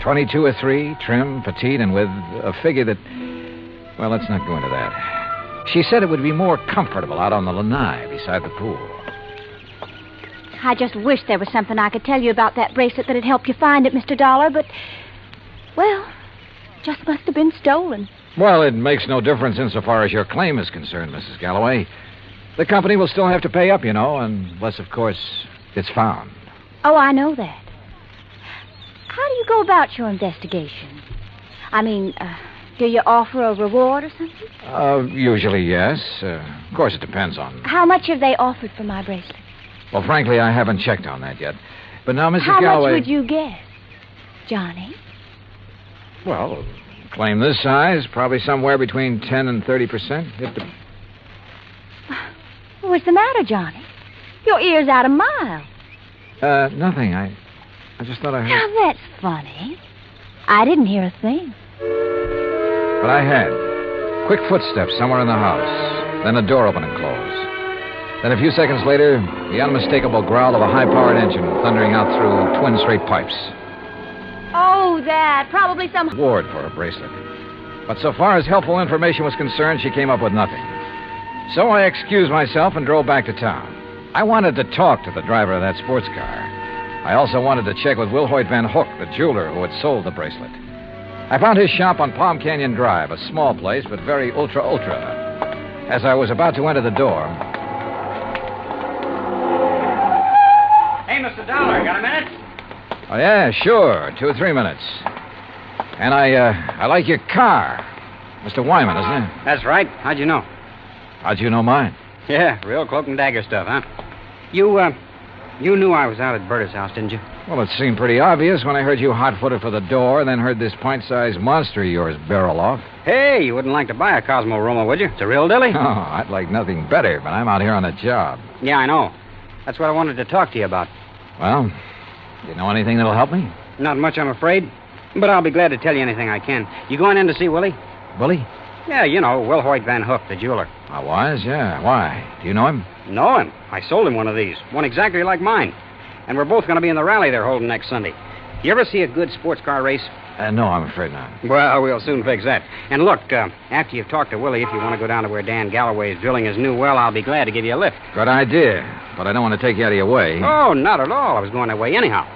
M: 22 or 3, trim, petite, and with a figure that... Well, let's not go into that. She said it would be more comfortable out on the lanai beside the pool.
P: I just wish there was something I could tell you about that bracelet that'd help you find it, Mr. Dollar, but... Well, it just must have been stolen.
M: Well, it makes no difference insofar as your claim is concerned, Mrs. Galloway. The company will still have to pay up, you know, unless, of course, it's found.
P: Oh, I know that. How do you go about your investigation? I mean, do you offer a reward or something?
M: Usually, yes. Of course, it depends on...
P: How much have they offered for my bracelet?
M: Well, frankly, I haven't checked on that yet. But now, Mrs.
P: How
M: Galloway...
P: much would you guess, Johnny?
M: Well, claim this size, probably somewhere between 10 and 30%.
P: What's the matter, Johnny? Your ear's out a mile.
M: Nothing. I just thought I heard...
P: Now, that's funny. I didn't hear a thing.
M: But I had. Quick footsteps somewhere in the house. Then a door open and close. Then a few seconds later, the unmistakable growl of a high-powered engine thundering out through twin straight pipes.
P: Oh, that. Probably some...
M: Reward for a bracelet. But so far as helpful information was concerned, she came up with nothing. So I excused myself and drove back to town. I wanted to talk to the driver of that sports car. I also wanted to check with Wilhoit Van Hook, the jeweler who had sold the bracelet. I found his shop on Palm Canyon Drive, a small place, but very ultra. As I was about to enter the door...
S: Hey, Mr. Dollar, got a minute?
M: Oh, yeah, sure. 2 or 3 minutes. And I like your car. Mr. Wyman, isn't it?
S: That's right. How'd you know?
M: How'd you know mine?
S: Yeah, real cloak and dagger stuff, huh? You knew I was out at Berta's house, didn't you?
M: Well, it seemed pretty obvious when I heard you hot-footed for the door, then heard this pint-sized monster of yours barrel off.
S: Hey, you wouldn't like to buy a Cosmo Roma, would you? It's a real dilly.
M: Oh, I'd like nothing better, but I'm out here on a job.
S: Yeah, I know. That's what I wanted to talk to you about.
M: Well, you know anything that'll help me?
S: Not much, I'm afraid. But I'll be glad to tell you anything I can. You going in to see Willie?
M: Willie?
S: Yeah, you know, Wilhoit Van Hook, the jeweler.
M: I was, yeah. Why? Do you know him?
S: Know him. I sold him one of these. One exactly like mine. And we're both going to be in the rally they're holding next Sunday. You ever see a good sports car race?
M: No, I'm afraid not.
S: Well, we'll soon fix that. And look, after you've talked to Willie, if you want to go down to where Dan Galloway is drilling his new well, I'll be glad to give you a lift.
M: Good idea. But I don't want to take you out of your way.
S: Oh, not at all. I was going that way anyhow.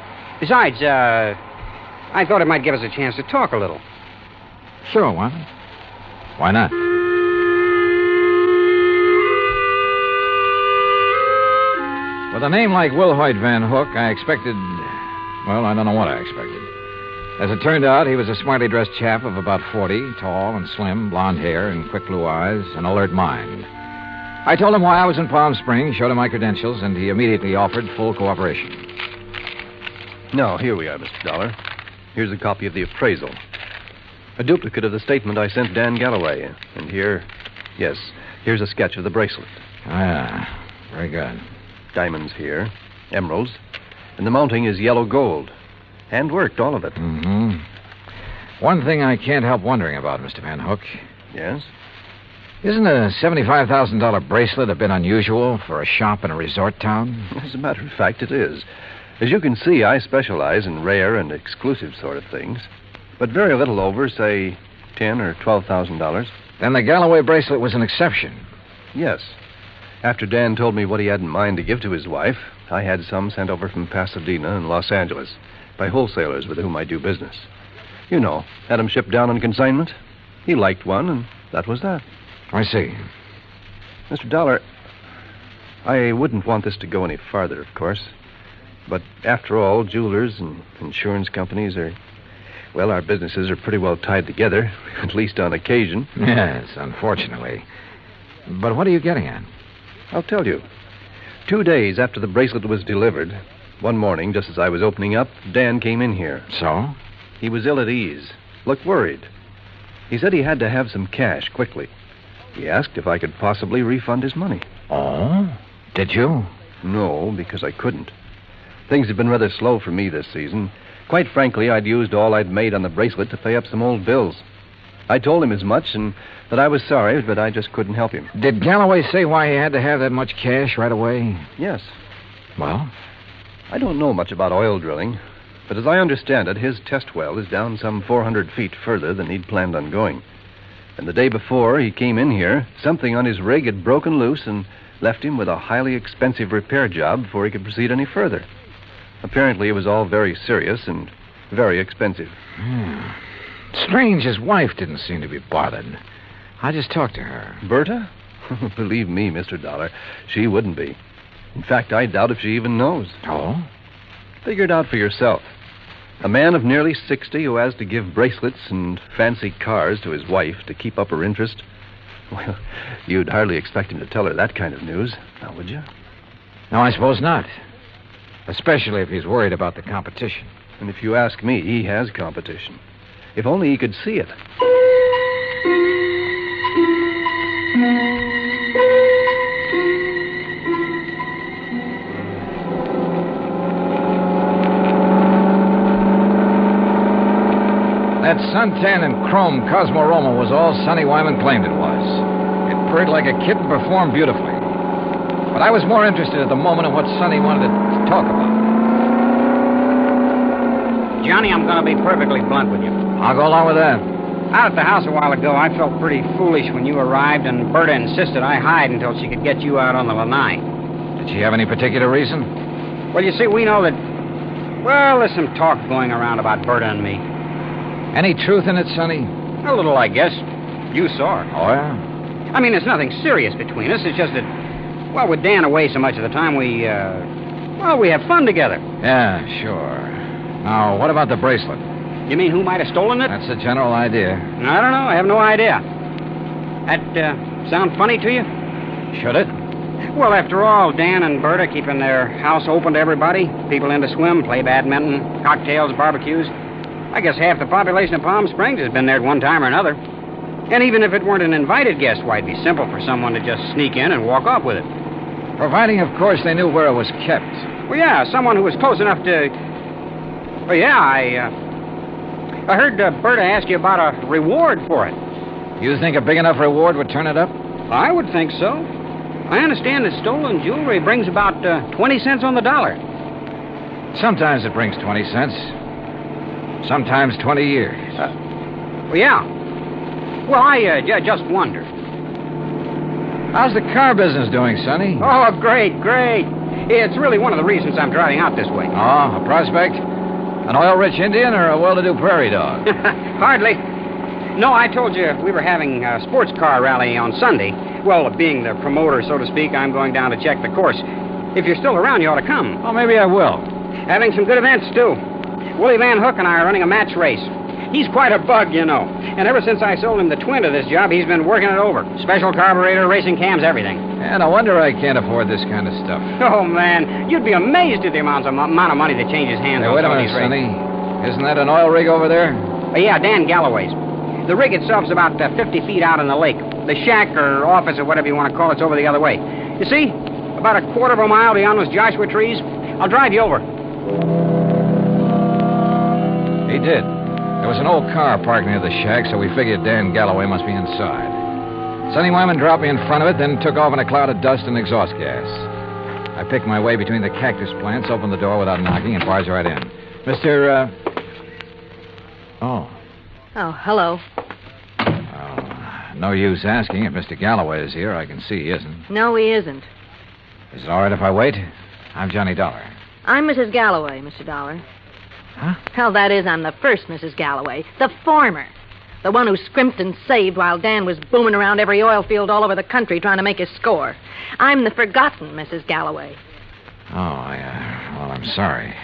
S: Besides, I thought it might give us a chance to talk a little.
M: Sure, why not? Why not? With a name like Wilhoit Van Hook, I expected... Well, I don't know what I expected. As it turned out, he was a smartly dressed chap of about 40, tall and slim, blonde hair and quick blue eyes, an alert mind. I told him why I was in Palm Springs, showed him my credentials, and he immediately offered full cooperation.
W: Now, here we are, Mr. Dollar. Here's a copy of the appraisal. A duplicate of the statement I sent Dan Galloway. And here, yes, here's a sketch of the bracelet.
M: Ah, very good.
W: Diamonds here, emeralds, and the mounting is yellow gold. Hand-worked, all of it.
M: Mm-hmm. One thing I can't help wondering about, Mr. Van Hook.
W: Yes?
M: Isn't a $75,000 bracelet a bit unusual for a shop in a resort town?
W: As a matter of fact, it is. As you can see, I specialize in rare and exclusive sort of things. But very little over, say, $10,000 or $12,000.
M: Then the Galloway bracelet was an exception.
W: Yes. After Dan told me what he had in mind to give to his wife, I had some sent over from Pasadena and Los Angeles by wholesalers with whom I do business. You know, had them shipped down on consignment. He liked one, and that was that.
M: I see.
W: Mr. Dollar, I wouldn't want this to go any farther, of course. But after all, jewelers and insurance companies are... Well, our businesses are pretty well tied together, at least on occasion.
M: Yes, unfortunately. But what are you getting at?
W: I'll tell you. 2 days after the bracelet was delivered, one morning, just as I was opening up, Dan came in here.
M: So?
W: He was ill at ease, looked worried. He said he had to have some cash quickly. He asked if I could possibly refund his money.
M: Oh? Did you?
W: No, because I couldn't. Things have been rather slow for me this season. Quite frankly, I'd used all I'd made on the bracelet to pay up some old bills. I told him as much and that I was sorry, but I just couldn't help him.
M: Did Galloway say why he had to have that much cash right away?
W: Yes.
M: Well?
W: I don't know much about oil drilling, but as I understand it, his test well is down some 400 feet further than he'd planned on going. And the day before he came in here, something on his rig had broken loose and left him with a highly expensive repair job before he could proceed any further. Apparently, it was all very serious and very expensive.
M: Strange, his wife didn't seem to be bothered. I just talked to her.
W: Berta? Believe me, Mr. Dollar, she wouldn't be. In fact, I doubt if she even knows.
M: Oh?
W: Figure it out for yourself. A man of nearly 60 who has to give bracelets and fancy cars to his wife to keep up her interest. Well, you'd hardly expect him to tell her that kind of news, now would you?
M: No, I suppose not. Especially if he's worried about the competition.
W: And if you ask me, he has competition. If only he could see it.
M: That suntan and chrome Cosmorama was all Sonny Wyman claimed it was. It purred like a kitten, performed beautifully. But I was more interested at the moment in what Sonny wanted to talk about.
S: Johnny, I'm going to be perfectly blunt with you.
M: I'll go along with that.
S: Out at the house a while ago, I felt pretty foolish when you arrived, and Berta insisted I hide until she could get you out on the lanai.
M: Did she have any particular reason?
S: Well, you see, we know that... Well, there's some talk going around about Berta and me.
M: Any truth in it, Sonny?
S: A little, I guess. You saw her.
M: Oh, yeah?
S: I mean, there's nothing serious between us. It's just that, well, with Dan away so much of the time, we have fun together.
M: Yeah, sure. Now, what about the bracelet?
S: You mean who might have stolen it?
M: That's the general idea.
S: I don't know. I have no idea. That sound funny to you?
M: Should it?
S: Well, after all, Dan and Berta keeping their house open to everybody. People in to swim, play badminton, cocktails, barbecues. I guess half the population of Palm Springs has been there at one time or another. And even if it weren't an invited guest, why, it'd be simple for someone to just sneak in and walk off with it.
M: Providing, of course, they knew where it was kept.
S: Well, yeah, someone who was close enough to... Well, yeah, I heard Berta ask you about a reward for it.
M: You think a big enough reward would turn it up?
S: I would think so. I understand that stolen jewelry brings about 20 cents on the dollar.
M: Sometimes it brings 20 cents. Sometimes 20 years.
S: Well, yeah. Well, I just wondered.
M: How's the car business doing, Sonny?
S: Oh, great. It's really one of the reasons I'm driving out this way.
M: Oh, a prospect? An oil-rich Indian or a well-to-do prairie dog?
S: Hardly. No, I told you we were having a sports car rally on Sunday. Well, being the promoter, so to speak, I'm going down to check the course. If you're still around, you ought to come.
M: Oh, maybe I will.
S: Having some good events, too. Willie Van Hook and I are running a match race. He's quite a bug, you know. And ever since I sold him the twin to this job, he's been working it over. Special carburetor, racing cams, everything.
M: And I wonder I can't afford this kind of stuff.
S: Oh, man. You'd be amazed at the amount of money that changes hands on
M: wait a minute,
S: these races.
M: Sonny. Isn't that an oil rig over there?
S: Yeah, Dan Galloway's. The rig itself's about 50 feet out in the lake. The shack or office or whatever you want to call it's over the other way. You see? About a quarter of a mile beyond those Joshua trees. I'll drive you over.
M: He did. There was an old car parked near the shack, so we figured Dan Galloway must be inside. Sonny Wyman dropped me in front of it, then took off in a cloud of dust and exhaust gas. I picked my way between the cactus plants, opened the door without knocking, and barged right in. Oh,
F: hello.
M: No use asking if Mr. Galloway is here. I can see he isn't.
F: No, he isn't.
M: Is it all right if I wait? I'm Johnny Dollar.
F: I'm Mrs. Galloway, Mr. Dollar.
M: Huh?
F: Hell, that is, I'm the first Mrs. Galloway. The former. The one who scrimped and saved while Dan was booming around every oil field all over the country trying to make his score. I'm the forgotten Mrs. Galloway.
M: Oh, well, I'm sorry.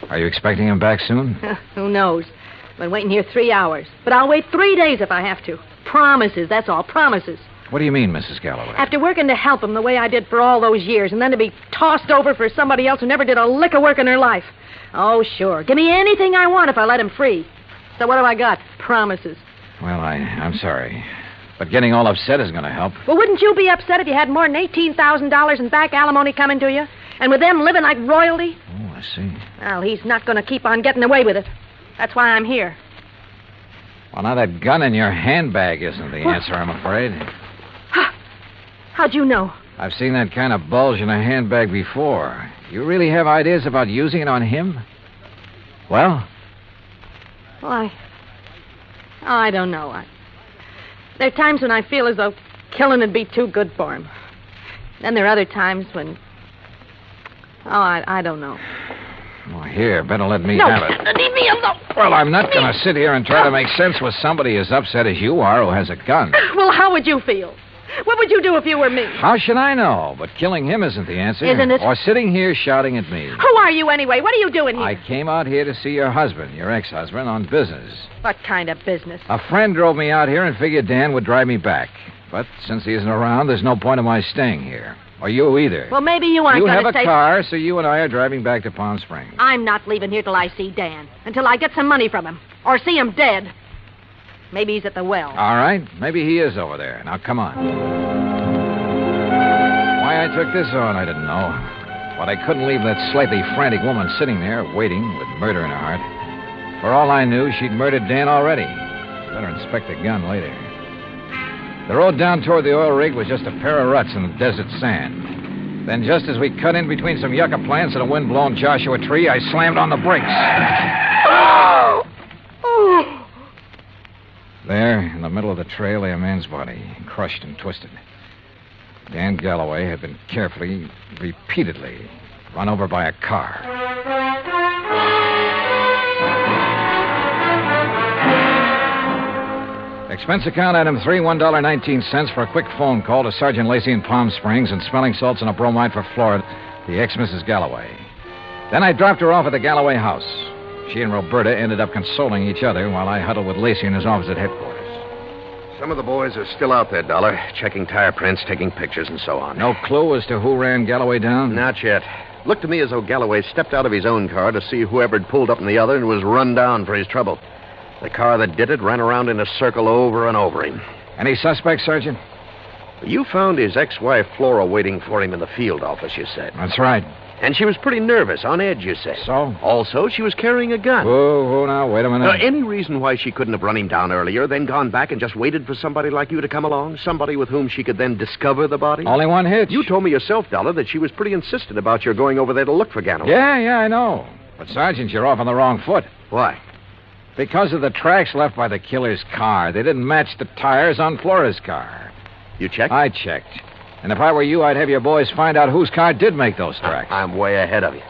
M: Are you expecting him back soon?
F: Who knows? I've been waiting here 3 hours. But I'll wait 3 days if I have to. Promises, that's all, promises.
M: What do you mean, Mrs. Galloway?
F: After working to help him the way I did for all those years, and then to be tossed over for somebody else who never did a lick of work in her life. Oh, sure. Give me anything I want if I let him free. So what have I got? Promises.
M: Well, I'm sorry. But getting all upset is going to help.
F: Well, wouldn't you be upset if you had more than $18,000 in back alimony coming to you? And with them living like royalty?
M: Oh, I see.
F: Well, he's not going to keep on getting away with it. That's why I'm here.
M: Well, now that gun in your handbag isn't the answer, I'm afraid.
F: How'd you know?
M: I've seen that kind of bulge in a handbag before. You really have ideas about using it on him? Well?
F: Well, I don't know. There are times when I feel as though killing would be too good for him. Then there are other times when... I don't know.
M: Well, here, better let me
F: No,
M: have it.
F: leave me alone.
M: Well, I'm not going to sit here and try to make sense with somebody as upset as you are who has a gun.
F: Well, how would you feel? What would you do if you were me?
M: How should I know? But killing him isn't the answer.
F: Isn't it?
M: Or sitting here shouting at me.
F: Who are you anyway? What are you doing here?
M: I came out here to see your husband, your ex-husband, on business.
F: What kind of business?
M: A friend drove me out here and figured Dan would drive me back. But since he isn't around, there's no point in my staying here. Or you either.
F: Well, maybe you aren't
M: You
F: going
M: have
F: to
M: a
F: stay...
M: car, so you and I are driving back to Palm Springs.
F: I'm not leaving here till I see Dan. Until I get some money from him. Or see him dead. Maybe he's at the well.
M: All right. Maybe he is over there. Now, come on. Why I took this on, I didn't know. But I couldn't leave that slightly frantic woman sitting there, waiting, with murder in her heart. For all I knew, she'd murdered Dan already. Better inspect the gun later. The road down toward the oil rig was just a pair of ruts in the desert sand. Then just as we cut in between some yucca plants and a wind-blown Joshua tree, I slammed on the brakes. There, in the middle of the trail, lay a man's body, crushed and twisted. Dan Galloway had been carefully, repeatedly, run over by a car. Expense account item 3, $1.19 for a quick phone call to Sergeant Lacey in Palm Springs and smelling salts and a bromide for Florida, the ex-Mrs. Galloway. Then I dropped her off at the Galloway house. She and Roberta ended up consoling each other while I huddled with Lacey in his office at headquarters.
T: Some of the boys are still out there, Dollar, checking tire prints, taking pictures, and so on.
M: No clue as to who ran Galloway down?
T: Not yet. Looked to me as though Galloway stepped out of his own car to see whoever had pulled up in the other and was run down for his trouble. The car that did it ran around in a circle over and over him.
M: Any suspects, Sergeant?
T: You found his ex-wife, Flora, waiting for him in the field office, you said.
M: That's right.
T: And she was pretty nervous, on edge, you said.
M: So?
T: Also, she was carrying a gun.
M: Whoa, now, wait a minute.
T: Any reason why she couldn't have run him down earlier, then gone back and just waited for somebody like you to come along? Somebody with whom she could then discover the body?
M: Only one hitch.
T: You told me yourself, Dollar, that she was pretty insistent about your going over there to look for Galloway.
M: Yeah, I know. But, Sergeant, you're off on the wrong foot.
T: Why?
M: Because of the tracks left by the killer's car. They didn't match the tires on Flora's car.
T: You checked?
M: I checked. And if I were you, I'd have your boys find out whose car did make those tracks.
T: I'm way ahead of you.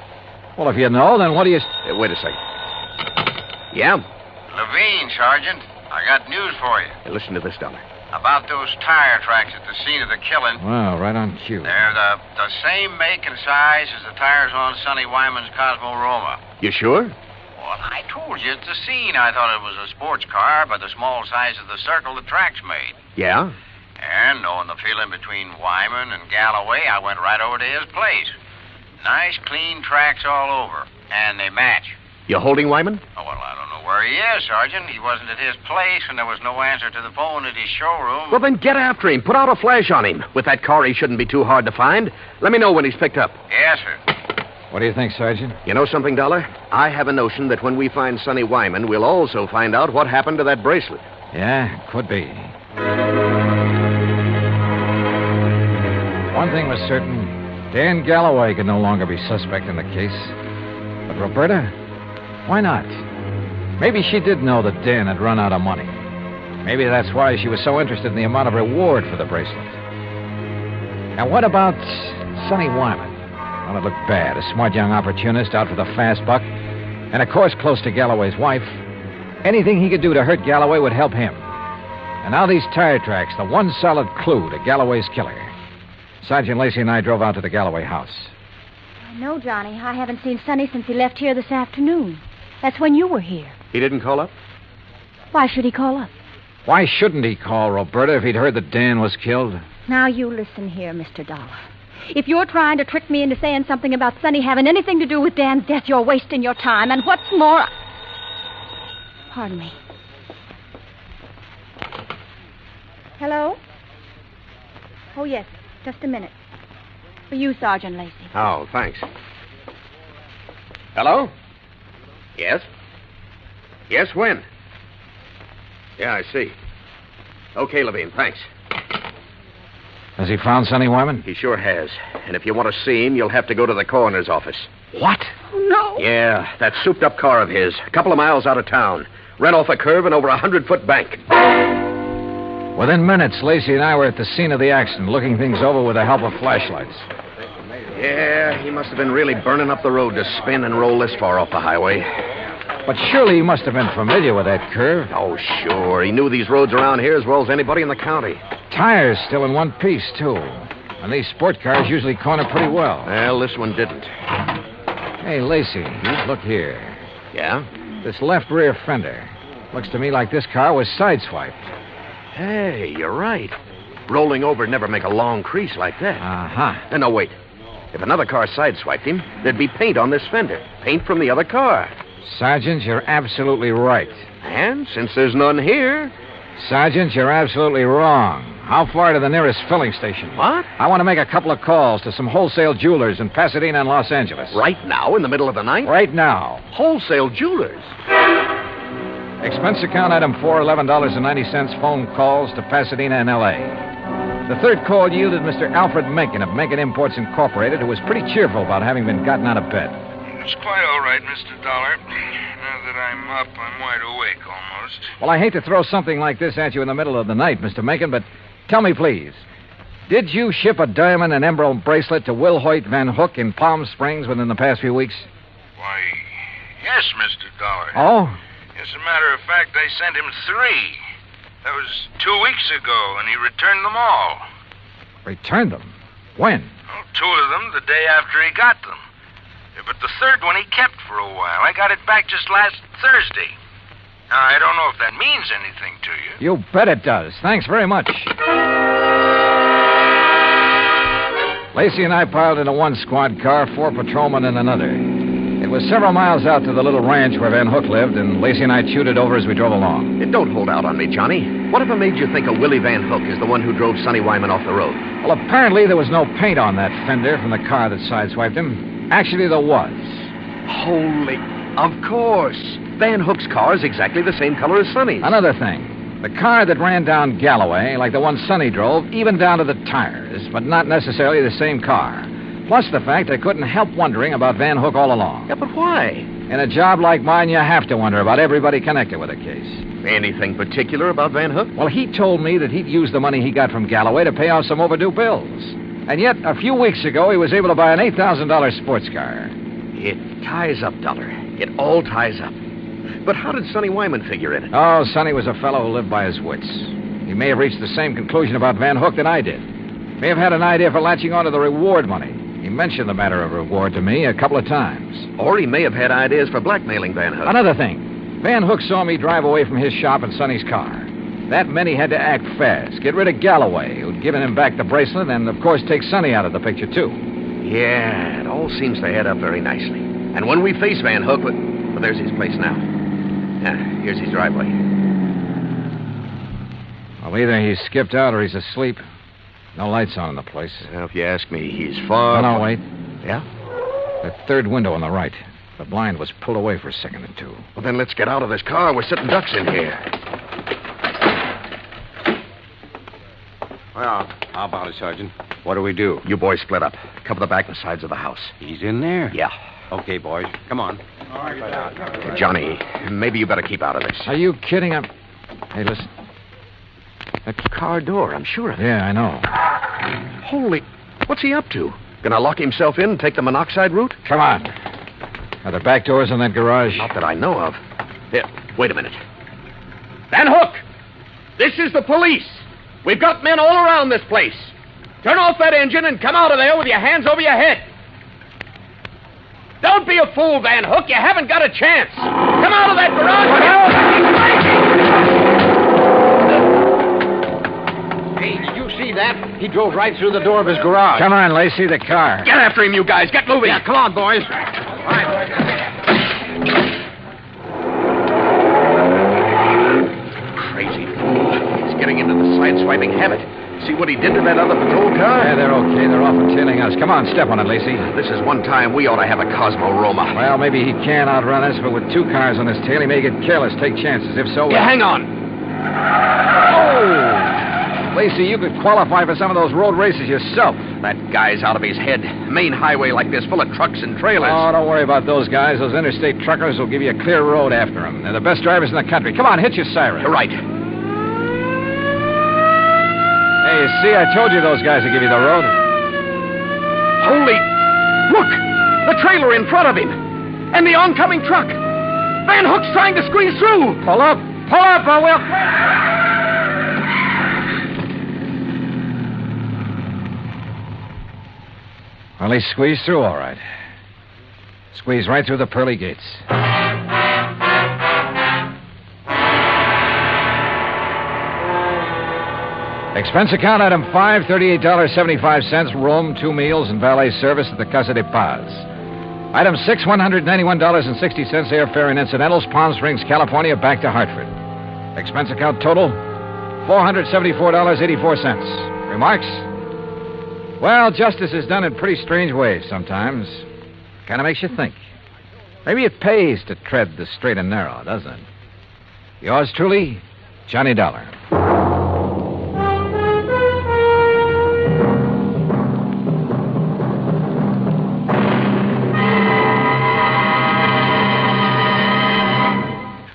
M: Well, if you know, then what do you...
T: Hey, wait a second. Yeah?
B: Levine, Sergeant. I got news for you.
T: Hey, listen to this, Dollar.
B: About those tire tracks at the scene of the killing.
M: Well, right on cue.
B: They're the same make and size as the tires on Sonny Wyman's Cosmo Roma.
T: You sure?
B: Well, I told you at the scene I thought it was a sports car by the small size of the circle the tracks made.
T: Yeah?
B: And knowing the feeling between Wyman and Galloway, I went right over to his place. Nice, clean tracks all over. And they match.
T: You holding Wyman?
B: Oh, well, I don't know where he is, Sergeant. He wasn't at his place, and there was no answer to the phone at his showroom.
T: Well, then get after him. Put out a flash on him. With that car, he shouldn't be too hard to find. Let me know when he's picked up.
B: Yes, sir.
M: What do you think, Sergeant?
T: You know something, Dollar? I have a notion that when we find Sonny Wyman, we'll also find out what happened to that bracelet.
M: Yeah, could be. One thing was certain. Dan Galloway could no longer be suspect in the case. But Roberta? Why not? Maybe she did know that Dan had run out of money. Maybe that's why she was so interested in the amount of reward for the bracelet. Now, what about Sonny Wyman? Well, it looked bad. A smart young opportunist out for the fast buck. And, of course, close to Galloway's wife. Anything he could do to hurt Galloway would help him. And now these tire tracks, the one solid clue to Galloway's killer. Sergeant Lacey and I drove out to the Galloway house.
P: No, Johnny. I haven't seen Sonny since he left here this afternoon. That's when you were here.
T: He didn't call up?
P: Why should he call up?
M: Why shouldn't he call, Roberta, if he'd heard that Dan was killed?
P: Now, you listen here, Mr. Dollar. If you're trying to trick me into saying something about Sonny having anything to do with Dan's death, you're wasting your time. And what's more... Pardon me. Hello? Oh, yes. Just a minute. For you, Sergeant Lacey.
T: Oh, thanks. Hello? Yes? Yes, when? Yeah, I see. Okay, Levine, thanks.
G: Has he found Sonny Wyman?
T: He sure has. And if you want to see him, you'll have to go to the coroner's office.
G: What?
P: No.
T: Yeah, that souped-up car of his, a couple of miles out of town. Ran off a curve and over a 100-foot bank.
G: Within minutes, Lacey and I were at the scene of the accident, looking things over with the help of flashlights.
T: Yeah, he must have been really burning up the road to spin and roll this far off the highway.
G: But surely he must have been familiar with that curve.
T: Oh, sure. He knew these roads around here as well as anybody in the county.
G: Tires still in one piece, too. And these sport cars usually corner pretty well.
T: Well, this one didn't.
G: Hey, Lacey, look here.
T: Yeah?
G: This left rear fender. Looks to me like this car was sideswiped.
T: Hey, you're right. Rolling over would never make a long crease like that.
G: Uh-huh.
T: No, wait. If another car sideswiped him, there'd be paint on this fender. Paint from the other car.
G: Sergeant, you're absolutely right.
T: And since there's none here...
G: Sergeant, you're absolutely wrong. How far to the nearest filling station?
T: What?
G: I want to make a couple of calls to some wholesale jewelers in Pasadena and Los Angeles.
T: Right now, in the middle of the night?
G: Right now.
T: Wholesale jewelers?
G: Expense account item 4, $11.90, phone calls to Pasadena and L.A. The third call yielded Mr. Alfred Mencken of Mencken Imports Incorporated, who was pretty cheerful about having been gotten out of bed.
N: It's quite all right, Mr. Dollar. Now that I'm up, I'm wide awake almost.
G: Well, I hate to throw something like this at you in the middle of the night, Mr. Mencken, but tell me, please, did you ship a diamond and emerald bracelet to Will Hoyt Van Hook in Palm Springs within the past few weeks?
N: Why, yes, Mr. Dollar.
G: Oh?
N: As a matter of fact, I sent him 3. That was 2 weeks ago, and he returned them all.
G: Returned them? When?
N: Well, 2 of them the day after he got them. But the third one he kept for a while. I got it back just last Thursday. Now, I don't know if that means anything to you.
G: You bet it does. Thanks very much. Lacey and I piled into one squad car, 4 patrolmen in another. It was several miles out to the little ranch where Van Hook lived, and Lacey and I chewed it over as we drove along.
T: Don't hold out on me, Johnny. Whatever made you think of Willie Van Hook is the one who drove Sonny Wyman off the road?
G: Well, apparently there was no paint on that fender from the car that sideswiped him. Actually, there was.
T: Holy... Of course. Van Hook's car is exactly the same color as Sonny's.
G: Another thing. The car that ran down Galloway, like the one Sonny drove, even down to the tires, but not necessarily the same car. Plus the fact I couldn't help wondering about Van Hook all along.
T: Yeah, but why?
G: In a job like mine, you have to wonder about everybody connected with a case.
T: Anything particular about Van Hook?
G: Well, he told me that he'd used the money he got from Galloway to pay off some overdue bills. And yet, a few weeks ago, he was able to buy an $8,000 sports car.
T: It ties up, Dollar. It all ties up. But how did Sonny Wyman figure in it?
G: Oh, Sonny was a fellow who lived by his wits. He may have reached the same conclusion about Van Hook that I did. May have had an idea for latching onto the reward money. He mentioned the matter of reward to me a couple of times.
T: Or he may have had ideas for blackmailing Van Hook.
G: Another thing. Van Hook saw me drive away from his shop in Sonny's car. That meant he had to act fast, get rid of Galloway, who'd given him back the bracelet, and, of course, take Sonny out of the picture, too.
T: Yeah, it all seems to add up very nicely. And when we face Van Hook, well, there's his place now. Yeah, here's his driveway.
G: Well, either he's skipped out or he's asleep. No lights on in the place.
T: Well, if you ask me, he's far...
G: No, wait.
T: Yeah?
G: That third window on the right. The blind was pulled away for a second or two.
T: Well, then let's get out of this car. We're sitting ducks in here.
K: Well, how about it, Sergeant? What do we do?
T: You boys split up. Cover the back and sides of the house.
K: He's in there?
T: Yeah.
K: Okay, boys. Come on.
T: Johnny, maybe you better keep out of this.
G: Are you kidding? Hey, listen.
T: That car door, I'm sure of it.
G: Yeah, I know.
T: Holy... What's he up to? Gonna lock himself in and take the monoxide route?
G: Come on. Are there back doors in that garage?
T: Not that I know of. Here, wait a minute. Van Hook! This is the police! We've got men all around this place. Turn off that engine and come out of there with your hands over your head. Don't be a fool, Van Hook. You haven't got a chance. Come out of that garage.
K: Hey, did you see that? He drove right through the door of his garage.
G: Come on, Lacey, the car.
T: Get after him, you guys. Get moving.
K: Yeah, come on, boys.
T: Crazy fool. He's getting into the sideswiping habit. See what he did to that other patrol car?
M: Yeah, they're okay. They're off and tailing us. Come on, step on it, Lacey.
T: This is one time we ought to have a Cosmo-Roma.
M: Well, maybe he can outrun us, but with 2 cars on his tail, he may get careless, take chances. If so...
T: Yeah, hang on.
M: Oh! Lacey, you could qualify for some of those road races yourself.
T: That guy's out of his head. Main highway like this, full of trucks and trailers.
M: Oh, don't worry about those guys. Those interstate truckers will give you a clear road after them. They're the best drivers in the country. Come on, hit your siren.
T: You're right.
M: Hey, you see, I told you those guys would give you the road.
T: Holy... Look! The trailer in front of him. And the oncoming truck. Van Hook's trying to squeeze through.
M: Pull up. Pull up, or we'll... Well, he squeezed through all right. Squeezed right through the pearly gates. Expense account item 5, $38.75, room, 2 meals, and valet service at the Casa de Paz. Item 6, $191.60, airfare and incidentals, Palm Springs, California, back to Hartford. Expense account total, $474.84. Remarks? Well, justice is done in pretty strange ways sometimes. Kind of makes you think. Maybe it pays to tread the straight and narrow, doesn't it? Yours truly, Johnny Dollar.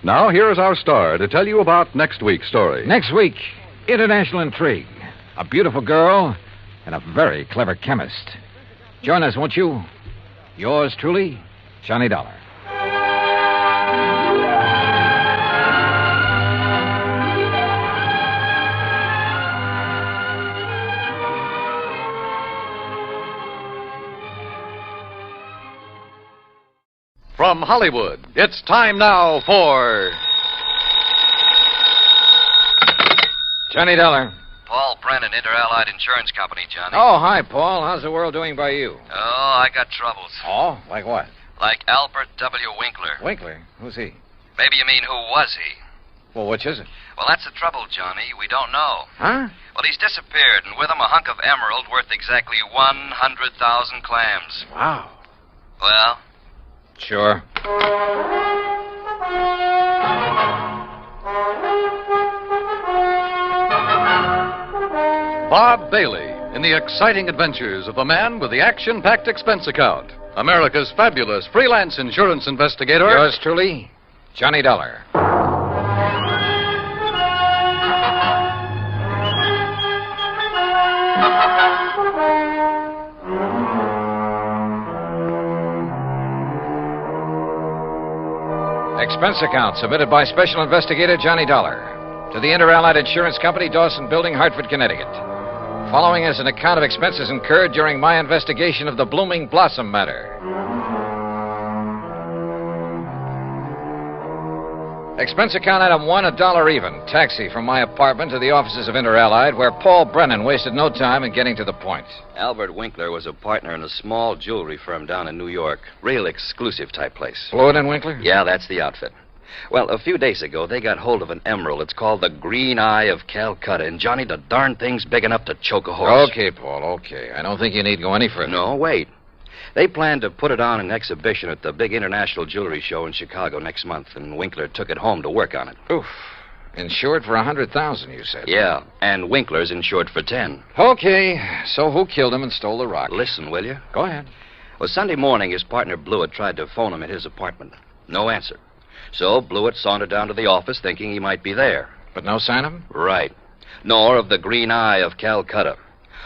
Q: Now, here is our star to tell you about next week's story.
M: Next week, international intrigue. A beautiful girl and a very clever chemist. Join us, won't you? Yours truly, Johnny Dollar.
Q: From Hollywood, it's time now for...
M: Johnny Dollar.
C: Paul Brennan, Inter-Allied Insurance Company, Johnny.
M: Oh, hi, Paul. How's the world doing by you?
C: Oh, I got troubles.
M: Oh, like what?
C: Like Albert W. Winkler.
M: Winkler? Who's he?
C: Maybe you mean who was he?
M: Well, which is it?
C: Well, that's the trouble, Johnny. We don't know.
M: Huh?
C: Well, he's disappeared, and with him a hunk of emerald worth exactly 100,000 clams.
M: Wow.
C: Well?
M: Sure.
Q: Bob Bailey in the exciting adventures of the man with the action-packed expense account. America's fabulous freelance insurance investigator.
M: Yours truly, Johnny Dollar. Expense account submitted by Special Investigator Johnny Dollar to the Inter-Allied Insurance Company, Dawson Building, Hartford, Connecticut. Following is an account of expenses incurred during my investigation of the Blooming Blossom matter. Expense account item 1, $1 even. Taxi from my apartment to the offices of Inter-Allied, where Paul Brennan wasted no time in getting to the point.
C: Albert Winkler was a partner in a small jewelry firm down in New York. Real exclusive type place.
M: Floyd and Winkler?
C: Yeah, that's the outfit. Well, a few days ago, they got hold of an emerald. It's called the Green Eye of Calcutta. And, Johnny, the darn thing's big enough to choke a horse.
M: Okay, Paul, okay. I don't think you need to go any further.
C: No, wait. They planned to put it on an exhibition at the big international jewelry show in Chicago next month, and Winkler took it home to work on it.
M: Oof. Insured for 100,000, you said.
C: Yeah, and Winkler's insured for 10.
M: Okay, so who killed him and stole the rock?
C: Listen, will you?
M: Go ahead.
C: Well, Sunday morning, his partner Blewett tried to phone him at his apartment. No answer. So Blewett sauntered down to the office thinking he might be there.
M: But no sign of him?
C: Right. Nor of the Green Eye of Calcutta.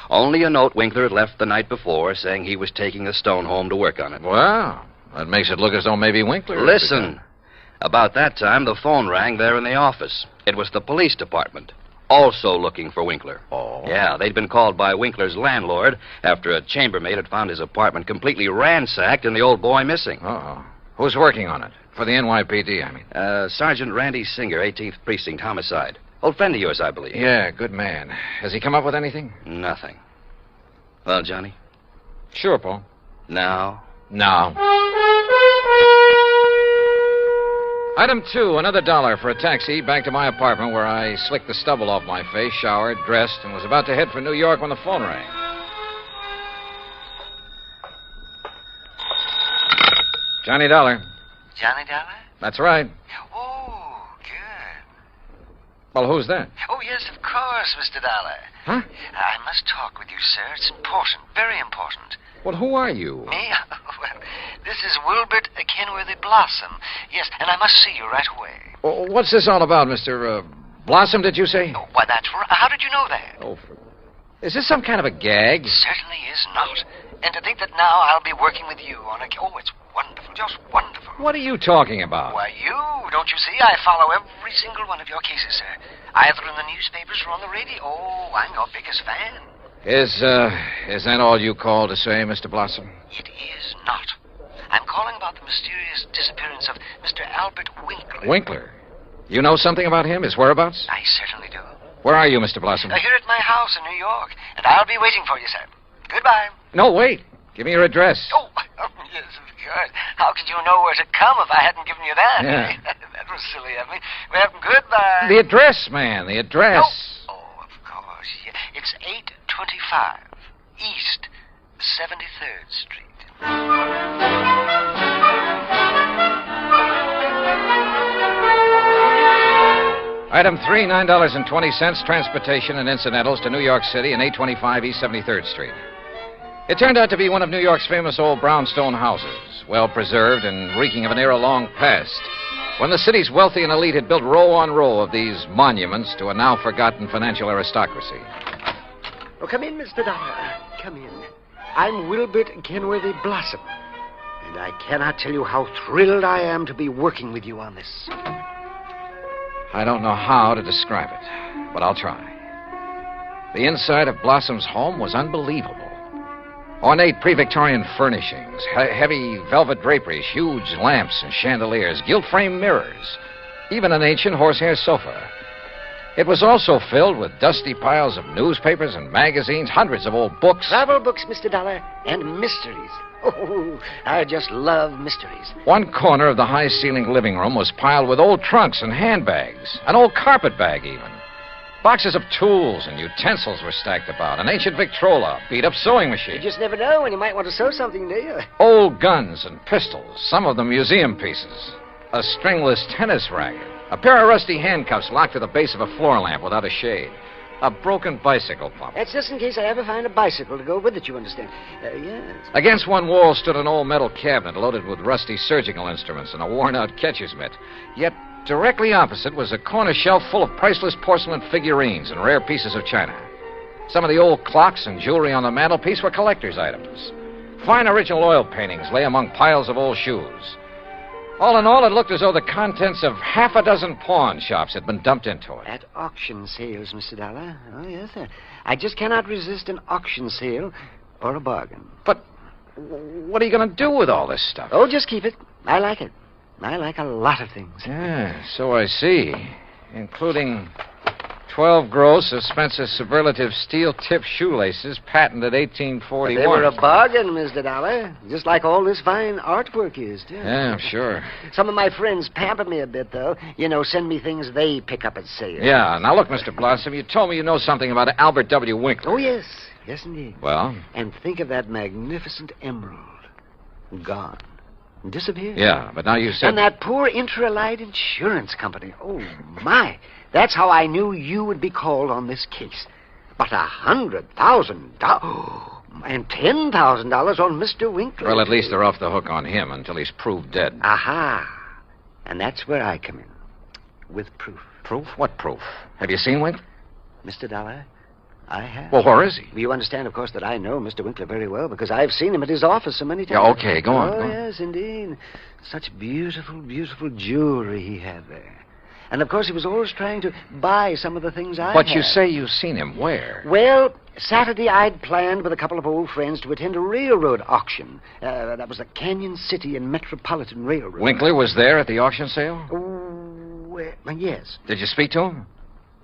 C: Only a note Winkler had left the night before saying he was taking the stone home to work on it.
M: Well, that makes it look as though maybe Winkler...
C: Listen. About that time, the phone rang there in the office. It was the police department, also looking for Winkler.
M: Oh.
C: Yeah, they'd been called by Winkler's landlord after a chambermaid had found his apartment completely ransacked and the old boy missing.
M: Uh-oh. Who's working on it? For the NYPD, I mean.
C: Sergeant Randy Singer, 18th Precinct, homicide. Old friend of yours, I believe.
M: Yeah, good man. Has he come up with anything?
C: Nothing. Well, Johnny?
M: Sure, Paul.
C: Now?
M: Now.
C: Item 2, another $1 for a taxi back to my apartment where I slicked the stubble off my face, showered, dressed, and was about to head for New York when the phone rang. Johnny Dollar.
R: Johnny Dollar?
C: That's right.
R: Oh, good.
C: Well, who's that?
R: Oh, yes, of course, Mr. Dollar.
C: Huh?
R: I must talk with you, sir. It's important, very important.
C: Well, who are you?
R: Me? Well, this is Wilbert Kenworthy Blossom. Yes, and I must see you right away.
C: Well, what's this all about, Mr. Blossom, did you say?
R: Oh, why, that's right. How did you know that?
C: Oh, is this some kind of a gag?
R: Certainly is not. And to think that now I'll be working with you on a... Oh, it's wonderful, just wonderful.
C: What are you talking about?
R: Why, don't you see? I follow every single one of your cases, sir. Either in the newspapers or on the radio. Oh, I'm your biggest fan.
C: Is that all you called to say, Mr. Blossom?
R: It is not. I'm calling about the mysterious disappearance of Mr. Albert Winkler.
C: Winkler? You know something about him, his whereabouts?
R: I certainly do.
C: Where are you, Mr. Blossom?
R: Here at my house in New York, and I'll be waiting for you, sir. Goodbye.
C: No, wait. Give me your address.
R: Oh, yes, of course. How could you know where to come if I hadn't given you that?
C: Yeah.
R: That was silly of me. Well, goodbye.
C: The address, man, the address.
R: Oh, of course. Yeah. It's 825 East 73rd Street.
C: Item 3, $9.20, transportation and incidentals to New York City and 825 East 73rd Street. It turned out to be one of New York's famous old brownstone houses, well preserved and reeking of an era long past, when the city's wealthy and elite had built row on row of these monuments to a now forgotten financial aristocracy.
R: Oh, come in, Mr. Dollar. Come in. I'm Wilbert Kenworthy Blossom, and I cannot tell you how thrilled I am to be working with you on this.
C: I don't know how to describe it, but I'll try. The inside of Blossom's home was unbelievable. Ornate pre-Victorian furnishings, heavy velvet draperies, huge lamps and chandeliers, gilt-framed mirrors, even an ancient horsehair sofa. It was also filled with dusty piles of newspapers and magazines, hundreds of old books.
R: Travel books, Mr. Dollar, and mysteries. Oh, I just love mysteries.
C: One corner of the high-ceilinged living room was piled with old trunks and handbags, an old carpet bag even. Boxes of tools and utensils were stacked about, an ancient Victrola, beat-up sewing machine.
R: You just never know when you might want to sew something, do you?
C: Old guns and pistols, some of them museum pieces. A stringless tennis racket. A pair of rusty handcuffs locked to the base of a floor lamp without a shade. A broken bicycle pump.
R: That's just in case I ever find a bicycle to go with it, you understand. Yes.
C: Against one wall stood an old metal cabinet loaded with rusty surgical instruments and a worn-out catcher's mitt. Yet directly opposite was a corner shelf full of priceless porcelain figurines and rare pieces of china. Some of the old clocks and jewelry on the mantelpiece were collector's items. Fine original oil paintings lay among piles of old shoes. All in all, it looked as though the contents of half a dozen pawn shops had been dumped into it.
R: At auction sales, Mr. Dollar. Oh, yes, sir. I just cannot resist an auction sale or a bargain.
C: But what are you going to do with all this stuff?
R: Oh, just keep it. I like it. I like a lot of things.
C: Yeah, so I see. Including 12 gross suspense superlative steel-tipped shoelaces patented 1841.
R: They were a bargain, Mr. Dollar. Just like all this fine artwork is, too.
C: Yeah, I'm sure.
R: Some of my friends pamper me a bit, though. You know, send me things they pick up at sale.
C: Yeah, now look, Mr. Blossom, you told me you know something about Albert W. Winkler.
R: Oh, yes. Yes, indeed.
C: Well?
R: And think of that magnificent emerald. Gone. Disappeared.
C: Yeah, but now you said...
R: And that poor Intralite Insurance Company. Oh, my. That's how I knew you would be called on this case. But $100,000... and $10,000 on Mr. Winkler.
C: Well, at least they're off the hook on him until he's proved dead.
R: Aha. And that's where I come in. With proof.
C: Proof? What proof? Have you seen Winkler?
R: Mr. Dollar, I have.
C: Well, where is he?
R: You understand, of course, that I know Mr. Winkler very well because I've seen him at his office so many times.
C: Yeah, okay, go on.
R: Oh,
C: go on.
R: Yes, indeed. Such beautiful, beautiful jewelry he had there. And, of course, he was always trying to buy some of the things I
C: But
R: had.
C: you say you've seen him where?
R: Well, Saturday I'd planned with a couple of old friends to attend a railroad auction. That was the Canyon City and Metropolitan Railroad.
C: Winkler was there at the auction sale?
R: Yes.
C: Did you speak to him?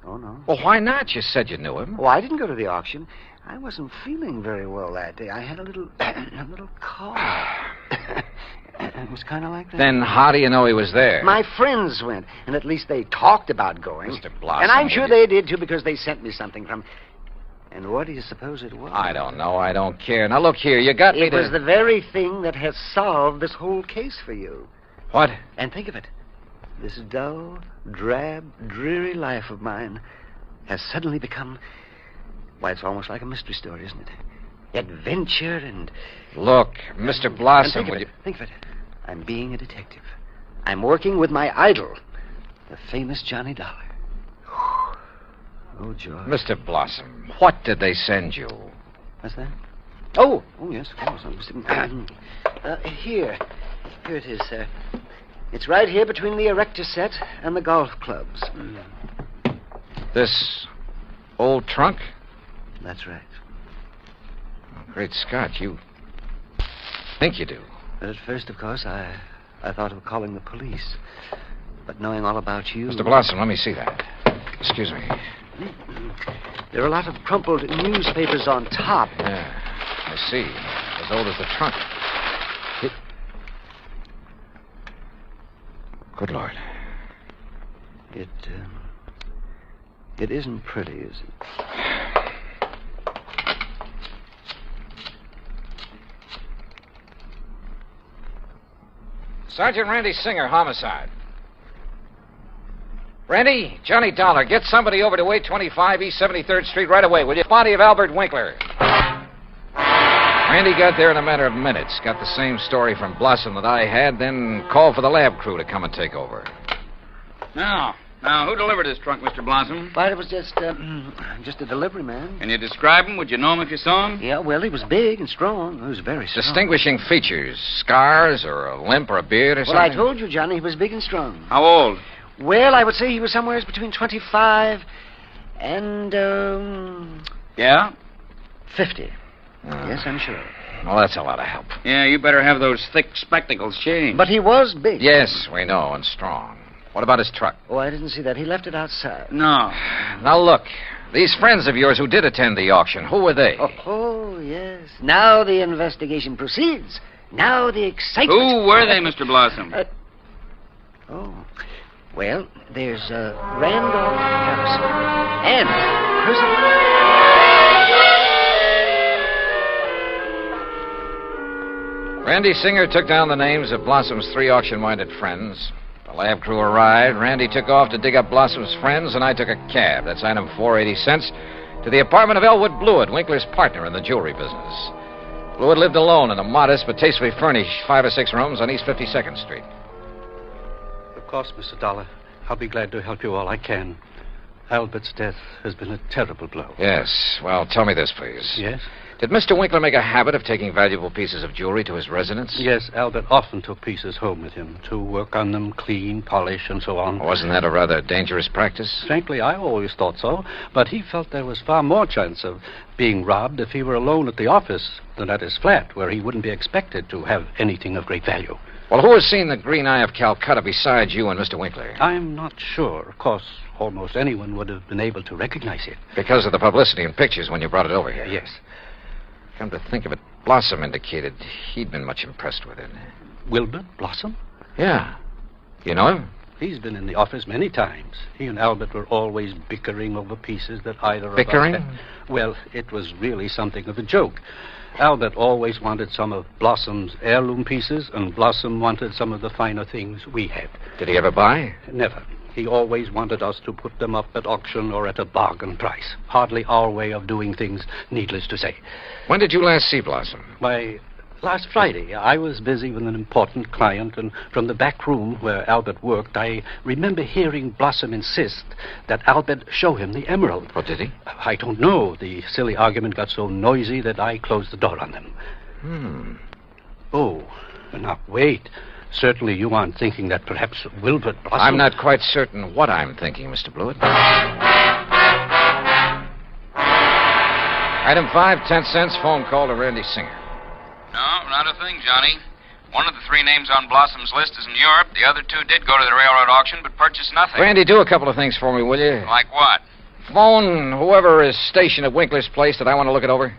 R: Oh, no.
C: Well, why not? You said you knew him.
R: Oh, I didn't go to the auction. I wasn't feeling very well that day. I had a little cough. It was kind of like that.
C: Then how do you know he was there?
R: My friends went, and at least they talked about going.
C: Mr. Blossom.
R: And I'm sure they did, too, because they sent me something from... And what do you suppose it was?
C: I don't know. I don't care. Now, look here. You got me
R: It was the very thing that has solved this whole case for you.
C: What?
R: And think of it. This dull, drab, dreary life of mine has suddenly become... Why, it's almost like a mystery story, isn't it? Adventure and...
C: Look, Mr. Blossom, will you...
R: Think of it. I'm being a detective. I'm working with my idol, the famous Johnny Dollar. Oh, George.
C: Mr. Blossom, what did they send you?
R: What's that? Oh, yes, of course. Here. Here it is, sir. It's right here between the erector set and the golf clubs.
C: This old trunk?
R: That's right.
C: Oh, great Scott, you think you do.
R: But at first, of course, I thought of calling the police. But knowing all about you...
C: Mr. Blossom, let me see that. Excuse me.
R: There are a lot of crumpled newspapers on top.
C: Yeah, I see. As old as the trunk. Good Lord.
R: It isn't pretty, is it?
C: Sergeant Randy Singer, homicide. Randy, Johnny Dollar, get somebody over to 825 East 73rd Street right away, will you? Body of Albert Winkler. Randy got there in a matter of minutes. Got the same story from Blossom that I had, then called for the lab crew to come and take over.
J: Now, who delivered this trunk, Mr. Blossom?
R: Why, it was just a delivery man.
J: Can you describe him? Would you know him if you saw him?
R: Yeah, well, he was big and strong. He was very strong.
C: Distinguishing features, scars or a limp or a beard or something?
R: Well, I told you, Johnny, he was big and strong.
J: How old?
R: Well, I would say he was somewhere between 25 and,
J: Yeah?
R: 50. Yes, I'm sure.
C: Well, that's a lot of help.
J: Yeah, you better have those thick spectacles changed.
R: But he was big.
C: Yes, we know, and strong. What about his truck?
R: Oh, I didn't see that. He left it outside.
J: No.
C: Now, look. These friends of yours who did attend the auction, who were they?
R: Oh, yes. Now the investigation proceeds. Now the excitement...
J: Who were they, Mr. Blossom?
R: Well, there's Randolph Harrison and Prison.
C: Randy Singer took down the names of Blossom's 3 auction-minded friends. The lab crew arrived. Randy took off to dig up Blossom's friends, and I took a cab. That's item 480 cents to the apartment of Elwood Blewett, Winkler's partner in the jewelry business. Blewett lived alone in a modest but tastefully furnished 5 or 6 rooms on East 52nd Street.
U: Of course, Mr. Dollar. I'll be glad to help you all I can. Albert's death has been a terrible blow.
C: Yes. Well, tell me this, please.
U: Yes?
C: Did Mr. Winkler make a habit of taking valuable pieces of jewelry to his residence?
U: Yes, Albert often took pieces home with him to work on them, clean, polish, and so on.
C: Wasn't that a rather dangerous practice?
U: Frankly, I always thought so, but he felt there was far more chance of being robbed if he were alone at the office than at his flat, where he wouldn't be expected to have anything of great value.
C: Well, who has seen the Green Eye of Calcutta besides you and Mr. Winkler?
U: I'm not sure. Of course, almost anyone would have been able to recognize it.
C: Because of the publicity and pictures when you brought it over here?
U: Yes.
C: Come to think of it, Blossom indicated he'd been much impressed with it.
U: Wilbur Blossom?
C: Yeah. You know him?
U: He's been in the office many times. He and Albert were always bickering over pieces that either
C: bickering?
U: of us... Well, it was really something of a joke. Albert always wanted some of Blossom's heirloom pieces, and Blossom wanted some of the finer things we had.
C: Did he ever buy?
U: Never. He always wanted us to put them up at auction or at a bargain price. Hardly our way of doing things, needless to say.
C: When did you last see Blossom?
U: Why, last Friday. I was busy with an important client, and from the back room where Albert worked, I remember hearing Blossom insist that Albert show him the emerald.
C: Oh, did he?
U: I don't know. The silly argument got so noisy that I closed the door on them. Oh, now, wait. Certainly you aren't thinking that perhaps Wilbur Blossom...
C: I'm not quite certain what I'm thinking, Mr. Blewett. Item 5, 10 cents, phone call to Randy Singer.
J: No, not a thing, Johnny. One of the 3 names on Blossom's list is in Europe. The other 2 did go to the railroad auction, but purchased nothing.
C: Randy, do a couple of things for me, will you?
J: Like what?
C: Phone whoever is stationed at Winkler's place that I want to look it over.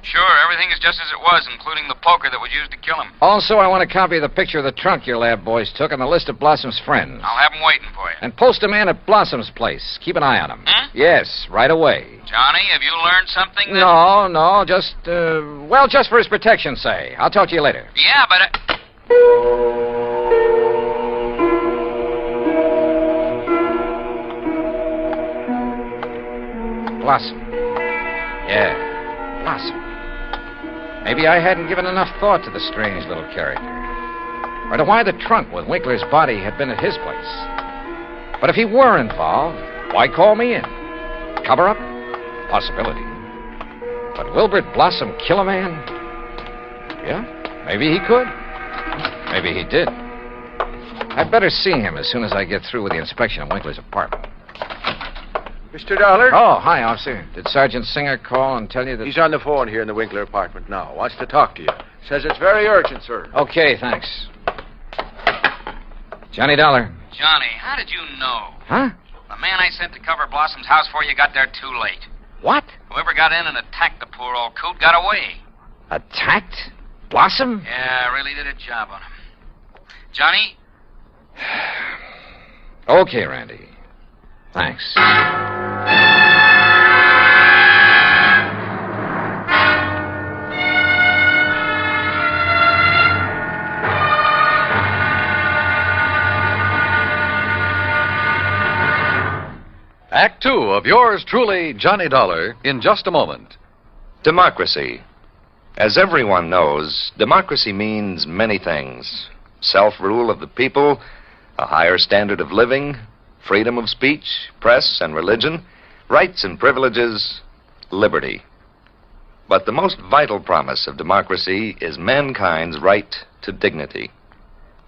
J: Sure, everything is just as it was, including the poker that was used to kill him.
C: Also, I want a copy of the picture of the trunk your lab boys took and the list of Blossom's friends.
J: I'll have them waiting for you.
C: And post a man at Blossom's place. Keep an eye on him. Yes, right away.
J: Johnny, have you learned something?
C: No, just, just for his protection, say. I'll talk to you later.
J: Yeah, but...
C: Blossom. Yeah, Blossom. Maybe I hadn't given enough thought to the strange little character. Or to why the trunk with Winkler's body had been at his place. But if he were involved, why call me in? Cover up? Possibility. But Wilbert Blossom kill a man? Yeah, maybe he could. Maybe he did. I'd better see him as soon as I get through with the inspection of Winkler's apartment.
I: Mr. Dollar?
C: Oh, hi, officer. Did Sergeant Singer call and tell you that...
I: He's on the phone here in the Winkler apartment now. Wants to talk to you. Says it's very urgent, sir.
C: Okay, thanks. Johnny Dollar.
J: Johnny, how did you know?
C: Huh?
J: The man I sent to cover Blossom's house for you got there too late.
C: What?
J: Whoever got in and attacked the poor old coot got away.
C: Attacked? Blossom?
J: Yeah, really did a job on him. Johnny?
C: Okay, Randy. Thanks.
Q: Act Two of yours truly, Johnny Dollar, in just a moment.
L: Democracy. As everyone knows, democracy means many things. Self-rule of the people, a higher standard of living, freedom of speech, press and religion, rights and privileges, liberty. But the most vital promise of democracy is mankind's right to dignity.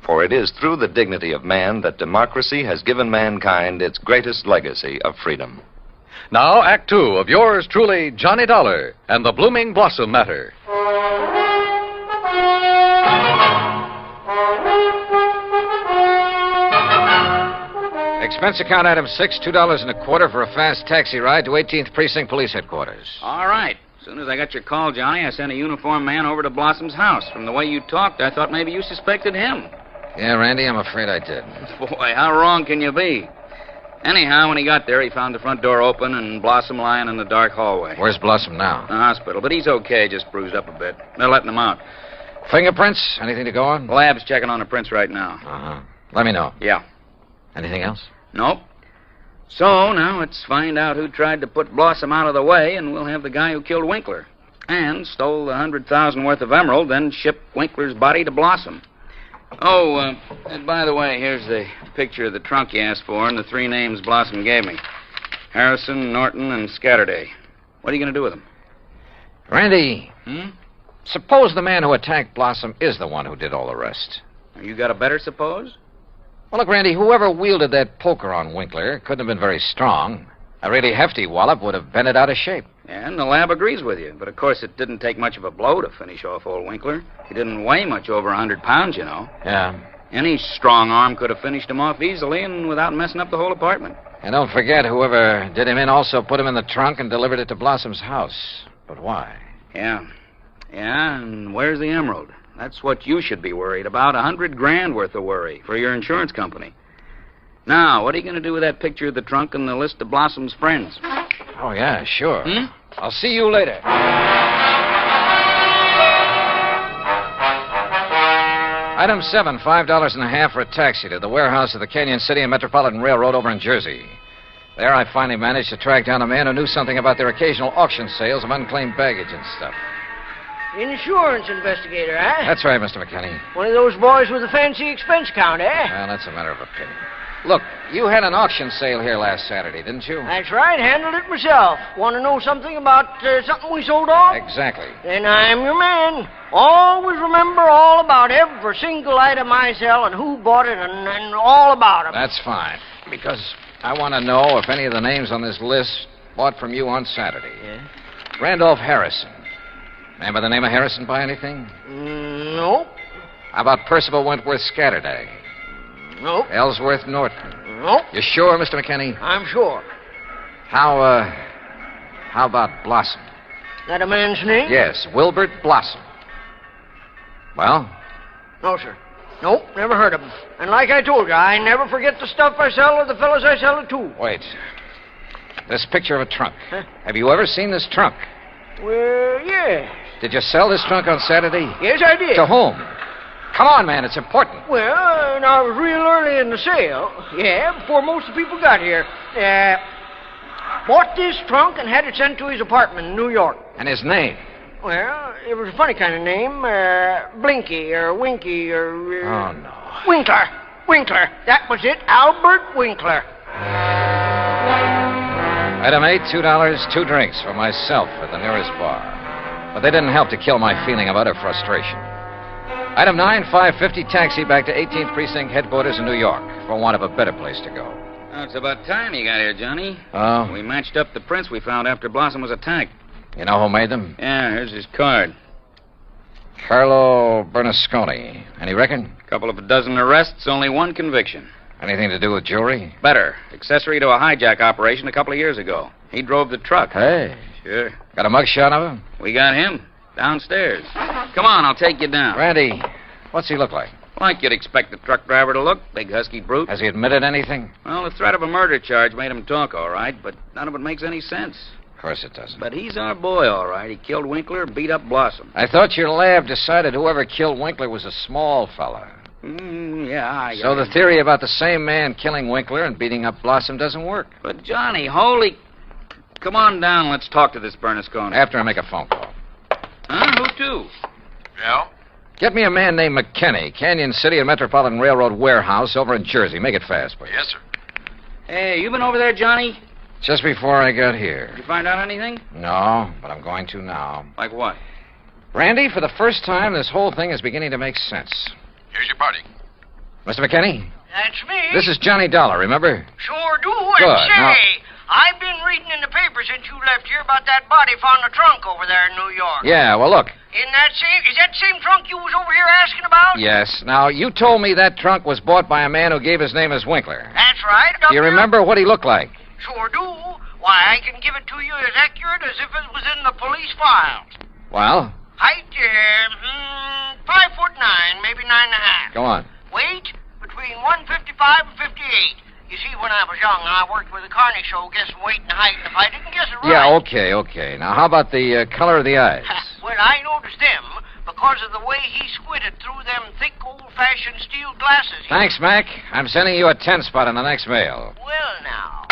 L: For it is through the dignity of man that democracy has given mankind its greatest legacy of freedom.
Q: Now, Act Two of yours truly, Johnny Dollar, and the Blooming Blossom Matter.
C: Expense account item 6, $2.25 for a fast taxi ride to 18th Precinct Police Headquarters.
S: All right. As soon as I got your call, Johnny, I sent a uniformed man over to Blossom's house. From the way you talked, I thought maybe you suspected him.
C: Yeah, Randy, I'm afraid I did.
S: Boy, how wrong can you be? Anyhow, when he got there, he found the front door open and Blossom lying in the dark hallway.
C: Where's Blossom now?
S: The hospital, but he's okay, just bruised up a bit. They're letting him out.
C: Fingerprints? Anything to go on?
S: The lab's checking on the prints right now.
C: Uh-huh. Let me know.
S: Yeah.
C: Anything else?
S: Nope. So, now let's find out who tried to put Blossom out of the way, and we'll have the guy who killed Winkler. And stole the $100,000 worth of emerald, then shipped Winkler's body to Blossom. Oh, and by the way, here's the picture of the trunk you asked for and the three names Blossom gave me. Harrison, Norton, and Scatterday. What are you going to do with them?
C: Randy, suppose the man who attacked Blossom is the one who did all the rest.
S: You got a better suppose?
C: Well, look, Randy, whoever wielded that poker on Winkler couldn't have been very strong. A really hefty wallop would have bent it out of shape.
S: Yeah, and the lab agrees with you. But, of course, it didn't take much of a blow to finish off old Winkler. He didn't weigh much over 100 pounds, you know.
C: Yeah.
S: Any strong arm could have finished him off easily and without messing up the whole apartment.
C: And don't forget, whoever did him in also put him in the trunk and delivered it to Blossom's house. But why?
S: Yeah. Yeah, and where's the emerald? That's what you should be worried about. $100,000 worth of worry for your insurance company. Now, what are you going to do with that picture of the trunk and the list of Blossom's friends?
C: Oh, yeah, sure. I'll see you later. Item 7, $5.50 for a taxi to the warehouse of the Canyon City and Metropolitan Railroad over in Jersey. There I finally managed to track down a man who knew something about their occasional auction sales of unclaimed baggage and stuff.
V: Insurance investigator, eh?
C: That's right, Mr. McKinney.
V: One of those boys with a fancy expense account, eh?
C: Well, that's a matter of opinion. Look, you had an auction sale here last Saturday, didn't you?
V: That's right, handled it myself. Want to know something about something we sold off?
C: Exactly.
V: Then I'm your man. Always remember all about every single item I sell and who bought it and all about it.
C: That's fine, because I want to know if any of the names on this list bought from you on Saturday.
V: Yeah?
C: Randolph Harrison. Man by the name of Harrison buy anything?
V: Nope.
C: How about Percival Wentworth Scatterday?
V: Nope.
C: Ellsworth Norton?
V: Nope.
C: You sure, Mr. McKinney?
V: I'm sure.
C: How about Blossom?
V: That a man's name?
C: Yes, Wilbert Blossom. Well?
V: No, sir. Nope, never heard of him. And like I told you, I never forget the stuff I sell or the fellas I sell it to.
C: Wait. This picture of a trunk. Huh? Have you ever seen this trunk?
V: Well, yes.
C: Did you sell this trunk on Saturday?
V: Yes, I did.
C: To whom? Come on, man, it's important.
V: Well, I was real early in the sale. Yeah, before most of the people got here. Bought this trunk and had it sent to his apartment in New York.
C: And his name?
V: Well, it was a funny kind of name. Blinky or Winky or...
C: Oh, no.
V: Winkler. That was it. Albert Winkler.
C: Item 8, $2, 2 drinks for myself at the nearest bar. But they didn't help to kill my feeling of utter frustration. Item 9, $5.50 taxi back to 18th Precinct headquarters in New York for want of a better place to go.
J: Oh, it's about time you got here, Johnny.
C: Oh?
J: We matched up the prints we found after Blossom was attacked.
C: You know who made them?
J: Yeah, here's his card.
C: Carlo Bernasconi. Any reckon?
J: Couple of a dozen arrests, only one conviction.
C: Anything to do with jewelry?
J: Better. Accessory to a hijack operation a couple of years ago. He drove the truck.
C: Hey.
J: Sure.
C: Got a mugshot of him?
J: We got him. Downstairs. Come on, I'll take you down.
C: Randy, what's he look like?
J: Like you'd expect the truck driver to look. Big husky brute.
C: Has he admitted anything?
J: Well, the threat of a murder charge made him talk all right, but none of it makes any sense.
C: Of course it doesn't.
J: But he's our boy, all right. He killed Winkler and beat up Blossom.
C: I thought your lab decided whoever killed Winkler was a small fella.
J: Yeah.
C: So the theory about the same man killing Winkler and beating up Blossom doesn't work.
J: But, Johnny, holy... Come on down. Let's talk to this Bernasconi.
C: After I make a phone call.
J: Huh? Who to?
N: Yeah?
C: Get me a man named McKinney, Canyon City and Metropolitan Railroad warehouse over in Jersey. Make it fast, please.
N: Yes, sir.
J: Hey, you been over there, Johnny?
C: Just before I got here.
J: Did you find out anything?
C: No, but I'm going to now.
J: Like what?
C: Randy, for the first time, this whole thing is beginning to make sense.
N: Here's your party.
C: Mr. McKinney?
V: That's me.
C: This is Johnny Dollar, remember?
V: Sure do.
C: Good.
V: And say,
C: Now...
V: I've been reading in the paper since you left here about that body found in the trunk over there in New York.
C: Yeah, well, look.
V: Is that the same trunk you was over here asking about?
C: Yes. Now, you told me that trunk was bought by a man who gave his name as Winkler.
V: That's right.
C: Do you remember what he looked like?
V: Sure do. Why, I can give it to you as accurate as if it was in the police files.
C: Well?
V: Height, 5'9", maybe 9.5.
C: Go on.
V: Weight, between 155 and 58. You see, when I was young, I worked with a carny show guessing weight and height, and if I didn't guess it right...
C: Yeah, okay. Now, how about the color of the eyes?
V: Well, I noticed them because of the way he squinted through them thick, old-fashioned steel glasses.
C: Thanks, Mac. I'm sending you a 10 spot in the next mail.
V: Well, now...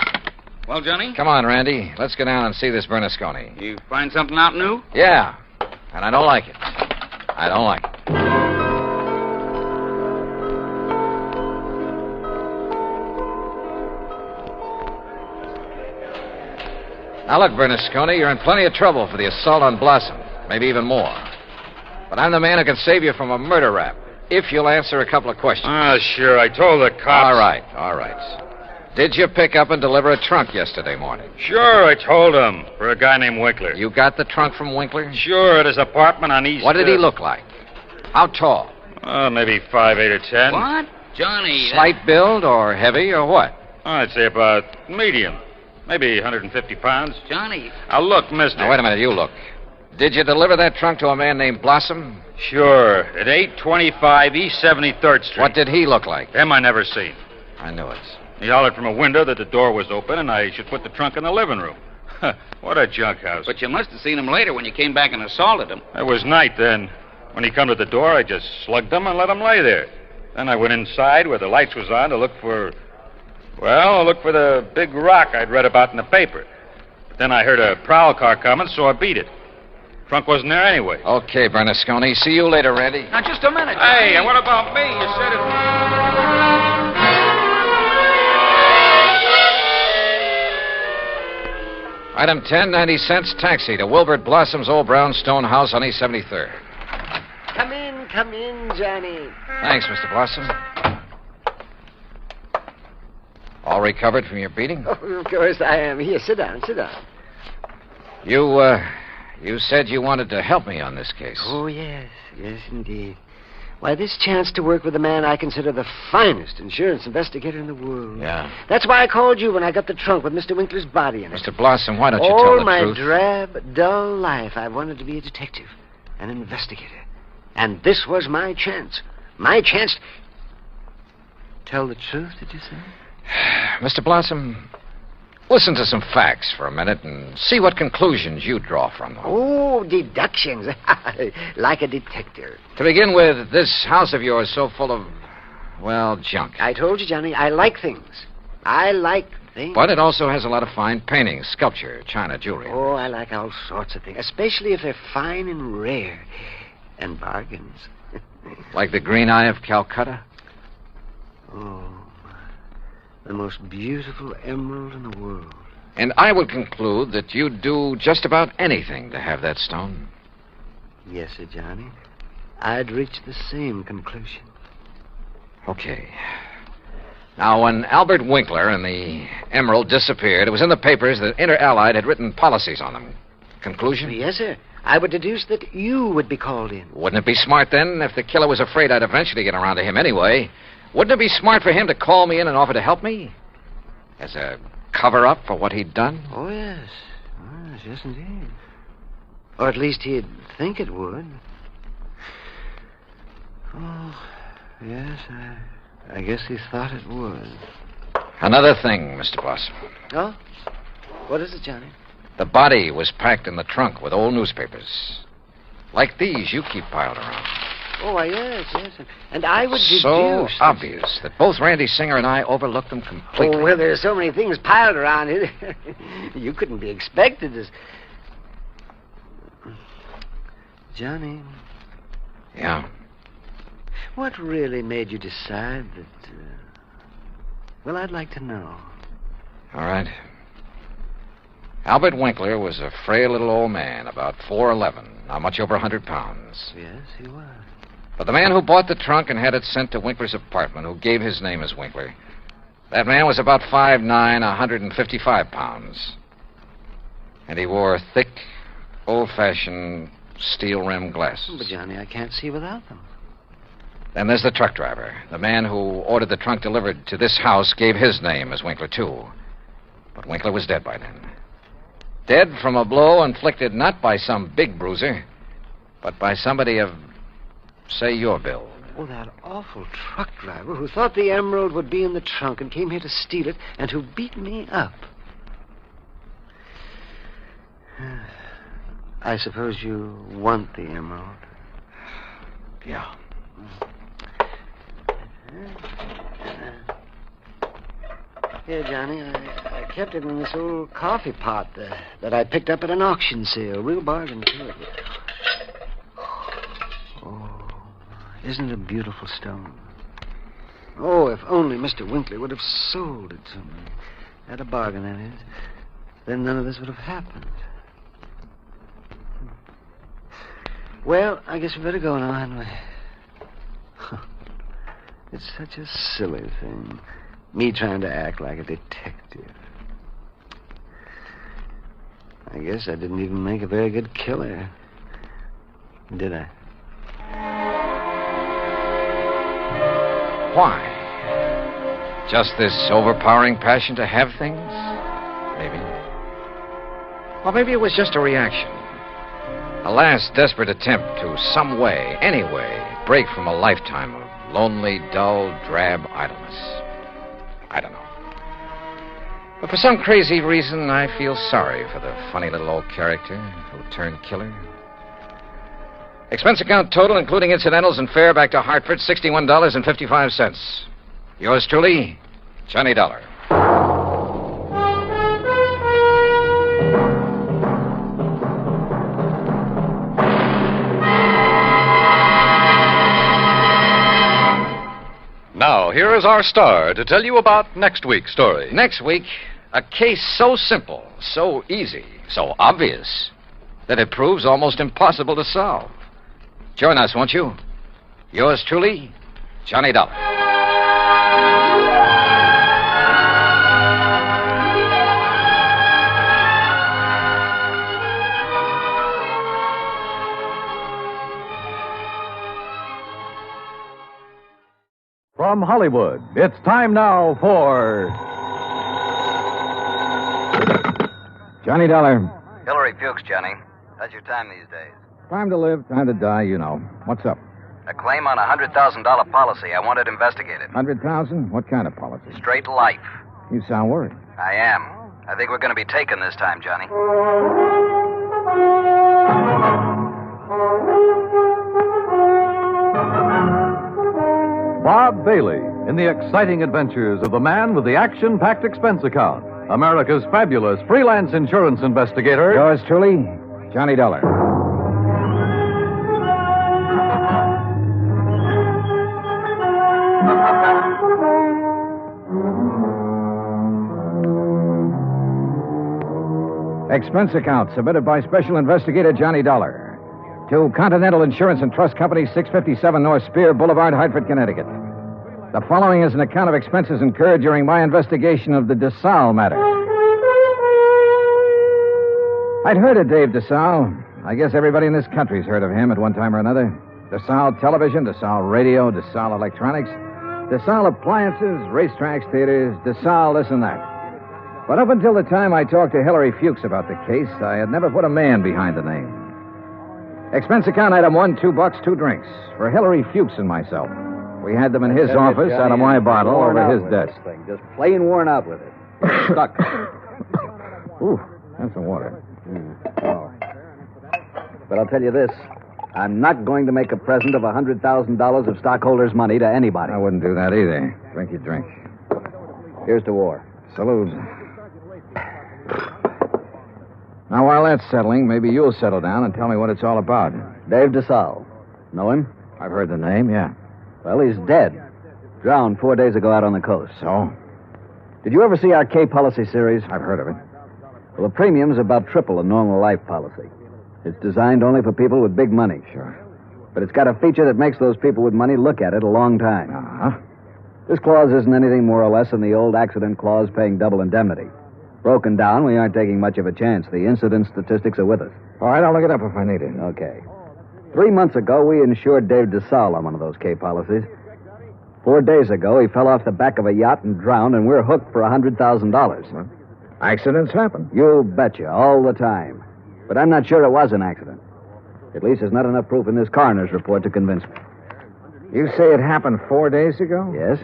J: Well, Johnny?
C: Come on, Randy. Let's go down and see this Bernasconi.
J: You find something out new?
C: Yeah, and I don't like it. I don't like it. Now, look, Bernasconi, you're in plenty of trouble for the assault on Blossom. Maybe even more. But I'm the man who can save you from a murder rap, if you'll answer a couple of questions.
N: Sure. I told the cops.
C: All right. Did you pick up and deliver a trunk yesterday morning?
N: Sure, I told him. For a guy named Winkler.
C: You got the trunk from Winkler?
N: Sure, at his apartment on East...
C: What did he look like? How tall?
N: Maybe 5'8" or 10.
J: What? Johnny...
C: Slight build or heavy or what?
N: I'd say about medium. Maybe 150 pounds.
J: Johnny...
N: Now, look, mister...
C: Now, wait a minute, you look. Did you deliver that trunk to a man named Blossom?
N: Sure, at 825 East 73rd Street.
C: What did he look like?
N: Him I never seen.
C: I knew it.
N: He hollered from a window that the door was open and I should put the trunk in the living room. What a junk house.
J: But you must have seen him later when you came back and assaulted him.
N: It was night then. When he come to the door, I just slugged him and let him lay there. Then I went inside where the lights was on to look for... Well, look for the big rock I'd read about in the paper. But then I heard a prowl car coming, so I beat it. Trunk wasn't there anyway.
C: Okay, Bernasconi. See you later, Randy.
J: Now, just a minute.
N: Hey, and what about me? You said it...
C: Item 10, 90 cents, taxi to Wilbert Blossom's old brownstone house on East 73rd.
R: Come in, Johnny.
C: Thanks, Mr. Blossom. All recovered from your beating?
R: Oh, of course I am. Here, sit down.
C: You said you wanted to help me on this case.
R: Oh, yes, indeed. Why, this chance to work with a man I consider the finest insurance investigator in the world.
C: Yeah.
R: That's why I called you when I got the trunk with Mr. Winkler's body in it.
C: Mr. Blossom, why don't you
R: All
C: tell the
R: my
C: truth?
R: drab, dull life, I wanted to be a detective, an investigator. And this was my chance. My chance. Tell the truth, did you say?
C: Mr. Blossom, listen to some facts for a minute and see what conclusions you draw from them.
R: Oh, deductions. Like a detective.
C: To begin with, this house of yours so full of, well, junk.
R: I told you, Johnny, I like things. I like things.
C: But it also has a lot of fine paintings, sculpture, china, jewelry.
R: Oh, I like all sorts of things, especially if they're fine and rare. And bargains.
C: Like the Green Eye of Calcutta?
R: Oh, the most beautiful emerald in the world.
C: And I would conclude that you'd do just about anything to have that stone.
R: Yes, sir, Johnny. I'd reach the same conclusion.
C: Okay. Now, when Albert Winkler and the emerald disappeared, it was in the papers that Inter Allied had written policies on them. Conclusion?
R: Yes, sir. I would deduce that you would be called in.
C: Wouldn't it be smart, then, if the killer was afraid I'd eventually get around to him anyway? Wouldn't it be smart for him to call me in and offer to help me? As a cover-up for what he'd done?
R: Oh, yes. Yes, indeed. Or at least he'd think it would. Oh, yes, I guess he thought it would.
C: Another thing, Mr. Blossom.
R: Oh? What is it, Johnny?
C: The body was packed in the trunk with old newspapers. Like these you keep piled around.
R: Oh, why, yes. And I would deduce...
C: So obvious that both Randy Singer and I overlooked them completely.
R: Oh, well, there's so many things piled around here. You couldn't be expected to... Johnny.
C: Yeah?
R: What really made you decide that... Well, I'd like to know.
C: All right. Albert Winkler was a frail little old man, about 4'11", not much over 100 pounds.
R: Yes, he was.
C: But the man who bought the trunk and had it sent to Winkler's apartment, who gave his name as Winkler, that man was about 5'9", 155 pounds. And he wore thick, old-fashioned steel-rimmed glasses.
R: But, Johnny, I can't see without them.
C: Then there's the truck driver. The man who ordered the trunk delivered to this house gave his name as Winkler, too. But Winkler was dead by then. Dead from a blow inflicted not by some big bruiser, but by somebody of, say, your build.
R: Oh, that awful truck driver who thought the emerald would be in the trunk and came here to steal it and who beat me up. I suppose you want the emerald.
C: Yeah.
R: Here, Johnny, I kept it in this old coffee pot that I picked up at an auction sale. Real bargain, too. Oh, isn't it a beautiful stone? Oh, if only Mr. Winkler would have sold it to me. At a bargain, that is. Then none of this would have happened. Well, I guess we better go now, hadn't we? It's such a silly thing. Me trying to act like a detective. I guess I didn't even make a very good killer. Did I?
C: Why? Just this overpowering passion to have things? Maybe. Or maybe it was just a reaction. A last desperate attempt to some way, any way, break from a lifetime of lonely, dull, drab idleness. I don't know. But for some crazy reason, I feel sorry for the funny little old character who turned killer. Expense account total, including incidentals and fare back to Hartford, $61.55. Yours truly, Johnny Dollar.
D: Now, here is our star to tell you about next week's story.
C: Next week, a case so simple, so easy, so obvious, that it proves almost impossible to solve. Join us, won't you? Yours truly, Johnny Dollar.
Q: From Hollywood, it's time now for
G: Johnny Dollar.
M: Hillary Fuchs, Johnny. How's your time these days?
G: Time to live, time to die, you know. What's up?
M: A claim on a $100,000 policy. I want it investigated.
G: 100,000? What kind of policy?
M: Straight life.
G: You sound worried.
M: I am. I think we're going to be taken this time, Johnny.
Q: Bob Bailey in the exciting adventures of the man with the action-packed expense account, America's fabulous freelance insurance investigator.
G: Yours truly, Johnny Dollar. Expense account submitted by Special Investigator Johnny Dollar to Continental Insurance and Trust Company, 657 North Spear Boulevard, Hartford, Connecticut. The following is an account of expenses incurred during my investigation of the Desalles matter. I'd heard of Dave Desalles. I guess everybody in this country's heard of him at one time or another. Desalles Television, Desalles Radio, Desalles Electronics, Desalles Appliances, racetracks, theaters, Desalles this and that. But up until the time I talked to Hillary Fuchs about the case, I had never put a man behind the name. Expense account item 1, $2, 2 drinks for Hillary Fuchs and myself. We had them in his office out of my bottle over his desk.
K: Just plain worn out with it. Stuck.
G: Ooh, that's some water.
K: Oh. But I'll tell you this. I'm not going to make a present of $100,000 of stockholders' money to anybody.
G: I wouldn't do that either. Drink your drink.
K: Here's to war.
G: Salute. Now, while that's settling, maybe you'll settle down and tell me what it's all about.
K: Dave Desalles. Know him?
G: I've heard the name, yeah.
K: Well, he's dead. Drowned 4 days ago out on the coast.
G: So?
K: Did you ever see our K policy series?
G: I've heard of it.
K: Well, the premium's about triple a normal life policy. It's designed only for people with big money.
G: Sure.
K: But it's got a feature that makes those people with money look at it a long time.
G: Uh-huh.
K: This clause isn't anything more or less than the old accident clause paying double indemnity. Broken down, we aren't taking much of a chance. The incident statistics are with us.
G: All right, I'll look it up if I need it.
K: Okay. 3 months ago, we insured Dave Desalles on one of those K policies. 4 days ago, he fell off the back of a yacht and drowned, and we're hooked for $100,000.
G: Well, accidents happen.
K: You betcha, all the time. But I'm not sure it was an accident. At least there's not enough proof in this coroner's report to convince me.
G: You say it happened 4 days ago?
K: Yes.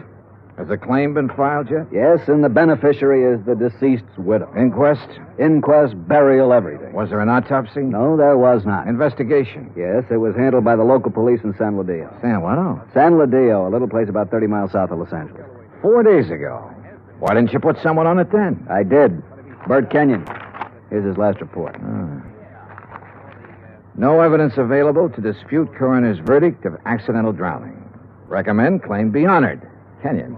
G: Has the claim been filed yet?
K: Yes, and the beneficiary is the deceased's widow.
G: Inquest?
K: Inquest, burial, everything.
G: Was there an autopsy?
K: No, there was not.
G: Investigation?
K: Yes, it was handled by the local police in San Ladillo.
G: San what? Oh.
K: San Ladillo, a little place about 30 miles south of Los Angeles.
G: 4 days ago. Why didn't you put someone on it then?
K: I did. Bert Kenyon. Here's his last report.
G: No evidence available to dispute coroner's verdict of accidental drowning. Recommend claim be honored. Kenyon.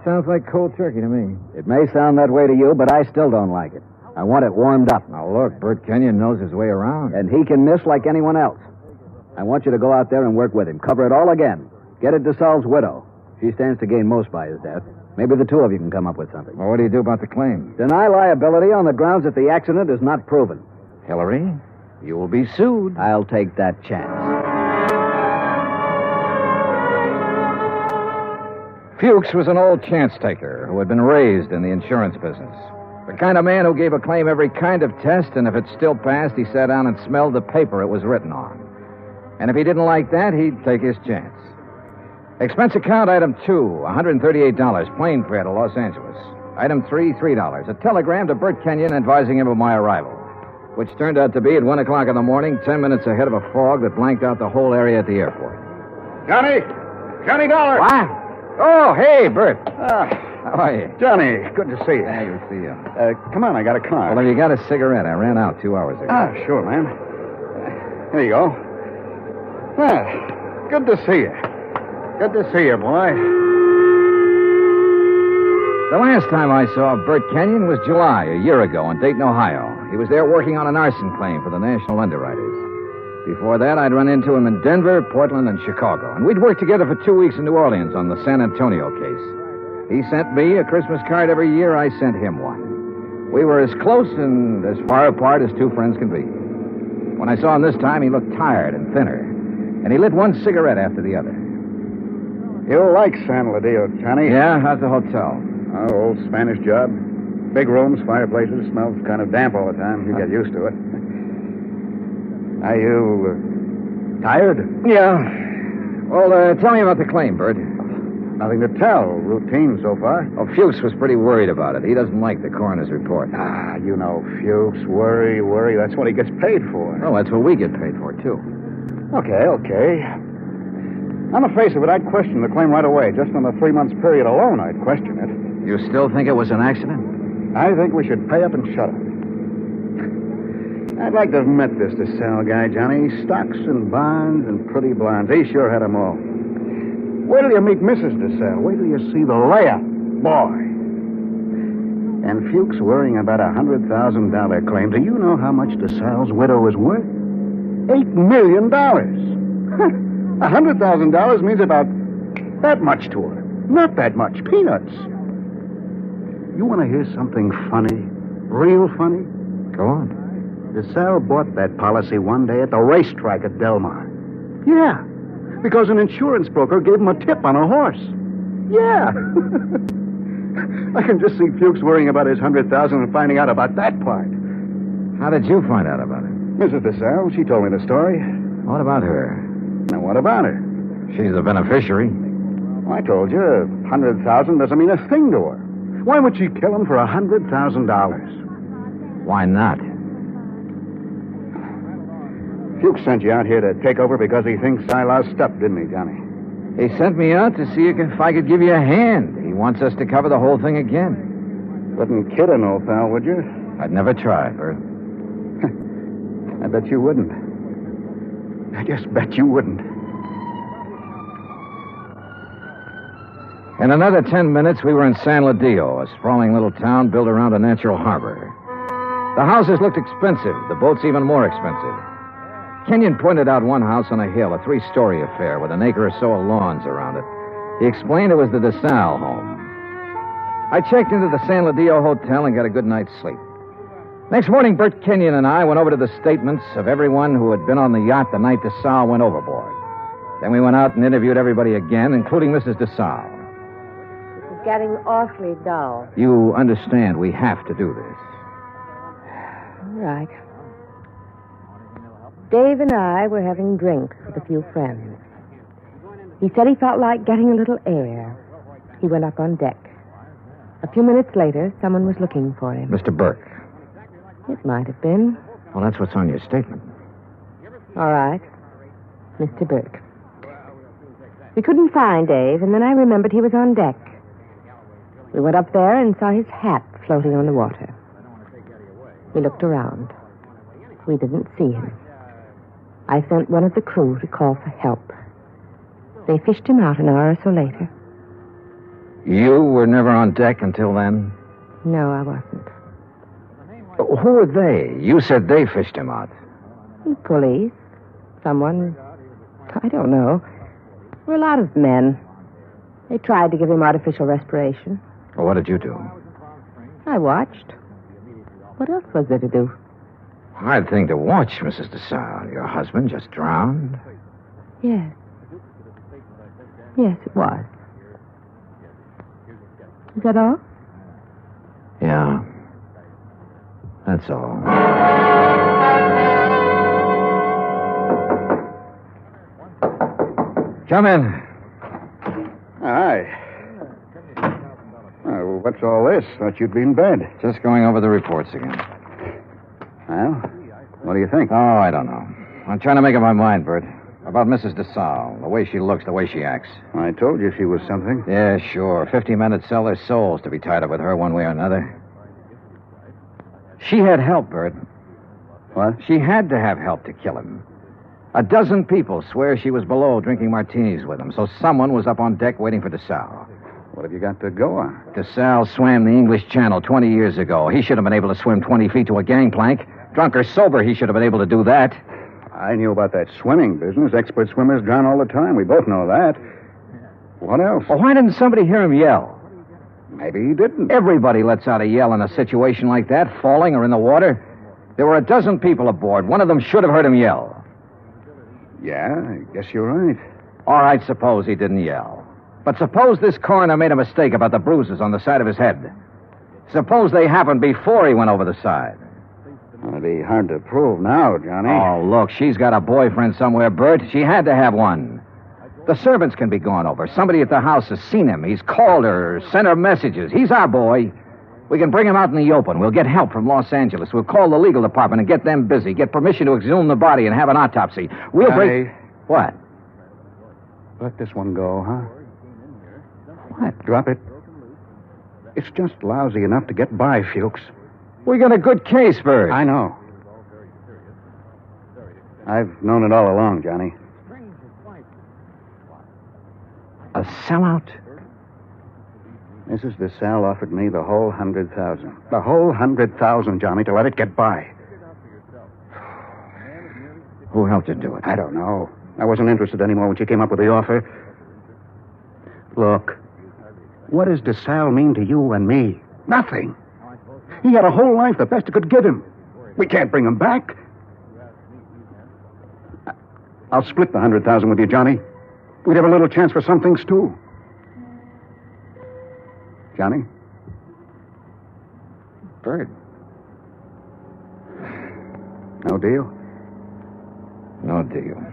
G: Sounds like cold turkey to me.
K: It may sound that way to you, but I still don't like it. I want it warmed up.
G: Now, look, Bert Kenyon knows his way around.
K: And he can miss like anyone else. I want you to go out there and work with him. Cover it all again. Get at Desalles' widow. She stands to gain most by his death. Maybe the two of you can come up with something.
G: Well, what do you do about the claim?
K: Deny liability on the grounds that the accident is not proven.
G: Hillary, you will be sued.
K: I'll take that chance.
G: Fuchs was an old chance-taker who had been raised in the insurance business. The kind of man who gave a claim every kind of test, and if it still passed, he sat down and smelled the paper it was written on. And if he didn't like that, he'd take his chance. Expense account item 2, $138, plane fare to Los Angeles. Item 3, $3, a telegram to Bert Kenyon advising him of my arrival, which turned out to be at 1 o'clock in the morning, 10 minutes ahead of a fog that blanked out the whole area at the airport.
A: Johnny Dollar.
G: What? Oh, hey, Bert. How are you?
A: Johnny, good to see you.
G: Yeah, good to see you.
A: Come on, I got a car.
G: Well, have you got a cigarette? I ran out 2 hours ago.
A: Sure, man. Here you go. Good to see you. Good to see you, boy.
G: The last time I saw Bert Kenyon was July, a year ago, in Dayton, Ohio. He was there working on an arson claim for the National Underwriters. Before that, I'd run into him in Denver, Portland, and Chicago. And we'd worked together for 2 weeks in New Orleans on the San Antonio case. He sent me a Christmas card every year. I sent him one. We were as close and as far apart as two friends can be. When I saw him this time, he looked tired and thinner. And he lit one cigarette after the other.
A: You'll like San Ladillo, Johnny.
G: Yeah? How's the hotel?
A: Oh, old Spanish job. Big rooms, fireplaces, smells kind of damp all the time. You get used to it. Are you tired?
G: Yeah. Well, tell me about the claim, Bert.
A: Nothing to tell. Routine so far.
G: Oh, Fuchs was pretty worried about it. He doesn't like the coroner's report.
A: Ah, you know, Fuchs, worry. That's what he gets paid for.
G: Oh, that's what we get paid for, too.
A: Okay. On the face of it, I'd question the claim right away. Just on the 3 months period alone, I'd question it.
G: You still think it was an accident?
A: I think we should pay up and shut up. I'd like to have met this Desalles guy, Johnny. Stocks and bonds and pretty blondes. He sure had them all. Wait till you meet Mrs. Desalles. Wait till you see the layup. Boy. And Fuchs worrying about a $100,000 claim. Do you know how much Desalles' widow is worth? $8 million. $100,000 means about that much to her. Not that much. Peanuts. You want to hear something funny? Real funny?
G: Go on.
A: Desalles bought that policy one day at the racetrack at Del Mar. Yeah. Because an insurance broker gave him a tip on a horse. Yeah. I can just see Fuchs worrying about his $100,000 and finding out about that part.
G: How did you find out about it?
A: Mrs. Desalles, she told me the story.
G: What about her?
A: Now, what about her?
G: She's the beneficiary.
A: Well, I told you, 100,000 doesn't mean a thing to her. Why would she kill him for $100,000?
G: Why not?
A: Fuchs sent you out here to take over because he thinks I lost stuff, didn't he, Johnny?
G: He sent me out to see if I could give you a hand. He wants us to cover the whole thing again.
A: Wouldn't kid an old pal, would you?
G: I'd never try, Bert.
A: I bet you wouldn't. I just bet you wouldn't.
G: In another 10 minutes, we were in San Ladillo, a sprawling little town built around a natural harbor. The houses looked expensive, the boats even more expensive. Kenyon pointed out one house on a hill, a 3-story affair with an acre or so of lawns around it. He explained it was the Desalles home. I checked into the San Ladillo Hotel and got a good night's sleep. Next morning, Bert Kenyon and I went over to the statements of everyone who had been on the yacht the night Desalles went overboard. Then we went out and interviewed everybody again, including Mrs. Desalles.
E: It's getting awfully dull.
G: You understand we have to do this.
E: All right. Dave and I were having drinks with a few friends. He said he felt like getting a little air. He went up on deck. A few minutes later, someone was looking for him.
G: Mr. Burke.
E: It might have been.
G: Well, that's what's on your statement.
E: All right. Mr. Burke. We couldn't find Dave, and then I remembered he was on deck. We went up there and saw his hat floating on the water. We looked around. We didn't see him. I sent one of the crew to call for help. They fished him out an hour or so later.
G: You were never on deck until then?
E: No, I wasn't.
G: Who were they? You said they fished him out.
E: The police. Someone. I don't know. There were a lot of men. They tried to give him artificial respiration.
G: Well, what did you do?
E: I watched. What else was there to do?
G: Hard thing to watch, Mrs. Desalles. Your husband just drowned?
E: Yes. Yes, it was. Is that all?
G: Yeah. That's all. Come in.
A: Hi. What's all this? Thought you'd be in bed.
G: Just going over the reports again.
A: Well, what do you think?
G: Oh, I don't know. I'm trying to make up my mind, Bert. About Mrs. Desalles. The way she looks, the way she acts.
A: I told you she was something.
G: Yeah, sure. 50 men would sell their souls to be tied up with her one way or another. She had help, Bert.
A: What?
G: She had to have help to kill him. A dozen people swear she was below drinking martinis with him, so someone was up on deck waiting for Desalles.
A: What have you got to go on?
G: Desalles swam the English Channel 20 years ago. He should have been able to swim 20 feet to a gangplank. Drunk or sober, he should have been able to do that.
A: I knew about that swimming business. Expert swimmers drown all the time. We both know that. What else?
G: Well, why didn't somebody hear him yell?
A: Maybe he didn't.
G: Everybody lets out a yell in a situation like that, falling or in the water. There were a dozen people aboard. One of them should have heard him yell.
A: Yeah, I guess you're right.
G: All right, suppose he didn't yell.
M: But suppose this coroner made a mistake about the bruises on the side of his head. Suppose they happened before he went over the side.
A: It'd be hard to prove now, Johnny.
M: Oh, look, she's got a boyfriend somewhere, Bert. She had to have one. The servants can be gone over. Somebody at the house has seen him. He's called her, sent her messages. He's our boy. We can bring him out in the open. We'll get help from Los Angeles. We'll call the legal department and get them busy. Get permission to exhume the body and have an autopsy. We'll bring... What?
A: Let this one go, huh?
M: What?
A: Drop it. It's just lousy enough to get by, Fuchs.
M: We got a good case, Bert.
A: I know. I've known it all along, Johnny.
M: A sellout?
A: Mrs. Desalles offered me the whole 100,000. The whole 100,000, Johnny, to let it get by.
M: Who helped you do it?
A: I don't know. I wasn't interested anymore when she came up with the offer. Look, what does Desalles mean to you and me? Nothing. He had a whole life, the best it could give him. We can't bring him back. I'll split the 100,000 with you, Johnny. We'd have a little chance for some things, too. Johnny?
M: Bert.
A: No deal?
M: No deal.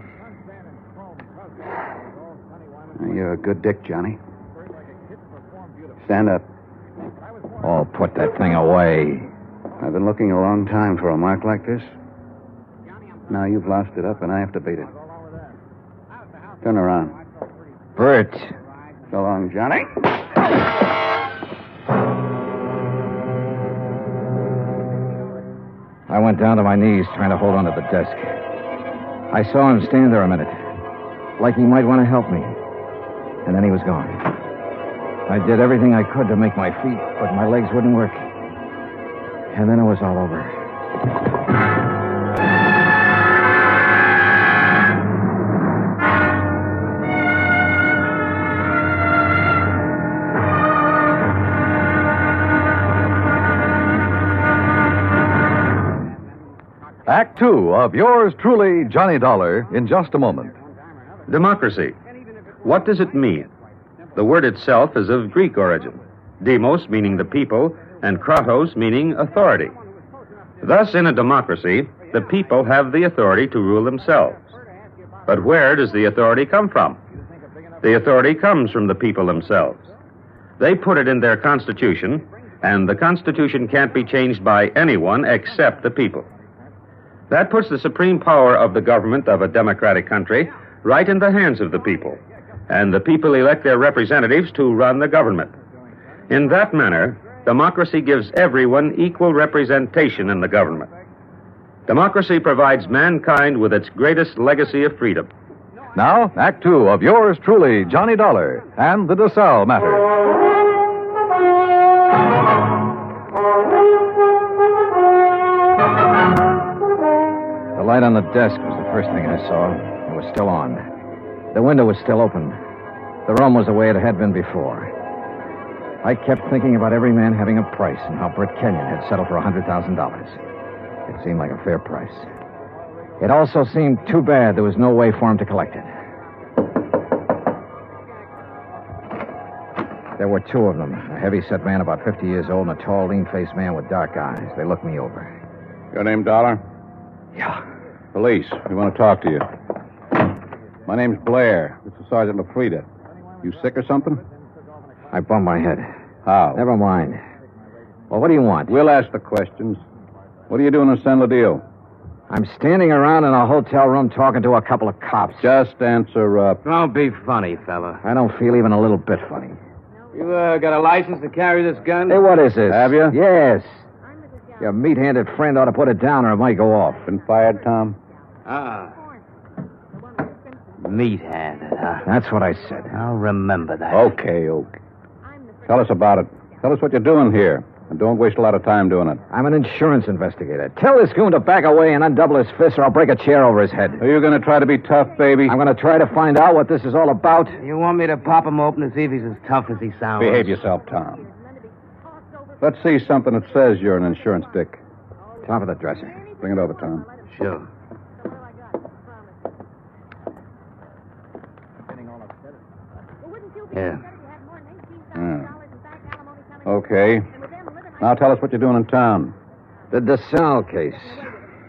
A: You're a good dick, Johnny. Stand up.
M: Oh, put that thing away.
A: I've been looking a long time for a mark like this. Now you've lost it up, and I have to beat it. Turn around.
M: Bert.
A: So long, Johnny.
M: I went down to my knees trying to hold onto the desk. I saw him stand there a minute, like he might want to help me. And then he was gone. I did everything I could to make my feet, but my legs wouldn't work. And then it was all over.
Q: Act two of yours truly, Johnny Dollar, in just a moment.
H: Democracy. What does it mean? The word itself is of Greek origin. Demos meaning the people, and kratos meaning authority. Thus, in a democracy, the people have the authority to rule themselves. But where does the authority come from? The authority comes from the people themselves. They put it in their constitution, and the constitution can't be changed by anyone except the people. That puts the supreme power of the government of a democratic country right in the hands of the people, and the people elect their representatives to run the government. In that manner, democracy gives everyone equal representation in the government. Democracy provides mankind with its greatest legacy of freedom.
Q: Now, Act two of yours truly, Johnny Dollar, and the Desalles matter.
M: The light on the desk was the first thing I saw. It was still on. The window was still open. The room was the way it had been before. I kept thinking about every man having a price and how Bert Kenyon had settled for $100,000. It seemed like a fair price. It also seemed too bad there was no way for him to collect it. There were two of them, a heavy-set man about 50 years old and a tall, lean-faced man with dark eyes. They looked me over.
A: Your name, Dollar?
M: Yeah.
A: Police. We want to talk to you. My name's Blair. This is Sergeant LaFrida. You sick or something?
M: I bumped my head.
A: How?
M: Never mind. Well, what do you want?
A: We'll ask the questions. What are you doing in San Ladillo?
M: I'm standing around in a hotel room talking to a couple of cops.
A: Just answer up.
O: Don't be funny, fella.
M: I don't feel even a little bit funny.
O: You got a license to carry this gun?
M: Hey, what is this?
A: Have you?
M: Yes. Your meat-handed friend ought to put it down or it might go off.
A: Been fired, Tom?
O: Meat-handed, huh?
M: That's what I said.
O: I'll remember that.
A: Okay. Tell us about it. Tell us what you're doing here. And don't waste a lot of time doing it.
M: I'm an insurance investigator. Tell this goon to back away and undouble his fist or I'll break a chair over his head.
A: Are you going to try to be tough, baby?
M: I'm going to try to find out what this is all about.
O: You want me to pop him open to see if he's as tough as he sounds?
A: Behave yourself, Tom. Let's see something that says you're an insurance dick.
M: Top of the dresser.
A: Bring it over, Tom.
O: Sure. Yeah.
A: Okay. Now tell us what you're doing in town.
G: The Desalles case.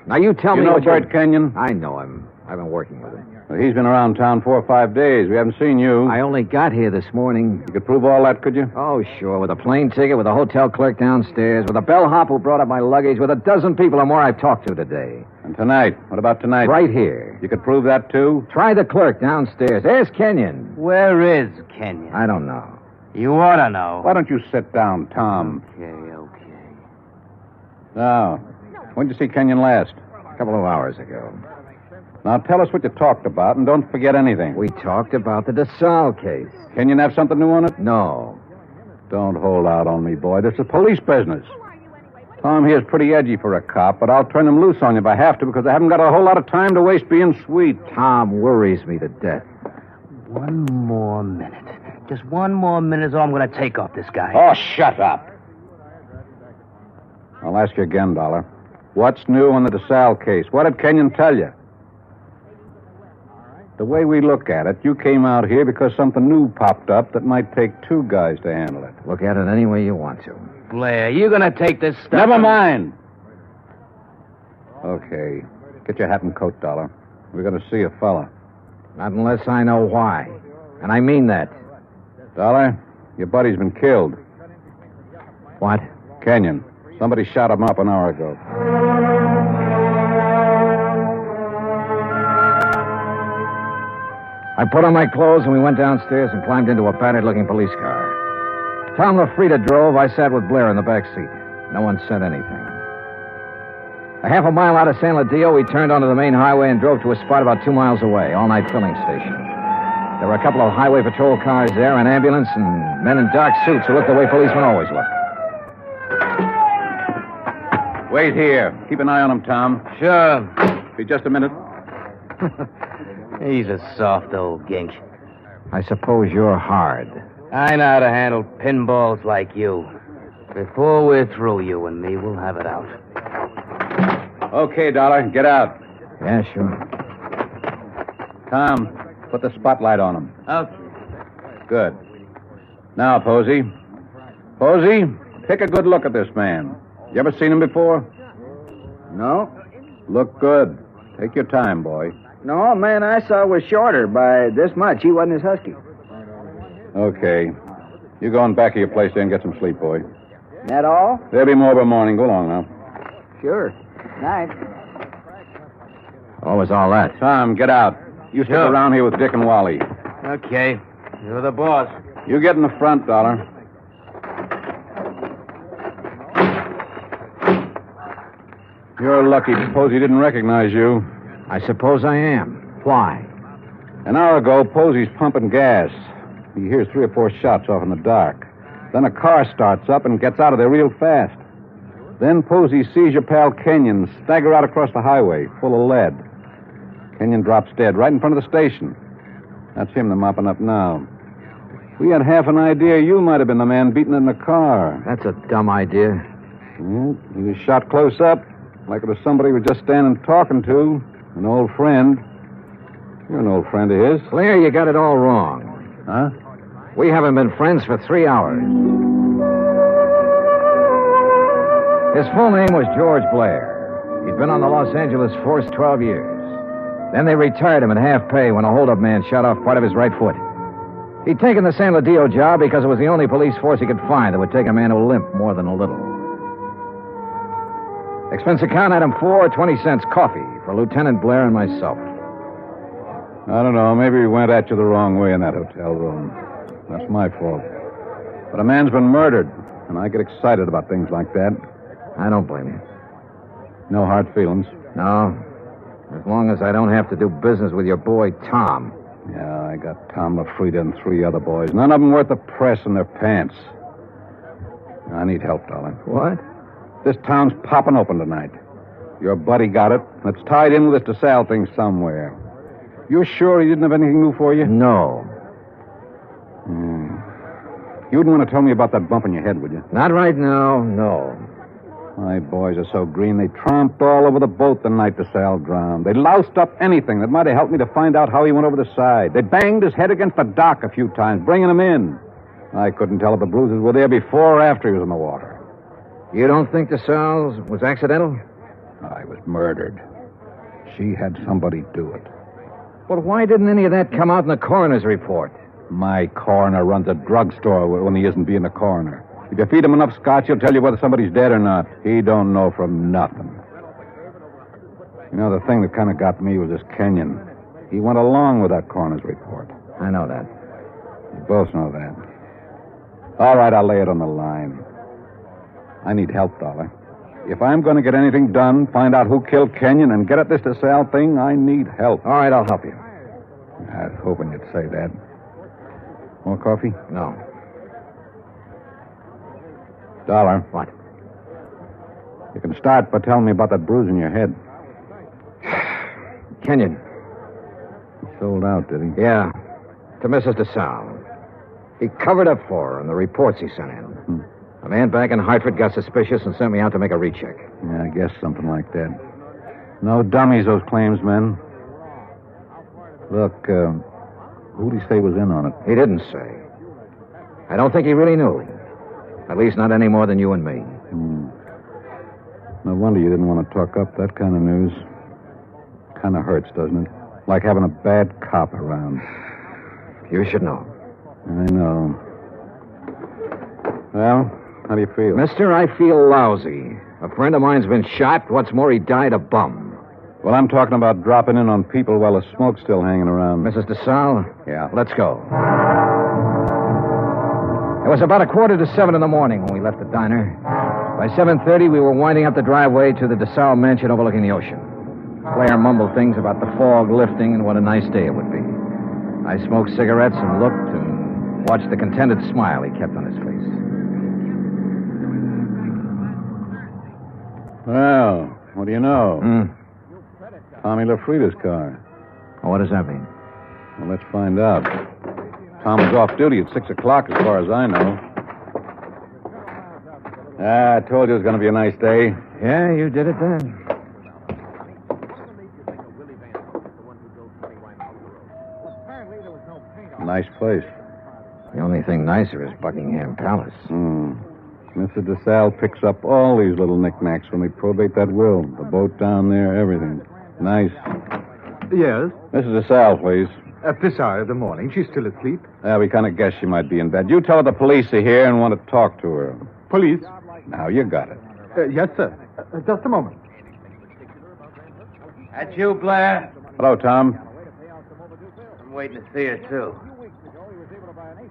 G: Now, you tell
A: You
G: me
A: know
G: what
A: Bert Kenyon?
G: I know him. I've been working with him.
A: Well, he's been around town 4 or 5 days. We haven't seen you.
G: I only got here this morning.
A: You could prove all that, could you?
G: Oh, sure. With a plane ticket, with a hotel clerk downstairs, with a bellhop who brought up my luggage, with a dozen people or more I've talked to today.
A: And tonight? What about tonight?
G: Right here.
A: You could prove that, too?
G: Try the clerk downstairs. Ask Kenyon.
O: Where is Kenyon?
G: I don't know.
O: You ought to know.
A: Why don't you sit down, Tom?
O: Okay.
A: Now, when did you see Kenyon last?
G: A couple of hours ago.
A: Now, tell us what you talked about, and don't forget anything.
G: We talked about the Desalles case.
A: Kenyon have something new on it?
G: No.
A: Don't hold out on me, boy. This is police business. Tom here's pretty edgy for a cop, but I'll turn him loose on you if I have to, because I haven't got a whole lot of time to waste being sweet.
G: Tom worries me to death.
O: One more minute. Just one more minute is all I'm going to take off this guy.
A: Oh, shut up. I'll ask you again, Dollar. What's new on the Desalles case? What did Kenyon tell you? The way we look at it, you came out here because something new popped up that might take 2 guys to handle it.
G: Look at it any way you want to.
O: Blair, you going to take this stuff?
A: Never mind. Okay. Get your hat and coat, Dollar. We're going to see a fella.
G: Not unless I know why. And I mean that.
A: Dollar, your buddy's been killed.
G: What?
A: Kenyon. Somebody shot him up an hour ago.
G: I put on my clothes and we went downstairs and climbed into a battered-looking police car. Tom LaFrida drove. I sat with Blair in the back seat. No one said anything. A half a mile out of San Ladillo, we turned onto the main highway and drove to a spot about 2 miles away, all-night filling station. There were a couple of highway patrol cars there, an ambulance, and men in dark suits who looked the way policemen always look.
A: Wait here. Keep an eye on him, Tom.
O: Sure.
A: Be just a minute.
O: He's a soft old gink.
G: I suppose you're hard.
O: I know how to handle pinballs like you. Before we're through, you and me, we'll have it out.
A: Okay, Dollar. Get out.
G: Yeah, sure.
A: Tom, put the spotlight on him.
O: Okay.
A: Good. Now, Posey. Posey, take a good look at this man. You ever seen him before?
O: No?
A: Look good. Take your time, boy.
O: No, man I saw was shorter by this much. He wasn't as husky.
A: Okay. You go in back of your place there and get some sleep, boy.
O: That all?
A: There'll be more by morning. Go along now.
O: Sure. Night.
G: What was all that?
A: Tom, get out. You stick around here with Dick and Wally.
O: Okay. You're the boss.
A: You get in the front, Dollar. You're lucky. Posey didn't recognize you.
G: I suppose I am. Why?
A: An hour ago, Posey's pumping gas. He hears 3 or 4 shots off in the dark. Then a car starts up and gets out of there real fast. Then Posey sees your pal Kenyon stagger out across the highway, full of lead. Kenyon drops dead right in front of the station. That's him they're mopping up now. We had half an idea you might have been the man beaten in the car.
G: That's a dumb idea.
A: Well, he was shot close up, like it was somebody he was just standing talking to. An old friend. You're an old friend of his.
G: Blair, you got it all wrong.
A: Huh?
G: We haven't been friends for 3 hours. His full name was George Blair. He'd been on the Los Angeles force 12 years. Then they retired him at half pay when a holdup man shot off part of his right foot. He'd taken the San Ladillo job because it was the only police force he could find that would take a man who limped more than a little. Expense account had him 4.20 coffee for Lieutenant Blair and myself.
A: I don't know. Maybe we went at you the wrong way in that hotel room. That's my fault. But a man's been murdered, and I get excited about things like that.
G: I don't blame you.
A: No hard feelings.
G: No. As long as I don't have to do business with your boy, Tom.
A: Yeah, I got Tom LaFrida and 3 other boys. None of them worth the press in their pants. I need help, darling.
G: What?
A: This town's popping open tonight. Your buddy got it. It's tied in with this Desalles thing somewhere. You're sure he didn't have anything new for you?
G: No.
A: You wouldn't want to tell me about that bump in your head, would you?
G: Not right now, no.
A: My boys are so green, they tromped all over the boat the night Desalles drowned. They loused up anything that might have helped me to find out how he went over the side. They banged his head against the dock a few times, bringing him in. I couldn't tell if the bruises were there before or after he was in the water.
M: You don't think Desalles was accidental?
A: I was murdered. She had somebody do it.
M: Well, why didn't any of that come out in the coroner's report?
A: My coroner runs a drugstore when he isn't being a coroner. If you feed him enough scotch, he'll tell you whether somebody's dead or not. He don't know from nothing. You know, the thing that kind of got me was this Kenyon. He went along with that coroner's report.
M: I know that.
A: You both know that. All right, I'll lay it on the line. I need help, Dollar. If I'm going to get anything done, find out who killed Kenyon, and get at this Desalles thing, I need help.
M: All right, I'll help you.
A: I was hoping you'd say that. More coffee?
M: No.
A: Dollar.
M: What?
A: You can start by telling me about that bruise in your head.
M: Kenyon.
A: He sold out, did he?
M: Yeah. To Mrs. Desalles. He covered up for her in the reports he sent in. A man back in Hartford got suspicious and sent me out to make a recheck.
A: Yeah, I guess something like that. No dummies, those claims men. Look, who'd he say was in on it?
M: He didn't say. I don't think he really knew. At least not any more than you and me.
A: No wonder you didn't want to talk up that kind of news. Kind of hurts, doesn't it? Like having a bad cop around.
M: You should know.
A: I know. Well, how do you feel?
M: Mister, I feel lousy. A friend of mine's been shot. What's more, he died a bum.
A: Well, I'm talking about dropping in on people while the smoke's still hanging around.
M: Mrs. Desalles?
A: Yeah.
M: Let's go. It was about 6:45 in the morning when we left the diner. By 7:30, we were winding up the driveway to the Desalles mansion overlooking the ocean. Claire mumbled things about the fog lifting and what a nice day it would be. I smoked cigarettes and looked and watched the contented smile he kept on his face.
A: Well, what do you know? Tommy LaFrida's car.
M: Well, what does that mean?
A: Well, let's find out. Tom was off duty at 6 o'clock, as far as I know. I told you it was going to be a nice day.
M: Yeah, you did it then.
A: Nice place.
M: The only thing nicer is Buckingham Palace.
A: Mr. Desalles picks up all these little knickknacks when we probate that will. The boat down there, everything. Nice.
B: Yes?
A: Mrs. Desalles, please.
B: At this hour of the morning. She's still asleep.
A: Yeah, we kind of guessed she might be in bed. You tell her the police are here and want to talk to her.
B: Police?
A: Now, you got it.
B: Yes, sir. Just a moment.
O: That's you, Blair?
A: Hello, Tom.
O: I'm waiting to see her, too.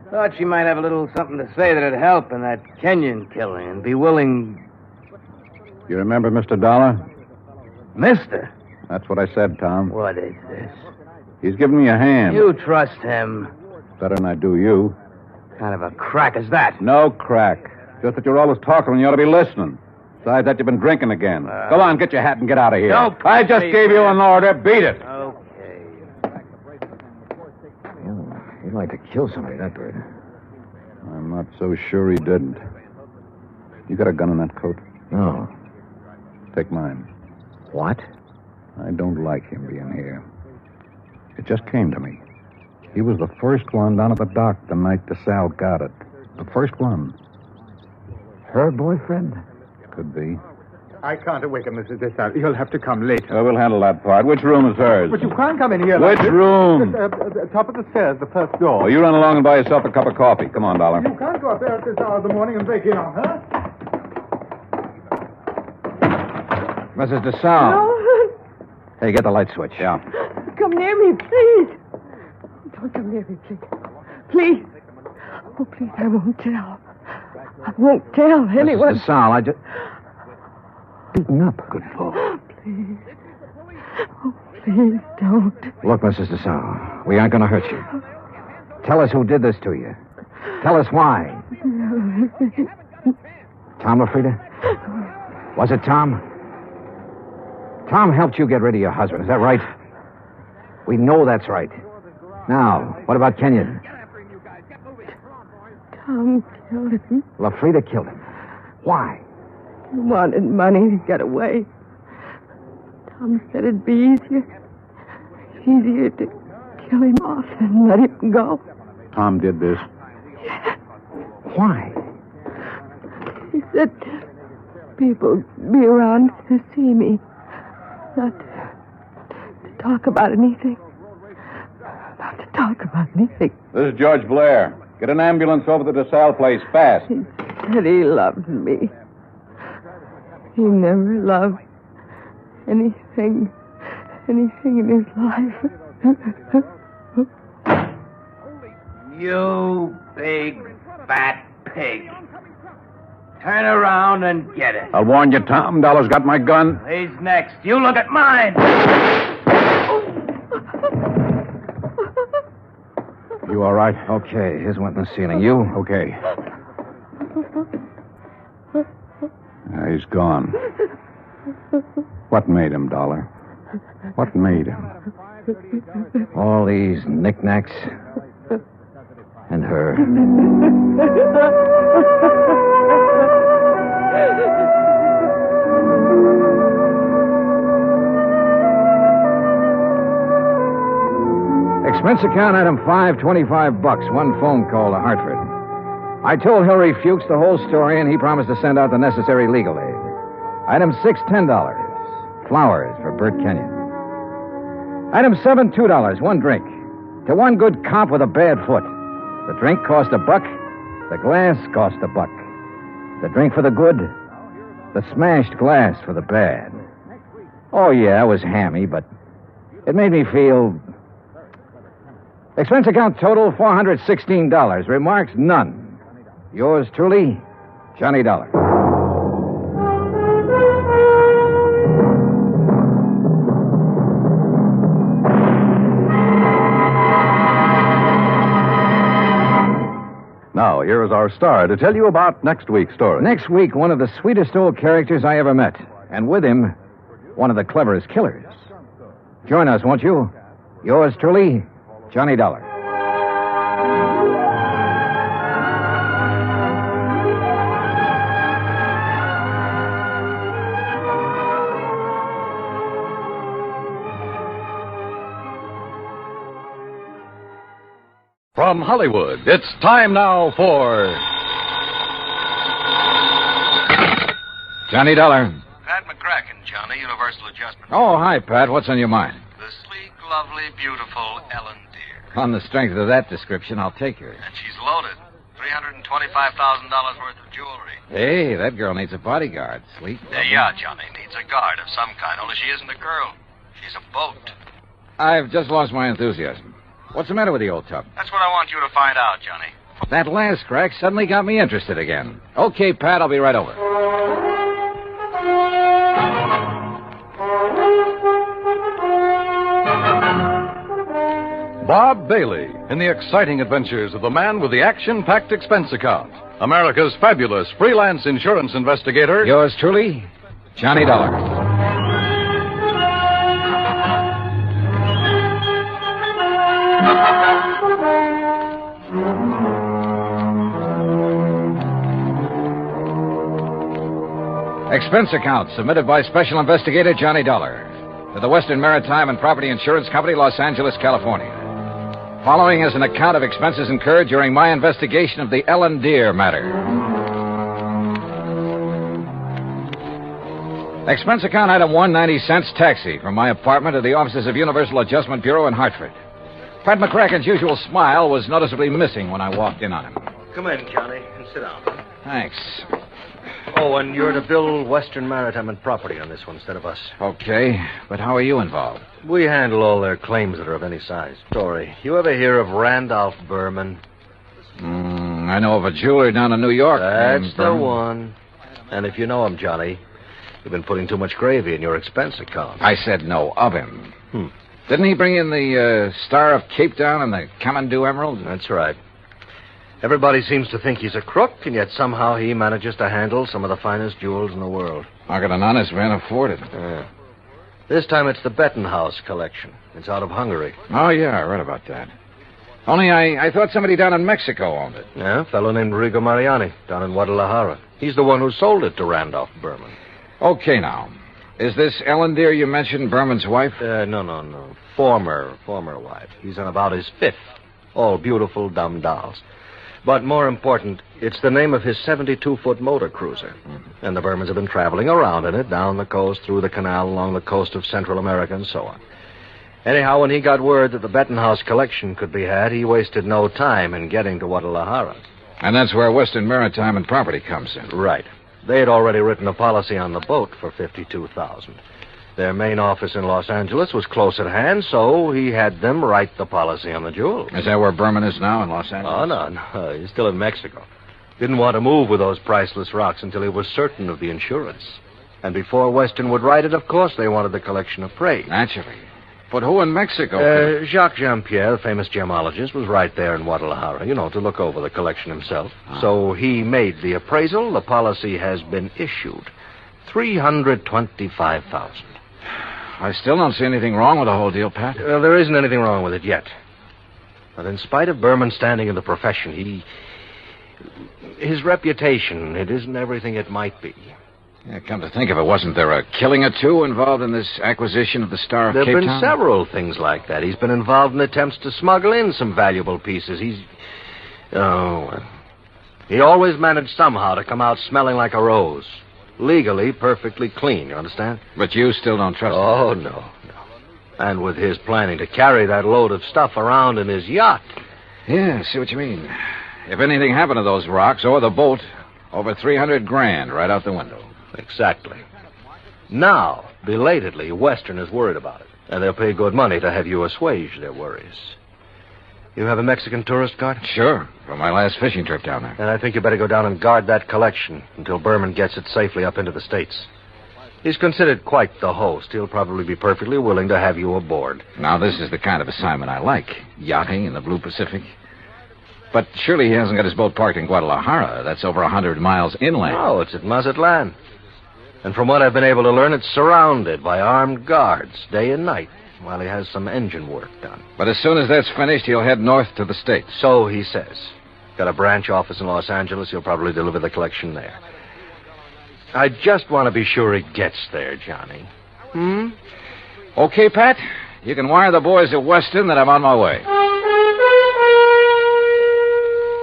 O: Thought she might have a little something to say that'd help in that Kenyon killing and be willing...
A: You remember Mr. Dollar?
O: Mister?
A: That's what I said, Tom.
O: What is this?
A: He's giving me a hand.
O: You trust him.
A: Better than I do you.
O: What kind of a crack is that?
A: No crack. Just that you're always talking when you ought to be listening. Besides that, you've been drinking again. Go on, get your hat and get out of here.
O: No,
A: I just gave you an order. Beat it.
O: Okay.
M: He'd like to kill somebody, that bird.
A: I'm not so sure he didn't. You got a gun in that coat?
M: No.
A: Take mine.
M: What?
A: I don't like him being here. It just came to me. He was the first one down at the dock the night Desalles got it. The first one.
M: Her boyfriend?
A: Could be.
B: I can't awaken Mrs. Desalles. You'll have to come later.
A: We'll handle that part. Which room is hers?
B: But you can't come in here
A: Which
B: like this.
A: room?
B: Top of the stairs, the first door.
A: Oh, you run along and buy yourself a cup of coffee. Come on, Dollar.
B: You can't go up there at this hour of the morning and break in on her.
M: Mrs. Desalles.
E: No.
M: Hey, get the light switch.
A: Yeah.
E: Come near me, please. Don't come near me, please. Please. Oh, please, I won't tell. I won't tell anyone.
M: Mrs. Desalles, I just... Beaten up. Good Lord.
E: Please. Oh, please don't.
M: Look, Mrs. Desalles, we aren't going to hurt you. Tell us who did this to you. Tell us why. Tom LaFrida? Was it Tom? Tom helped you get rid of your husband, is that right? We know that's right. Now, what about Kenyon?
E: Tom killed him.
M: LaFrida killed him. Why?
E: He wanted money to get away. Tom said it'd be easier to kill him off than let him go.
A: Tom did this.
E: Why? He said people would be around to see me. Not to talk about anything. Not to talk about anything.
A: This is George Blair. Get an ambulance over to the Desalles place, fast.
E: He said he loved me. He never loved anything in his life.
O: You big, fat pig. Turn around and get it.
A: I'll warn you, Tom. Dollar's got my gun.
O: He's next. You look at mine.
A: You all right?
M: Okay, here's one in the ceiling. You?
A: Okay. He's gone. What made him, Dollar? What made him?
M: All these knickknacks. And her. Expense account item 5, $25. One phone call to Hartford. I told Hilary Fuchs the whole story, and he promised to send out the necessary legal aid. Item 6, $10. Flowers for Bert Kenyon. Item 7, $2. One drink. To one good cop with a bad foot. The drink cost $1. The glass cost $1. The drink for the good. The smashed glass for the bad. Oh, yeah, it was hammy, but it made me feel... Expense account total, $416. Remarks, none. Yours truly, Johnny Dollar.
Q: Now, here is our star to tell you about next week's story.
M: Next week, one of the sweetest old characters I ever met. And with him, one of the cleverest killers. Join us, won't you? Yours truly, Johnny Dollar.
Q: From Hollywood, it's time now for...
M: Johnny Dollar.
T: Pat McCracken, Johnny, Universal Adjustment.
M: Oh, hi, Pat. What's on your mind?
T: The sleek, lovely, beautiful Ellen Deere.
M: On the strength of that description, I'll take her.
T: And she's loaded. $325,000 worth of jewelry.
M: Hey, that girl needs a bodyguard. Sleek.
T: Yeah, Johnny, needs a guard of some kind, only she isn't a girl. She's a boat.
M: I've just lost my enthusiasm. What's the matter with the old tub?
T: That's what I want you to find out, Johnny.
M: That last crack suddenly got me interested again. Okay, Pat, I'll be right over.
Q: Bob Bailey in the exciting adventures of the man with the action-packed expense account. America's fabulous freelance insurance investigator.
M: Yours truly, Johnny Dollar. Expense account submitted by Special Investigator Johnny Dollar to the Western Maritime and Property Insurance Company, Los Angeles, California. Following is an account of expenses incurred during my investigation of the Ellen Deere matter. Expense account item 1, 90 cents taxi from my apartment to the offices of Universal Adjustment Bureau in Hartford. Pat McCracken's usual smile was noticeably missing when I walked in on him.
T: Come in, Johnny, and sit down.
M: Thanks.
T: Oh, and you're to bill Western Maritime and Property on this one instead of us.
M: Okay, but how are you involved?
T: We handle all their claims that are of any size. Story. You ever hear of Randolph Berman?
M: I know of a jeweler down in New York.
T: That's the one. And if you know him, Johnny, you've been putting too much gravy in your expense account.
M: I said no of him. Didn't he bring in the Star of Cape Town and the Kathmandu Emerald?
T: That's right. Everybody seems to think he's a crook, and yet somehow he manages to handle some of the finest jewels in the world.
M: How could an honest man afford it?
T: This time it's the Bettenhaus collection. It's out of Hungary.
M: Oh, yeah, I read about that. Only I thought somebody down in Mexico owned it.
T: Yeah, a fellow named Rigo Mariani down in Guadalajara. He's the one who sold it to Randolph Berman.
C: Okay, now. Is this Ellen dear you mentioned Berman's wife?
T: No. Former wife. He's on about his 5th. All beautiful, dumb dolls. But more important, it's the name of his 72-foot motor cruiser. Mm-hmm. And the Bermans have been traveling around in it, down the coast, through the canal, along the coast of Central America, and so on. Anyhow, when he got word that the Bettenhouse collection could be had, he wasted no time in getting to Guadalajara.
C: And that's where Western Maritime and Property comes in.
T: Right. They had already written a policy on the boat for $52,000. Their main office in Los Angeles was close at hand, so he had them write the policy on the jewels.
C: Is that where Berman is now, in Los Angeles?
T: Oh, no. He's still in Mexico. Didn't want to move with those priceless rocks until he was certain of the insurance. And before Western would write it, of course, they wanted the collection appraised.
C: Naturally. But who in Mexico?
T: Jacques Jean-Pierre, the famous gemologist, was right there in Guadalajara, to look over the collection himself. Oh. So he made the appraisal. The policy has been issued. $325,000.
C: I still don't see anything wrong with the whole deal, Pat.
T: There isn't anything wrong with it yet. But in spite of Berman's standing in the profession, his reputation, it isn't everything it might be.
C: Yeah, come to think of it, wasn't there a killing or two involved in this acquisition of the Star of Cape Town?
T: There have been several things like that. He's been involved in attempts to smuggle in some valuable pieces. He always managed somehow to come out smelling like a rose. Legally, perfectly clean, you understand?
C: But you still don't trust him?
T: Oh, no. And with his planning to carry that load of stuff around in his yacht.
C: Yeah, I see what you mean. If anything happened to those rocks or the boat, over $300,000 right out the window.
T: Exactly. Now, belatedly, Western is worried about it. And they'll pay good money to have you assuage their worries. You have a Mexican tourist card?
C: Sure, from my last fishing trip down there.
T: And I think you better go down and guard that collection until Berman gets it safely up into the States. He's considered quite the host. He'll probably be perfectly willing to have you aboard.
C: Now, this is the kind of assignment I like. Yachting in the Blue Pacific. But surely he hasn't got his boat parked in Guadalajara. That's over 100 miles inland.
T: No, it's at Mazatlan. And from what I've been able to learn, it's surrounded by armed guards day and night while he has some engine work done.
C: But as soon as that's finished, he'll head north to the States.
T: So he says. Got a branch office in Los Angeles. He'll probably deliver the collection there. I just want to be sure he gets there, Johnny.
C: Okay, Pat. You can wire the boys at Weston that I'm on my way.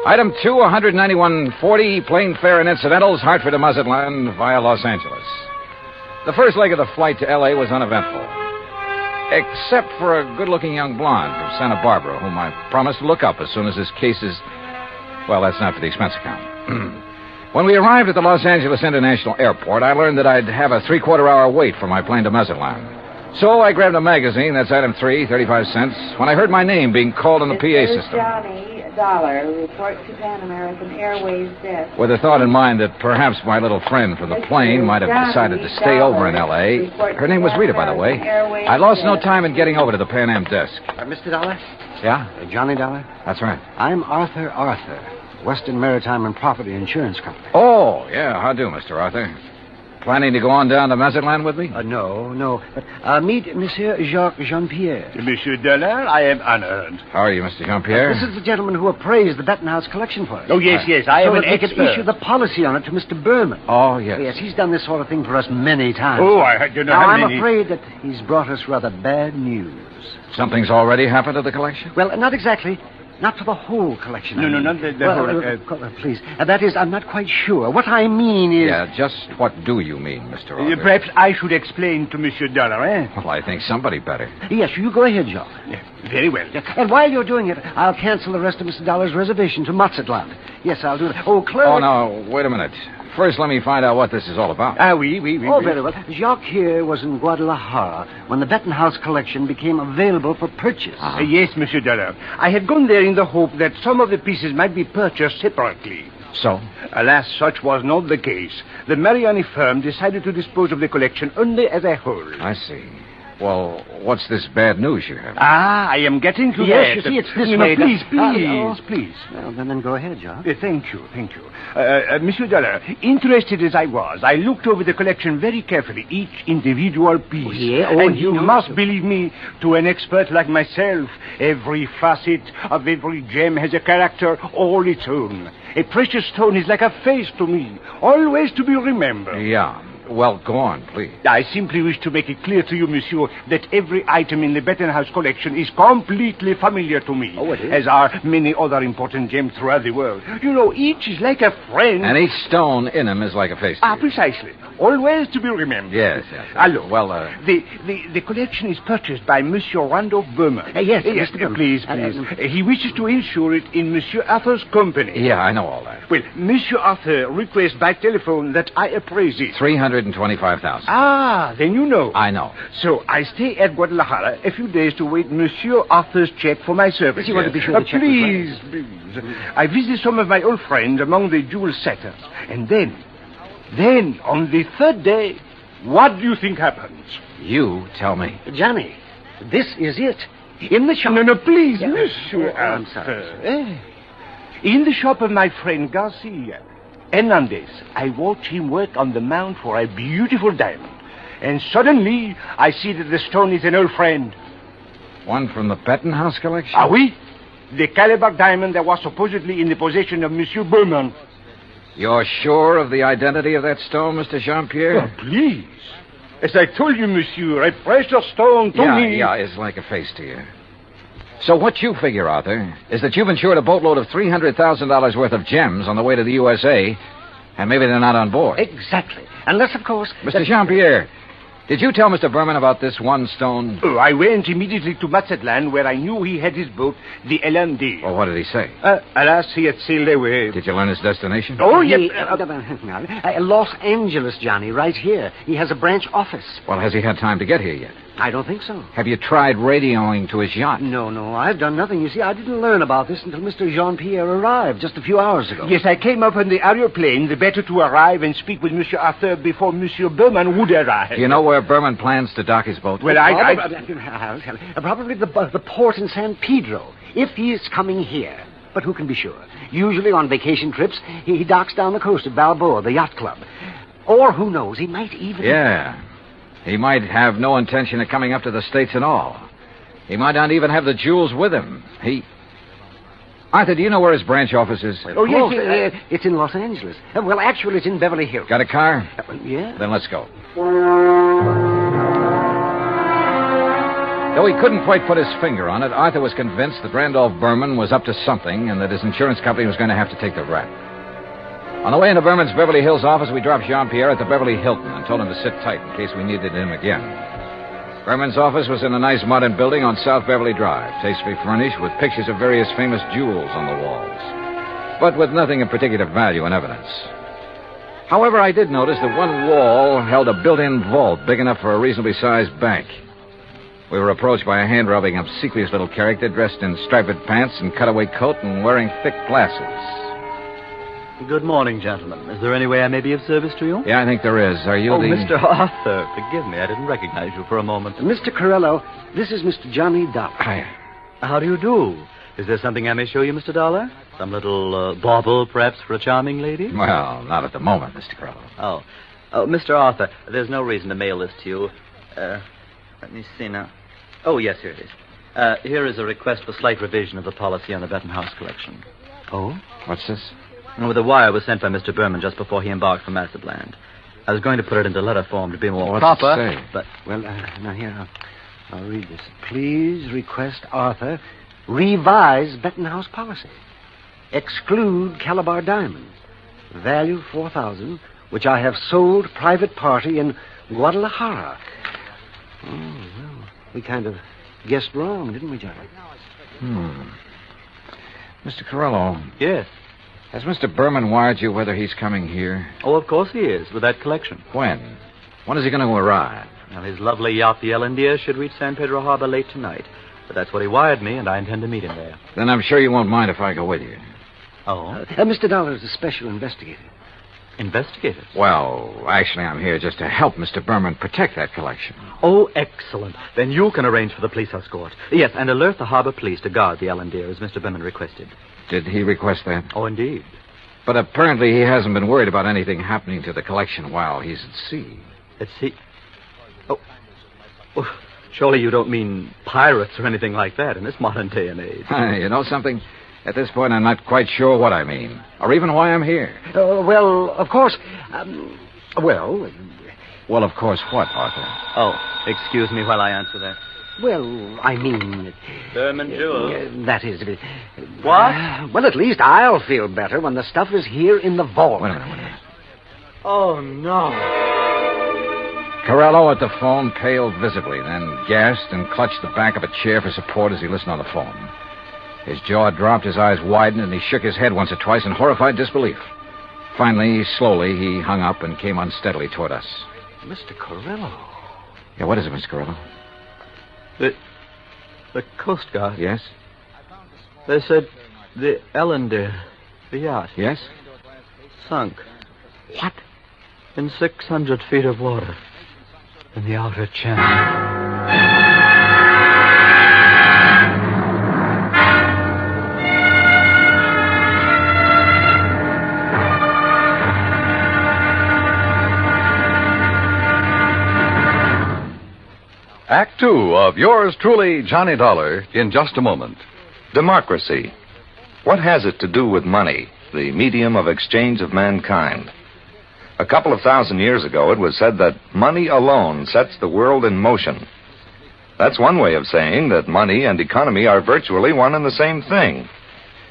C: Item 2, 191.40, plane fare and incidentals, Hartford to Mazatlan via Los Angeles. The first leg of the flight to L.A. was uneventful, except for a good-looking young blonde from Santa Barbara, whom I promised to look up as soon as his case is... Well, that's not for the expense account. When we arrived at the Los Angeles International Airport, I learned that I'd have a three-quarter-hour wait for my plane to Mazatlan. So I grabbed a magazine, that's item 3, 35 cents, when I heard my name being called on the PA system.
F: Johnny Dollar, report to Pan American Airways desk.
C: With the thought in mind that perhaps my little friend from the plane might have decided to stay over in L.A. Her name was Rita, by the way. I lost no time in getting over to the Pan Am desk.
R: Mr. Dollar?
C: Yeah?
R: Johnny Dollar?
C: That's right.
R: I'm Arthur, Western Maritime and Property Insurance Company.
C: Oh, yeah, how do, Mr. Arthur? Planning to go on down to Mazatlan with me?
R: No. But, meet Monsieur Jacques Jean-Pierre.
P: Monsieur Dollar, I am honored.
C: How are you, Mr. Jean-Pierre?
R: This is the gentleman who appraised the Bettenhouse collection for us.
P: Oh, yes. I am an
R: expert.
P: expert.
R: Could issue the policy on it to Mr. Berman.
C: Oh, yes.
R: Yes, he's done this sort of thing for us many times.
P: Oh, I do not
R: now,
P: have
R: I'm
P: any...
R: afraid that he's brought us rather bad news.
C: Something's already happened to the collection?
R: Well, not exactly. Not for the whole collection.
P: No, not the whole...
R: Please. That is, I'm not quite sure. What I mean is...
C: Yeah, just what do you mean, Mr. Arthur?
P: Perhaps I should explain to Monsieur Dollar, eh?
C: Well, I think somebody better.
R: Yes, you go ahead, Jacques.
P: Yeah, very well.
R: And while you're doing it, I'll cancel the rest of Mr. Dollar's reservation to Mazatlan. Yes, I'll do that. Oh, clerk...
C: Oh, no, wait a minute. First, let me find out what this is all about.
P: Oui.
R: Oh, very well. Jacques here was in Guadalajara when the Bettenhouse collection became available for purchase.
P: Yes, Monsieur Dollar. I had gone there in the hope that some of the pieces might be purchased separately.
C: So?
P: Alas, such was not the case. The Mariani firm decided to dispose of the collection only as a whole.
C: I see.
M: Well, what's this bad news you have?
P: I am getting to
R: Yes,
P: that.
R: you see, it's this
P: no,
R: way.
P: Please.
R: Well, then go ahead, John.
P: Thank you. Monsieur Dollar, interested as I was, I looked over the collection very carefully, each individual piece. And you must believe me, to an expert like myself, every facet of every gem has a character all its own. A precious stone is like a face to me, always to be remembered.
M: Yeah. Well, go on, please.
P: I simply wish to make it clear to you, monsieur, that every item in the Bettenhouse collection is completely familiar to me.
R: Oh, it is?
P: As are many other important gems throughout the world. You know, each is like a friend.
M: And each stone in him is like a face to you.
P: Precisely. Always to be remembered.
M: Yes.
P: Allô.
M: Well,
P: The collection is purchased by Monsieur Randolph Berman.
R: Yes,
P: Mr. Berman. Please. He wishes to insure it in Monsieur Arthur's company.
M: Yeah, I know all that.
P: Well, Monsieur Arthur requests by telephone that I appraise it.
M: $325,000.
P: Then you know.
M: I know.
P: So I stay at Guadalajara a few days to wait Monsieur Arthur's check for my services.
R: You want to be sure the check was
P: please. I visit some of my old friends among the jewel setters. And then, on the third day, what do you think happens?
M: You tell me.
R: Johnny, this is it. In the shop.
P: No, please, Monsieur
R: I'm sorry.
P: In the shop of my friend Garcia. Hernandez, I watch him work on the mount for a beautiful diamond. And suddenly, I see that the stone is an old friend.
M: One from the Bettenhouse collection?
P: Oui. The Calabar diamond that was supposedly in the possession of Monsieur Berman.
M: You're sure of the identity of that stone, Mr. Jean-Pierre?
P: Oh, please. As I told you, monsieur, a precious stone to me.
M: Yeah, it's like a face to you. So what you figure, Arthur, is that you've insured a boatload of $300,000 worth of gems on the way to the USA, and maybe they're not on board.
R: Exactly. Unless, of course...
M: Mr. Jean-Pierre, did you tell Mr. Berman about this one stone?
P: Oh, I went immediately to Mazatlan, where I knew he had his boat, the LMD.
M: Well, what did he say?
P: Alas, he had sailed away.
M: Did you learn his destination?
P: Oh, yes.
R: Los Angeles, Johnny, right here. He has a branch office.
M: Well, has he had time to get here yet?
R: I don't think so.
M: Have you tried radioing to his yacht?
R: No, I've done nothing. You see, I didn't learn about this until Mr. Jean-Pierre arrived just a few hours ago.
P: Yes, I came up on the aeroplane, the better to arrive and speak with Monsieur Arthur before Monsieur Berman would arrive.
M: Do you know where Berman plans to dock his boat?
P: Well,
R: I'll tell you. Probably the port in San Pedro, if he is coming here. But who can be sure? Usually on vacation trips, he docks down the coast at Balboa, the yacht club. Or who knows, he might even...
M: Yeah. He might have no intention of coming up to the States at all. He might not even have the jewels with him. Arthur, do you know where his branch office is?
R: Yes, it's in Los Angeles. Well, actually, it's in Beverly Hills.
M: Got a car?
R: Yeah.
M: Then let's go. Though he couldn't quite put his finger on it, Arthur was convinced that Randolph Berman was up to something and that his insurance company was going to have to take the rap. On the way into Berman's Beverly Hills office, we dropped Jean-Pierre at the Beverly Hilton and told him to sit tight in case we needed him again. Berman's office was in a nice modern building on South Beverly Drive, tastefully furnished with pictures of various famous jewels on the walls, but with nothing of particular value in evidence. However, I did notice that one wall held a built-in vault big enough for a reasonably sized bank. We were approached by a hand-rubbing, obsequious little character dressed in striped pants and cutaway coat and wearing thick glasses.
I: Good morning, gentlemen. Is there any way I may be of service to you?
M: Yeah, I think there is. Are you the...
I: Mr. Arthur, forgive me. I didn't recognize you for a moment.
R: Mr. Corello, this is Mr. Johnny Dollar.
M: Hi.
I: How do you do? Is there something I may show you, Mr. Dollar? Some little bauble, perhaps, for a charming lady?
M: Well, not at the moment, Mr. Corello.
I: Oh, Mr. Arthur, there's no reason to mail this to you. Let me see now. Oh, yes, here it is. Here is a request for slight revision of the policy on the Bettenhouse collection.
M: Oh? What's this?
I: Well, the wire was sent by Mr. Berman just before he embarked for Mazatlan. I was going to put it into letter form to be more proper.
M: What's it say?
I: But
R: Well, now here, I'll read this. Please request Arthur revise Bettenhouse policy. Exclude Calabar diamonds. Value $4,000, which I have sold private party in Guadalajara. Oh, well, we kind of guessed wrong, didn't we, Johnny?
M: Mr. Corello.
I: Yes?
M: Has Mr. Berman wired you whether he's coming here?
I: Oh, of course he is, with that collection.
M: When? When is he going to arrive?
I: Well, his lovely yacht, the India, should reach San Pedro Harbor late tonight. But that's what he wired me, and I intend to meet him there.
M: Then I'm sure you won't mind if I go with you.
I: Oh?
R: Mr. Dollar is a special investigator.
I: Investigate it.
M: Well, actually, I'm here just to help Mr. Berman protect that collection.
I: Oh, excellent. Then you can arrange for the police escort. Yes, and alert the harbor police to guard the Ellen Deer, as Mr. Berman requested.
M: Did he request that?
I: Oh, indeed.
M: But apparently he hasn't been worried about anything happening to the collection while he's at sea.
I: At sea? Oh, surely you don't mean pirates or anything like that in this modern day and age.
M: You know something? At this point, I'm not quite sure what I mean, or even why I'm here.
R: Well, of course. Well,
M: of course, what, Arthur?
I: Oh, excuse me while I answer that.
R: Well, I mean...
I: Berman Jewels.
R: That is...
I: What?
R: Well, at least I'll feel better when the stuff is here in the vault.
M: Wait a minute.
I: Oh, no.
M: Corello at the phone paled visibly, then gasped and clutched the back of a chair for support as he listened on the phone. His jaw dropped, his eyes widened, and he shook his head once or twice in horrified disbelief. Finally, slowly, he hung up and came unsteadily toward us.
R: Mr. Corello.
M: Yeah, what is it, Mr. Corello?
I: The Coast Guard.
M: Yes?
I: They said the Ellen Deer, the yacht.
M: Yes?
I: Sunk.
R: What?
I: In 600 feet of water. In the outer channel.
Q: Act Two of yours truly, Johnny Dollar, in just a moment.
L: Democracy. What has it to do with money, the medium of exchange of mankind? A couple of thousand years ago, it was said that money alone sets the world in motion. That's one way of saying that money and economy are virtually one and the same thing.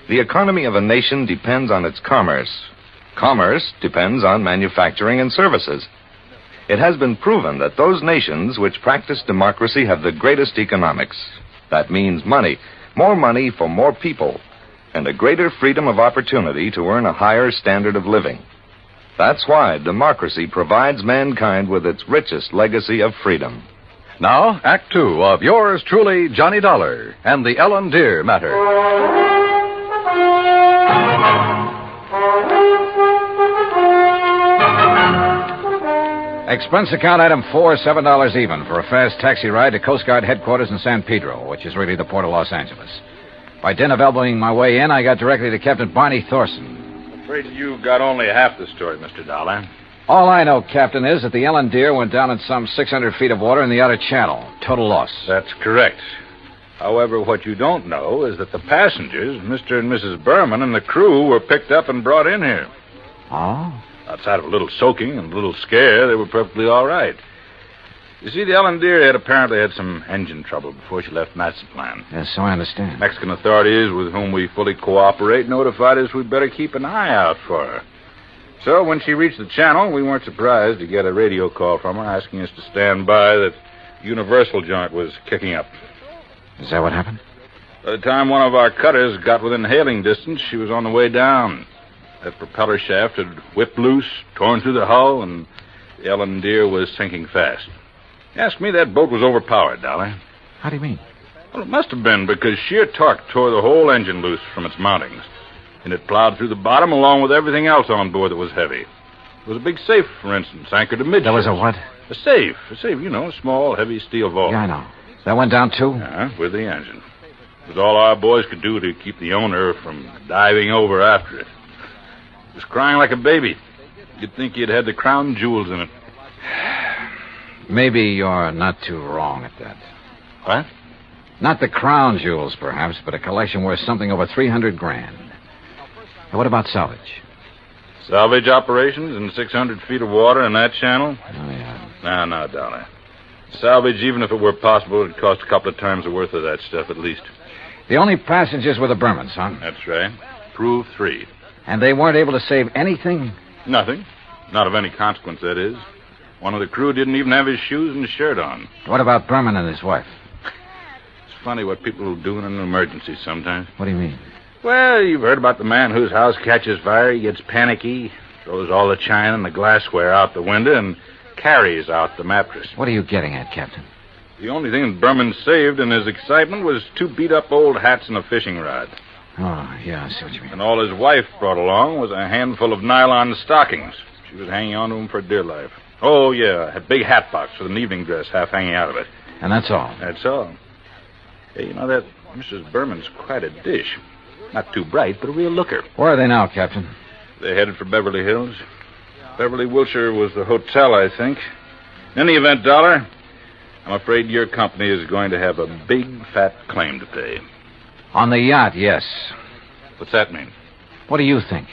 L: The economy of a nation depends on its commerce. Commerce depends on manufacturing and services. It has been proven that those nations which practice democracy have the greatest economics. That means money, more money for more people, and a greater freedom of opportunity to earn a higher standard of living. That's why democracy provides mankind with its richest legacy of freedom.
Q: Now, Act Two of yours truly, Johnny Dollar, and the Ellen Deer matter.
M: Expense account item 4, $7 even for a fast taxi ride to Coast Guard headquarters in San Pedro, which is really the port of Los Angeles. By dint of elbowing my way in, I got directly to Captain Barney Thorson.
N: I'm afraid you got only half the story, Mr. Dollar.
M: All I know, Captain, is that the Ellen Deer went down in some 600 feet of water in the outer channel. Total loss.
N: That's correct. However, what you don't know is that the passengers, Mr. and Mrs. Berman, and the crew were picked up and brought in here.
M: Oh?
N: Outside of a little soaking and a little scare, they were perfectly all right. You see, the Ellen Deer had apparently had some engine trouble before she left Mazatlan.
M: Yes, so I understand.
N: Mexican authorities, with whom we fully cooperate, notified us we'd better keep an eye out for her. So when she reached the channel, we weren't surprised to get a radio call from her asking us to stand by that Universal joint was kicking up.
M: Is that what happened?
N: By the time one of our cutters got within hailing distance, she was on the way down. That propeller shaft had whipped loose, torn through the hull, and the Ellen Deer was sinking fast. Ask me, that boat was overpowered, Dolly.
M: How do you mean?
N: Well, it must have been, because sheer torque tore the whole engine loose from its mountings. And it plowed through the bottom along with everything else on board that was heavy. There was a big safe, for instance, anchored amidships.
M: There was a what?
N: A safe, you know, a small, heavy steel vault.
M: Yeah, I know. That went down, too?
N: Yeah, with the engine. It was all our boys could do to keep the owner from diving over after it. It was crying like a baby. You'd think he'd had the crown jewels in it.
M: Maybe you're not too wrong at that.
N: What?
M: Not the crown jewels, perhaps, but a collection worth something over $300,000. Now, what about salvage?
N: Salvage operations in 600 feet of water in that channel?
M: Oh, yeah.
N: No, Dolly. Salvage, even if it were possible, it'd cost a couple of times the worth of that stuff at least.
M: The only passengers were the Bermans, huh?
N: That's right. Prove 3.
M: And they weren't able to save anything?
N: Nothing. Not of any consequence, that is. One of the crew didn't even have his shoes and shirt on.
M: What about Berman and his wife?
N: It's funny what people will do in an emergency sometimes.
M: What do you mean?
N: Well, you've heard about the man whose house catches fire. He gets panicky, throws all the china and the glassware out the window, and carries out the mattress.
M: What are you getting at, Captain?
N: The only thing that Berman saved in his excitement was 2 beat-up old hats and a fishing rod.
M: Oh, yeah, I see what you mean.
N: And all his wife brought along was a handful of nylon stockings. She was hanging on to him for dear life. Oh, yeah, a big hat box with an evening dress half hanging out of it.
M: And that's all?
N: That's all. Hey, you know, that Mrs. Berman's quite a dish. Not too bright, but a real looker.
M: Where are they now, Captain?
N: They headed for Beverly Hills. Beverly, Wilshire was the hotel, I think. In any event, Dollar, I'm afraid your company is going to have a big, fat claim to pay.
M: On the yacht, yes.
N: What's that mean?
M: What do you think?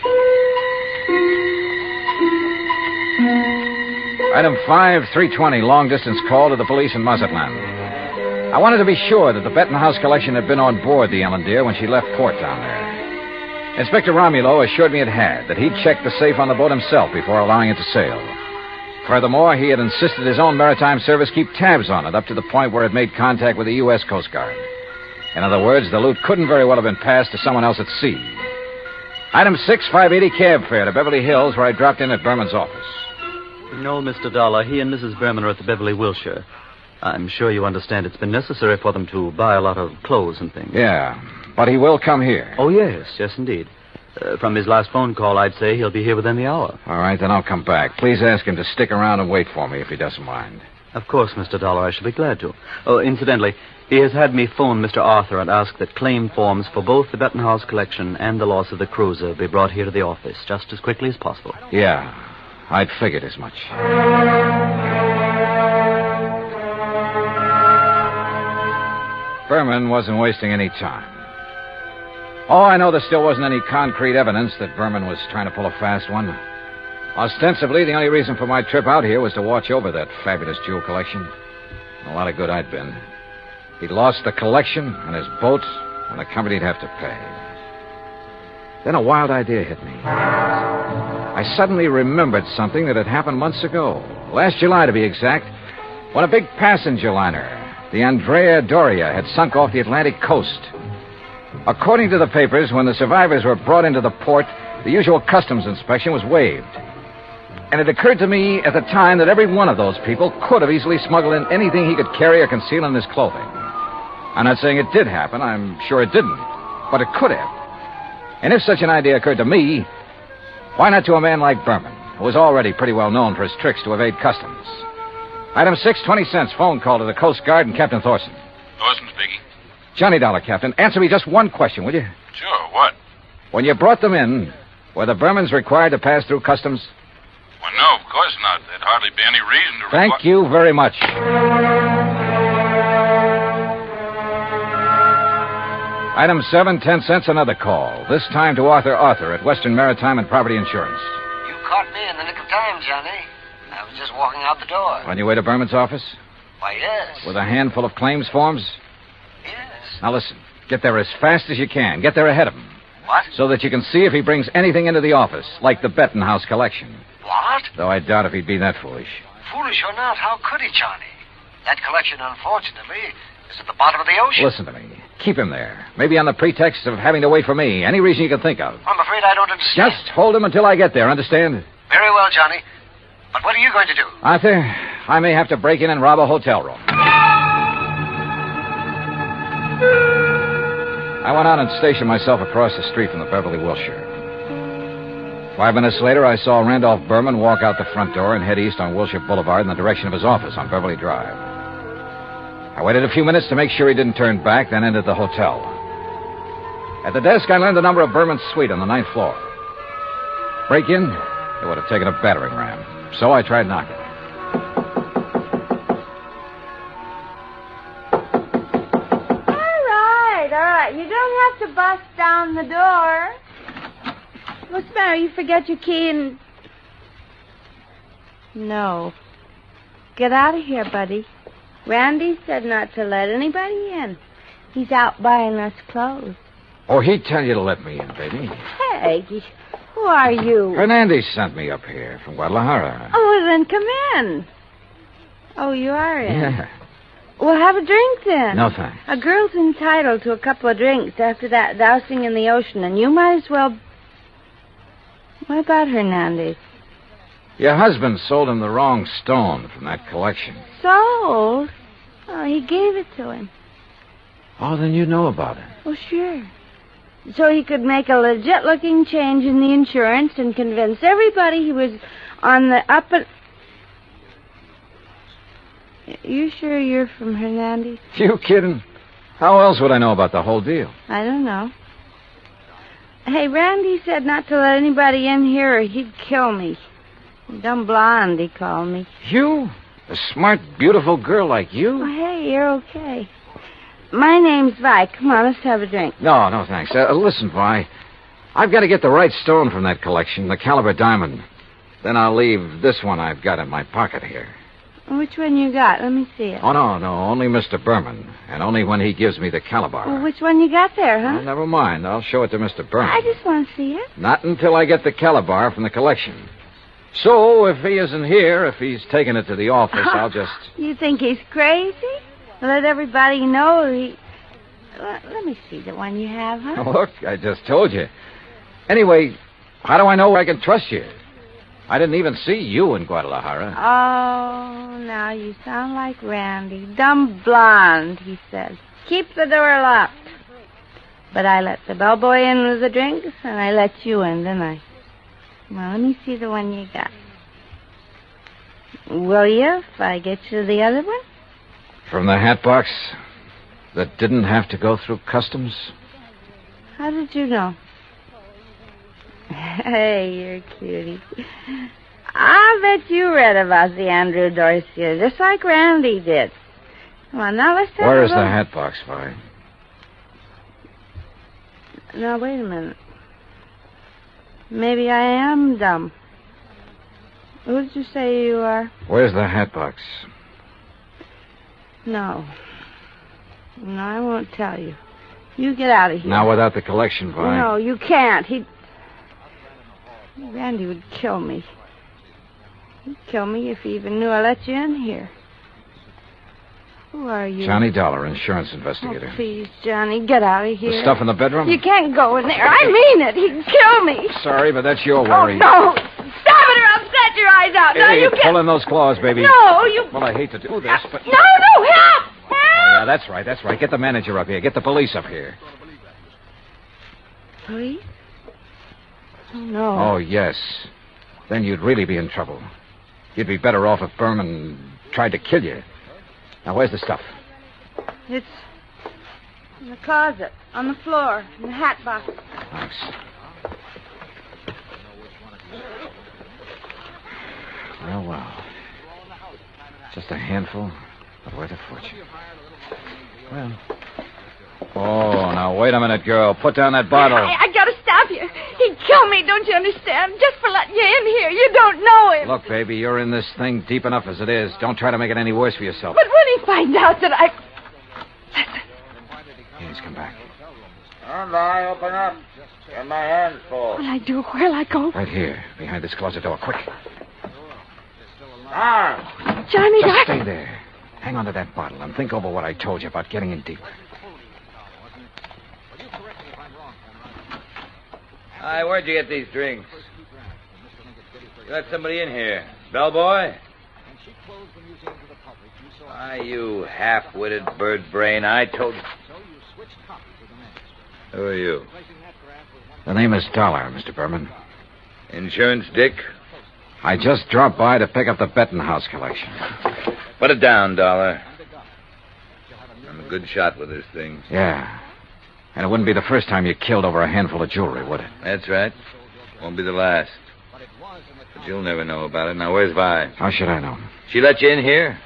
M: Item 5, 320, long-distance call to the police in Mazatlan. I wanted to be sure that the Bettenhouse collection had been on board the Ellen when she left port down there. Inspector Romulo assured me it had, that he'd checked the safe on the boat himself before allowing it to sail. Furthermore, he had insisted his own maritime service keep tabs on it up to the point where it made contact with the U.S. Coast Guard. In other words, the loot couldn't very well have been passed to someone else at sea. Item 6, 580 cab fare to Beverly Hills, where I dropped in at Berman's office.
I: No, Mr. Dollar. He and Mrs. Berman are at the Beverly Wilshire. I'm sure you understand it's been necessary for them to buy a lot of clothes and things.
M: Yeah, but he will come here.
I: Oh, yes, indeed. From his last phone call, I'd say he'll be here within the hour.
M: All right, then I'll come back. Please ask him to stick around and wait for me if he doesn't mind.
I: Of course, Mr. Dollar, I shall be glad to. Oh, incidentally, he has had me phone Mr. Arthur and ask that claim forms for both the Bettenhouse collection and the loss of the cruiser be brought here to the office just as quickly as possible.
M: Yeah, I'd figured as much. Berman wasn't wasting any time. Oh, I know there still wasn't any concrete evidence that Berman was trying to pull a fast one. Ostensibly, the only reason for my trip out here was to watch over that fabulous jewel collection. A lot of good I'd been. He'd lost the collection and his boat, and the company'd have to pay. Then a wild idea hit me. I suddenly remembered something that had happened months ago. Last July, to be exact, when a big passenger liner, the Andrea Doria, had sunk off the Atlantic coast. According to the papers, when the survivors were brought into the port, the usual customs inspection was waived. And it occurred to me at the time that every one of those people could have easily smuggled in anything he could carry or conceal in his clothing. I'm not saying it did happen. I'm sure it didn't. But it could have. And if such an idea occurred to me, why not to a man like Berman, who was already pretty well known for his tricks to evade customs? Item 6, 20 cents, phone call to the Coast Guard and Captain Thorson.
J: Thorson speaking.
M: Johnny Dollar, Captain. Answer me just one question, will you?
J: Sure, what?
M: When you brought them in, were the Bermans required to pass through customs?
J: Well, no, of course not. There'd hardly be any reason to...
M: Thank you very much. Item 7, 10 cents, another call. This time to Arthur at Western Maritime and Property Insurance.
V: You caught me in the nick of time, Johnny. I was just walking out the door.
M: On your way to Berman's office?
V: Why, yes.
M: With a handful of claims forms?
V: Yes.
M: Now listen, get there as fast as you can. Get there ahead of him.
V: What?
M: So that you can see if he brings anything into the office, like the Bettenhouse collection.
V: What?
M: Though I doubt if he'd be that foolish.
V: Foolish or not, how could he, Johnny? That collection, unfortunately, is at the bottom of the ocean.
M: Listen to me. Keep him there. Maybe on the pretext of having to wait for me. Any reason you can think of.
V: I'm afraid I don't understand.
M: Just hold him until I get there, understand?
V: Very well, Johnny. But what are you going to do?
M: Arthur, I may have to break in and rob a hotel room. I went out and stationed myself across the street from the Beverly Wilshire. 5 minutes later, I saw Randolph Berman walk out the front door and head east on Wilshire Boulevard in the direction of his office on Beverly Drive. I waited a few minutes to make sure he didn't turn back, then entered the hotel. At the desk, I learned the number of Berman's suite on the 9th floor. Break in? It would have taken a battering ram. So I tried knocking.
S: All right. You don't have to bust down the door. What's the matter? You forget your key and... No. Get out of here, buddy. Randy said not to let anybody in. He's out buying us clothes.
M: Oh, he'd tell you to let me in, baby.
S: Hey, who are you?
M: Hernandez sent me up here from Guadalajara.
S: Oh, well, then come in. Oh, you are in?
M: Yeah.
S: Well, have a drink then.
M: No, thanks.
S: A girl's entitled to a couple of drinks after that dousing in the ocean, and you might as well... What about Hernandez?
M: Your husband sold him the wrong stone from that collection.
S: Sold? Oh, he gave it to him.
M: Oh, then you know about it.
S: Well, sure. so he could make a legit-looking change in the insurance and convince everybody he was on the up and... You sure you're from Hernandez?
M: You kidding? How else would I know about the whole deal?
S: I don't know. Hey, Randy said not to let anybody in here or he'd kill me. Dumb blonde, he called me.
M: You? A smart, beautiful girl like you?
S: Oh, hey, you're okay. My name's Vi. Come on, let's have a drink.
M: No, thanks. Listen, Vi. I've got to get the right stone from that collection, the caliber diamond. Then I'll leave this one I've got in my pocket here.
S: Which one you got? Let me see it.
M: Oh, no, only Mr. Berman. And only when he gives me the caliber.
S: Well, which one you got there, huh?
M: Well, never mind. I'll show it to Mr. Berman.
S: I just want to see it.
M: Not until I get the caliber from the collection. So, if he isn't here, if he's taken it to the office, I'll just...
S: You think he's crazy? Let everybody know he... Let me see the one you have, huh?
M: Look, I just told you. Anyway, how do I know I can trust you? I didn't even see you in Guadalajara.
S: Oh, now you sound like Randy. Dumb blonde, he says. Keep the door locked. But I let the bellboy in with the drinks, and I let you in, didn't I? Well, let me see the one you got. Will you, if I get you the other one?
M: From the hat box that didn't have to go through customs?
S: How did you know? Hey, you're a cutie. I bet you read about the Andrew Dorsey, just like Randy did. Come on, now let's have
M: Where's
S: a
M: the
S: look.
M: hat box, Vi?
S: Now, wait a minute. Maybe I am dumb. Who'd you say you are?
M: Where's the hat box?
S: No, I won't tell you. You get out of here.
M: Now, without the collection, Vi.
S: No, you can't. Randy would kill me. He'd kill me if he even knew I let you in here. Who are you?
M: Johnny Dollar, insurance investigator.
S: Oh, please, Johnny, get out of here.
M: The stuff in the bedroom?
S: You can't go in there. I mean it. He'd kill me.
M: Sorry, but that's your worry.
S: Oh, no. Stop it or I'll set your eyes out. Now
M: Hey,
S: you get...
M: pull in those claws, baby.
S: No, you...
M: Well, I hate to do this, but...
S: No, help!
M: Oh, yeah, that's right. Get the manager up here. Get the police up here.
S: Police? Oh, no.
M: Oh, yes. Then you'd really be in trouble. You'd be better off if Berman tried to kill you. Now, where's the stuff?
S: It's in the closet, on the floor, in the hat box.
M: Thanks. Well. Just a handful, but worth a fortune. Well. Oh, now, wait a minute, girl. Put down that bottle.
S: I gotta stop you. He'd kill me, don't you understand? Just for letting you in here. You don't know him.
M: Look, baby, you're in this thing deep enough as it is. Don't try to make it any worse for yourself.
S: But when he finds out that I...
M: Yeah, he's come back.
D: And I open up. Get my hands full.
S: What'll I do? Where'll I go?
M: Right here, behind this closet door. Quick.
D: Carr.
S: Johnny,
M: Just stay there. Hang on to that bottle and think over what I told you about getting in deep.
U: Hi, where'd you get these drinks? You let somebody in here. Bellboy? Why, you half-witted bird brain, I told you. Who are you?
M: The name is Dollar, Mr. Berman.
U: Insurance Dick?
M: I just dropped by to pick up the Bettenhouse collection.
U: Put it down, Dollar. I'm a good shot with this thing.
M: Yeah. And it wouldn't be the first time you killed over a handful of jewelry, would it?
U: That's right. Won't be the last. But you'll never know about it. Now, where's Vi?
M: How should I know?
U: She let you in here?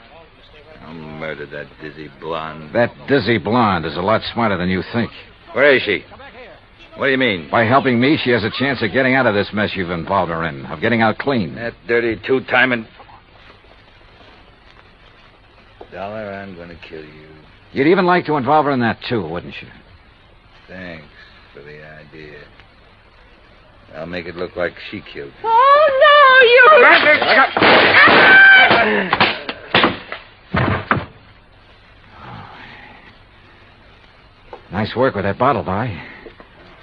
U: I'll murder that dizzy blonde.
M: That dizzy blonde is a lot smarter than you think.
U: Where is she? What do you mean?
M: By helping me, she has a chance of getting out of this mess you've involved her in, of getting out clean.
U: That dirty two-timing... Dollar, I'm going to kill you.
M: You'd even like to involve her in that, too, wouldn't you?
U: Thanks for the idea. I'll make it look like she killed you.
S: Oh, no, you...
M: Nice work with that bottle, Vi.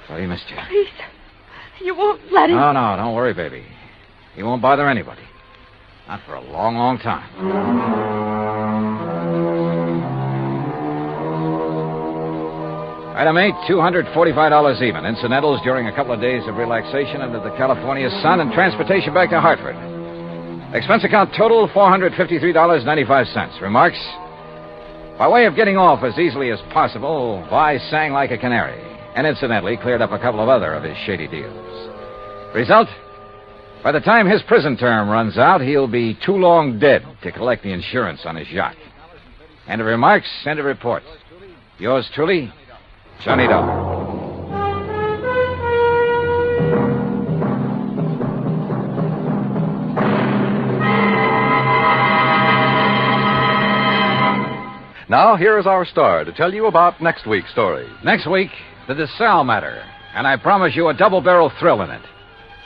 M: Sorry he missed you.
S: Please, you won't let him...
M: No, don't worry, baby. He won't bother anybody. Not for a long, long time. Item 8, $245 even. Incidentals during a couple of days of relaxation under the California sun and transportation back to Hartford. Expense account total, $453.95. Remarks? By way of getting off as easily as possible, Vi sang like a canary, and incidentally cleared up a couple of other of his shady deals. Result? By the time his prison term runs out, he'll be too long dead to collect the insurance on his yacht. End of remarks, end of report. Yours truly, Johnny Dollar.
H: Now, here is our star to tell you about next week's story.
M: Next week, the Desalles matter, and I promise you a double-barrel thrill in it.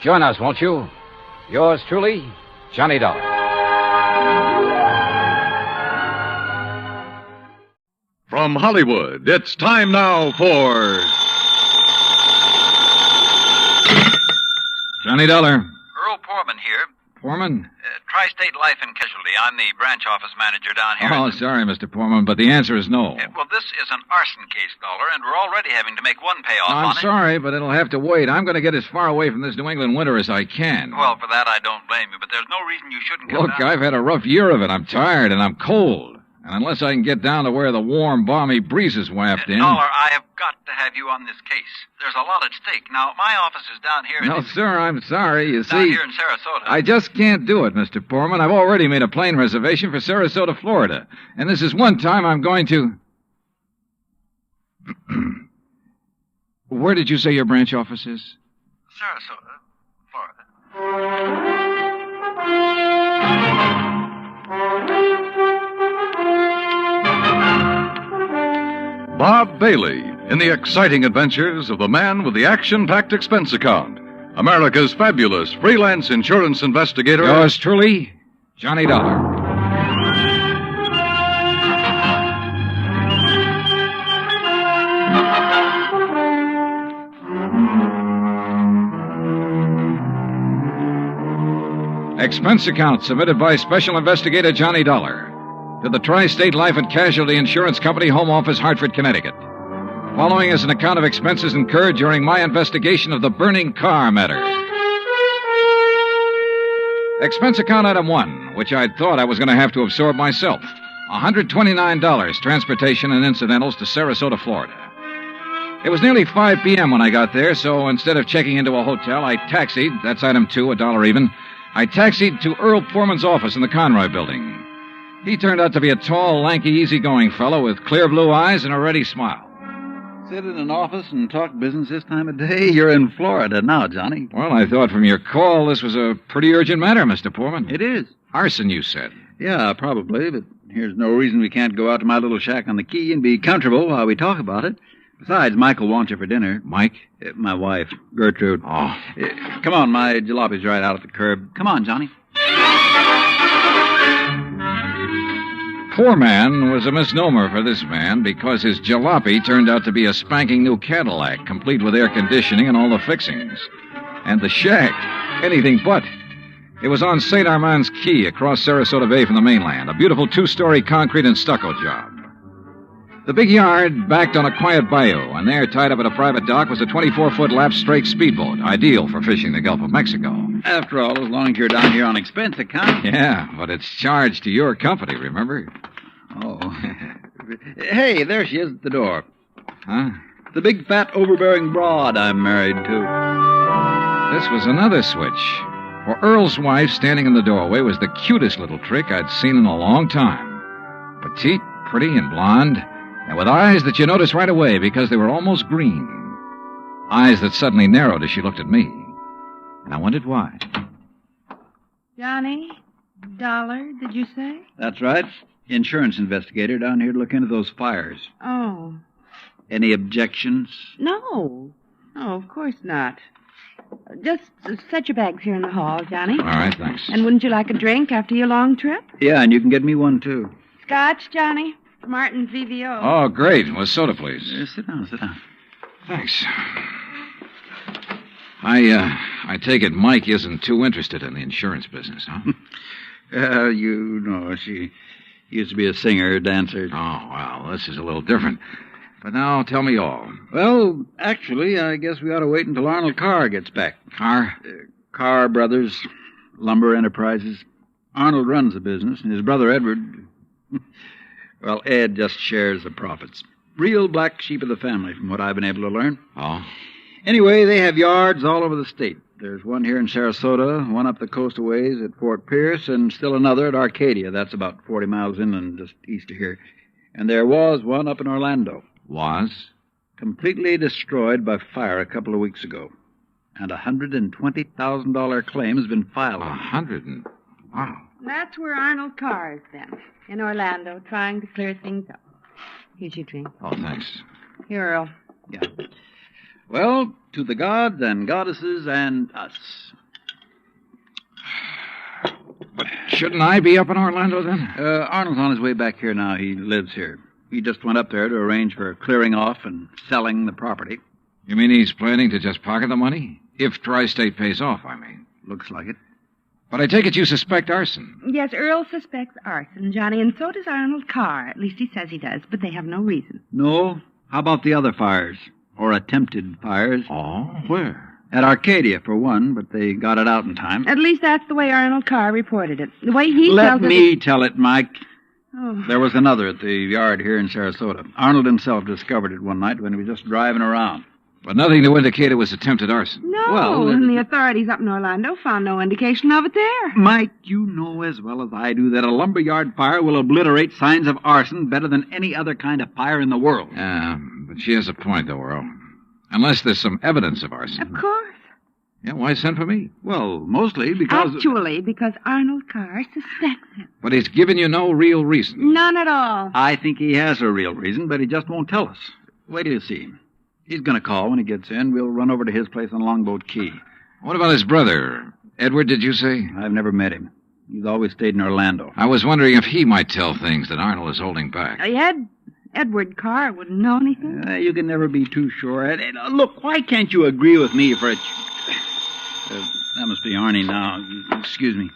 M: Join us, won't you? Yours truly, Johnny Dollar.
Q: From Hollywood, it's time now for
M: Johnny Dollar.
K: Earl Poorman here.
M: Poorman?
K: Tri-State Life and Casualty. I'm the branch office manager down here.
M: Oh, sorry, Mr. Poorman, but the answer is no.
K: Well, this is an arson case, Dollar, and we're already having to make one payoff on
M: I'm
K: it.
M: sorry, but it'll have to wait. I'm going to get as far away from this New England winter as I can.
K: Well, for that, I don't blame you, but there's no reason you shouldn't come
M: Look,
K: down.
M: I've had a rough year of it. I'm tired, and I'm cold. And unless I can get down to where the warm, balmy breezes waft in...
K: Dollar, I have got to have you on this case. There's a lot at stake. Now, my office is down here...
M: No, sir, I'm sorry. You
K: down
M: see...
K: here in Sarasota.
M: I just can't do it, Mr. Poorman. I've already made a plane reservation for Sarasota, Florida. And this is one time I'm going to... Where did you say your branch office is?
K: Sarasota, Florida.
Q: Bob Bailey in the exciting adventures of the man with the action-packed expense account. America's fabulous freelance insurance investigator.
M: Yours truly, Johnny Dollar. Expense account submitted by Special Investigator Johnny Dollar to the Tri-State Life and Casualty Insurance Company, Home Office, Hartford, Connecticut. Following is an account of expenses incurred during my investigation of the burning Carr matter. Expense account item 1, which I'd thought I was going to have to absorb myself. $129, transportation and incidentals to Sarasota, Florida. It was nearly 5 p.m. when I got there, so instead of checking into a hotel, I taxied, that's item 2, $1 even, I taxied to Earl Poorman's office in the Conroy building. He turned out to be a tall, lanky, easygoing fellow with clear blue eyes and a ready smile.
W: Sit in an office and talk business this time of day? You're in Florida now, Johnny.
M: Well, I thought from your call this was a pretty urgent matter, Mr. Poorman.
W: It is.
M: Arson, you said.
W: Yeah, probably, but here's no reason we can't go out to my little shack on the quay and be comfortable while we talk about it. Besides, Michael wants you for dinner.
M: Mike?
W: My wife, Gertrude.
M: Oh.
W: Come on, my jalopy's right out at the curb. Come on, Johnny.
M: Poor man was a misnomer for this man because his jalopy turned out to be a spanking new Cadillac, complete with air conditioning and all the fixings. And the shack, anything but. It was on St. Armand's Key across Sarasota Bay from the mainland, a beautiful 2-story concrete and stucco job. The big yard backed on a quiet bayou, and there, tied up at a private dock, was a 24-foot lap strake speedboat, ideal for fishing the Gulf of Mexico.
W: After all, as long as you're down here on expense account.
M: Yeah, but it's charged to your company, remember?
W: Oh. Hey, there she is at the door.
M: Huh?
W: The big, fat, overbearing broad I'm married to.
M: This was another switch. For Earl's wife standing in the doorway was the cutest little trick I'd seen in a long time. Petite, pretty, and blonde, and with eyes that you noticed right away because they were almost green. Eyes that suddenly narrowed as she looked at me. And I wondered why.
F: Johnny? Dollar, did you say?
W: That's right. Insurance investigator down here to look into those fires.
F: Oh.
W: Any objections?
F: No. No, of course not. Just set your bags here in the hall, Johnny.
M: All right, thanks.
F: And wouldn't you like a drink after your long trip?
W: Yeah, and you can get me one, too.
F: Scotch, Johnny? Martin's VVO.
M: Oh, great. Well, soda, please.
W: Sit down, sit down.
M: Thanks. I take it Mike isn't too interested in the insurance business, huh?
W: You know, she used to be a singer, dancer.
M: Oh, well, this is a little different. But now, tell me all.
W: Well, actually, I guess we ought to wait until Arnold Carr gets back.
M: Carr?
W: Carr Brothers, Lumber Enterprises. Arnold runs the business, and his brother Edward... well, Ed just shares the profits. Real black sheep of the family, from what I've been able to learn.
M: Oh?
W: Anyway, they have yards all over the state. There's one here in Sarasota, one up the coast a ways at Fort Pierce, and still another at Arcadia. That's about 40 miles inland, just east of here. And there was one up in Orlando.
M: Was?
W: Completely destroyed by fire a couple of weeks ago. And a $120,000 claim has been filed.
M: Wow.
F: That's where Arnold Carr is then, in Orlando, trying to clear things up. Here's your drink.
M: Oh, thanks.
F: Here, Earl.
W: Yeah. Well, to the gods and goddesses and us.
M: But shouldn't I be up in Orlando then?
W: Arnold's on his way back here now. He lives here. He just went up there to arrange for clearing off and selling the property.
M: You mean he's planning to just pocket the money? If Tri-State pays off, I mean.
W: Looks like it.
M: But I take it you suspect arson.
F: Yes, Earl suspects arson, Johnny, and so does Arnold Carr. At least he says he does, but they have no reason.
W: No? How about the other fires? Or attempted fires?
M: Oh, where?
W: At Arcadia, for one, but they got it out in time.
F: At least that's the way Arnold Carr reported it. The way he
W: Let
F: tells
W: me tell it, Mike.
F: Oh.
W: There was another at the yard here in Sarasota. Arnold himself discovered it one night when he was just driving around.
M: But nothing to indicate it was attempted arson.
F: No,
W: Well,
F: and the authorities up in Orlando found no indication of it there.
W: Mike, you know as well as I do that a lumberyard fire will obliterate signs of arson better than any other kind of fire in the world.
M: Yeah, but she has a point, though, Earl. Unless there's some evidence of arson.
F: Of course.
M: Yeah, why send for me?
W: Well, mostly because...
F: Actually, because Arnold Carr suspects him.
M: But he's given you no real reason.
F: None at all.
W: I think he has a real reason, but he just won't tell us. Wait till you see him. He's going to call when he gets in. We'll run over to his place on Longboat Key.
M: What about his brother? Edward, did you say?
W: I've never met him. He's always stayed in Orlando.
M: I was wondering if he might tell things that Arnold is holding back.
F: Edward Carr wouldn't know anything.
W: You can never be too sure. Look, why can't you agree with me for a... that must be Arnie now. Excuse me.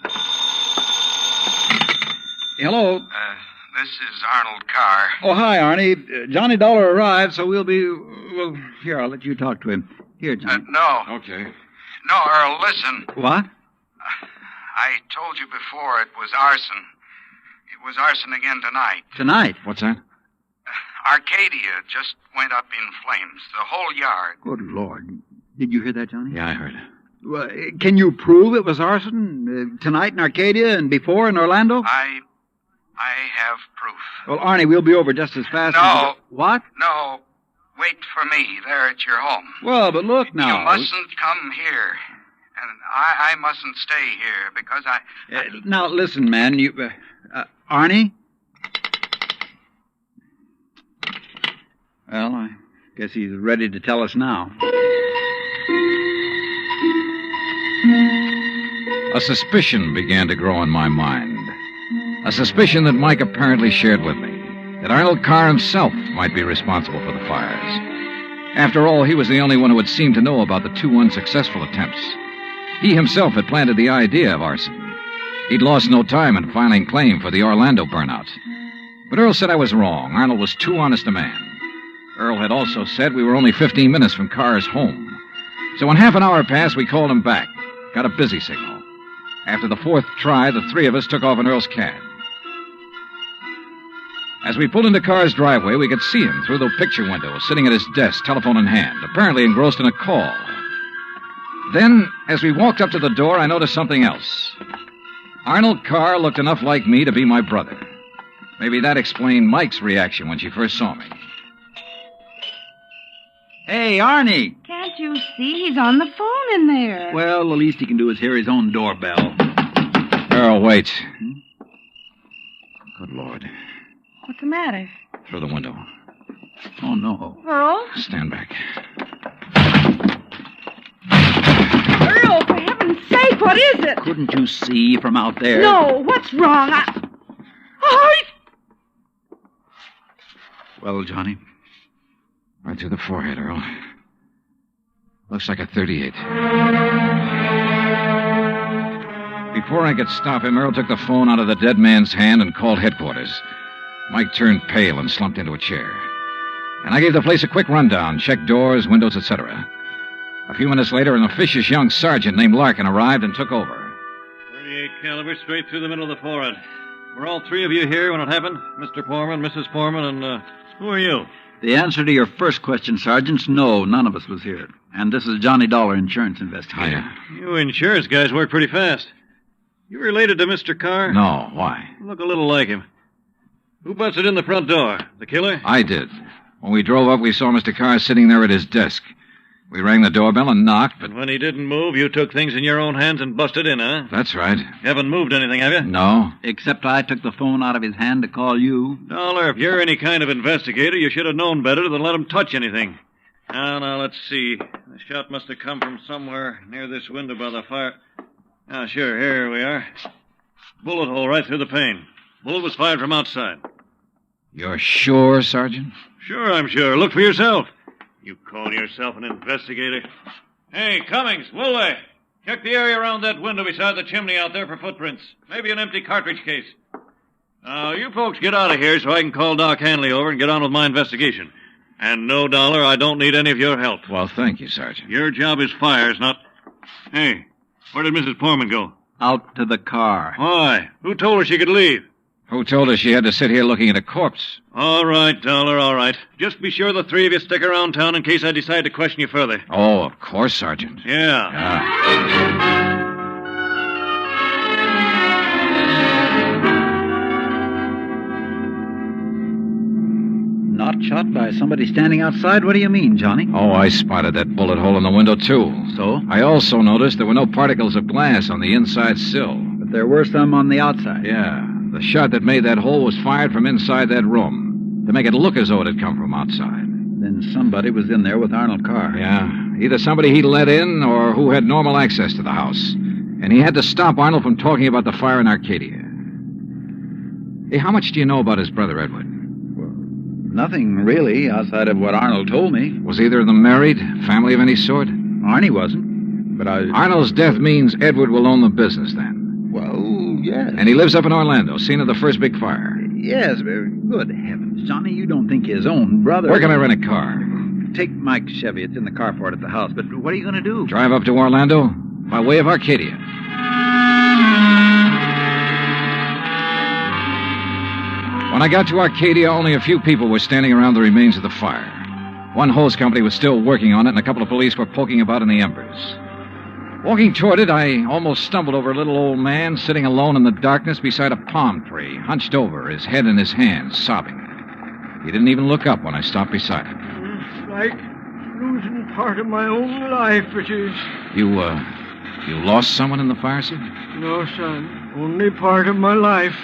W: Hello.
K: This is Arnold Carr.
W: Oh, hi, Arnie. Johnny Dollar arrived, so we'll be... Well, here, I'll let you talk to him. Here, Johnny.
K: No.
M: Okay.
K: No, Earl, listen.
W: What?
K: I told you before it was arson. It was arson again tonight.
W: Tonight?
M: What's that?
K: Arcadia just went up in flames. The whole yard.
W: Good Lord. Did you hear that, Johnny?
M: Yeah, I heard.
W: Well, can you prove it was arson tonight in Arcadia and before in Orlando?
K: I have proof.
W: Well, Arnie, we'll be over just as fast
K: No.
W: as... What?
K: No. Wait for me there at your home.
W: Well, but look now.
K: You mustn't come here. And I mustn't stay here because I...
W: Now, listen, man. You... Arnie? Well, I guess he's ready to tell us now.
M: A suspicion began to grow in my mind. A suspicion that Mike apparently shared with me. That Arnold Carr himself might be responsible for the fires. After all, he was the only one who had seemed to know about the two unsuccessful attempts. He himself had planted the idea of arson. He'd lost no time in filing claim for the Orlando burnout. But Earl said I was wrong. Arnold was too honest a man. Earl had also said we were only 15 minutes from Carr's home. So when half an hour passed, we called him back. Got a busy signal. After the fourth try, the three of us took off in Earl's cab. As we pulled into Carr's driveway, we could see him through the picture window, sitting at his desk, telephone in hand, apparently engrossed in a call. Then, as we walked up to the door, I noticed something else. Arnold Carr looked enough like me to be my brother. Maybe that explained Mike's reaction when she first saw me.
W: Hey, Arnie.
F: Can't you see? He's on the phone in there.
W: Well, the least he can do is hear his own doorbell.
M: Earl, wait. Good Lord.
F: What's the matter?
M: Through the window.
W: Oh, no.
F: Earl?
M: Stand back.
F: Earl, for heaven's sake, what is it?
W: Couldn't you see from out there?
F: No, what's wrong? Oh,
W: Well, Johnny?
M: Right through the forehead, Earl. Looks like a .38. Before I could stop him, Earl took the phone out of the dead man's hand and called headquarters. Mike turned pale and slumped into a chair. And I gave the place a quick rundown, checked doors, windows, etc. A few minutes later, an officious young sergeant named Larkin arrived and took over.
B: 38 caliber straight through the middle of the forehead. Were all three of you here when it happened? Mr. Foreman, Mrs. Foreman, and who are you?
W: The answer to your first question, Sergeant, no, none of us was here. And this is Johnny Dollar, insurance investigator.
M: Hiya.
B: You insurance guys work pretty fast. You related to Mr. Carr?
M: No, why?
B: Look a little like him. Who busted in the front door? The killer?
M: I did. When we drove up, we saw Mr. Carr sitting there at his desk. We rang the doorbell and knocked, but...
B: And when he didn't move, you took things in your own hands and busted in, huh?
M: That's right.
B: You haven't moved anything, have you?
M: No.
W: Except I took the phone out of his hand to call you.
B: Dollar, if you're any kind of investigator, you should have known better than let him touch anything. Now, let's see. The shot must have come from somewhere near this window by the fire. Ah, sure, here we are. Bullet hole right through the pane. Bullet was fired from outside.
M: You're sure, Sergeant?
B: Sure, I'm sure. Look for yourself. You call yourself an investigator? Hey, Cummings, Woolway, check the area around that window beside the chimney out there for footprints. Maybe an empty cartridge case. Now, you folks get out of here so I can call Doc Hanley over and get on with my investigation. And no, Dollar, I don't need any of your help.
M: Well, thank you, Sergeant.
B: Your job is fires, not... Hey, where did Mrs. Foreman go?
W: Out to the car.
B: Why? Who told her she could leave?
M: Who told her she had to sit here looking at a corpse?
B: All right, Dollar, all right. Just be sure the three of you stick around town in case I decide to question you further.
M: Oh, of course, Sergeant.
B: Yeah.
W: Not shot by somebody standing outside? What do you mean, Johnny?
M: Oh, I spotted that bullet hole in the window, too.
W: So?
M: I also noticed there were no particles of glass on the inside sill.
W: But there were some on the outside.
M: Yeah. The shot that made that hole was fired from inside that room to make it look as though it had come from outside.
W: Then somebody was in there with Arnold Carr.
M: Yeah. Either somebody he let in or who had normal access to the house. And he had to stop Arnold from talking about the fire in Arcadia. Hey, how much do you know about his brother, Edward?
W: Nothing, really, outside of what Arnold told me.
M: Was either of them married? Family of any sort?
W: Arnie wasn't. But
M: Arnold's death means Edward will own the business, then.
W: Well, yes.
M: And he lives up in Orlando, scene of the first big fire.
W: Yes, good heavens. Johnny, you don't think his own brother...
M: Where can I rent a car?
W: Take Mike's Chevy. It's in the carport at the house. But what are you going to do?
M: Drive up to Orlando by way of Arcadia. When I got to Arcadia, only a few people were standing around the remains of the fire. One hose company was still working on it, and a couple of police were poking about in the embers. Walking toward it, I almost stumbled over a little old man sitting alone in the darkness beside a palm tree, hunched over, his head in his hands, sobbing. He didn't even look up when I stopped beside him.
E: It's like losing part of my own life, it is.
M: You lost someone in the fire, sir?
E: No, son. Only part of my life.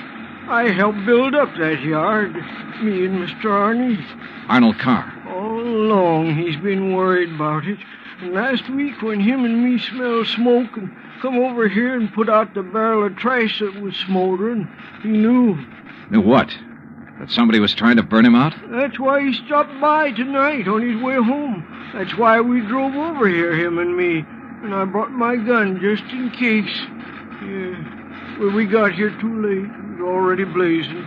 E: I helped build up that yard, me and Mr. Arnie.
M: Arnold Carr.
E: All along, he's been worried about it. And last week, when him and me smelled smoke and come over here and put out the barrel of trash that was smoldering, he knew.
M: Knew what? That somebody was trying to burn him out?
E: That's why he stopped by tonight on his way home. That's why we drove over here, him and me. And I brought my gun just in case. Yeah. Well, we got here too late. It was already blazing.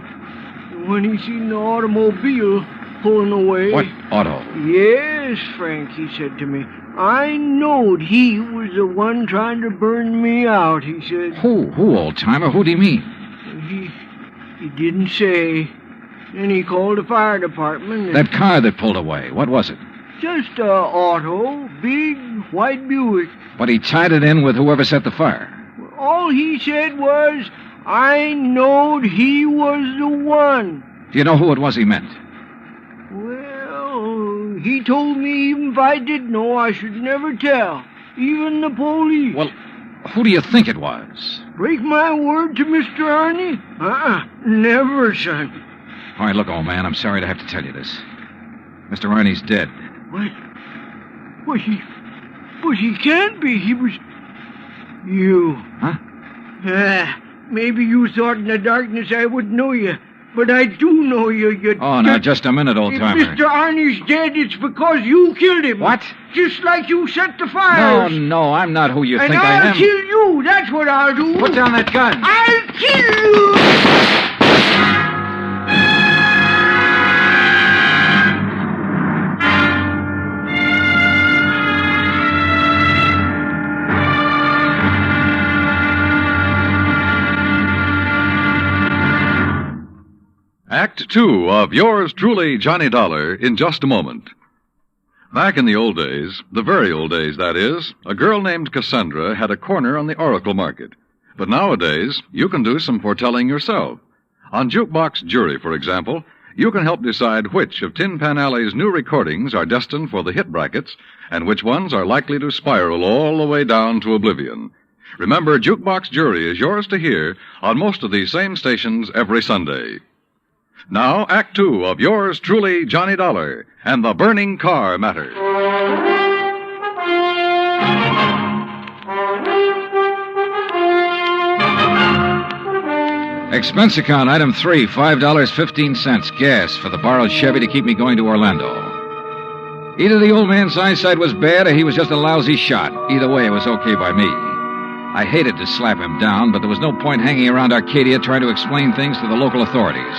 E: And when he seen the automobile pulling away...
M: What auto?
E: Yes, Frank, he said to me. I knowed he was the one trying to burn me out, he said.
M: Who, old-timer? Who do you mean?
E: He didn't say. Then he called the fire department.
M: That car that pulled away, what was it?
E: Just a auto, big white Buick.
M: But he tied it in with whoever set the fire.
E: All he said was, I knowed he was the one.
M: Do you know who it was he meant?
E: Well, he told me even if I did know, I should never tell. Even the police.
M: Well, who do you think it was?
E: Break my word to Mr. Arnie? Never, son.
M: All right, look, old man, I'm sorry to have to tell you this. Mr. Arnie's dead.
E: What? But he can't be. He was... You.
M: Huh?
E: Maybe you thought in the darkness I would know you. But I do know you.
M: Oh, now, just a minute, old-timer.
E: If Mr. Arnie's dead, it's because you killed him.
M: What?
E: Just like you set the fires.
M: No, I'm not who you think I am.
E: And I'll kill you. That's what I'll do.
M: Put down that gun.
E: I'll kill you.
Q: Act Two of yours truly, Johnny Dollar, in just a moment. Back in the old days, the very old days, that is, a girl named Cassandra had a corner on the oracle market. But nowadays, you can do some foretelling yourself. On Jukebox Jury, for example, you can help decide which of Tin Pan Alley's new recordings are destined for the hit brackets and which ones are likely to spiral all the way down to oblivion. Remember, Jukebox Jury is yours to hear on most of these same stations every Sunday. Now, Act Two of yours truly, Johnny Dollar, and the burning car matter.
C: Expense account, item 3, $5.15, gas for the borrowed Chevy to keep me going to Orlando. Either the old man's eyesight was bad or he was just a lousy shot. Either way, it was okay by me. I hated to slap him down, but there was no point hanging around Arcadia trying to explain things to the local authorities.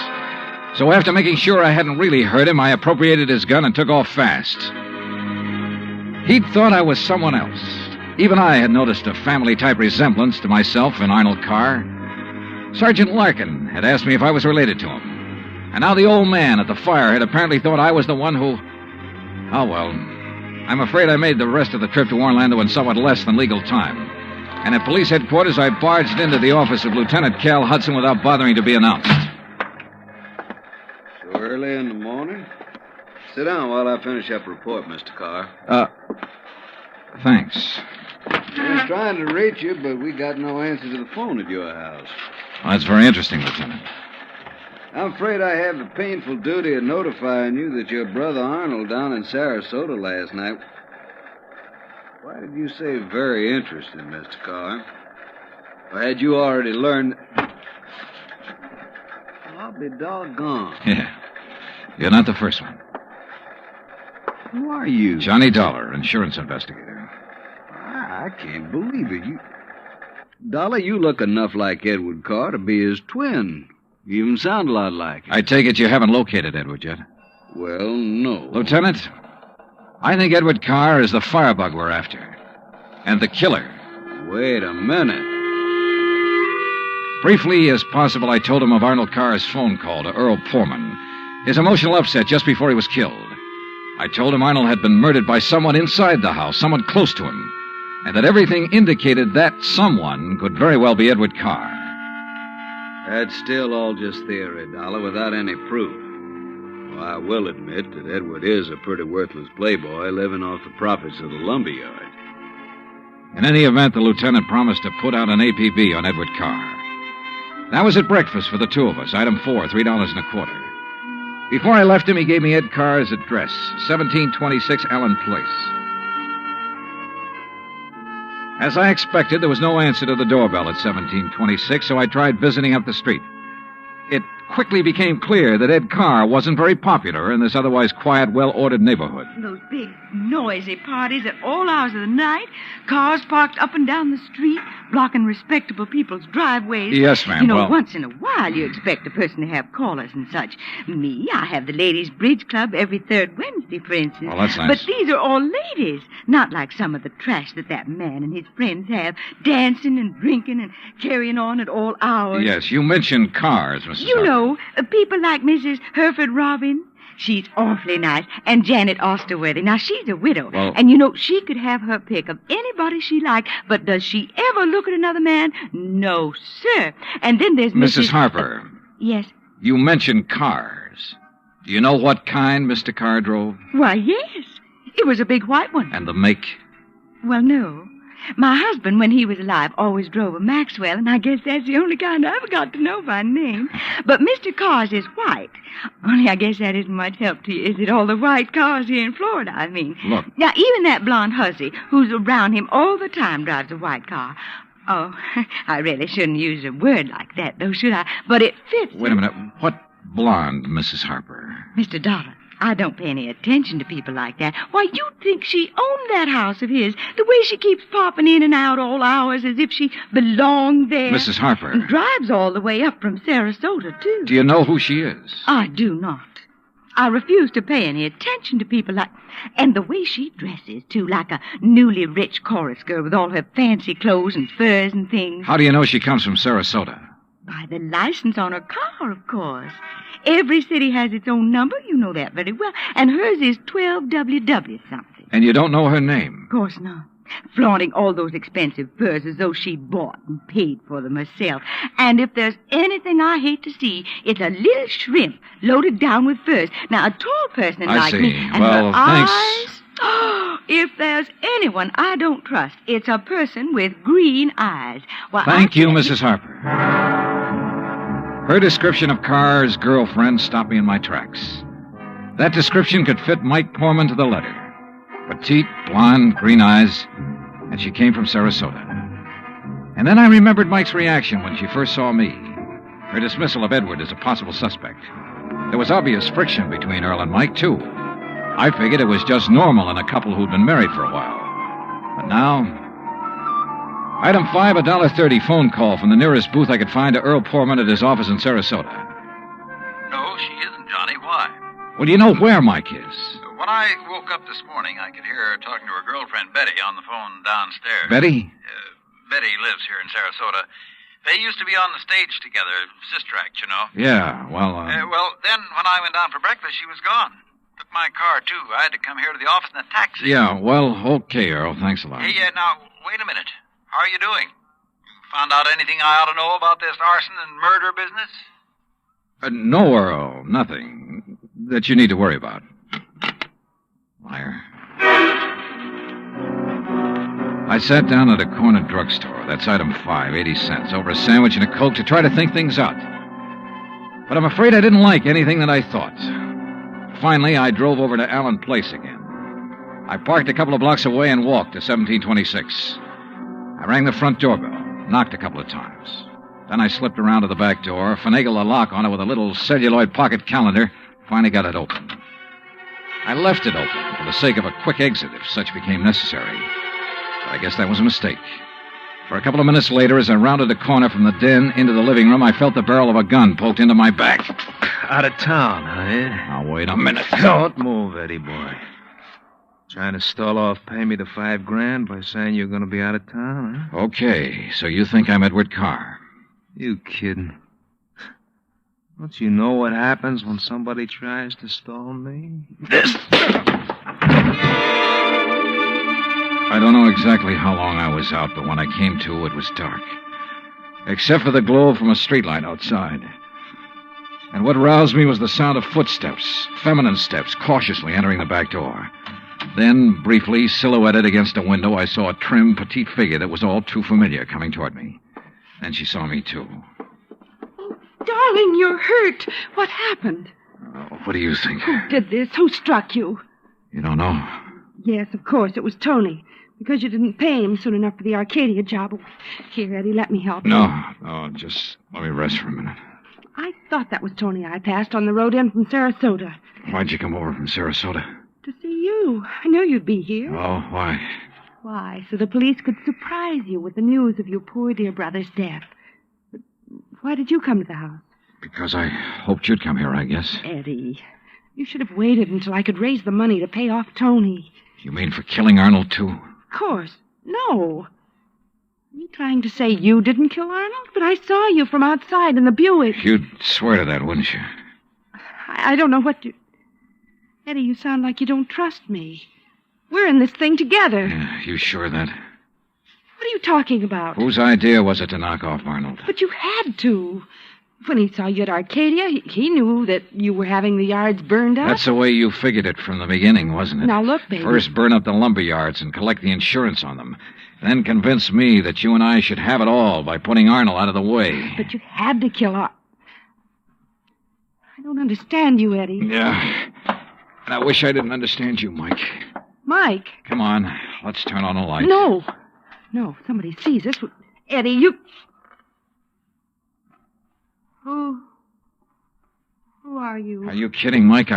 C: So after making sure I hadn't really hurt him, I appropriated his gun and took off fast. He'd thought I was someone else. Even I had noticed a family-type resemblance to myself in Arnold Carr. Sergeant Larkin had asked me if I was related to him. And now the old man at the fire had apparently thought I was the one who... Oh, well, I'm afraid I made the rest of the trip to Orlando in somewhat less than legal time. And at police headquarters, I barged into the office of Lieutenant Cal Hudson without bothering to be announced.
A: So early in the morning? Sit down while I finish up a report, Mr. Carr.
C: Thanks.
A: I was trying to reach you, but we got no answer to the phone at your house.
C: Well, that's very interesting, Lieutenant.
A: I'm afraid I have the painful duty of notifying you that your brother Arnold down in Sarasota last night... Why did you say very interesting, Mr. Carr? Or had you already learned... I'll be doggone.
C: Yeah. You're not the first one.
A: Who are you?
C: Johnny Dollar, insurance investigator.
A: I can't believe it. Dollar, you look enough like Edward Carr to be his twin. You even sound a lot like him.
C: I take it you haven't located Edward yet?
A: Well, no.
C: Lieutenant, I think Edward Carr is the firebug we're after. And the killer.
A: Wait a minute.
C: Briefly as possible, I told him of Arnold Carr's phone call to Earl Poorman, his emotional upset just before he was killed. I told him Arnold had been murdered by someone inside the house, someone close to him, and that everything indicated that someone could very well be Edward Carr.
A: That's still all just theory, Dollar, without any proof. Well, I will admit that Edward is a pretty worthless playboy living off the profits of the lumberyard.
C: In any event, the lieutenant promised to put out an APB on Edward Carr. That was at breakfast for the two of us, item 4, $3.25. Before I left him, he gave me Ed Carr's address, 1726 Allen Place. As I expected, there was no answer to the doorbell at 1726, so I tried visiting up the street. It quickly became clear that Ed Carr wasn't very popular in this otherwise quiet, well-ordered neighborhood.
F: Those big, noisy parties at all hours of the night, cars parked up and down the street, blocking respectable people's driveways.
C: Yes, ma'am.
F: You know,
C: well,
F: once in a while you expect a person to have callers and such. Me, I have the ladies' bridge club every third Wednesday, for instance.
C: Well, that's nice.
F: But these are all ladies, not like some of the trash that man and his friends have, dancing and drinking and carrying on at all hours.
C: Yes, you mentioned cars, Mrs.
F: You know, people like Mrs. Hereford Robin. She's awfully nice. And Janet Osterworthy. Now, she's a widow.
C: Well,
F: and, you know, she could have her pick of anybody she liked. But does she ever look at another man? No, sir. And then there's
C: Mrs. Harper.
F: Yes?
C: You mentioned cars. Do you know what kind Mr. Carr drove?
F: Why, yes. It was a big white one.
C: And the make?
F: Well, no. My husband, when he was alive, always drove a Maxwell, and I guess that's the only kind I ever got to know by name. But Mr. Carr's is white. Only I guess that isn't much help to you, is it? All the white cars here in Florida, I mean.
C: Look.
F: Now, even that blonde hussy who's around him all the time drives a white car. Oh, I really shouldn't use a word like that, though, should I? But it fits.
C: Wait a minute. What blonde, Mrs. Harper?
F: Mr. Dollar, I don't pay any attention to people like that. Why, you'd think she owned that house of his. The way she keeps popping in and out all hours as if she belonged there.
C: Mrs. Harper.
F: And drives all the way up from Sarasota, too.
C: Do you know who she is?
F: I do not. I refuse to pay any attention to people like... And the way she dresses, too, like a newly rich chorus girl with all her fancy clothes and furs and things.
C: How do you know she comes from Sarasota?
F: By the license on her car, of course. Every city has its own number. You know that very well. And hers is 12WW something.
C: And you don't know her name?
F: Of course not. Flaunting all those expensive furs as though she bought and paid for them herself. And if there's anything I hate to see, it's a little shrimp loaded down with furs. Now, a tall person like me... And
C: well,
F: her
C: thanks.
F: Eyes, if there's anyone I don't trust, it's a person with green eyes. Why,
C: Thank you, Mrs. Harper. Her description of Carr's girlfriend stopped me in my tracks. That description could fit Mike Poorman to the letter. Petite, blonde, green eyes, and she came from Sarasota. And then I remembered Mike's reaction when she first saw me. Her dismissal of Edward as a possible suspect. There was obvious friction between Earl and Mike, too. I figured it was just normal in a couple who'd been married for a while. But now... Item 5, $1.30 phone call from the nearest booth I could find to Earl Poorman at his office in Sarasota.
G: No, she isn't, Johnny. Why?
C: Well, do you know where Mike is?
G: When I woke up this morning, I could hear her talking to her girlfriend, Betty, on the phone downstairs.
C: Betty?
G: Betty lives here in Sarasota. They used to be on the stage together, sister act, you know.
C: Yeah, well,
G: well, then when I went down for breakfast, she was gone. Took my car, too. I had to come here to the office in a taxi.
C: Yeah, well, okay, Earl. Thanks a lot.
G: Hey, now, wait a minute. How are you doing? You found out anything I ought to know about this arson and murder business?
C: No, Earl. Nothing that you need to worry about. Liar. I sat down at a corner drugstore. That's item 5, 80 cents, over a sandwich and a Coke to try to think things out. But I'm afraid I didn't like anything that I thought. Finally, I drove over to Allen Place again. I parked a couple of blocks away and walked to 1726. I rang the front doorbell, knocked a couple of times. Then I slipped around to the back door, finagled a lock on it with a little celluloid pocket calendar, finally got it open. I left it open for the sake of a quick exit if such became necessary. But I guess that was a mistake. For a couple of minutes later, as I rounded a corner from the den into the living room, I felt the barrel of a gun poked into my back.
O: Out of town, huh, Ed?
C: Now, wait a minute.
O: Don't move, Eddie boy. Trying to stall off pay me the $5,000 by saying you're going to be out of town, huh?
C: Okay, so you think I'm Edward Carr?
O: You kidding? Don't you know what happens when somebody tries to stall me?
C: I don't know exactly how long I was out, but when I came to, it was dark. Except for the glow from a streetlight outside. And what roused me was the sound of footsteps, feminine steps, cautiously entering the back door. Then, briefly, silhouetted against a window, I saw a trim, petite figure that was all too familiar coming toward me. Then she saw me, too.
T: Darling, you're hurt. What happened?
C: What do you think?
T: Who did this? Who struck you?
C: You don't know?
T: Yes, of course, it was Tony. Because you didn't pay him soon enough for the Arcadia job. Here, Eddie, let me help you.
C: No, just let me rest for a minute.
T: I thought that was Tony I passed on the road in from Sarasota.
C: Why'd you come over from Sarasota?
T: To see you. I knew you'd be here.
C: Oh, why?
T: Why, so the police could surprise you with the news of your poor dear brother's death. But why did you come to the house?
C: Because I hoped you'd come here, I guess.
T: Eddie, you should have waited until I could raise the money to pay off Tony.
C: You mean for killing Arnold, too?
T: Of course. No. Are you trying to say you didn't kill Arnold? But I saw you from outside in the Buick.
C: You'd swear to that, wouldn't you?
T: I don't know what you... Eddie, you sound like you don't trust me. We're in this thing together.
C: Yeah, you sure of that?
T: What are you talking about?
C: Whose idea was it to knock off Arnold?
T: But you had to. When he saw you at Arcadia, he knew that you were having the yards burned up.
C: That's the way you figured it from the beginning, wasn't it?
T: Now, look, baby.
C: First burn up the lumber yards and collect the insurance on them. Then convince me that you and I should have it all by putting Arnold out of the way.
T: But you had to kill Arnold. I don't understand you, Eddie.
C: Yeah. And I wish I didn't understand you, Mike.
T: Mike?
C: Come on. Let's turn on the light.
T: No. No, if somebody sees us. Eddie, you... Who are you?
C: Are you kidding, Mike?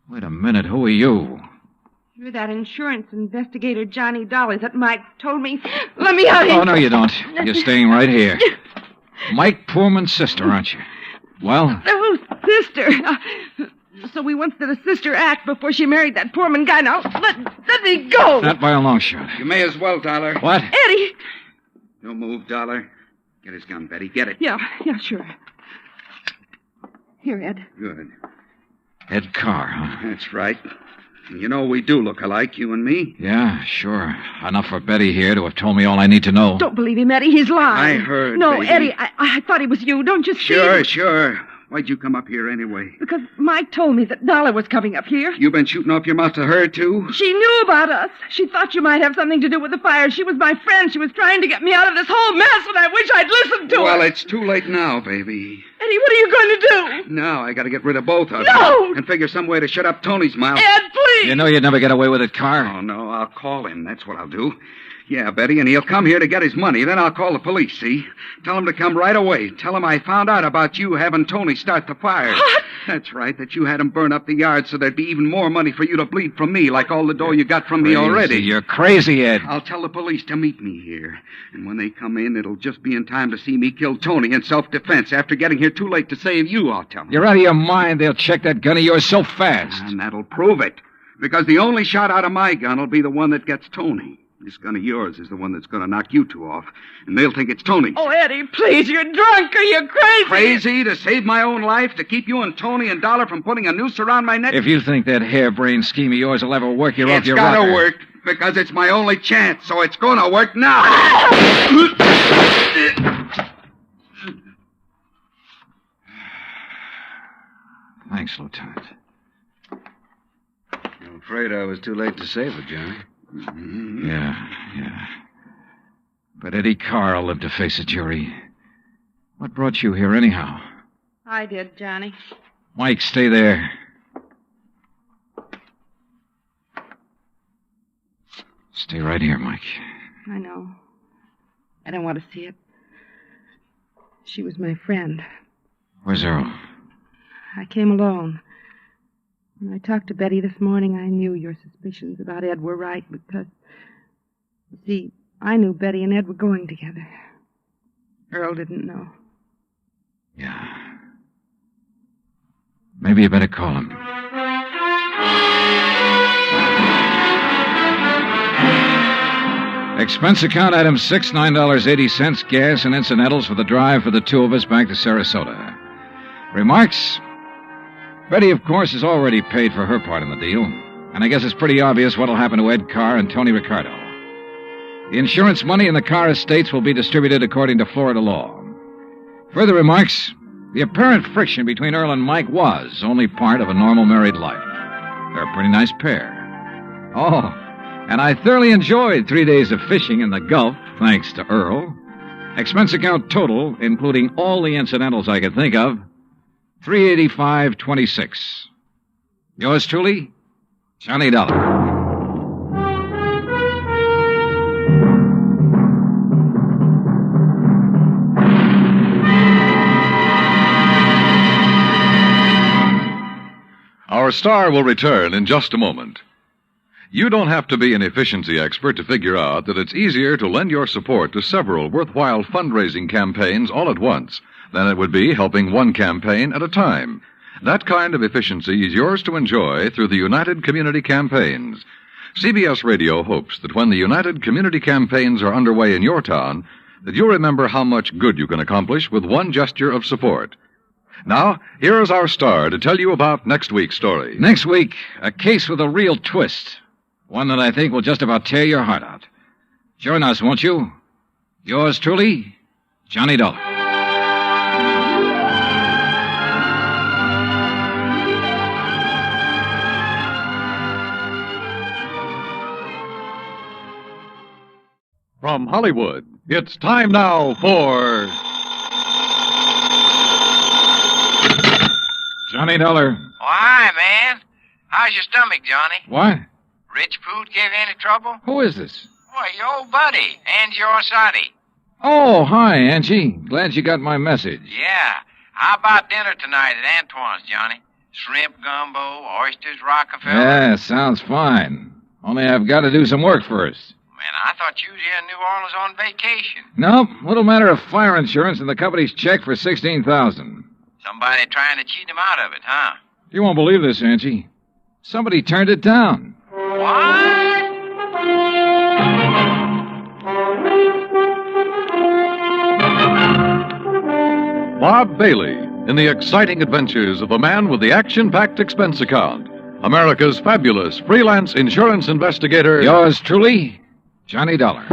C: Wait a minute. Who are you?
T: You're that insurance investigator, Johnny Dollar, that Mike told me. Let me out of here.
C: Oh, no, you don't. You're staying right here. Mike Poorman's sister, aren't you? Well?
T: Oh, sister. So we once did a sister act before she married that Poorman guy. Now, let me go.
C: Not by a long shot.
A: You may as well, Dollar.
C: What?
T: Eddie.
A: Don't move, Dollar.
K: Get his gun, Betty. Get it.
T: Yeah, sure. Here, Ed.
K: Good.
O: Ed Carr, huh?
K: That's right. You know, we do look alike, you and me.
O: Yeah, sure. Enough for Betty here to have told me all I need to know.
T: Don't believe him, Eddie. He's lying.
K: I heard,
T: No,
K: baby.
T: Eddie, I thought it was you. Don't you see?
K: Sure. Why'd you come up here anyway?
T: Because Mike told me that Dollar was coming up here.
K: You been shooting off your mouth to her, too?
T: She knew about us. She thought you might have something to do with the fire. She was my friend. She was trying to get me out of this whole mess, and I wish I'd listened to her.
K: Well, it's too late now, baby.
T: Eddie, what are you going to do?
K: Now I gotta get rid of both of
T: No!
K: you. And figure some way to shut up Tony's mouth.
T: Ed, please!
O: You know you'd never get away with it, Carr.
K: Oh, no, I'll call him. That's what I'll do. Yeah, Betty, and he'll come here to get his money. Then I'll call the police, see? Tell him to come right away. Tell him I found out about you having Tony start the fire.
T: What?
K: That's right, that you had him burn up the yard so there'd be even more money for you to bleed from me, like all the dough you got from me already.
O: You're crazy, Ed.
K: I'll tell the police to meet me here. And when they come in, it'll just be in time to see me kill Tony in self-defense. After getting here too late to save you, I'll tell them.
O: You're out of your mind. They'll check that gun of yours so fast.
K: And that'll prove it. Because the only shot out of my gun will be the one that gets Tony. This gun of yours is the one that's going to knock you two off. And they'll think it's Tony.
T: Oh, Eddie, please, you're drunk. Are you crazy?
K: Crazy? To save my own life? To keep you and Tony and Dollar from putting a noose around my neck?
O: If you think that harebrained scheme of yours will ever work, you're off your rocker.
K: It's gotta work, because it's my only chance, so it's gonna work now.
O: Thanks, Lieutenant.
A: I'm afraid I was too late to save her, Johnny.
O: Mm-hmm. Yeah. But Eddie Carr will live to face a jury. What brought you here, anyhow?
T: I did, Johnny.
O: Mike, stay there. Stay right here, Mike.
T: I know. I don't want to see it. She was my friend.
O: Where's Earl?
T: I came alone. When I talked to Betty this morning, I knew your suspicions about Ed were right because, you see, I knew Betty and Ed were going together. Earl didn't know.
O: Yeah. Maybe you better call him. Expense account item 6, $9.80, gas and incidentals for the drive for the two of us back to Sarasota. Remarks? Betty, of course, has already paid for her part in the deal, and I guess it's pretty obvious what'll happen to Ed Carr and Tony Ricardo. The insurance money in the Carr estates will be distributed according to Florida law. Further remarks, the apparent friction between Earl and Mike was only part of a normal married life. They're a pretty nice pair. Oh, and I thoroughly enjoyed 3 days of fishing in the Gulf, thanks to Earl. Expense account total, including all the incidentals I could think of, $385.26. Yours truly, Johnny Dollar.
Q: Our star will return in just a moment. You don't have to be an efficiency expert to figure out that it's easier to lend your support to several worthwhile fundraising campaigns all at once than it would be helping one campaign at a time. That kind of efficiency is yours to enjoy through the United Community Campaigns. CBS Radio hopes that when the United Community Campaigns are underway in your town, that you'll remember how much good you can accomplish with one gesture of support. Now, here is our star to tell you about next week's story.
O: Next week, a case with a real twist. One that I think will just about tear your heart out. Join us, won't you? Yours truly, Johnny Dollar.
Q: From Hollywood, it's time now for
O: Johnny Dollar.
J: Oh, hi, man. How's your stomach, Johnny?
O: What?
J: Rich food give you any trouble?
O: Who is this?
J: Why, your old buddy, Angie Orsatti.
O: Oh, hi, Angie. Glad you got my message.
J: Yeah. How about dinner tonight at Antoine's, Johnny? Shrimp gumbo, oysters, Rockefeller.
O: Yeah, sounds fine. Only I've got to do some work first.
J: Man, I thought you was here in New Orleans on vacation.
O: Nope, little matter of fire insurance and the company's check for $16,000.
J: Somebody trying to cheat him out of it, huh?
O: You won't believe this, Angie. Somebody turned it down.
J: What?
Q: Bob Bailey in the exciting adventures of the man with the action-packed expense account. America's fabulous freelance insurance investigator.
O: Yours truly, Johnny Dollar.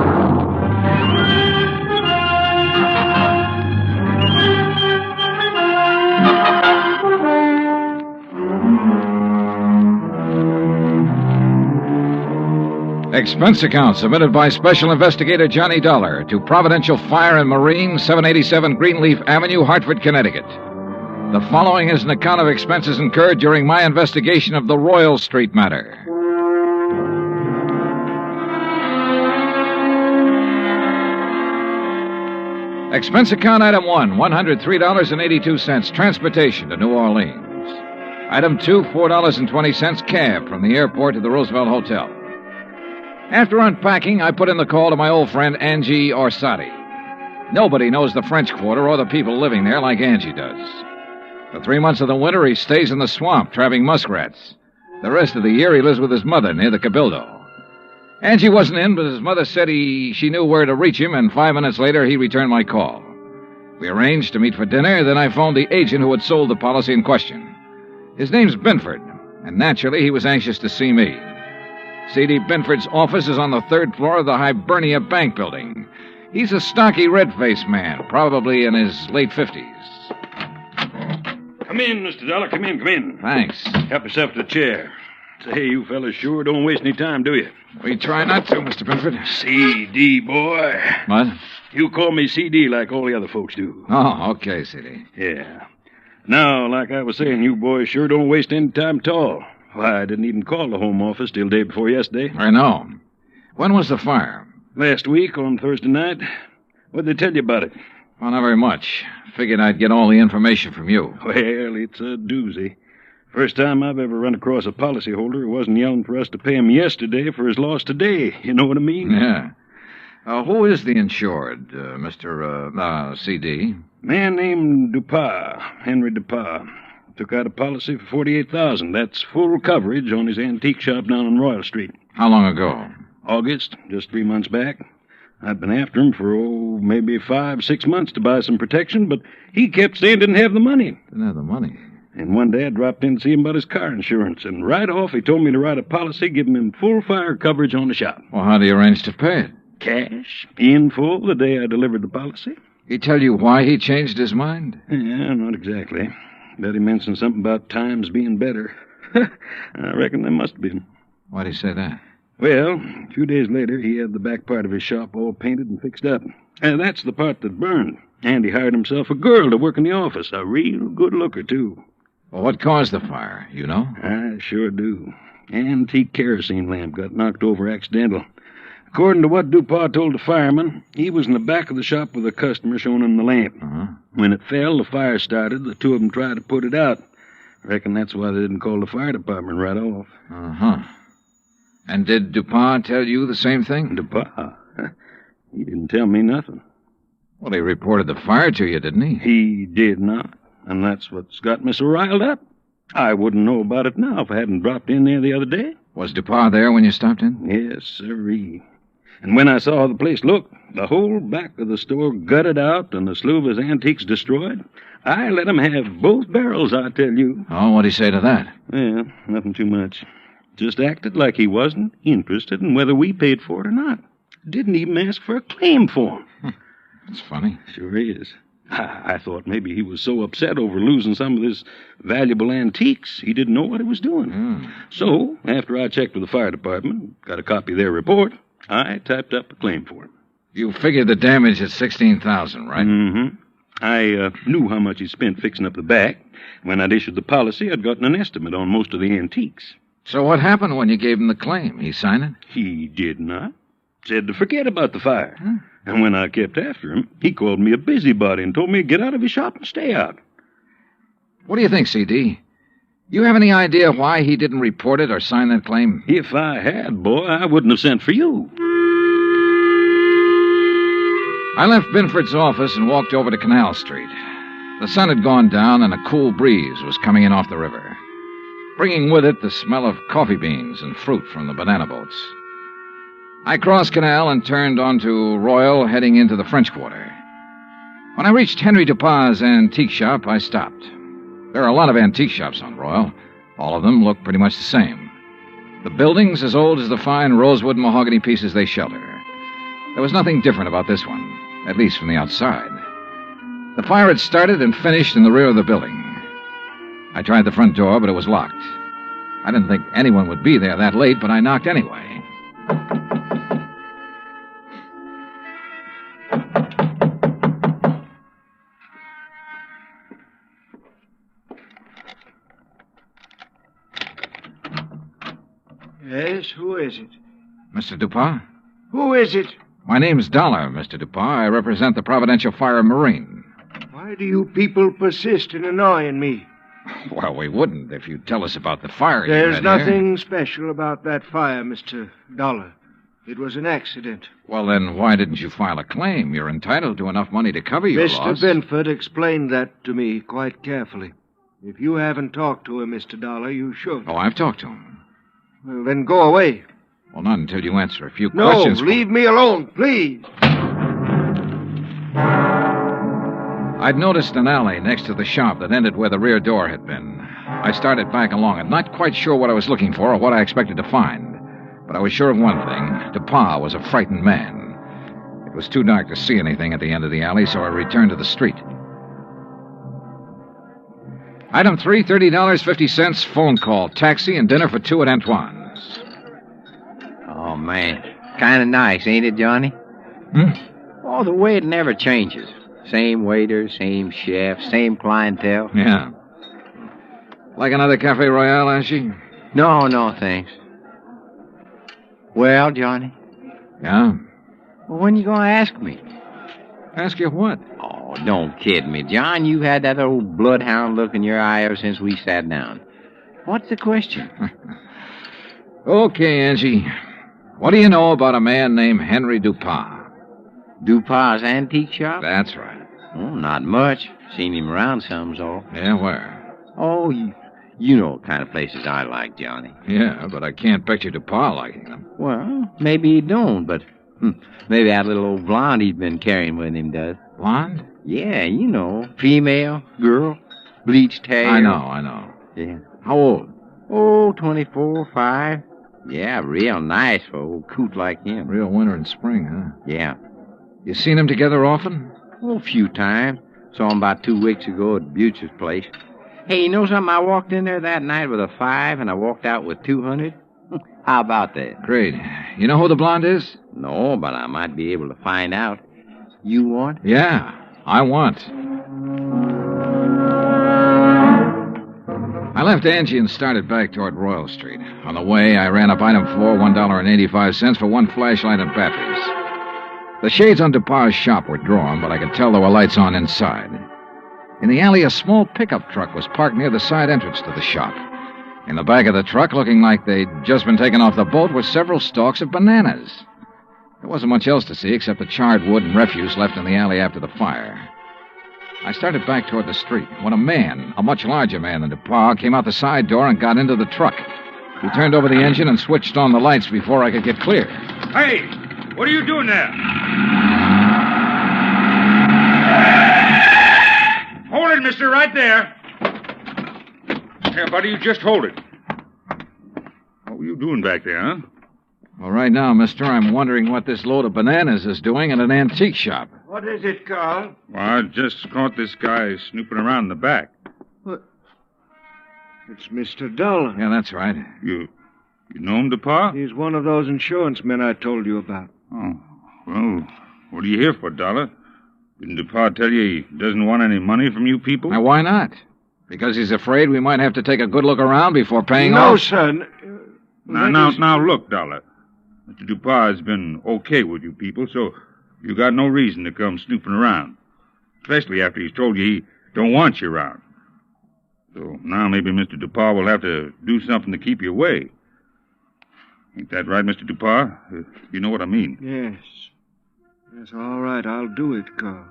O: Expense account submitted by Special Investigator Johnny Dollar to Providential Fire and Marine, 787 Greenleaf Avenue, Hartford, Connecticut. The following is an account of expenses incurred during my investigation of the Royal Street matter. Expense account item 1, $103.82, transportation to New Orleans. Item 2, $4.20, cab from the airport to the Roosevelt Hotel. After unpacking, I put in the call to my old friend Angie Orsatti. Nobody knows the French Quarter or the people living there like Angie does. For 3 months of the winter, he stays in the swamp, trapping muskrats. The rest of the year, he lives with his mother near the Cabildo. Angie wasn't in, but his mother said she knew where to reach him, and 5 minutes later, he returned my call. We arranged to meet for dinner, then I phoned the agent who had sold the policy in question. His name's Binford, and naturally, he was anxious to see me. C.D. Binford's office is on the 3rd floor of the Hibernia Bank building. He's a stocky, red-faced man, probably in his late 50s.
L: Come in, Mr. Dollar. Come in.
O: Thanks.
L: Help yourself to the chair. Say, you fellas sure don't waste any time, do you?
O: We try not to, Mr. Binford.
L: C.D., boy.
O: What?
L: You call me C.D. like all the other folks do.
O: Oh, okay, C.D.
L: Yeah. Now, like I was saying, you boys sure don't waste any time at all. Why, I didn't even call the home office till day before yesterday.
O: I know. When was the fire?
L: Last week on Thursday night. What'd they tell you about it?
O: Well, not very much. Figured I'd get all the information from you.
L: Well, it's a doozy. First time I've ever run across a policyholder who wasn't yelling for us to pay him yesterday for his loss today. You know what I mean?
O: Yeah. Who is the insured, Mr. C.D.?
L: Man named Dupas, Henry Dupas. Took out a policy for $48,000. That's full coverage on his antique shop down on Royal Street.
O: How long ago?
L: August, just 3 months back. I'd been after him for, maybe 5-6 months to buy some protection, but he kept saying didn't have the money.
O: Didn't have the money?
L: And one day I dropped in to see him about his car insurance, and right off he told me to write a policy giving him full fire coverage on the shop.
O: Well, how do you arrange to pay it?
L: Cash, in full, the day I delivered the policy.
O: He tell you why he changed his mind?
L: Yeah, not exactly. Bet he mentioned something about times being better. I reckon there must have been.
O: Why'd he say that?
L: Well, a few days later, he had the back part of his shop all painted and fixed up. That's the part that burned. And he hired himself a girl to work in the office. A real good looker, too.
O: Well, what caused the fire? You know?
L: I sure do. Antique kerosene lamp got knocked over accidental. According to what Dupas told the fireman, he was in the back of the shop with a customer showing him the lamp.
O: Uh-huh.
L: When it fell, the fire started. The two of them tried to put it out. I reckon that's why they didn't call the fire department right off.
O: Uh-huh. And did Dupas tell you the same thing?
L: Dupas? He didn't tell me nothing.
O: Well, he reported the fire to you, didn't he?
L: He did not. And that's what's got me so riled up. I wouldn't know about it now if I hadn't dropped in there the other day.
O: Was Dupas there when you stopped in?
L: Yes, sirree. And when I saw the place look, the whole back of the store gutted out and a slew of his antiques destroyed, I let him have both barrels, I tell you.
O: Oh, what'd he say to that?
L: Well, nothing too much. Just acted like he wasn't interested in whether we paid for it or not. Didn't even ask for a claim form.
O: That's funny.
L: Sure is. I thought maybe he was so upset over losing some of his valuable antiques, he didn't know what he was doing. So, after I checked with the fire department, got a copy of their report, I typed up a claim for him.
O: You figured the damage at $16,000, right?
L: Mm-hmm. I knew how much he spent fixing up the back. When I'd issued the policy, I'd gotten an estimate on most of the antiques.
O: So what happened when you gave him the claim? He signed it?
L: He did not. Said to forget about the fire. And when I kept after him, he called me a busybody and told me to get out of his shop and stay out.
O: What do you think, C.D.? You have any idea why he didn't report it or sign that claim?
L: If I had, boy, I wouldn't have sent for you.
O: I left Binford's office and walked over to Canal Street. The sun had gone down and a cool breeze was coming in off the river, bringing with it the smell of coffee beans and fruit from the banana boats. I crossed Canal and turned onto Royal, heading into the French Quarter. When I reached Henry Dupas's antique shop, I stopped. There are a lot of antique shops on Royal. All of them look pretty much the same. The building's as old as the fine rosewood and mahogany pieces they shelter. There was nothing different about this one, at least from the outside. The fire had started and finished in the rear of the building. I tried the front door, but it was locked. I didn't think anyone would be there that late, but I knocked anyway.
E: Yes, who is it?
O: Mr. Dupas?
E: Who is it?
O: My name's Dollar, Mr. Dupas. I represent the Providential Fire Marine.
E: Why do you people persist in annoying me?
O: Well, we wouldn't if you'd tell us about the fire you
E: There's
O: had
E: nothing special about that fire, Mr. Dollar. It was an accident.
O: Well, then why didn't you file a claim? You're entitled to enough money to cover your loss.
E: Mr. Binford explained that to me quite carefully. If you haven't talked to him, Mr. Dollar, you should.
O: Oh, I've talked to him.
E: Well, then go away.
O: Well, not until you answer a few questions.
E: No, leave me alone, please.
O: I'd noticed an alley next to the shop that ended where the rear door had been. I started back along it, not quite sure what I was looking for or what I expected to find. But I was sure of one thing. Dupas was a frightened man. It was too dark to see anything at the end of the alley, so I returned to the street. Item 3, $30.50, phone call, taxi, and dinner for two at Antoine's.
N: Oh, man. Kind of nice, ain't it, Johnny? Oh, the way it never changes. Same waiter, same chef, same clientele.
O: Yeah. Like another Cafe Royale, Ashy?
N: No, thanks. Well, Johnny?
O: Yeah?
N: Well, when you going to ask me?
O: Ask you what?
N: Oh, don't kid me, John. You had that old bloodhound look in your eye ever since we sat down. What's the question?
O: Okay, Angie. What do you know about a man named Henry Dupas?
N: Dupas's antique shop?
O: That's right.
N: Oh, not much. Seen him around some's all.
O: Yeah, where?
N: Oh, you know what kind of places I like, Johnny.
O: Yeah, but I can't picture Dupas liking them.
N: Well, maybe he don't, but maybe that little old blonde he's been carrying with him does.
O: Blonde?
N: Yeah, you know. Female, girl, bleached hair.
O: I know.
N: Yeah.
O: How old?
N: Oh, 24, 5. Yeah, real nice for old coot like him.
O: Real winter and spring, huh?
N: Yeah.
O: You seen them together often?
N: Oh, a few times. Saw him about 2 weeks ago at Butcher's place. Hey, you know something? I walked in there that night with a 5, and I walked out with 200. How about that?
O: Great. You know who the blonde is?
N: No, but I might be able to find out. You want?
O: Yeah, I want. I left Angie and started back toward Royal Street. On the way, I ran up item 4, $1.85 for one flashlight and batteries. The shades on Dupas's shop were drawn, but I could tell there were lights on inside. In the alley, a small pickup truck was parked near the side entrance to the shop. In the back of the truck, looking like they'd just been taken off the boat, were several stalks of bananas. There wasn't much else to see except the charred wood and refuse left in the alley after the fire. I started back toward the street when a man, a much larger man than Dupas, came out the side door and got into the truck. He turned over the engine and switched on the lights before I could get clear.
P: Hey, what are you doing there? Hold it, mister, right there. Here, buddy, you just hold it. What were you doing back there, huh?
O: Well, right now, mister, I'm wondering what this load of bananas is doing in an antique shop.
E: What is it, Carl?
P: Well, I just caught this guy snooping around in the back.
E: What? It's Mr. Dollar.
O: Yeah, that's right.
P: You know him, Dupas?
E: He's one of those insurance men I told you about.
P: Oh, well, what are you here for, Dollar? Didn't Dupas tell you he doesn't want any money from you people?
O: Now, why not? Because he's afraid we might have to take a good look around before paying
E: off?
O: No,
E: son.
P: Now, look, Dollar. Mr. Dupas has been okay with you people, so you got no reason to come snooping around. Especially after he's told you he don't want you around. So now maybe Mr. Dupas will have to do something to keep you away. Ain't that right, Mr. Dupas? You know what I mean.
E: Yes. Yes, all right, I'll do it, Carl.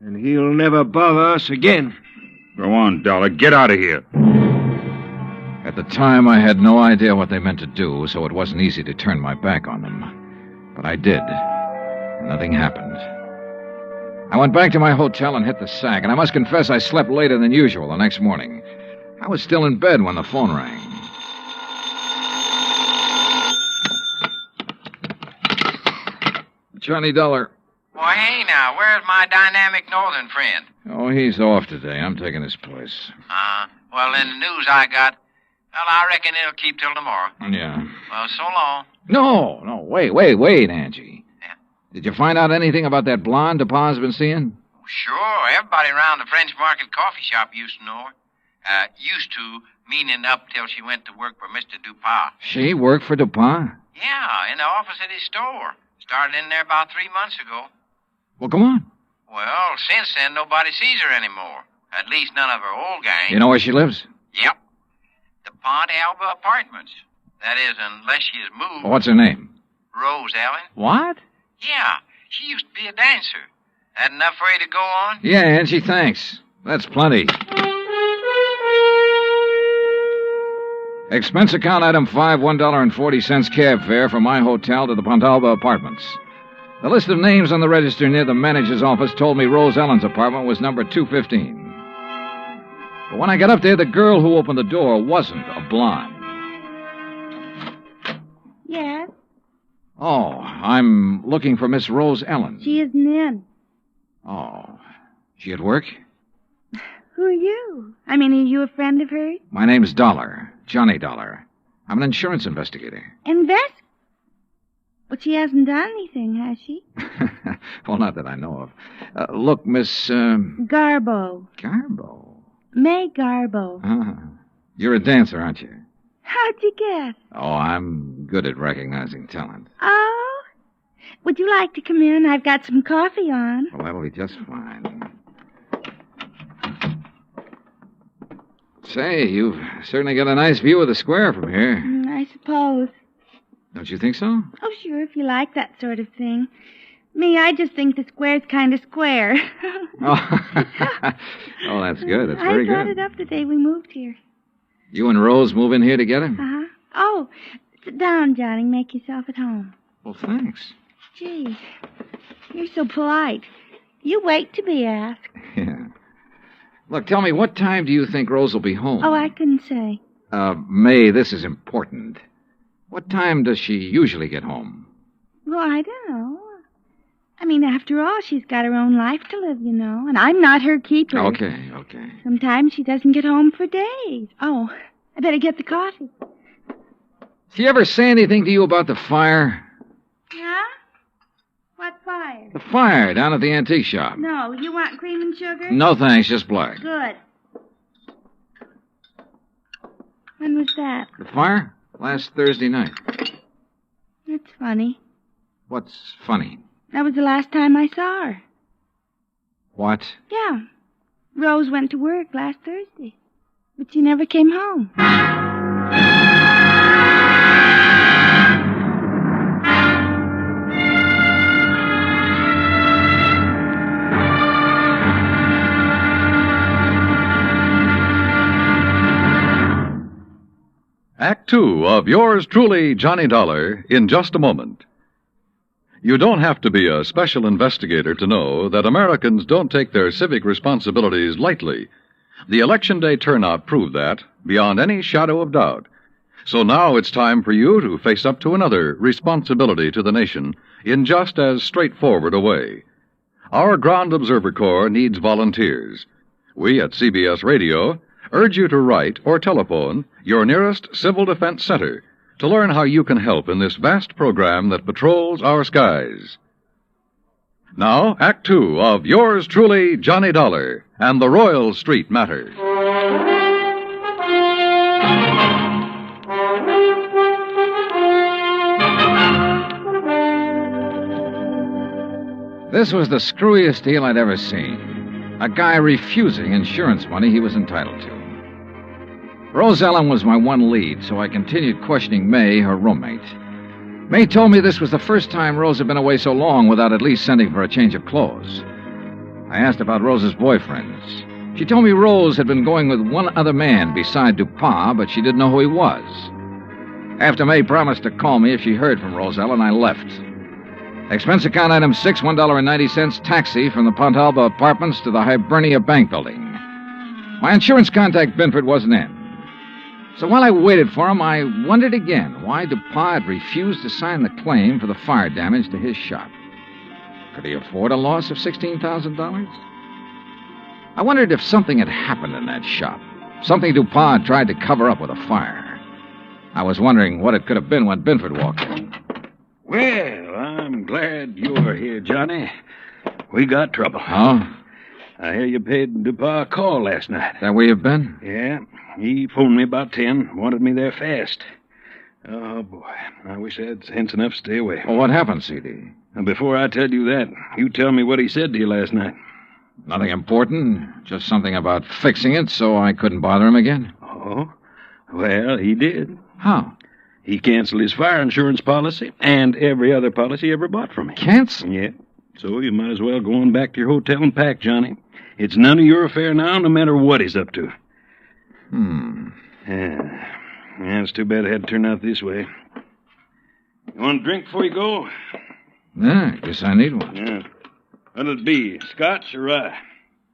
E: And he'll never bother us again.
P: Go on, Dollar. Get out of here.
O: At the time, I had no idea what they meant to do, so it wasn't easy to turn my back on them. But I did. Nothing happened. I went back to my hotel and hit the sack, and I must confess I slept later than usual the next morning. I was still in bed when the phone rang. Johnny Dollar.
J: Well, hey now, where's my dynamic northern friend?
O: Oh, he's off today. I'm taking his place.
J: Well, in the news I got, well, I reckon it'll keep till tomorrow.
O: Yeah.
J: Well, so long.
O: No, wait, Angie. Yeah. Did you find out anything about that blonde DePauw's been seeing?
J: Sure, everybody around the French Market coffee shop used to know her. Used to, meaning up till she went to work for Mr. DuPont.
O: She worked for DuPont?
J: Yeah, in the office at his store. Started in there about 3 months ago.
O: Well, come on.
J: Well, since then, nobody sees her anymore. At least none of her old gang.
O: You know where she lives?
J: Yep. The Pont Alba Apartments. That is, unless she has moved.
O: What's her name?
J: Rose Ellen.
O: What?
J: Yeah, she used to be a dancer. That enough for you to go on?
O: Yeah, Angie, thanks. That's plenty. Expense account item 5, $1.40 cab fare from my hotel to the Pontalba Apartments. The list of names on the register near the manager's office told me Rose Ellen's apartment was number 215. But when I got up there, the girl who opened the door wasn't a blonde.
S: Yes?
O: Oh, I'm looking for Miss Rose Ellen.
S: She isn't in.
O: Oh, she at work?
S: Who are you? I mean, are you a friend of hers?
O: My name's Dollar, Johnny Dollar. I'm an insurance investigator.
S: But she hasn't done anything, has she?
O: Well, not that I know of. Look, Miss,
S: Garbo.
O: Garbo?
S: May Garbo.
O: You're a dancer, aren't you?
S: How'd you guess?
O: Oh, I'm good at recognizing talent.
S: Oh? Would you like to come in? I've got some coffee on.
O: Well, that'll be just fine. Say, you've certainly got a nice view of the square from here.
S: I suppose.
O: Don't you think so?
S: Oh, sure, if you like that sort of thing. Me, I just think the square's kind of square.
O: Oh, that's good. That's very
S: I brought
O: good.
S: it up the day we moved here.
O: You and Rose move in here together?
S: Uh-huh. Oh, sit down, Johnny. Make yourself at home.
O: Well, thanks.
S: Gee, you're so polite. You wait to be asked.
O: Yeah. Look, tell me, what time do you think Rose will be home?
S: Oh, I couldn't say.
O: May, this is important. What time does she usually get home?
S: Well, I don't know. I mean, after all, she's got her own life to live, you know, and I'm not her keeper.
O: Okay.
S: Sometimes she doesn't get home for days. Oh, I better get the coffee.
O: She ever say anything to you about the fire?
S: Yeah? What fire?
O: The fire down at the antique shop.
S: No, you want cream and sugar?
O: No, thanks, just black.
S: Good. When was that?
O: The fire? Last Thursday night.
S: That's funny.
O: What's funny?
S: That was the last time I saw her.
O: What?
S: Yeah. Rose went to work last Thursday, but she never came home.
Q: Act Two of yours truly, Johnny Dollar, in just a moment. You don't have to be a special investigator to know that Americans don't take their civic responsibilities lightly. The Election Day turnout proved that, beyond any shadow of doubt. So now it's time for you to face up to another responsibility to the nation in just as straightforward a way. Our Ground Observer Corps needs volunteers. We at CBS Radio urge you to write or telephone your nearest Civil Defense Center to learn how you can help in this vast program that patrols our skies. Now, Act Two of yours truly, Johnny Dollar, and the Royal Street Matter.
O: This was the screwiest deal I'd ever seen. A guy refusing insurance money he was entitled to. Rose Ellen was my one lead, so I continued questioning May, her roommate. May told me this was the first time Rose had been away so long without at least sending for a change of clothes. I asked about Rose's boyfriends. She told me Rose had been going with one other man beside DuPont, but she didn't know who he was. After May promised to call me if she heard from Rose Ellen, I left. Expense account item 6, $1.90, taxi from the Pontalba Apartments to the Hibernia Bank Building. My insurance contact, Binford, wasn't in. So while I waited for him, I wondered again why DuPont had refused to sign the claim for the fire damage to his shop. Could he afford a loss of $16,000? I wondered if something had happened in that shop, something DuPont tried to cover up with a fire. I was wondering what it could have been when Binford walked in.
L: Well, I'm glad you're here, Johnny. We got trouble.
O: Oh?
L: I hear you paid DuPont a call last night.
O: That where you've been?
L: Yeah. He phoned me about 10, wanted me there fast. Oh, boy. I wish I had sense enough to stay away.
O: Well, what happened, C.D.?
L: And before I tell you that, you tell me what he said to you last night.
O: Nothing important. Just something about fixing it so I couldn't bother him again.
L: Oh? Well, he did.
O: How?
L: He canceled his fire insurance policy and every other policy he ever bought from me.
O: Cancel?
L: Yeah. So you might as well go on back to your hotel and pack, Johnny. It's none of your affair now, no matter what he's up to. Yeah, it's too bad it had to turn out this way. You want a drink before you go?
O: Yeah, I guess I need one.
L: Yeah. What'll it be, scotch or rye?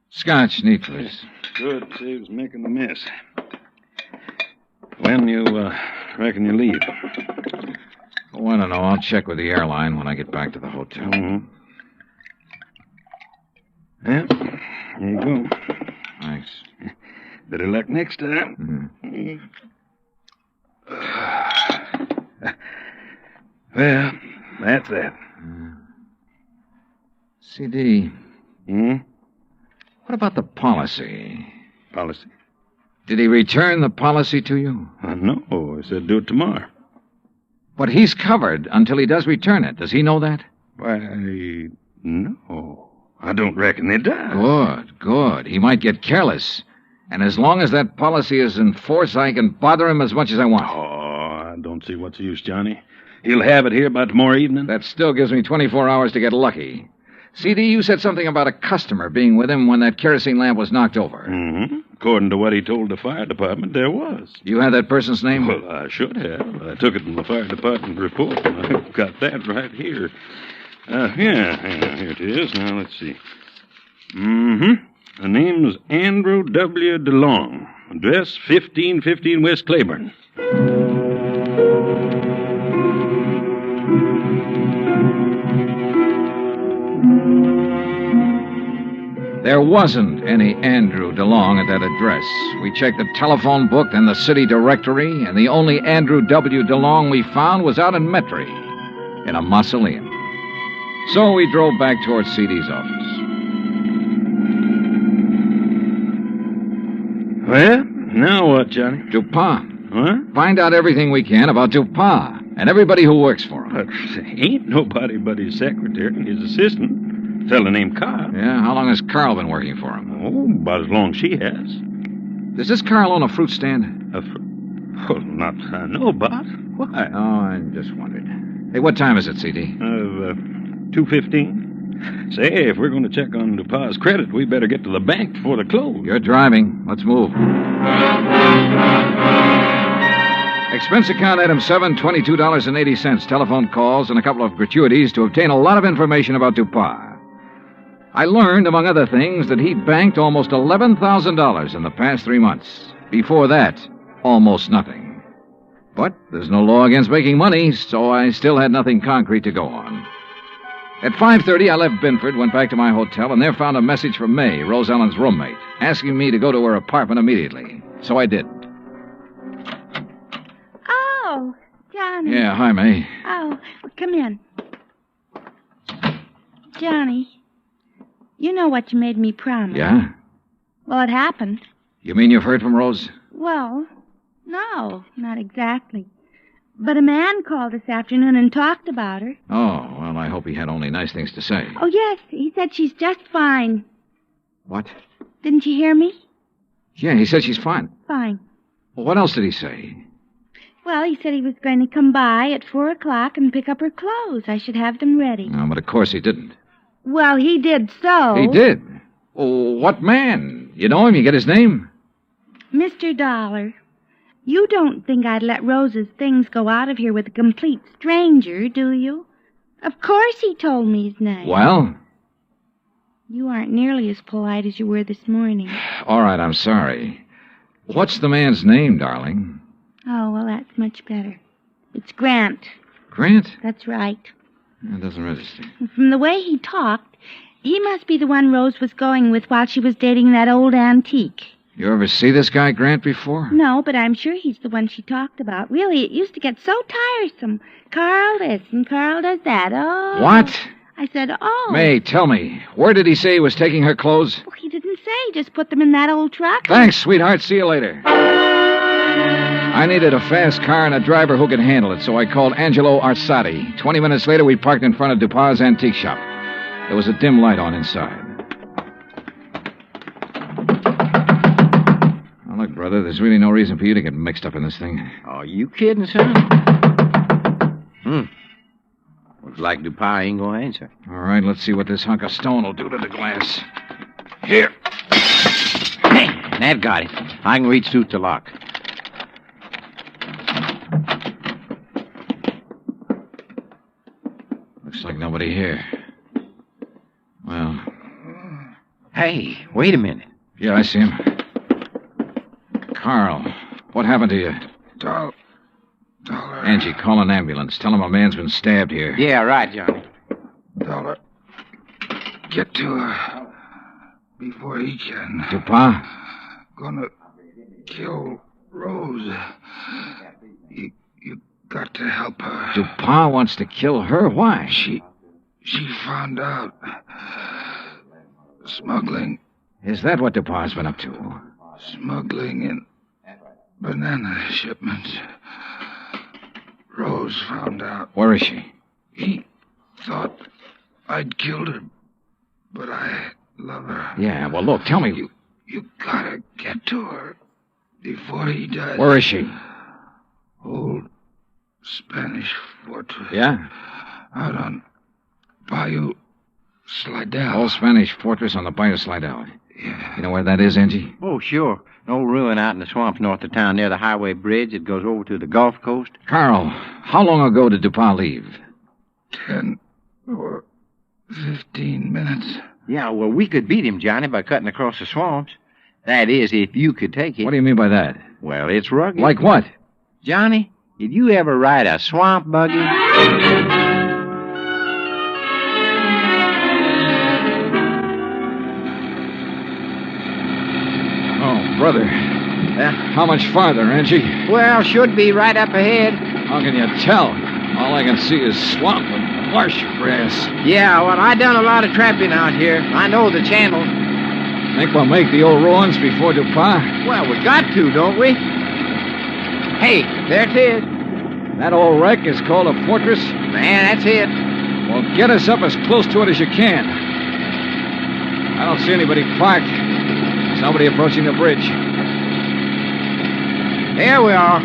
O: Scotch, neat, please.
L: Good, saves making the mess. When you reckon you leave?
O: Oh, I don't know. I'll check with the airline when I get back to the hotel.
L: Mm-hmm. Well, here you go.
O: Thanks.
L: Better luck next time.
O: Mm-hmm.
L: Well, that's that.
O: C.D.
L: Hmm?
O: What about the policy?
L: Policy?
O: Did he return the policy to you?
L: No, he said do it tomorrow.
O: But he's covered until he does return it. Does he know that?
L: Why, no. I don't reckon he does.
O: Good. He might get careless. And as long as that policy is in force, I can bother him as much as I want.
L: Oh, I don't see what's the use, Johnny. He'll have it here by tomorrow evening.
O: That still gives me 24 hours to get lucky. C.D., you said something about a customer being with him when that kerosene lamp was knocked over.
L: Mm-hmm. According to what he told the fire department, there was.
O: You had that person's name?
L: Well, I should have. I took it from the fire department report, and I've got that right here. Here it is. Now, let's see. Mm-hmm. The name's Andrew W. DeLong. Address 1515 West Claiborne.
O: There wasn't any Andrew DeLong at that address. We checked the telephone book and the city directory, and the only Andrew W. DeLong we found was out in Metairie, in a mausoleum. So we drove back towards C.D.'s office.
L: Well, now what, Johnny?
O: DuPont.
L: What?
O: Find out everything we can about DuPont and everybody who works for him.
L: Ain't nobody but his secretary and his assistant. Fellow named Carr.
O: Yeah, how long has Carl been working for him?
L: Oh, about as long as she has.
O: Does this Carl own a fruit stand?
L: Well, not I know about. Why?
O: Oh, I just wondered. Hey, what time is it, C.D.?
L: 2:15. Say, if we're going to check on DuPont's credit, we better get to the bank before they close.
O: You're driving. Let's move. Expense account item 7, $22.80. Telephone calls and a couple of gratuities to obtain a lot of information about DuPont. I learned, among other things, that he'd banked almost $11,000 in the past 3 months. Before that, almost nothing. But there's no law against making money, so I still had nothing concrete to go on. At 5:30, I left Binford, went back to my hotel, and there found a message from May, Rose Ellen's roommate, asking me to go to her apartment immediately. So I did.
S: Oh, Johnny.
O: Yeah, hi, May.
S: Oh, well, come in. Johnny, you know what you made me promise.
O: Yeah?
S: Well, it happened.
O: You mean you've heard from Rose?
S: Well, no, not exactly. But a man called this afternoon and talked about her.
O: Oh, well, I hope he had only nice things to say.
S: Oh, yes, he said she's just fine.
O: What?
S: Didn't you hear me?
O: Yeah, he said she's fine.
S: Fine.
O: Well, what else did he say?
S: Well, he said he was going to come by at 4 o'clock and pick up her clothes. I should have them ready.
O: No, but of course he didn't.
S: Well, he did so.
O: He did? Oh, what man? You know him? You get his name?
S: Mr. Dollar. You don't think I'd let Rose's things go out of here with a complete stranger, do you? Of course he told me his name.
O: Well?
S: You aren't nearly as polite as you were this morning.
O: All right, I'm sorry. What's the man's name, darling?
S: Oh, well, that's much better. It's Grant.
O: Grant?
S: That's right.
O: That doesn't register.
S: From the way he talked, he must be the one Rose was going with while she was dating that old antique.
O: You ever see this guy, Grant, before?
S: No, but I'm sure he's the one she talked about. Really, it used to get so tiresome. Carl this and Carl does that. Oh.
O: What?
S: I said, oh.
O: May, tell me, where did he say he was taking her clothes?
S: Well, he didn't say. Just put them in that old truck.
O: Thanks, sweetheart. See you later. I needed a fast car and a driver who could handle it, so I called Angelo Arsati. 20 minutes later, we parked in front of Dupas' antique shop. There was a dim light on inside. Now, look, brother, there's really no reason for you to get mixed up in this thing.
N: Oh, you kidding, son? Looks like Dupas ain't gonna answer.
O: All right, let's see what this hunk of stone will do to the glass. Here.
N: Hey, that got it. I can reach through the lock.
O: Looks like nobody here. Well.
N: Hey, wait a minute.
O: Yeah, I see him. Carl, what happened to you?
U: $1.
O: Angie, call an ambulance. Tell him a man's been stabbed here.
N: Yeah, right, Johnny.
U: $1. Get to her before he can.
O: Dupas?
U: Gonna kill Rose. You got to help her.
O: Dupas wants to kill her? Why?
U: She found out. Smuggling.
O: Is that what Dupas been up to?
U: Smuggling in banana shipments. Rose found out.
O: Where is she?
U: He thought I'd killed her, but I love her.
O: Yeah, well, look, tell me.
U: You gotta get to her before he does.
O: Where is she?
U: Old Spanish fortress.
O: Yeah?
U: Out on Bayou Slidell.
O: Old Spanish fortress on the Bayou Slidell.
U: Yeah.
O: You know where that is, Angie?
N: Oh, sure. An old ruin out in the swamps north of town near the highway bridge that goes over to the Gulf Coast.
O: Carl, how long ago did Dupas leave?
U: 10 or 15 minutes.
N: Yeah, well, we could beat him, Johnny, by cutting across the swamps. That is, if you could take it.
O: What do you mean by that?
N: Well, it's rugged.
O: Like what?
N: Johnny, did you ever ride a swamp buggy?
O: Oh, brother. How much farther, Angie?
N: Well, should be right up ahead.
O: How can you tell? All I can see is swamp and marsh grass.
N: Yeah, well, I done a lot of trapping out here. I know the channel.
O: Think we'll make the old ruins before Dupas?
N: Well, we got to, don't we? Hey, there it is.
O: That old wreck is called a fortress?
N: Man, that's it.
O: Well, get us up as close to it as you can. I don't see anybody parked. Somebody approaching the bridge.
N: There we are.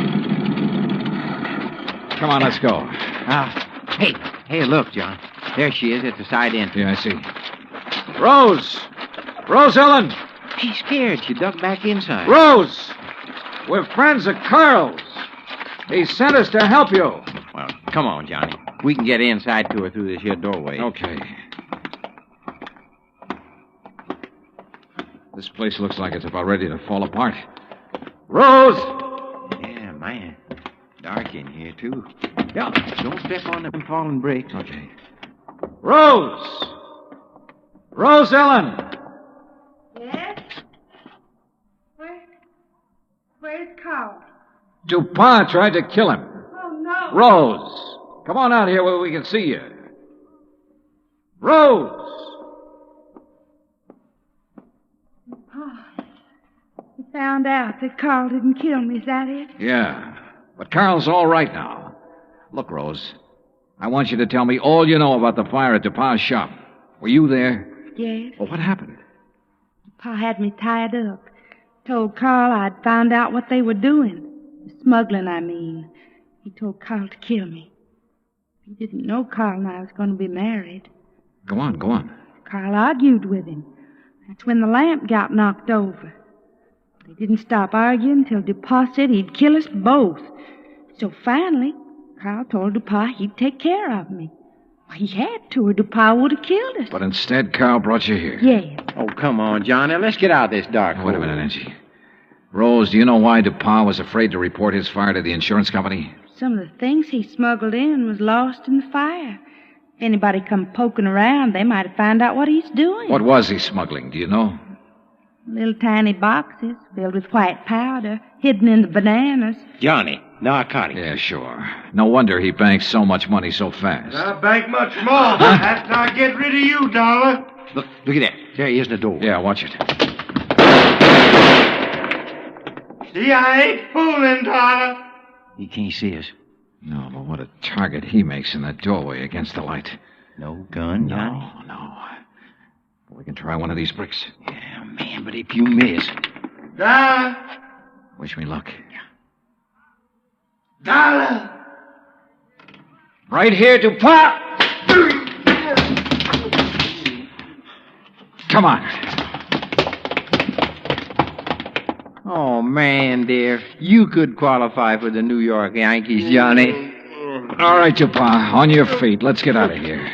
O: Come on, let's go.
N: Hey, look, John. There she is at the side entrance.
O: Yeah, I see. Rose! Rose Ellen!
N: She's scared. She ducked back inside.
O: Rose! We're friends of Carl's. He sent us to help you.
N: Well, come on, Johnny. We can get inside to her through this here doorway.
O: Okay. This place looks like it's about ready to fall apart. Rose!
N: Yeah, man. Dark in here, too.
O: Yeah.
N: Don't step on them fallen bricks.
O: Okay. Rose! Rose Ellen!
T: Yes? Where's Carl?
O: Dupas tried to kill him.
T: Oh, no.
O: Rose! Come on out here where we can see you. Rose!
T: He found out that Carl didn't kill me, is that it?
O: Yeah. But Carl's all right now. Look, Rose, I want you to tell me all you know about the fire at Dupas' shop. Were you there?
T: Yes.
O: Well, what happened?
T: Pa had me tied up. Told Carl I'd found out what they were doing. Smuggling, I mean. He told Carl to kill me. He didn't know Carl and I was going to be married.
O: Go on, go on.
T: Carl argued with him. That's when the lamp got knocked over. They didn't stop arguing until Dupas said he'd kill us both. So finally, Carl told Dupas he'd take care of me. He had to, or DuPont would have killed us.
O: But instead, Carl brought you here.
T: Yes.
N: Oh, come on, Johnny. Let's get out of this dark
O: Wait a minute, Angie. Rose, do you know why DuPont was afraid to report his fire to the insurance company?
T: Some of the things he smuggled in was lost in the fire. If anybody come poking around, they might have found out what he's doing.
O: What was he smuggling, do you know?
T: Little tiny boxes filled with white powder, hidden in the bananas.
N: Johnny, narcotics.
O: Yeah, sure. No wonder he banks so much money so fast.
E: I'll bank much more after I get rid of you, Dollar.
N: Look at that. There he is in the door.
O: Yeah, watch it.
E: See, I ain't fooling, Dollar.
N: He can't see us.
O: No, but what a target he makes in that doorway against the light.
N: No gun, Johnny?
O: No. We can try one of these bricks.
N: Yeah, man, but if you miss...
E: Dollar.
O: Wish me luck.
E: Dollar.
O: Right here, DuPont! Come on.
N: Oh, man, dear. You could qualify for the New York Yankees, Johnny.
O: All right, DuPont. On your feet. Let's get out of here.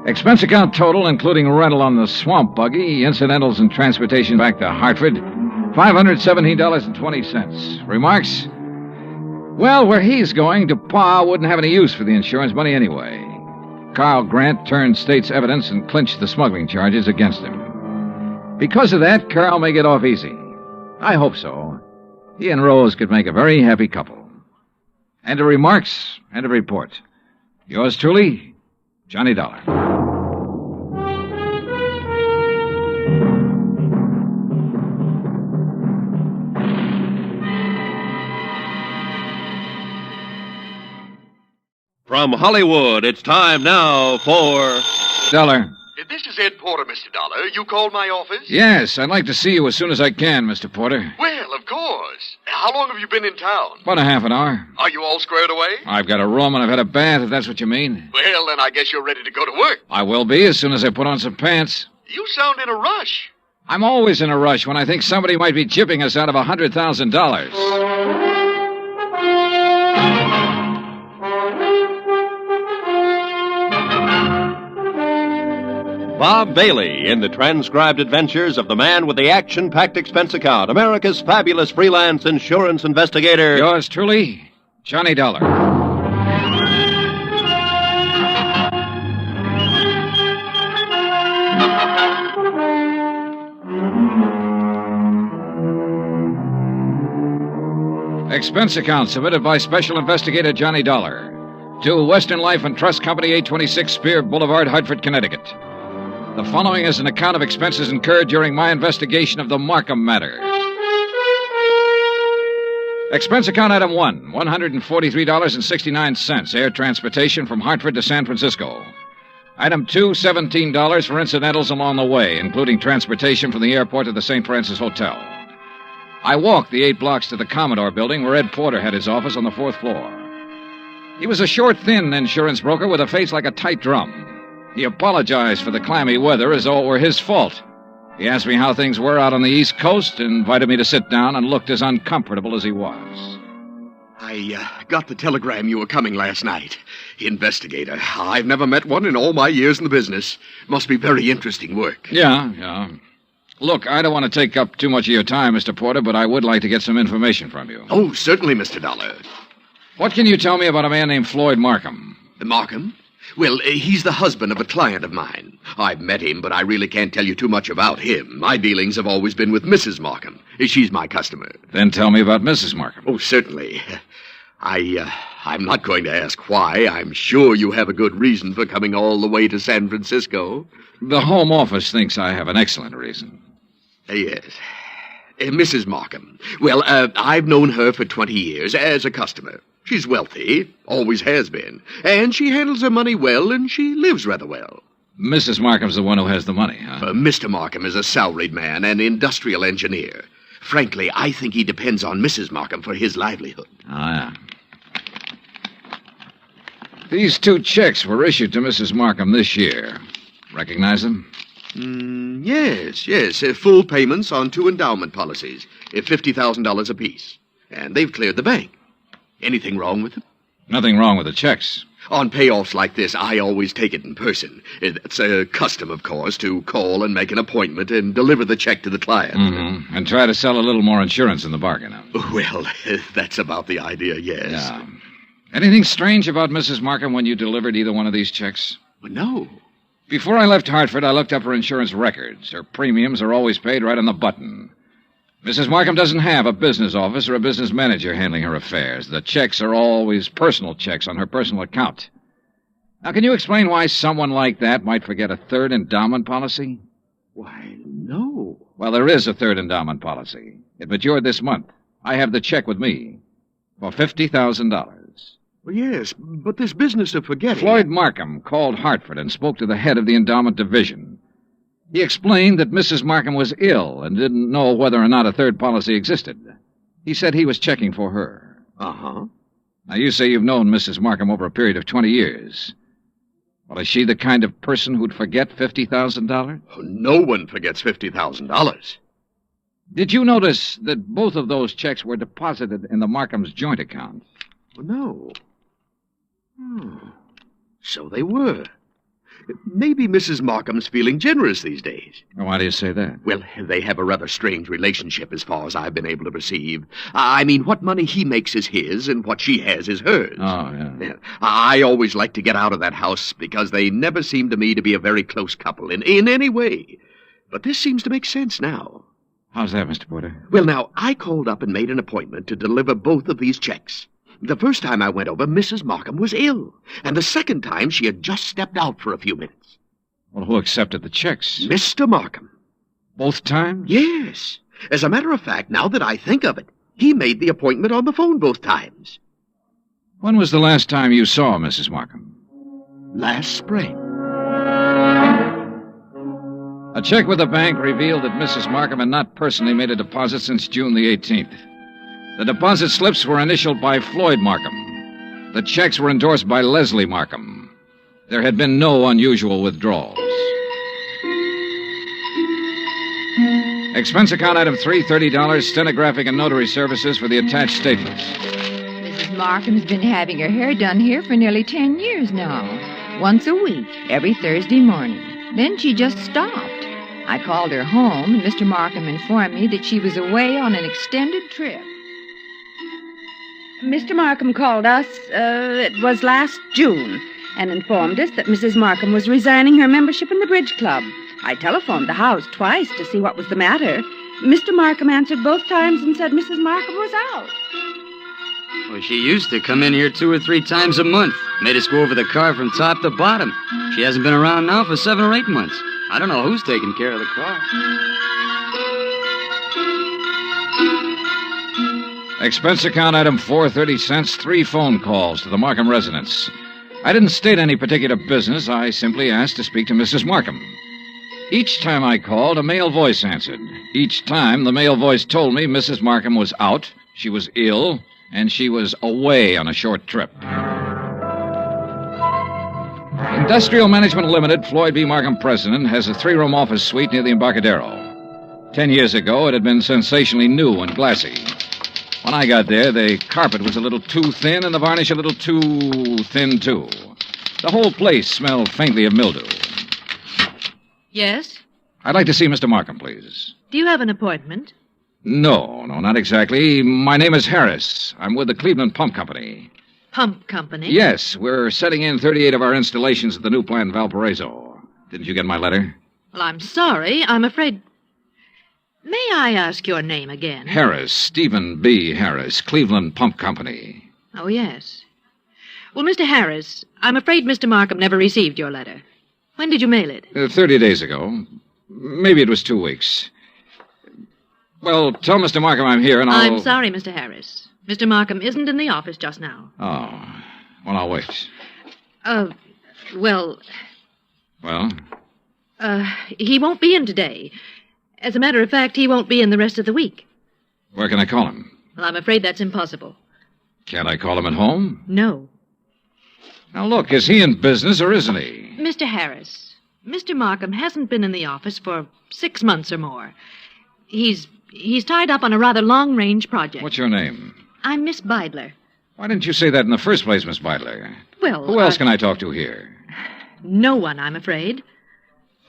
O: Expense account total, including rental on the swamp buggy, incidentals and transportation back to Hartford, $517.20. Remarks? Well, where he's going, DuPont wouldn't have any use for the insurance money anyway. Carl Grant turned state's evidence and clinched the smuggling charges against him. Because of that, Carl may get off easy. I hope so. He and Rose could make a very happy couple. End of remarks, end of report. Yours truly, Johnny Dollar.
I: From Hollywood, it's time now for...
O: Dollar.
R: This is Ed Porter, Mr. Dollar. You called my office?
O: Yes, I'd like to see you as soon as I can, Mr. Porter.
R: Well, of course. How long have you been in town?
O: About a half an hour.
R: Are you all squared away?
O: I've got a room and I've had a bath, if that's what you mean.
R: Well, then I guess you're ready to go to work.
O: I will be as soon as I put on some pants.
R: You sound in a rush.
O: I'm always in a rush when I think somebody might be gypping us out of $100,000.
I: Bob Bailey in the transcribed adventures of the man with the action-packed expense account, America's fabulous freelance insurance investigator.
O: Yours truly, Johnny Dollar. Expense account submitted by Special Investigator Johnny Dollar to Western Life and Trust Company, 826 Spear Boulevard, Hartford, Connecticut. The following is an account of expenses incurred during my investigation of the Markham matter. Expense account item 1, $143.69, air transportation from Hartford to San Francisco. Item 2, $17 for incidentals along the way, including transportation from the airport to the St. Francis Hotel. I walked the 8 blocks to the Commodore building where Ed Porter had his office on the 4th floor. He was a short, thin insurance broker with a face like a tight drum. He apologized for the clammy weather as though it were his fault. He asked me how things were out on the East Coast and invited me to sit down and looked as uncomfortable as he was.
R: I got the telegram you were coming last night. Investigator. I've never met one in all my years in the business. Must be very interesting work.
O: Yeah. Look, I don't want to take up too much of your time, Mr. Porter, but I would like to get some information from you.
R: Oh, certainly, Mr. Dollar.
O: What can you tell me about a man named Floyd Markham?
R: Markham? Well, he's the husband of a client of mine. I've met him, but I really can't tell you too much about him. My dealings have always been with Mrs. Markham. She's my customer.
O: Then tell me about Mrs. Markham.
R: Oh, certainly. I'm not going to ask why. I'm sure you have a good reason for coming all the way to San Francisco.
O: The Home Office thinks I have an excellent reason.
R: Yes. Mrs. Markham. Well, I've known her for 20 years as a customer. She's wealthy, always has been, and she handles her money well, and she lives rather well.
O: Mrs. Markham's the one who has the money, huh?
R: Mr. Markham is a salaried man, an industrial engineer. Frankly, I think he depends on Mrs. Markham for his livelihood.
O: Ah, yeah. These 2 checks were issued to Mrs. Markham this year. Recognize them?
R: Yes. Full payments on 2 endowment policies, $50,000 apiece. And they've cleared the bank. Anything wrong with them?
O: Nothing wrong with the checks.
R: On payoffs like this, I always take it in person. It's a custom, of course, to call and make an appointment and deliver the check to the client.
O: Mm-hmm. And try to sell a little more insurance in the bargain.
R: Well, that's about the idea, yes.
O: Yeah. Anything strange about Mrs. Markham when you delivered either one of these checks?
R: No.
O: Before I left Hartford, I looked up her insurance records. Her premiums are always paid right on the button. Mrs. Markham doesn't have a business office or a business manager handling her affairs. The checks are always personal checks on her personal account. Now, can you explain why someone like that might forget a third endowment policy?
R: Why, no.
O: Well, there is a third endowment policy. It matured this month. I have the check with me for $50,000.
R: Well, yes, but this business of forgetting...
O: Floyd Markham called Hartford and spoke to the head of the endowment division. He explained that Mrs. Markham was ill and didn't know whether or not a third policy existed. He said he was checking for her.
R: Uh-huh.
O: Now, you say you've known Mrs. Markham over a period of 20 years. Well, is she the kind of person who'd forget $50,000?
R: Oh, no one forgets $50,000.
O: Did you notice that both of those checks were deposited in the Markham's joint account?
R: Well, no. So they were. Maybe Mrs. Markham's feeling generous these days.
O: Why do you say that?
R: Well, they have a rather strange relationship as far as I've been able to perceive. I mean, what money he makes is his, and what she has is hers.
O: Oh, yeah.
R: I always like to get out of that house because they never seem to me to be a very close couple in any way. But this seems to make sense now.
O: How's that, Mr. Porter?
R: Well, now, I called up and made an appointment to deliver both of these checks. The first time I went over, Mrs. Markham was ill. And the second time, she had just stepped out for a few minutes.
O: Well, who accepted the checks?
R: Mr. Markham.
O: Both times?
R: Yes. As a matter of fact, now that I think of it, he made the appointment on the phone both times.
O: When was the last time you saw Mrs. Markham?
R: Last spring.
O: A check with the bank revealed that Mrs. Markham had not personally made a deposit since June the 18th. The deposit slips were initialed by Floyd Markham. The checks were endorsed by Leslie Markham. There had been no unusual withdrawals. Expense account item 3, $30, stenographic and notary services for the attached statements.
D: Mrs. Markham's been having her hair done here for nearly 10 years now. Once a week, every Thursday morning. Then she just stopped. I called her home, and Mr. Markham informed me that she was away on an extended trip.
T: Mr. Markham called us, it was last June, and informed us that Mrs. Markham was resigning her membership in the bridge club. I telephoned the house twice to see what was the matter. Mr. Markham answered both times and said Mrs. Markham was out.
H: Well, she used to come in here 2 or 3 times a month. Made us go over the car from top to bottom. She hasn't been around now for 7 or 8 months. I don't know who's taking care of the car.
O: Expense account item 4, 30 cents, 3 phone calls to the Markham residence. I didn't state any particular business. I simply asked to speak to Mrs. Markham. Each time I called, a male voice answered. Each time, the male voice told me Mrs. Markham was out, she was ill, and she was away on a short trip. Industrial Management Limited, Floyd B. Markham president, has a 3-room office suite near the Embarcadero. 10 years ago, it had been sensationally new and glassy. When I got there, the carpet was a little too thin and the varnish a little too thin, too. The whole place smelled faintly of mildew.
V: Yes?
O: I'd like to see Mr. Markham, please.
V: Do you have an appointment?
O: No, not exactly. My name is Harris. I'm with the Cleveland Pump Company.
V: Pump Company?
O: Yes, we're setting in 38 of our installations at the new plant in Valparaiso. Didn't you get my letter?
V: Well, I'm sorry. I'm afraid... May I ask your name again?
O: Harris, Stephen B. Harris, Cleveland Pump Company.
V: Oh, yes. Well, Mr. Harris, I'm afraid Mr. Markham never received your letter. When did you mail it?
O: 30 days ago. Maybe it was 2 weeks. Well, tell Mr. Markham I'm here and I'll...
V: I'm sorry, Mr. Harris. Mr. Markham isn't in the office just now.
O: Oh. Well, I'll wait.
V: Well...
O: Well?
V: He won't be in today. As a matter of fact, he won't be in the rest of the week.
O: Where can I call him?
V: Well, I'm afraid that's impossible.
O: Can't I call him at home?
V: No.
O: Now, look, is he in business or isn't he?
V: Mr. Harris, Mr. Markham hasn't been in the office for 6 months or more. He's tied up on a rather long-range project.
O: What's your name?
V: I'm Miss Beidler.
O: Why didn't you say that in the first place, Miss Beidler?
V: Well,
O: Who else can I talk to here?
V: No one, I'm afraid.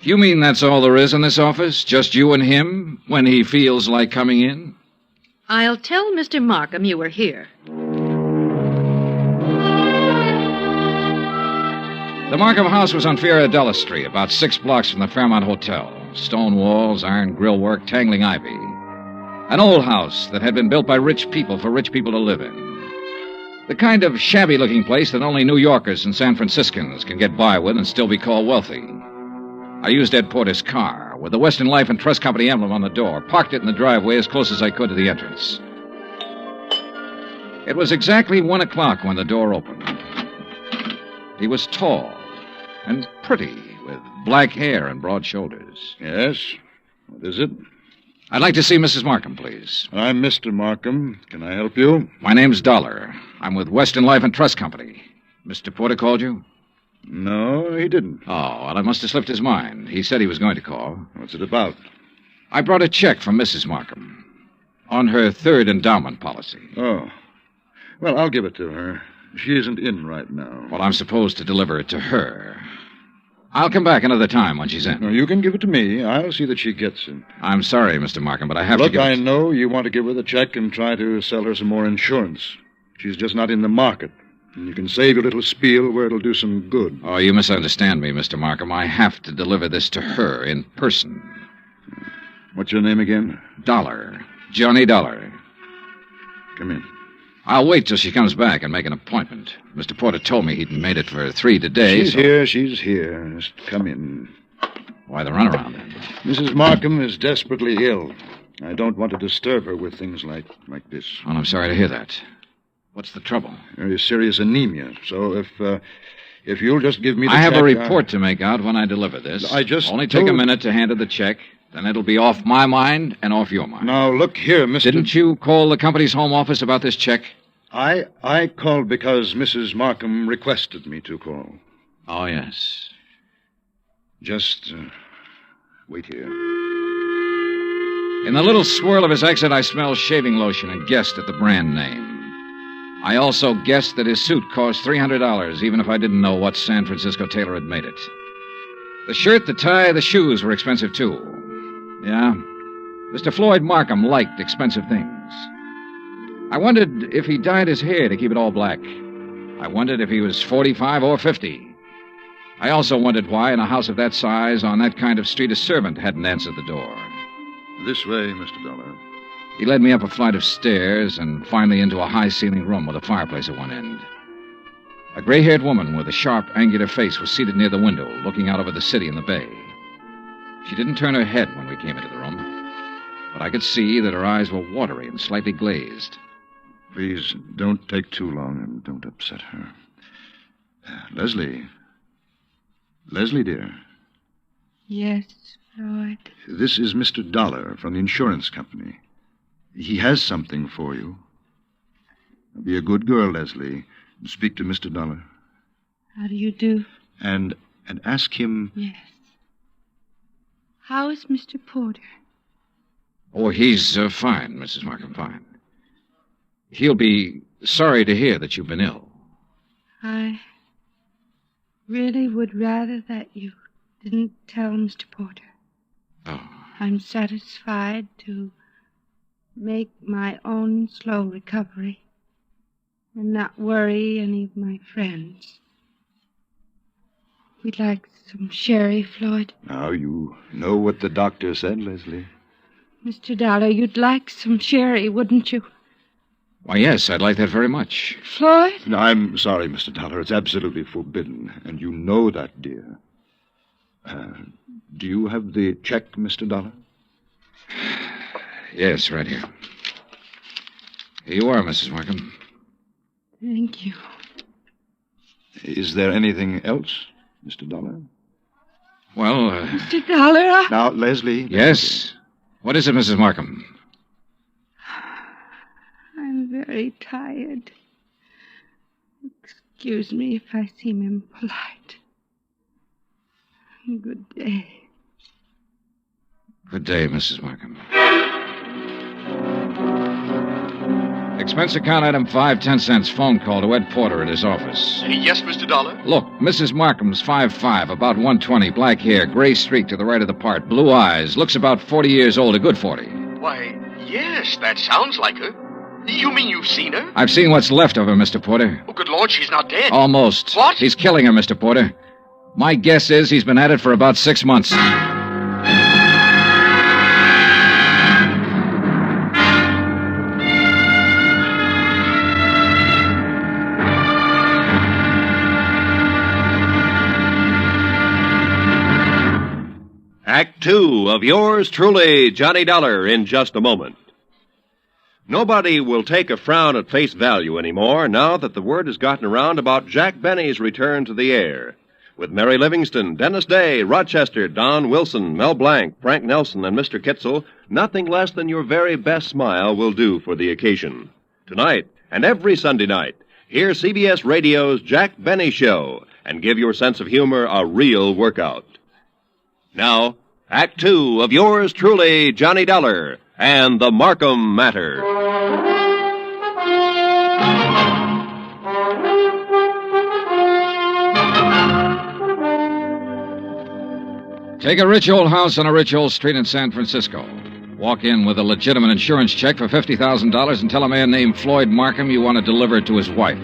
O: You mean that's all there is in this office? Just you and him when he feels like coming in?
V: I'll tell Mr. Markham you were here.
O: The Markham house was on Fiorella Street, about 6 blocks from the Fairmont Hotel. Stone walls, iron grillwork, tangling ivy. An old house that had been built by rich people for rich people to live in. The kind of shabby-looking place that only New Yorkers and San Franciscans can get by with and still be called wealthy. I used Ed Porter's car, with the Western Life and Trust Company emblem on the door, parked it in the driveway as close as I could to the entrance. It was exactly 1 o'clock when the door opened. He was tall and pretty, with black hair and broad shoulders.
B: Yes? What is it?
O: I'd like to see Mrs. Markham, please.
B: I'm Mr. Markham. Can I help you?
O: My name's Dollar. I'm with Western Life and Trust Company. Mr. Porter called you?
B: No, he didn't.
O: Oh, well, I must have slipped his mind. He said he was going to call.
B: What's it about?
O: I brought a check from Mrs. Markham on her third endowment policy.
B: Oh. Well, I'll give it to her. She isn't in right now.
O: Well, I'm supposed to deliver it to her. I'll come back another time when she's in.
B: No, you can give it to me. I'll see that she gets it.
O: I'm sorry, Mr. Markham, but I have to
B: Look,
O: give
B: I know you want to give her the check and try to sell her some more insurance. She's just not in the market. And you can save your little spiel where it'll do some good.
O: Oh, you misunderstand me, Mr. Markham. I have to deliver this to her in person.
B: What's your name again?
O: Dollar. Johnny Dollar.
B: Come in.
O: I'll wait till she comes back and make an appointment. Mr. Porter told me he'd made it for 3 today.
B: She's here. Just come in.
O: Why the runaround, then?
B: Mrs. Markham is desperately ill. I don't want to disturb her with things like this.
O: Well, I'm sorry to hear that. What's the trouble?
B: Very serious anemia. So if you'll just give me the
O: check... I have a report
B: to
O: to make out when I deliver this.
B: I just
O: Only take a minute to hand her the check. Then it'll be off my mind and off your mind.
B: Now, look here, Mr.
O: Didn't you call the company's home office about this check?
B: I called because Mrs. Markham requested me to call.
O: Oh, yes.
B: Just wait here.
O: In the little swirl of his exit, I smelled shaving lotion and guessed at the brand name. I also guessed that his suit cost $300, even if I didn't know what San Francisco tailor had made it. The shirt, the tie, the shoes were expensive, too. Yeah, Mr. Floyd Markham liked expensive things. I wondered if he dyed his hair to keep it all black. I wondered if he was 45 or 50. I also wondered why, in a house of that size, on that kind of street, a servant hadn't answered the door.
B: This way, Mr. Dollar.
O: He led me up a flight of stairs and finally into a high-ceilinged room with a fireplace at one end. A gray-haired woman with a sharp, angular face was seated near the window, looking out over the city and the bay. She didn't turn her head when we came into the room, but I could see that her eyes were watery and slightly glazed.
B: Please, don't take too long and don't upset her. Leslie. Leslie, dear.
T: Yes, Floyd.
B: This is Mr. Dollar from the insurance company. He has something for you. Be a good girl, Leslie. Speak to Mr. Dollar.
T: How do you do?
B: And ask him...
T: Yes. How is Mr. Porter?
O: Oh, he's fine, Mrs. Markham, fine. He'll be sorry to hear that you've been ill.
T: I really would rather that you didn't tell Mr. Porter.
O: Oh.
T: I'm satisfied to make my own slow recovery and not worry any of my friends. We'd like some sherry, Floyd.
B: Now, you know what the doctor said, Leslie.
T: Mr. Dollar, you'd like some sherry, wouldn't you?
O: Why, yes, I'd like that very much.
T: Floyd?
B: No, I'm sorry, Mr. Dollar. It's absolutely forbidden, and you know that, dear. Do you have the check, Mr. Dollar?
O: Yes, right here. Here you are, Mrs. Markham.
T: Thank you.
B: Is there anything else, Mr. Dollar?
O: Well,
T: Mr. Dollar?
B: Now, Leslie...
O: Yes? What is it, Mrs. Markham?
T: I'm very tired. Excuse me if I seem impolite. Good day.
O: Good day, Mrs. Markham. Expense account item 5, 10 cents. Phone call to Ed Porter at his office.
R: Yes, Mr. Dollar?
O: Look, Mrs. Markham's 5'5", about 120, black hair, gray streak to the right of the part, blue eyes, looks about 40 years old, a good 40.
R: Why, yes, that sounds like her. You mean you've seen her?
O: I've seen what's left of her, Mr. Porter.
R: Oh, good Lord, she's not dead.
O: Almost.
R: What?
O: He's killing her, Mr. Porter. My guess is he's been at it for about 6 months.
I: Act 2 of yours truly, Johnny Dollar, in just a moment. Nobody will take a frown at face value anymore now that the word has gotten around about Jack Benny's return to the air. With Mary Livingston, Dennis Day, Rochester, Don Wilson, Mel Blanc, Frank Nelson, and Mr. Kitzel, nothing less than your very best smile will do for the occasion. Tonight, and every Sunday night, hear CBS Radio's Jack Benny Show and give your sense of humor a real workout. Now, Act 2 of yours truly, Johnny Dollar, and the Markham Matter.
O: Take a rich old house on a rich old street in San Francisco. Walk in with a legitimate insurance check for $50,000 and tell a man named Floyd Markham you want to deliver it to his wife.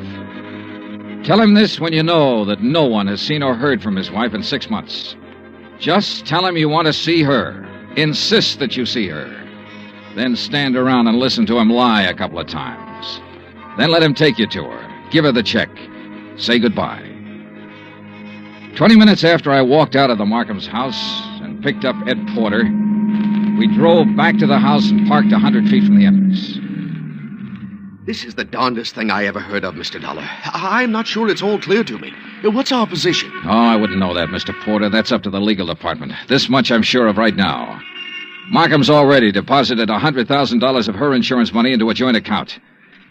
O: Tell him this when you know that no one has seen or heard from his wife in 6 months. Just tell him you want to see her. Insist that you see her. Then stand around and listen to him lie a couple of times. Then let him take you to her. Give her the check. Say goodbye. 20 minutes after I walked out of the Markham's house and picked up Ed Porter, we drove back to the house and parked 100 feet from the entrance.
R: This is the darndest thing I ever heard of, Mr. Dollar. I'm not sure it's all clear to me. What's our position?
O: Oh, I wouldn't know that, Mr. Porter. That's up to the legal department. This much I'm sure of right now. Markham's already deposited $100,000 of her insurance money into a joint account.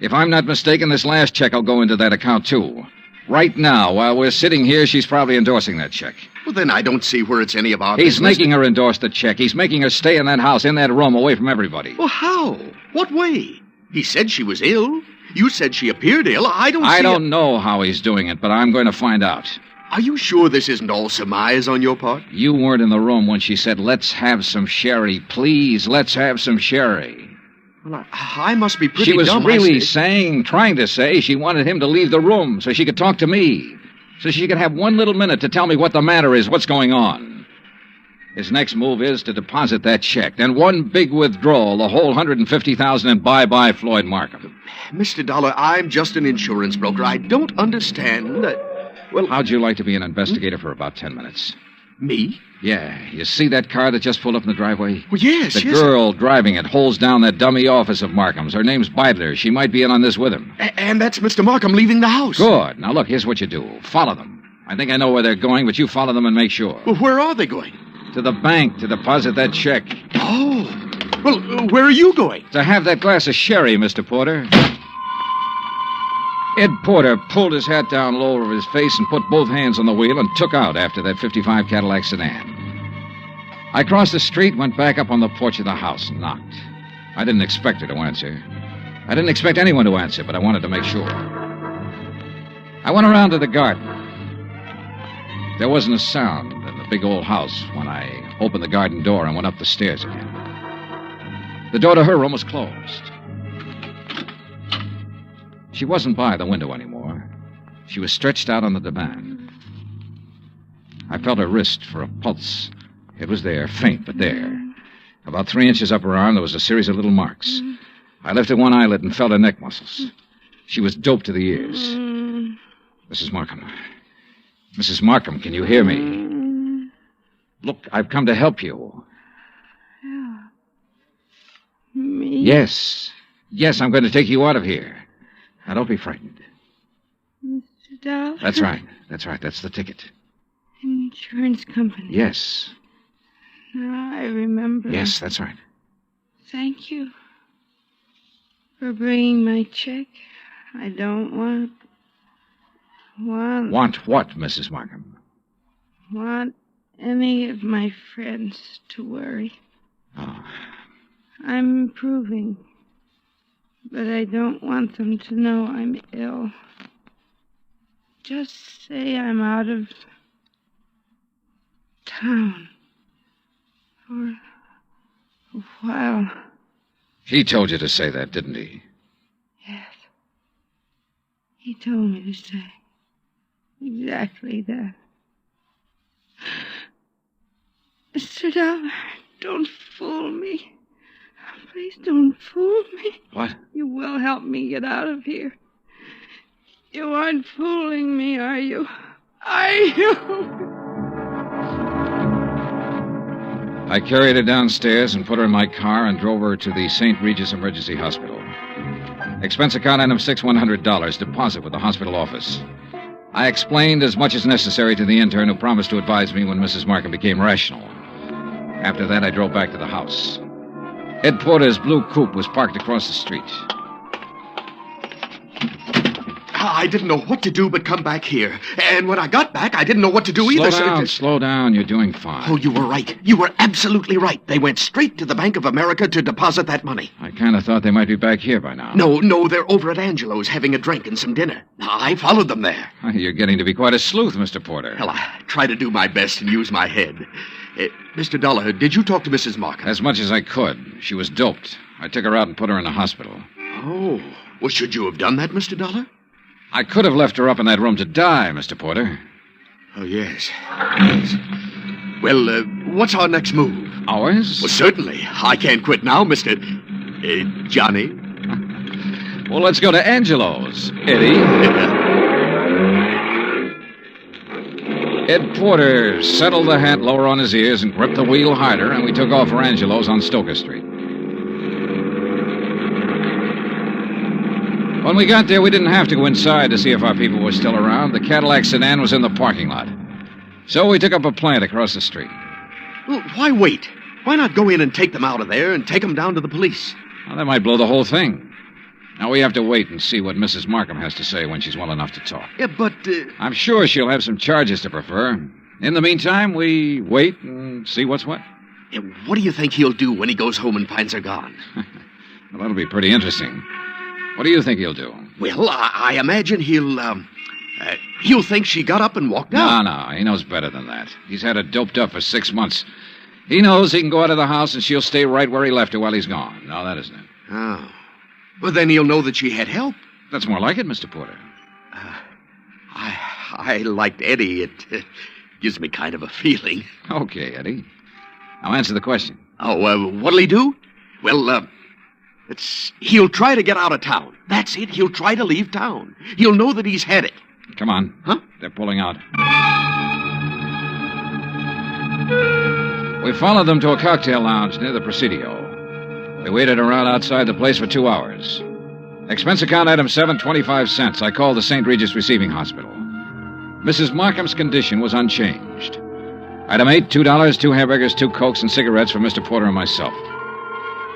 O: If I'm not mistaken, this last check will go into that account, too. Right now, while we're sitting here, she's probably endorsing that check.
R: Well, then I don't see where it's any of our
O: He's
R: business.
O: making her endorse the check. He's making her stay in that house, in that room, away from everybody.
R: Well, how? What way? He said she was ill. You said she appeared ill. I don't
O: know how he's doing it, but I'm going to find out.
R: Are you sure this isn't all surmise on your part?
O: You weren't in the room when she said, "Let's have some sherry. Please, let's have some sherry."
R: Well, I must be pretty
O: dumb. She was
R: really
O: trying to say she wanted him to leave the room so she could talk to me. So she could have one little minute to tell me what the matter is, what's going on. His next move is to deposit that check. Then one big withdrawal, the whole $150,000, and bye-bye Floyd Markham.
R: Mr. Dollar, I'm just an insurance broker. I don't understand that...
O: Well, how'd you like to be an investigator for about 10 minutes?
R: Me?
O: Yeah. You see that car that just pulled up in the driveway?
R: Well, yes,
O: The girl driving it holds down that dummy office of Markham's. Her name's Beidler. She might be in on this with him.
R: And that's Mr. Markham leaving the house.
O: Good. Now, look, here's what you do. Follow them. I think I know where they're going, but you follow them and make sure.
R: Well, where are they going?
O: To the bank to deposit that check.
R: Oh. Well, where are you going?
O: To have that glass of sherry, Mr. Porter. Ed Porter pulled his hat down low over his face and put both hands on the wheel and took out after that '55 Cadillac sedan. I crossed the street, went back up on the porch of the house and knocked. I didn't expect her to answer. I didn't expect anyone to answer, but I wanted to make sure. I went around to the garden. There wasn't a sound in the big old house when I opened the garden door and went up the stairs again. The door to her room was closed. She wasn't by the window anymore. She was stretched out on the divan. I felt her wrist for a pulse. It was there, faint, but there. About 3 inches up her arm, there was a series of little marks. I lifted one eyelid and felt her neck muscles. She was doped to the ears. Mrs. Markham. Mrs. Markham, can you hear me? Look, I've come to help you.
T: Me?
O: Yes. Yes, I'm going to take you out of here. Now, don't be frightened.
T: Mr. Doubtful?
O: That's right. That's right. That's the ticket.
T: Insurance company.
O: Yes.
T: Now I remember.
O: Yes, that's right.
T: Thank you for bringing my check. I don't want
O: Want what, Mrs. Markham?
T: Want any of my friends to worry.
O: Oh.
T: I'm improving. But I don't want them to know I'm ill. Just say I'm out of town for a while.
O: He told you to say that, didn't he?
T: Yes. He told me to say exactly that. Mr. Dollar, don't fool me. Please don't fool me.
O: What?
T: You will help me get out of here. You aren't fooling me, are you? Are you?
O: I carried her downstairs and put her in my car and drove her to the St. Regis Emergency Hospital. Expense account item 6, $100, deposit with the hospital office. I explained as much as necessary to the intern who promised to advise me when Mrs. Markham became rational. After that, I drove back to the house. Ed Porter's blue coupe was parked across the street.
R: I didn't know what to do but come back here. And when I got back, I didn't know what to do either.
O: Slow down. You're doing fine.
R: Oh, you were right. You were absolutely right. They went straight to the Bank of America to deposit that money.
O: I kind of thought they might be back here by now.
R: No, they're over at Angelo's having a drink and some dinner. I followed them there.
O: You're getting to be quite a sleuth, Mr. Porter.
R: Well, I try to do my best and use my head. Mr. Dollar, did you talk to Mrs. Markham?
O: As much as I could. She was doped. I took her out and put her in the hospital.
R: Oh. Well, should you have done that, Mr. Dollar?
O: I could have left her up in that room to die, Mr. Porter.
R: Oh, yes. Well, what's our next move?
O: Ours?
R: Well, certainly. I can't quit now, Mr. Johnny.
O: Well, let's go to Angelo's, Eddie. Ed Porter settled the hat lower on his ears and gripped the wheel harder, and we took off for Angelo's on Stoker Street. When we got there, we didn't have to go inside to see if our people were still around. The Cadillac sedan was in the parking lot. So we took up a plant across the street.
R: Well, why wait? Why not go in and take them out of there and take them down to the police?
O: Well, that might blow the whole thing. Now, we have to wait and see what Mrs. Markham has to say when she's well enough to talk.
R: Yeah, but...
O: I'm sure she'll have some charges to prefer. In the meantime, we wait and see what's what.
R: Yeah, what do you think he'll do when he goes home and finds her gone?
O: Well, that'll be pretty interesting. What do you think he'll do?
R: Well, I imagine he'll think she got up and walked out.
O: No, he knows better than that. He's had her doped up for 6 months. He knows he can go out of the house and she'll stay right where he left her while he's gone. No, that isn't it.
R: Oh. Well, then he'll know that she had help.
O: That's more like it, Mr. Porter.
R: I liked Eddie. It gives me kind of a feeling.
O: Okay, Eddie. Now answer the question.
R: Oh, what'll he do? Well, he'll try to get out of town. That's it. He'll try to leave town. He'll know that he's had it.
O: Come on.
R: Huh?
O: They're pulling out. We followed them to a cocktail lounge near the Presidio. We waited around outside the place for 2 hours. Expense account item 7, 25 cents. I called the St. Regis Receiving Hospital. Mrs. Markham's condition was unchanged. Item 8, $2, 2 hamburgers, 2 Cokes, and cigarettes for Mr. Porter and myself.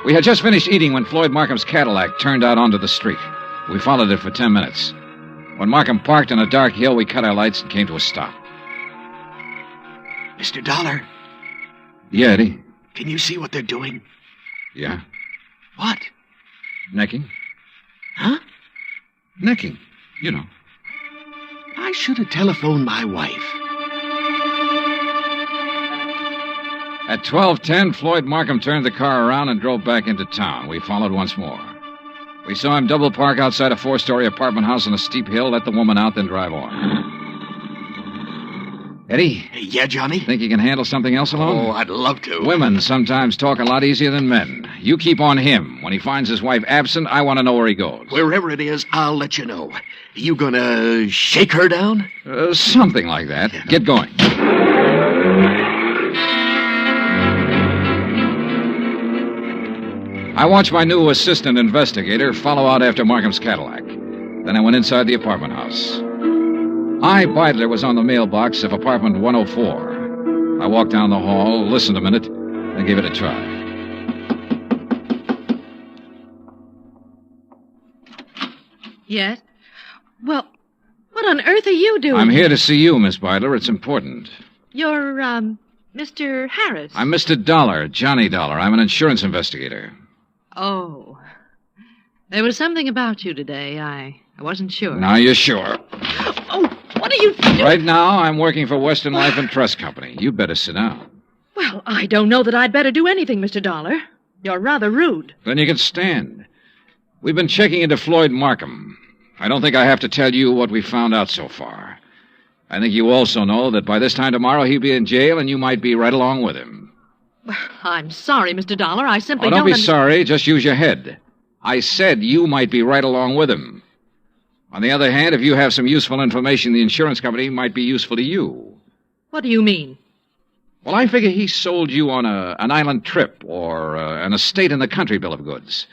O: We had just finished eating when Floyd Markham's Cadillac turned out onto the street. We followed it for 10 minutes. When Markham parked on a dark hill, we cut our lights and came to a stop.
R: Mr. Dollar.
O: Yeah, Eddie?
R: Can you see what they're doing?
O: Yeah.
R: What?
O: Necking.
R: Huh?
O: Necking. You know.
R: I should have telephoned my wife.
O: At 12:10, Floyd Markham turned the car around and drove back into town. We followed once more. We saw him double park outside a 4-story apartment house on a steep hill, let the woman out, then drive on. Eddie?
R: Yeah, Johnny?
O: Think you can handle something else alone?
R: Oh, I'd love to.
O: Women sometimes talk a lot easier than men. You keep on him. When he finds his wife absent, I want to know where he goes.
R: Wherever it is, I'll let you know. You gonna shake her down?
O: Something like that. Yeah. Get going. I watched my new assistant investigator follow out after Markham's Cadillac. Then I went inside the apartment house. Beidler was on the mailbox of apartment 104. I walked down the hall, listened a minute, and gave it a try.
V: Yes? Well, what on earth are you doing?
O: I'm here to see you, Miss Beidler. It's important.
V: You're, Mr. Harris.
O: I'm Mr. Dollar, Johnny Dollar. I'm an insurance investigator.
V: Oh. There was something about you today. I wasn't sure.
O: Now you're sure.
V: Oh, what are you doing?
O: Right now, I'm working for Western Life and Trust Company. You better sit down.
V: Well, I don't know that I'd better do anything, Mr. Dollar. You're rather rude.
O: Then you can stand. We've been checking into Floyd Markham. I don't think I have to tell you what we found out so far. I think you also know that by this time tomorrow he'll be in jail and you might be right along with him.
V: I'm sorry, Mr. Dollar. I simply
O: don't be
V: un-
O: sorry. Just use your head. I said you might be right along with him. On the other hand, if you have some useful information, the insurance company might be useful to you.
V: What do you mean?
O: Well, I figure he sold you on an island trip or an estate in the country bill of goods.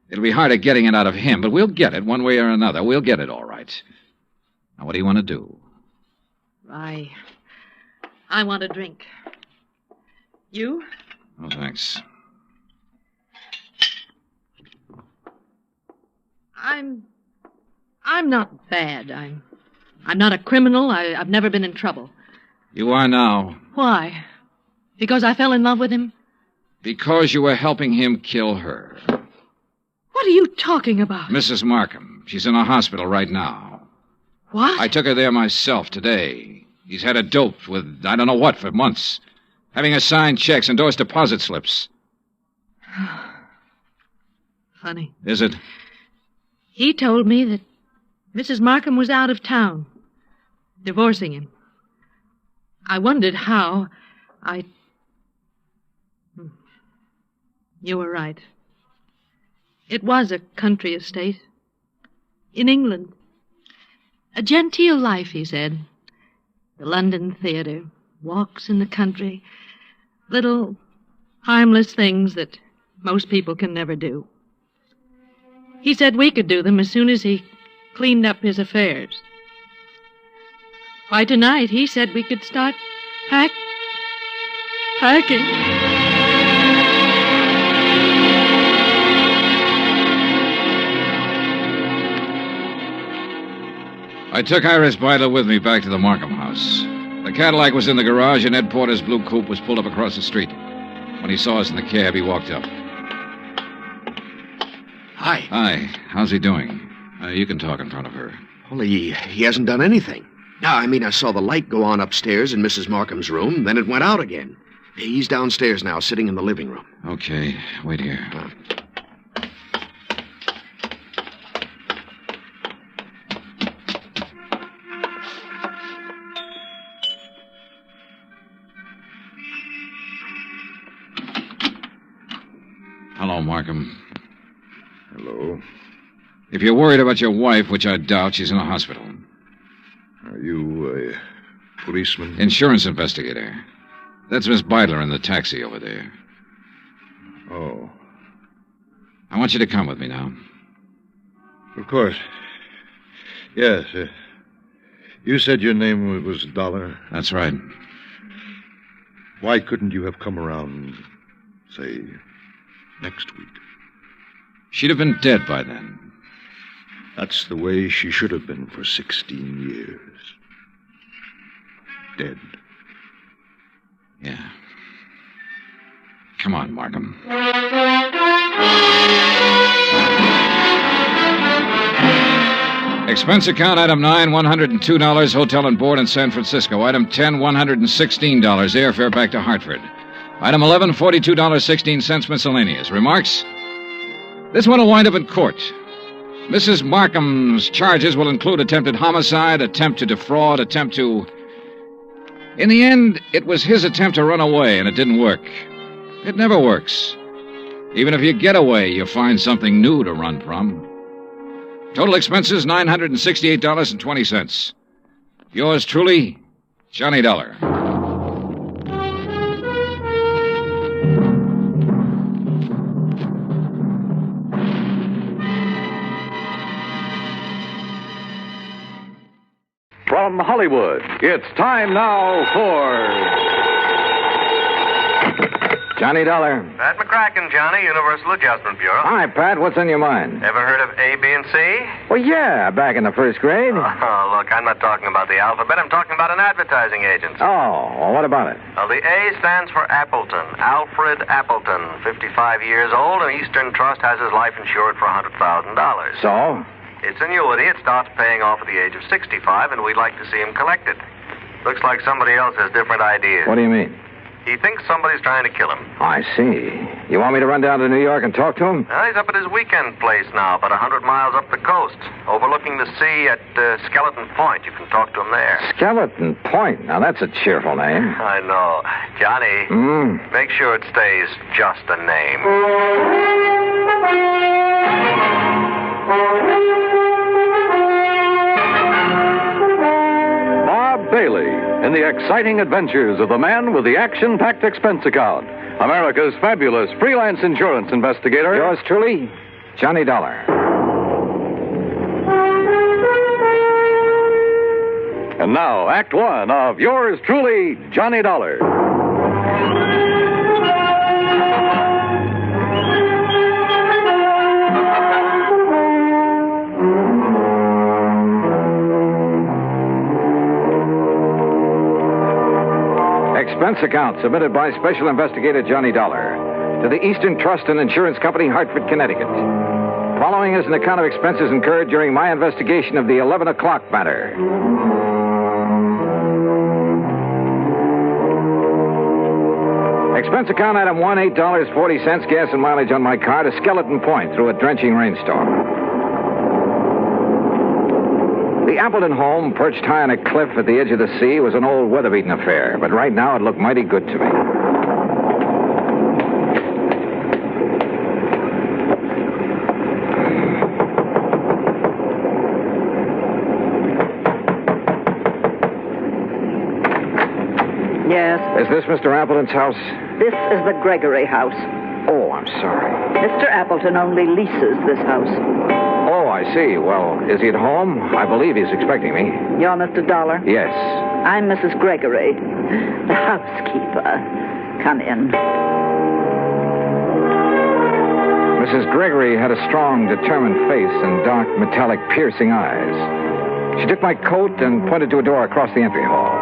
O: It'll be harder getting it out of him, but we'll get it one way or another. We'll get it all right. Now, what do you want to do?
V: I want a drink. You?
O: Oh, thanks.
V: I'm not bad. I'm not a criminal. I've never been in trouble.
O: You are now.
V: Why? Because I fell in love with him?
O: Because you were helping him kill her.
V: What are you talking about?
O: Mrs. Markham. She's in a hospital right now.
V: What?
O: I took her there myself today. He's had her doped with I don't know what for months. Having her sign checks, endorse deposit slips.
V: Funny.
O: Is it?
V: He told me that Mrs. Markham was out of town, divorcing him. I wondered how. You were right. It was a country estate. In England. A genteel life, he said. The London theater, walks in the country, little harmless things that most people can never do. He said we could do them as soon as he cleaned up his affairs. Why, tonight he said we could start packing.
O: I took Iris Byler with me back to the Markham house. The Cadillac was in the garage, and Ed Porter's blue coupe was pulled up across the street. When he saw us in the cab, he walked up.
R: Hi.
O: Hi. How's he doing? You can talk in front of her.
R: Well, he hasn't done anything. No, I saw the light go on upstairs in Mrs. Markham's room, then it went out again. He's downstairs now, sitting in the living room.
O: Okay. Wait here. Hello, Markham.
B: Hello.
O: If you're worried about your wife, which I doubt, she's in a hospital.
B: Are you a policeman?
O: Insurance investigator. That's Miss Byler in the taxi over there.
B: Oh.
O: I want you to come with me now.
B: Of course. Yes. You said your name was Dollar?
O: That's right.
B: Why couldn't you have come around, say, next week?
O: She'd have been dead by then.
B: That's the way she should have been for 16 years. Dead.
O: Yeah. Come on, Markham. Expense account, item 9, $102, hotel and board in San Francisco. Item 10, $116, airfare back to Hartford. Item 11, $42.16, miscellaneous. Remarks? This one will wind up in court. Mrs. Markham's charges will include attempted homicide, attempt to defraud, attempt to... In the end, it was his attempt to run away, and it didn't work. It never works. Even if you get away, you find something new to run from. Total expenses, $968.20. Yours truly, Johnny Dollar.
Q: From Hollywood, it's time now for
O: Johnny Dollar.
F: Pat McCracken, Johnny, Universal Adjustment Bureau.
O: Hi, Pat. What's on your mind?
F: Ever heard of A, B, and C?
O: Well, yeah, back in the first grade.
F: Oh, look, I'm not talking about the alphabet. I'm talking about an advertising agency.
O: Oh, well, what about it?
F: Well, the A stands for Appleton. Alfred Appleton, 55 years old, and Eastern Trust has his life insured for $100,000.
O: So?
F: It's annuity. It starts paying off at the age of 65, and we'd like to see him collect it. Looks like somebody else has different ideas.
O: What do you mean?
F: He thinks somebody's trying to kill him.
O: I see. You want me to run down to New York and talk to him?
F: Well, he's up at his weekend place now, about 100 miles up the coast, overlooking the sea at Skeleton Point. You can talk to him there.
O: Skeleton Point. Now, that's a cheerful name.
F: I know. Johnny, make sure it stays just a name.
Q: Bob Bailey in the exciting adventures of the man with the action-packed expense account. America's fabulous freelance insurance investigator.
O: Yours truly, Johnny Dollar.
Q: And now, Act One of yours truly, Johnny Dollar.
O: Expense account submitted by Special Investigator Johnny Dollar to the Eastern Trust and Insurance Company, Hartford, Connecticut. Following is an account of expenses incurred during my investigation of the 11 o'clock matter. Expense account item 1, $8.40 gas and mileage on my car to Skeleton Point through a drenching rainstorm. The Appleton home, perched high on a cliff at the edge of the sea, was an old weather-beaten affair, but right now it looked mighty good to me.
M: Yes?
O: Is this Mr. Appleton's house?
M: This is the Gregory house.
O: Oh, I'm sorry.
M: Mr. Appleton only leases this house.
O: Oh, I see. Well, is he at home? I believe he's expecting me.
M: You're Mr. Dollar?
O: Yes.
M: I'm Mrs. Gregory, the housekeeper. Come in.
O: Mrs. Gregory had a strong, determined face and dark, metallic, piercing eyes. She took my coat and pointed to a door across the entry hall.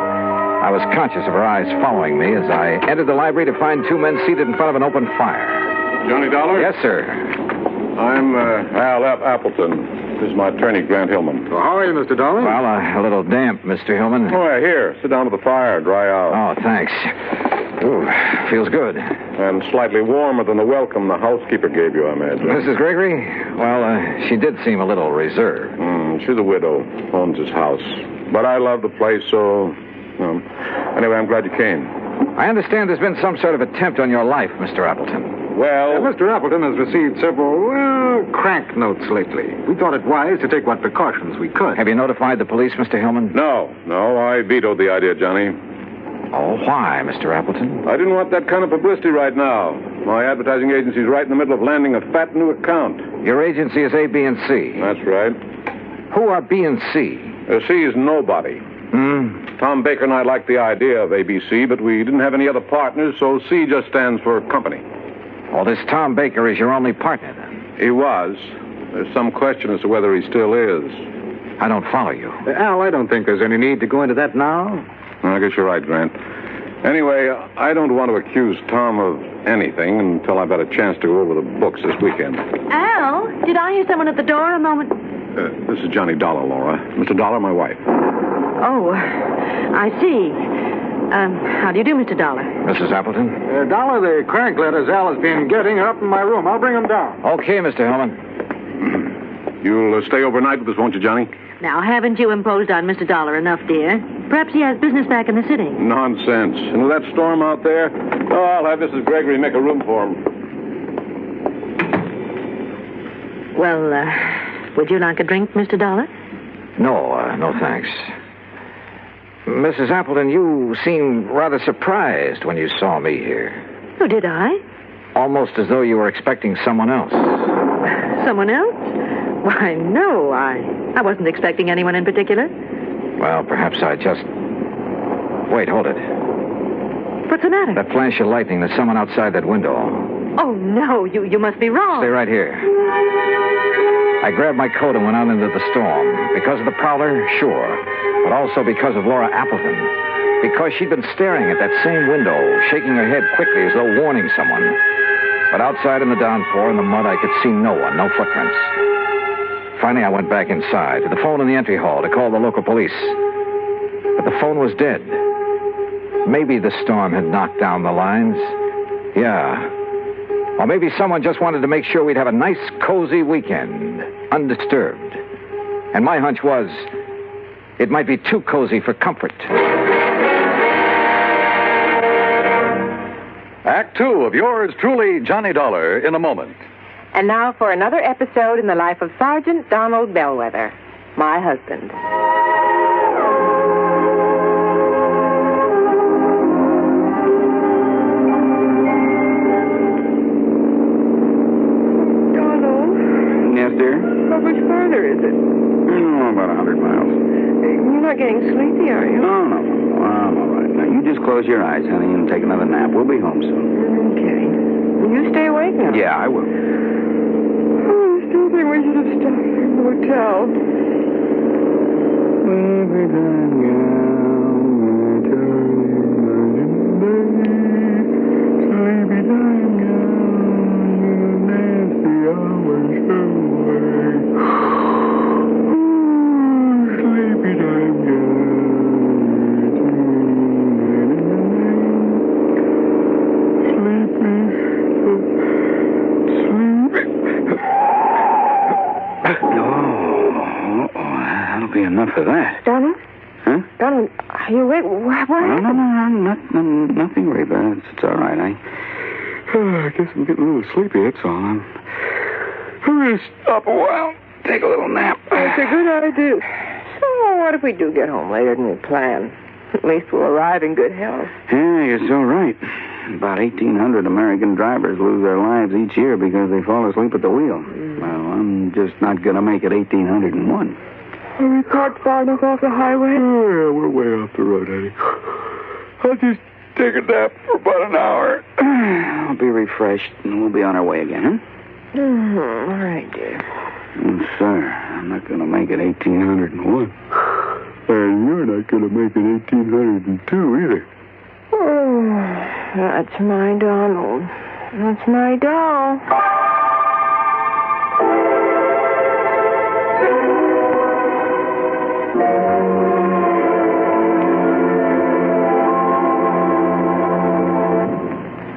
O: I was conscious of her eyes following me as I entered the library to find two men seated in front of an open fire.
W: Johnny Dollar?
O: Yes, sir.
W: I'm Al F. Appleton. This is my attorney, Grant Hillman.
O: Well, how are you, Mr. Dollar? Well, a little damp, Mr. Hillman.
W: Oh, here. Sit down to the fire, dry out.
O: Oh, thanks. Ooh, feels good.
W: And slightly warmer than the welcome the housekeeper gave you, I imagine.
O: Mrs. Gregory? Well, she did seem a little reserved.
W: She's a widow, owns this house. But I love the place, so... Anyway, I'm glad you came.
O: I understand there's been some sort of attempt on your life, Mr. Appleton.
W: Well...
X: Mr. Appleton has received several, crank notes lately. We thought it wise to take what precautions we could.
O: Have you notified the police, Mr. Hillman?
W: No, I vetoed the idea, Johnny.
O: Oh, why, Mr. Appleton?
W: I didn't want that kind of publicity right now. My advertising agency's right in the middle of landing a fat new account.
O: Your agency is A, B, and C.
W: That's right.
O: Who are B and C?
W: C is nobody. Tom Baker and I liked the idea of ABC, but we didn't have any other partners, so C just stands for company.
O: Well, this Tom Baker is your only partner, then?
W: He was. There's some question as to whether he still is.
O: I don't follow you.
X: Al, I don't think there's any need to go into that now.
W: I guess you're right, Grant. Anyway, I don't want to accuse Tom of anything until I've had a chance to go over the books this weekend.
M: Al, did I hear someone at the door a moment?
W: This is Johnny Dollar, Laura. Mr. Dollar, my wife.
M: Oh, I see. How do you do, Mr. Dollar?
O: Mrs. Appleton?
X: Dollar, the crank letters Al has been getting are up in my room. I'll bring them down.
O: Okay, Mr. Hillman.
W: You'll stay overnight with us, won't you, Johnny?
M: Now, haven't you imposed on Mr. Dollar enough, dear? Perhaps he has business back in the city.
W: Nonsense. And with that storm out there, I'll have Mrs. Gregory make a room for him.
M: Well, would you like a drink, Mr. Dollar?
O: No, thanks. Mrs. Appleton, you seemed rather surprised when you saw me here.
M: Oh, did I?
O: Almost as though you were expecting someone else.
M: Someone else? Why, no, I wasn't expecting anyone in particular.
O: Well, perhaps I just... Wait, hold it.
M: What's the matter?
N: That flash of lightning, there's someone outside that window.
M: Oh, no, you must be wrong.
N: Stay right here. I grabbed my coat and went out into the storm. Because of the prowler, sure. But also because of Laura Appleton. Because she'd been staring at that same window, shaking her head quickly as though warning someone. But outside in the downpour and the mud, I could see no one, no footprints. Finally, I went back inside to the phone in the entry hall to call the local police. But the phone was dead. Maybe the storm had knocked down the lines. Yeah. Or maybe someone just wanted to make sure we'd have a nice, cozy weekend, undisturbed. And my hunch was, it might be too cozy for comfort.
Q: Act 2 of yours truly, Johnny Dollar, in a moment.
A: And now for another episode in the life of Sergeant Donald Bellwether, my husband.
C: Yes, dear?
A: How much further is it?
C: Oh, about 100 miles.
A: You're not getting sleepy, are you?
C: No, no. I'm all right. Now, you just close your eyes, honey, and take another nap. We'll be home soon.
A: Okay. You stay awake now?
C: Yeah, I will.
A: Oh, I still think we should have stopped in the hotel.
C: Enough of that.
A: Donald?
C: Huh?
A: Donald, are you awake? What
C: No, nothing, Reba. It's all right. I guess I'm getting a little sleepy, that's all. I'm going to stop a while, take a little nap.
A: It's a good idea. So what if we do get home later than we planned? At least we'll arrive in good health.
C: Yeah, you're so right. About 1,800 American drivers lose their lives each year because they fall asleep at the wheel. Well, I'm just not going to make it 1,801.
A: Are we parked far enough off the highway?
C: Oh, yeah, we're way off the road, honey. I'll just take a nap for about an hour. I'll be refreshed, and we'll be on our way again, huh?
A: All right, dear.
C: Sir, I'm not going to make it 1,801. And you're not going to make it 1,802 either.
A: Oh, that's my Donald. That's my doll.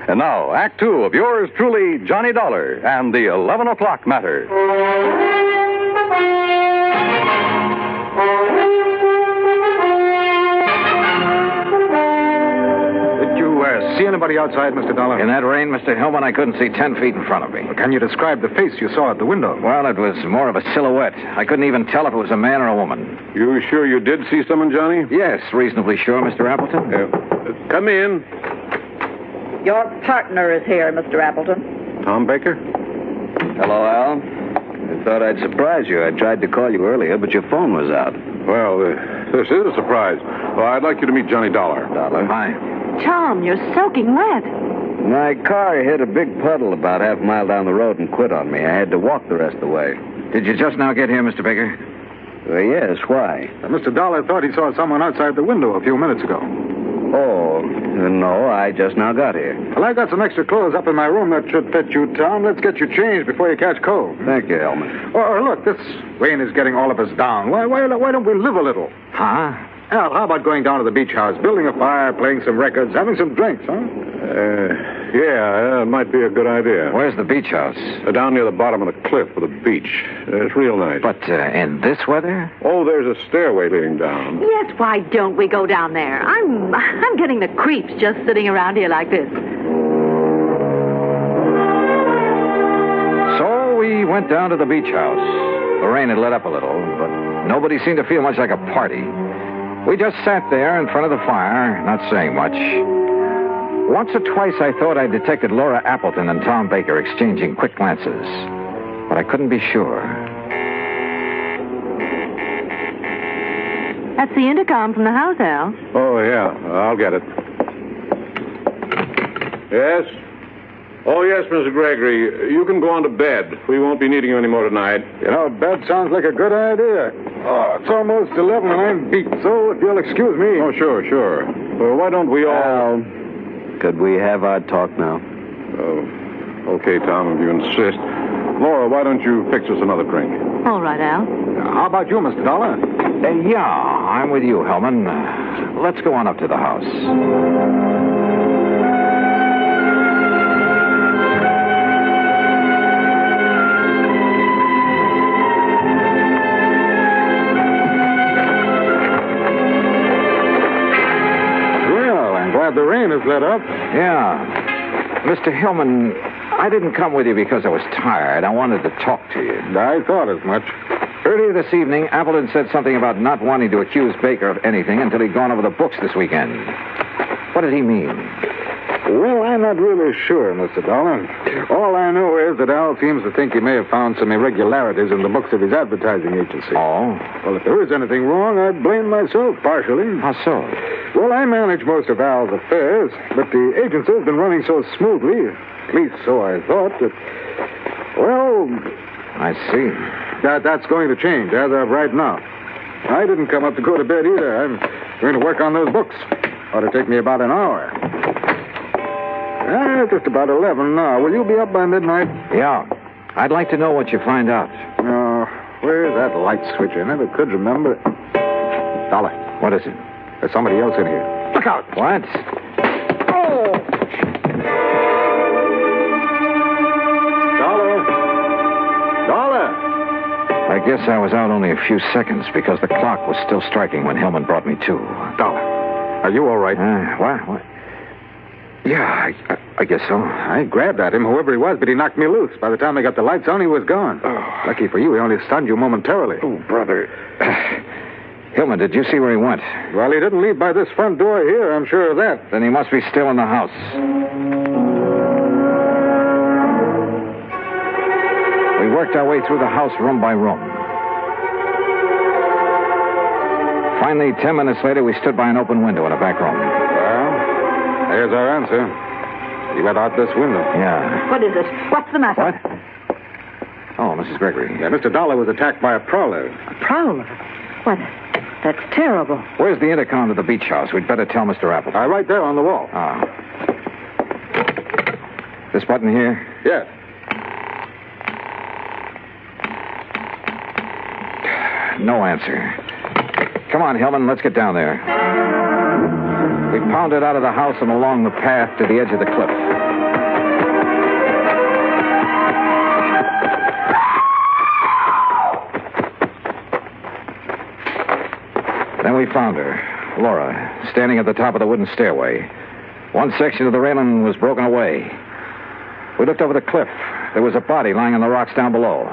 Q: And now, Act 2 of yours truly, Johnny Dollar, and the 11 o'clock matter.
N: Did you see anybody outside, Mr. Dollar? In that rain, Mr. Hillman, I couldn't see 10 feet in front of me. Can you describe the face you saw at the window? Well, it was more of a silhouette. I couldn't even tell if it was a man or a woman.
W: You sure you did see someone, Johnny?
N: Yes, reasonably sure, Mr. Appleton.
W: Come in.
G: Your partner is here, Mr. Appleton.
W: Tom Baker?
C: Hello, Al. I thought I'd surprise you. I tried to call you earlier, but your phone was out.
W: Well, this is a surprise. Well, I'd like you to meet Johnny Dollar.
N: Hi.
M: Tom, you're soaking wet.
C: My car hit a big puddle about half a mile down the road and quit on me. I had to walk the rest of the way.
N: Did you just now get here, Mr. Baker?
C: Yes, why?
N: Mr. Dollar thought he saw someone outside the window a few minutes ago.
C: Oh, no, I just now got here.
N: Well, I got some extra clothes up in my room that should fit you, Tom. Let's get you changed before you catch cold.
C: Thank you, Hellman.
N: Oh, look, this rain is getting all of us down. Why don't we live a little? Huh? Al, how about going down to the beach house, building a fire, playing some records, having some drinks, huh?
W: Yeah, it might be a good idea.
N: Where's the beach house?
W: Down near the bottom of the cliff with a beach. It's real nice.
N: But in this weather?
W: Oh, there's a stairway leading down.
M: Yes, why don't we go down there? I'm getting the creeps just sitting around here like this.
N: So we went down to the beach house. The rain had let up a little, but nobody seemed to feel much like a party. We just sat there in front of the fire, not saying much. Once or twice I thought I detected Laura Appleton and Tom Baker exchanging quick glances, but I couldn't be sure.
M: That's the intercom from the house, Al.
W: Oh, yeah, I'll get it. Yes? Oh, yes, Mr. Gregory. You can go on to bed. We won't be needing you anymore tonight.
X: You know, bed sounds like a good idea. Oh, it's almost 11 and I'm beat, so if you'll excuse me.
W: Oh, sure. Well, why don't we all...
J: Could we have our talk now?
W: Okay, Tom, if you insist. Laura, why don't you fix us another drink?
M: All right, Al.
X: How about you, Mr. Dollar?
N: Yeah, I'm with you, Hellman. Let's go on up to the house.
X: Well, I'm glad the rain has let up.
N: Yeah. Mr. Hillman, I didn't come with you because I was tired. I wanted to talk to you.
X: I thought as much.
N: Earlier this evening, Appleton said something about not wanting to accuse Baker of anything until he'd gone over the books this weekend. What did he mean?
X: Well, I'm not really sure, Mr. Dollar. All I know is that Al seems to think he may have found some irregularities in the books of his advertising agency.
N: Oh?
X: Well, if there is anything wrong, I blame myself partially.
N: How so?
X: Well, I manage most of Al's affairs, but the agency has been running so smoothly, at least so I thought, that, well...
N: I see.
X: That's going to change as of right now. I didn't come up to go to bed either. I'm going to work on those books. Ought to take me about an hour. Just about 11 now. Will you be up by midnight?
N: Yeah. I'd like to know what you find out.
X: Where's that light switch? I never could remember. Dollar.
N: What is it?
X: There's somebody else in here. Look out!
N: What?
X: Oh! Dollar!
N: I guess I was out only a few seconds because the clock was still striking when Hillman brought me to.
X: Dollar, are you all right?
N: What? Yeah, I guess so.
X: I grabbed at him, whoever he was, but he knocked me loose. By the time I got the lights on, he was gone.
N: Oh.
X: Lucky for you, he only stunned you momentarily.
N: Oh, brother. Hillman, did you see where he went?
X: Well, he didn't leave by this front door here, I'm sure of that.
N: Then he must be still in the house. We worked our way through the house room by room. Finally, 10 minutes later, we stood by an open window in a back room.
X: Well, there's our answer. He went out this window.
N: Yeah.
M: What is it? What's the matter?
N: What? Oh, Mrs. Gregory.
X: Yeah, Mr. Dollar was attacked by a prowler.
M: A prowler? What? That's terrible.
N: Where's the intercom to the beach house? We'd better tell Mr. Appleton.
X: Right there on the wall.
N: Ah. This button here?
X: Yes.
N: No answer. Come on, Hillman, let's get down there. We pounded out of the house and along the path to the edge of the cliff. Then we found her, Laura, standing at the top of the wooden stairway. One section of the railing was broken away. We looked over the cliff. There was a body lying on the rocks down below.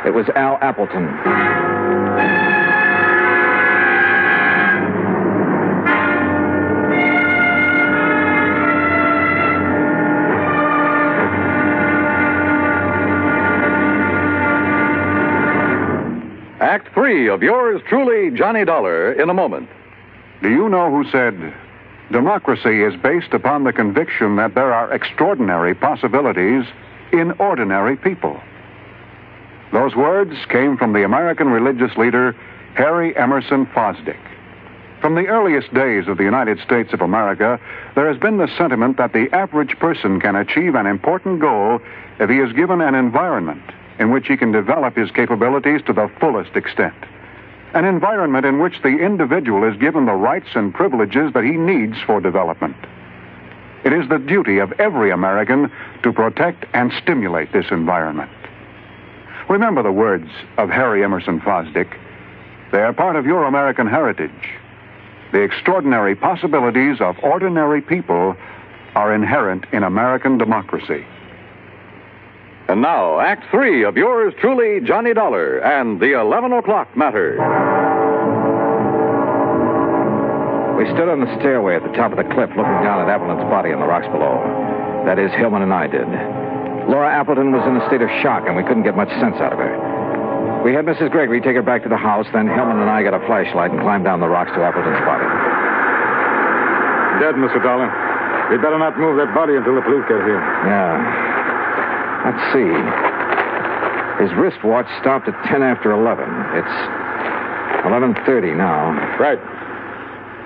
N: It was Al Appleton.
Q: Act 3 of yours truly, Johnny Dollar, in a moment.
W: Do you know who said, democracy is based upon the conviction that there are extraordinary possibilities in ordinary people? Those words came from the American religious leader, Harry Emerson Fosdick. From the earliest days of the United States of America, there has been the sentiment that the average person can achieve an important goal if he is given an environment in which he can develop his capabilities to the fullest extent. An environment in which the individual is given the rights and privileges that he needs for development. It is the duty of every American to protect and stimulate this environment. Remember the words of Harry Emerson Fosdick. They are part of your American heritage. The extraordinary possibilities of ordinary people are inherent in American democracy.
Q: And now, Act 3 of yours truly, Johnny Dollar, and the 11 o'clock matter.
N: We stood on the stairway at the top of the cliff looking down at Appleton's body on the rocks below. That is, Hillman and I did. Laura Appleton was in a state of shock, and we couldn't get much sense out of her. We had Mrs. Gregory take her back to the house, then Hillman and I got a flashlight and climbed down the rocks to Appleton's body.
X: Dead, Mr. Dollar. We'd better not move that body until the police get here.
N: Yeah. Let's see. His wristwatch stopped at 10 after 11. It's 11:30 now.
X: Right.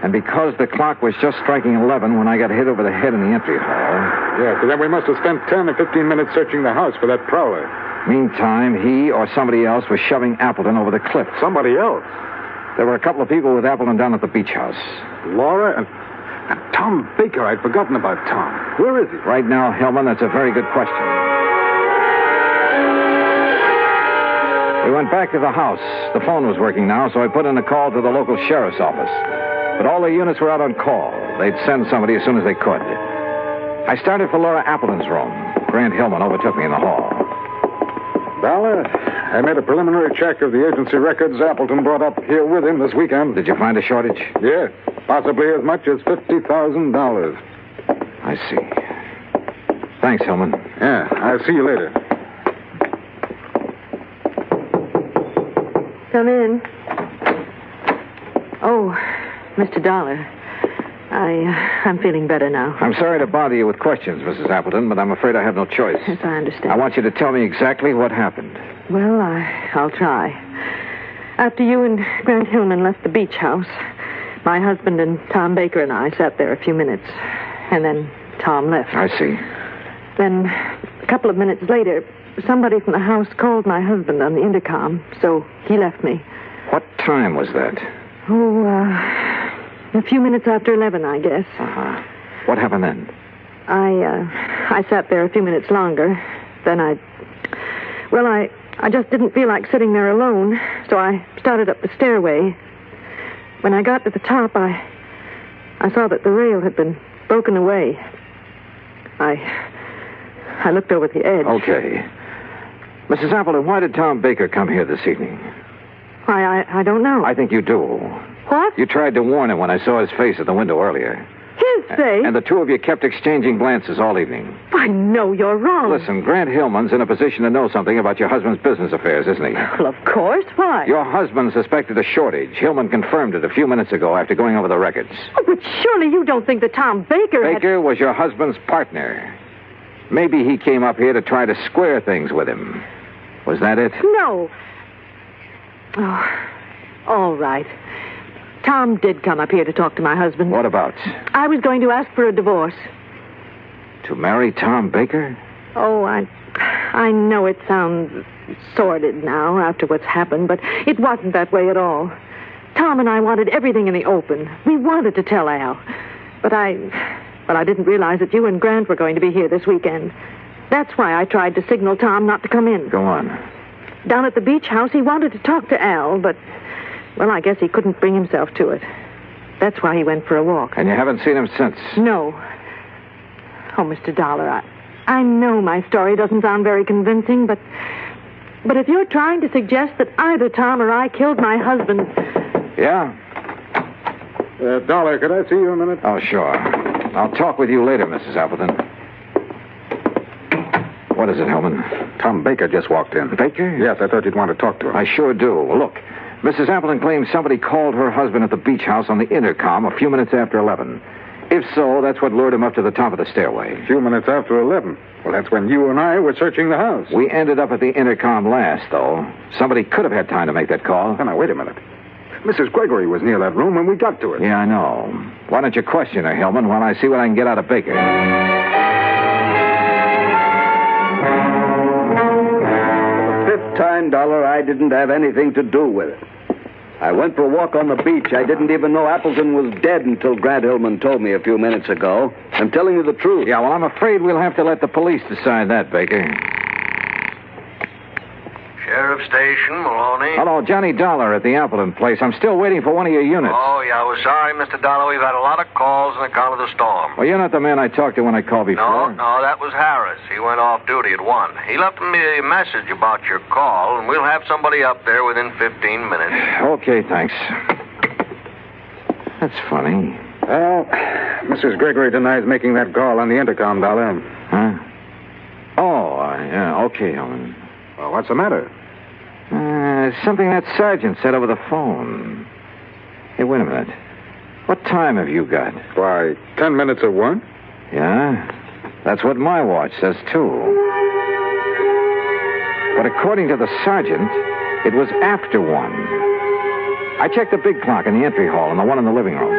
N: And because the clock was just striking 11 when I got hit over the head in the entry hall...
X: Yeah, so then we must have spent 10 or 15 minutes searching the house for that prowler.
N: Meantime, he or somebody else was shoving Appleton over the cliff.
X: Somebody else?
N: There were a couple of people with Appleton down at the beach house.
X: Laura and Tom Baker. I'd forgotten about Tom. Where is he?
N: Right now, Hillman, that's a very good question. We went back to the house. The phone was working now, so I put in a call to the local sheriff's office. But all the units were out on call. They'd send somebody as soon as they could. I started for Laura Appleton's room. Grant Hillman overtook me in the hall.
X: Belle, I made a preliminary check of the agency records Appleton brought up here with him this weekend.
N: Did you find a shortage?
X: Yes. Possibly as much as $50,000.
N: I see. Thanks, Hillman.
X: Yeah, I'll see you later.
M: Come in. Oh, Mr. Dollar. I'm feeling better now.
N: I'm sorry to bother you with questions, Mrs. Appleton, but I'm afraid I have no choice.
M: Yes, I understand.
N: I want you to tell me exactly what happened.
M: Well, I'll try. After you and Grant Hillman left the beach house, my husband and Tom Baker and I sat there a few minutes, and then Tom left.
N: I see.
M: Then, a couple of minutes later, somebody from the house called my husband on the intercom, so he left me.
N: What time was that?
M: Oh, a few minutes after 11, I guess.
N: Uh-huh. What happened then?
M: I sat there a few minutes longer. Then I just didn't feel like sitting there alone, so I started up the stairway. When I got to the top, I saw that the rail had been broken away. I looked over the edge.
N: Okay. Mrs. Appleton, why did Tom Baker come here this evening?
M: Why, I don't know.
N: I think you do.
M: What?
N: You tried to warn him when I saw his face at the window earlier.
M: His face?
N: And the two of you kept exchanging glances all evening.
M: I know you're wrong.
N: Listen, Grant Hillman's in a position to know something about your husband's business affairs, isn't he?
M: Well, of course. Why?
N: Your husband suspected a shortage. Hillman confirmed it a few minutes ago after going over the records.
M: Oh, but surely you don't think that Tom Baker
N: Baker was your husband's partner. Maybe he came up here to try to square things with him. Was that it?
M: No. Oh, all right. Tom did come up here to talk to my husband.
N: What about?
M: I was going to ask for a divorce.
N: To marry Tom Baker?
M: Oh, I know it sounds sordid now after what's happened, but it wasn't that way at all. Tom and I wanted everything in the open. We wanted to tell Al. But I didn't realize that you and Grant were going to be here this weekend. That's why I tried to signal Tom not to come in.
N: Go on.
M: Down at the beach house, he wanted to talk to Al, but... well, I guess he couldn't bring himself to it. That's why he went for a walk.
N: And you haven't seen him since?
M: No. Oh, Mr. Dollar, I know my story doesn't sound very convincing, but if you're trying to suggest that either Tom or I killed my husband...
N: Yeah?
X: Dollar, could I see you a minute?
N: Oh, sure. I'll talk with you later, Mrs. Appleton. What is it, Hillman?
X: Tom Baker just walked in.
N: Baker?
X: Yes, I thought you'd want to talk to him.
N: I sure do. Look, Mrs. Appleton claims somebody called her husband at the beach house on the intercom a few minutes after 11. If so, that's what lured him up to the top of the stairway.
X: A few minutes after 11. Well, that's when you and I were searching the house.
N: We ended up at the intercom last, though. Somebody could have had time to make that call.
X: Now, wait a minute. Mrs. Gregory was near that room when we got to it.
N: Yeah, I know. Why don't you question her, Hillman, while I see what I can get out of Baker?
J: $15, I didn't have anything to do with it. I went for a walk on the beach. I didn't even know Appleton was dead until Grant Hillman told me a few minutes ago. I'm telling you the truth.
N: Yeah, well, I'm afraid we'll have to let the police decide that, Baker.
F: Sheriff Station, Maloney.
N: Hello, Johnny Dollar at the Appleton place. I'm still waiting for one of your units.
F: Oh, yeah, we're sorry, Mr. Dollar. We've had a lot of calls on account of the storm.
N: Well, you're not the man I talked to when I called before.
F: No, that was Harris. He went off duty at 1. He left me a message about your call, and we'll have somebody up there within 15 minutes.
N: Okay, thanks. That's funny.
X: Well, Mrs. Gregory denies making that call on the intercom, Dollar.
N: Huh? Oh, yeah, okay, Helen.
X: Well, what's the matter?
N: Something that sergeant said over the phone. Hey, wait a minute. What time have you got?
X: Why, 10 minutes of 1.
N: Yeah? That's what my watch says, too. But according to the sergeant, it was after 1. I checked the big clock in the entry hall and the one in the living room.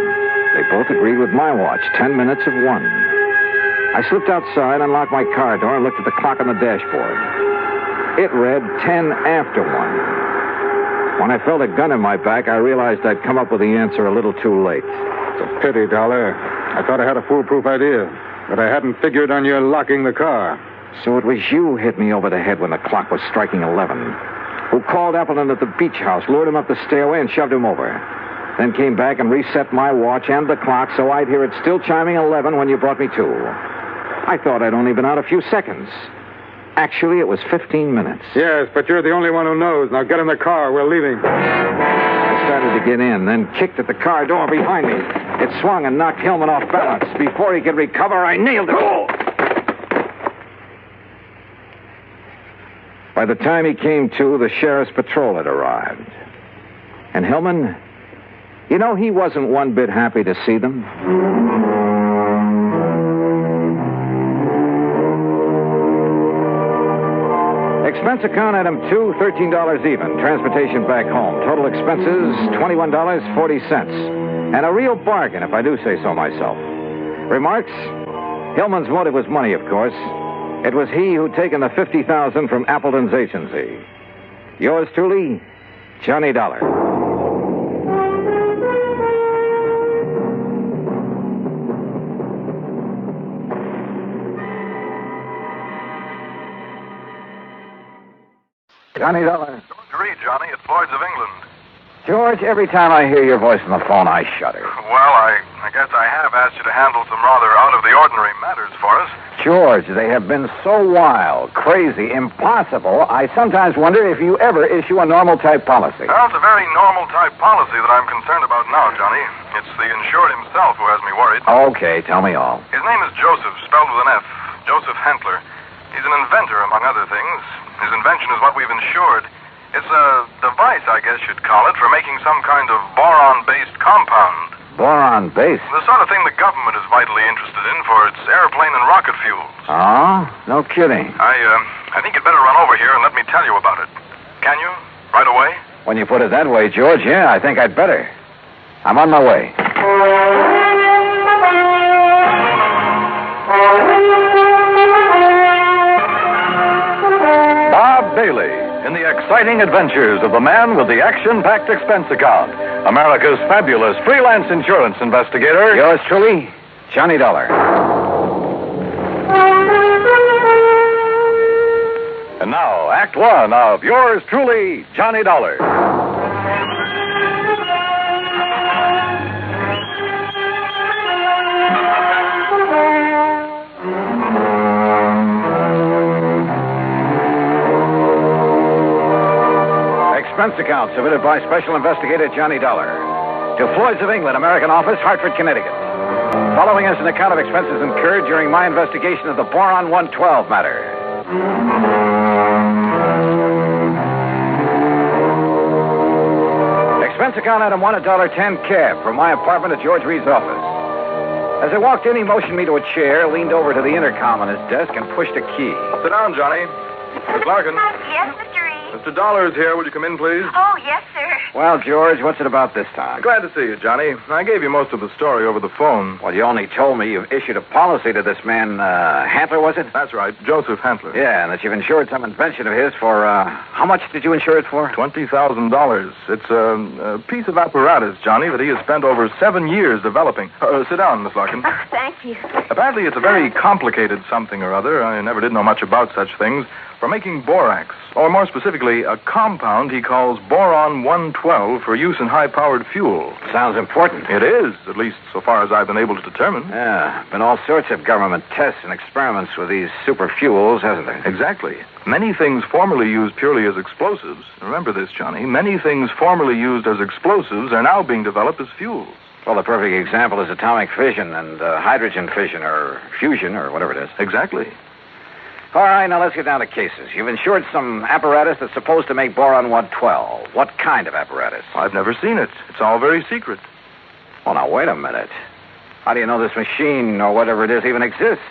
N: They both agreed with my watch, 10 minutes of 1. I slipped outside, unlocked my car door, and looked at the clock on the dashboard. It read 10 after 1. When I felt a gun in my back, I realized I'd come up with the answer a little too late.
X: It's a pity, Dollar. I thought I had a foolproof idea, but I hadn't figured on your locking the car.
N: So it was you who hit me over the head when the clock was striking 11. Who called Appleton at the beach house, lured him up the stairway, and shoved him over. Then came back and reset my watch and the clock so I'd hear it still chiming 11 when you brought me to. I thought I'd only been out a few seconds. Actually, it was 15 minutes.
X: Yes, but you're the only one who knows. Now get in the car. We're leaving.
N: I started to get in, then kicked at the car door behind me. It swung and knocked Hillman off balance. Before he could recover, I nailed it. Oh! By the time he came to, the sheriff's patrol had arrived. And Hillman, you know, he wasn't one bit happy to see them. Expense account item 2, $13 even. Transportation back home. Total expenses, $21.40. And a real bargain, if I do say so myself. Remarks? Hillman's motive was money, of course. It was he who'd taken the $50,000 from Appleton's agency. Yours truly, Johnny Dollar. Johnny Dollar.
K: Don't you read, Johnny? It's Lloyd's of England.
N: George, every time I hear your voice on the phone, I shudder.
K: Well, I guess I have asked you to handle some rather out-of-the-ordinary matters for us.
N: George, they have been so wild, crazy, impossible, I sometimes wonder if you ever issue a normal-type policy.
K: Well, it's a very normal-type policy that I'm concerned about now, Johnny. It's the insured himself who has me worried.
N: Okay, tell me all.
K: His name is Joseph, spelled with an F. Joseph Hentler. He's an inventor, among other things. His invention is what we've insured. It's a device, I guess you'd call it, for making some kind of boron-based compound.
N: Boron-based?
K: The sort of thing the government is vitally interested in for its airplane and rocket fuels.
N: Oh? No kidding.
K: I think you'd better run over here and let me tell you about it. Can you? Right away?
N: When you put it that way, George, yeah, I think I'd better. I'm on my way.
Q: Bob Bailey in the exciting adventures of the man with the action-packed expense account. America's fabulous freelance insurance investigator.
N: Yours truly, Johnny Dollar.
Q: And now, Act One of yours truly, Johnny Dollar.
N: Expense account submitted by Special Investigator Johnny Dollar to Floyd's of England, American Office, Hartford, Connecticut. Following is an account of expenses incurred during my investigation of the Boron 112 matter. Expense account item 1, $1.10 cab from my apartment at George Reed's office. As I walked in, he motioned me to a chair, leaned over to the intercom on his desk, and pushed a key.
K: Sit down, Johnny. Miss Larkin.
L: Yes, Mr. Reed?
K: Mr. Dollar is here. Would you come in, please?
L: Oh, yes, sir.
N: Well, George, what's it about this time?
K: Glad to see you, Johnny. I gave you most of the story over the phone.
N: Well, you only told me you've issued a policy to this man, Hantler, was it?
K: That's right, Joseph Hantler.
N: Yeah, and that you've insured some invention of his for, how much did you insure it for?
K: $20,000. It's a piece of apparatus, Johnny, that he has spent over 7 years developing. Sit down, Miss Larkin.
L: Oh, thank you.
K: Apparently, it's a very complicated something or other. I never did know much about such things. For making borax, or more specifically, a compound he calls Boron 112 for use in high-powered fuel.
N: Sounds important.
K: It is, at least so far as I've been able to determine.
N: Yeah, been all sorts of government tests and experiments with these super fuels, hasn't there?
K: Exactly. Many things formerly used purely as explosives, remember this, Johnny, many things formerly used as explosives are now being developed as fuels.
N: Well, the perfect example is atomic fission and hydrogen fission or fusion or whatever it is.
K: Exactly.
N: All right, now let's get down to cases. You've insured some apparatus that's supposed to make Boron 112. What kind of apparatus?
K: I've never seen it. It's all very secret.
N: Well, now, wait a minute. How do you know this machine or whatever it is even exists?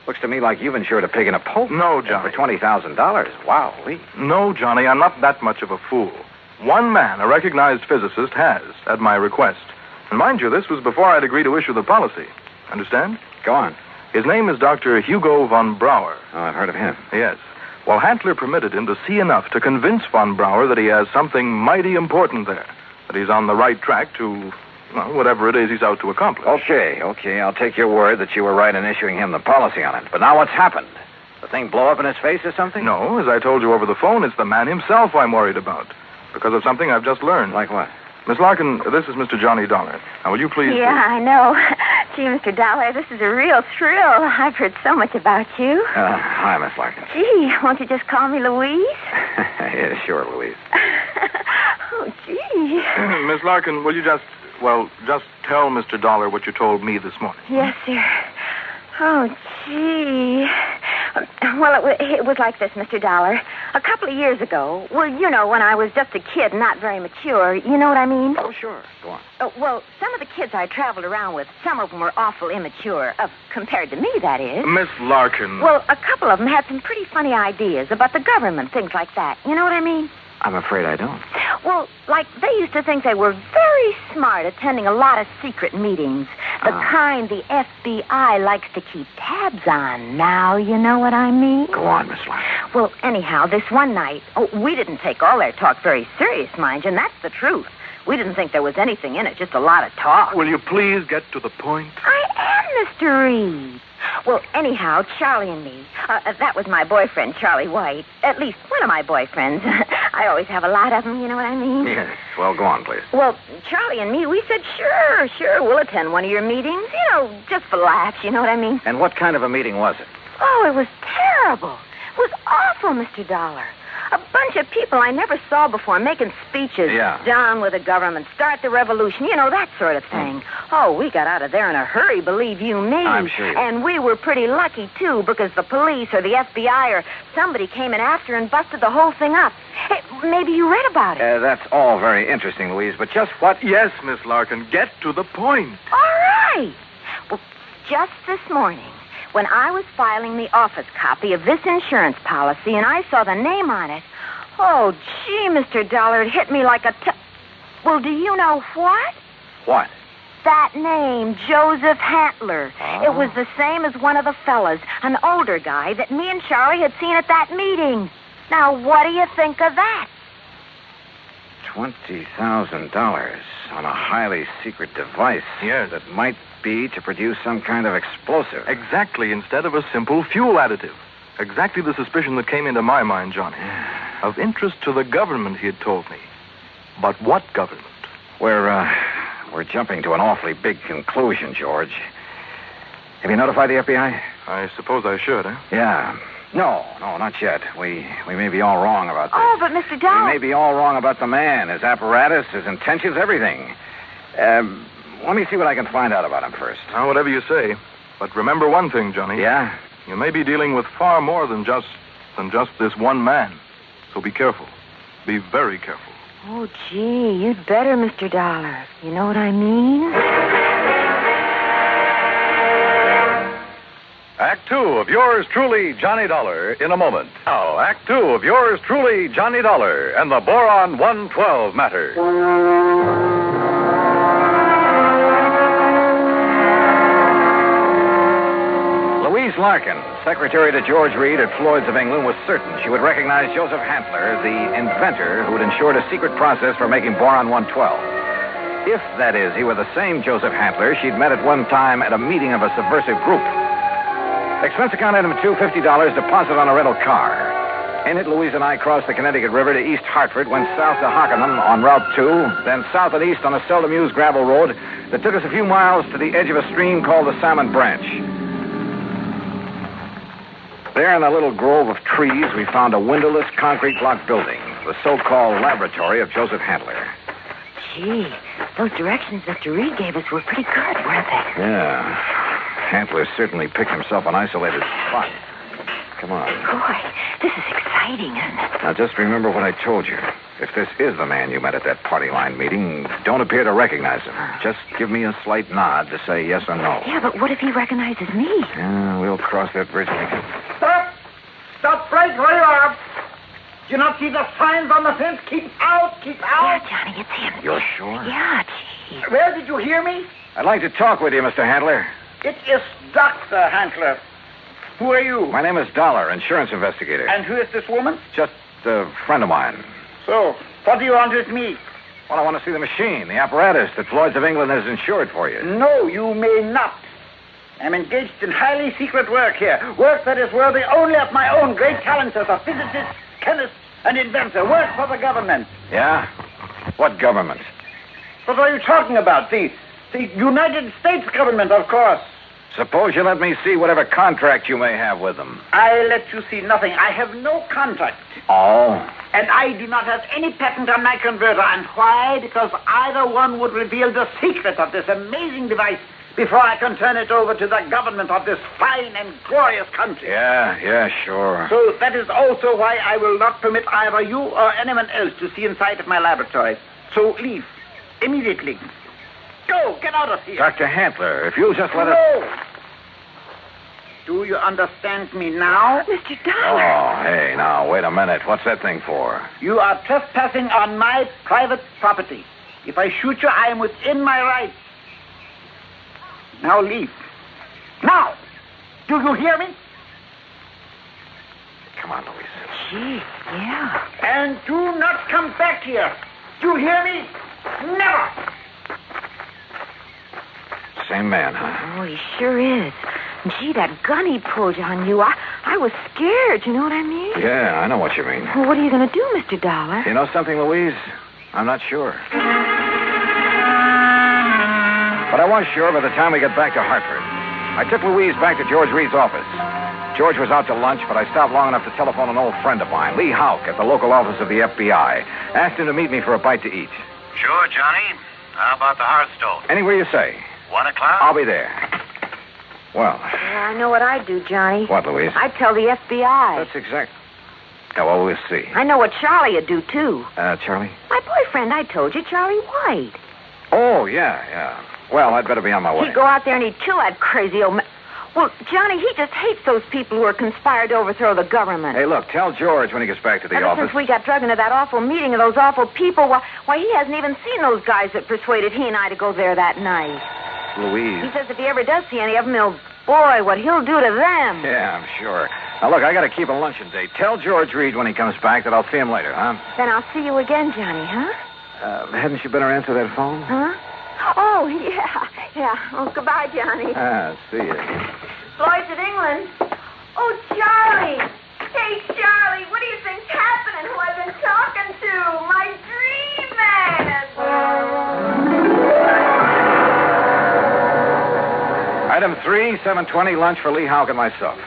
N: Looks to me like you've insured a pig in a poke.
K: No, Johnny.
N: For $20,000. Wow.
K: No, Johnny, I'm not that much of a fool. One man, a recognized physicist, has, at my request. And mind you, this was before I'd agreed to issue the policy. Understand?
N: Go on.
K: His name is Dr. Hugo von Brauer.
N: Oh, I've heard of him.
K: Yes. Well, Hantler permitted him to see enough to convince von Brauer that he has something mighty important there. That he's on the right track to, well, whatever it is he's out to accomplish.
N: Okay. I'll take your word that you were right in issuing him the policy on it. But now what's happened? The thing blow up in his face or something?
K: No, as I told you over the phone, it's the man himself I'm worried about. Because of something I've just learned.
N: Like what?
K: Miss Larkin, this is Mr. Johnny Dollar. Now, will you please...
L: Yeah, I know. Gee, Mr. Dollar, this is a real thrill. I've heard so much about you.
N: Hi, Miss Larkin.
L: Gee, won't you just call me Louise?
N: Yeah, sure, Louise.
L: Oh, gee.
K: Miss Larkin, will you just tell Mr. Dollar what you told me this morning?
L: Yes, sir. Oh, gee. Well, it was like this, Mr. Dollar. A couple of years ago, well, you know, when I was just a kid, not very mature, you know what I mean?
N: Oh, sure. Go on.
L: Well, some of the kids I traveled around with, some of them were awful immature, compared to me, that is.
K: Miss Larkin.
L: Well, a couple of them had some pretty funny ideas about the government, things like that. You know what I mean?
N: I'm afraid I don't.
L: Well, like, they used to think they were very smart, attending a lot of secret meetings. The kind the FBI likes to keep tabs on. Now, you know what I mean?
N: Go on, Miss Larkin.
L: Well, anyhow, this one night, we didn't take all their talk very serious, mind you, and that's the truth. We didn't think there was anything in it, just a lot of talk.
K: Will you please get to the point?
L: I am, Mr. Reed. Well, anyhow, Charlie and me, that was my boyfriend, Charlie White. At least one of my boyfriends. I always have a lot of them, you know what I mean?
N: Yes. Well, go on, please.
L: Well, Charlie and me, we said, sure, we'll attend one of your meetings. You know, just for laughs, you know what I mean?
N: And what kind of a meeting was it?
L: Oh, it was terrible. It was awful, Mr. Dollar. A bunch of people I never saw before making speeches.
N: Yeah.
L: Down with the government, start the revolution, you know, that sort of thing. Oh, we got out of there in a hurry, believe you me.
N: I'm sure.
L: And we were pretty lucky, too, because the police or the FBI or somebody came in after and busted the whole thing up. Hey, maybe you read about it.
N: That's all very interesting, Louise, but just what...
K: Yes, Miss Larkin, get to the point.
L: All right. Well, just this morning, when I was filing the office copy of this insurance policy and I saw the name on it, oh, gee, Mr. Dollar, it hit me like a... Well, do you know what?
N: What?
L: That name, Joseph Hantler. It was the same as one of the fellas, an older guy that me and Charlie had seen at that meeting. Now, what do you think of that?
N: $20,000 on a highly secret device.
K: Yes.
N: That might be to produce some kind of explosive.
K: Exactly, instead of a simple fuel additive. Exactly the suspicion that came into my mind, Johnny. Of interest to the government, he had told me. But what government?
N: We're jumping to an awfully big conclusion, George. Have you notified the FBI?
K: I suppose I should, huh?
N: Yeah. No, not yet. We may be all wrong about this.
L: Oh, but Mr. Dollar...
N: We may be all wrong about the man, his apparatus, his intentions, everything. Let me see what I can find out about him first.
K: Now, whatever you say. But remember one thing, Johnny.
N: Yeah?
K: You may be dealing with far more than just this one man. So be careful. Be very careful.
L: Oh, gee, you'd better, Mr. Dollar. You know what I mean?
Q: Act Two of yours truly, Johnny Dollar, in a moment. Now, Act Two of yours truly, Johnny Dollar, and the Boron 112 matter.
N: Louise Larkin, secretary to George Reed at Floyd's of England, was certain she would recognize Joseph Hantler, the inventor who had ensured a secret process for making Boron 112. If, that is, he were the same Joseph Hantler she'd met at one time at a meeting of a subversive group. Expense account item 2, $50, deposit on a rental car. In it, Louise and I crossed the Connecticut River to East Hartford, went south to Hockenham on Route 2, then south and east on a seldom-used gravel road that took us a few miles to the edge of a stream called the Salmon Branch. There in a little grove of trees, we found a windowless concrete block building, the so-called laboratory of Joseph Hantler.
L: Gee, those directions Mr. Reed gave us were pretty good, weren't they?
N: Yeah. Hantler certainly picked himself an isolated spot. Come on.
L: Boy, this is exciting, isn't it?
N: Now, just remember what I told you. If this is the man you met at that party line meeting, don't appear to recognize him. Just give me a slight nod to say yes or no.
L: Yeah, but what if he recognizes me?
N: Yeah, we'll cross that bridge when we get...
E: Stop! Stop right where you are! Do you not see the signs on the fence? Keep out! Keep out!
L: Yeah, Johnny, it's him.
N: You're sure?
L: Yeah, gee.
E: Where did you hear me?
N: I'd like to talk with you, Mr. Handler.
E: It is Dr. Handler. Who are you?
N: My name is Dollar, insurance investigator.
E: And who is this woman?
N: Just a friend of mine.
E: So, what do you want with me?
N: Well, I want to see the machine, the apparatus that Floyd's of England has insured for you.
E: No, you may not. I'm engaged in highly secret work here. Work that is worthy only of my own great talents as a physicist, chemist, and inventor. Work for the government.
N: Yeah? What government?
E: What are you talking about? The United States government, of course.
N: Suppose you let me see whatever contract you may have with them.
E: I let you see nothing. I have no contract.
N: Oh?
E: And I do not have any patent on my converter. And why? Because either one would reveal the secret of this amazing device before I can turn it over to the government of this fine and glorious country.
N: Yeah, sure.
E: So that is also why I will not permit either you or anyone else to see inside of my laboratory. So leave. Immediately. Go, get out of here.
N: Dr. Handler, if you'll just let us...
E: No. Do you understand me now?
L: Mr. Dollar.
N: Oh, hey, now, wait a minute. What's that thing for?
E: You are trespassing on my private property. If I shoot you, I am within my rights. Now leave. Now! Do you hear me?
N: Come on, Louise.
L: Gee, yeah.
E: And do not come back here. Do you hear me? Never!
N: Same man, huh?
L: Oh, he sure is. Gee, that gun he pulled on you, I was scared, you know what I mean?
N: Yeah, I know what you mean.
L: Well, what are you going to do, Mr. Dollar?
N: You know something, Louise? I'm not sure. But I was sure by the time we got back to Hartford. I took Louise back to George Reed's office. George was out to lunch, but I stopped long enough to telephone an old friend of mine, Lee Houck, at the local office of the FBI. Asked him to meet me for a bite to eat.
P: Sure, Johnny. How about the Hearthstone?
N: Anywhere you say.
P: 1 o'clock?
N: I'll be there. Well.
L: Yeah, I know what I'd do, Johnny.
N: What, Louise?
L: I'd tell the FBI.
N: That's exact. Yeah, well, we'll see.
L: I know what Charlie would do, too.
N: Charlie?
L: My boyfriend, I told you, Charlie White.
N: Oh, yeah. Well, I'd better be on my way.
L: He'd go out there and he'd kill that crazy old man. Well, Johnny, he just hates those people who are conspired to overthrow the government.
N: Hey, look, tell George when he gets back to the office.
L: Since we got drugged into that awful meeting of those awful people, why, he hasn't even seen those guys that persuaded he and I to go there that night.
N: Louise.
L: He says if he ever does see any of them, boy, what he'll do to them.
N: Yeah, I'm sure. Now, look, I got to keep a luncheon date. Tell George Reed when he comes back that I'll see him later, huh?
L: Then I'll see you again, Johnny, huh?
N: Hadn't you better answer that phone?
L: Huh? Oh, yeah. Oh, goodbye, Johnny.
N: See you.
L: Floyd's of England. Oh, Charlie. Hey, Charlie, what do you think's happening? Who I've been talking to? My dream man.
N: Item 3, 7:20, lunch for Lee Houck and myself.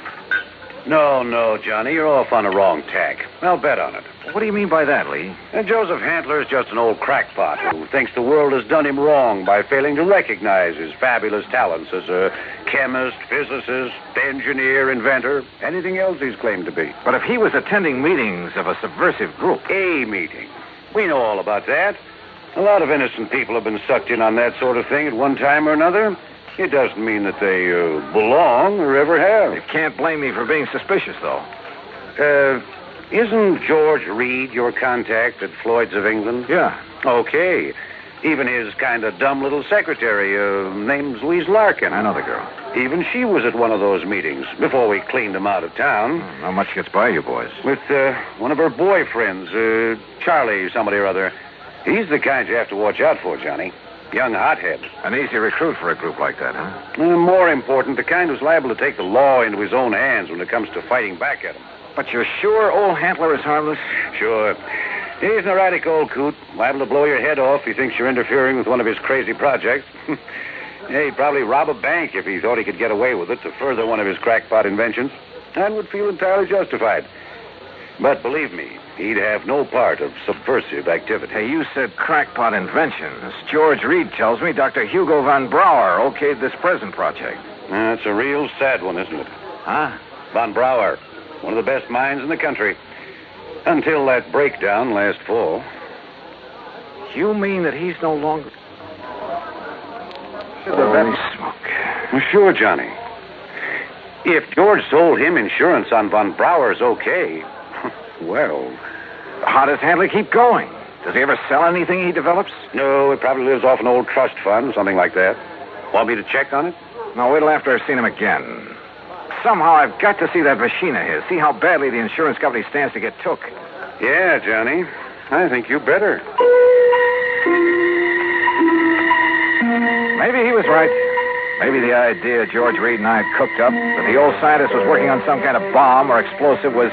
P: No, Johnny, you're off on the wrong tack. I'll bet on it.
N: What do you mean by that, Lee?
P: And Joseph Handler's just an old crackpot who thinks the world has done him wrong by failing to recognize his fabulous talents as a chemist, physicist, engineer, inventor, anything else he's claimed to be.
N: But if he was attending meetings of a subversive group...
P: A meeting. We know all about that. A lot of innocent people have been sucked in on that sort of thing at one time or another. It doesn't mean that they belong or ever have.
N: You can't blame me for being suspicious, though.
P: Isn't George Reed your contact at Floyd's of England?
N: Yeah.
P: Okay. Even his kind of dumb little secretary, name's Louise Larkin.
N: I know the girl.
P: Even she was at one of those meetings before we cleaned him out of town.
N: Not much gets by you boys.
P: With one of her boyfriends, Charlie somebody or other. He's the kind you have to watch out for, Johnny. Young hothead.
N: An easy recruit for a group like that, huh?
P: More important, the kind who's liable to take the law into his own hands when it comes to fighting back at him.
N: But you're sure old Handler is harmless?
P: Sure. He's an erratic old coot, liable to blow your head off if he thinks you're interfering with one of his crazy projects. He'd probably rob a bank if he thought he could get away with it to further one of his crackpot inventions, and would feel entirely justified. But believe me, he'd have no part of subversive activity.
N: Hey, you said crackpot inventions. George Reed tells me Dr. Hugo von Brauer okayed this present project.
P: That's a real sad one, isn't it?
N: Huh?
P: Von Brauer, one of the best minds in the country. Until that breakdown last fall.
N: You mean that he's no longer...
P: Holy smoke. Well, sure, Johnny. If George sold him insurance on Von Brauer's okay, well...
N: How does Handler keep going? Does he ever sell anything he develops?
P: No, he probably lives off an old trust fund, something like that. Want me to check on it?
N: No, wait till after I've seen him again. Somehow I've got to see that machine of his, see how badly the insurance company stands to get took.
P: Yeah, Johnny. I think you better.
N: Maybe he was right. Maybe the idea George Reed and I had cooked up, that the old scientist was working on some kind of bomb or explosive, was...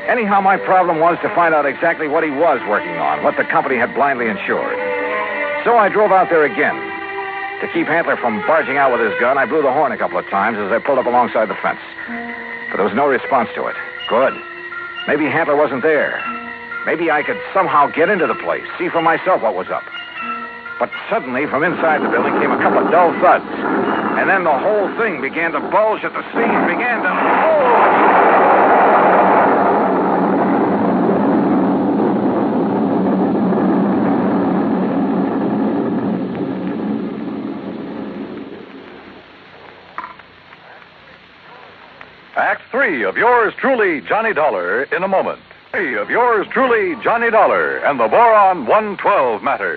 N: Anyhow, my problem was to find out exactly what he was working on, what the company had blindly insured. So I drove out there again. To keep Handler from barging out with his gun, I blew the horn a couple of times as I pulled up alongside the fence. But there was no response to it. Good. Maybe Handler wasn't there. Maybe I could somehow get into the place, see for myself what was up. But suddenly, from inside the building came a couple of dull thuds. And then the whole thing began to bulge at the seams, began to...
Q: Act 3 of yours truly, Johnny Dollar, in a moment. 3 of yours truly, Johnny Dollar, and the Boron 112 matter.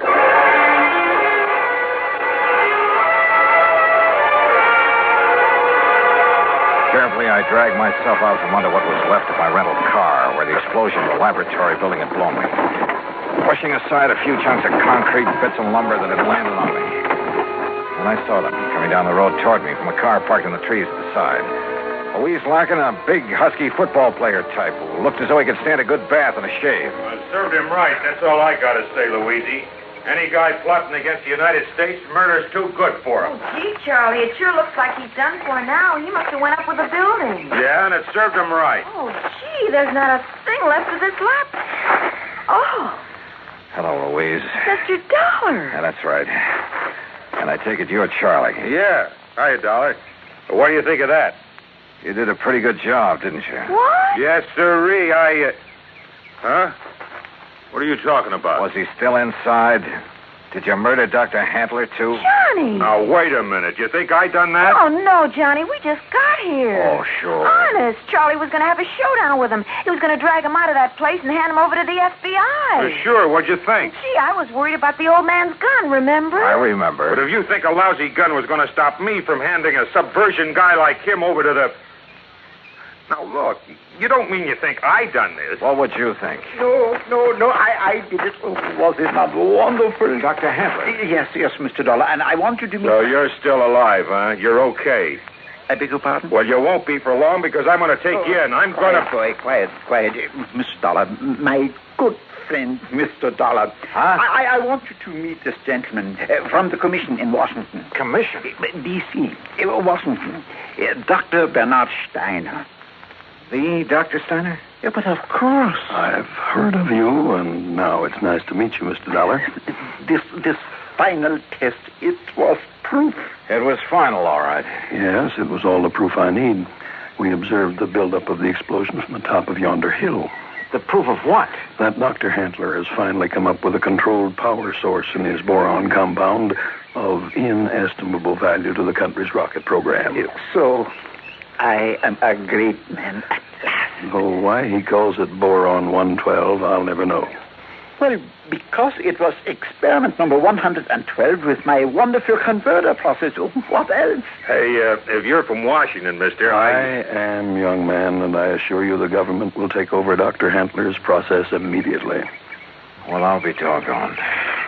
N: Carefully, I dragged myself out from under what was left of my rental car, where the explosion of the laboratory building had blown me, pushing aside a few chunks of concrete, bits of lumber that had landed on me. And I saw them coming down the road toward me from a car parked in the trees at the side. Louise Larkin, a big, husky football player type who looked as though he could stand a good bath and a shave.
D: Well, served him right. That's all I got to say, Louise. Any guy plotting against the United States, murder's too good for him.
L: Oh, gee, Charlie, it sure looks like he's done for now. He must have went up with the building.
D: Yeah, and it served him right.
L: Oh, gee, there's not a thing left of this lap. Oh,
N: Hello, Louise.
L: Mr. Dollar.
N: Yeah, that's right. And I take it you're Charlie.
D: Yeah. Hiya, Dollar. What do you think of that?
N: You did a pretty good job, didn't you?
L: What?
D: Yes, sirree. Huh? What are you talking about?
N: Was he still inside? Did you murder Dr. Handler, too?
L: Johnny!
D: Now, wait a minute. You think I done that?
L: Oh, no, Johnny. We just got here.
N: Oh, sure.
L: Honest. Charlie was going to have a showdown with him. He was going to drag him out of that place and hand him over to the FBI.
D: Sure. What'd you think?
L: Gee, I was worried about the old man's gun, remember?
N: I remember.
D: But if you think a lousy gun was going to stop me from handing a subversion guy like him over to the... Now, look, you don't mean you think I done this.
N: What would you think?
E: No, I did it. Oh, was it not wonderful?
N: Dr. Handler.
E: Yes, Mr. Dollar, and I want you to meet...
D: So you're still alive, huh? You're okay.
E: I beg your pardon?
D: Well, you won't be for long because I'm going to take you in. I'm going to...
E: Quiet. Mr. Dollar, my good friend, Mr. Dollar.
N: Huh?
E: I want you to meet this gentleman from the commission in Washington.
N: Commission?
E: D.C., Washington. Dr. Bernard Steiner.
N: The Dr. Steiner?
E: Yeah, but of course.
H: I've heard of you, and now it's nice to meet you, Mr. Dollar.
E: This final test, it was proof.
N: It was final, all right.
H: Yes, it was all the proof I need. We observed the buildup of the explosion from the top of yonder hill.
N: The proof of what?
H: That Dr. Handler has finally come up with a controlled power source in his boron compound of inestimable value to the country's rocket program.
E: So, I am a great man at last.
H: Though why he calls it Boron 112, I'll never know.
E: Well, because it was experiment number 112 with my wonderful converter process. What else?
D: Hey, if you're from Washington, mister,
H: I am, young man, and I assure you the government will take over Dr. Handler's process immediately.
N: Well, I'll be doggone.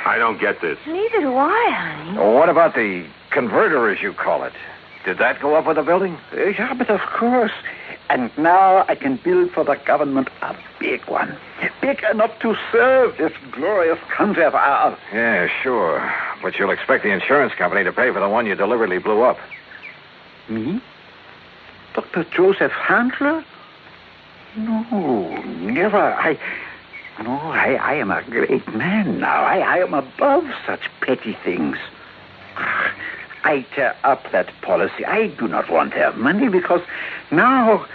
D: I don't get this.
L: Neither do I, honey.
N: Well, what about the converter, as you call it? Did that go up with the building?
E: Yeah, but of course. And now I can build for the government a big one. Big enough to serve this glorious country of ours.
N: Yeah, sure. But you'll expect the insurance company to pay for the one you deliberately blew up.
E: Me? Dr. Joseph Handler? No, never. I am a great man now. I am above such petty things. I tear up that policy. I do not want their money because now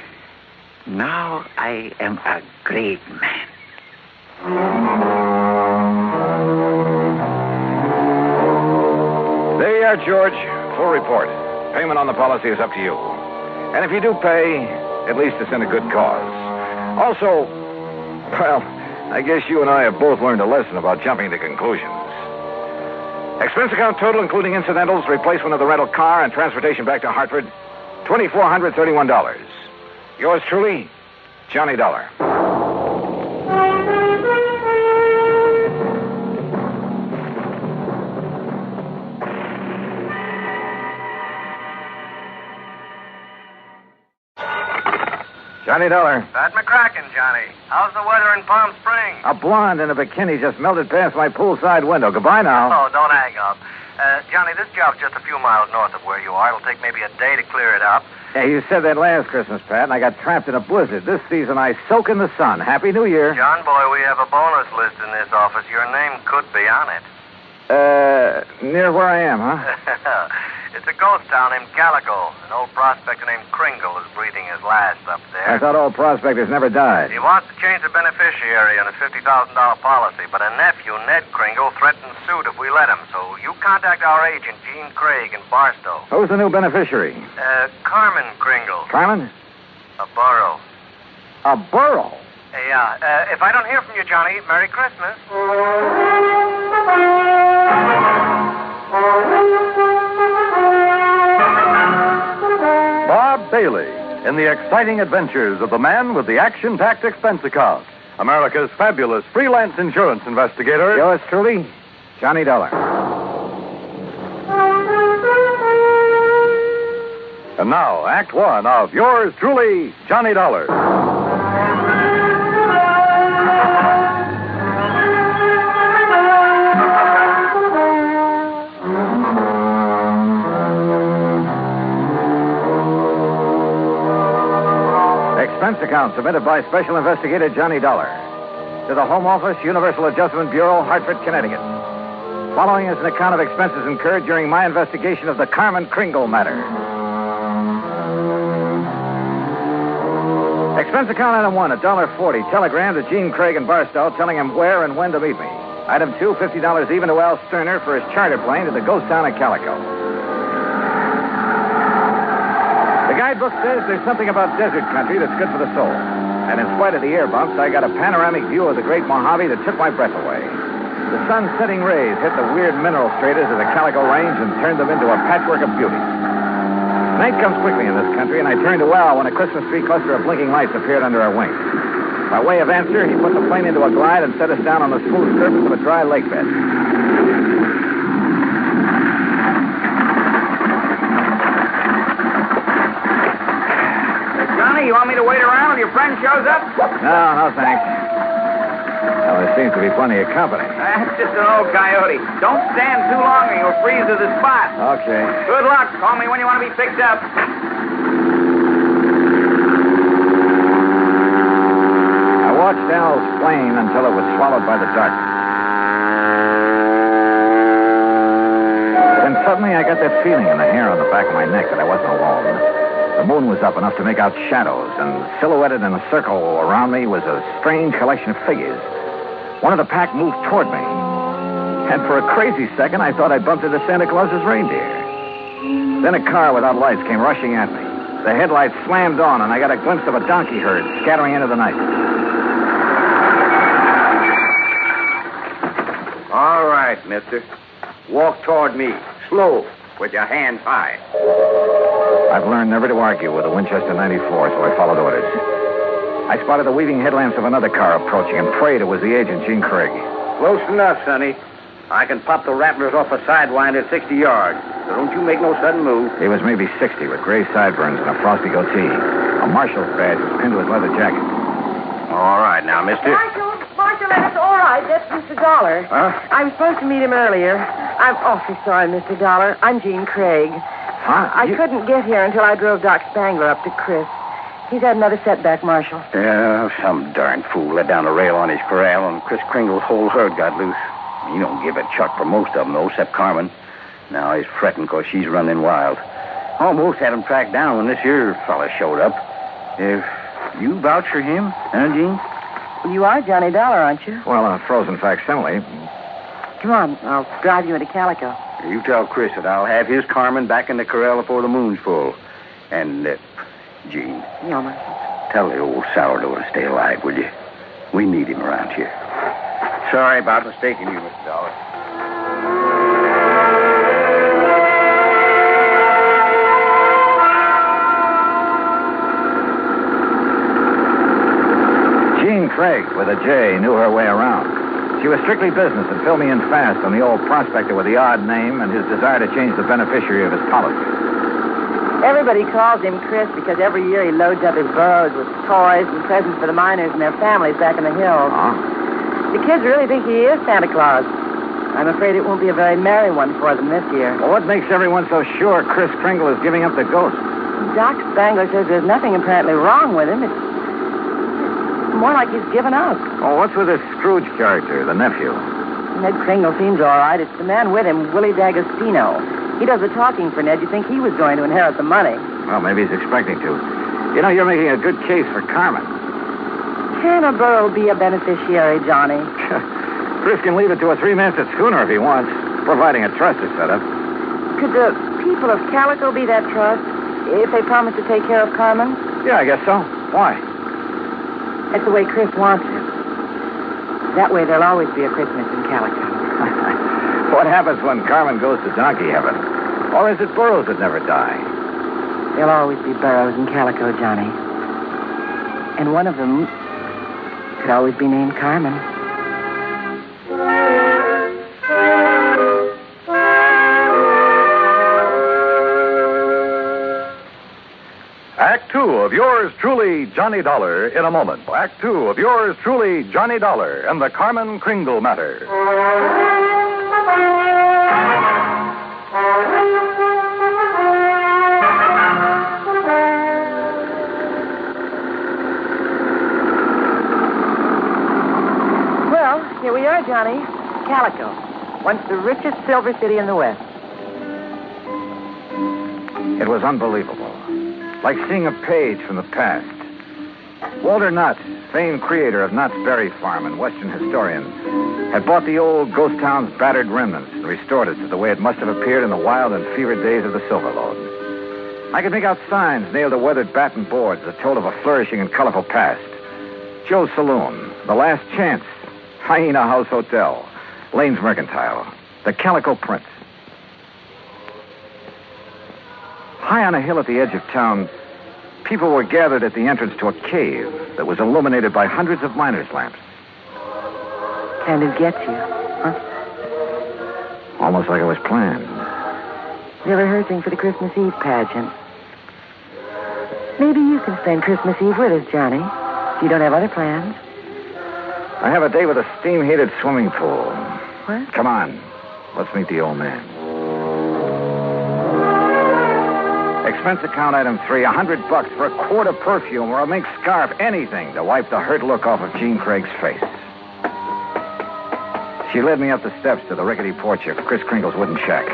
E: I am a great man.
N: are, George. Full report. Payment on the policy is up to you. And if you do pay, at least it's in a good cause. Also, well, I guess you and I have both learned a lesson about jumping to conclusions. Expense account total, including incidentals, replacement of the rental car, and transportation back to Hartford, $2,431. Yours truly, Johnny Dollar. Johnny Dollar.
F: Pat McCracken, Johnny. How's the weather in Palm Springs?
N: A blonde in a bikini just melted past my poolside window. Goodbye now.
F: Oh, don't hang up. Johnny, this job's just a few miles north of where you are. It'll take maybe a day to clear it up.
N: Yeah, you said that last Christmas, Pat, and I got trapped in a blizzard. This season, I soak in the sun. Happy New Year.
F: John boy, we have a bonus list in this office. Your name could be on it.
N: Near where I am, huh?
F: It's a ghost town named Calico. An old prospector named Kringle is breathing his last up there.
N: I thought old prospectors never died.
F: He wants to change the beneficiary on a $50,000 policy, but a nephew, Ned Kringle, threatens suit if we let him. So you contact our agent, Gene Craig, in Barstow.
N: Who's the new beneficiary?
F: Carmen Kringle.
N: Carmen?
F: A borough.
N: A borough?
F: Yeah. If I don't hear from you, Johnny, Merry Christmas.
Q: Bob Bailey in the exciting adventures of the man with the action-packed expense account. America's fabulous freelance insurance investigator.
N: Yours truly, Johnny Dollar.
Q: And now, Act One of yours truly, Johnny Dollar.
N: Expense account submitted by Special Investigator Johnny Dollar to the Home Office, Universal Adjustment Bureau, Hartford, Connecticut. Following is an account of expenses incurred during my investigation of the Carmen Kringle matter. Expense account item 1, $1.40. Telegram to Gene Craig in Barstow telling him where and when to meet me. Item 2, $50 even to Al Sterner for his charter plane to the ghost town of Calico. The guidebook says there's something about desert country that's good for the soul. And in spite of the air bumps, I got a panoramic view of the great Mojave that took my breath away. The sun's setting rays hit the weird mineral stratas of the Calico Range and turned them into a patchwork of beauty. Night comes quickly in this country, and I turned to Al when a Christmas tree cluster of blinking lights appeared under our wings. By way of answer, he put the plane into a glide and set us down on the smooth surface of a dry lake bed.
E: You want me to wait around till your friend shows up?
N: No, thanks. Well, there seems to be plenty of company.
E: That's just an old coyote. Don't stand too long or you'll freeze to the spot.
N: Okay.
E: Good luck. Call me when you want to be picked up.
N: I watched Al's plane until it was swallowed by the darkness. Then suddenly I got that feeling in the hair on the back of my neck that I wasn't alone. The moon was up enough to make out shadows, and silhouetted in a circle around me was a strange collection of figures. One of the pack moved toward me, and for a crazy second, I thought I'd bumped into Santa Claus's reindeer. Then a car without lights came rushing at me. The headlights slammed on, and I got a glimpse of a donkey herd scattering into the night.
E: All right, mister. Walk toward me, slow, with your hands high.
N: I've learned never to argue with a Winchester 94, so I followed orders. I spotted the weaving headlamps of another car approaching and prayed it was the agent, Gene Craig.
E: Close enough, Sonny. I can pop the rattlers off a sidewinder at 60 yards, so don't you make no sudden move.
N: He was maybe 60 with gray sideburns and a frosty goatee. A marshal's badge was pinned to his leather jacket.
E: All right, now, mister.
I: Marshal, it's all right. That's Mr. Dollar.
E: Huh?
I: I was supposed to meet him earlier. I'm awfully sorry, Mr. Dollar. I'm Gene Craig.
N: Huh?
I: I couldn't get here until I drove Doc Spangler up to Chris. He's had another setback, Marshal.
E: Yeah, some darn fool let down a rail on his corral, and Chris Kringle's whole herd got loose. He don't give a chuck for most of them, though, except Carmen. Now he's fretting because she's running wild. Almost had him tracked down when this here fella showed up. If you vouch for him, huh, Gene?
I: Well, you are Johnny Dollar, aren't you?
N: Well, a frozen facsimile.
I: Come on, I'll drive you into Calico.
P: You tell Chris that I'll have his Carmen back in the corral before the moon's full. And, Jean.
I: Yeah, Master.
P: Tell the old sourdough to stay alive, will you? We need him around here. Sorry about mistaking you, Mr. Dollar.
N: Jean Craig, with a J, knew her way around. She was strictly business and filled me in fast on the old prospector with the odd name and his desire to change the beneficiary of his policy.
I: Everybody calls him Chris because every year he loads up his burros with toys and presents for the miners and their families back in the hills. The kids really think he is Santa Claus. I'm afraid it won't be a very merry one for them this year.
N: Well, what makes everyone so sure Chris Kringle is giving up the ghost?
I: Doc Spangler says there's nothing apparently wrong with him. It's more like he's given up.
N: Oh, what's with this Scrooge character, the nephew?
I: Ned Kringle seems all right. It's the man with him, Willie D'Agostino. He does the talking for Ned. You'd think he was going to inherit the money.
N: Well, maybe he's expecting to. You know, you're making a good case for Carmen.
I: Can a burro be a beneficiary, Johnny?
N: Chris can leave it to a three-masted schooner if he wants, providing a trust is set up.
I: Could the people of Calico be that trust if they promise to take care of Carmen?
N: Yeah, I guess so. Why?
I: That's the way Chris wants it. That way there'll always be a Christmas in Calico.
N: What happens when Carmen goes to donkey heaven? Or is it burros that never die?
I: There'll always be burros in Calico, Johnny. And one of them could always be named Carmen.
Q: Act two of yours truly, Johnny Dollar, in a moment. Act two of yours truly, Johnny Dollar, and the Carmen Kringle matter.
I: Well, here we are, Johnny. Calico, once the richest silver city in the West.
N: It was unbelievable. Like seeing a page from the past. Walter Nutt, famed creator of Nutt's Berry Farm and Western historian, had bought the old ghost town's battered remnants and restored it to the way it must have appeared in the wild and fevered days of the Silver Lode. I could make out signs nailed to weathered batten boards that told of a flourishing and colorful past. Joe's Saloon, The Last Chance, Hyena House Hotel, Lane's Mercantile, the Calico Prince. High on a hill at the edge of town, people were gathered at the entrance to a cave that was illuminated by hundreds of miners' lamps.
I: Kind of gets you, huh?
N: Almost like it was planned.
I: They're rehearsing for the Christmas Eve pageant. Maybe you can spend Christmas Eve with us, Johnny. If you don't have other plans.
N: I have a day with a steam-heated swimming pool.
I: What?
N: Come on. Let's meet the old man. Expense account item 3, $100 for a quart of perfume or a mink scarf, anything to wipe the hurt look off of Jean Craig's face. She led me up the steps to the rickety porch of Chris Kringle's wooden shack.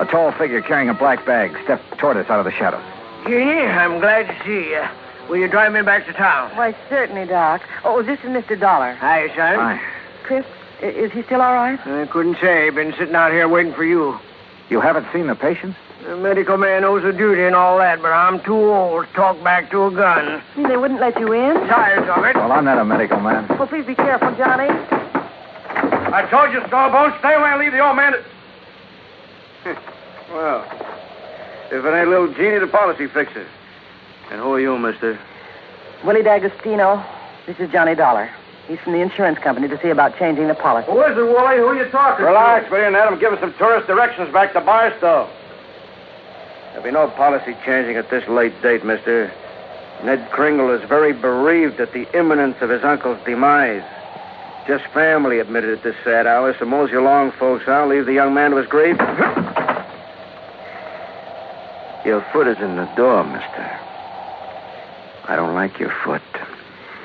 N: A tall figure carrying a black bag stepped toward us out of the shadows.
S: Jeannie, I'm glad to see you. Will you drive me back to town?
I: Why, certainly, Doc. Oh, this is Mr. Dollar.
S: Hi, son.
N: Hi.
I: Chris, is he still all right?
S: I couldn't say. Been sitting out here waiting for you.
N: You haven't seen the patient?
S: The medical man knows the duty and all that, but I'm too old to talk back to a gun.
I: They wouldn't let you in?
S: Tired of it.
N: Well, I'm not a medical man.
I: Oh, please be careful, Johnny.
D: I told you, Stallbone, stay away and leave the old man.
P: Well, if it ain't little Jeannie, the policy fixer. And who are you, mister?
I: Willie D'Agostino. This is Johnny Dollar. He's from the insurance company to see about changing the policy.
P: Who is it, Wooly? Who are you talking
F: Relax, will you, and let him give us some tourist directions back to Barstow.
P: There'll be no policy changing at this late date, mister. Ned Kringle is very bereaved at the imminence of his uncle's demise. Just family admitted at this sad hour, so mosey along, folks. I'll leave the young man to his grief. Your foot is in the door, mister. I don't like your foot,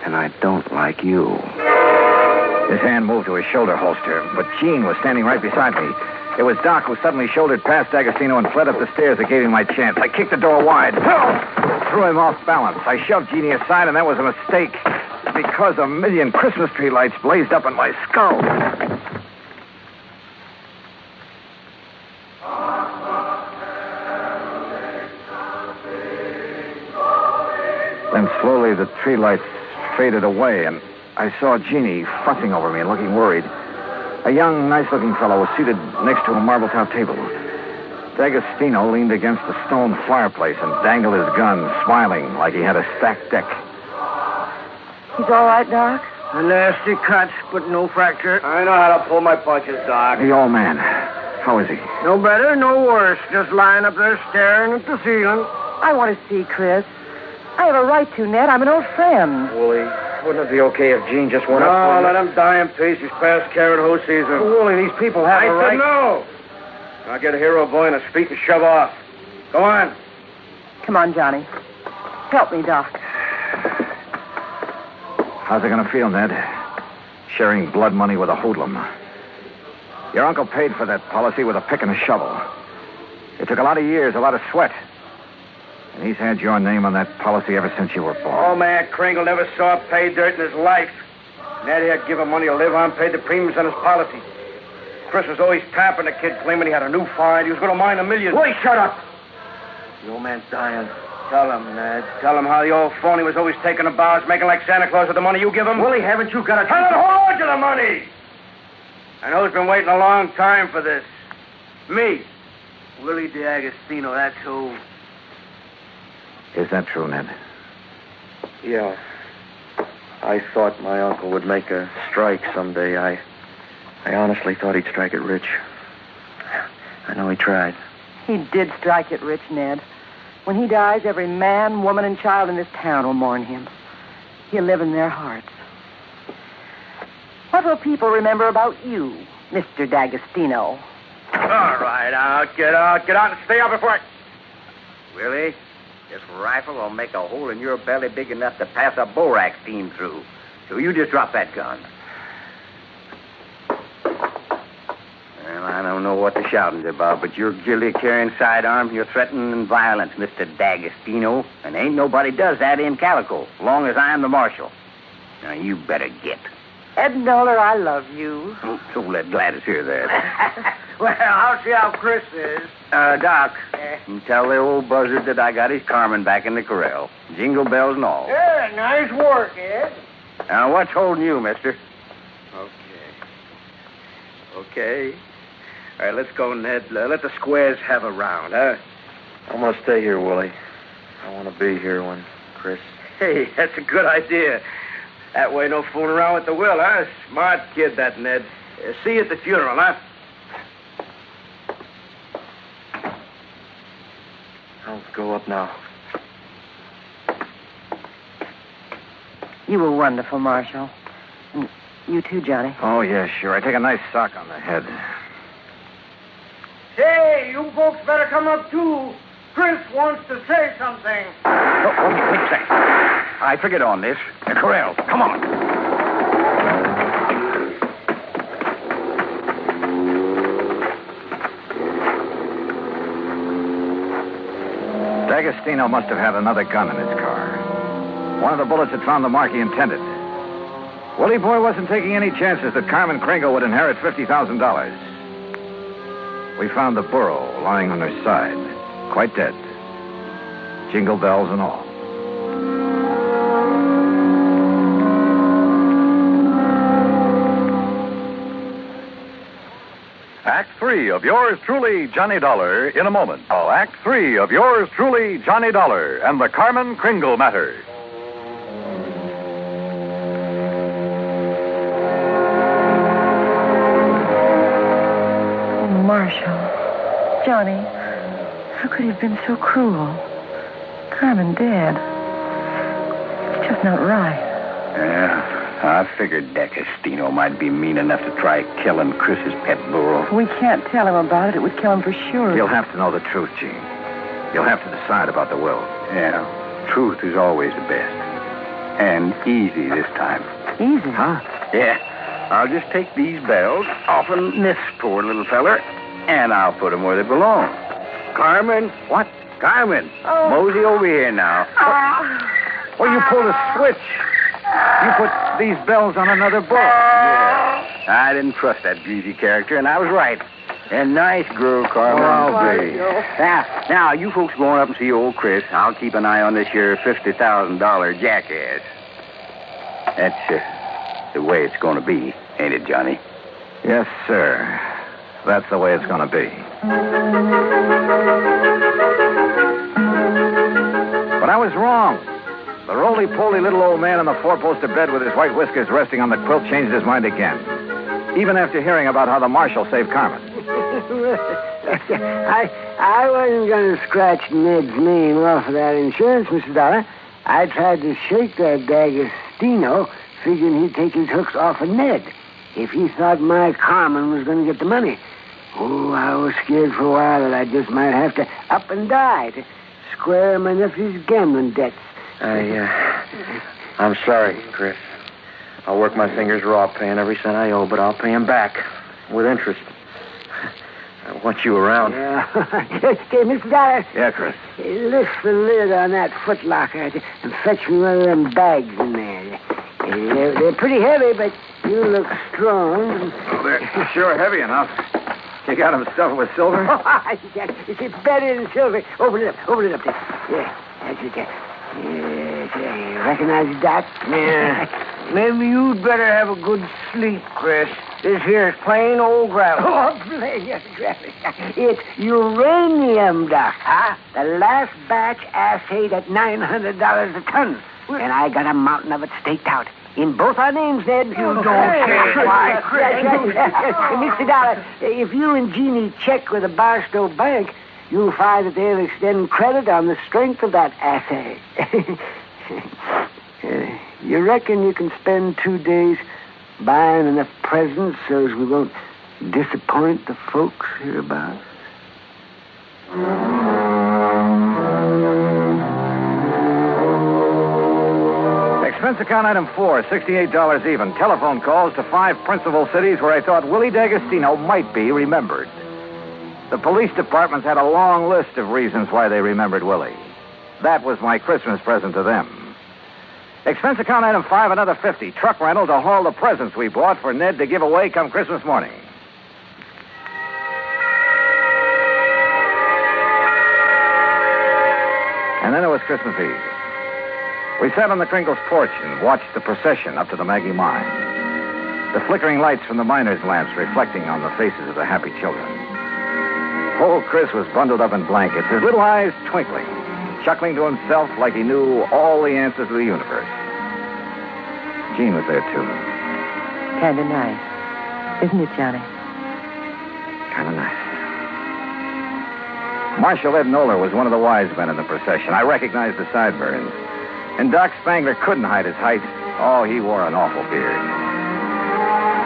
P: and I don't like you.
N: His hand moved to his shoulder holster, but Jean was standing right beside me. It was Doc who suddenly shouldered past D'Agostino and fled up the stairs that gave him my chance. I kicked the door wide. Threw him off balance. I shoved Jeannie aside, and that was a mistake because a million Christmas tree lights blazed up in my skull. Slowly, the tree lights faded away, and I saw Jeannie fussing over me and looking worried. A young, nice-looking fellow was seated next to a marble-top table. D'Agostino leaned against the stone fireplace and dangled his gun, smiling like he had a stacked deck.
I: He's all right, Doc?
S: A nasty cut, but no fracture. I know how to pull my punches, Doc.
N: The old man. How is he?
S: No better, no worse. Just lying up there staring at the ceiling.
I: I want to see Chris. I have a right to, Ned. I'm an old friend.
R: Wooly, wouldn't it be okay if Gene just went up?
S: No, let him die in peace. He's past carrot hoe season.
R: Wooly, these people have a right.
S: I said no. Now get a hero boy in his feet and shove off. Go on.
I: Come on, Johnny. Help me, Doc.
N: How's it going to feel, Ned? Sharing blood money with a hoodlum. Your uncle paid for that policy with a pick and a shovel. It took a lot of years, a lot of sweat. And he's had your name on that policy ever since you were born.
S: Oh, man, Kringle never saw pay dirt in his life. Ned had given money to live on, paid the premiums on his policy. Chris was always tapping the kid, claiming he had a new find. He was going to mine $1 million. Boy, shut up. The old man's dying. Tell him, Ned. Tell him how the old phony was always taking the bows, making like Santa Claus with the money you give him. Willie, haven't you got a... Tell him to hold on to the money! I know he's been waiting a long time for this. Me. Willie D'Agostino, that's who.
N: Is that true, Ned?
R: Yeah. I thought my uncle would make a strike someday. I honestly thought he'd strike it rich. I know he tried.
I: He did strike it rich, Ned. When he dies, every man, woman, and child in this town will mourn him. He'll live in their hearts. What will people remember about you, Mr. D'Agostino?
S: All right, get out, and stay out before I... Willie, this rifle will make a hole in your belly big enough to pass a borax beam through. So you just drop that gun. Well, I don't know what the shouting's about, but you're guilty of carrying sidearms. You're threatening violence, Mr. D'Agostino. And ain't nobody does that in Calico, long as I'm the marshal. Now, you better get.
I: Ed Noller, I love you.
S: So let Gladys hear that.
R: Well, I'll see how Chris is.
S: Doc, you tell the old buzzard that I got his Carmen back in the corral. Jingle bells and all.
R: Yeah, nice work, Ed.
S: Now, what's holding you, mister?
R: Okay. All right, let's go, Ned. Let the squares have a round, huh? I'm going to stay here, Willie. I want to be here when Chris...
S: Hey, that's a good idea. That way, no fooling around with the will, huh? Smart kid, that Ned. See you at the funeral, huh?
R: I'll go up now.
I: You were wonderful, Marshal. And you too, Johnny.
N: Oh, yeah, sure. I take a nice sock on the head.
S: Hey, you folks better come up, too. Chris wants to say something. Oh, wait a second. I figured on this. The corral. Come on.
N: D'Agostino must have had another gun in his car. One of the bullets had found the mark he intended. Willie Boy wasn't taking any chances that Carmen Kringle would inherit $50,000. We found the burro lying on her side, quite dead. Jingle bells and all.
Q: Act 3 of yours truly, Johnny Dollar, in a moment. Oh, Act 3 of yours truly, Johnny Dollar, and the Carmen Kringle matter.
I: Oh, Marshal. Johnny, how could he have been so cruel? Carmen dead. It's just not right.
S: Yeah, I figured D'Agostino might be mean enough to try killing Chris's pet burro.
I: We can't tell him about it. It would kill him for sure.
N: You'll have to know the truth, Gene. You'll have to decide about the will.
S: Yeah, truth is always the best. And easy this time.
I: Easy?
N: Huh?
S: Yeah. I'll just take these bells off of this poor little feller, and I'll put them where they belong. Carmen? What? Carmen.
I: Oh.
S: Mosey over here now.
N: Well, you pulled a switch. You put these bells on another boat.
S: Yeah. I didn't trust that greasy character, and I was right.
P: A nice girl, Carmen.
I: I'll be.
P: Now, you folks go on up and see old Chris. I'll keep an eye on this here $50,000 jackass. That's the way it's going to be, ain't it, Johnny?
N: Yes, sir. That's the way it's going to be. But I was wrong. The roly-poly little old man on the four-poster bed with his white whiskers resting on the quilt changed his mind again. Even after hearing about how the marshal saved Carmen.
B: I wasn't going to scratch Ned's name off of that insurance, Mr. Dollar. I tried to shake that D'Agostino, figuring he'd take his hooks off of Ned if he thought my Carmen was going to get the money. Oh, I was scared for a while that I just might have to up and die to square my nephew's gambling debts.
R: I'm sorry, Chris. I'll work my fingers raw paying every cent I owe, but I'll pay him back with interest. I want you around.
B: Okay, Mr. Dollar.
N: Yeah, Chris.
B: Lift the lid on that footlocker and fetch me one of them bags in there. They're pretty heavy, but you look strong.
N: Well, they're sure heavy enough. You got them stuffed with silver?
B: It's better than silver. Open it up there. Yeah, that's it there. Yes, you recognize that?
S: Yeah. Maybe you'd better have a good sleep, Chris. This here's plain old gravel.
B: Oh, plain gravel. It's uranium, Doc, huh? The last batch assayed at $900 a ton. And I got a mountain of it staked out. In both our names, Ned. You don't care why, Chris. Mr. Dollar, if you and Jeannie check with the Barstow Bank, you'll find that they'll extend credit on the strength of that assay. You reckon you can spend 2 days buying enough presents so as we won't disappoint the folks hereabouts?
N: Expense account item 4, $68 even. Telephone calls to 5 principal cities where I thought Willie D'Agostino might be remembered. The police departments had a long list of reasons why they remembered Willie. That was my Christmas present to them. Expense account item 5, another $50. Truck rental to haul the presents we bought for Ned to give away come Christmas morning. And then it was Christmas Eve. We sat on the Kringle's porch and watched the procession up to the Maggie mine. The flickering lights from the miners' lamps reflecting on the faces of the happy children. Old Chris was bundled up in blankets, his little eyes twinkling, chuckling to himself like he knew all the answers to the universe. Jean was there, too.
I: Kind of nice. Isn't it, Johnny?
N: Kind of nice. Marshal Ed Noller was one of the wise men in the procession. I recognized the sideburns. And Doc Spangler couldn't hide his height. Oh, he wore an awful beard.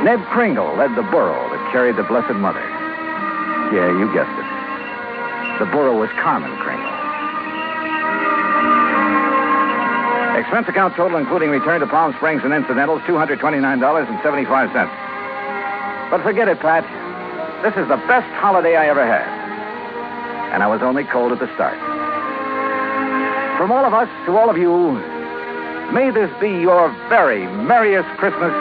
N: Ned Kringle led the burro that carried the Blessed Mother. Yeah, you guessed it. The burro was Carmen Kringle. Expense account total, including return to Palm Springs and incidentals, $229.75. But forget it, Pat. This is the best holiday I ever had. And I was only cold at the start. From all of us to all of you, may this be your very merriest Christmas